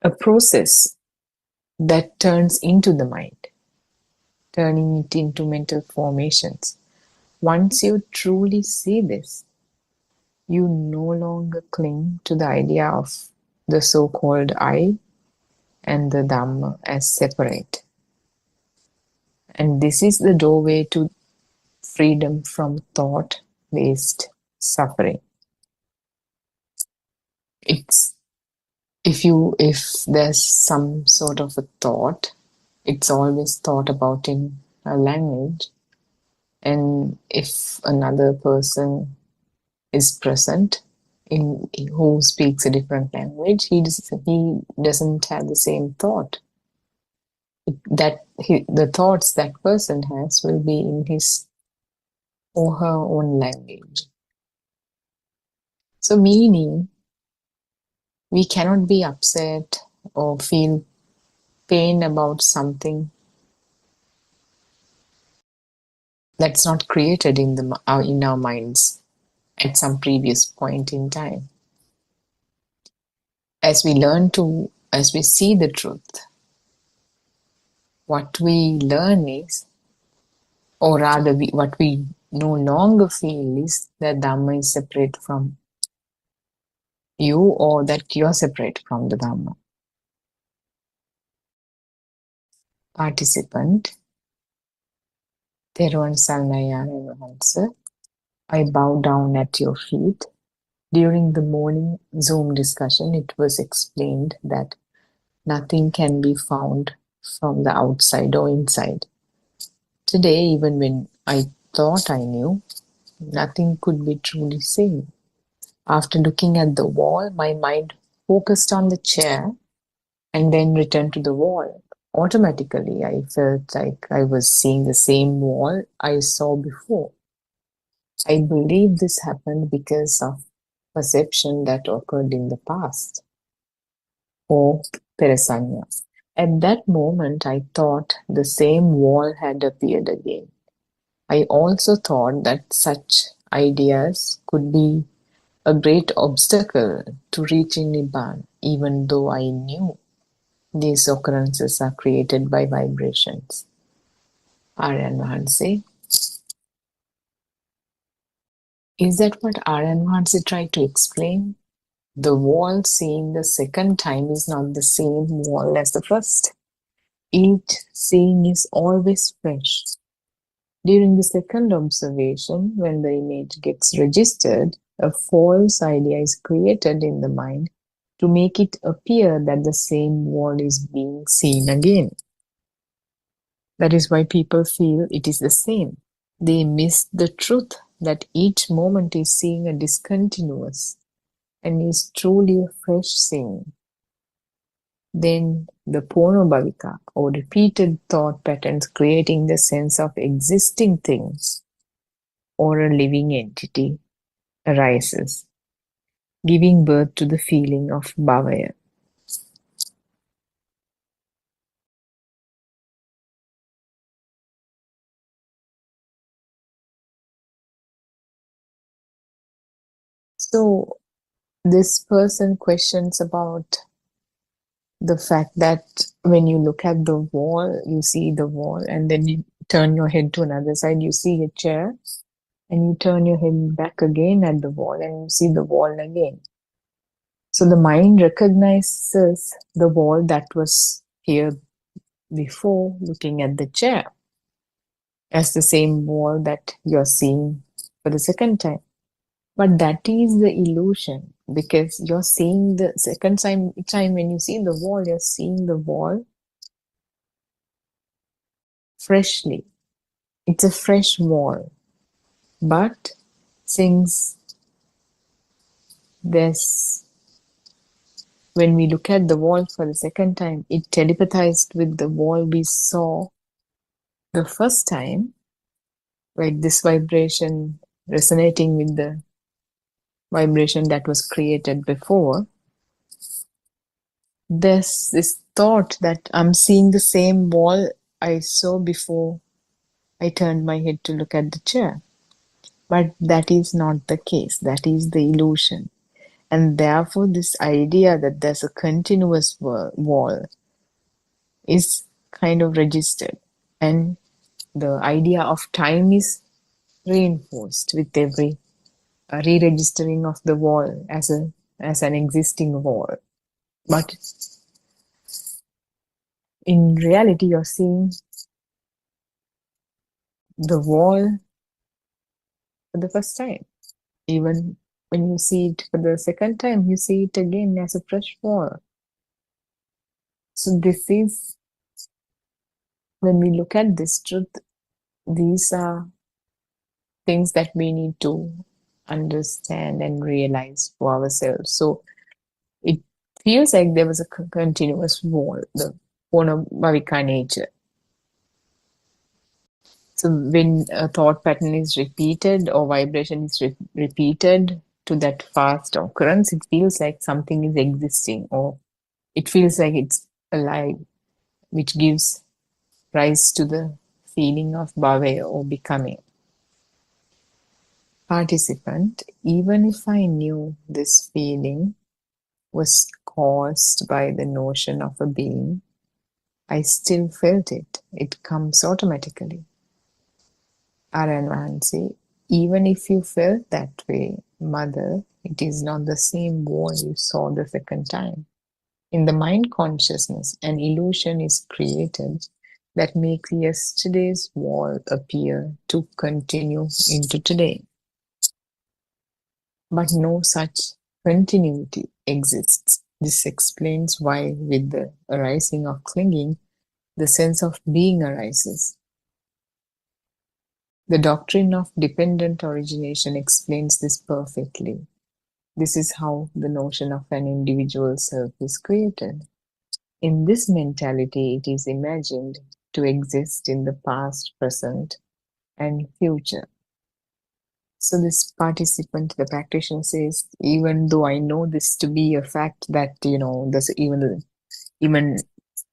a process that turns into the mind, turning it into mental formations. Once you truly see this, you no longer cling to the idea of the so-called I and the Dhamma as separate. And this is the doorway to freedom from thought-based suffering. It's if there's some sort of a thought, it's always thought about in a language, and if another person is present in who speaks a different language, he doesn't have the same thought. The thoughts that person has will be in his or her own language. So meaning, we cannot be upset or feel pain about something that's not created in our minds at some previous point in time. As we see the truth, what we learn is, or rather what we no longer feel is that Dhamma is separate from you, or that you are separate from the Dhamma. Participant, Theruvan Saranai Wahanse, I bow down at your feet. During the morning Zoom discussion, it was explained that nothing can be found from the outside or inside. Today, even when I thought I knew, nothing could be truly seen. After looking at the wall, my mind focused on the chair and then returned to the wall. Automatically, I felt like I was seeing the same wall I saw before. I believe this happened because of perception that occurred in the past, or Peresanya. At that moment, I thought the same wall had appeared again. I also thought that such ideas could be a great obstacle to reaching Nibbana, even though I knew these occurrences are created by vibrations. Aryan Vahanse. Is that what Aryan Vahanse tried to explain? The wall seen the second time is not the same wall as the first. Each seeing is always fresh. During the second observation, when the image gets registered, a false idea is created in the mind to make it appear that the same wall is being seen again. That is why people feel it is the same. They miss the truth that each moment is seeing a discontinuous and is truly a fresh seeing. Then the Ponobhavika, or repeated thought patterns creating the sense of existing things or a living entity, arises, giving birth to the feeling of bhavaya. So this person questions about the fact that when you look at the wall, you see the wall, and then you turn your head to another side, you see a chair, and you turn your head back again at the wall, and you see the wall again. So the mind recognizes the wall that was here before looking at the chair as the same wall that you're seeing for the second time. But that is the illusion, because you're seeing the second time when you see the wall, you're seeing the wall freshly. It's a fresh wall. But since when we look at the wall for the second time, it telepathized with the wall we saw the first time, like this vibration resonating with the vibration that was created before, there's this thought that I'm seeing the same wall I saw before I turned my head to look at the chair. But that is not the case. That is the illusion. And therefore, this idea that there's a continuous wall is kind of registered. And the idea of time is reinforced with every re-registering of the wall as an existing wall. But in reality, you're seeing the wall for the first time. Even when you see it for the second time, you see it again as a fresh wall. So this is, when we look at this truth, these are things that we need to understand and realize for ourselves. So it feels like there was a continuous wall, the Bhavika nature. So when a thought pattern is repeated or vibration is repeated to that fast occurrence, it feels like something is existing, or it feels like it's alive, which gives rise to the feeling of bhave or becoming. Participant, even if I knew this feeling was caused by the notion of a being, I still felt it. It comes automatically. Aranvansi, even if you felt that way, mother, it is not the same wall you saw the second time. In the mind consciousness, an illusion is created that makes yesterday's wall appear to continue into today. But no such continuity exists. This explains why, with the arising of clinging, the sense of being arises. The doctrine of dependent origination explains this perfectly. This is how the notion of an individual self is created. In this mentality, it is imagined to exist in the past, present, and future. So this participant, the practitioner says, even though I know this to be a fact that, there's even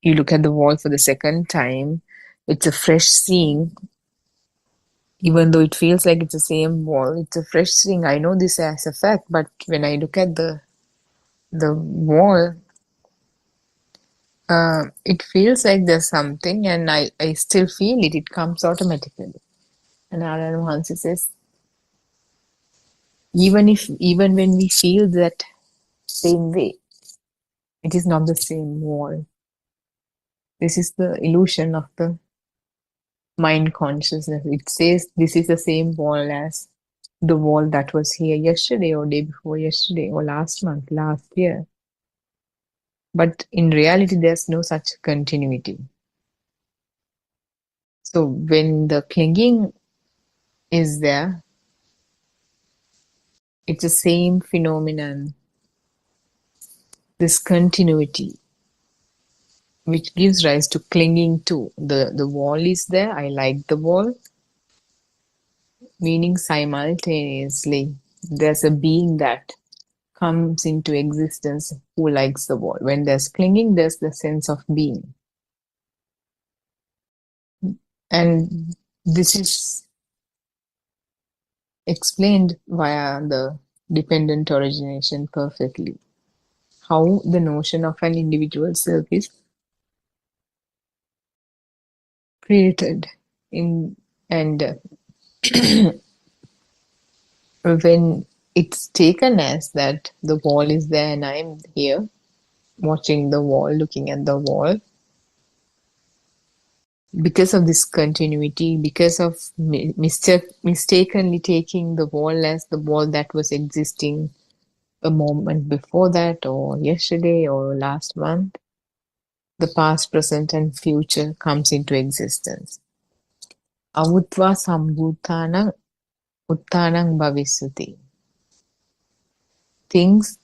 you look at the wall for the second time, it's a fresh seeing. Even though it feels like it's the same wall, it's a fresh seeing. I know this as a fact, but when I look at the wall, it feels like there's something, and I still feel it. It comes automatically. And Aryan Hansi says, even when we feel that same way, it is not the same wall. This is the illusion of the mind consciousness. It says this is the same wall as the wall that was here yesterday or day before yesterday or last month, last year. But in reality, there's no such continuity. So when the clinging is there, it's the same phenomenon, this continuity, which gives rise to clinging to. The wall is there, I like the wall, meaning simultaneously there's a being that comes into existence who likes the wall. When there's clinging, there's the sense of being. And this is explained via the dependent origination perfectly. How the notion of an individual self is created in, and when it's taken as that the wall is there and I'm here watching the wall, looking at the wall, because of this continuity, because of mistakenly taking the wall as the wall that was existing a moment before that, or yesterday, or last month, the past, present, and future comes into existence. Avutva sambhutanang uttanang bhavisuti. Things,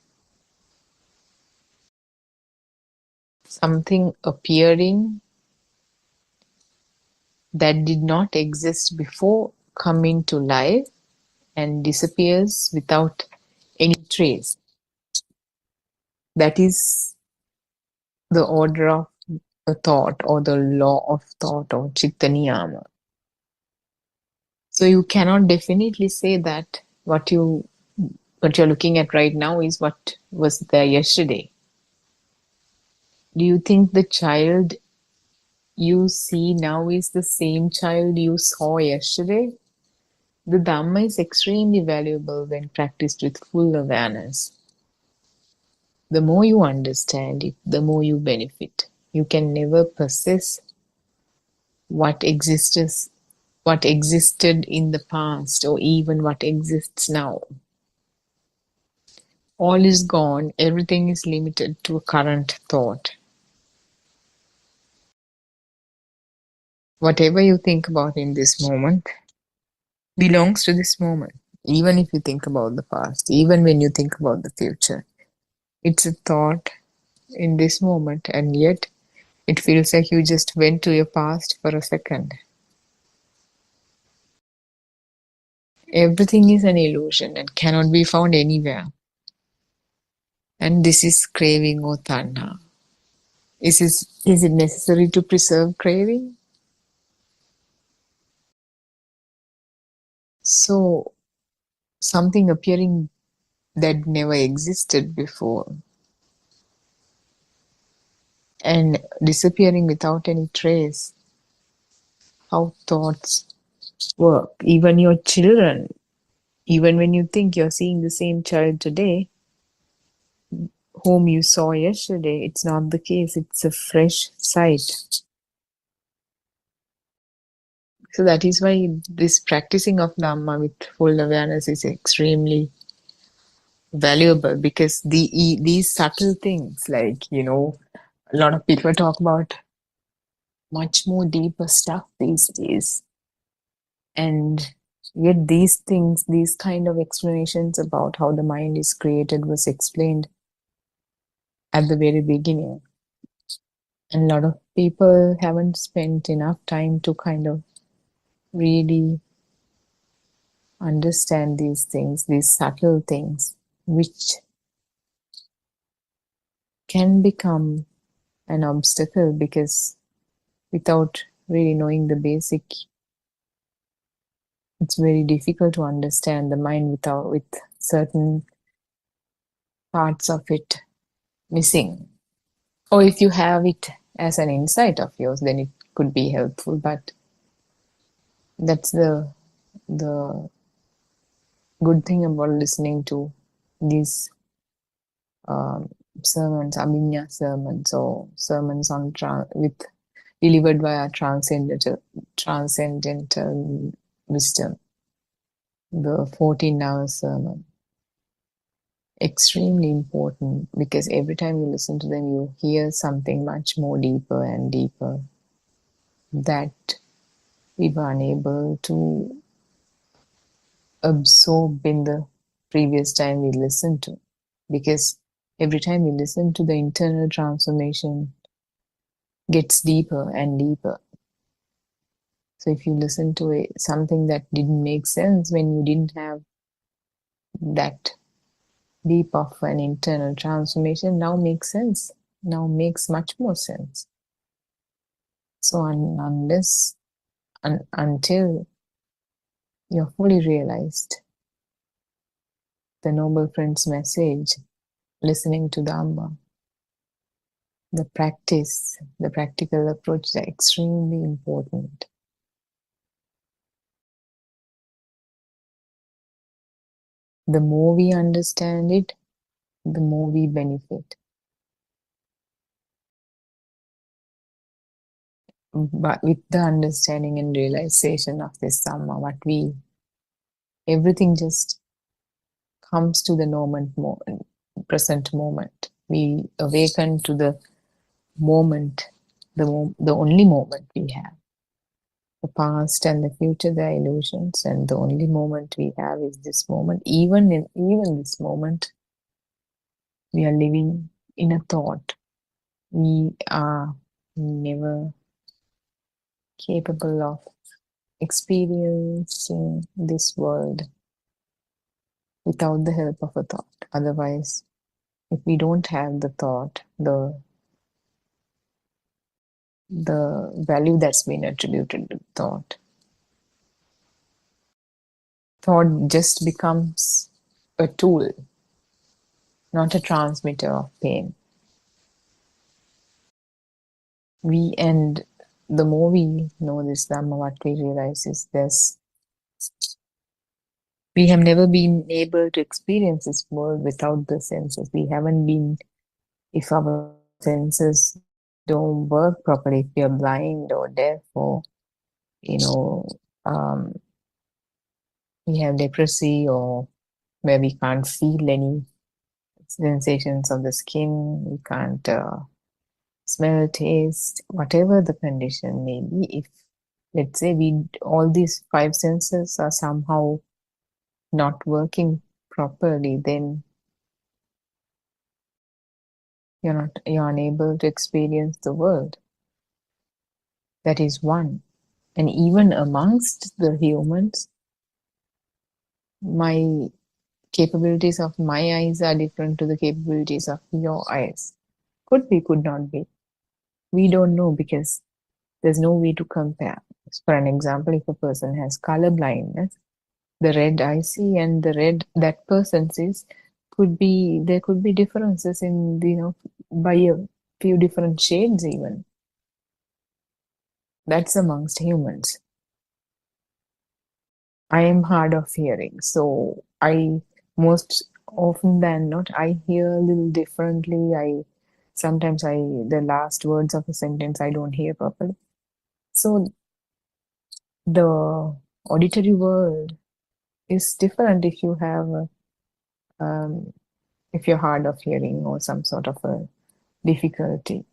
something appearing that did not exist before come into life and disappears without any trace. That is the order of the thought or the law of thought or chitta niyama. So you cannot definitely say that what you're looking at right now is what was there yesterday. Do you think the child you see now is the same child you saw yesterday? The Dhamma is extremely valuable when practiced with full awareness. The more you understand it, the more you benefit. You can never possess what existed in the past or even what exists now. All is gone, everything is limited to a current thought. Whatever you think about in this moment belongs to this moment. Even if you think about the past, even when you think about the future, it's a thought in this moment, and yet it feels like you just went to your past for a second. Everything is an illusion and cannot be found anywhere. And this is craving or tanha. Is it necessary to preserve craving? So, something appearing that never existed before and disappearing without any trace. How thoughts work. Even your children, even when you think you're seeing the same child today, whom you saw yesterday, it's not the case. It's a fresh sight. So that is why this practicing of Dhamma with full awareness is extremely valuable, because these subtle things, like, a lot of people talk about much more deeper stuff these days. And yet these things, these kind of explanations about how the mind is created was explained at the very beginning. And a lot of people haven't spent enough time to kind of really understand these things, these subtle things, which can become an obstacle, because without really knowing the basic, it's very difficult to understand the mind with certain parts of it missing. Or if you have it as an insight of yours, then it could be helpful. But that's the good thing about listening to these sermons, Abhinya sermons, or sermons on delivered via transcendental wisdom, the 14-hour sermon. Extremely important, because every time you listen to them, you hear something much more deeper and deeper that we were unable to absorb in the previous time we listened to. Because every time we listen to, the internal transformation gets deeper and deeper. So if you listen to something that didn't make sense when you didn't have that deep of an internal transformation, now makes sense. Now makes much more sense. So until you're fully realized the Noble Friend's message, listening to Dhamma, the practical approach is extremely important. The more we understand it, the more we benefit. But with the understanding and realization of this Dhamma, everything just comes to the present moment. We awaken to the moment, the only moment we have. The past and the future, they are illusions, and the only moment we have is this moment. Even this moment, we are living in a thought. We are never capable of experiencing this world without the help of a thought. Otherwise, if we don't have the thought, the value that's been attributed to thought just becomes a tool, not a transmitter of pain. And the more we know this Dhamma, what we realize is this: we have never been able to experience this world without the senses. We haven't been, if our senses don't work properly, if we are blind or deaf, or we have leprosy, or where we can't feel any sensations of the skin, we can't smell, taste, whatever the condition may be. If, let's say, all these five senses are somehow not working properly, then you're unable to experience the world. That is one. And even amongst the humans, my capabilities of my eyes are different to the capabilities of your eyes. Could be, could not be. We don't know, because there's no way to compare. For an example, if a person has color blindness, the red I see and the red that person sees there could be differences in, by a few different shades even. That's amongst humans. I am hard of hearing, so most often than not, I hear a little differently. Sometimes the last words of a sentence I don't hear properly. So the auditory world is different if you have if you're hard of hearing or some sort of a difficulty.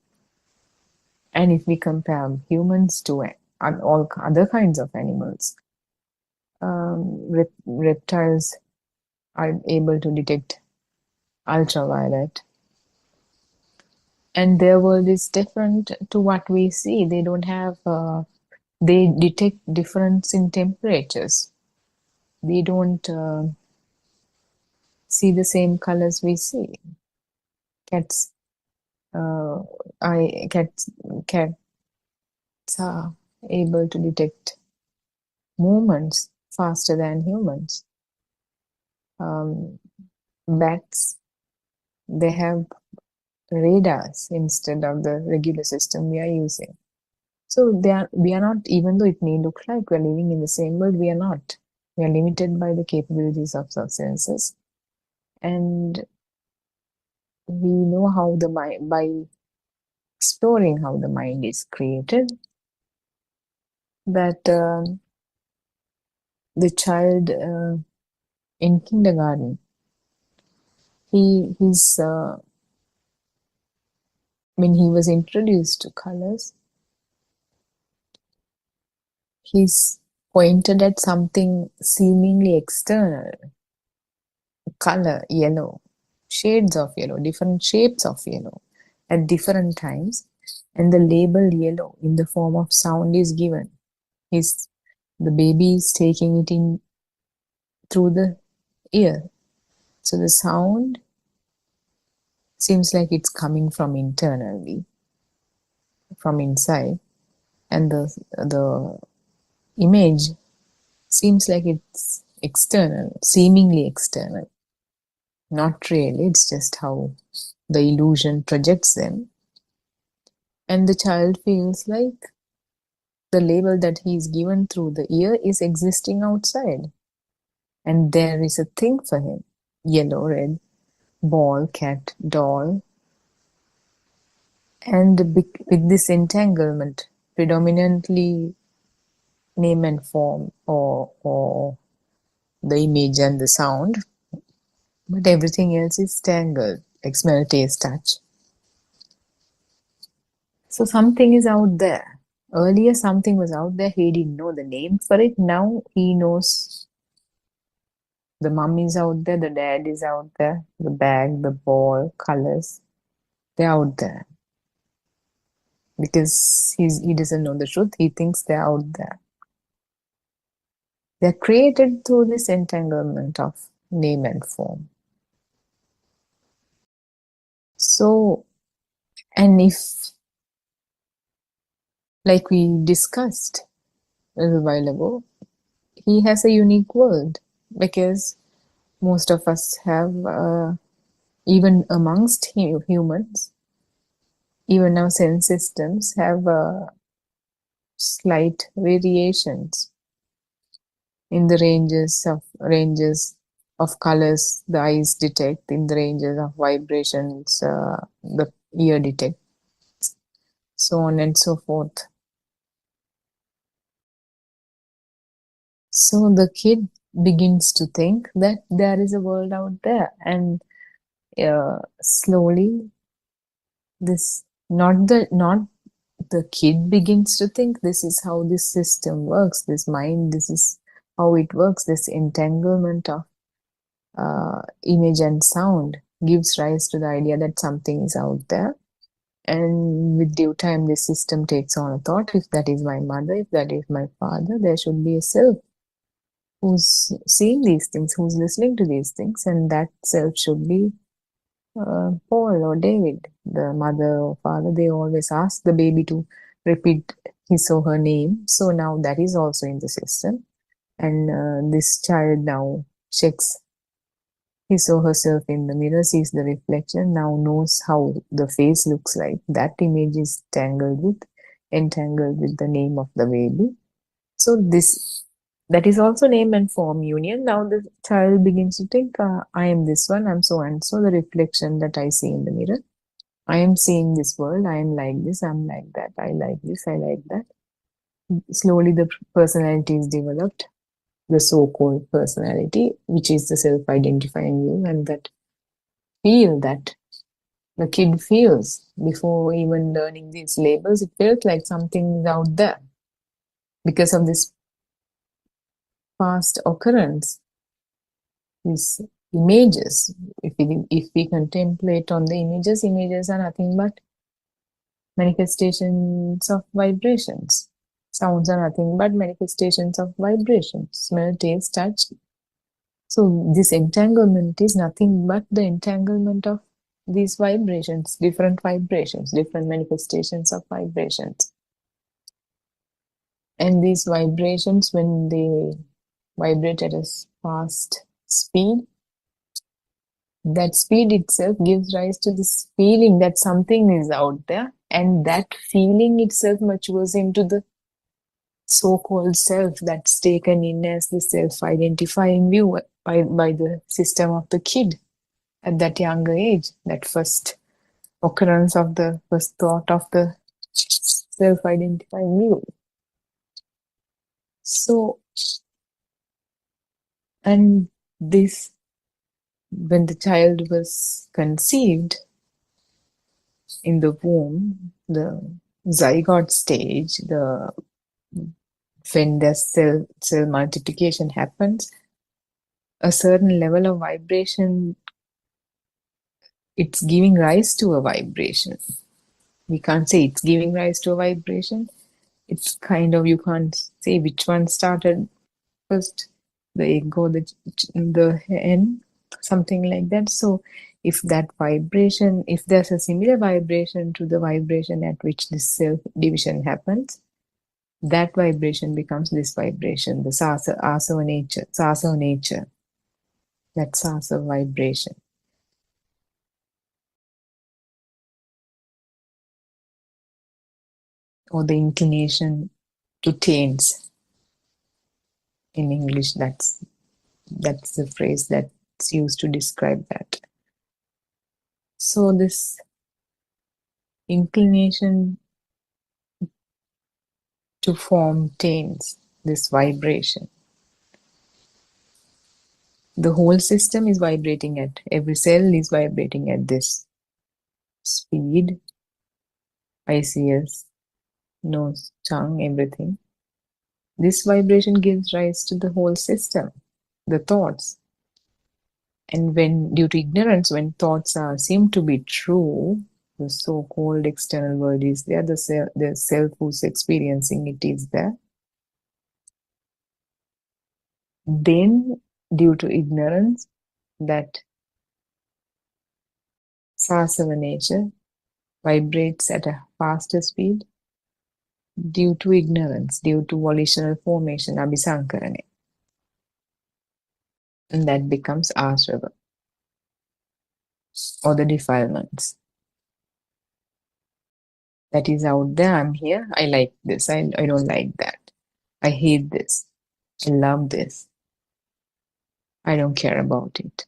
And if we compare humans to all other kinds of animals, reptiles are able to detect ultraviolet, and their world is different to what we see. They don't have they detect difference in temperatures. They don't see the same colors we see. Cats are able to detect movements faster than humans. Bats, they have radars instead of the regular system we are using. So we are not, even though it may look like we're living in the same world, we are not. We are limited by the capabilities of our senses. And we know how the mind, by exploring how the mind is created, that the child in kindergarten, he's when he was introduced to colors, he's pointed at something seemingly external, color, yellow, shades of yellow, different shapes of yellow at different times, and the label yellow in the form of sound is given. The baby is taking it in through the ear. So the sound seems like it's coming from internally, from inside, and the image seems like it's external, seemingly external. Not really, it's just how the illusion projects them. And the child feels like the label that he's given through the ear is existing outside. And there is a thing for him: yellow, red, ball, cat, doll. And with this entanglement, predominantly name and form, or the image and the sound, but everything else is tangled, like smell, taste, touch. So something is out there. Earlier something was out there, he didn't know the name for it. Now he knows. The mum is out there, the dad is out there, the bag, the ball, colors, they're out there. because he doesn't know the truth. He thinks they're out there. They're created through this entanglement of name and form. So, and if, like we discussed a little while ago, he has a unique world because most of us have, even amongst humans, even our sense systems have slight variations in the ranges of colors the eyes detect, in the ranges of vibrations the ear detects, so on and so forth. So the kid begins to think that there is a world out there, and slowly this not the kid begins to think this is how this system works, this mind, this is how it works. This entanglement of image and sound gives rise to the idea that something is out there, and with due time this system takes on a thought: if that is my mother, if that is my father, there should be a self who's seeing these things, who's listening to these things, and that self should be Paul or David. The mother or father, they always ask the baby to repeat his or her name. So now that is also in the system. And this child now checks his or herself in the mirror, sees the reflection, now knows how the face looks like. That image is entangled with the name of the baby. So that is also name and form union. Now the child begins to think, I am this one, I'm so and so, the reflection that I see in the mirror. I am seeing this world, I am like this, I'm like that, I like this, I like that. Slowly the personality is developed, the so-called personality, which is the self-identifying you, and that the kid feels before even learning these labels, it felt like something is out there because of this past occurrence, these images. If we contemplate on the images are nothing but manifestations of vibrations. Sounds are nothing but manifestations of vibrations. Smell, taste, touch. So this entanglement is nothing but the entanglement of these vibrations, different manifestations of vibrations. And these vibrations, when they vibrate at a fast speed, that speed itself gives rise to this feeling that something is out there, and that feeling itself matures into the so-called self that's taken in as the self-identifying view by the system of the kid at that younger age, that first occurrence of the first thought of the self-identifying view. So, and this, when the child was conceived in the womb, the zygote stage, when the cell multiplication happens, a certain level of vibration, it's giving rise to a vibration. We can't say it's giving rise to a vibration. It's kind of, you can't say which one started first, the egg or the hen, something like that. So if that vibration, if there's a similar vibration to the vibration at which this self division happens, that vibration becomes this vibration, the Sasa nature, that Sasa vibration. Or the inclination to taints. In English, that's the phrase that's used to describe that. So this inclination to form taints, this vibration, the whole system is vibrating at, every cell is vibrating at this speed, ICS, nose, tongue, everything. This vibration gives rise to the whole system, the thoughts. And when, due to ignorance, when thoughts seem to be true, the so-called external world is there, the self who's experiencing it is there. Then, due to ignorance, that sasava nature vibrates at a faster speed due to ignorance, due to volitional formation, abhisankarane. And that becomes asrava, or the defilements. That is out there, I'm here, I like this, I don't like that. I hate this, I love this. I don't care about it.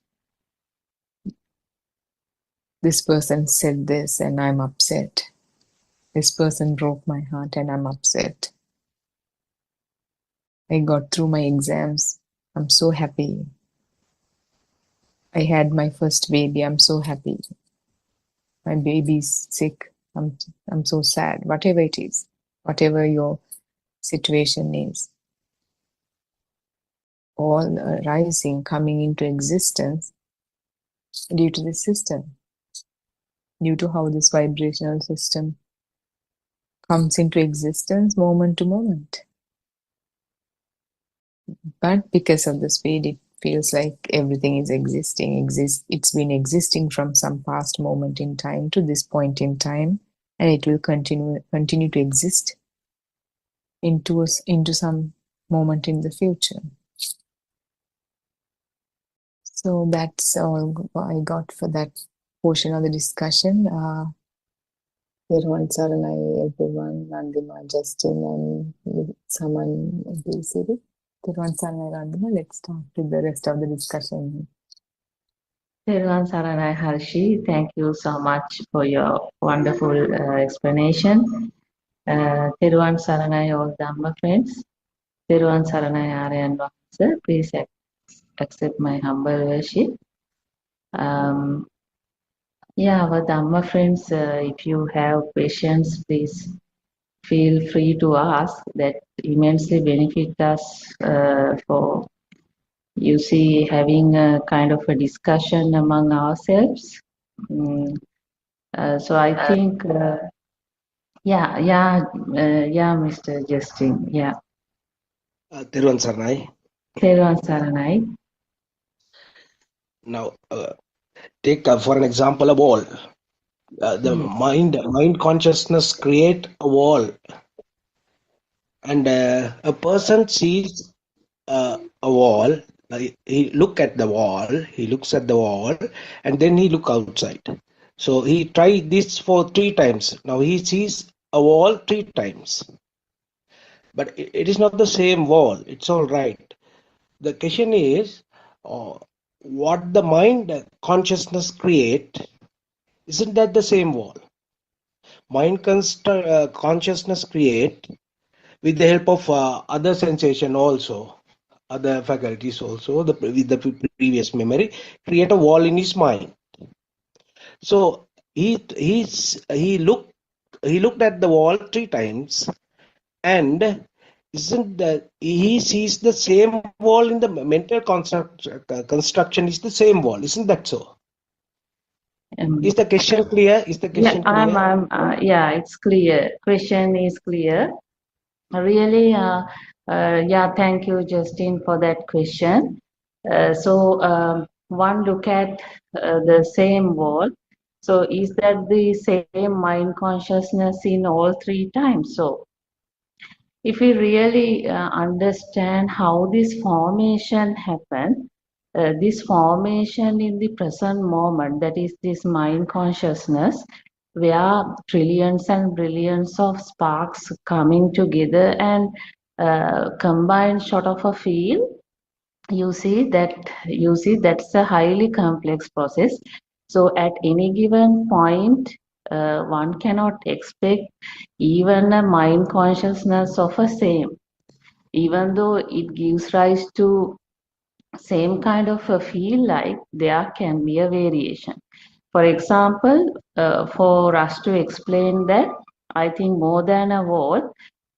This person said this and I'm upset. This person broke my heart and I'm upset. I got through my exams. I'm so happy. I had my first baby. I'm so happy. My baby's sick. I'm so sad. Whatever it is, whatever your situation is, all arising, coming into existence due to the system, due to how this vibrational system comes into existence moment to moment. But because of the speed, it feels like everything is it's been existing from some past moment in time to this point in time, and it will continue to exist into some moment in the future. So that's all I got for that portion of the discussion. Everyone, Saranai, everyone, Nandima, Justin, and someone please see it. Everyone, Saranai, Nandima, let's start with the rest of the discussion. Everyone, Saranai, Harshi, thank you so much for your wonderful explanation. Everyone, Saranai, all Dhamma friends. Everyone, Saranai, Aryan Sir, please accept my humble worship. Yeah, our Dhamma friends, if you have questions, please feel free to ask. That immensely benefit us for, you see, having a kind of a discussion among ourselves. So I think, yeah, Mr. Justin, yeah. Thiruvan Saranai. Thiruvan Saranai. Now, take for an example a wall. The mind consciousness create a wall, and a person sees a wall. He looks at the wall, and then he look outside. So he tried this for 3 times. Now he sees a wall 3 times, but it is not the same wall. It's all right. The question is, what the mind consciousness create, isn't that the same wall? Mind consciousness create with the help of other sensation also, other faculties also, with the previous memory, create a wall in his mind. So he looked at the wall 3 times, and isn't that he sees the same wall in the mental construction is the same wall, isn't that so? Is the question clear? Yeah, it's clear. Question is clear. Really, yeah, thank you, Justin, for that question. So one look at the same wall. So is that the same mind consciousness in all 3 times? So if we really understand how this formation happened, this formation in the present moment, that is this mind consciousness, where trillions and billions of sparks coming together and combined sort of a field, you see that's a highly complex process. So at any given point, one cannot expect even a mind consciousness of a same, even though it gives rise to same kind of a feel, like there can be a variation. For example, for us to explain that, I think more than a wall,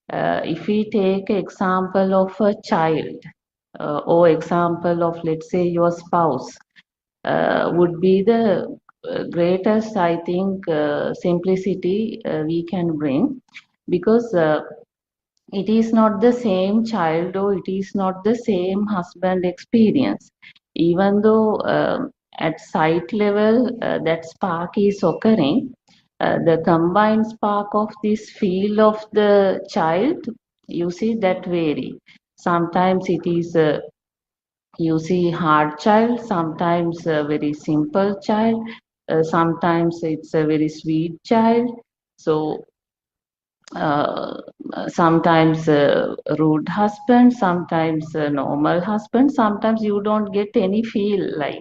if we take example of a child, or example of, let's say, your spouse, would be the greatest, I think, simplicity we can bring, because it is not the same child or it is not the same husband experience. Even though at sight level that spark is occurring, the combined spark of this field of the child, you see, that vary. Sometimes it is you see hard child, sometimes a very simple child, sometimes it's a very sweet child. So uh, sometimes rude husband, sometimes normal husband, sometimes you don't get any feel like.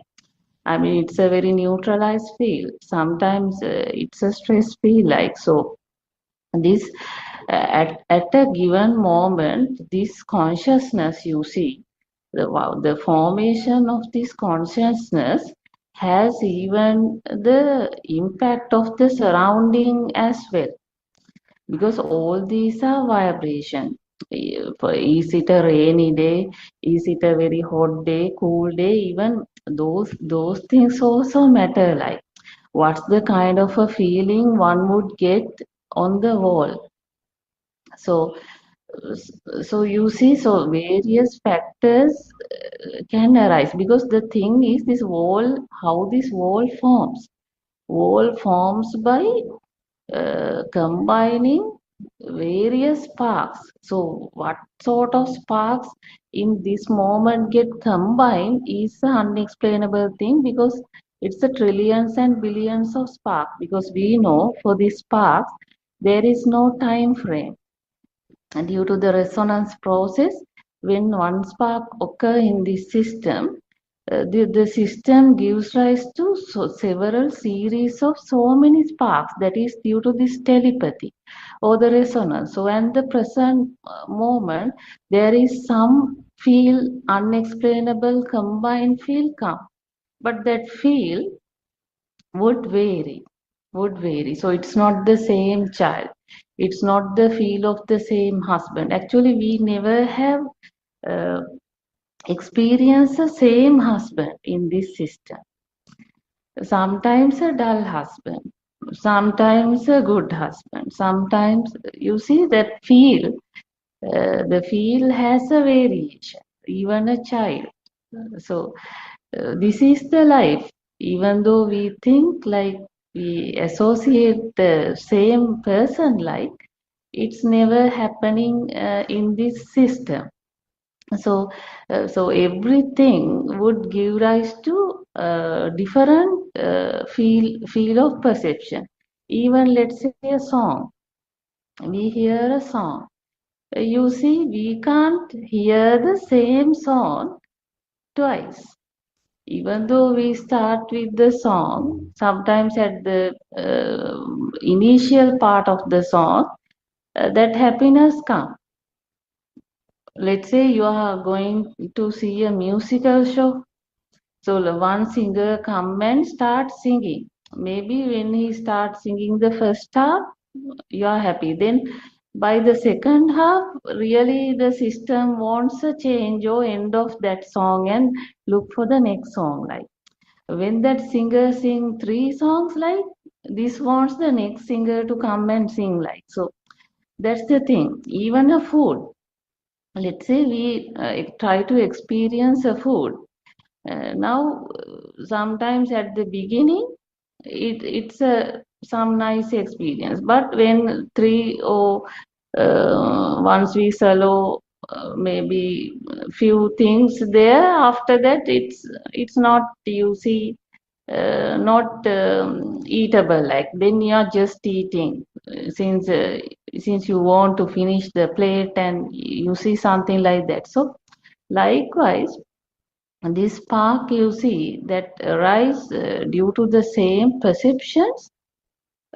I mean, it's a very neutralized feel. Sometimes it's a stress feel like. So this at a given moment, this consciousness, you see, the formation of this consciousness has even the impact of the surrounding as well, because all these are vibration. Is it a rainy day, is it a very hot day, cool day, even those things also matter, like what's the kind of a feeling one would get on the wall. So so you see, so various factors can arise, because the thing is this wall, how this wall forms by combining various sparks. So what sort of sparks in this moment get combined is an unexplainable thing, because it's a trillions and billions of sparks, because we know for these sparks there is no time frame. And due to the resonance process, when one spark occur in this system, the system gives rise to several series of so many sparks, that is due to this telepathy or the resonance. So at the present moment, there is some feel, unexplainable combined feel come, but that feel would vary. So it's not the same child, it's not the feel of the same husband. Actually, we never have uh, experienced the same husband in this system. Sometimes a dull husband, sometimes a good husband, sometimes you see that feel, the feel has a variation, even a child. So this is the life. Even though we think like we associate the same person, like it's never happening in this system. So so everything would give rise to different feel of perception. Even let's say a song, we hear a song, you see, we can't hear the same song twice. Even though we start with the song, sometimes at the initial part of the song, that happiness comes. Let's say you are going to see a musical show. So one singer come and start singing. Maybe when he starts singing the first half, you are happy. Then by the second half, really the system wants a change or end of that song and look for the next song. Like when that singer sing 3 songs, like this wants the next singer to come and sing, like. So that's the thing. Even a food, let's say we try to experience a food. Now sometimes at the beginning it's a some nice experience, but when 3 or once we swallow maybe few things there, after that it's not, you see, not eatable, like then you are just eating since you want to finish the plate and you see something like that. So likewise, this spark, you see, that arise due to the same perceptions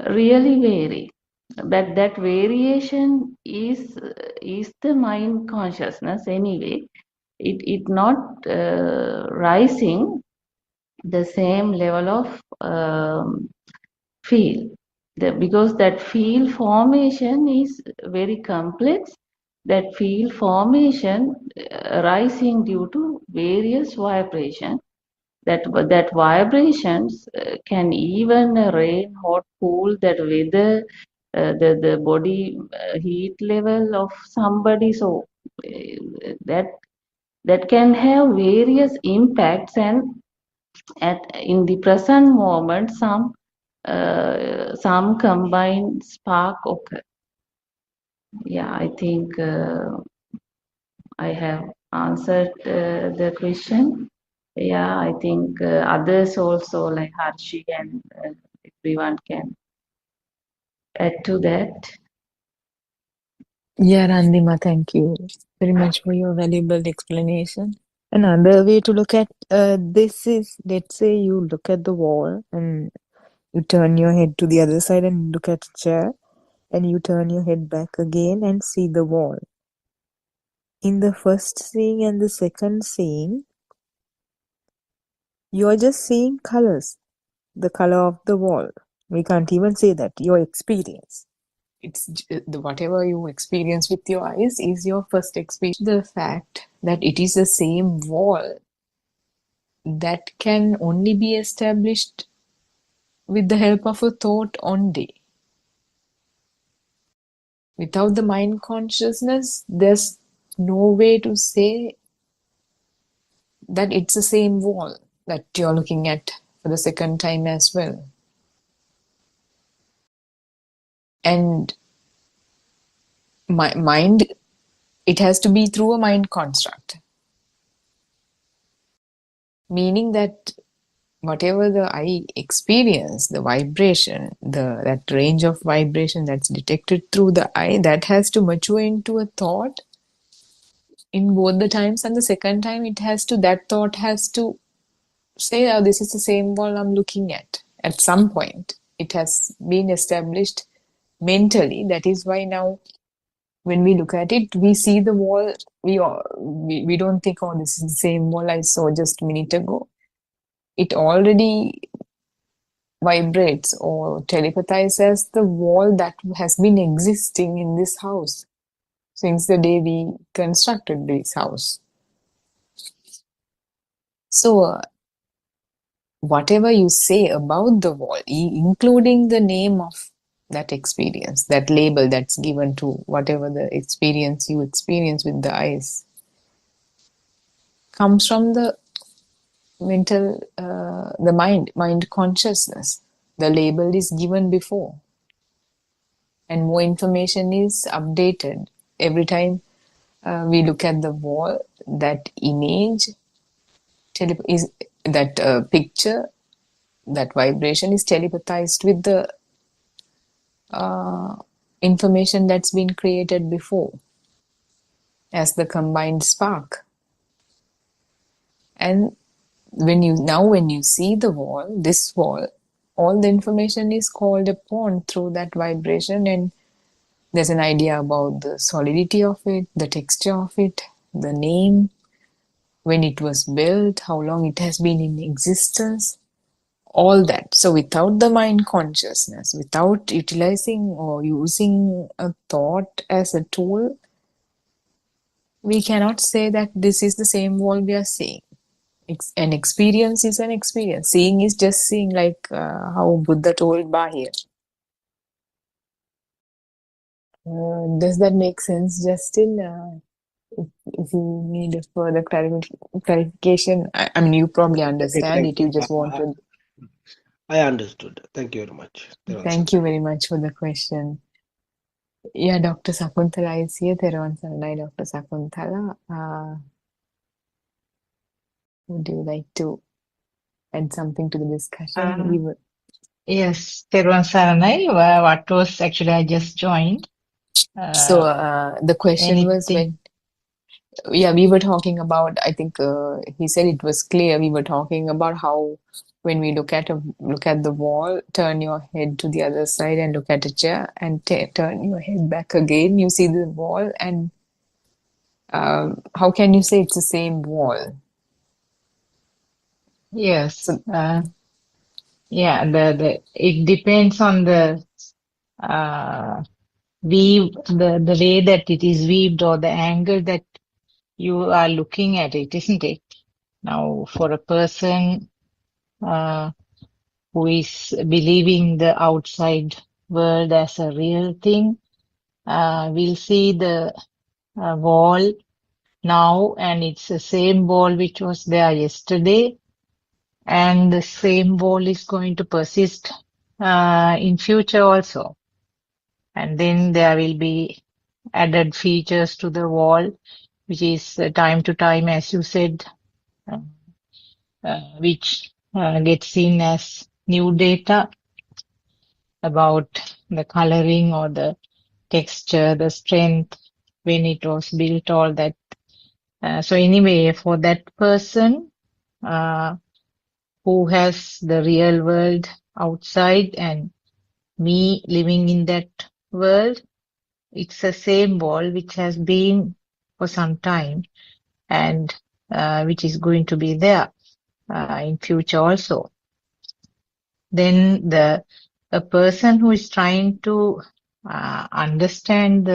really vary, but that variation is the mind consciousness anyway. It not rising the same level of feel, because that feel formation is very complex. That feel formation arising due to various vibration, that vibrations can even rain, hot, cool, that weather, the body heat level of somebody. So that can have various impacts, and in the present moment some combined spark occur. Yeah, I think I have answered the question. Yeah, I think others also, like Harshi and everyone, can add to that. Yeah, Randima, thank you very much for your valuable explanation. Another way to look at this is, let's say you look at the wall and you turn your head to the other side and look at a chair, and you turn your head back again and see the wall. In the first seeing and the second seeing, you're just seeing colors, the color of the wall. We can't even say that, your experience. It's whatever you experience with your eyes is your first experience. The fact that it is the same wall, that can only be established with the help of a thought only. Without the mind consciousness, there's no way to say that it's the same wall that you're looking at for the second time as well. And mind, it has to be through a mind construct. Meaning that whatever the eye experience, the vibration, that range of vibration that's detected through the eye, that has to mature into a thought in both the times, and the second time that thought has to say, oh, this is the same wall I'm looking at. At some point, it has been established mentally. That is why now when we look at it, we see the wall, we don't think, oh, this is the same wall I saw just a minute ago. It already vibrates or telepathizes as the wall that has been existing in this house since the day we constructed this house. So whatever you say about the wall, including the name of that experience, that label that's given to whatever the experience you experience with the eyes, comes from the mental, the mind consciousness. The label is given before, and more information is updated every time we look at the wall. That image is that picture, that vibration is telepathized with the information that's been created before as the combined spark. And when you see the wall, this wall, all the information is called upon through that vibration, and there's an idea about the solidity of it, the texture of it, the name, when it was built, how long it has been in existence, all that. So without the mind consciousness, without utilizing or using a thought as a tool, we cannot say that this is the same wall we are seeing. An experience is an experience. Seeing is just seeing, like how Buddha told Bahir. Does that make sense, Justin? If you need a further clarification, I mean, you probably understand it. You just want to. I understood. Thank you very much. Thank you very much for the question. Yeah, Dr. Sakunthala is here. Theruwan Saranai, Dr. Sakunthala. Would you like to add something to the discussion? Yes, Theruwan Saranai. What was actually I just joined. So the question was we were talking about, I think he said it was clear, we were talking about how when we look at the wall, turn your head to the other side and look at a chair, and turn your head back again, you see the wall, and how can you say it's the same wall? Yes. So, it depends on the weave, the way that it is weaved, or the angle that you are looking at it, isn't it? Now, for a person who is believing the outside world as a real thing, will see the wall now, and it's the same wall which was there yesterday, and the same wall is going to persist in future also. And then there will be added features to the wall, which is time to time, as you said, which gets seen as new data about the coloring or the texture, the strength, when it was built, all that. So anyway, for that person who has the real world outside and me living in that world, it's the same wall which has been for some time and which is going to be there in future also. Then a person who is trying to understand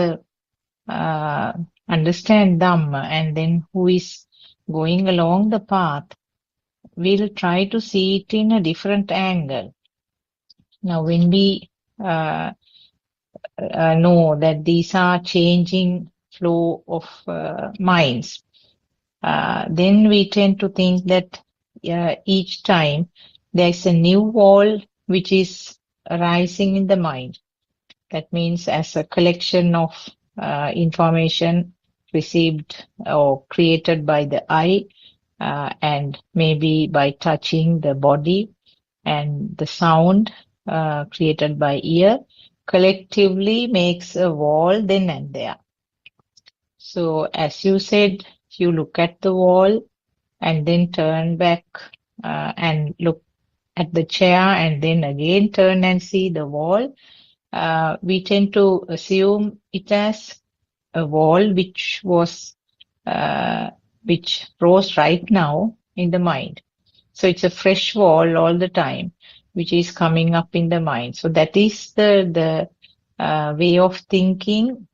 Dhamma, and then who is going along the path will try to see it in a different angle. Now, when we know that these are changing flow of minds, then we tend to think that each time there's a new wall which is arising in the mind. That means as a collection of information received or created by the eye, and maybe by touching the body, and the sound created by ear, collectively makes a wall then and there. So as you said, you look at the wall and then turn back and look at the chair and then again turn and see the wall. We tend to assume it as a wall which rose right now in the mind. So it's a fresh wall all the time, which is coming up in the mind. So that is the way of thinking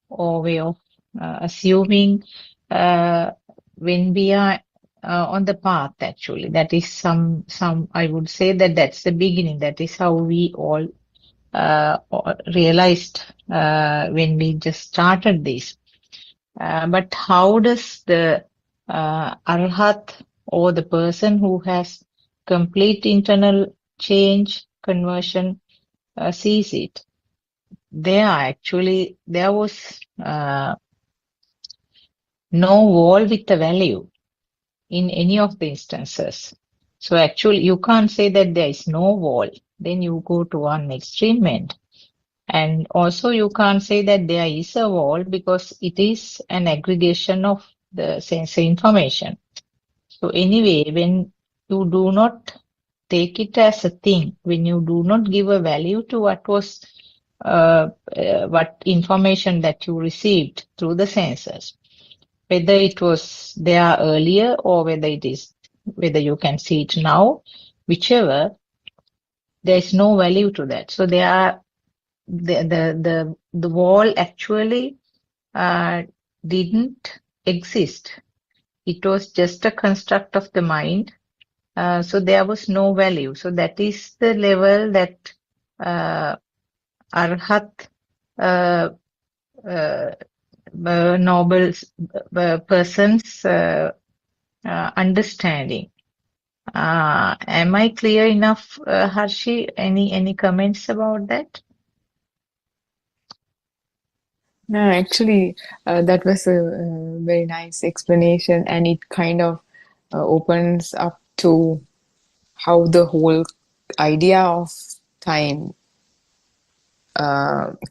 or way of assuming when we are on the path. Actually, that is some. I would say that's the beginning. That is how we all realized when we just started this. But how does the Arhat or the person who has complete internal change, conversion, sees it? There was no wall with a value in any of the instances. So actually you can't say that there is no wall. Then you go to one extreme end. And also you can't say that there is a wall because it is an aggregation of the sensory information. So anyway, when you do not take it as a thing, when you do not give a value to what information that you received through the senses, whether it was there earlier or whether you can see it now, whichever, there is no value to that. So there are the wall actually didn't exist. It was just a construct of the mind. So there was no value. So that is the level that Arhat noble person's understanding. Am I clear enough, Harshi? Any comments about that? No, actually, that was a very nice explanation, and it kind of opens up to how the whole idea of time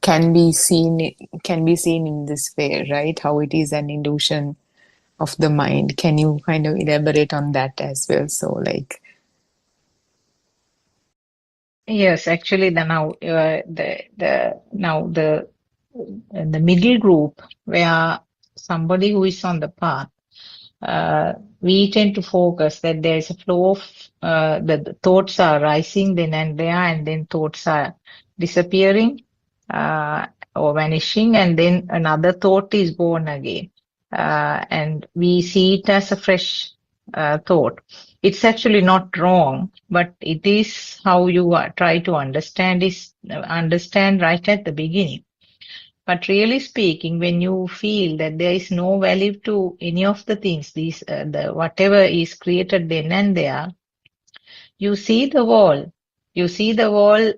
can be seen in this way, right? How it is an illusion of the mind. Can you kind of elaborate on that as well? So, like, yes, actually, the middle group, where somebody who is on the path, we tend to focus that there is a flow of the thoughts are rising then and there, and then thoughts are disappearing or vanishing, and then another thought is born again, and we see it as a fresh thought. It's actually not wrong, but it is how you try to understand right at the beginning. But really speaking, when you feel that there is no value to any of the things, the whatever is created then and there, you see the wall. You see the wall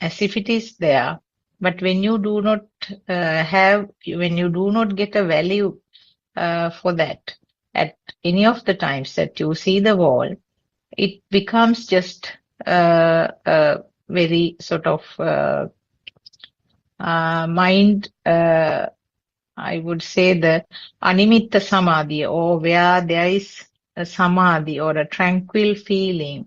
as if it is there. But when you do not when you do not get a value for that at any of the times that you see the wall, it becomes just a very sort of mind, I would say the animitta samadhi, or where there is a samadhi or a tranquil feeling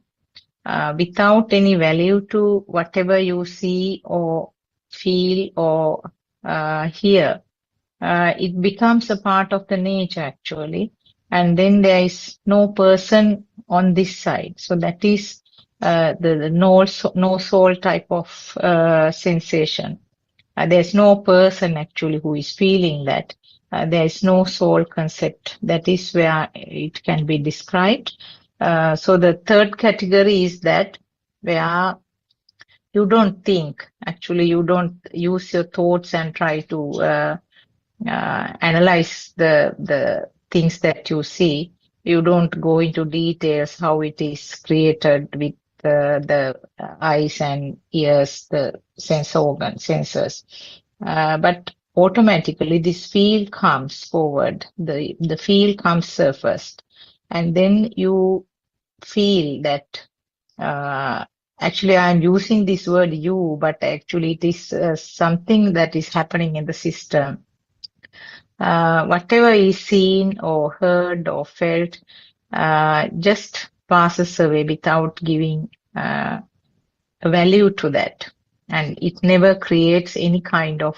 without any value to whatever you see or feel or hear. It becomes a part of the nature actually, and then there is no person on this side. So that is the no soul type of sensation. There's no person actually who is feeling that. There is no soul concept. That is where it can be described. So the third category is that where you don't think, actually you don't use your thoughts and try to analyze the things that you see. You don't go into details how it is created with the eyes and ears, the sensors. But automatically this feel comes forward, the feel comes surfaced, and then you feel that actually I'm using this word you, but actually it is something that is happening in the system. Whatever is seen or heard or felt just passes away without giving a value to that, and it never creates any kind of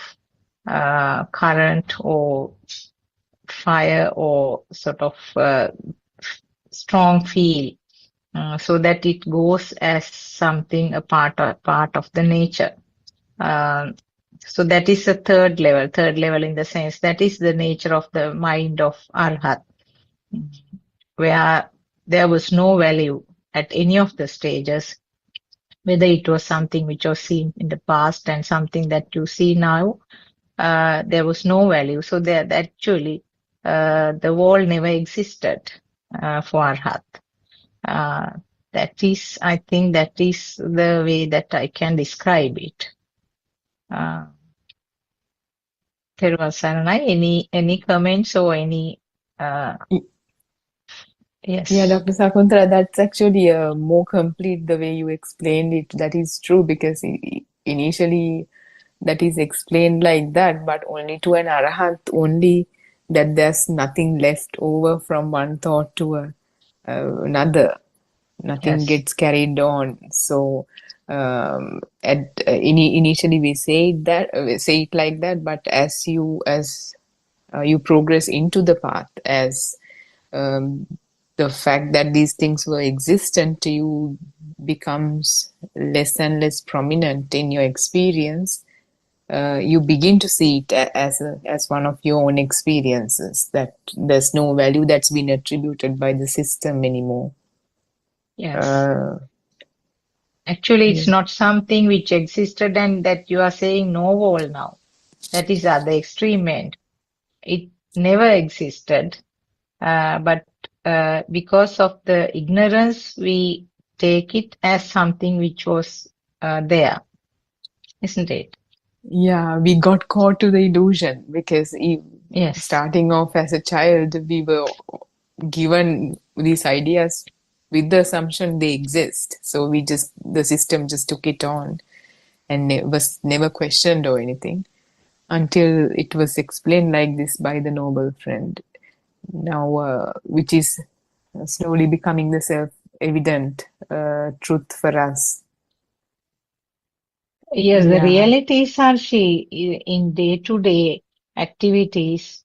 current or fire or sort of strong feel, so that it goes as something a part of the nature. So that is the third level in the sense that is the nature of the mind of Arhat, where there was no value at any of the stages, whether it was something which was seen in the past and something that you see now, there was no value. So that actually the wall never existed for Arhat. That is, I think that is the way that I can describe it. Therval Saranai, any comments or any? Yes. Yeah, Dr. Sakuntala, that's actually more complete the way you explained it. That is true because initially that is explained like that, but only to an arahant, only that there's nothing left over from one thought to another. Nothing Yes. gets carried on. So initially we say it like that, but as you progress into the path, as the fact that these things were existent to you becomes less and less prominent in your experience, you begin to see it as one of your own experiences, that there's no value that's been attributed by the system anymore. Yes. Actually, it's not something which existed and that you are saying no wall now. That is at the extreme end. It never existed, but because of the ignorance, we take it as something which was there, isn't it? Yeah, we got caught to the illusion because Yes. starting off as a child, we were given these ideas with the assumption they exist. So the system just took it on and was never questioned or anything until it was explained like this by the noble friend. Now, which is slowly becoming the self-evident truth for us. Yes, the Yeah. reality is, Harshi, in day-to-day activities,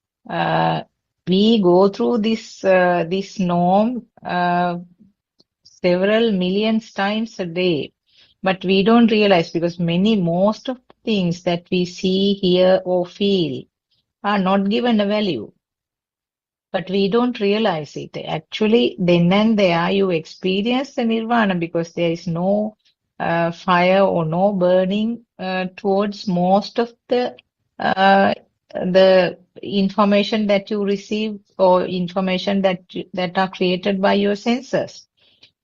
we go through this norm several millions times a day, but we don't realize because most of the things that we see, hear, or feel are not given a value. but we don't realize it. Actually, then and there you experience the nirvana because there is no fire or no burning towards most of the information that you receive or information that are created by your senses.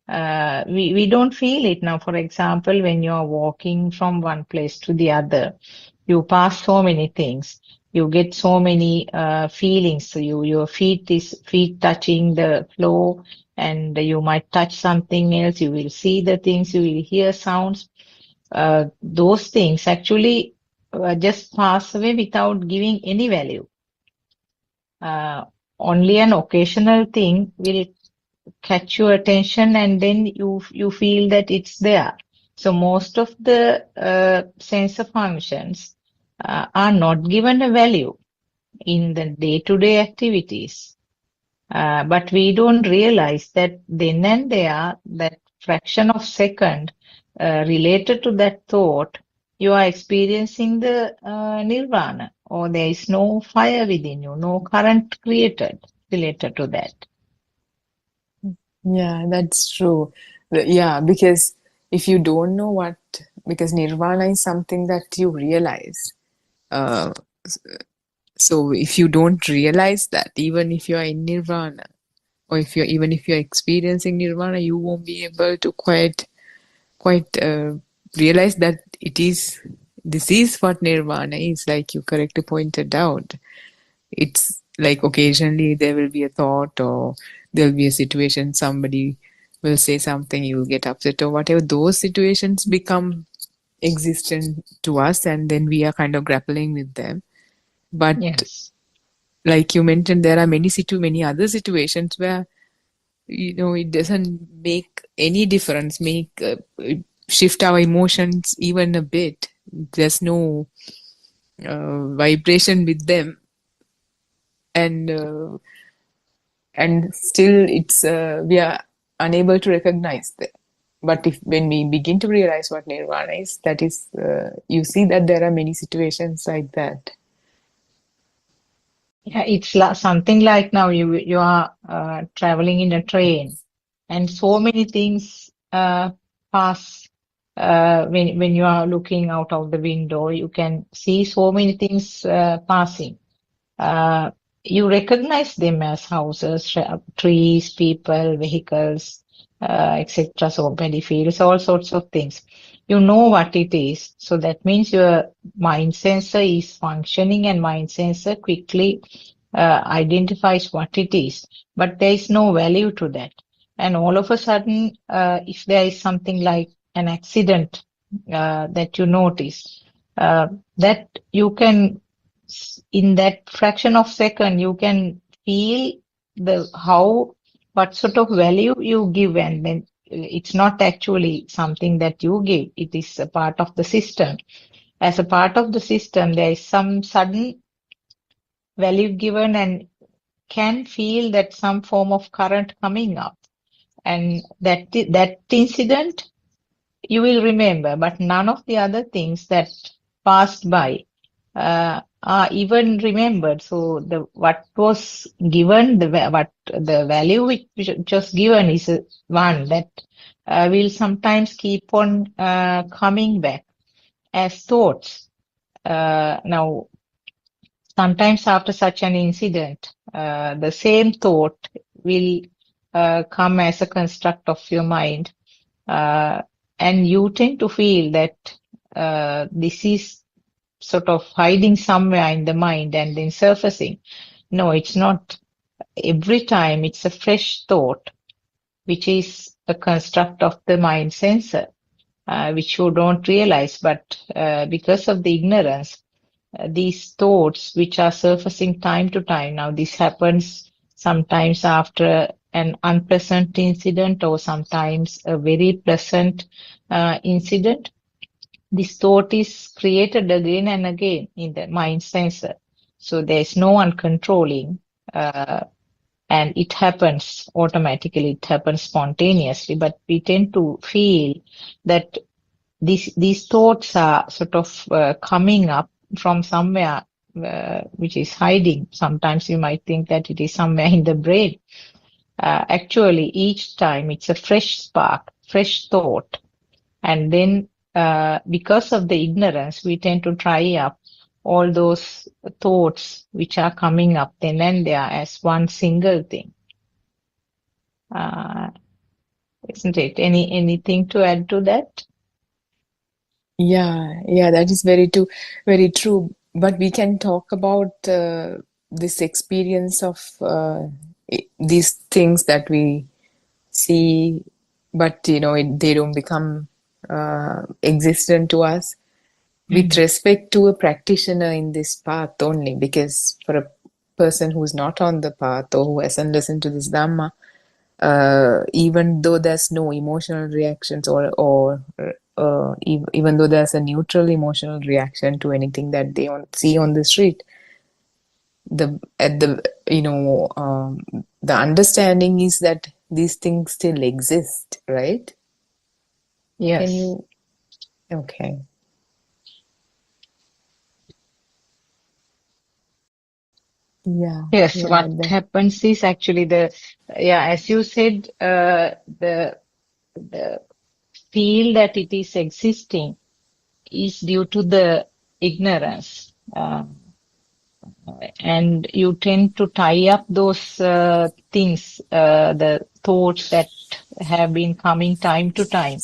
We don't feel it now. For example, when you are walking from one place to the other, you pass so many things. You get so many feelings. So your feet touching the floor, and you might touch something else. You will see the things. You will hear sounds. Those things actually just pass away without giving any value. Only an occasional thing will catch your attention, and then you feel that it's there. So most of the sensor functions are not given a value in the day-to-day activities. But we don't realize that then and there, that fraction of second related to that thought, you are experiencing the nirvana, or there is no fire within you, no current created related to that. Yeah, that's true. Yeah, because if you don't know because nirvana is something that you realize. So if you don't realize that, even if you're in nirvana, or even if you're experiencing nirvana, you won't be able to quite realize that this is what nirvana is, like you correctly pointed out. It's like occasionally there will be a thought, or there'll be a situation, somebody will say something, you'll get upset or whatever. Those situations become existent to us, and then we are kind of grappling with them. But yes, like you mentioned, there are many other situations where it doesn't make any difference, shift our emotions even a bit. There's no vibration with them, and still it's we are unable to recognize them. But when we begin to realize what nirvana is, that is you see that there are many situations like that. Yeah, it's something like now you are traveling in a train, and so many things pass when you are looking out of the window. You can see so many things passing. You recognize them as houses, trees, people, vehicles, etc. So many fields, all sorts of things. You know what it is. So that means your mind sensor is functioning, and mind sensor quickly identifies what it is. But there is no value to that. And all of a sudden, if there is something like an accident that you notice, that you can, in that fraction of second, you can feel what sort of value you give, and then it's not actually something that you give. It is a part of the system. As a part of the system, there is some sudden value given, and can feel that some form of current coming up, and that incident you will remember, but none of the other things that passed by are even remembered. So what was given, the value which was given is one that will sometimes keep on coming back as thoughts. Now, sometimes after such an incident, the same thought will come as a construct of your mind, and you tend to feel that this is sort of hiding somewhere in the mind and then surfacing. No, it's not. Every time it's a fresh thought, which is a construct of the mind sensor, which you don't realize, but because of the ignorance, these thoughts which are surfacing time to time. Now, this happens sometimes after an unpleasant incident, or sometimes a very pleasant incident. This thought is created again and again in the mind sensor. So there's no one controlling, and it happens automatically, it happens spontaneously, but we tend to feel that these thoughts are sort of coming up from somewhere which is hiding. Sometimes you might think that it is somewhere in the brain. Actually, each time it's a fresh spark, fresh thought. And then because of the ignorance, we tend to try up all those thoughts which are coming up then and there as one single thing. Isn't it? Anything to add to that? Yeah, that is very true. But we can talk about this experience of these things that we see, but they don't become existent to us with respect to a practitioner in this path only. Because for a person who's not on the path or who hasn't listened to this Dhamma, even though there's no emotional reactions or even though there's a neutral emotional reaction to anything that they see on the street, the understanding is that these things still exist, right? Yes. Can you? Okay. Yeah. Yes, Yeah. what happens is actually as you said, the feel that it is existing is due to the ignorance. And you tend to tie up those things, the thoughts that have been coming time to time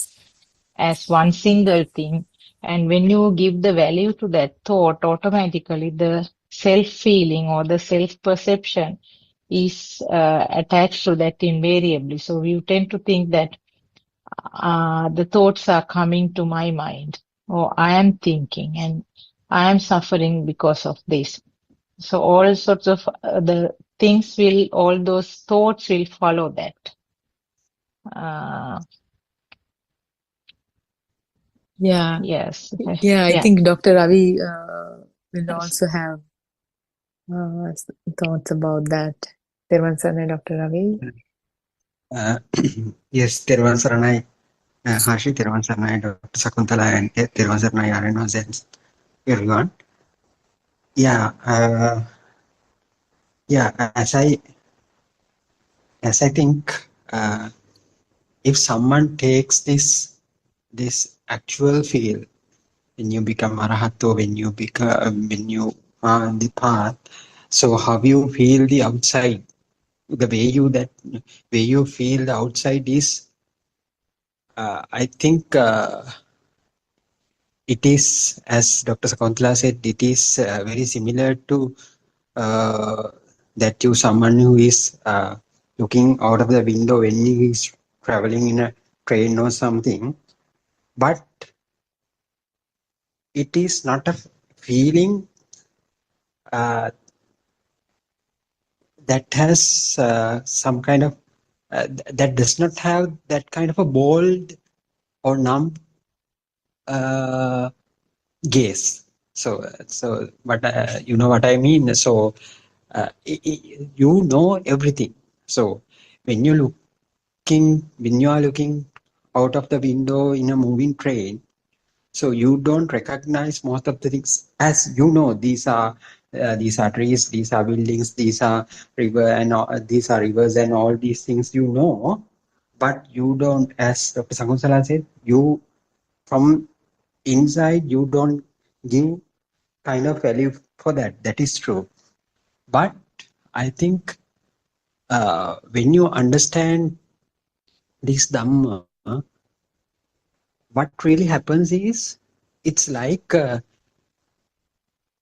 as one single thing. And when you give the value to that thought, automatically the self-feeling or the self-perception is attached to that invariably. So you tend to think that the thoughts are coming to my mind, or I am thinking and I am suffering because of this. So all sorts of the things all those thoughts will follow that. Yeah. Yes. Yeah, I think Dr. Ravi will Yes. also have thoughts about that. Therwan Saranai, Dr. Ravi. Yes, Therwan Saranai, Hashi, Therwan Saranai, Dr. Sakuntala, and Therwan Saranai, Arenos, and everyone. As I think, if someone takes this actual feel, when you become arahato, when you are on the path, so how you feel the outside, the way you feel the outside is, I think it is, as Dr. Sakuntala said, it is very similar to that someone who is looking out of the window when he is traveling in a train or something, but it is not a feeling that has some kind of that does not have that kind of a bold or numb gaze. So but you know what I mean. So you know everything. So when you are looking out of the window in a moving train, so you don't recognize most of the things, as you know, these are trees, these are buildings, these are these are rivers and all these things, you know, but you don't, as Dr. Sakuntala said, you from inside you don't give kind of value for that. That is true. But I think when you understand this Dhamma, what really happens is, it's like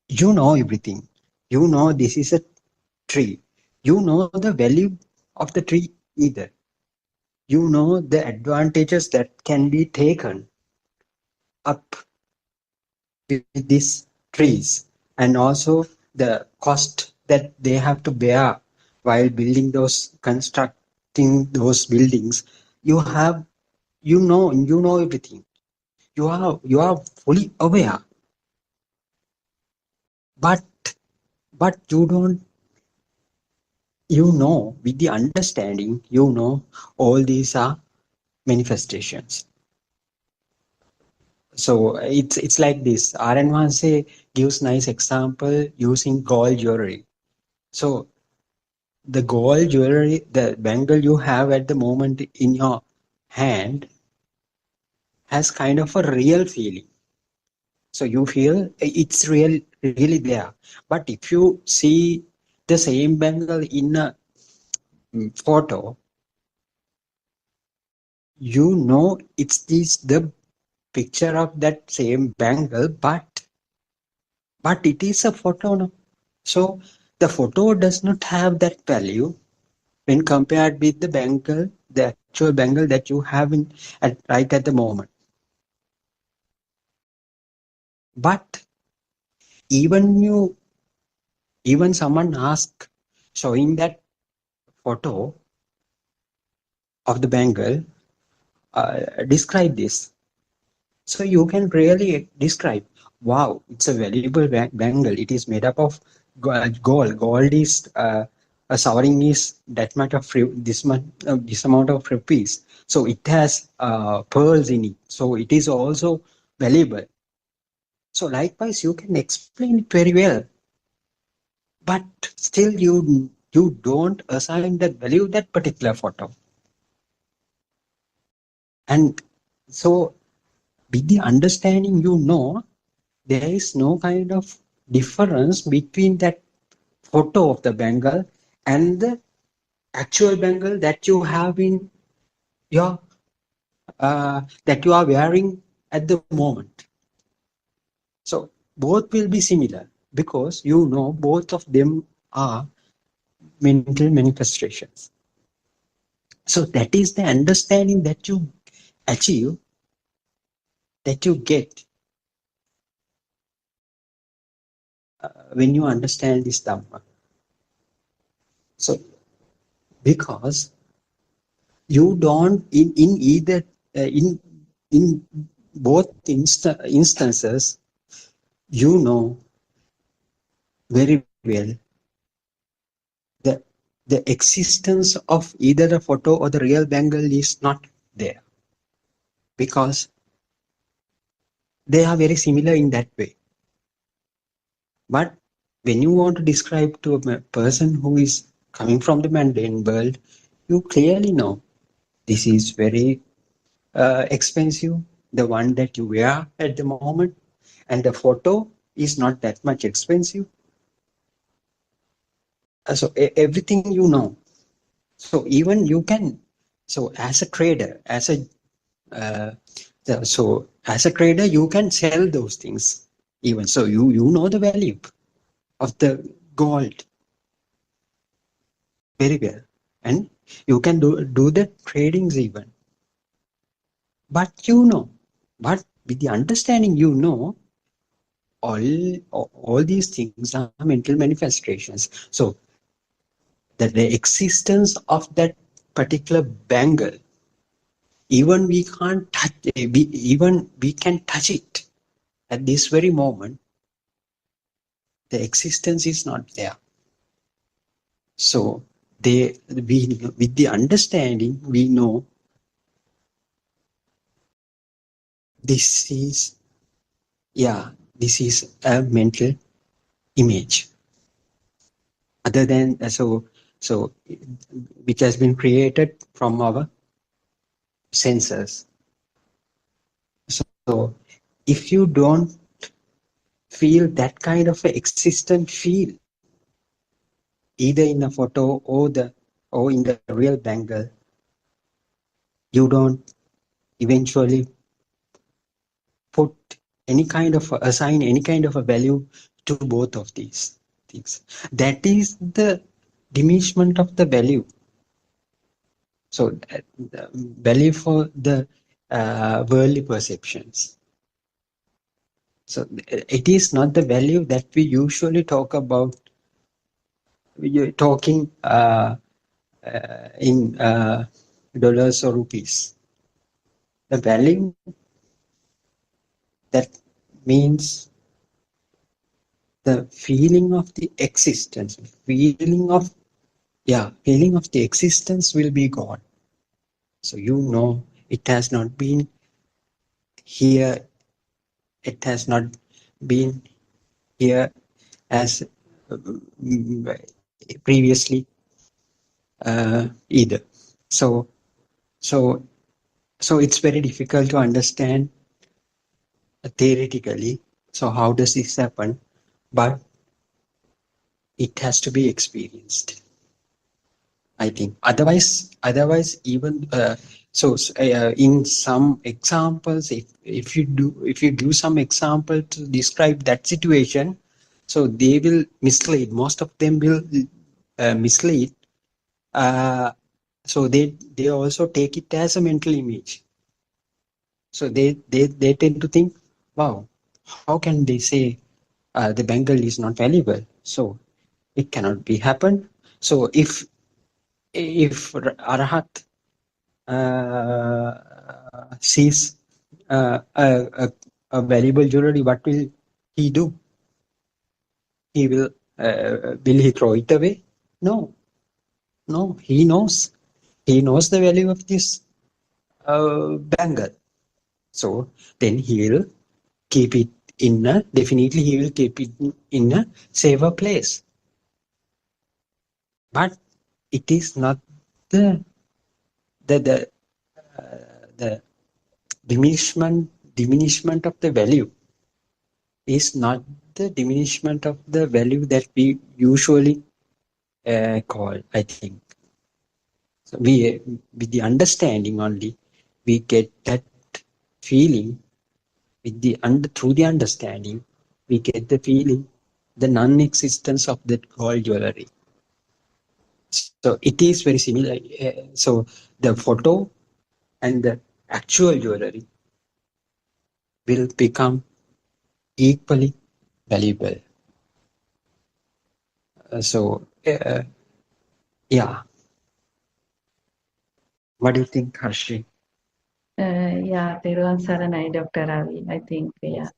you know everything. You know this is a tree. You know the value of the tree either. You know the advantages that can be taken up with these trees, and also the cost that they have to bear while constructing those buildings. You know everything. You are fully aware, but you don't, with the understanding, all these are manifestations. So it's like this. RN Vanse gives nice example using gold jewelry. So the gold jewelry, the bangle you have at the moment in your hand has kind of a real feeling. So you feel it's really there. But if you see the same bangle in a photo, you know it's this the picture of that same bangle, but it is a photo. No? So the photo does not have that value when compared with the bangle, the actual bangle that you have right at the moment. But even someone ask showing that photo of the bangle, describe this. So you can really describe, wow, it's a valuable bangle. It is made up of gold. Gold is a sovereign is that much of this amount of rupees. So it has pearls in it. So it is also valuable. So likewise, you can explain it very well, but still you don't assign that value that particular photo. And so with the understanding, you know, there is no kind of difference between that photo of the bangle and the actual bangle that you have in your that you are wearing at the moment. So both will be similar because you know both of them are mental manifestations. So that is the understanding that you achieve, that you get when you understand this Dhamma. So because you don't in either in both instances, you know very well the existence of either the photo or the real bangle is not there, because they are very similar in that way. But when you want to describe to a person who is coming from the mundane world, you clearly know this is very expensive, the one that you wear at the moment, and the photo is not that much expensive. So everything you know. So even you can, so as a trader, as a trader, you can sell those things even. So you know the value of the gold very well, and you can do the tradings even. But but with the understanding, all these things are mental manifestations. So that the existence of that particular bangle, even we can't touch, we can touch it at this very moment, the existence is not there. So with the understanding, we know this is a mental image. Other than so which has been created from our senses. So if you don't feel that kind of an existent feel, either in a photo or in the real bangle, you don't eventually assign any kind of a value to both of these things. That is the diminishment of the value. So the value for the worldly perceptions. So it is not the value that we usually talk about. We're talking in dollars or rupees. The value that means the feeling of the existence, feeling of the existence will be gone. So it has not been here it has not been here as previously either. So, so, so it's very difficult to understand theoretically. So how does this happen? But it has to be experienced, I think. Otherwise, even in some examples, if you give some example to describe that situation, so they will mislead. Most of them will mislead. So they also take it as a mental image. So they tend to think, wow, how can they say the Bengal is not valuable? So it cannot be happen. So if Arahat sees a valuable jewelry, what will he do? He will he throw it away? No, he knows the value of this bangle. So then he will keep it definitely he will keep it in a safer place. But it is not the diminishment of the value is not the diminishment of the value that we usually call, I think. So we, with the understanding only, we get that feeling. Through the understanding, we get the feeling, the non-existence of that gold jewelry. So it is very similar. So the photo and the actual jewelry will become equally valuable. Yeah. What do you think, Harshi? Yeah, Thiruvan Saranai, Dr. Ravi. I think, yeah.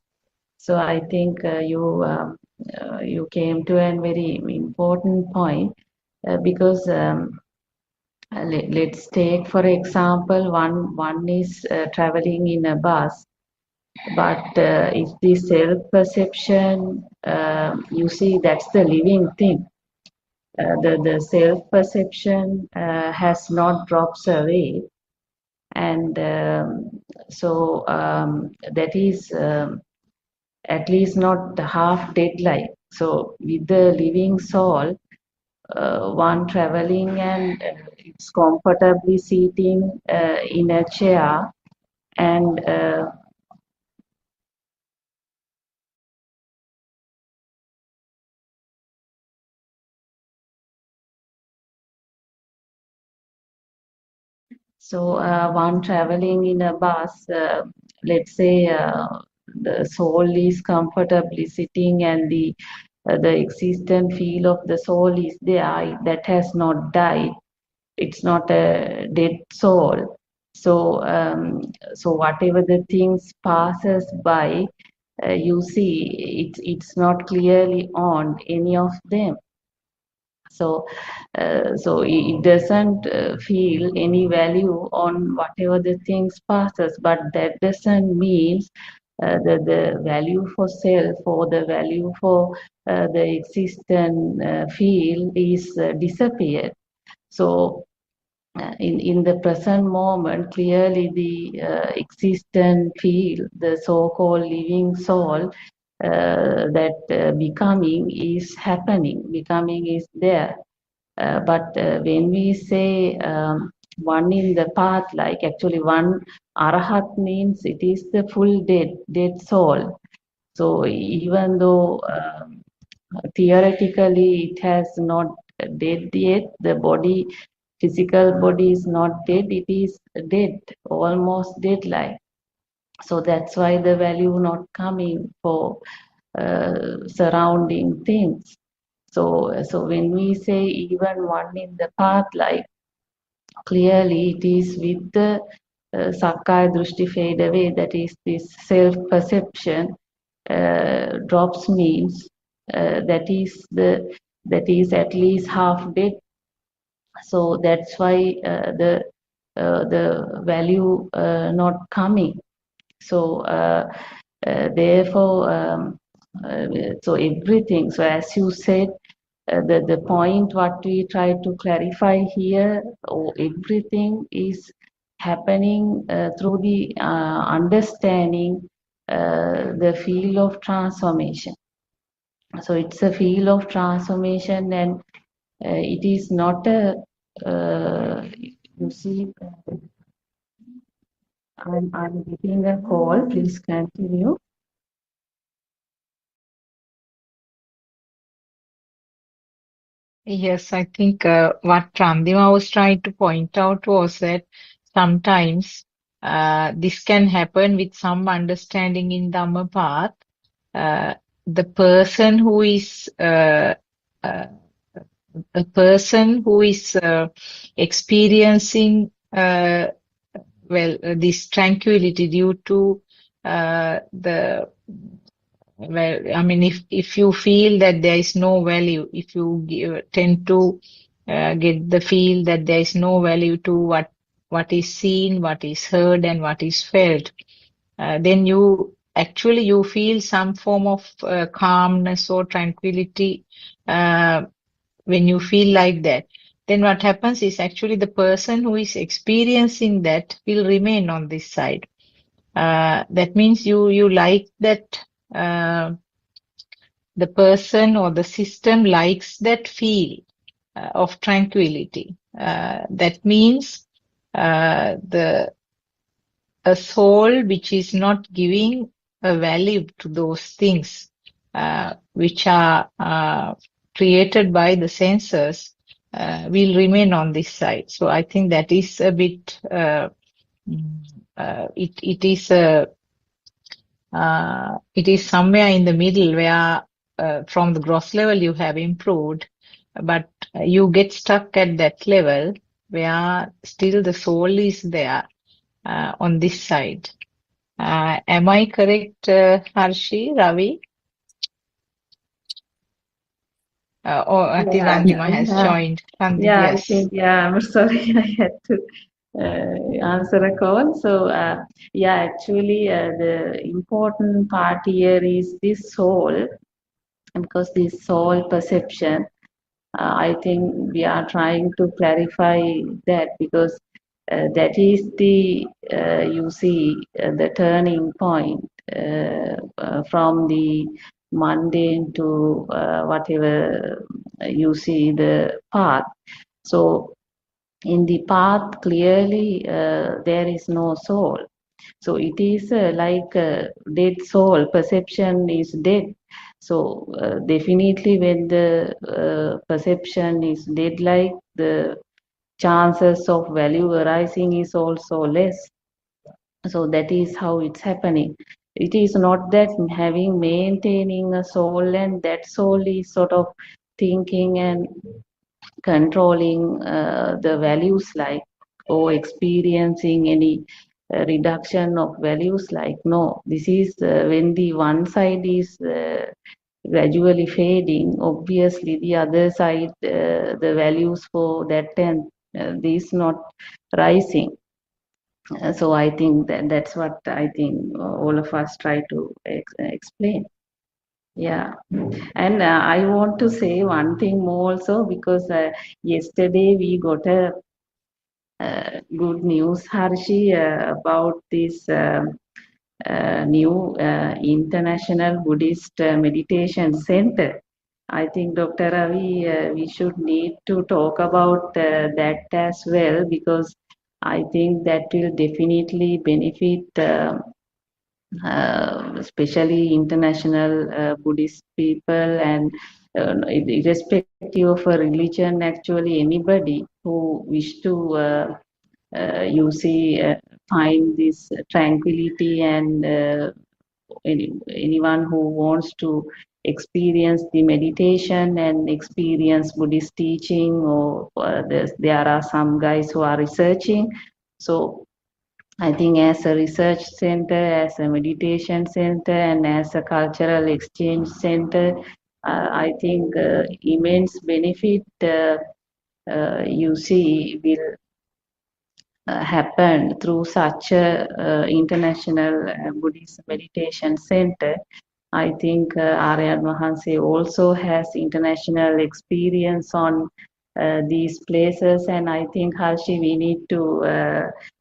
So I think you came to a very important point because let's take, for example, one is traveling in a bus, but if the self-perception, you see, that's the living thing. The self-perception has not dropped away, and that is at least not half dead like. So with the living soul, one traveling and it's comfortably sitting in a chair, and so one traveling in a bus, let's say the soul is comfortably sitting, and the existent feel of the soul is there, that has not died. It's not a dead soul. So so whatever the things passes by, you see, it's not clearly on any of them. So so it doesn't feel any value on whatever the things passes, but that doesn't mean the value for self or the value for the existent field is disappeared. So in the present moment, clearly the existent field, the so-called living soul, that becoming is happening, becoming is there. But when we say one in the path, like actually one arahat means it is the full dead soul. So even though theoretically it has not dead yet, the body, physical body is not dead, it is dead, almost dead like. So that's why the value not coming for surrounding things. So when we say even one in the path, like clearly it is with the Sakkaya Drushti fade away, that is this self-perception drops means that is at least half dead. So that's why the value not coming. So Therefore, so everything, so as you said, the point what we try to clarify here, everything is happening through the understanding the field of transformation. So it's a field of transformation, and it is not a, you see, I'm getting a call, please continue. Yes, I think what Randima was trying to point out was that sometimes this can happen with some understanding in Dhamma path. The person who is a person who is experiencing this tranquility due to the I mean, if you feel that there is no value, if you tend to get the feel that there is no value to what is seen, what is heard, and what is felt, then you feel some form of calmness or tranquility when you feel like that. Then what happens is actually the person who is experiencing that will remain on this side. That means you like that. The person or the system likes that feel of tranquility. That means a soul which is not giving a value to those things which are created by the senses will remain on this side. So I think that is a bit. It is somewhere in the middle where from the gross level you have improved, but you get stuck at that level where still the soul is there on this side. Am I correct, Harshi, Ravi? Or I think Randima has joined. Yeah, I Yes. think, yeah, I'm sorry, I had to answer a call. So, yeah, actually, the important part here is this soul, because this soul perception, I think we are trying to clarify that, because that is the, you see, the turning point from the mundane to whatever you see the path. So in the path, clearly there is no soul. So it is like dead soul, perception is dead. So definitely when the perception is dead, like the chances of value arising is also less. So that is how it's happening. It is not that having maintaining a soul, and that soul is sort of thinking and controlling the values, like, or experiencing any reduction of values, like, no, this is when the one side is gradually fading, obviously the other side, the values for that and this not rising. So I think that's what I think all of us try to explain. Yeah, and I want to say one thing more also, because yesterday we got a good news, Harshi, about this new International Buddhist Meditation Center. I think, Dr. Ravi, we should need to talk about that as well, because I think that will definitely benefit especially international Buddhist people, and irrespective of a religion, actually anybody who wish to you see find this tranquility, and anyone who wants to experience the meditation and experience Buddhist teaching, or there are some guys who are researching. So I think as a research center, as a meditation center, and as a cultural exchange center, I think immense benefit you see will happened through such a international Buddhist meditation center. I think Aryan Mahanse also has international experience on these places, and I think Harshi, we need to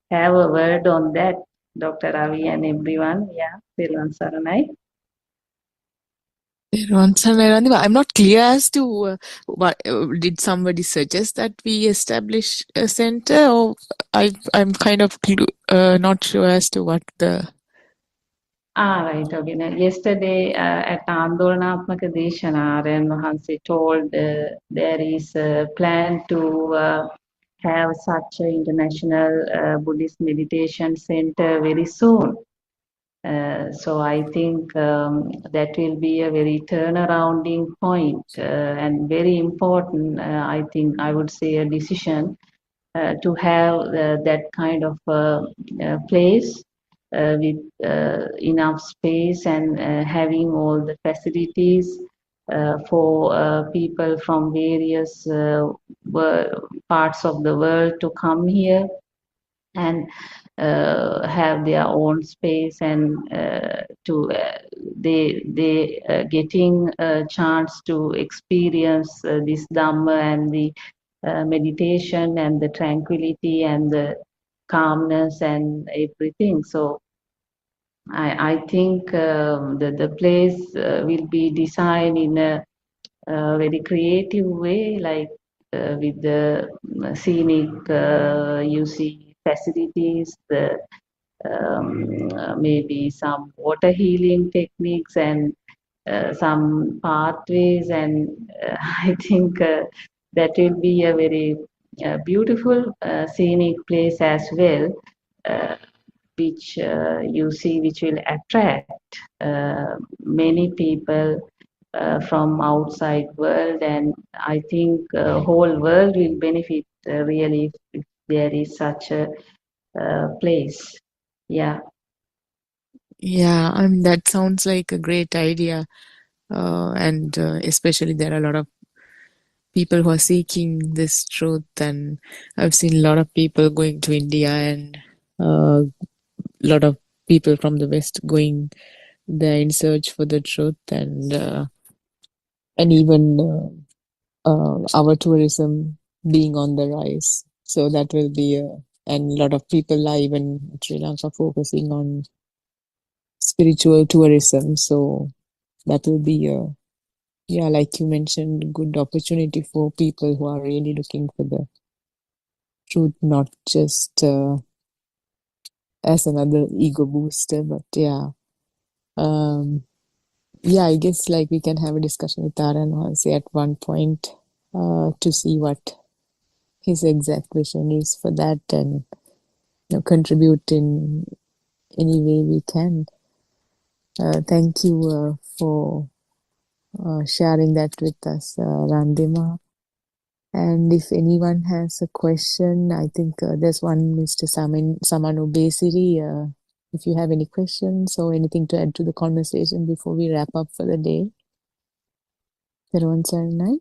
have a word on that, Dr. Ravi and everyone. Yeah, Thiruvan Saranai. I'm not clear as to what did somebody suggest that we establish a center, or I'm kind of not sure as to what the. Right. Okay. Now, yesterday at Andolanatmaka Deshana, Aryan Mahanse told there is a plan to have such an international Buddhist meditation center very soon. So I think that will be a very turnarounding point and very important. I think I would say a decision to have that kind of place with enough space and having all the facilities for people from various parts of the world to come here and have their own space and to they getting a chance to experience this Dhamma and the meditation and the tranquility and the calmness and everything. So I think the place will be designed in a very creative way, like with the scenic, you see facilities, the maybe some water healing techniques and some pathways, and I think that will be a very beautiful scenic place as well, which you see, which will attract many people from outside world, and I think whole world will benefit really if there is such a place. Yeah. Yeah, that sounds like a great idea, and especially there are a lot of people who are seeking this truth, and I've seen a lot of people going to India and a lot of people from the West going there in search for the truth, and even our tourism being on the rise. So that will be and a lot of people are even in Sri Lanka focusing on spiritual tourism. So that will be yeah, like you mentioned, good opportunity for people who are really looking for the truth, not just as another ego booster, but yeah. Yeah, I guess like we can have a discussion with Taran Hansi at one point to see what his exact vision is for that, and contribute in any way we can. Thank you for sharing that with us, Randima. And if anyone has a question, I think there's one, Mr. Samanu Besiri. If you have any questions or anything to add to the conversation before we wrap up for the day. Theruvan Saranai.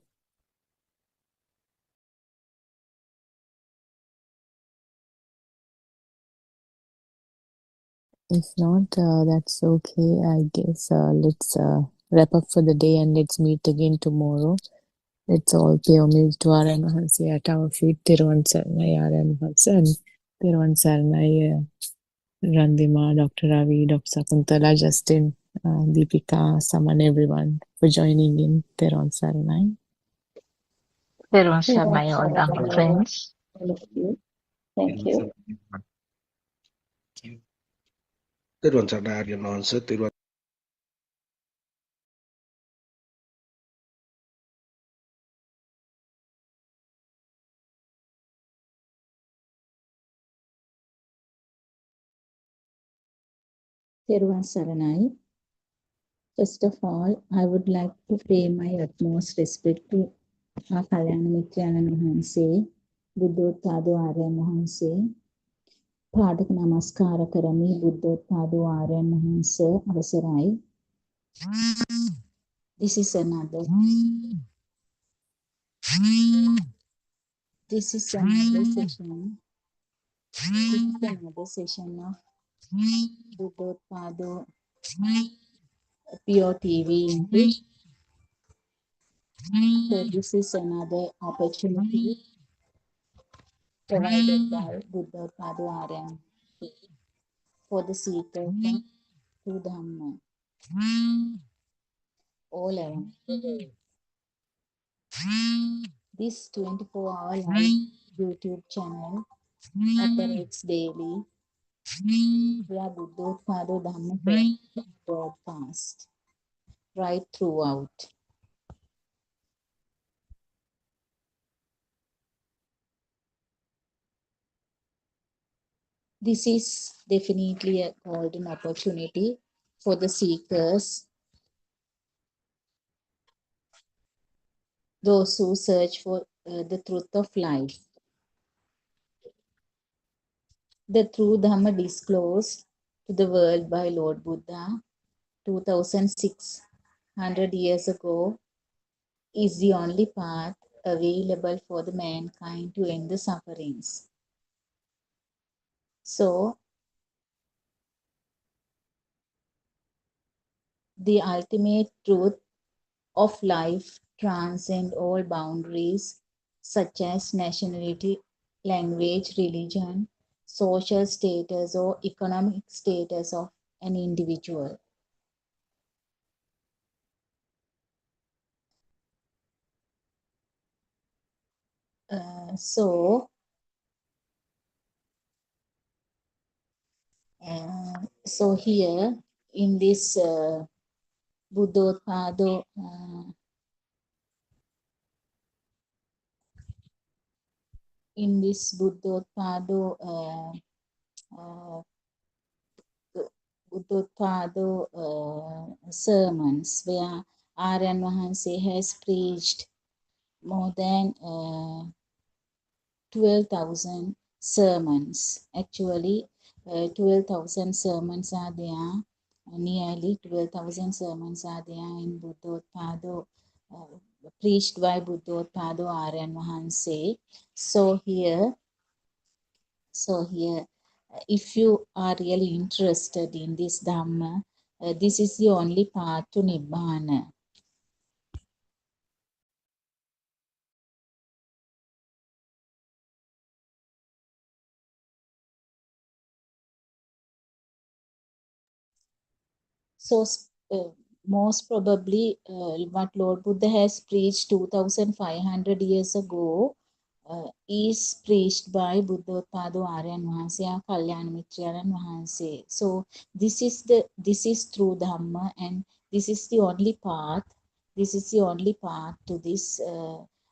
If not, that's okay. I guess let's wrap up for the day and let's meet again tomorrow. Let's all pay homage to Aryan Mahanse at our feet. Theruvan Saranai, Aryan Mahanse, and Theruvan Saranai, Randima, Dr. Ravi, Dr. Sakuntala, Justin, Deepika, Saman, everyone for joining in. Theruvan Saranai. Theruvan Saranai, all Dhamma friends. All of you. Thank you. Thiruvan Saranai, Aryan Mahanse, Thiruvan Theruvan Saranai. First of all, I would like to pay my utmost respect to our Kalyana Mitra Aryan Mahanse, Buddothpado Aryan Mahanse. පාඩක නමස්කාර කරමි බුද්ධෝත්පාද ආර්යයන් වහන්සේ අවසරයි. This is another session This is another session of Buddothpado PeoTV English. So this is another opportunity provided by Buddothpado RM for the seekers of true Dhamma all around the world. This 24-hour live YouTube channel operates daily via Buddothpado Dhamma broadcast right throughout. This is definitely a golden opportunity for the seekers, those who search for the truth of life. The true Dhamma disclosed to the world by Lord Buddha 2600 years ago is the only path available for the mankind to end the sufferings. So, the ultimate truth of life transcends all boundaries such as nationality, language, religion, social status, or economic status of an individual. So here in this Buddothpado sermons where Aryan Wahanse has preached more than 12,000 sermons. Actually, 12,000 sermons are there. Nearly 12,000 sermons are there in Buddothpado, preached by Buddothpado Aryan Wahanse. So here, if you are really interested in this Dhamma, this is the only path to Nibbana. So, most probably, what Lord Buddha has preached 2,500 years ago is preached by Buddothpado Aryan Wahanse or Kalyanamitra Aryan Wahanse. So, this is true Dhamma, and this is the only path. This is the only path to this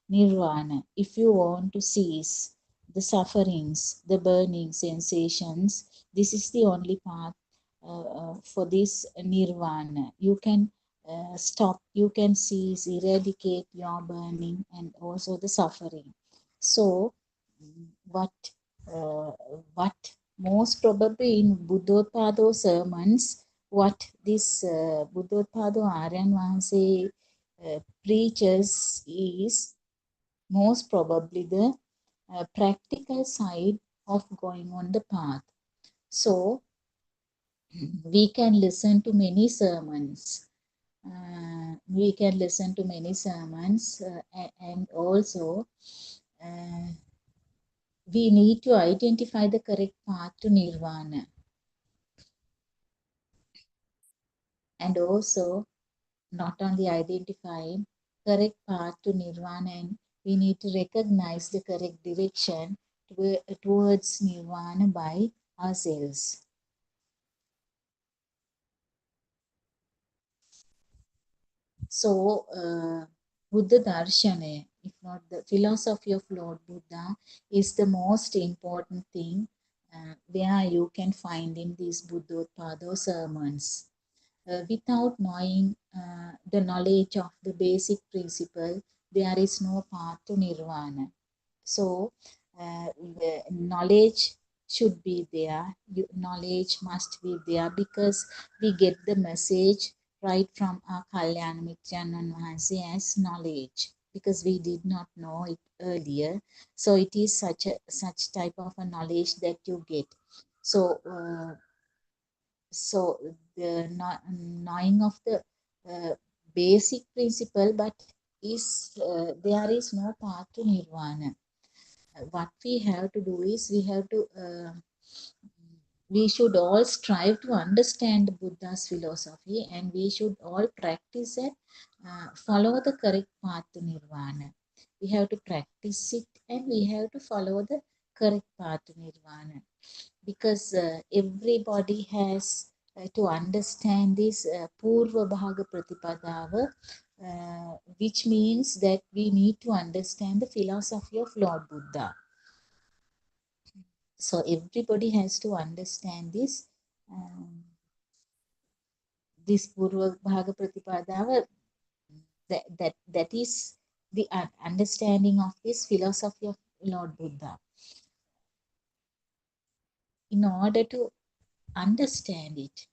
Nirvana. If you want to cease the sufferings, the burning sensations, this is the only path for this nirvana. You can stop, you can cease, eradicate your burning and also the suffering. So, what most probably in Buddothpado sermons, what this Buddothpado Aryan Wahanse preaches is most probably the practical side of going on the path. So, we can listen to many sermons. And also we need to identify the correct path to nirvana. And also not only identifying correct path to nirvana, and we need to recognize the correct direction towards nirvana by ourselves. So, Buddha Darshana, if not the philosophy of Lord Buddha, is the most important thing where you can find in these Buddothpado sermons. Without knowing the knowledge of the basic principle, there is no path to nirvana. So, the knowledge should be there. Knowledge must be there because we get the message right from our Kalyanamitra Wahanse as knowledge. because we did not know it earlier. So it is such type of a knowledge that you get. So so the knowing of the basic principle, but there is no path to nirvana. What we have to do is we should all strive to understand Buddha's philosophy, and we should all practice it, follow the correct path to nirvana. We have to practice it, and we have to follow the correct path to nirvana, because everybody has to understand this Purva Bhaga Pratipadava, which means that we need to understand the philosophy of Lord Buddha. So everybody has to understand this Purva Bhaga Pratipadava, that is the understanding of this philosophy of Lord Buddha. In order to understand it,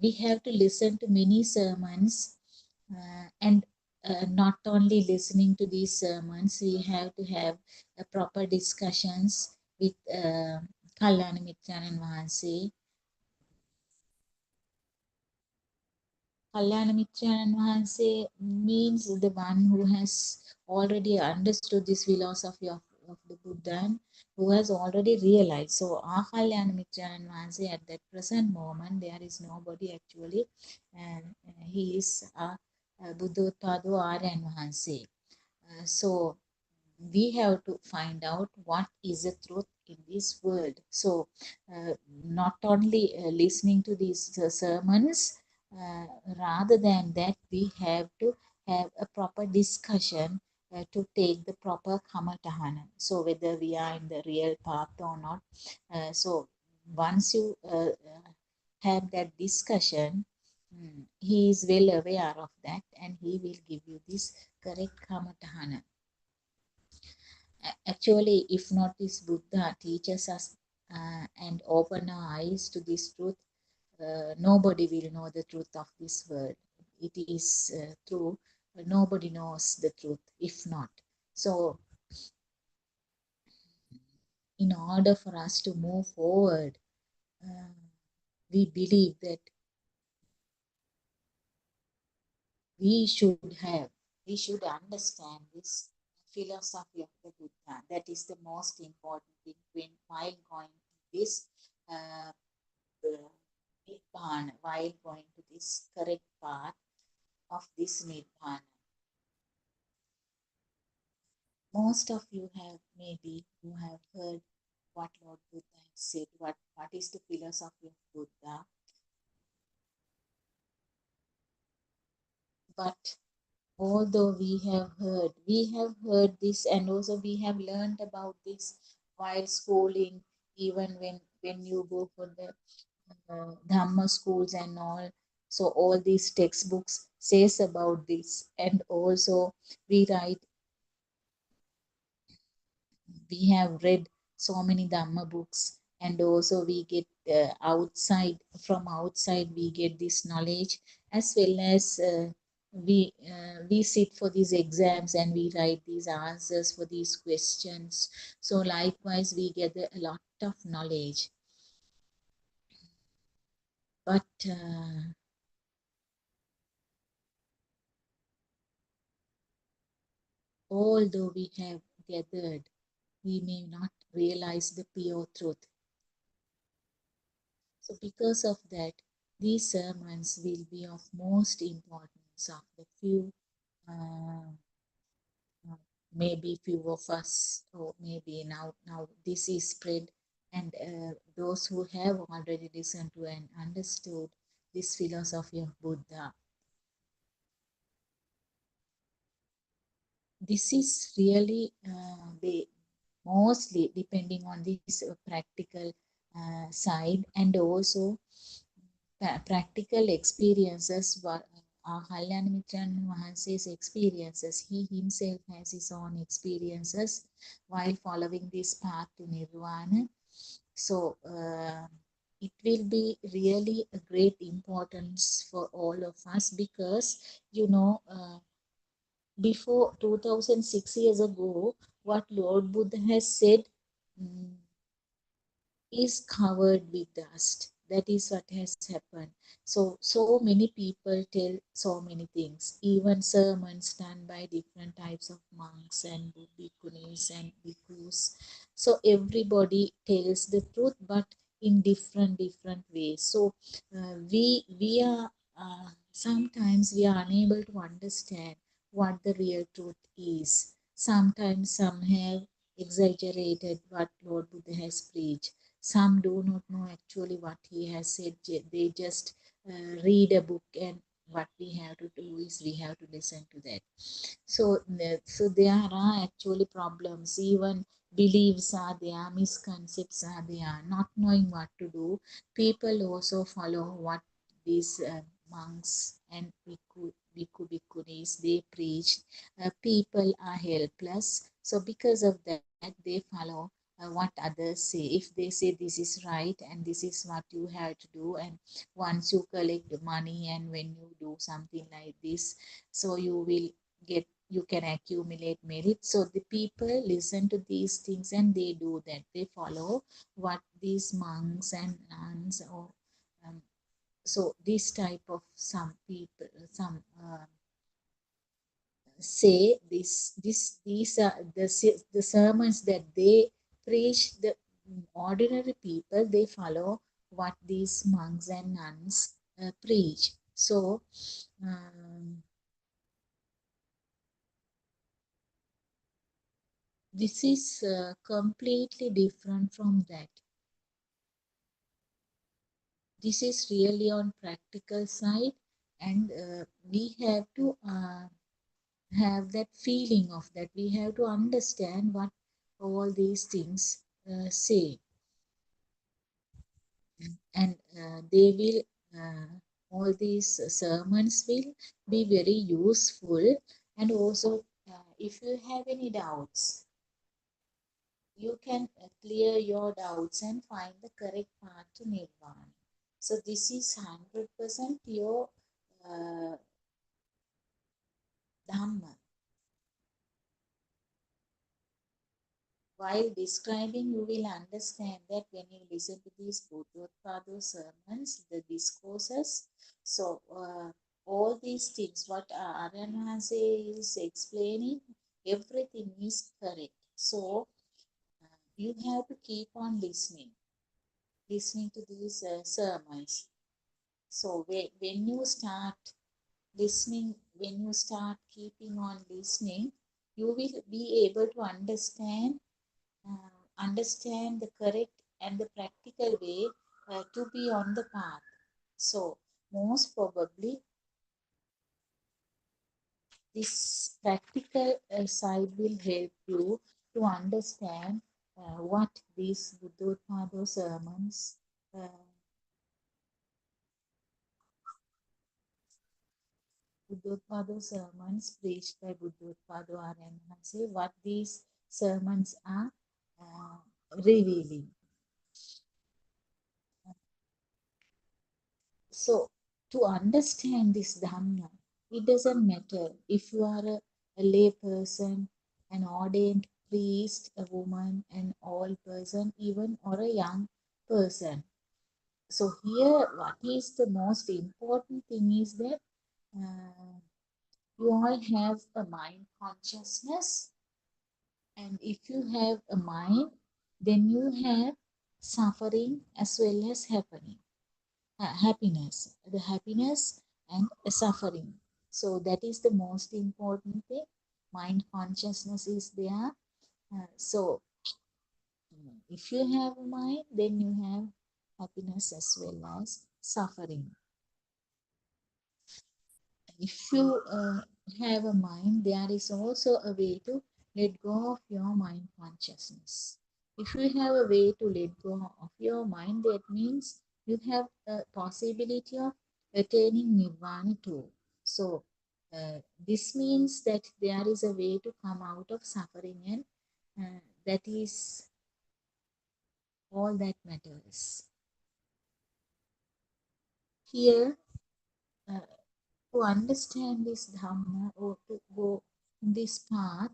we have to listen to many sermons, and not only listening to these sermons, we have to have proper discussions with Kalyana Mitranan Vahanse. Kalyana Mitranan Vahanse means the one who has already understood this philosophy of the Buddha, who has already realized. So, our Kalyana Mitranan Vahanse at that present moment, there is nobody actually, and he is Buddothpado Aryan Vahanse. So, we have to find out what is the truth in this world. So, not only listening to these sermons, rather than that, we have to have a proper discussion to take the proper kamatahana. So, whether we are in the real path or not. So, once you have that discussion, he is well aware of that, and he will give you this correct kamatahana. Actually, if not this Buddha teaches us and open our eyes to this truth, nobody will know the truth of this world. It is true. Nobody knows the truth if not. So, in order for us to move forward, we believe that we should understand this philosophy of the Buddha. That is the most important thing while going to this Nibbana, while going to this correct path of this Nibbana. Most of you have heard what Lord Buddha has said, what is the philosophy of Buddha. But although we have heard this, and also we have learned about this while schooling, even when you go for the Dhamma schools and all. So all these textbooks says about this, and also we have read so many Dhamma books, and also we get from outside we get this knowledge, as well as we sit for these exams and we write these answers for these questions. So likewise we get a lot of knowledge. But although we have gathered, we may not realize the pure truth. So because of that, these sermons will be of most importance of the few, maybe few of us, or maybe now this is spread, and those who have already listened to and understood this philosophy of Buddha. This is really mostly depending on this practical side, and also practical experiences. Kalyana Mitranan Vahanse's experiences. He himself has his own experiences while following this path to Nirvana. So it will be really a great importance for all of us, because before 2006 years ago, what Lord Buddha has said is covered with dust. That is what has happened. So many people tell so many things. Even sermons done by different types of monks and bhikkhunis and bhikkhus. So everybody tells the truth, but in different ways. So we are sometimes we are unable to understand what the real truth is. Sometimes some have exaggerated what Lord Buddha has preached. Some do not know actually what he has said. They just read a book, and what we have to do is we have to listen to that. So there are actually problems. Even beliefs are there, misconceptions are there, not knowing what to do. People also follow what these monks and bhikkhunis they preach. People are helpless. So because of that, they follow what others say. If they say this is right and this is what you have to do, and once you collect the money and when you do something like this, so you can accumulate merit. So the people listen to these things and they do that. They follow what these monks and nuns or so this type of some people, some say these are the sermons that they preach. The ordinary people, they follow what these monks and nuns preach. So this is completely different from that. This is really on practical side, and we have to have that feeling of that. We have to understand what all these things say, and they will all these sermons will be very useful. And also if you have any doubts, you can clear your doubts and find the correct path to nirvana. So this is 100% pure dhamma. While describing, you will understand that when you listen to these Buddothpado sermons, the discourses, so all these things, what Aryanase is explaining, everything is correct. So you have to keep on listening to these sermons. So when you start listening, when you start keeping on listening, you will be able to understand the correct and the practical way to be on the path. So most probably this practical side will help you to understand what these Buddothpado sermons preached by Buddothpado Aryanase, what these sermons are revealing. So to understand this Dhamma, it doesn't matter if you are a lay person, an ordained priest, a woman, an old person, even or a young person. So here, what is the most important thing is that you all have a mind consciousness, and if you have a mind, then you have suffering as well as happiness, the happiness and suffering. So that is the most important thing. Mind consciousness is there. So if you have a mind, then you have happiness as well as suffering. If you have a mind, there is also a way to let go of your mind consciousness. If you have a way to let go of your mind, that means you have a possibility of attaining nirvana too. So this means that there is a way to come out of suffering, and that is all that matters. Here, to understand this Dhamma or to go in this path,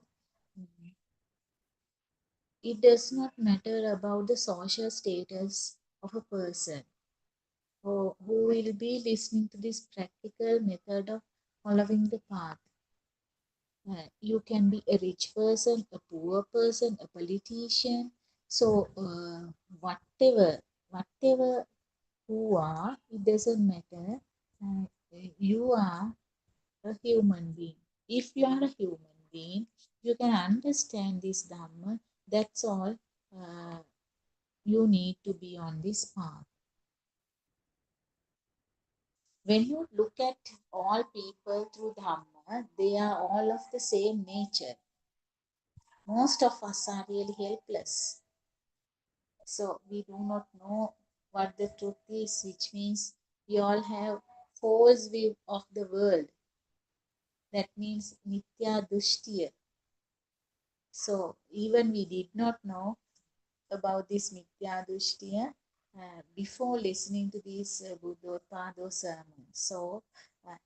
it does not matter about the social status of a person who will be listening to this practical method of following the path. You can be a rich person, a poor person, a politician. So whatever who are, it doesn't matter. You are a human being. If you are a human being, you can understand this Dhamma. That's all you need to be on this path. When you look at all people through Dhamma, they are all of the same nature. Most of us are really helpless. So we do not know what the truth is, which means we all have false view of the world. That means Nitya Dushtiya. So even we did not know about this Mithya Dushtiya before listening to these Buddothpado sermons. So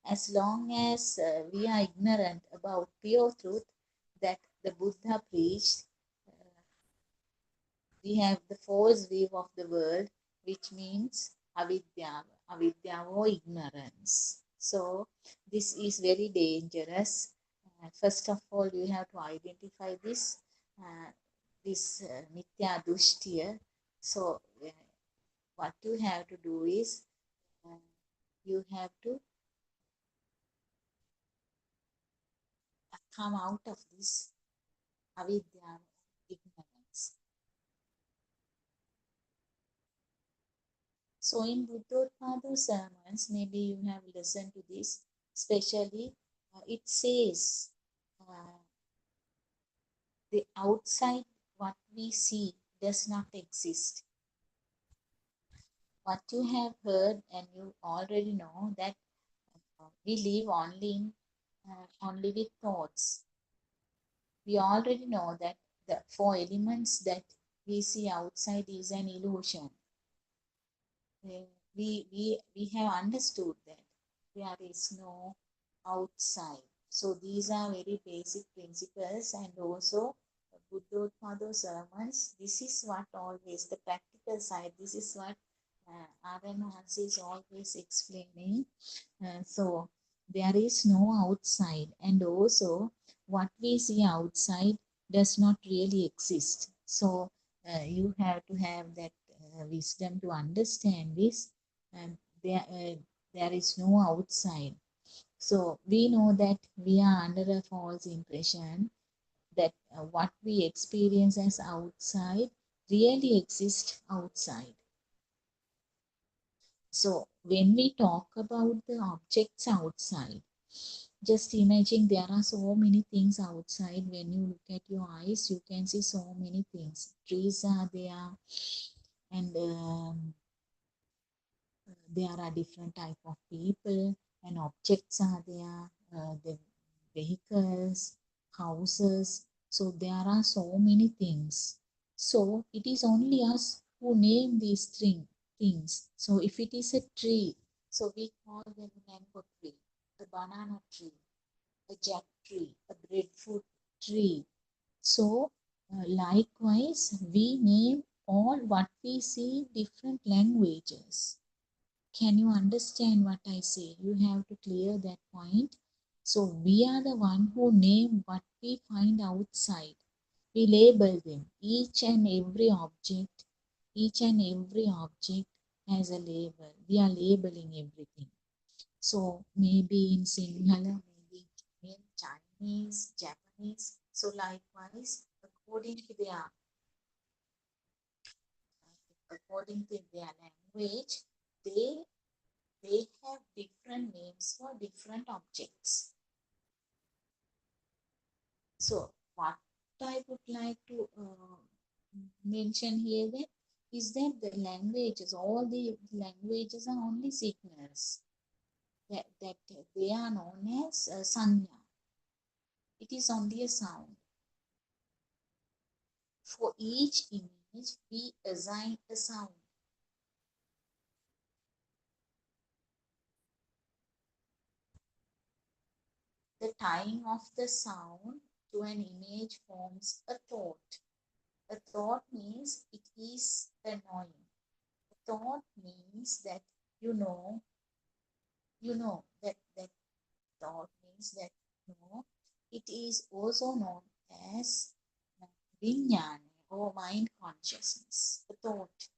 as long as we are ignorant about pure truth that the Buddha preached, we have the false view of the world, which means avidya or ignorance. So this is very dangerous. First of all, you have to identify this mithya dushtiya. So what you have to do is you have to come out of this avidya, ignorance. So in Buddothpado sermons, maybe you have listened to this, especially it says the outside what we see does not exist. What you have heard and you already know that we live only with thoughts. We already know that the four elements that we see outside is an illusion. We have understood that there is no outside. So these are very basic principles, and also Buddothpado sermons. This is what always the practical side. This is what R.N. Hansi is always explaining. So there is no outside, and also what we see outside does not really exist. So you have to have that wisdom to understand this, and there is no outside. So we know that we are under a false impression that what we experience as outside really exists outside. So when we talk about the objects outside, just imagine there are so many things outside. When you look at your eyes, you can see so many things. Trees are there, and there are different type of people, and objects are there, the vehicles, houses. So there are so many things. So it is only us who name these things. So if it is a tree, so we call them a mango tree, a banana tree, a jack tree, a breadfruit tree. So likewise, we name all what we see in different languages. Can you understand what I say? You have to clear that point. So we are the one who name what we find outside. We label them. Each and every object has a label. We are labeling everything. So maybe in Sinhala, maybe in Chinese, Japanese. So likewise, according to their language, they have different names for different objects. So what I would like to mention here then is that the languages, all the languages are only signals. That they are known as sanya. It is only a sound. For each image, we assign a sound. the tying of the sound to an image forms a thought. A thought means it is annoying. A thought means that you know that thought means that it is also known as vinyana or mind consciousness, a thought.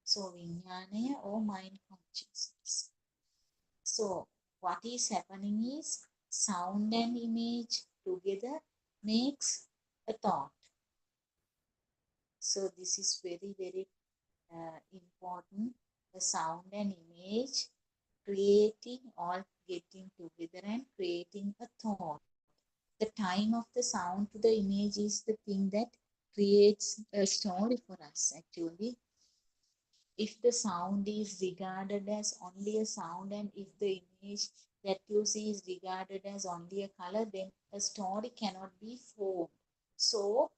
So vinyana or mind consciousness. So what is happening is sound and image together makes a thought. So this is very, very important. The sound and image creating or getting together and creating a thought. The tying of the sound to the image is the thing that creates a story for us actually. If the sound is regarded as only a sound and if the image that you see is regarded as only a color, then a story cannot be formed. So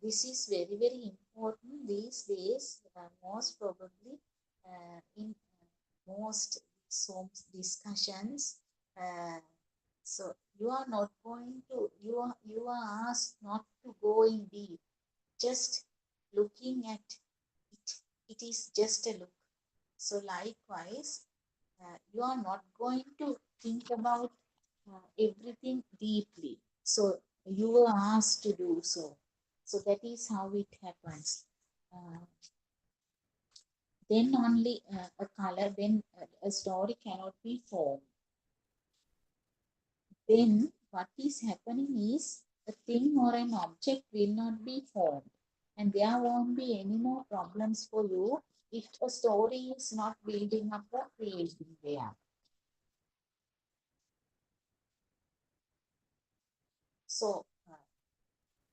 this is very, very important these days, most probably in most discussions. So you are not going to, you are asked not to go in deep, just looking at it. It is just a look. So likewise, you are not going to think about everything deeply. So you were asked to do so. So that is how it happens. Then only a color, then a story cannot be formed. Then what is happening is a thing or an object will not be formed. And there won't be any more problems for you if a story is not building up or creating there. So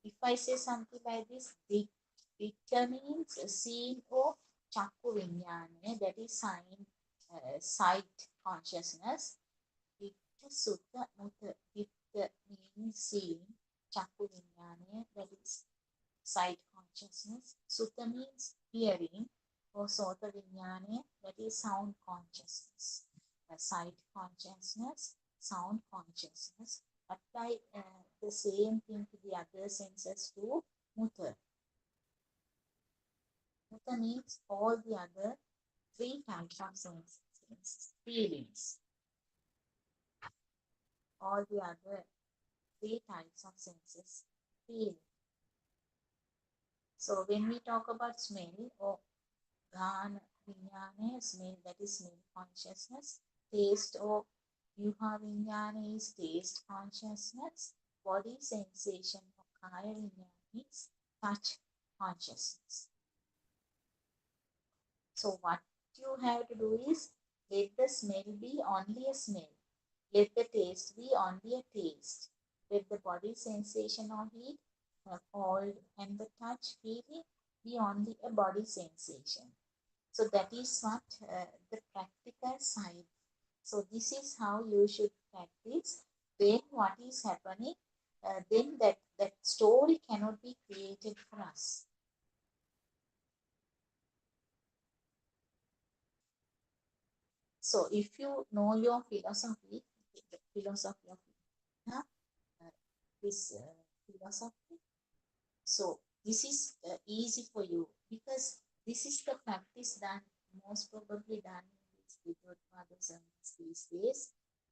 if I say something like this, ditta means seeing or chakku vinyana, that is sight consciousness. Ditta sutta mutta. Ditta means seeing, chakku vinyana, that is sight consciousness. Sutta means hearing, or sota vinyana, that is sound consciousness. Sight consciousness, sound consciousness. Apply the same thing to the other senses too. Mutta. Mutta means all the other three types of senses, feelings. All the other three types of senses, feeling. So when we talk about smell or Ghana, Vijnana, smell, that is smell consciousness. Taste or Yuha Vijnana is taste consciousness. Body sensation or Kaya Vijnana is touch consciousness. So what you have to do is let the smell be only a smell. Let the taste be only a taste. Let the body sensation or heat, cold, and the touch feeling be only a body sensation. So that is what the practical side. So this is how you should practice. Then what is happening? Then that story cannot be created for us. So if you know your philosophy, the philosophy of this philosophy, so this is easy for you because this is the practice done, most probably done in these Buddothpado sermons these days.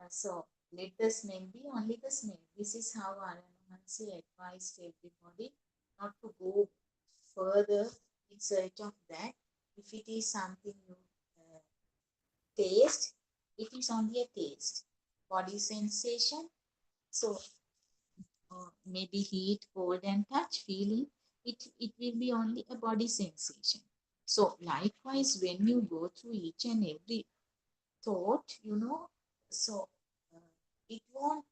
So let the smell be only the smell. This is how Aranamansi advised everybody not to go further in search of that. If it is something you taste, it is only a taste. Body sensation, so maybe heat, cold, and touch feeling, it will be only a body sensation. So likewise, when you go through each and every thought, so it will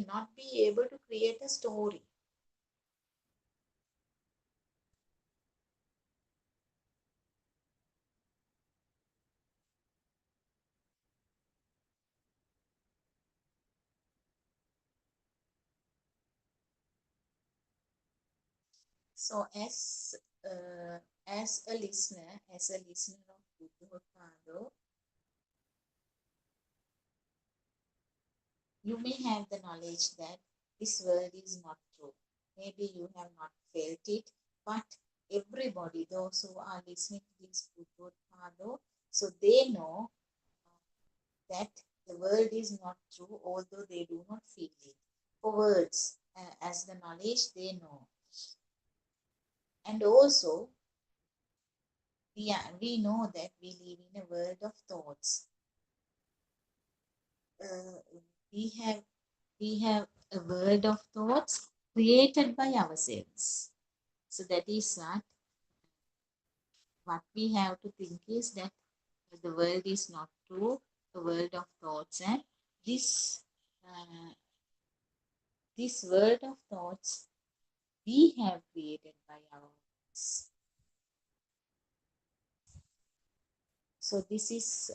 not be able to create a story. So as a listener of Buddothpado, You may have the knowledge that this world is not true. Maybe you have not felt it, but everybody, those who are listening to this Buddothpado, so they know that the world is not true, although they do not feel it. For words, as the knowledge they know. And also, we know that we live in a world of thoughts. We have a world of thoughts created by ourselves. So that is what we have to think is that the world is not true, a world of thoughts, and this this world of thoughts we have created by ourselves. So this is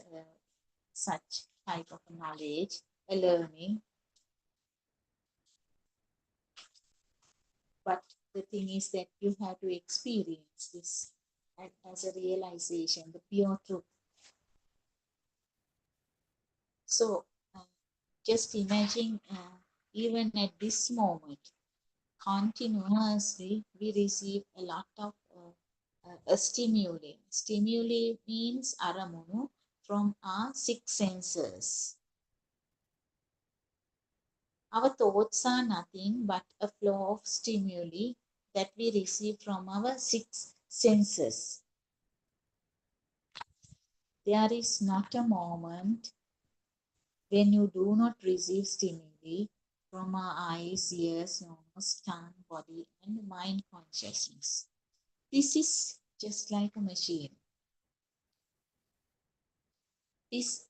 such type of knowledge, a learning. But the thing is that you have to experience this as a realization, the pure truth. So just imagine, even at this moment, continuously we receive a lot of stimuli. Stimuli means aramunu from our six senses. Our thoughts are nothing but a flow of stimuli that we receive from our six senses. There is not a moment when you do not receive stimuli from our eyes, ears, nose, tongue, body, and mind consciousness. This is just like a machine. This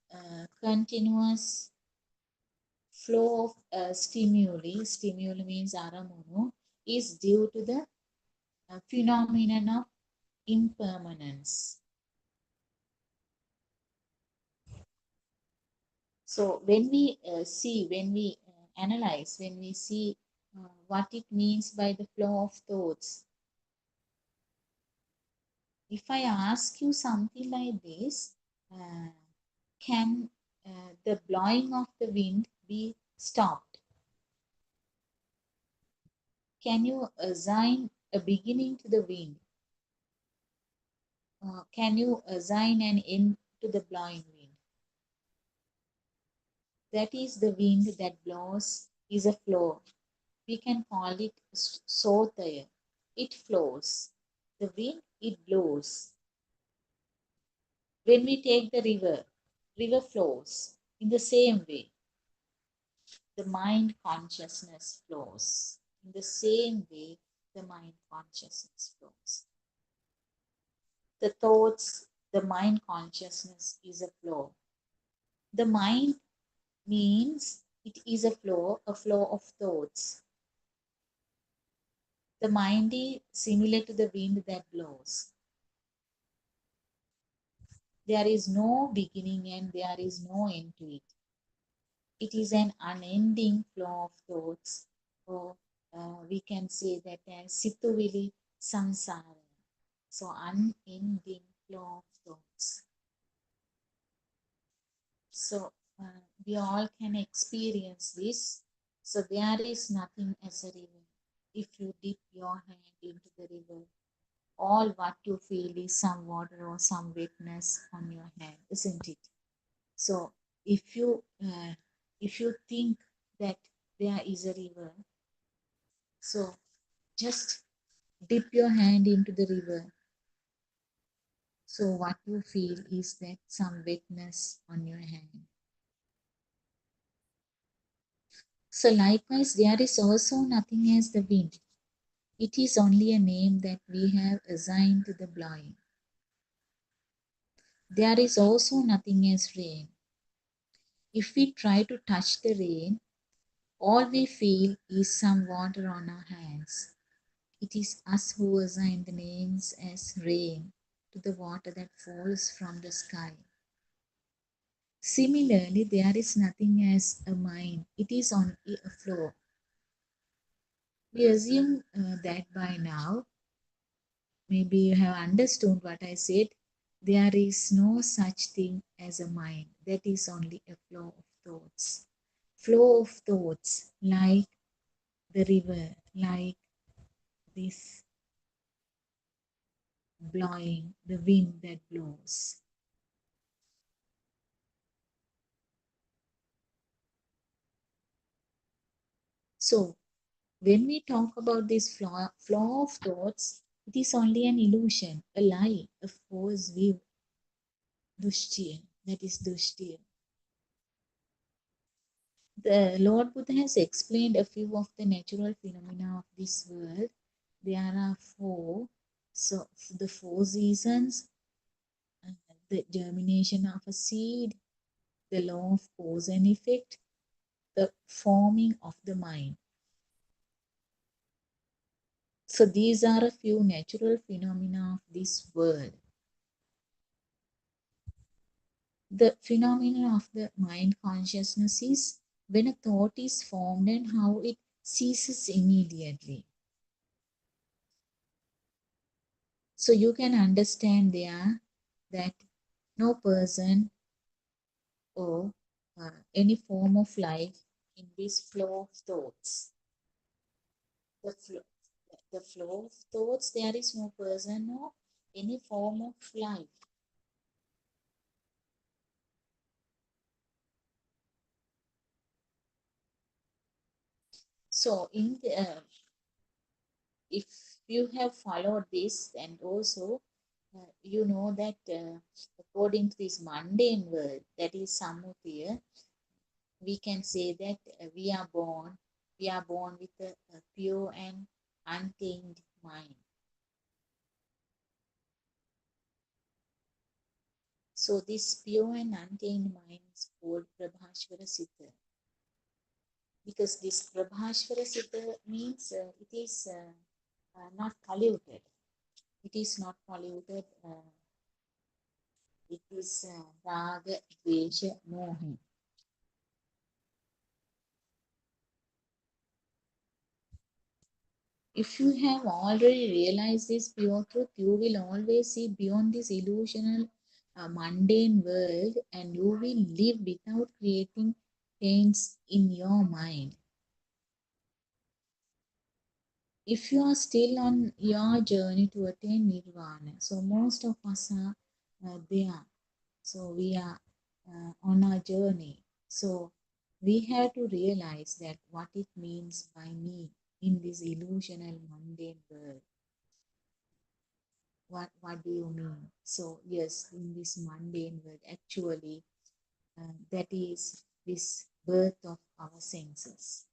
continuous flow of stimuli means aramunu, is due to the phenomenon of impermanence. So when we analyze, when we see what it means by the flow of thoughts, if I ask you something like this, can the blowing of the wind be stopped? Can you assign a beginning to the wind? Can you assign an end to the blowing wind? That is the wind that blows is a flow. We can call it sotaya. It flows. The wind, it blows. When we take the river flows. In the same way, the mind consciousness flows. In the same way, the mind consciousness flows. The thoughts, the mind consciousness is a flow. The mind means it is a flow of thoughts. The mind is similar to the wind that blows. There is no beginning and there is no end to it. It is an unending flow of thoughts, or we can say that as Situvili Samsara. So unending flow of thoughts. So we all can experience this. So there is nothing as a river. If you dip your hand into the river, all what you feel is some water or some wetness on your hand, isn't it? So if you think that there is a river, so just dip your hand into the river. So what you feel is that some wetness on your hand. So likewise, there is also nothing as the wind. It is only a name that we have assigned to the blowing. There is also nothing as rain. If we try to touch the rain, all we feel is some water on our hands. It is us who assign the names as rain to the water that falls from the sky. Similarly, there is nothing as a mind. It is only a flow. We assume that by now, maybe you have understood what I said. There is no such thing as a mind. That is only a flow of thoughts. flow of thoughts like the river, like this blowing, the wind that blows. So when we talk about this flow of thoughts, it is only an illusion, a lie, a false view. Dushtiya, that is Dushtiya. The Lord Buddha has explained a few of the natural phenomena of this world. There are four. So the four seasons, the germination of a seed, the law of cause and effect, the forming of the mind. So these are a few natural phenomena of this world. The phenomenon of the mind consciousness is when a thought is formed and how it ceases immediately. So you can understand there that no person or any form of life in this flow of thoughts. The flow of thoughts, there is no person or any form of life. So in the, if you have followed this, and also you know that according to this mundane world, that is Samuthiya, we can say that we are born with a pure and untainted mind. So this pure and untainted mind is called Prabhashvara Siddha. Because this Prabhashvara Siddha means it is not polluted. It is not polluted. It is Raga, Dvesha, Moha. If you have already realized this pure truth, you will always see beyond this illusional, mundane world, and you will live without creating pains in your mind. If you are still on your journey to attain nirvana, so most of us are there. So we are on our journey. So we have to realize that what it means by me in this illusional mundane world. What do you mean? So yes, in this mundane world, actually, that is this birth of our senses.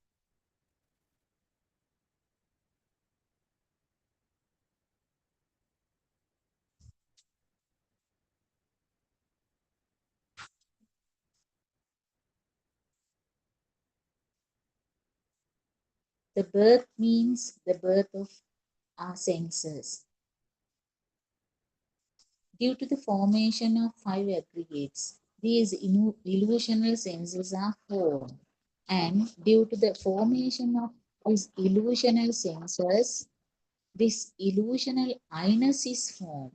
The birth means the birth of our senses. Due to the formation of five aggregates, these illusional senses are formed. And due to the formation of these illusional senses, this illusional I-ness is formed.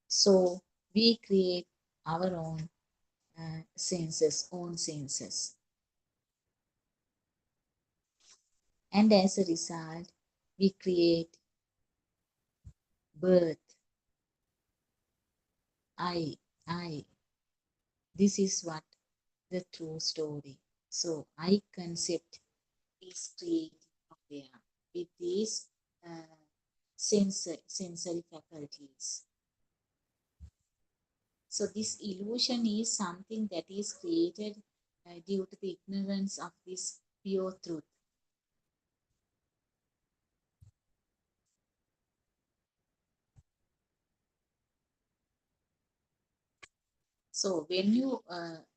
So we create our own own senses. And as a result, we create birth. I. This is what the true story. So I concept is created there with these sensory faculties. So this illusion is something that is created due to the ignorance of this pure truth. So when you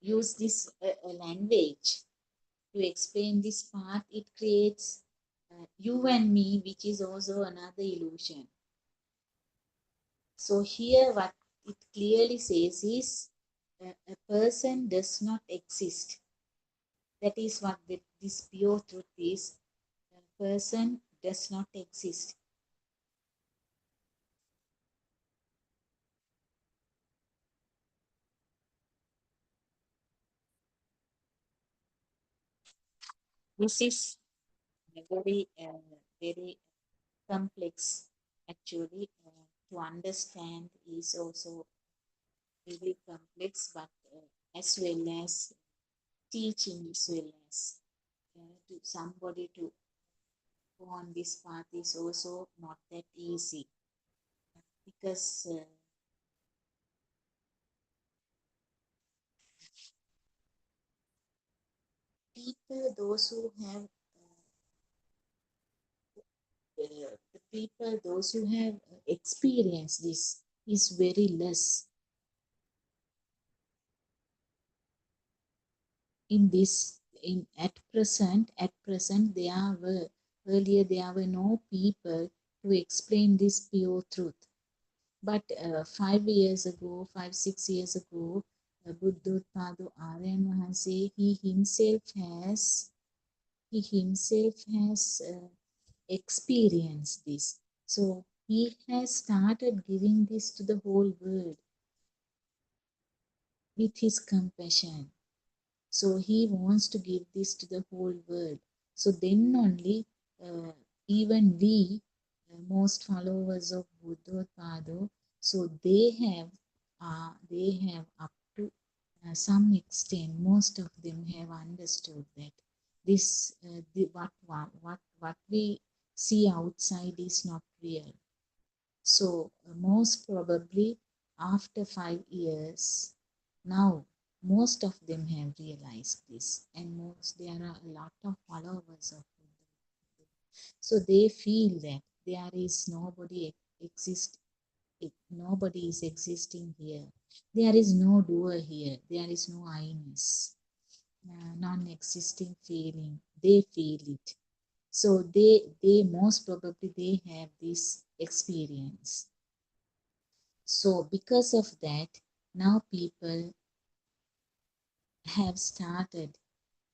use this language to explain this part, it creates you and me, which is also another illusion. So here what it clearly says is a person does not exist. That is what this pure truth is. A person does not exist. This is very complex. Actually, to understand is also very complex, but as well as teaching as well as to somebody to go on this path is also not that easy because people, those who have the people, those who have experienced this is very less in this. In at present, there were earlier there were no people to explain this pure truth. But 5 years ago, 5-6 years ago, Buddothpado Aryan Mahanse, he himself has experienced this. So he has started giving this to the whole world with his compassion. So he wants to give this to the whole world. So then only even we, most followers of Buddothpado, so they have up to some extent, most of them have understood that this what we see outside is not real. So most probably after 5 years, now most of them have realized this, and there are a lot of followers of Buddha. So they feel that there is nobody is existing here. There is no doer here. There is no I-ness, non-existing feeling. They feel it. So they most probably they have this experience. So because of that, now people have started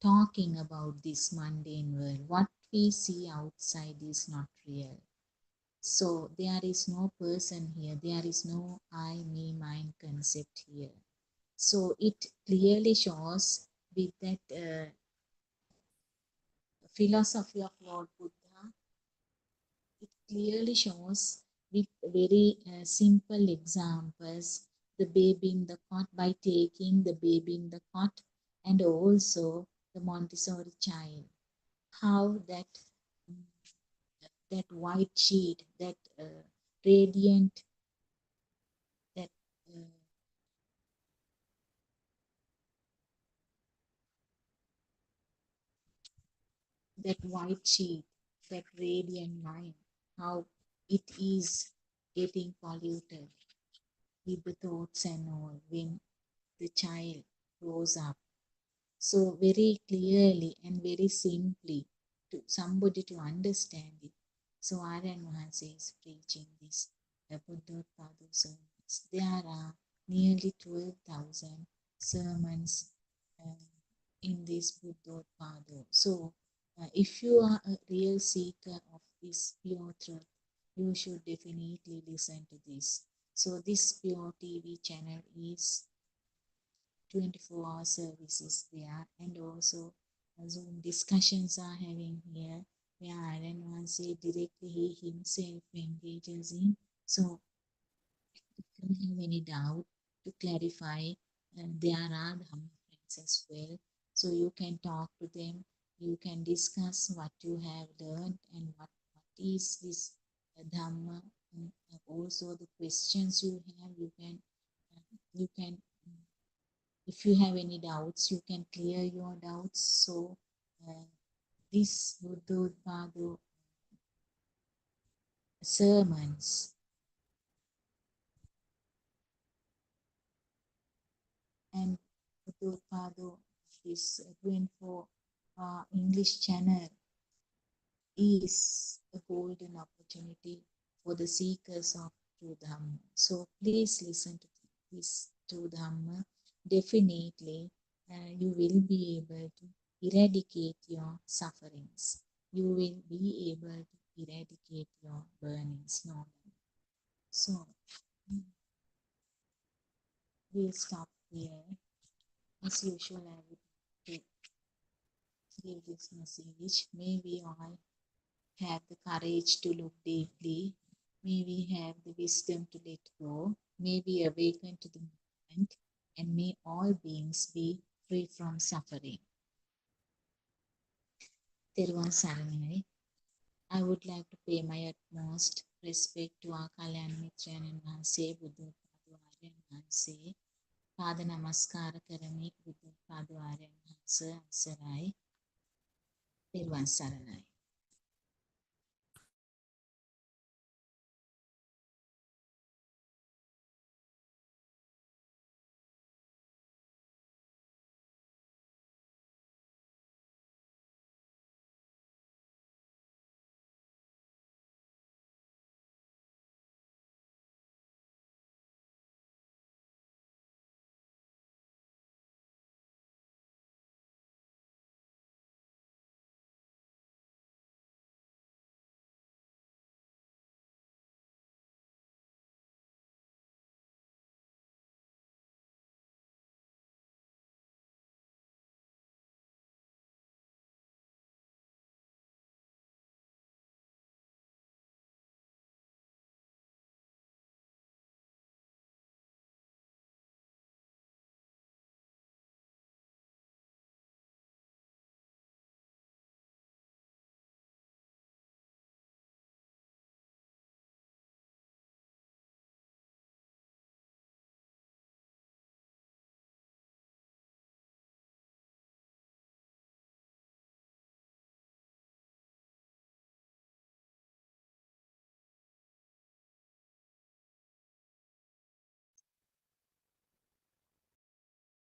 talking about this mundane world. What we see outside is not real. So there is no person here. There is no I, me, mine concept here. So it clearly shows with that philosophy of Lord Buddha, it clearly shows with very simple examples, the baby in the cot, by taking the baby in the cot, and also the Montessori child, how that white sheet, that radiant, that that white sheet, that radiant mind, how it is getting polluted with the thoughts and all when the child grows up. So very clearly and very simply to somebody to understand it. So Aryan Mahanse is preaching this Buddothpado sermons. There are nearly 12,000 sermons in this Buddothpado. So if you are a real seeker of this pure truth, you should definitely listen to this. So this PeoTV channel is 24-hour services there, and also Zoom discussions are having here where Aryan Mahanse directly he himself engages in. So if you have any doubt to clarify, there are Dhamma friends as well. So you can talk to them, you can discuss what you have learned and what is this Dhamma. Also the questions you have, you can if you have any doubts, you can clear your doubts. So this Buddothpado sermons and Buddothpado, this 24 English channel is a golden opportunity for the seekers of true Dhamma. So please listen to this true Dhamma. Definitely, you will be able to eradicate your sufferings. You will be able to eradicate your burnings. No. So we'll stop here. As usual, I would leave this message. May we all have the courage to look deeply. May we have the wisdom to let go. May we awaken to the moment, and may all beings be free from suffering. Therwan Saranai. I would like to pay my utmost respect to our Kalyan Mitrayan Vanse, Buddothpado Aryan Vanse. පාද නමස්කාර කරමි බුදුපාද ආර්යයන් වහන්සේ අවසරයි. පෙරවන් සරණයි.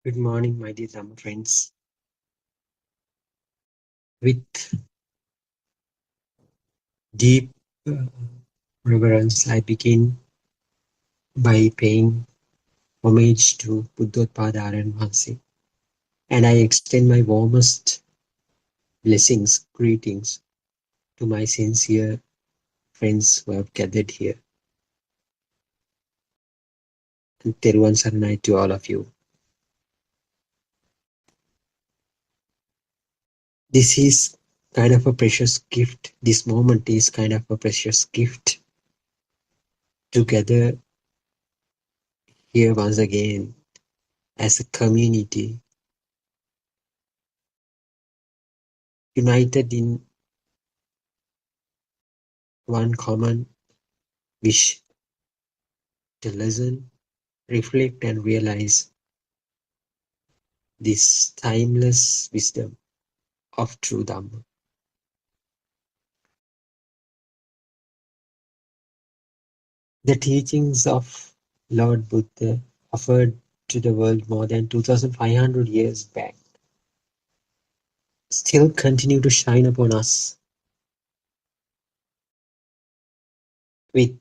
Good morning, my dear Dhamma friends. With deep reverence, I begin by paying homage to Buddothpado Aryan Vanse, and I extend my warmest blessings, greetings to my sincere friends who have gathered here. And Therwan Saranai to all of you. This is kind of a precious gift. This moment is kind of a precious gift to gather here once again as a community, united in one common wish to listen, reflect, and realize this timeless wisdom of true Dhamma. The teachings of Lord Buddha offered to the world more than 2,500 years back still continue to shine upon us with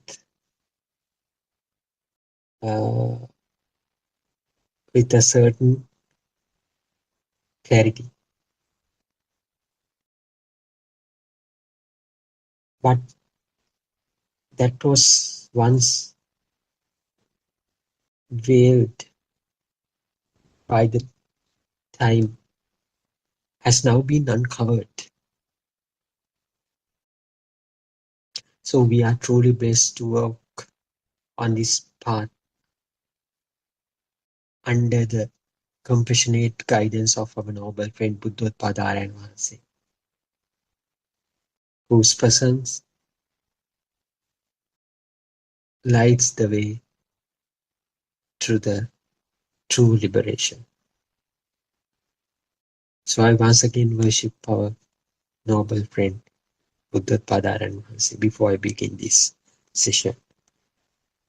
a certain clarity. But that was once veiled by the time has now been uncovered. So we are truly blessed to work on this path under the compassionate guidance of our noble friend Buddothpado Aryan Vanse, whose presence lights the way to the true liberation. So I once again worship our noble friend Buddothpado Aryan Vanse before I begin this session.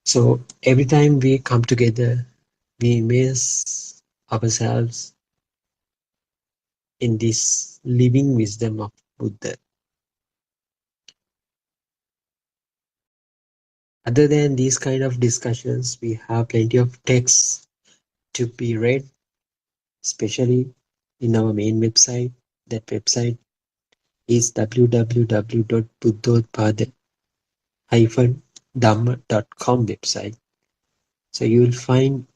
So every time we come together, we immerse ourselves in this living wisdom of Buddha. Other than these kind of discussions, we have plenty of texts to be read, especially in our main website. That website is www.buddothpado-dhamma.com website. So you will find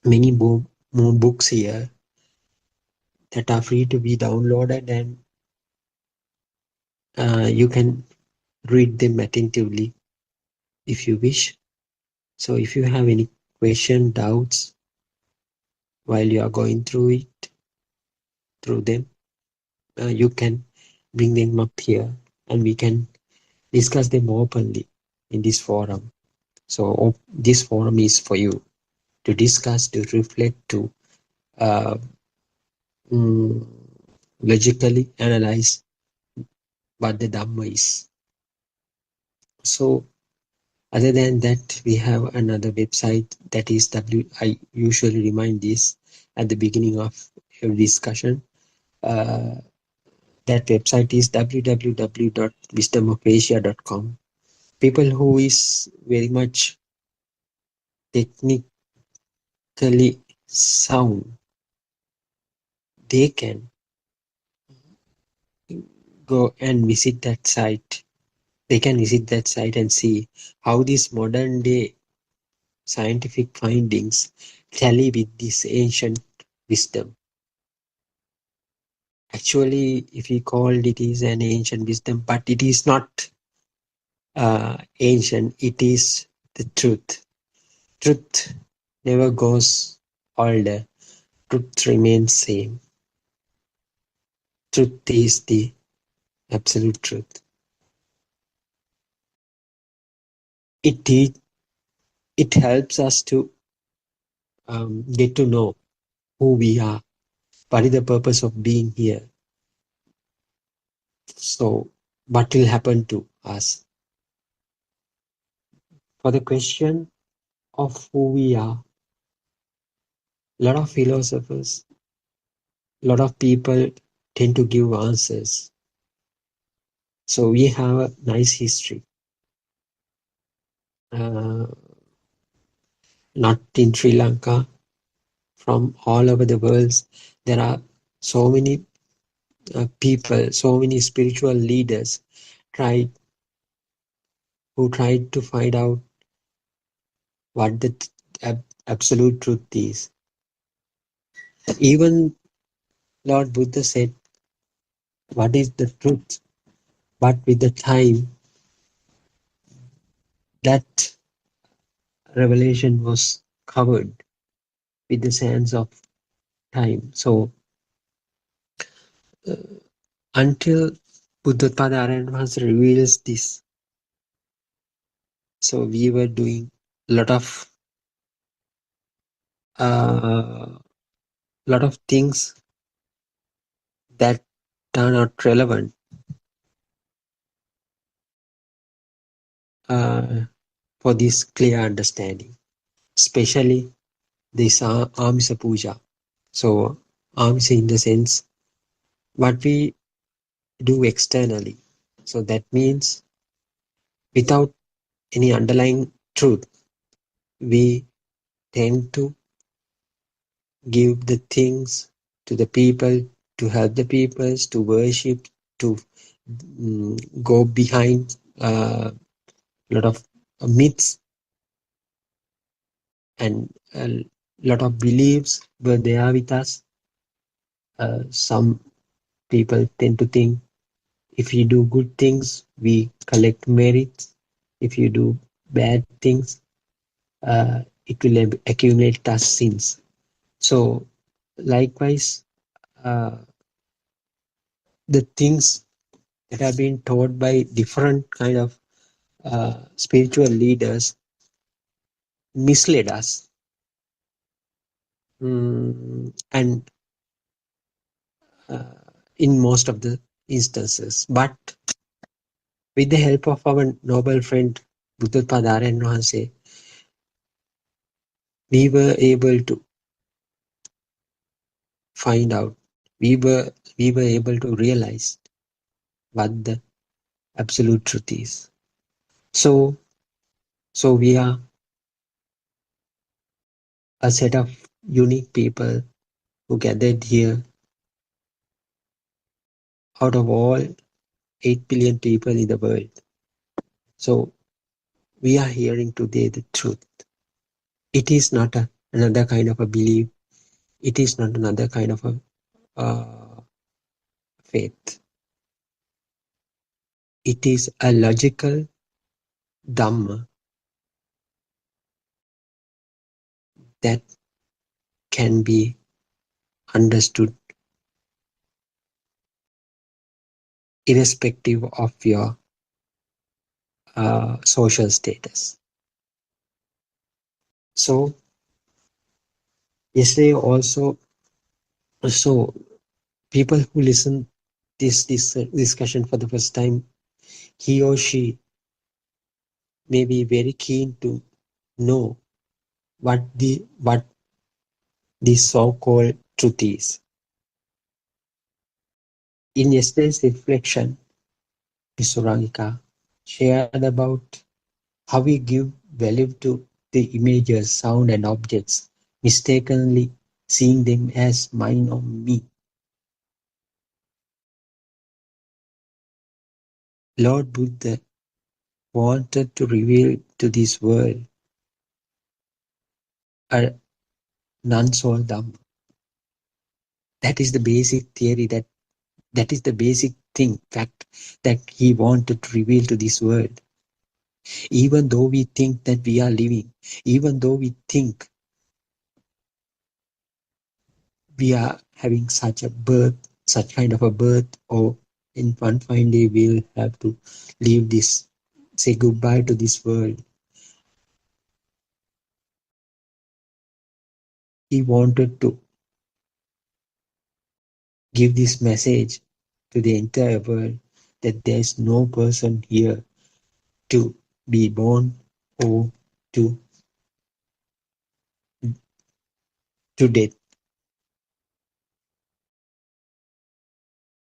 many more books here that are free to be downloaded, and you can read them attentively if you wish. So if you have any question, doubts while you are going through them, you can bring them up here and we can discuss them openly in this forum. So this forum is for you to discuss, to reflect, to uh, logically analyze what the Dhamma is. So other than that, we have another website that is I usually remind this at the beginning of every discussion. That website is www.wisdomofasia.com. People who is very much technically sound, they can go and visit that site. They can visit that site and see how these modern day scientific findings tally with this ancient wisdom. Actually, if we called it is an ancient wisdom, but it is not ancient, it is the truth. Truth never goes older. Truth remains same. Truth is the absolute truth. It helps us to get to know who we are. What is the purpose of being here? So, what will happen to us? For the question of who we are, a lot of philosophers, a lot of people tend to give answers. So we have a nice history. Not in Sri Lanka, from all over the world, there are so many people, so many spiritual leaders who tried to find out what the absolute truth is. Even Lord Buddha said, what is the truth? But with the time, that revelation was covered with the sands of time. So until Buddothpado reveals this, so we were doing a lot of things that are not relevant for this clear understanding, especially this Amisa Puja. So Amisa in the sense what we do externally. So that means without any underlying truth, we tend to give the things to the people, to help the peoples, to worship, to go behind a lot of myths and a lot of beliefs were there with us. Some people tend to think if you do good things, we collect merits. If you do bad things, it will accumulate as sins. So likewise, the things that have been taught by different kind of spiritual leaders misled us. And in most of the instances, but with the help of our noble friend Buddothpado and Wahanse, we were able to find out, we were able to realize what the absolute truth is. So we are a set of unique people who gathered here out of all 8 billion people in the world. So we are hearing today the truth. It is not another kind of a belief. It is not another kind of a faith. It is a logical Dhamma that can be understood irrespective of your social status. So yesterday also, so people who listen this discussion for the first time, he or she may be very keen to know what the so-called truth is. In yesterday's reflection, Ms. Surangika shared about how we give value to the images, sound, and objects, mistakenly seeing them as mine or me. Lord Buddha wanted to reveal to this world a non-soul Dhamma. That is the basic theory, that is the basic fact that he wanted to reveal to this world. Even though we think that we are living, even though we think we are having such kind of a birth, or in one fine day we'll have to leave this, say goodbye to this world. He wanted to give this message to the entire world that there's no person here to be born or to death.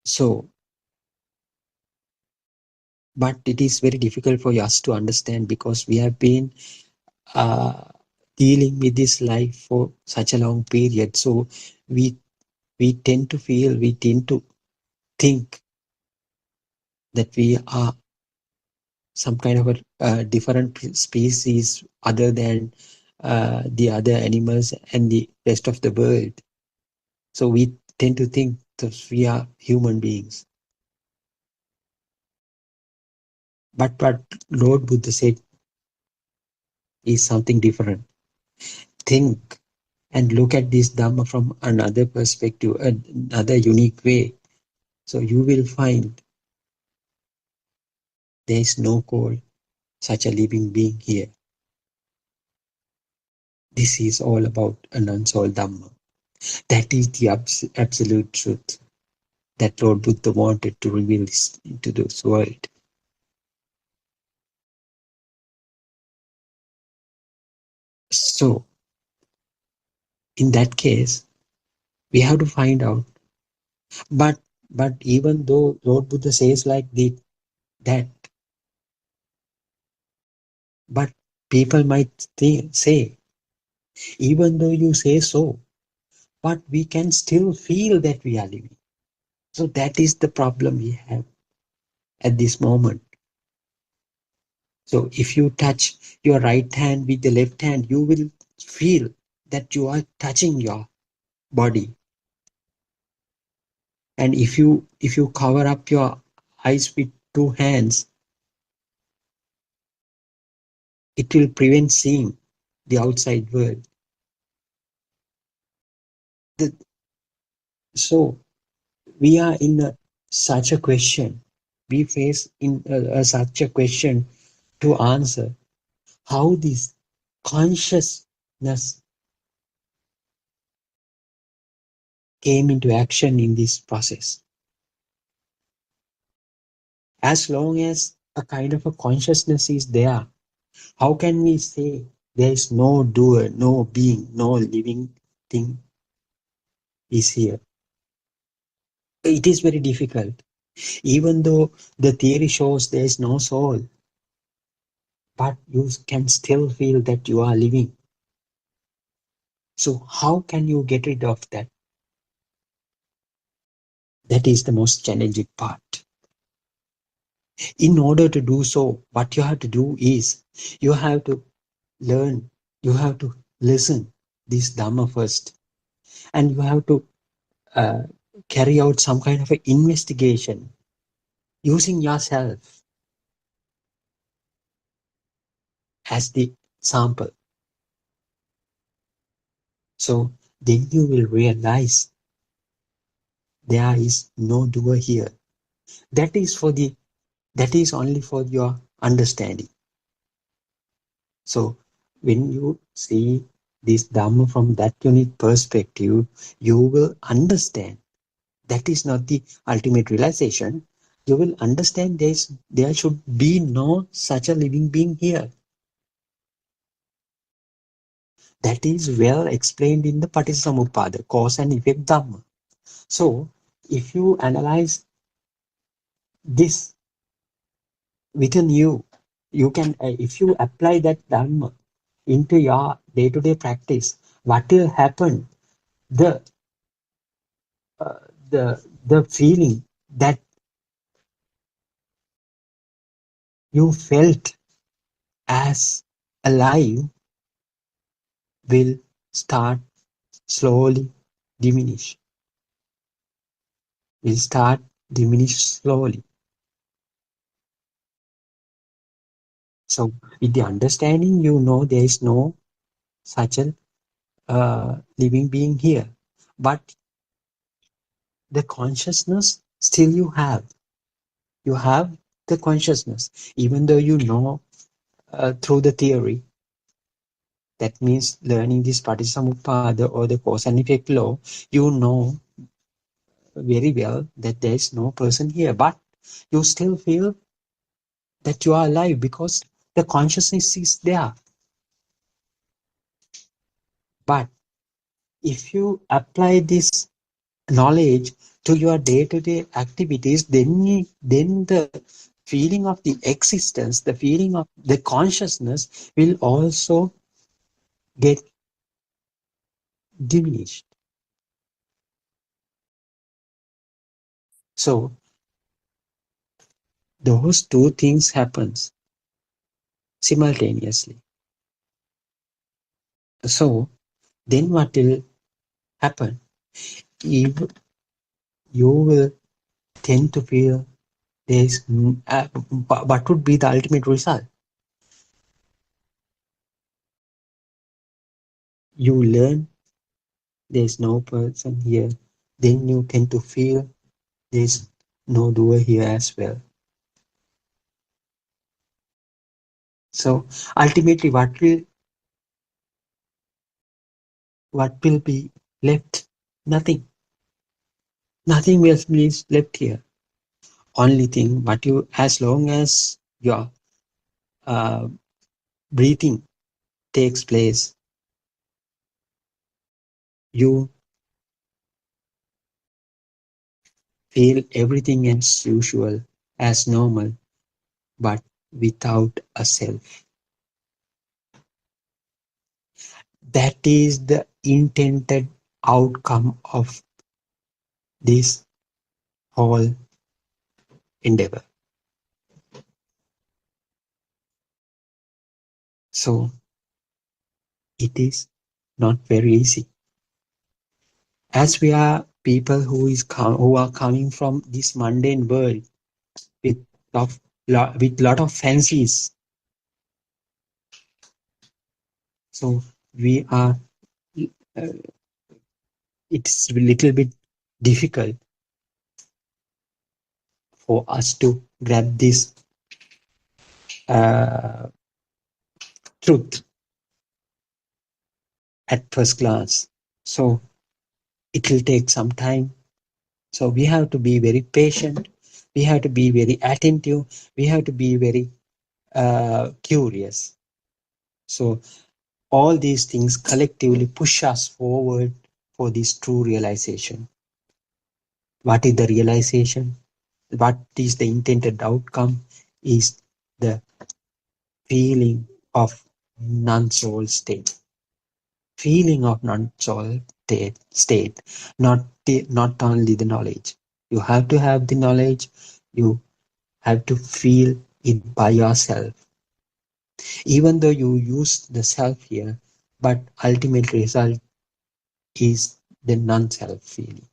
So, but it is very difficult for us to understand because we have been dealing with this life for such a long period. So we tend to feel, we tend to think that we are some kind of a different species other than the other animals and the rest of the world. So we tend to think that we are human beings. But what Lord Buddha said is something different. Think and look at this Dhamma from another perspective, another unique way. So you will find there is no call such a living being here. This is all about a non-soul Dhamma. That is the absolute truth that Lord Buddha wanted to reveal into this world. So, in that case, we have to find out. But even though Lord Buddha says like that, but people might say, even though you say so, but we can still feel that we are living. So that is the problem we have at this moment. So if you touch your right hand with the left hand, you will feel that you are touching your body. And if you cover up your eyes with two hands, it will prevent seeing the outside world. So we are in such a question. We face in such a question to answer how this consciousness came into action in this process. As long as a kind of a consciousness is there, how can we say there is no doer, no being, no living thing is here? It is very difficult. Even though the theory shows there is no soul, but you can still feel that you are living. So how can you get rid of that? That is the most challenging part. In order to do so, what you have to do is you have to learn, you have to listen this Dhamma first, and you have to carry out some kind of an investigation using yourself as the sample. So then you will realize there is no doer here. That is only for your understanding. So when you see this Dhamma from that unique perspective, you will understand that is not the ultimate realization. You will understand there should be no such a living being here. That is well explained in the Paticcasamuppada, cause and effect Dhamma. So if you analyze this within you, you can, if you apply that Dhamma into your day-to-day practice, what will happen? The uh, the feeling that you felt as alive will start slowly diminish. Will start diminish slowly. So with the understanding, you know there is no such a living being here, but the consciousness still you have. You have the consciousness, even though you know through the theory. That means learning this Paticcasamuppada or the cause and effect law, you know very well that there is no person here, but you still feel that you are alive because the consciousness is there. But if you apply this knowledge to your day-to-day activities, then the feeling of the existence, the feeling of the consciousness will also get diminished. So those two things happens simultaneously. So then what will happen? If you will tend to feel there's what would be the ultimate result? You learn there's no person here, then you tend to feel there's no doer here as well. So ultimately what will be left? Nothing. Nothing else is left here. Only thing, but you, as long as your breathing takes place, you feel everything as usual, as normal, but without a self. That is the intended outcome of this whole endeavor. So it is not very easy. As we are people who are coming from this mundane world with lot of fancies, so we are. It's a little bit difficult for us to grab this truth at first glance. So it will take some time. So we have to be very patient. We have to be very attentive. We have to be very curious. So all these things collectively push us forward for this true realization. What is the realization? What is the intended outcome? Is the feeling of non-soul state. Feeling of non-soul state, not only the knowledge. You have to have the knowledge. You have to feel it by yourself. Even though you use the self here, but ultimate result is the non-self feeling.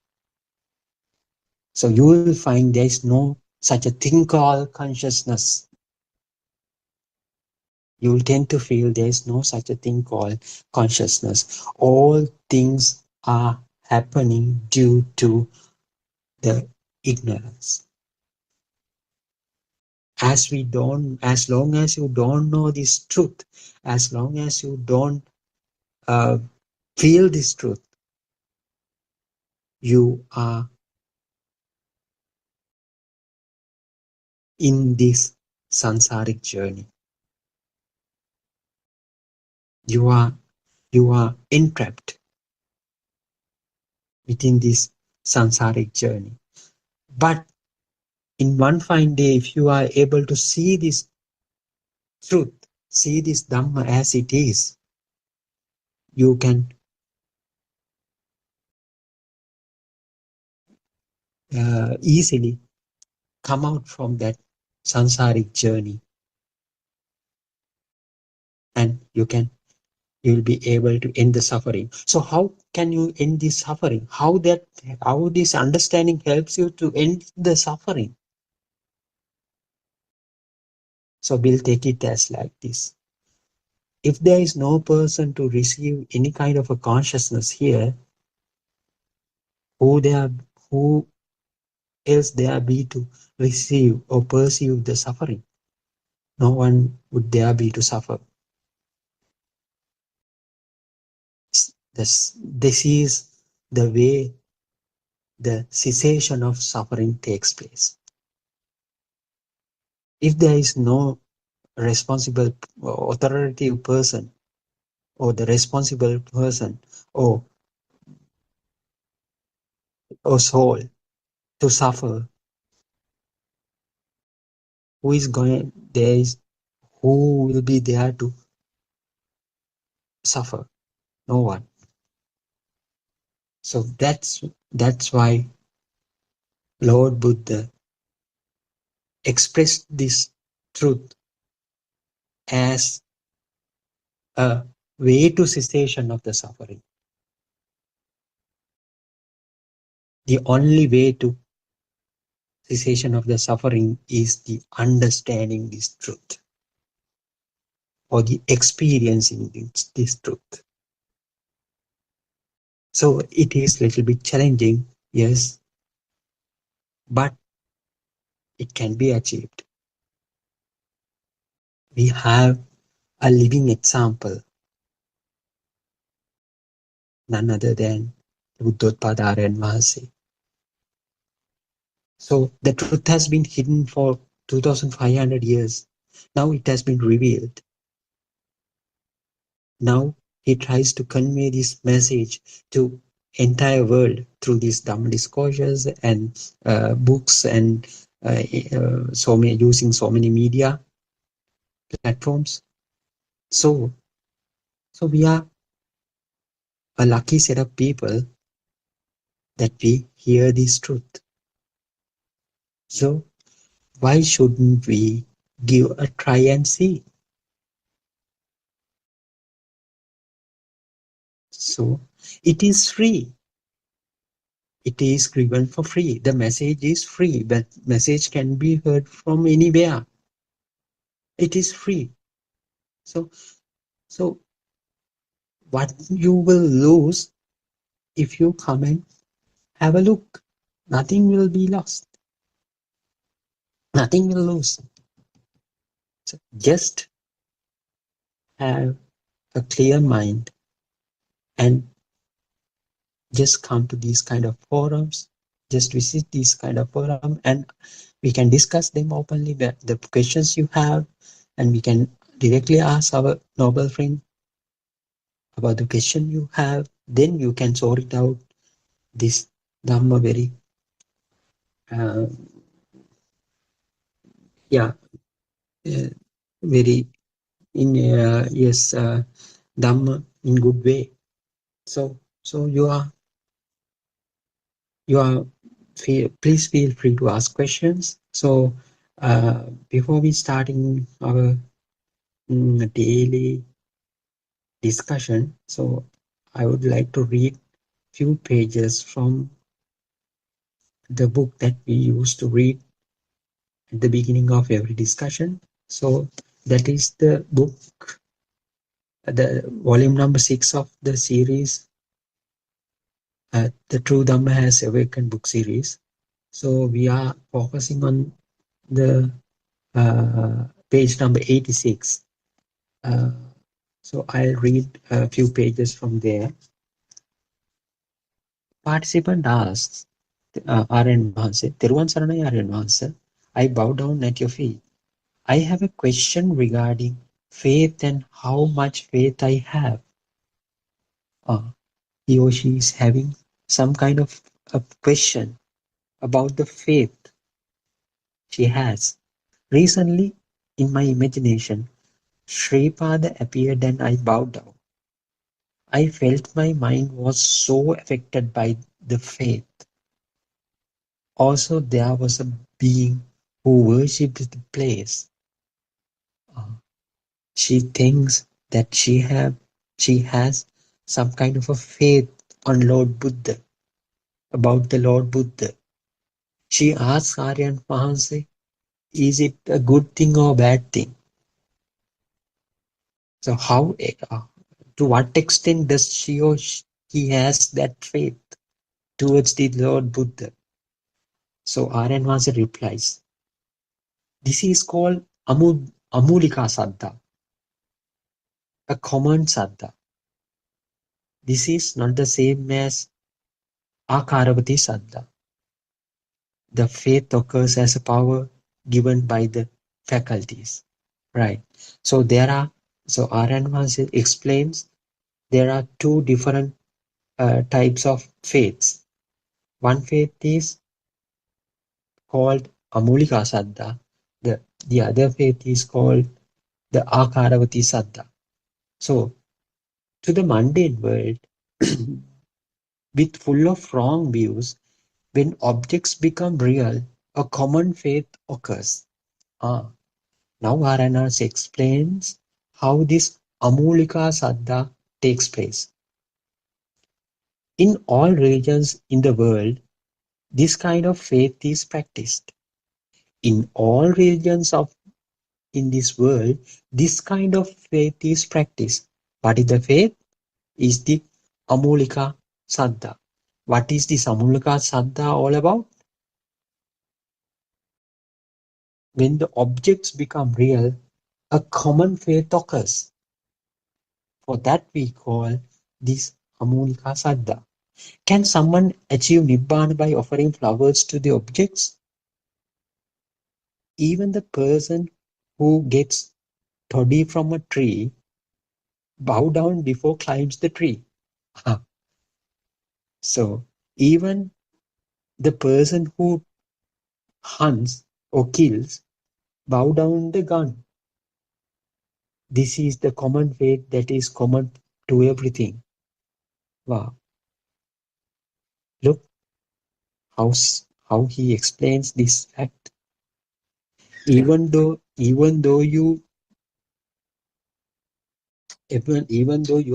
So you will find there is no such a thing called consciousness. You will tend to feel there is no such a thing called consciousness. All things are happening due to the ignorance. As long as you don't know this truth, as long as you don't feel this truth, you are in this sansaric journey. You are entrapped within this sansaric journey. But in one fine day, if you are able to see this truth, see this Dhamma as it is, you can easily come out from that sansaric journey, and you will be able to end the suffering. So how can you end this suffering? How this understanding helps you to end the suffering? So we'll take it as like this. If there is no person to receive any kind of a consciousness here, who else there be to receive or perceive the suffering? No one would there be to suffer. This is the way the cessation of suffering takes place. If there is no responsible authoritative person, or the responsible person, or soul to suffer, who will be there to suffer? No one. So that's why Lord Buddha expressed this truth as a way to cessation of the suffering. The only way to cessation of the suffering is the understanding this truth, or the experiencing this truth. So it is a little bit challenging, yes, but it can be achieved. We have a living example, none other than Buddothpado and Mahasi. So the truth has been hidden for 2,500 years. Now it has been revealed. Now he tries to convey this message to entire world through these Dhamma discourses and books, and using so many media platforms. So we are a lucky set of people that we hear this truth. So why shouldn't we give a try and see? So it is free. It is given for free. The message is free, but message can be heard from anywhere. It is free. So what you will lose if you come and have a look? Nothing will be lost. Nothing will lose. So just have a clear mind and just come to these kind of forums. Just visit these kind of forum, and we can discuss them openly, the questions you have, and we can directly ask our noble friend about the question you have. Then you can sort it out, this Dhamma very very in Dhamma in good way. So please feel free to ask questions. So before we starting our daily discussion, so I would like to read few pages from the book that we used to read at the beginning of every discussion. So that is the book, the volume number 6 of the series, the True Dhamma Has Awakened book series. So we are focusing on the page number 86. So I'll read a few pages from there. Participant asks, Aryan Mahanse, Teruvan Saranai Aryan Mahanse, I bow down at your feet. I have a question regarding faith and how much faith I have. He or she is having some kind of a question about the faith she has. Recently, in my imagination, Sripada appeared and I bowed down. I felt my mind was so affected by the faith. Also, there was a being who worshipped the place. She thinks that she has some kind of a faith on Lord Buddha, about the Lord Buddha. She asks Aryan Mahanse, is it a good thing or bad thing? So how, to what extent does she or he has that faith towards the Lord Buddha? So Aryan Mahanse replies, this is called Amulika Saddha, a common Saddha. This is not the same as Akaravati Saddha. The faith occurs as a power given by the faculties, right? So Aryan Mahanse explains there are two different types of faiths. One faith is called Amulika Saddha. The other faith is called the Akaravati Saddha. So to the mundane world, with full of wrong views, when objects become real, a common faith occurs. Now Aranas explains how this Amulika Saddha takes place. In all religions in the world, this kind of faith is practiced. In all religions in this world, this kind of faith is practiced. What is the faith? Is the Amulika Saddha. What is this Amulika Saddha all about? When the objects become real, a common faith occurs. For that we call this Amulika Saddha. Can someone achieve Nibbana by offering flowers to the objects? Even the person who gets toddy from a tree bow down before climbs the tree. So even the person who hunts or kills bow down the gun. This is the common faith that is common to everything. Wow. Look how he explains this fact. Even though you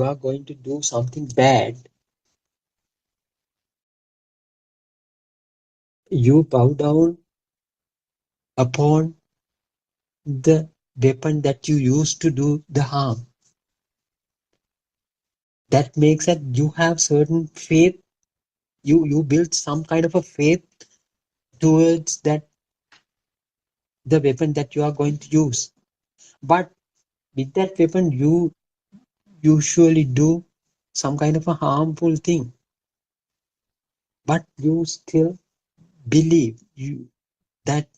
are going to do something bad, you bow down upon the weapon that you use to do the harm. That makes that you have certain faith. You build some kind of a faith towards the weapon that you are going to use. But with that weapon, you usually do some kind of a harmful thing. But you still believe that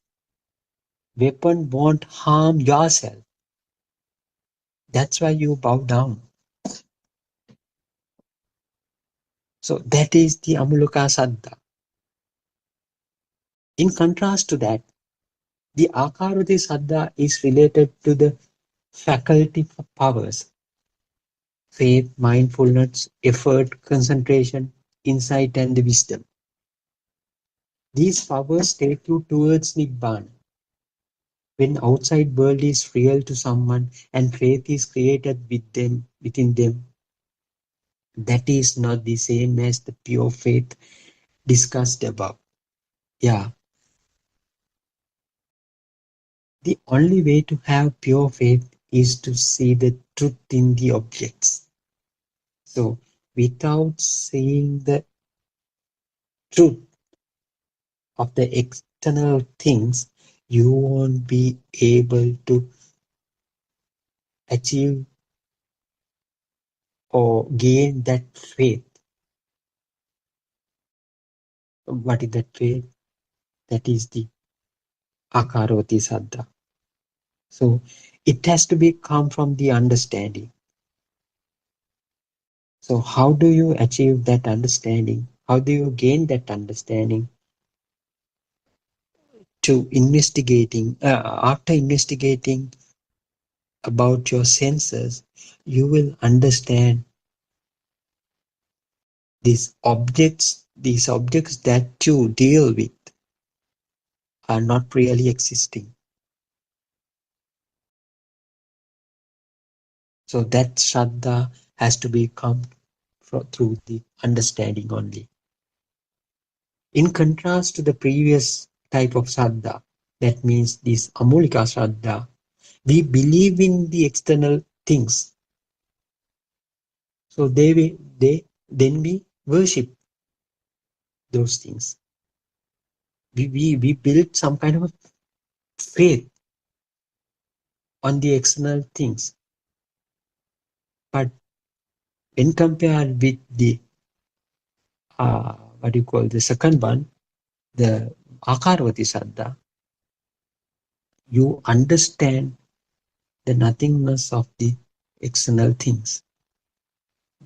weapon won't harm yourself. That's why you bow down. So that is the Amulika Saddha. In contrast to that, the Akaravati Saddha is related to the faculty powers: faith, mindfulness, effort, concentration, insight, and the wisdom. These powers take you towards Nibbana. When outside world is real to someone and faith is created within them, that is not the same as the pure faith discussed above. Yeah, the only way to have pure faith is to see the truth in the objects. So, without seeing the truth of the external things, you won't be able to achieve or gain that faith. What is that faith? That is the Akaravati Saddha. So it has to be come from the understanding. So how do you achieve that understanding? How do you gain that understanding? To investigating, after investigating about your senses, you will understand these objects that you deal with are not really existing. So that Shraddha has to be come through the understanding only. In contrast to the previous type of Shraddha, that means this Amulika Shraddha, we believe in the external things. So then we worship those things. We build some kind of a faith on the external things. But when compared with the what do you call the second one, the Akaravati Shraddha, you understand the nothingness of the external things.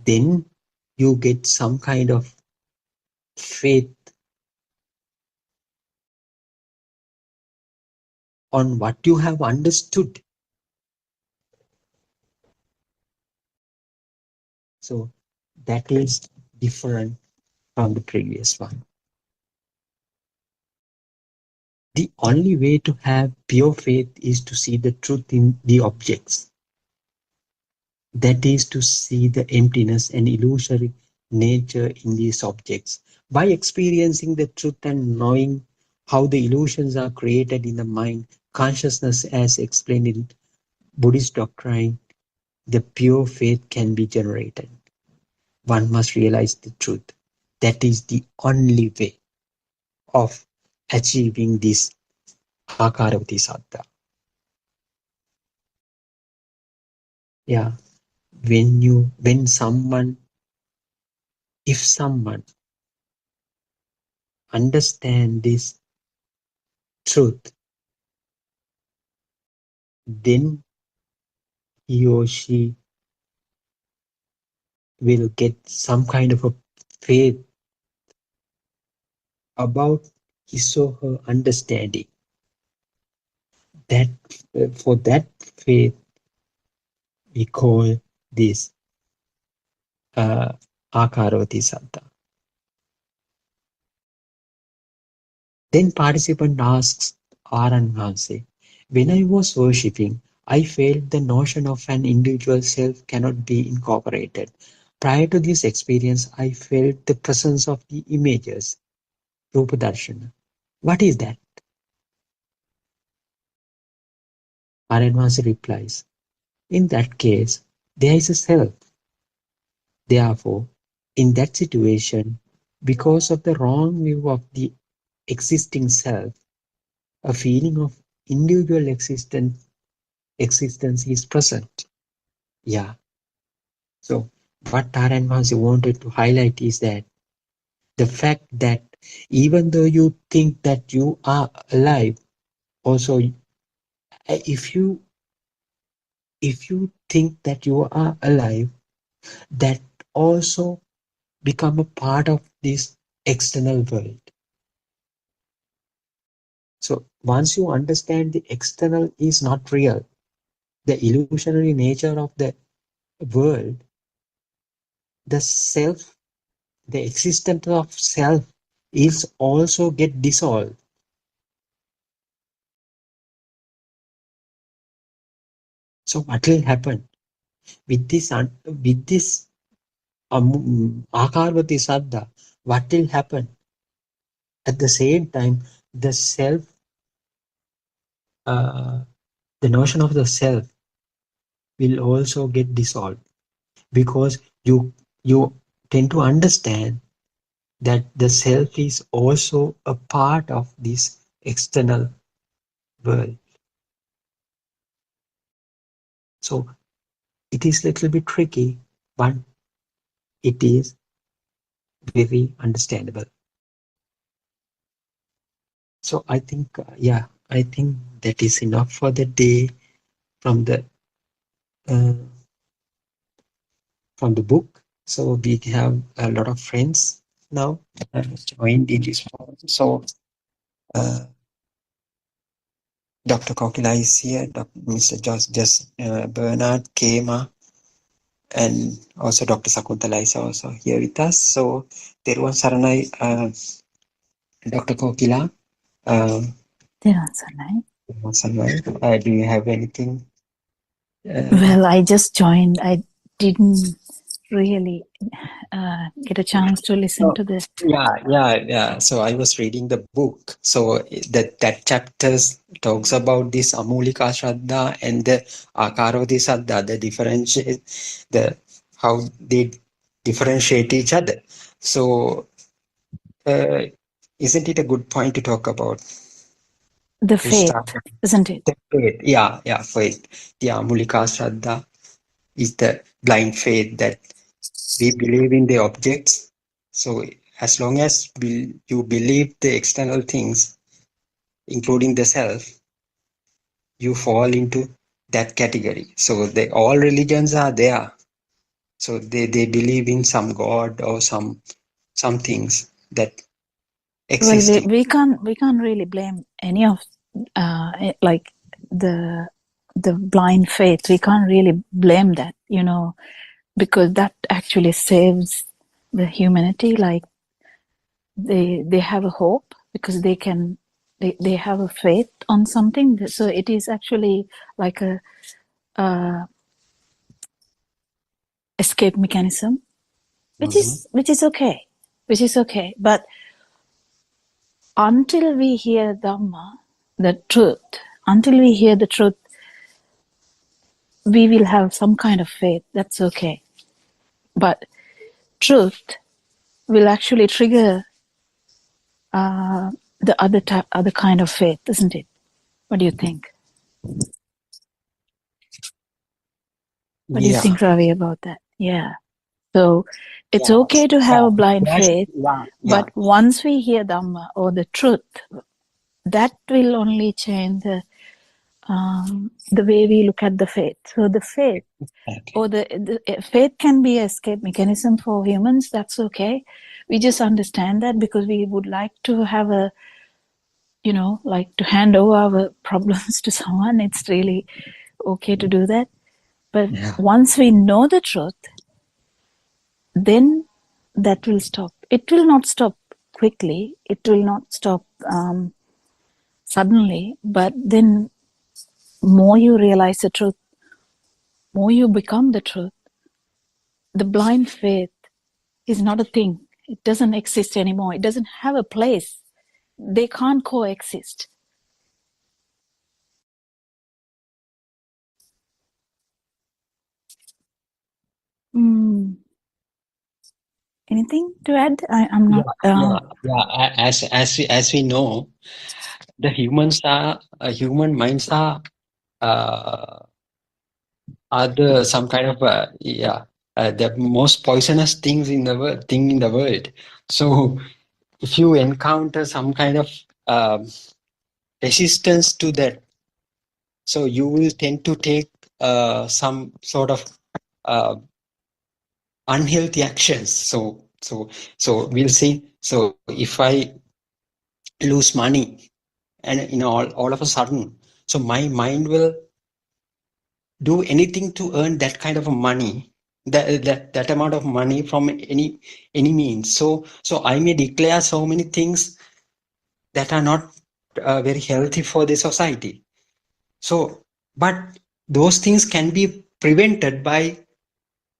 Then you get some kind of faith on what you have understood. So that is different from the previous one. The only way to have pure faith is to see the truth in the objects. That is to see the emptiness and illusory nature in these objects. By experiencing the truth and knowing how the illusions are created in the mind, consciousness as explained in Buddhist doctrine, the pure faith can be generated. One must realize the truth. That is the only way of achieving this Akaravati Saddha. Yeah, if someone understand this truth, then he or she will get some kind of a faith about his or her understanding. That for that faith we call this Akaravati Saddha. Then participant asks Aranhanse, when I was worshipping, I felt the notion of an individual self cannot be incorporated. Prior to this experience, I felt the presence of the images, Rupa Darshana. What is that? Aranhanse replies, in that case, there is a self. Therefore, in that situation, because of the wrong view of the existing self, a feeling of individual existence is present. Yeah. So what Taranvasi wanted to highlight is that the fact that even though you think that you are alive, also if you think that you are alive, that also become a part of this external world. So once you understand the external is not real, the illusionary nature of the world, the self, the existence of self is also get dissolved. So what will happen with this Akarvati Saddha? What will happen? At the same time, the self, uh, the notion of the self will also get dissolved, because you tend to understand that the self is also a part of this external world. So it is a little bit tricky, but it is very understandable. So I think, I think that is enough for the day from the uh, book. So we have a lot of friends now joined in this forum. So Dr. Kokila is here, Mr. Just Bernard, Kema, and also Dr. Sakuntala is also here with us. So Teruwan Saranai, Dr. Kokila. Teruwan Saranai. Do you have anything? Well, I just joined. I didn't really get a chance to listen to this. Yeah. So I was reading the book. So that chapters talks about this Amulika Shraddha and the Akaravati Shraddha, the differentiate, how they differentiate each other. So isn't it a good point to talk about? The faith, isn't it? The faith, yeah, faith. The Amulika Shraddha is the blind faith that we believe in the objects. So as long as you believe the external things, including the self, you fall into that category. So all religions are there. So they believe in some god or some things that exist. Well, we can't really blame any of like the blind faith. We can't really blame that, because that actually saves the humanity. Like they have a hope because they have a faith on something. So it is actually like a escape mechanism, which is okay. But until we hear Dhamma, the truth, we will have some kind of faith. That's okay. But truth will actually trigger the other kind of faith, isn't it? What do you think? What do you think, Ravi, about that? Yeah. So it's okay to have a blind faith, but once we hear Dhamma or the truth, that will only change the way we look at the faith. So the faith or the faith can be an escape mechanism for humans. That's okay. We just understand that because we would like to have like to hand over our problems to someone. It's really okay to do that. But once we know the truth, then that will stop. It will not stop quickly. It will not stop suddenly. But then more you realize the truth, more you become the truth. The blind faith is not a thing. It doesn't exist anymore. It doesn't have a place. They can't coexist. Anything to add? I'm not. As we know, the human minds are some kind of the most poisonous thing in the world. So if you encounter some kind of resistance to that, so you will tend to take some sort of unhealthy actions. So we'll see. So if I lose money and all of a sudden, so my mind will do anything to earn that kind of money, that amount of money from any means. So I may declare so many things that are not very healthy for the society. So but those things can be prevented by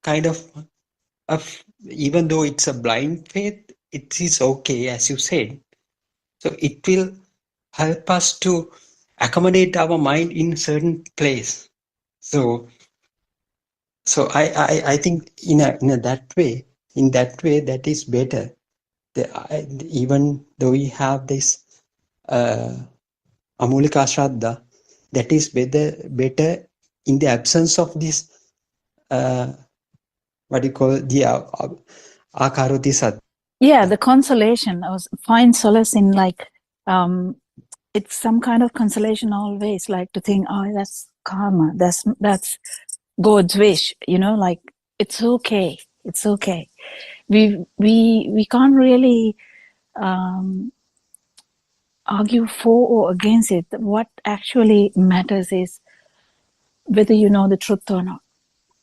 kind of even though it's a blind faith, it is okay, as you said. So it will help us to accommodate our mind in certain place. So I think in a that way, that is better. Even though we have this Amulika Shraddha, that is better in the absence of this what do you call the Akaroti Sat. Yeah, the consolation. I was find solace in it's some kind of consolation always, like to think, oh, that's karma, that's God's wish, like it's okay. We can't really argue for or against it. What actually matters is whether you know the truth or not.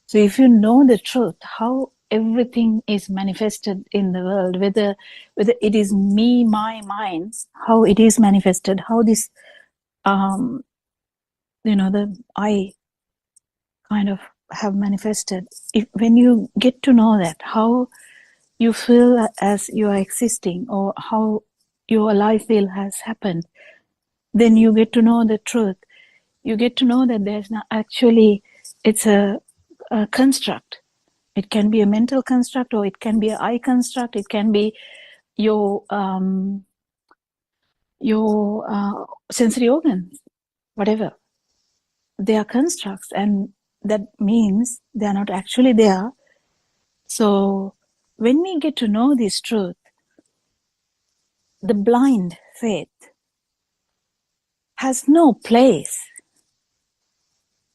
So if you know the truth, how everything is manifested in the world, whether it is me, my mind, how it is manifested, how this the I kind of have manifested. When you get to know that, how you feel as you are existing, or how your life will has happened, then you get to know the truth. You get to know that there's not actually, it's a construct. It can be a mental construct, or it can be an I construct. It can be your sensory organs, whatever. They are constructs, and that means they are not actually there. So when we get to know this truth, the blind faith has no place.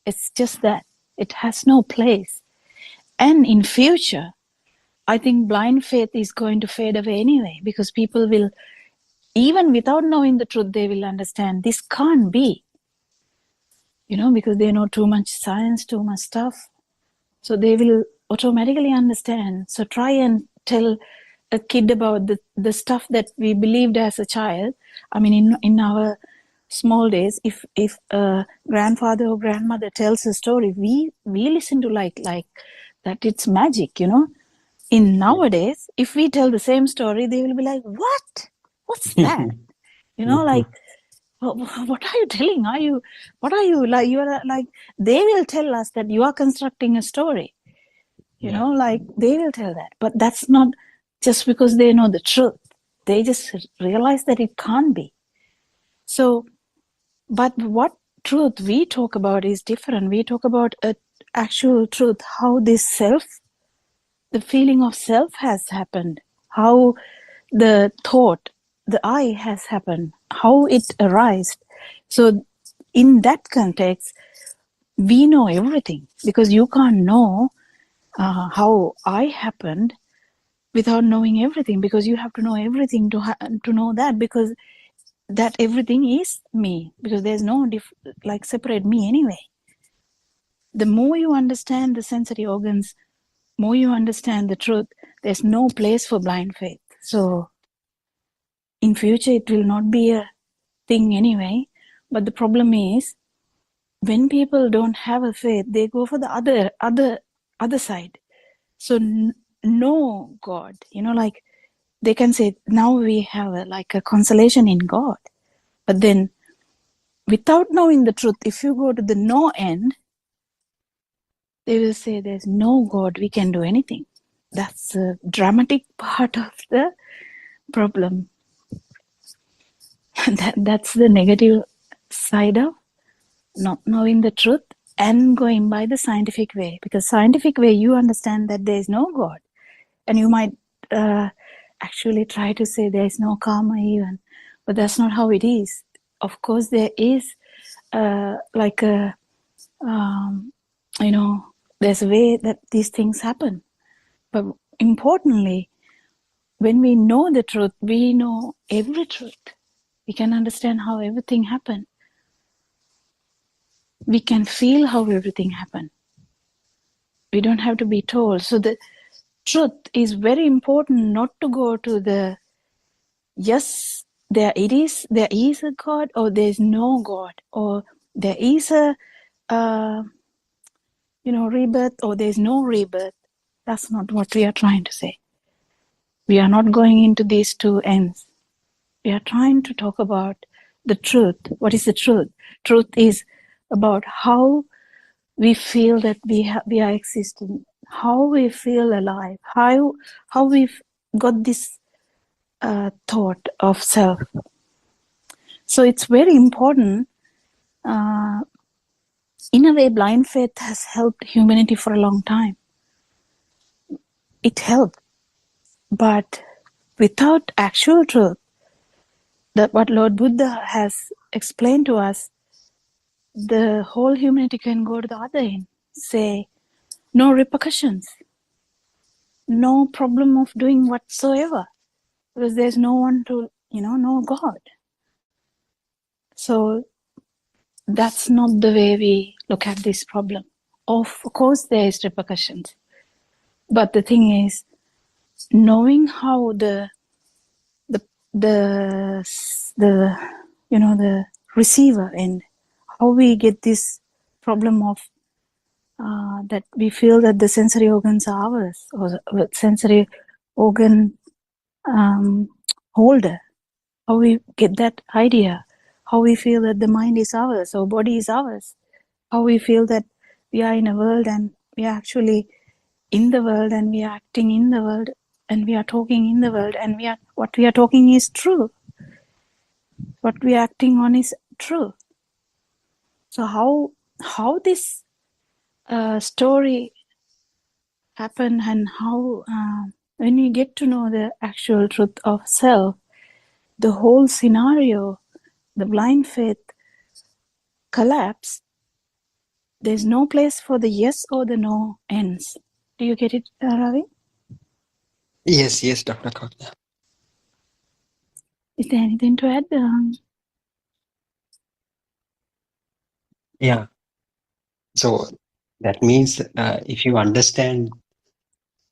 It's just that it has no place. And in future, I think blind faith is going to fade away anyway, because people will, even without knowing the truth, they will understand this can't be, because they know too much science, too much stuff. So they will automatically understand. So try and tell a kid about the stuff that we believed as a child. I mean, in our small days, if a grandfather or grandmother tells a story, we listen to like that it's magic, In nowadays, if we tell the same story, they will be like, what's that? Like, what are you telling? What are you like? You are like, they will tell us that you are constructing a story, like they will tell that, but that's not just because they know the truth. They just realize that it can't be. So, but what truth we talk about is different. We talk about an actual truth, how this self, the feeling of self has happened, how the thought, the I has happened, how it arose. So in that context, we know everything, because you can't know how I happened without knowing everything, because you have to know everything to know that, because that everything is me, because there's no separate me anyway. The more you understand the sensory organs, more you understand the truth, there's no place for blind faith. So in future, it will not be a thing anyway. But the problem is, when people don't have a faith, they go for the other side. So no God, like they can say, now we have a consolation in God. But then without knowing the truth, if you go to the no end, they will say there's no God, we can do anything. That's a dramatic part of the problem. That's the negative side of not knowing the truth and going by the scientific way. Because scientific way, you understand that there is no God. And you might actually try to say there is no karma even. But that's not how it is. Of course, there is there's a way that these things happen. But importantly, when we know the truth, we know every truth. We can understand how everything happened. We can feel how everything happened. We don't have to be told. So the truth is very important, not to go to the, yes, there is a God, or there is no God, or there is a rebirth, or there is no rebirth. That's not what we are trying to say. We are not going into these two ends. we are trying to talk about the truth. What is the truth? Truth is about how we feel that we are existing, how we feel alive, how we've got this thought of self. So it's very important. In a way, blind faith has helped humanity for a long time. It helped, but without actual truth, that what Lord Buddha has explained to us, the whole humanity can go to the other end, say no repercussions, no problem of doing whatsoever, because there's no one to know God. So that's not the way we look at this problem. Of course there is repercussions, but the thing is knowing how the receiver and how we get this problem of that we feel that the sensory organs are ours, or sensory organ holder, how we get that idea, how we feel that the mind is ours or body is ours, how we feel that we are in a world and we are actually in the world and we are acting in the world and we are talking in the world and what we are talking is true, what we are acting on is true. So how this story happened, and how when you get to know the actual truth of self, the whole scenario, the blind faith collapse. There's no place for the yes or the no ends. Do you get it, Ravi? Yes, Dr. Kautya. Is there anything to add? Yeah. So that means if you understand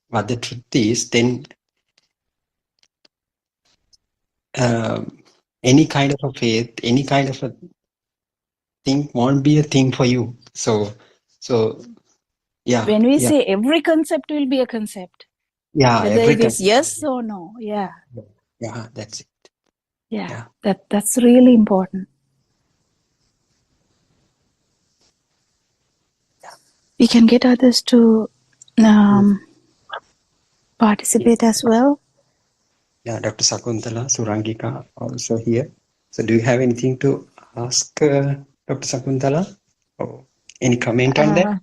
what the truth is, then any kind of a faith, any kind of a thing won't be a thing for you. So yeah. When we say every concept will be a concept, whether every it is concept. yes or no, yeah, that's it. Yeah. That's really important. We can get others to participate as well. Yeah, Dr. Sakuntala, Surangika also here. So do you have anything to ask Dr. Sakuntala? Or any comment on that?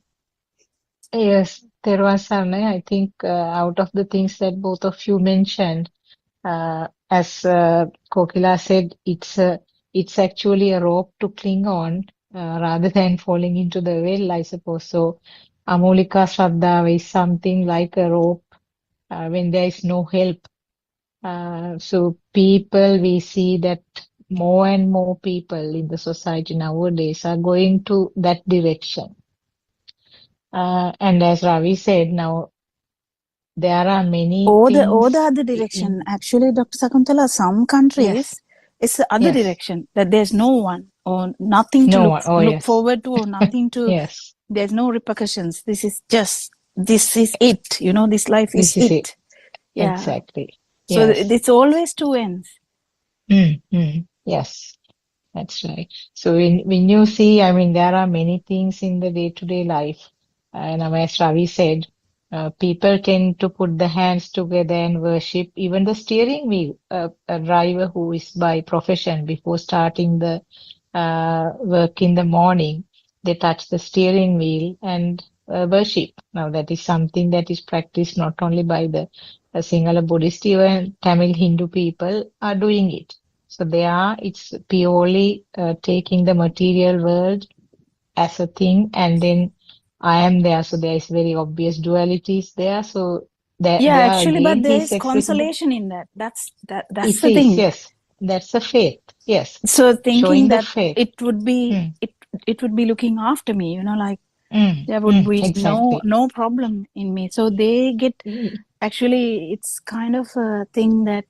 Yes, there was some, I think, out of the things that both of you mentioned, as Kokila said, it's actually a rope to cling on rather than falling into the well, I suppose. So Amulika Shraddha is something like a rope when there is no help. So people, we see that more and more people in the society nowadays are going to that direction. And as Ravi said, now there are many Or things. the other direction. Actually, Dr. Sakuntala, some countries, it's the other direction, that there's no one or nothing to look forward to, or nothing to, there's no repercussions. This is it, this life is it. Yeah. Exactly. So it's always two ends. Yes, that's right. So when you see, I mean, there are many things in the day-to-day life. And as Ravi said, people tend to put the hands together and worship. Even the steering wheel, a driver who is by profession, before starting the work in the morning, they touch the steering wheel and worship. Now that is something that is practiced not only by the Sinhala Buddhist, even Tamil Hindu people are doing it. So it's purely taking the material world as a thing, and then I am there. So there is very obvious dualities there. So actually, but there is consolation in that. That's the thing. Yes, that's a faith. Yes. So thinking that faith. it would be it would be looking after me, there would be no problem in me. So they get actually, it's kind of a thing that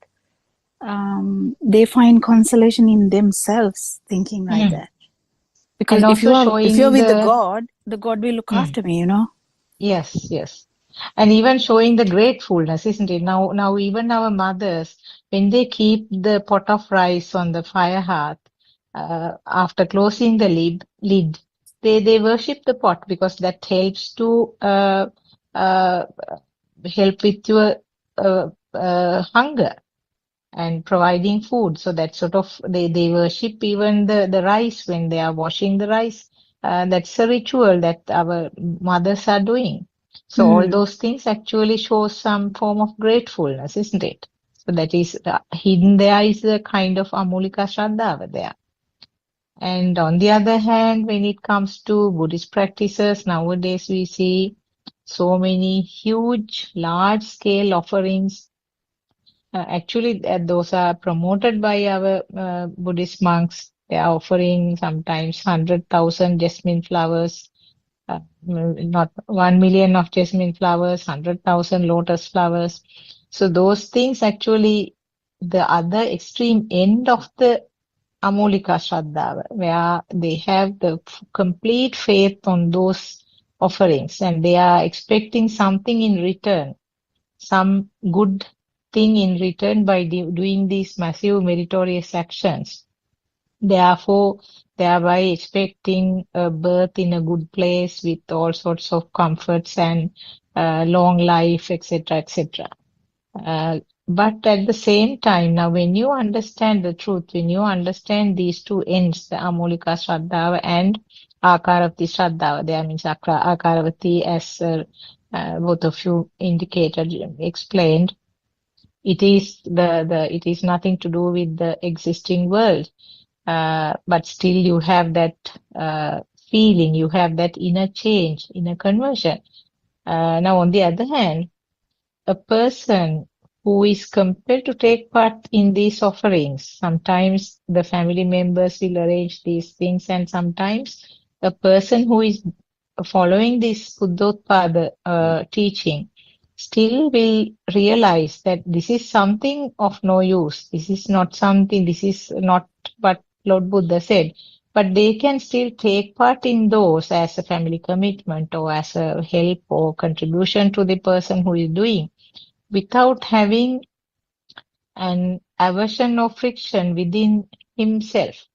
they find consolation in themselves thinking like that. Because if you're with the God will look after me, Yes. And even showing the gratefulness, isn't it? Now even our mothers, when they keep the pot of rice on the fire hearth, after closing the lid, they worship the pot because that helps to help with your hunger and providing food. So that sort of they worship even the rice when they are washing the rice. That's a ritual that our mothers are doing. So all those things actually show some form of gratefulness, isn't it? So that is hidden there is a kind of Amulika Shraddha there. And on the other hand, when it comes to Buddhist practices, nowadays we see so many huge, large-scale offerings. Actually, those are promoted by our Buddhist monks. They are offering sometimes 100,000 jasmine flowers, not 1 million of jasmine flowers, 100,000 lotus flowers. So those things actually, the other extreme end of the Amulika Shraddha, where they have the complete faith on those offerings and they are expecting something in return, some good thing in return by doing these massive meritorious actions. Therefore, thereby expecting a birth in a good place with all sorts of comforts and long life, etc., etc. But at the same time, now when you understand the truth, when you understand these two ends, the Amulika Shraddhava and Akaravati Shraddhava, there means Akaravati, as both of you indicated, explained, it is it is nothing to do with the existing world, but still you have that feeling, you have that inner change, inner conversion. Now, on the other hand, a person who is compelled to take part in these offerings, sometimes the family members will arrange these things, and sometimes a person who is following this Buddothpado teaching still will realize that this is something of no use. This is not something, this is not what Lord Buddha said. But they can still take part in those as a family commitment or as a help or contribution to the person who is doing, without having an aversion or friction within himself.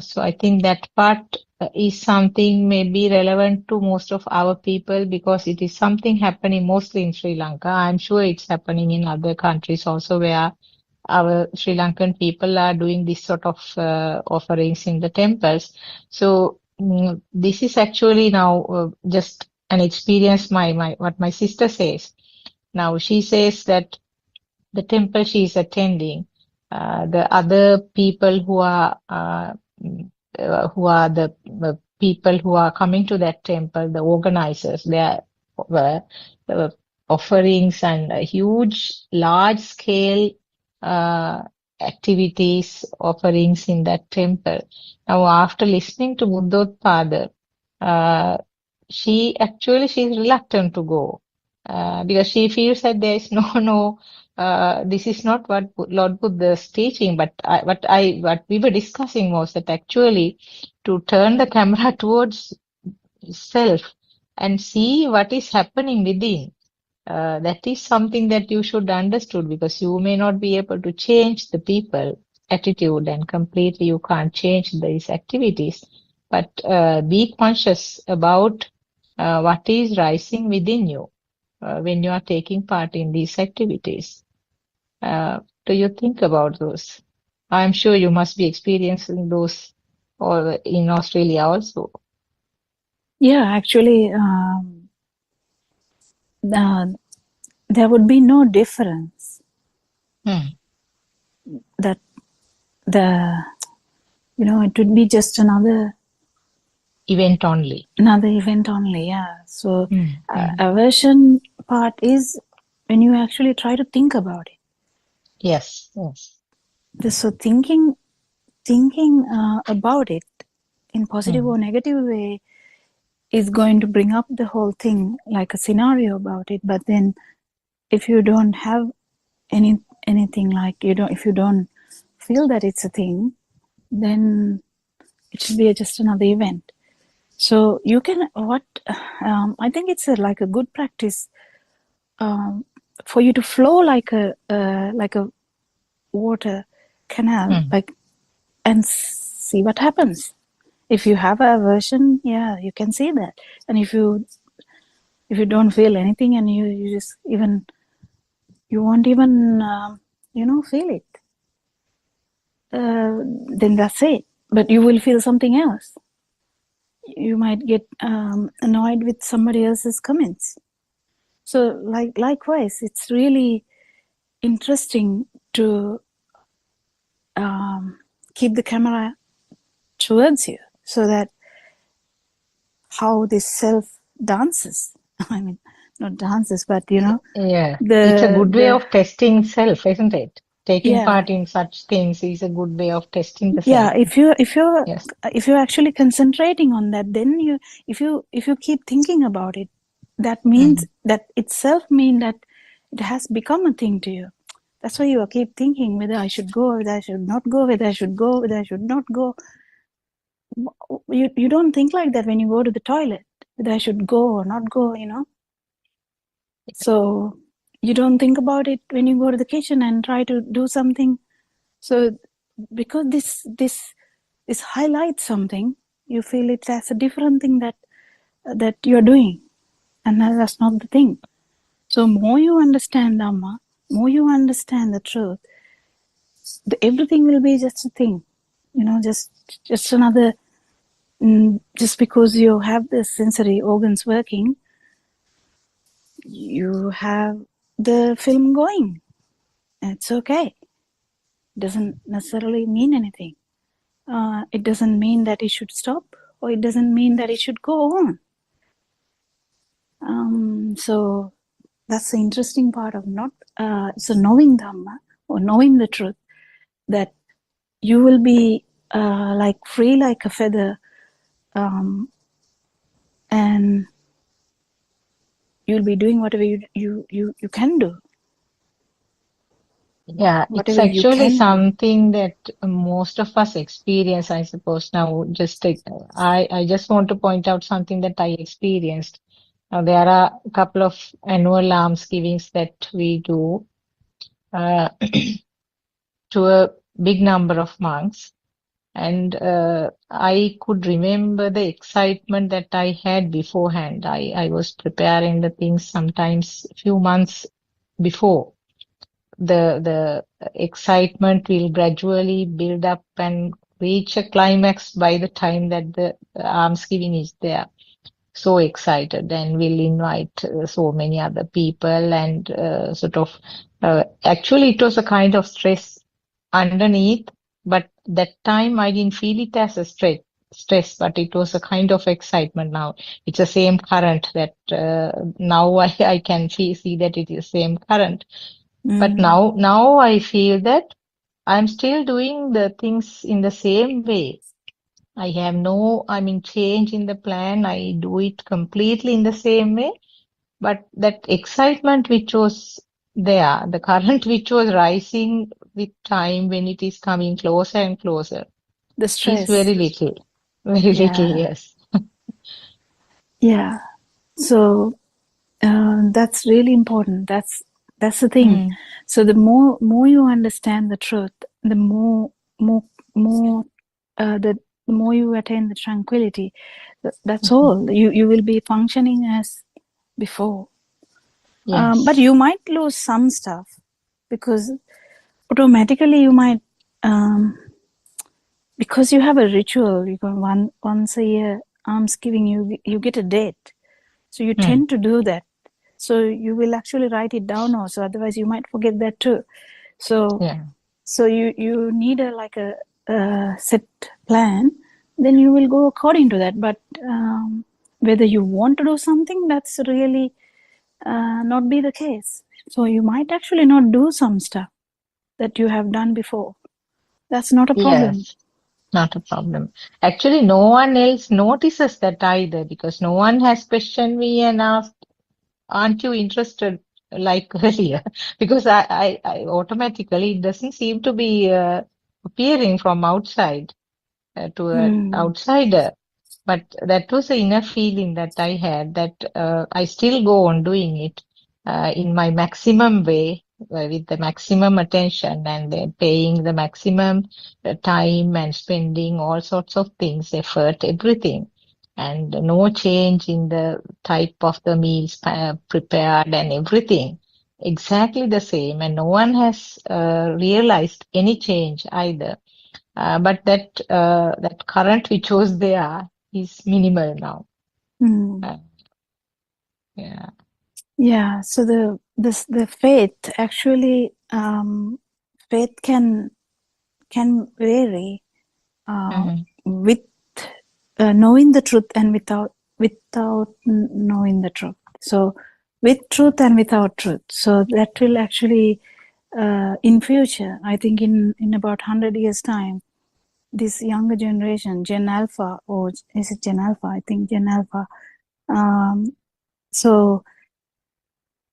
So I think that part is something maybe relevant to most of our people because it is something happening mostly in Sri Lanka. I'm sure it's happening in other countries also where our Sri Lankan people are doing this sort of offerings in the temples. So this is actually now just an experience what my sister says. Now she says that the temple she is attending, the other people who are the people who are coming to that temple, the organizers, there were offerings and huge, large-scale activities, offerings in that temple. Now, after listening to Buddothpado, she's reluctant to go because she feels that there is this is not what Lord Buddha is teaching, but what we were discussing was that actually to turn the camera towards self and see what is happening within. That is something that you should understood because you may not be able to change the people attitude and completely you can't change these activities, but be conscious about what is rising within you when you are taking part in these activities. Do you think about those? I'm sure you must be experiencing those or in Australia also. Yeah, actually, there would be no difference. That it would be just another event only. Yeah. So aversion part is when you actually try to think about it. Yes. So thinking about it in positive or negative way is going to bring up the whole thing like a scenario about it. But then if you don't have anything like if you don't feel that it's a thing, then it should be just another event. So you can I think it's like a good practice for you to flow like a water canal, like, and see what happens. If you have aversion, yeah, you can see that. And if you don't feel anything, and you just even, you won't even feel it, then that's it. But you will feel something else. You might get annoyed with somebody else's comments. So likewise, it's really interesting to keep the camera towards you, so that how this self dances. I mean, not dances, but Yeah, the it's a good way of testing self, isn't it? Taking yeah, part in such things is a good way of testing the yeah. self. Yes. If you're actually concentrating on that, then if you keep thinking about it, that means that itself mean that it has become a thing to you. That's why you keep thinking whether I should go, whether I should not go, whether I should go, whether I should not go. You don't think like that when you go to the toilet, whether I should go or not go, So you don't think about it when you go to the kitchen and try to do something. So because this highlights something, you feel it as a different thing that you're doing, and that's not the thing. So more you understand Dhamma, more you understand the truth, everything will be just a thing, just another. Just because you have the sensory organs working, you have the film going. It's okay. It doesn't necessarily mean anything. It doesn't mean that it should stop, or it doesn't mean that it should go on. So that's the interesting part of knowing Dhamma, or knowing the truth, that you will be like free like a feather, and you'll be doing whatever you can do. Yeah, it's Whatever you actually can do. something that most of us experience, I suppose. Now, I just want to point out something that I experienced. Now, there are a couple of annual almsgivings that we do to a big number of monks. And I could remember the excitement that I had beforehand. I was preparing the things sometimes a few months before. The excitement will gradually build up and reach a climax by the time that the almsgiving is there. So excited, and will invite so many other people, and actually it was a kind of stress underneath, but that time I didn't feel it as a stress, but it was a kind of excitement. Now it's the same current that now I can see that it is the same current. But now I feel that I'm still doing the things in the same way. I have no, change in the plan. I do it completely in the same way. But that excitement which was there, the current which was rising with time when it is coming closer and closer, The is stress. very little. Very little, yes. Yeah. So that's really important. That's the thing. So the more you understand the truth, the more you attain the tranquility. That's all. You will be functioning as before. Yes. But you might lose some stuff, because automatically you might, because you have a ritual. You go once a year almsgiving. You get a date, so you tend to do that. So you will actually write it down also. Otherwise, you might forget that too. So you need a set plan. Then you will go according to that. But whether you want to do something, that's really not be the case. So you might actually not do some stuff that you have done before. That's not a problem. Yes, not a problem. Actually, no one else notices that either, because no one has questioned me and asked, aren't you interested like earlier? Because I automatically, it doesn't seem to be appearing from outside to an outsider. But that was the inner feeling that I had, that I still go on doing it in my maximum way, with the maximum attention, and then paying the maximum time and spending all sorts of things, effort, everything. And no change in the type of the meals prepared and everything. Exactly the same. And no one has realized any change either. But that current which was there is minimal now. Yeah. Yeah, so the faith actually, faith can vary with knowing the truth and without knowing the truth. So with truth and without truth. So that will actually in future, I think in about 100 years time, this younger generation, Gen Alpha, or is it Gen Alpha? I think Gen Alpha. So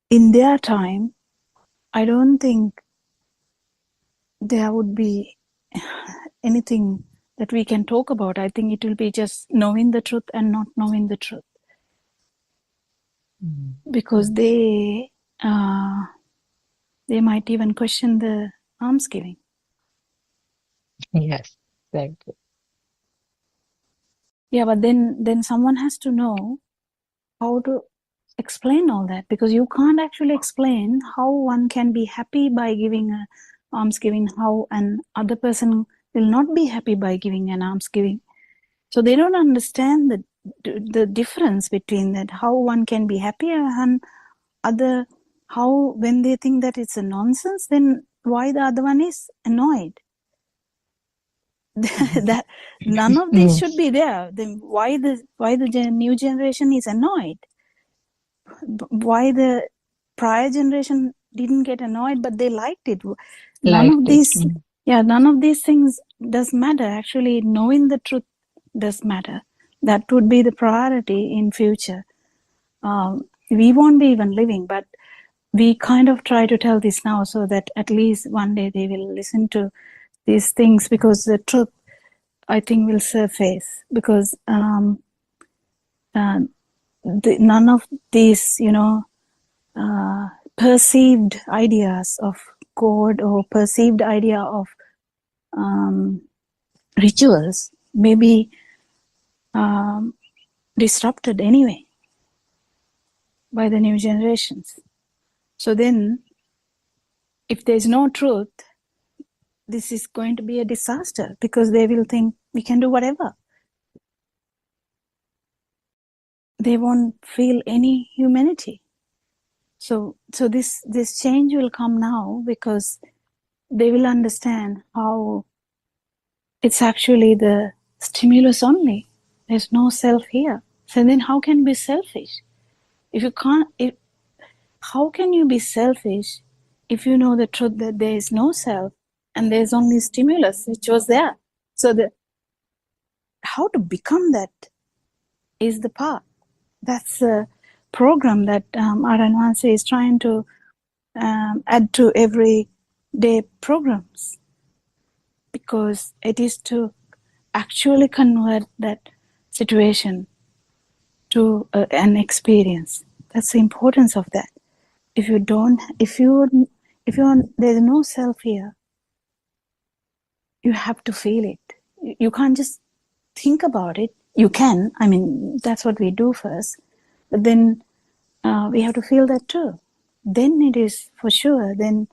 in their time, I don't think there would be anything that we can talk about. I think it will be just knowing the truth and not knowing the truth. Because they might even question the almsgiving. Yes, exactly. Yeah, but then someone has to know how to explain all that, because you can't actually explain how one can be happy by giving a almsgiving, how an other person will not be happy by giving an almsgiving. So they don't understand the difference between that, how one can be happy and other, how when they think that it's a nonsense, then why the other one is annoyed. That none of this should be there. Then why the new generation is annoyed? Why the prior generation didn't get annoyed, but they liked it? None of these things does matter. Actually, knowing the truth does matter. That would be the priority in future. We won't be even living, but we kind of try to tell this now so that at least one day they will listen to these things, because the truth, I think, will surface. Because none of these, perceived ideas of God or perceived idea of rituals may be disrupted anyway by the new generations. So then, if there's no truth, this is going to be a disaster, because they will think we can do whatever. They won't feel any humanity. So this change will come now, because they will understand how it's actually the stimulus only. There's no self here. So then how can you be selfish? How can you be selfish if you know the truth that there is no self and there's only stimulus which was there? So how to become that is the path. That's the program that Aranwansi is trying to add to everyday programs, because it is to actually convert that situation to an experience. That's the importance of that. If there's no self here, you have to feel it. You can't just think about it. You can, that's what we do first, but then we have to feel that too. Then it is for sure, then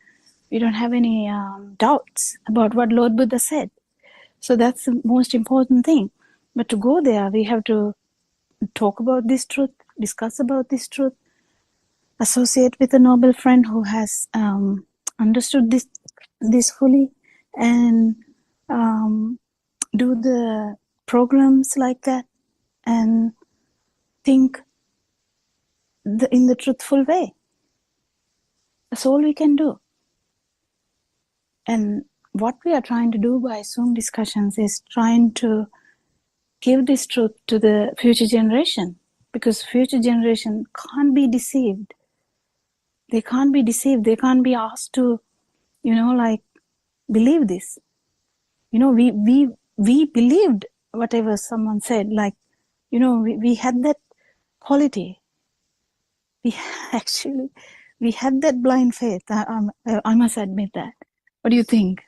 we don't have any doubts about what Lord Buddha said. So that's the most important thing. But to go there, we have to talk about this truth, discuss about this truth, associate with a noble friend who has understood this fully, and do the programs like that, and think in the truthful way. That's all we can do. And what we are trying to do by Zoom discussions is trying to give this truth to the future generation, because future generation can't be deceived. They can't be deceived. They can't be asked to, believe this. We believed whatever someone said, like we had that quality. We had that blind faith. I must admit that. What do you think?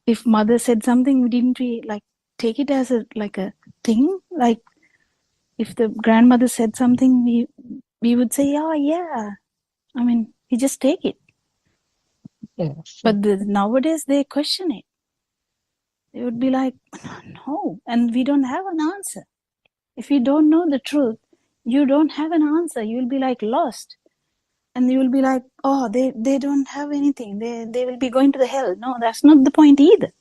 If mother said something, didn't we like take it as a thing? Like if the grandmother said something, we would say, oh yeah. I mean, we just take it. Yes. But nowadays they question it. They would be like, no, and we don't have an answer. If you don't know the truth, you don't have an answer. You will be like lost. And you will be like, oh, they don't have anything. They will be going to the hell. No, that's not the point either.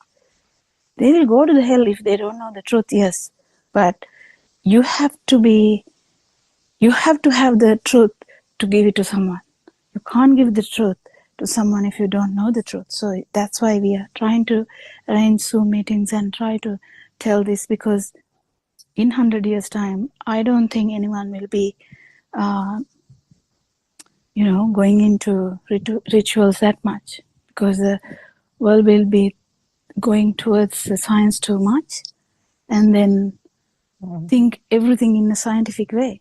They will go to the hell if they don't know the truth, yes. But you have to have the truth to give it to someone. You can't give the truth to someone if you don't know the truth. So that's why we are trying to arrange Zoom meetings and try to tell this, because in 100 years' time, I don't think anyone will be, going into rituals that much, because the world will be going towards the science too much, and then think everything in a scientific way.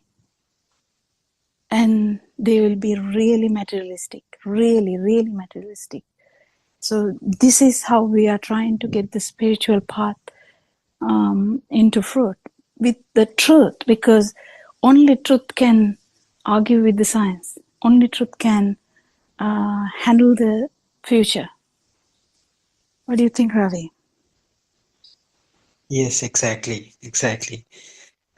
And they will be really materialistic, really, really materialistic. So this is how we are trying to get the spiritual path into fruit with the truth, because only truth can argue with the science. Only truth can handle the future. What do you think, Ravi? Yes, exactly.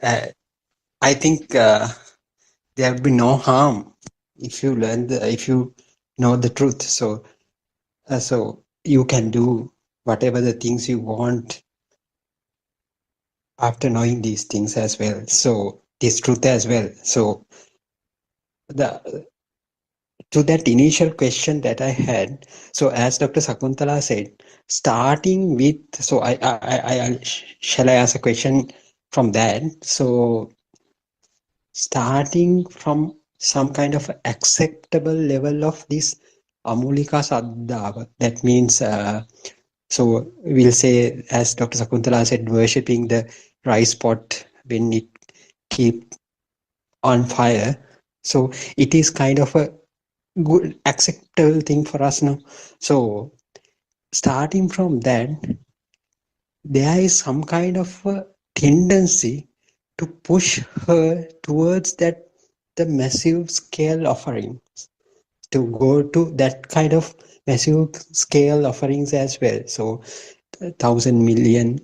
I think there would be no harm if you if you know the truth. So you can do whatever the things you want after knowing these things as well. So this truth as well. So to that initial question that I had, so as Dr. Sakuntala said, starting with, so shall I ask a question from that? So starting from some kind of acceptable level of this Amulika Saddhava, that means, so we'll say, as Dr. Sakuntala said, worshipping the rice pot when it keep on fire. So it is kind of a good acceptable thing for us now. So starting from that, there is some kind of a tendency to push her towards that the massive scale offerings, to go to that kind of massive scale offerings as well. So 1,000 million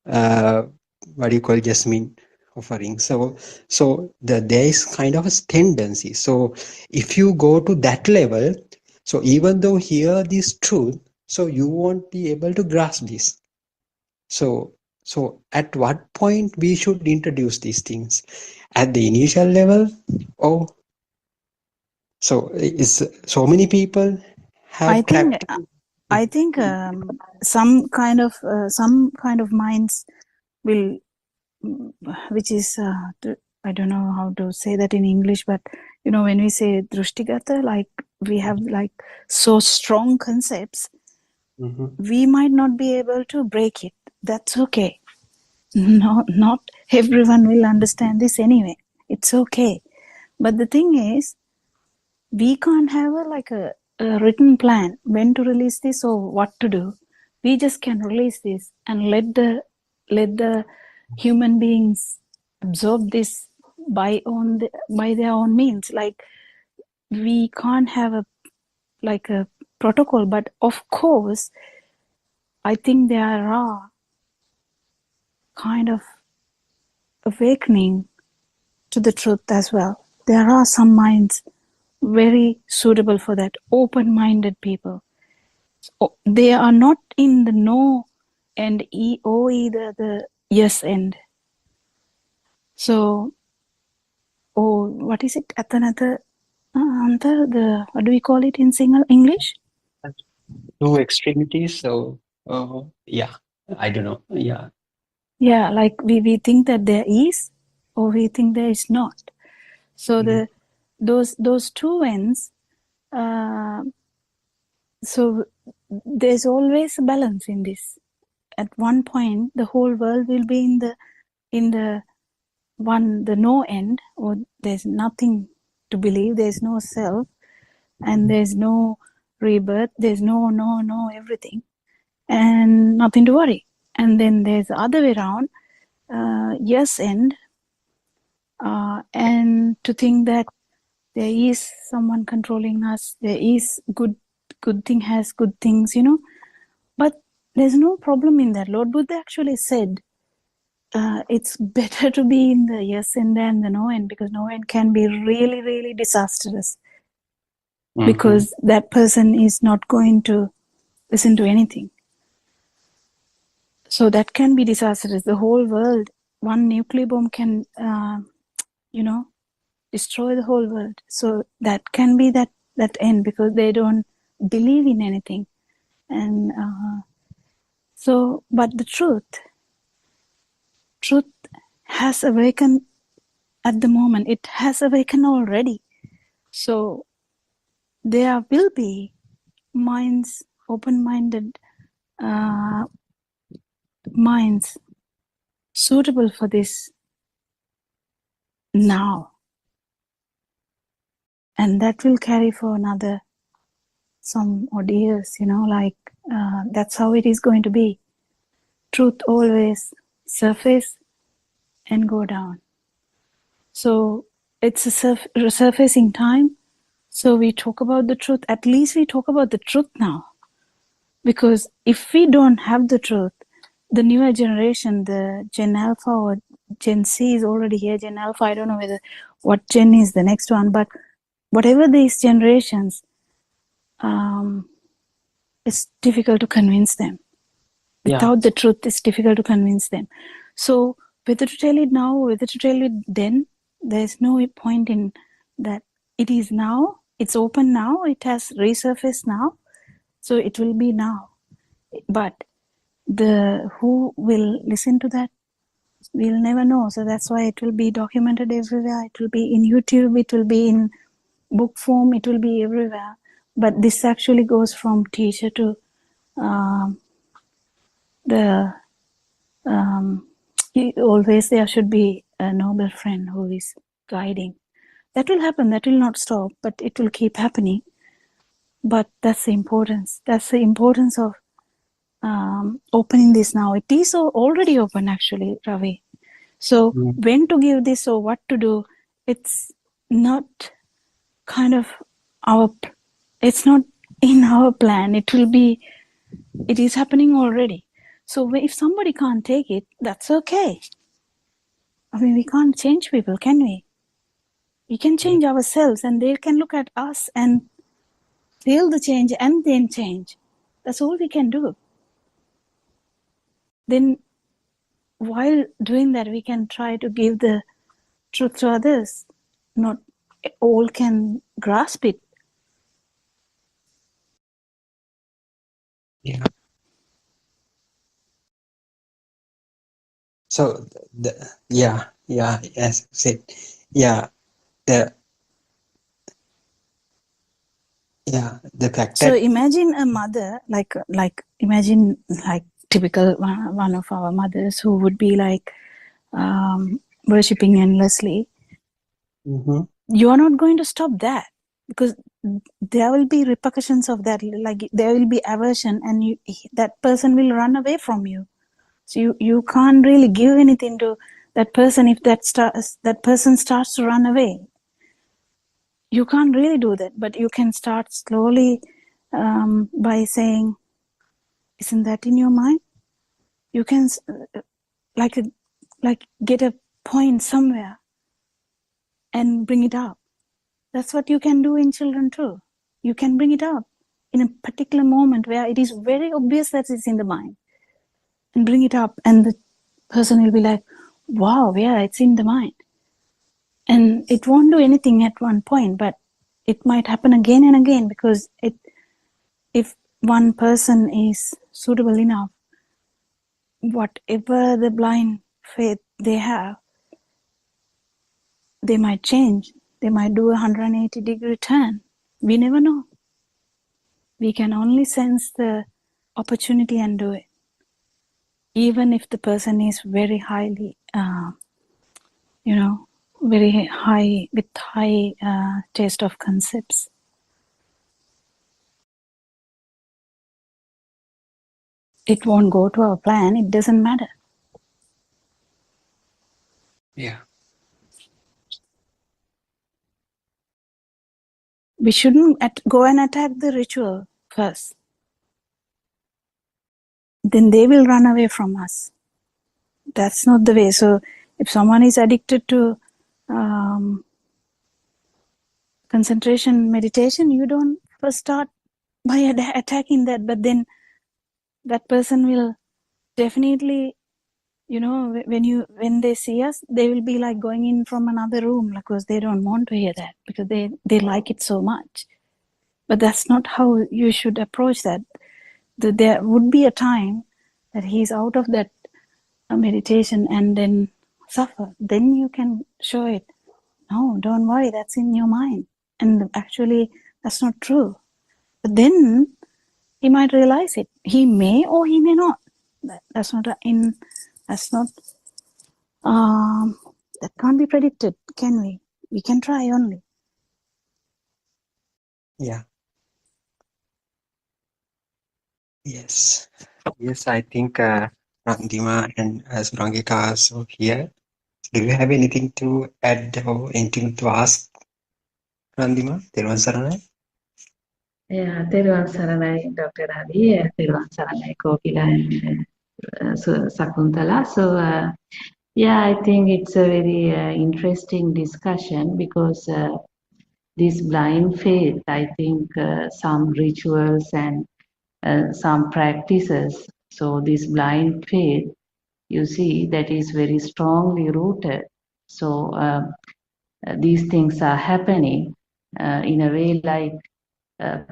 what do you call jasmine offering. So there is kind of a tendency. So if you go to that level, so even though hear this truth, so you won't be able to grasp this. So at what point we should introduce these things? At the initial level, or so is so many people have I think some kind of minds will, which is I don't know how to say that in English, but when we say drishtigata, like we have like so strong concepts, we might not be able to break it. That's okay. Not everyone will understand this anyway. It's okay. But the thing is, we can't have a written plan when to release this or what to do. We just can release this and let the human beings absorb this by their own means. Like we can't have a protocol, but of course, I think there are kind of awakening to the truth as well. There are some minds very suitable for that, open-minded people. So they are not in the no and or either the yes end. So, what is it? The what do we call it in English? no extremities. So yeah, I don't know. Yeah, like we think that there is, or we think there is not. So those two ends. So there's always a balance in this. At one point, the whole world will be in the in the no end, or there's nothing to believe, there's no self, and there's no rebirth, there's no everything, and nothing to worry. And then there's the other way around, yes end, and to think that there is someone controlling us, there is good thing has good things, but there's no problem in that. Lord Buddha actually said it's better to be in the yes end than the no end, because no end can be really, really disastrous, because that person is not going to listen to anything. So that can be disastrous. The whole world, one nuclear bomb can, destroy the whole world. So that can be that end, because they don't believe in anything. And but the truth has awakened at the moment. It has awakened already. So there will be minds, open-minded minds suitable for this now. And that will carry for another some odd years, that's how it is going to be. Truth always surface and go down. So it's a surfacing time. So we talk about the truth. At least we talk about the truth now. Because if we don't have the truth, the newer generation, the Gen Alpha or Gen C is already here. Gen Alpha, I don't know what Gen is the next one, but whatever these generations, it's difficult to convince them. Without the truth, it's difficult to convince them. So whether to tell it now or whether to tell it then, there's no point in that. It is now, it's open now, it has resurfaced now, so it will be now. But who will listen to that, we'll never know. So that's why it will be documented everywhere. It will be in YouTube, it will be in book form, it will be everywhere. But this actually goes from teacher to always there should be a noble friend who is guiding. That will happen, that will not stop, but it will keep happening. But that's the importance. That's the importance of opening this now. It is already open actually, Ravi. So when to give this or what to do, it's not kind of it's not in our plan. It is happening already. So if somebody can't take it, that's okay. I mean, we can't change people, can we? We can change ourselves, and they can look at us and feel the change and then change. That's all we can do. Then while doing that, we can try to give the truth to others. Not all can grasp it. Yeah. So as said, the fact So that imagine a mother, imagine typical one of our mothers who would be worshipping endlessly. You are not going to stop that, because there will be repercussions of that. Like there will be aversion, and that person will run away from you. So you can't really give anything to that person if that person starts to run away. You can't really do that, but you can start slowly by saying, "Isn't that in your mind?" You can get a point somewhere and bring it up. That's what you can do in children too. You can bring it up in a particular moment where it is very obvious that it's in the mind, and bring it up, and the person will be like, wow, yeah, it's in the mind. And it won't do anything at one point, but it might happen again and again, because if one person is suitable enough, whatever the blind faith they have, they might change. They might do a 180-degree turn. We never know. We can only sense the opportunity and do it. even if the person is very highly, very high, with high taste of concepts. It won't go to our plan, it doesn't matter. Yeah. We shouldn't go and attack the ritual first. Then they will run away from us. That's not the way. So if someone is addicted to concentration meditation, you don't first start by attacking that, but then that person will definitely, when they see us, they will be like going in from another room because they don't want to hear that, because they like it so much. But that's not how you should approach that. There would be a time that he's out of that meditation and then suffer. Then you can show it. No, don't worry, that's in your mind. And actually, that's not true. But then he might realize it. He may or he may not. That can't be predicted, can we? We can try only. Yeah. Yes. Yes, I think Randima and Surangika are also here. Do you have anything to add or anything to ask, Randima? Therwan Saranai? Yeah, Therwan Saranai, Dr. Ravi, Therwan Saranai, Kokila and Sakuntala. So, yeah, I think it's a very interesting discussion because this blind faith, I think some rituals and some practices. So this blind faith, you see, that is very strongly rooted. So these things are happening in a way like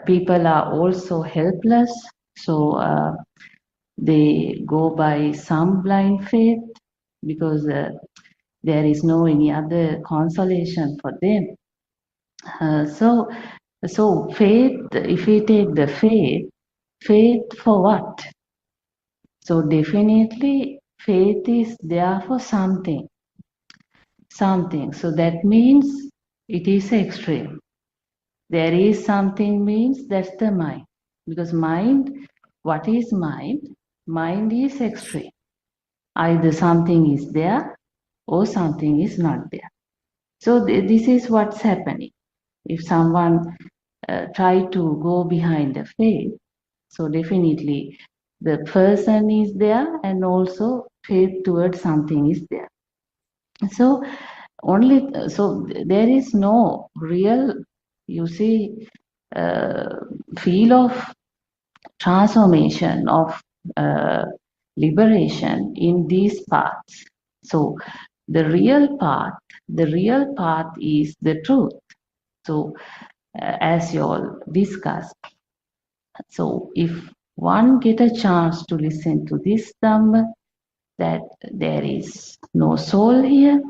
people are also helpless. So they go by some blind faith because there is no any other consolation for them. So faith, if we take the faith for what? So definitely faith is there for something. So that means it is extreme. There is something means that's the mind. Because mind, what is mind? Mind is extreme. Either something is there or something is not there. So this is what's happening. If someone try to go behind the faith, so definitely the person is there and also faith towards something is there. So there is no real, you see, feel of transformation, of liberation in these paths. So the real path is the truth. So as you all discussed, so if one get a chance to listen to this Dhamma, that there is no soul here,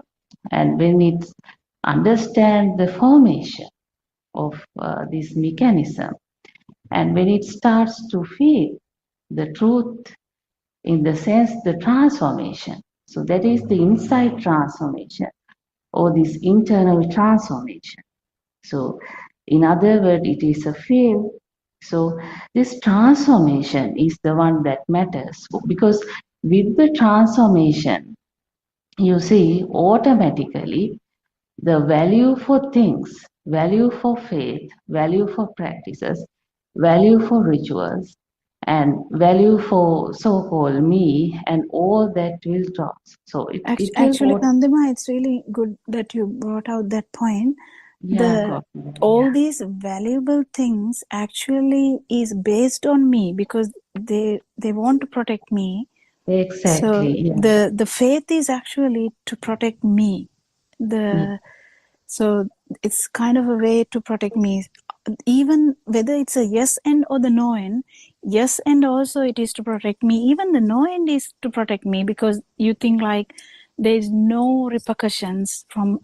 and when it understand the formation of this mechanism, and when it starts to feel the truth in the sense the transformation, so that is the inside transformation or this internal transformation. So in other words, it is a field. So this transformation is the one that matters, because with the transformation, you see, automatically the value for things, value for faith, value for practices, value for rituals, and value for so-called me, and all that will drop. So it Actually, will. Nandima, it's really good that you brought out that point. All these valuable things actually is based on me because they want to protect me. Exactly. So the faith is actually to protect me. So it's kind of a way to protect me. Even whether it's a yes end or the no end, yes end also it is to protect me. Even the no end is to protect me because you think like there's no repercussions from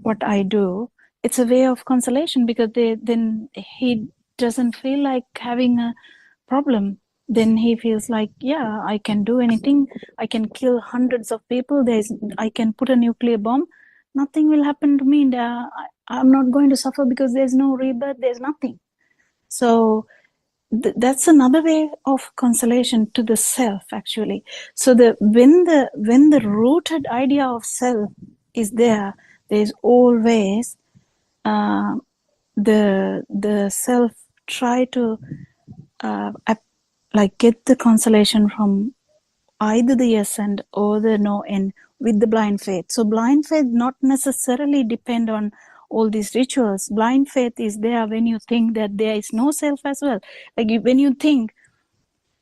what I do. It's a way of consolation because then he doesn't feel like having a problem then he feels like, yeah, I can do anything. I can kill hundreds of people. I can put a nuclear bomb. Nothing will happen to me. I'm not going to suffer because there's no rebirth. There's nothing. So that's another way of consolation to the self, actually. So when the rooted idea of self is there, there's always the self try to like get the consolation from either the yes end or the no end with the blind faith. So blind faith not necessarily depend on all these rituals. Blind faith is there when you think that there is no self as well. Like when you think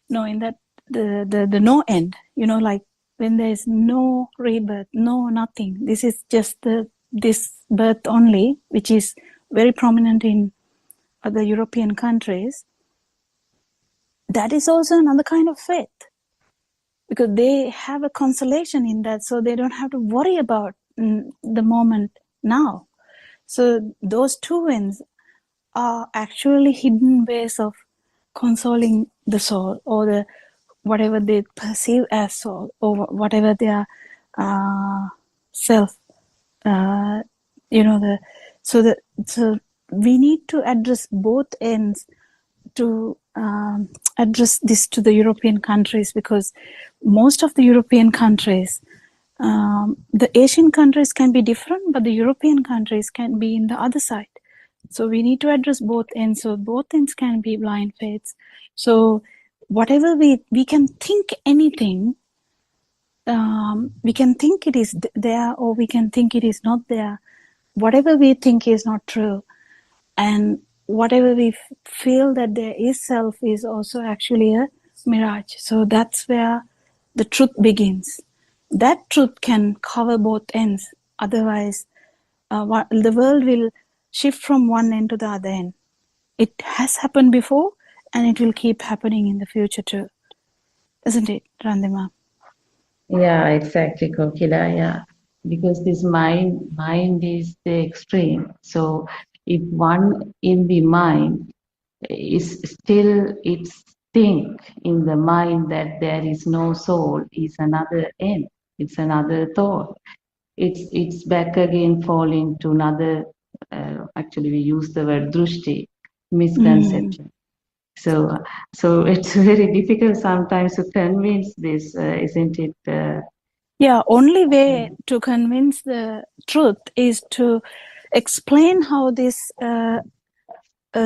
knowing that the no end, like when there is no rebirth, no nothing. This is just this birth only, which is very prominent in other European countries. That is also another kind of faith, because they have a consolation in that, so they don't have to worry about the moment now. So those two ends are actually hidden ways of consoling the soul, or the whatever they perceive as soul, or whatever their self. So we need to address both ends to address this to the European countries, because most of the European countries, the Asian countries can be different, but the European countries can be in the other side. So we need to address both ends. So both ends can be blind faiths. So whatever we can think anything, we can think it is there, or we can think it is not there. Whatever we think is not true, and whatever we feel that there is self is also actually a mirage. So that's where the truth begins. That truth can cover both ends. Otherwise, the world will shift from one end to the other end. It has happened before, and it will keep happening in the future too. Isn't it, Randima? Yeah, exactly, Kokila. Yeah, because this mind is the extreme. So if one in the mind is still, it's think in the mind that there is no soul, is another end. It's another thought. It's back again falling to another. Actually, we use the word drushti, misconception. So it's very difficult sometimes to convince this, isn't it? Yeah, only way to convince the truth is to explain how this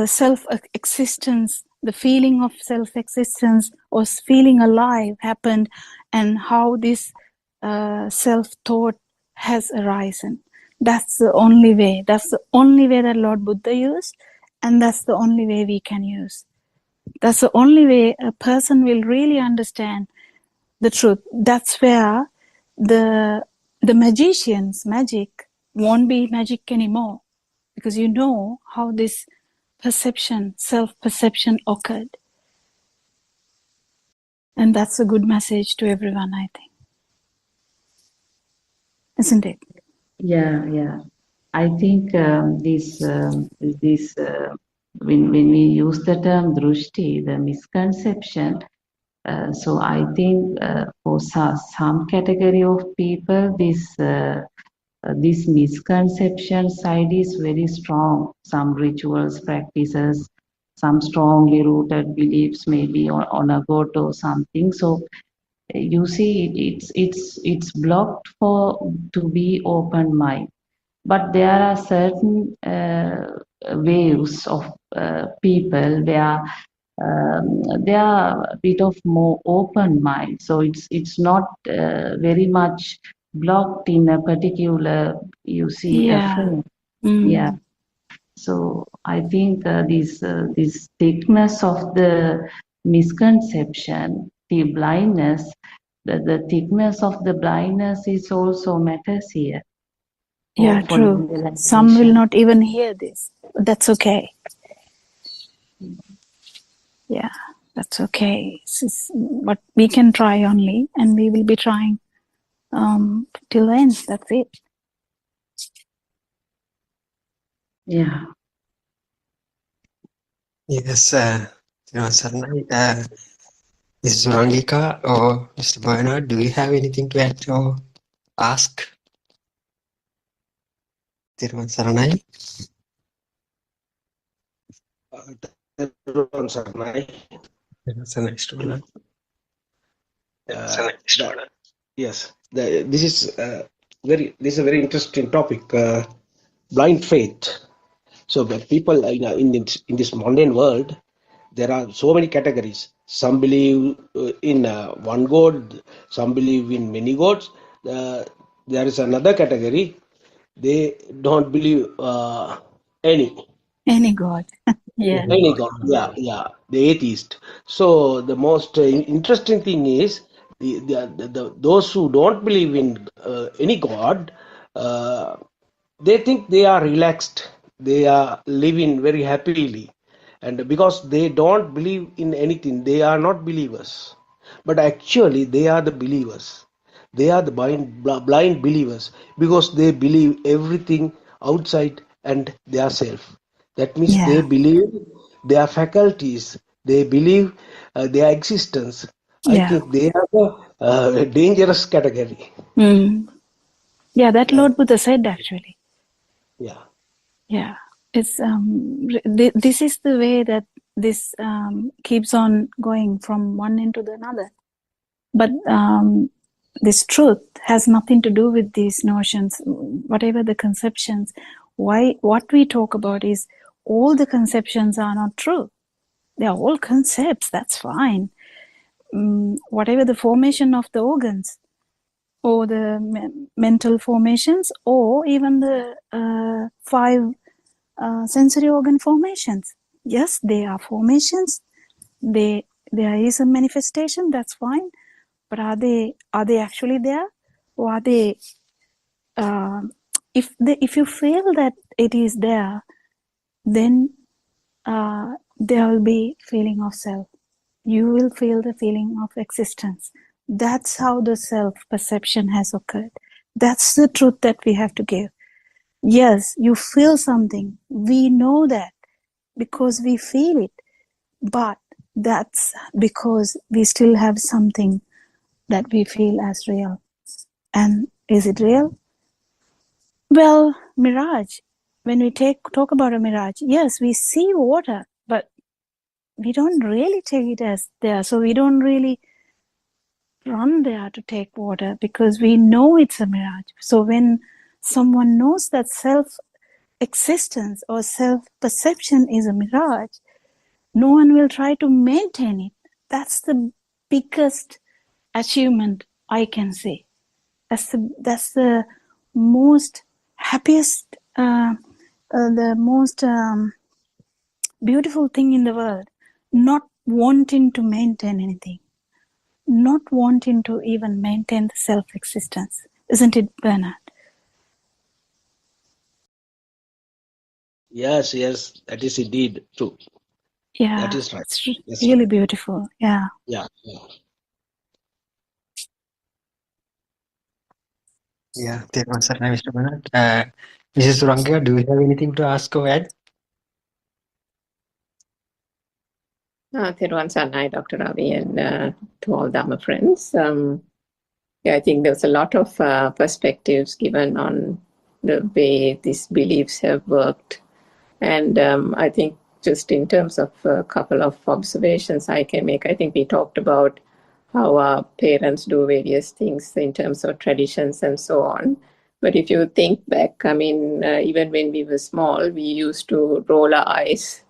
self-existence, the feeling of self-existence or feeling alive happened, and how this self-thought has arisen. That's the only way. That's the only way that Lord Buddha used, and that's the only way we can use. That's the only way a person will really understand the truth. That's where the magician's magic won't be magic anymore, because you know how this perception, self-perception occurred. And that's a good message to everyone, I think. Isn't it? Yeah. I think when we use the term drushti, the misconception. So I think for some category of people, this misconception side is very strong. Some rituals, practices, some strongly rooted beliefs, maybe on a god or something. So you see, it's blocked to be open mind. But there are certain waves of people where they are a bit of more open mind, so it's not very much blocked in a particular, you see, a frame. Yeah. So I think this thickness of the misconception, the blindness, the thickness of the blindness is also matters here. Yeah, true. Some will not even hear this. That's okay. Yeah, that's okay. But we can try only, and we will be trying till the end. That's it. Yeah. Yes, Mrs. Surangika or Mr. Bernard, do you have anything to add or ask? Thiruvan Saranai. Thiruvan Saranai. Yes, this is this is a very interesting topic. Blind faith. So, but people in this mundane world, there are so many categories. Some believe in one god, some believe in many gods. There is another category. They don't believe Any God. Yeah. any god. Yeah, the atheist. So the most interesting thing is those who don't believe in any god. They think they are relaxed, they are living very happily, and because they don't believe in anything, they are not believers, but actually they are the believers. They are the blind believers because they believe everything outside and their self. That means Yeah. they believe their faculties, they believe their existence. I Yeah. think they are the dangerous category. Mm. Yeah, that Lord Buddha said actually. Yeah. Yeah. It's this is the way that this keeps on going from one end to the another. But this truth has nothing to do with these notions, whatever the conceptions. What we talk about is all the conceptions are not true. They are all concepts, that's fine. Whatever the formation of the organs, or the mental formations, or even the 5 sensory organ formations. Yes, they are formations. There is a manifestation, that's fine. But are they actually there, or are they? If you feel that it is there, then there will be feeling of self. You will feel the feeling of existence. That's how the self perception has occurred. That's the truth that we have to give. Yes, you feel something. We know that because we feel it. But that's because we still have something that we feel as real. And is it real? Well, mirage. When we talk about a mirage, yes, we see water, but we don't really take it as there. So we don't really run there to take water because we know it's a mirage. So when someone knows that self-existence or self-perception is a mirage, no one will try to maintain it. That's the biggest achievement I can say. That's the most happiest, the most beautiful thing in the world. Not wanting to maintain anything. Not wanting to even maintain the self-existence. Isn't it, Bernard? Yes, that is indeed true. Yeah, That is right. it's Yes, really right. beautiful. Yeah. Yeah. Yeah, Thiruvan Saranai, Mr. Bernard. Mrs. Surangika, do you have anything to ask or add? Thiruvan Saranai, Dr. Ravi, and to all Dhamma friends. I think there's a lot of perspectives given on the way these beliefs have worked. And I think just in terms of a couple of observations I can make, I think we talked about how our parents do various things in terms of traditions and so on. But if you think back, I mean, even when we were small, we used to roll our eyes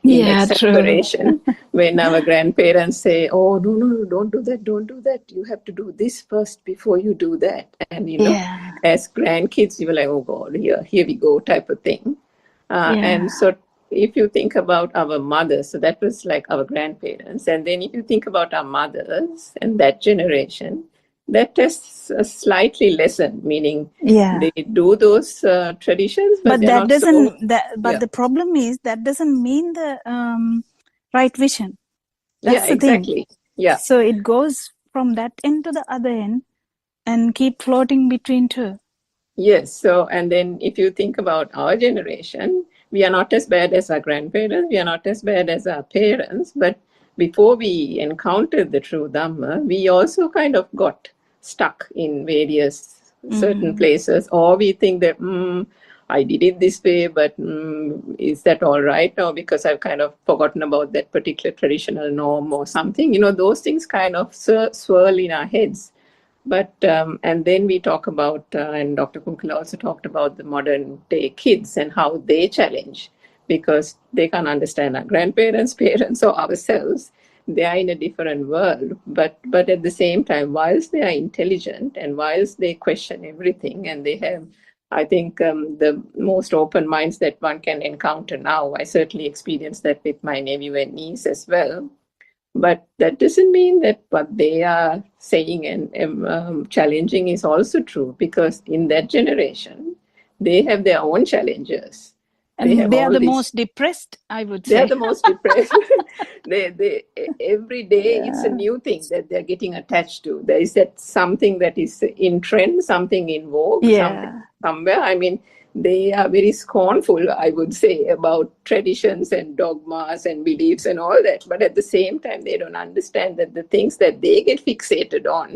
in exasperation when our grandparents say, "Oh, no, don't do that, don't do that. You have to do this first before you do that." And, as grandkids, you were like, "Oh, God, here we go," type of thing. And so if you think about our mothers, so that was like our grandparents. And then if you think about our mothers and that generation, that is a slightly lessened, meaning they do those traditions, but they're that not doesn't. so, The problem is that doesn't mean the right vision. That's the exactly. thing. Yeah. So it goes from that end to the other end and keep floating between two. Yes. So, and then if you think about our generation, we are not as bad as our grandparents. We are not as bad as our parents, but before we encountered the true Dhamma, we also kind of got stuck in various certain places, or we think that, I did it this way, but is that all right now because I've kind of forgotten about that particular traditional norm or something? Those things kind of swirl in our heads. But, and then we talk about, and Dr. Kunkala also talked about the modern day kids and how they challenge, because they can't understand our grandparents, parents, or ourselves. They are in a different world, but at the same time, whilst they are intelligent and whilst they question everything, and they have, I think, the most open minds that one can encounter now. I certainly experienced that with my nephew and niece as well. But that doesn't mean that what they are saying and challenging is also true, because in that generation, they have their own challenges. And they are the most depressed, I would say. They are the most depressed. they every day it's a new thing that they're getting attached to. There is that something that is in trend, something in vogue, something somewhere. I mean, they are very scornful, I would say, about traditions and dogmas and beliefs and all that. But at the same time, they don't understand that the things that they get fixated on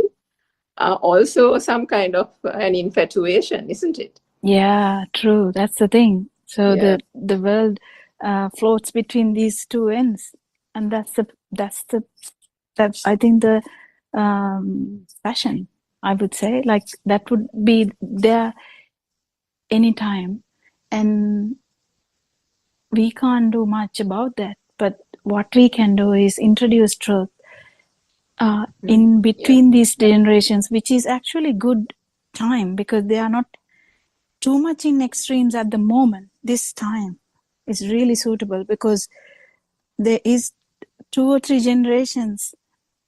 are also some kind of an infatuation, isn't it? Yeah, true. That's the thing. So the world floats between these two ends, and that's I think the passion, I would say, like that would be there anytime, and we can't do much about that. But what we can do is introduce truth in between these generations, which is actually good time, because they are not too much in extremes at the moment. This time is really suitable because there is 2 or 3 generations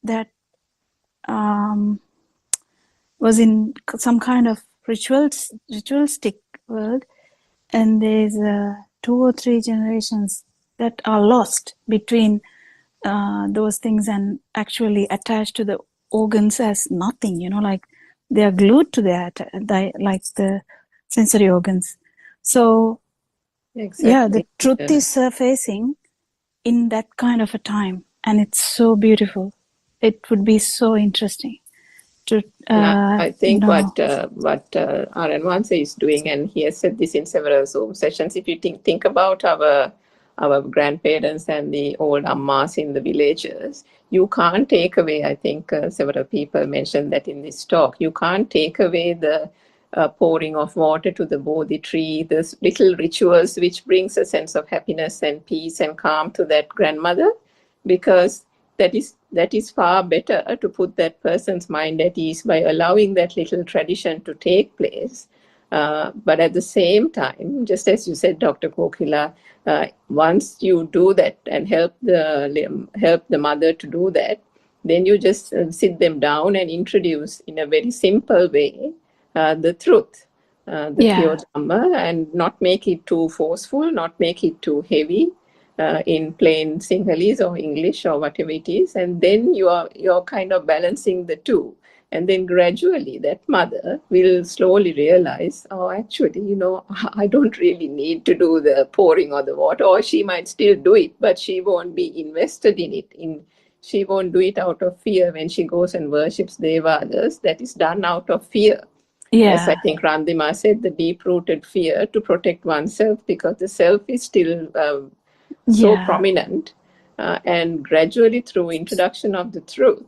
that was in some kind of ritualistic world, and there's 2 or 3 generations that are lost between those things and actually attached to the organs as nothing, like they are glued to like the sensory organs. So the truth is surfacing in that kind of a time, and it's so beautiful. It would be so interesting to I think what R.N. Vanse is doing, and he has said this in several Zoom sessions, if you think about our grandparents and the old ammas in the villages, you can't take away, I think several people mentioned that in this talk, you can't take away the pouring of water to the Bodhi tree, those little rituals which brings a sense of happiness and peace and calm to that grandmother, because that is far better to put that person's mind at ease by allowing that little tradition to take place. But at the same time, just as you said, Dr. Kokila, once you do that and help the mother to do that, then you just sit them down and introduce in a very simple way the truth, the pure Dhamma, and not make it too forceful, not make it too heavy in plain Sinhalese or English or whatever it is. And then you're kind of balancing the two. And then gradually that mother will slowly realize, oh, actually, I don't really need to do the pouring of the water, or she might still do it, but she won't be invested in it. She won't do it out of fear when she goes and worships Devadas. That is done out of fear. As I think Randima said, the deep-rooted fear to protect oneself, because the self is still so prominent. And gradually, through introduction of the truth,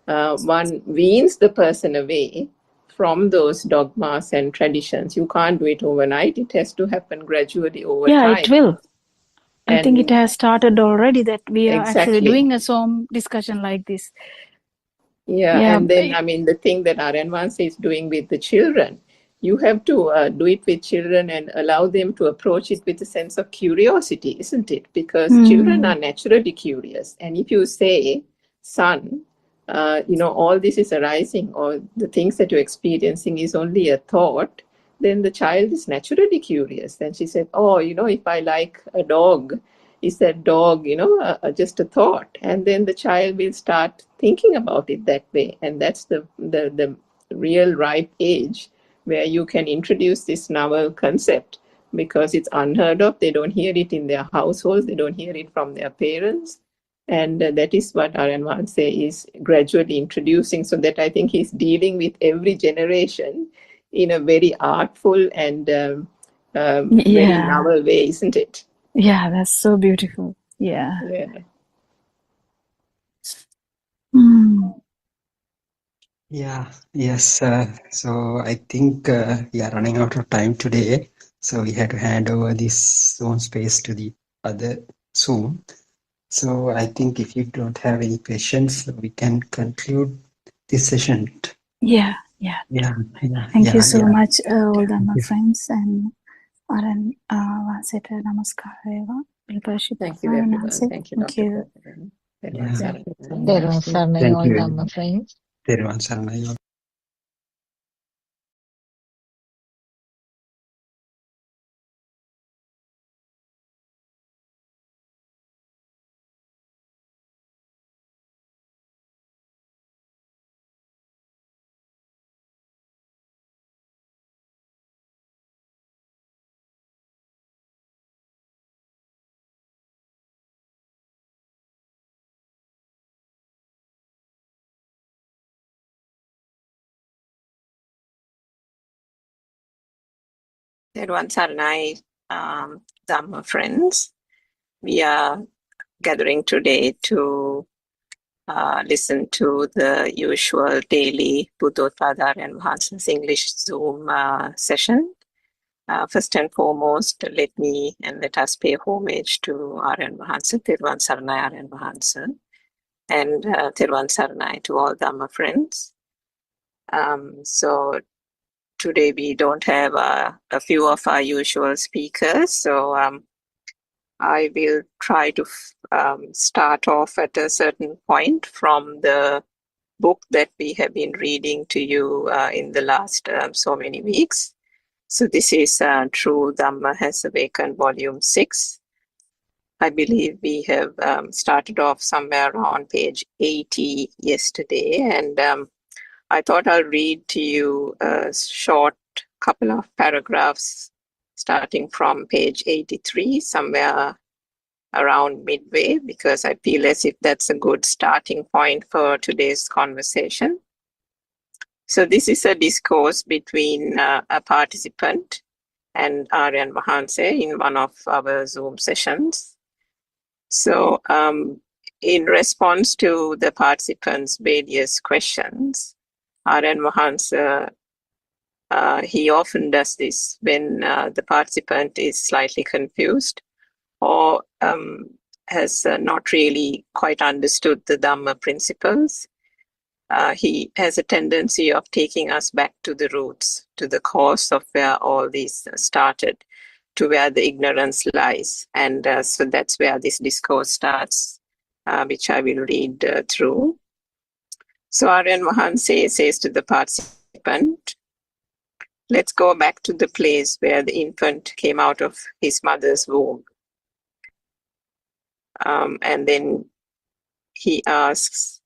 one weans the person away from those dogmas and traditions. You can't do it overnight. It has to happen gradually over time. Yeah, it will. I think it has started already, that we are actually doing a Zoom discussion like this. And then, I mean, the thing that R.N. Vanse is doing with the children, you have to do it with children and allow them to approach it with a sense of curiosity, isn't it? Because children are naturally curious. And if you say, son, all this is arising, or the things that you're experiencing is only a thought, then the child is naturally curious. Then she said, oh, if I like a dog, is that dog, just a thought? And then the child will start thinking about it that way. And that's the real ripe age where you can introduce this novel concept, because it's unheard of. They don't hear it in their households. They don't hear it from their parents. And that is what Aryan Vahanse is gradually introducing, so that I think he's dealing with every generation in a very artful and very novel way, isn't it? Yeah, that's so beautiful. Yeah. Yeah. Yeah, yes. So I think we are running out of time today. So we had to hand over this Zoom space to the other Zoom. So I think if you don't have any questions, we can conclude this session. Yeah. Thank you so much, all my friends, and Aryan Vahanseට නමස්කාර වේවා. Thank you, everyone. Thank you, Dr. Prabhu. Thank you, all friends. Thank you. Everyone, Saranai, Dhamma friends. We are gathering today to listen to the usual daily Buddothpado and Vahanse's English Zoom session. First and foremost, let us pay homage to Aryan Vahanse, Thirwan Saranai Aryan Vahanse, and Thirwan Saranai to all Dhamma friends. So today we don't have a few of our usual speakers, so I will try to start off at a certain point from the book that we have been reading to you in the last so many weeks. So this is True Dhamma Has Awakened, Volume 6. I believe we have started off somewhere on page 80 yesterday, and I thought I'll read to you a short couple of paragraphs starting from page 83, somewhere around midway, because I feel as if that's a good starting point for today's conversation. So this is a discourse between a participant and Aryan Vahanse in one of our Zoom sessions. So in response to the participants' various questions, Aryan Vahanse, he often does this when the participant is slightly confused or has not really quite understood the Dhamma principles. He has a tendency of taking us back to the roots, to the cause of where all this started, to where the ignorance lies. And so that's where this discourse starts, which I will read through. So Aryan Vahanse says to the participant, let's go back to the place where the infant came out of his mother's womb. And then he asks,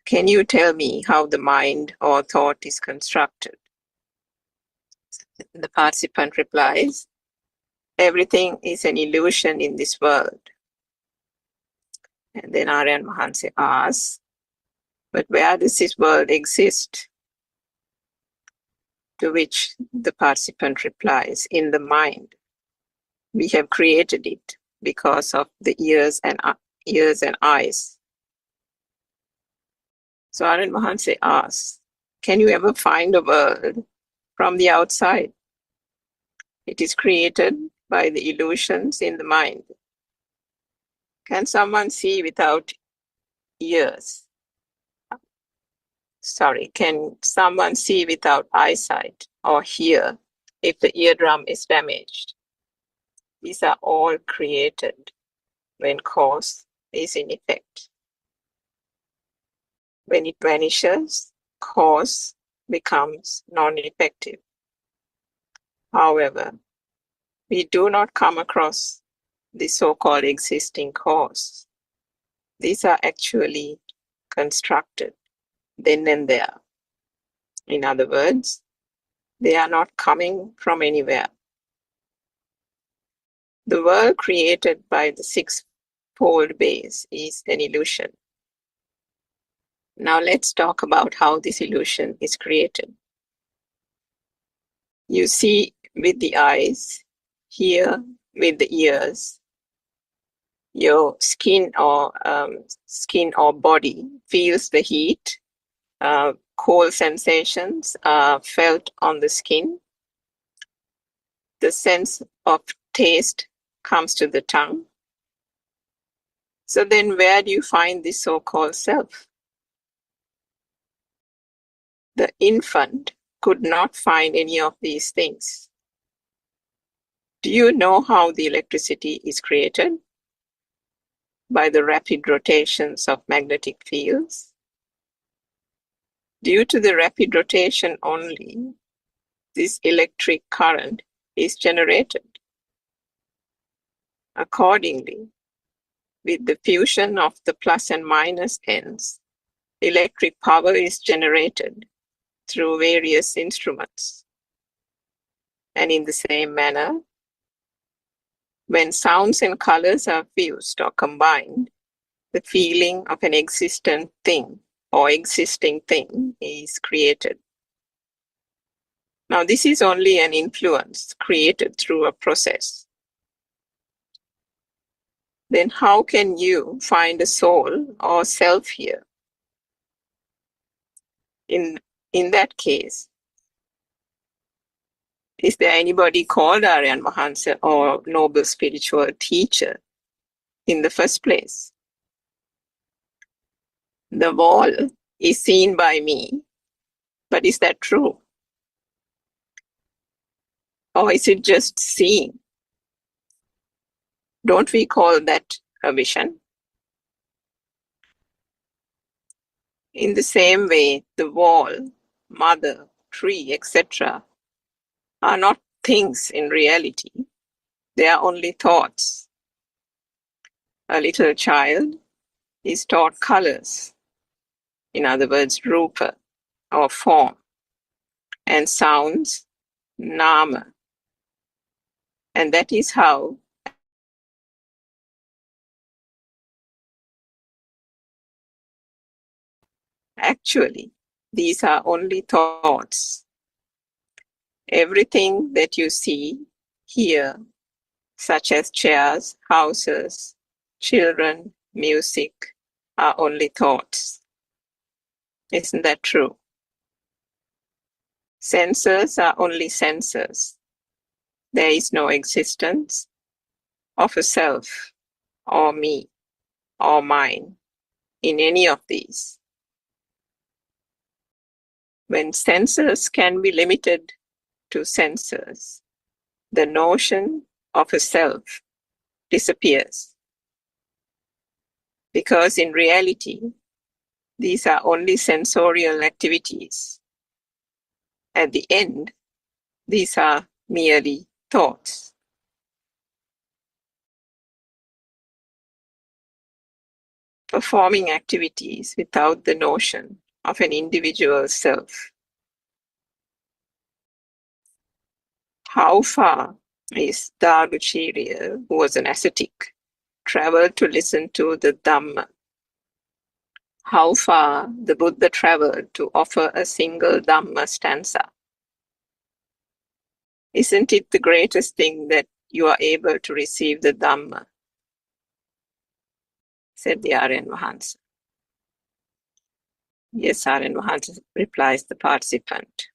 can you tell me how the mind or thought is constructed? The participant replies, everything is an illusion in this world. And then Aryan Vahanse asks, but where does this world exist? To which the participant replies, in the mind. We have created it because of the ears and eyes. So Aryan Vahanse asks, can you ever find a world from the outside? It is created by the illusions in the mind. Can someone see without ears? Sorry, can someone see without eyesight or hear if the eardrum is damaged? These are all created when cause is in effect. When it vanishes, cause becomes non-effective. However, we do not come across the so-called existing cause. These are actually constructed then and there. In other words, they are not coming from anywhere. The world created by the six poled base is an illusion. Now let's talk about how this illusion is created. You see with the eyes, hear with the ears, your skin or body feels the heat, cold sensations are felt on the skin. The sense of taste comes to the tongue. So then where do you find this so-called self? The infant could not find any of these things. Do you know how the electricity is created? By the rapid rotations of magnetic fields. Due to the rapid rotation only, this electric current is generated. Accordingly, with the fusion of the plus and minus ends, electric power is generated through various instruments. And in the same manner, when sounds and colors are fused or combined, the feeling of an existent thing or existing thing is created. Now, this is only an influence created through a process. Then how can you find a soul or self here? In that case, is there anybody called Aryan Mahansa or noble spiritual teacher in the first place? The wall is seen by me, but is that true? Or is it just seeing? Don't we call that a vision? In the same way, the wall, mother, tree, etc. are not things in reality. They are only thoughts. A little child is taught colors, in other words, rupa or form, and sounds, nama. And that is how actually these are only thoughts. Everything that you see, hear, such as chairs, houses, children, music, are only thoughts. Isn't that true? Senses are only senses. There is no existence of a self or me or mine in any of these. When senses can be limited to senses, the notion of a self disappears. Because in reality, these are only sensorial activities. At the end, these are merely thoughts. Performing activities without the notion of an individual self. How far is Daruchirya, who was an ascetic, traveled to listen to the Dhamma? How far the Buddha traveled to offer a single Dhamma stanza? Isn't it the greatest thing that you are able to receive the Dhamma? Said the Aryan Mahansa. Yes, Aryan Mahansa, replies the participant.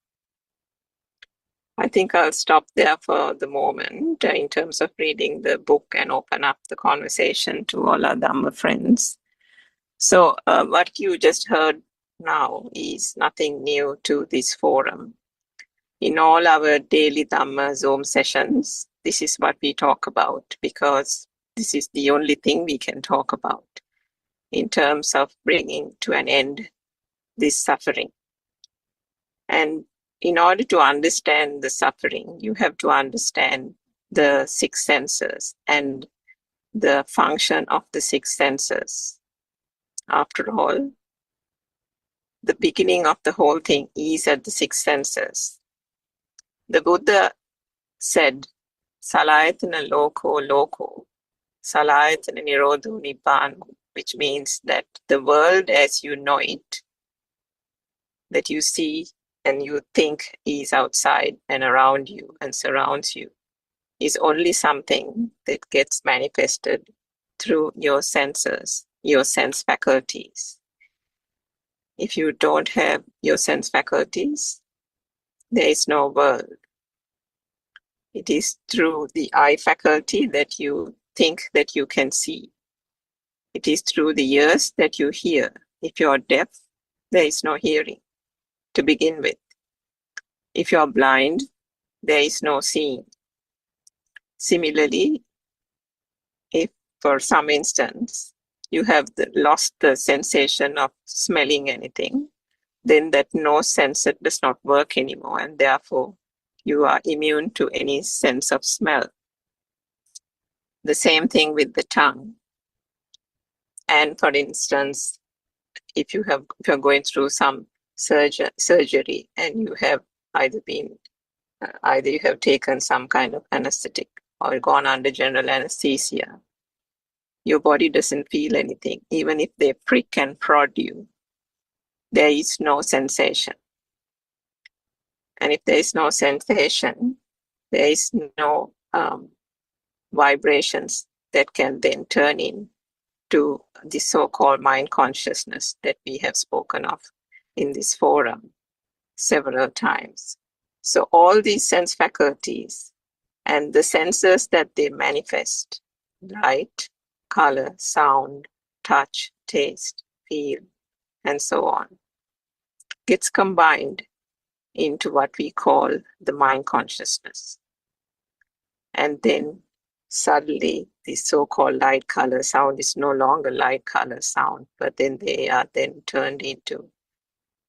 I think I'll stop there for the moment in terms of reading the book and open up the conversation to all our Dhamma friends. So what you just heard now is nothing new to this forum. In all our daily Dhamma Zoom sessions, this is what we talk about because this is the only thing we can talk about in terms of bringing to an end this suffering. And in order to understand the suffering, you have to understand the six senses and the function of the six senses. After all, the beginning of the whole thing is at the six senses. The Buddha said, Salayatana loko loko. Salayatana Nirodho Nibbana, which means that the world as you know it, that you see and you think is outside and around you and surrounds you, is only something that gets manifested through your senses, your sense faculties. If you don't have your sense faculties, there is no world. It is through the eye faculty that you think that you can see. It is through the ears that you hear. If you're deaf, there is no hearing to begin with. If you're blind, there is no seeing. Similarly, if for some instance you have lost the sensation of smelling anything, then that nose sensor does not work anymore, and therefore you are immune to any sense of smell. The same thing with the tongue. And for instance, if you're going through some surgery and you have either you have taken some kind of anesthetic or gone under general anesthesia, your body doesn't feel anything. Even if they prick and prod you, there is no sensation. And if there is no sensation, there is no vibrations that can then turn into the so-called mind consciousness that we have spoken of in this forum several times. So all these sense faculties and the senses that they manifest, light, color, sound, touch, taste, feel, and so on, gets combined into what we call the mind consciousness. And then suddenly the so-called light, color, sound is no longer light, color, sound, but then they are then turned into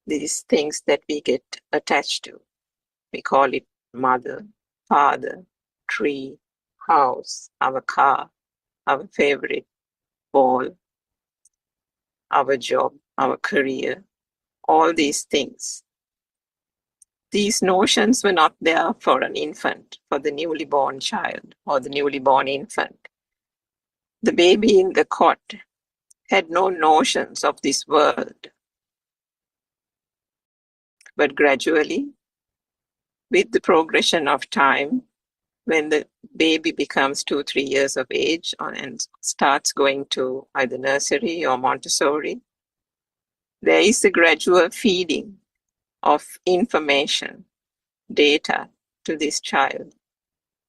these things that we get attached to. We call it mother, father, tree, house, our car, our favorite ball, our job, our career, all these things. These notions were not there for an infant, for the newly born child or the newly born infant. The baby in the cot had no notions of this world. But gradually, with the progression of time, when the baby becomes 2-3 years of age and starts going to either nursery or Montessori, there is a gradual feeding of information, data to this child.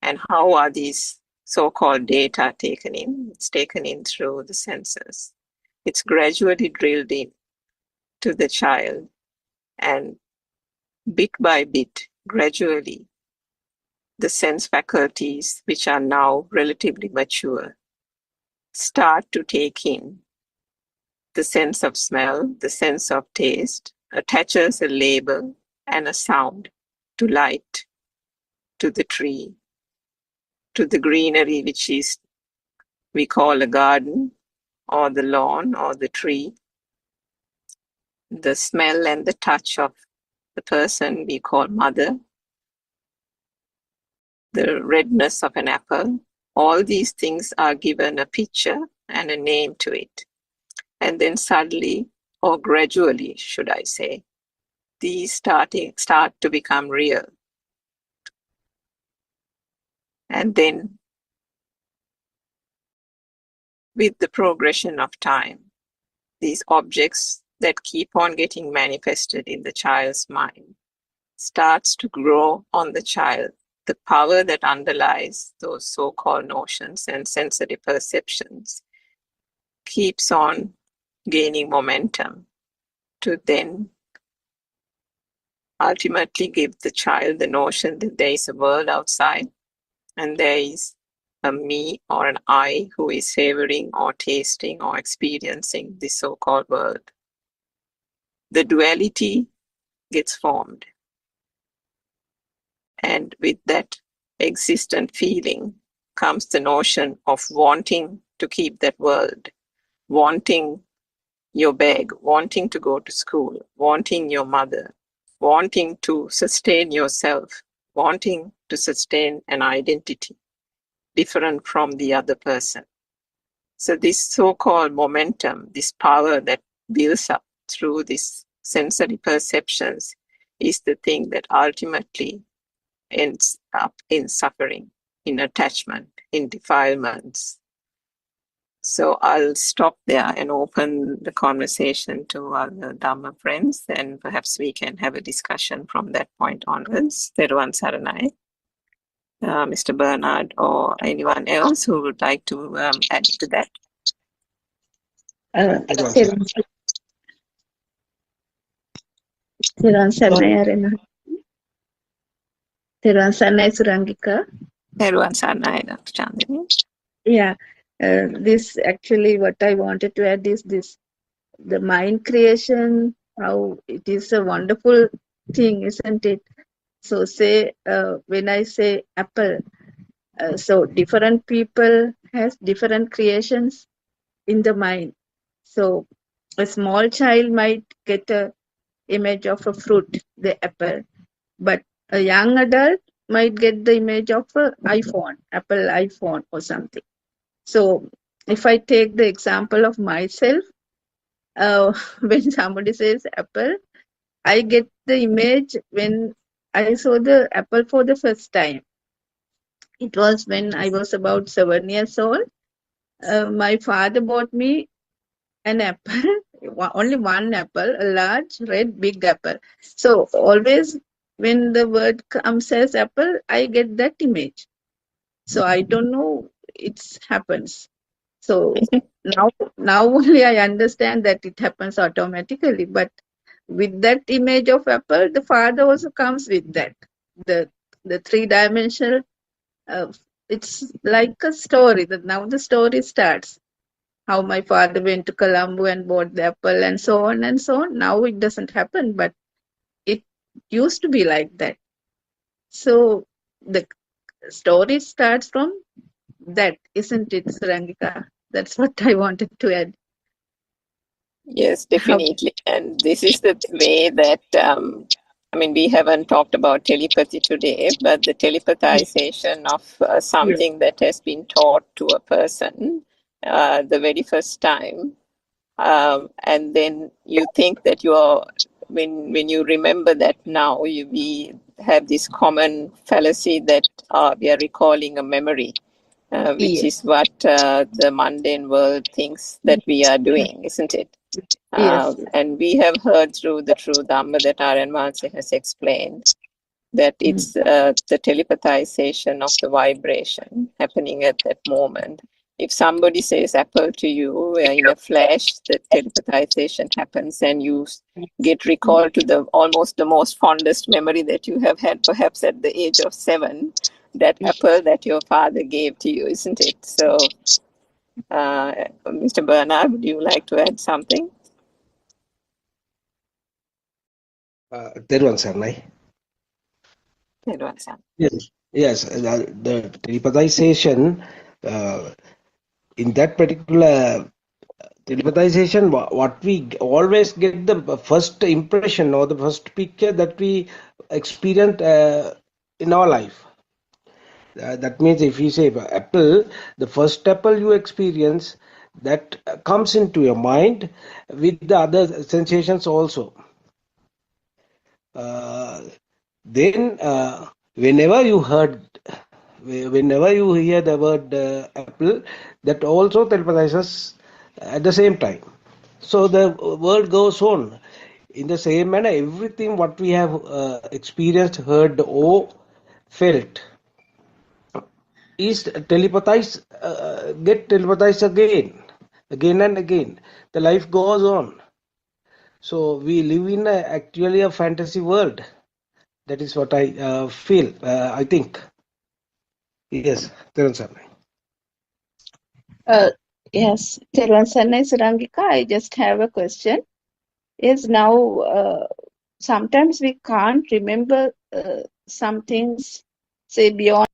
And how are these so-called data taken in? It's taken in through the senses. It's gradually drilled in to the child, and bit by bit, gradually, the sense faculties, which are now relatively mature, start to take in the sense of smell, the sense of taste, attaches a label and a sound to light, to the tree, to the greenery, which is we call a garden, or the lawn, or the tree, the smell and the touch of the person we call mother, the redness of an apple. All these things are given a picture and a name to it. And then suddenly, or gradually, should I say, these start to become real. And then, with the progression of time, these objects that keep on getting manifested in the child's mind starts to grow on the child. The power that underlies those so-called notions and sensory perceptions keeps on gaining momentum to then ultimately give the child the notion that there is a world outside and there is a me or an I who is savoring or tasting or experiencing this so-called world. The duality gets formed. And with that existent feeling comes the notion of wanting to keep that world, wanting your bag, wanting to go to school, wanting your mother, wanting to sustain yourself, wanting to sustain an identity different from the other person. So this so-called momentum, this power that builds up through these sensory perceptions, is the thing that ultimately ends up in suffering, in attachment, in defilements. So I'll stop there and open the conversation to other Dhamma friends, and perhaps we can have a discussion from that point onwards. Teruvan Saranai, Mr. Bernard, or anyone else who would like to add to that. Teruvan Saranai Arena. Teruvan Saranai Surangika. Teruvan Saranai, Dr. Chandini. Yeah, this actually what I wanted to add is this, the mind creation, how it is a wonderful thing, isn't it? So say, when I say apple, so different people has different creations in the mind. So a small child might get a image of a fruit, the apple, but a young adult might get the image of an iPhone, Apple iPhone or something. So if I take the example of myself, when somebody says apple, I get the image when I saw the apple for the first time. It was when I was about 7 years old. My father bought me an apple, only one apple, a large, red, big apple. So always when the word comes as apple, I get that image. So I don't know, it happens. So now only I understand that it happens automatically. But with that image of apple, the father also comes with that. The 3-dimensional. It's like a story. That now the story starts. How my father went to Colombo and bought the apple, and so on and so on. Now it doesn't happen, but it used to be like that. So the story starts from that, isn't it, Surangika? That's what I wanted to add. Yes, definitely. And this is the way that, I mean, we haven't talked about telepathy today, but the telepathization of something that has been taught to a person the very first time. And then you think that when you remember that now, we have this common fallacy that we are recalling a memory. Which is what the mundane world thinks that we are doing, isn't it? Yes. And we have heard through the true Dhamma that R.N. Manse has explained that it's the telepathization of the vibration happening at that moment. If somebody says apple to you in a flash, the telepathization happens and you get recalled to almost the most fondest memory that you have had, perhaps at the age of 7, that apple that your father gave to you, isn't it? So, Mr. Bernard, would you like to add something? Teruvan Saranai. Yes, the telepathization, in that particular telepathization, what we always get the first impression or the first picture that we experience in our life. That means if you say apple, the first apple you experience, that comes into your mind with the other sensations also. Then whenever you hear the word apple, that also telepathizes at the same time. So the word goes on in the same manner. Everything what we have experienced, heard, or felt is telepathized, get telepathized again and again. The life goes on. So we live in actually a fantasy world. That is what I feel. I think. Yes, Teruvan Saranai. Yes, Teruvan Saranai Surangika, I just have a question. Yes, now sometimes we can't remember some things, say beyond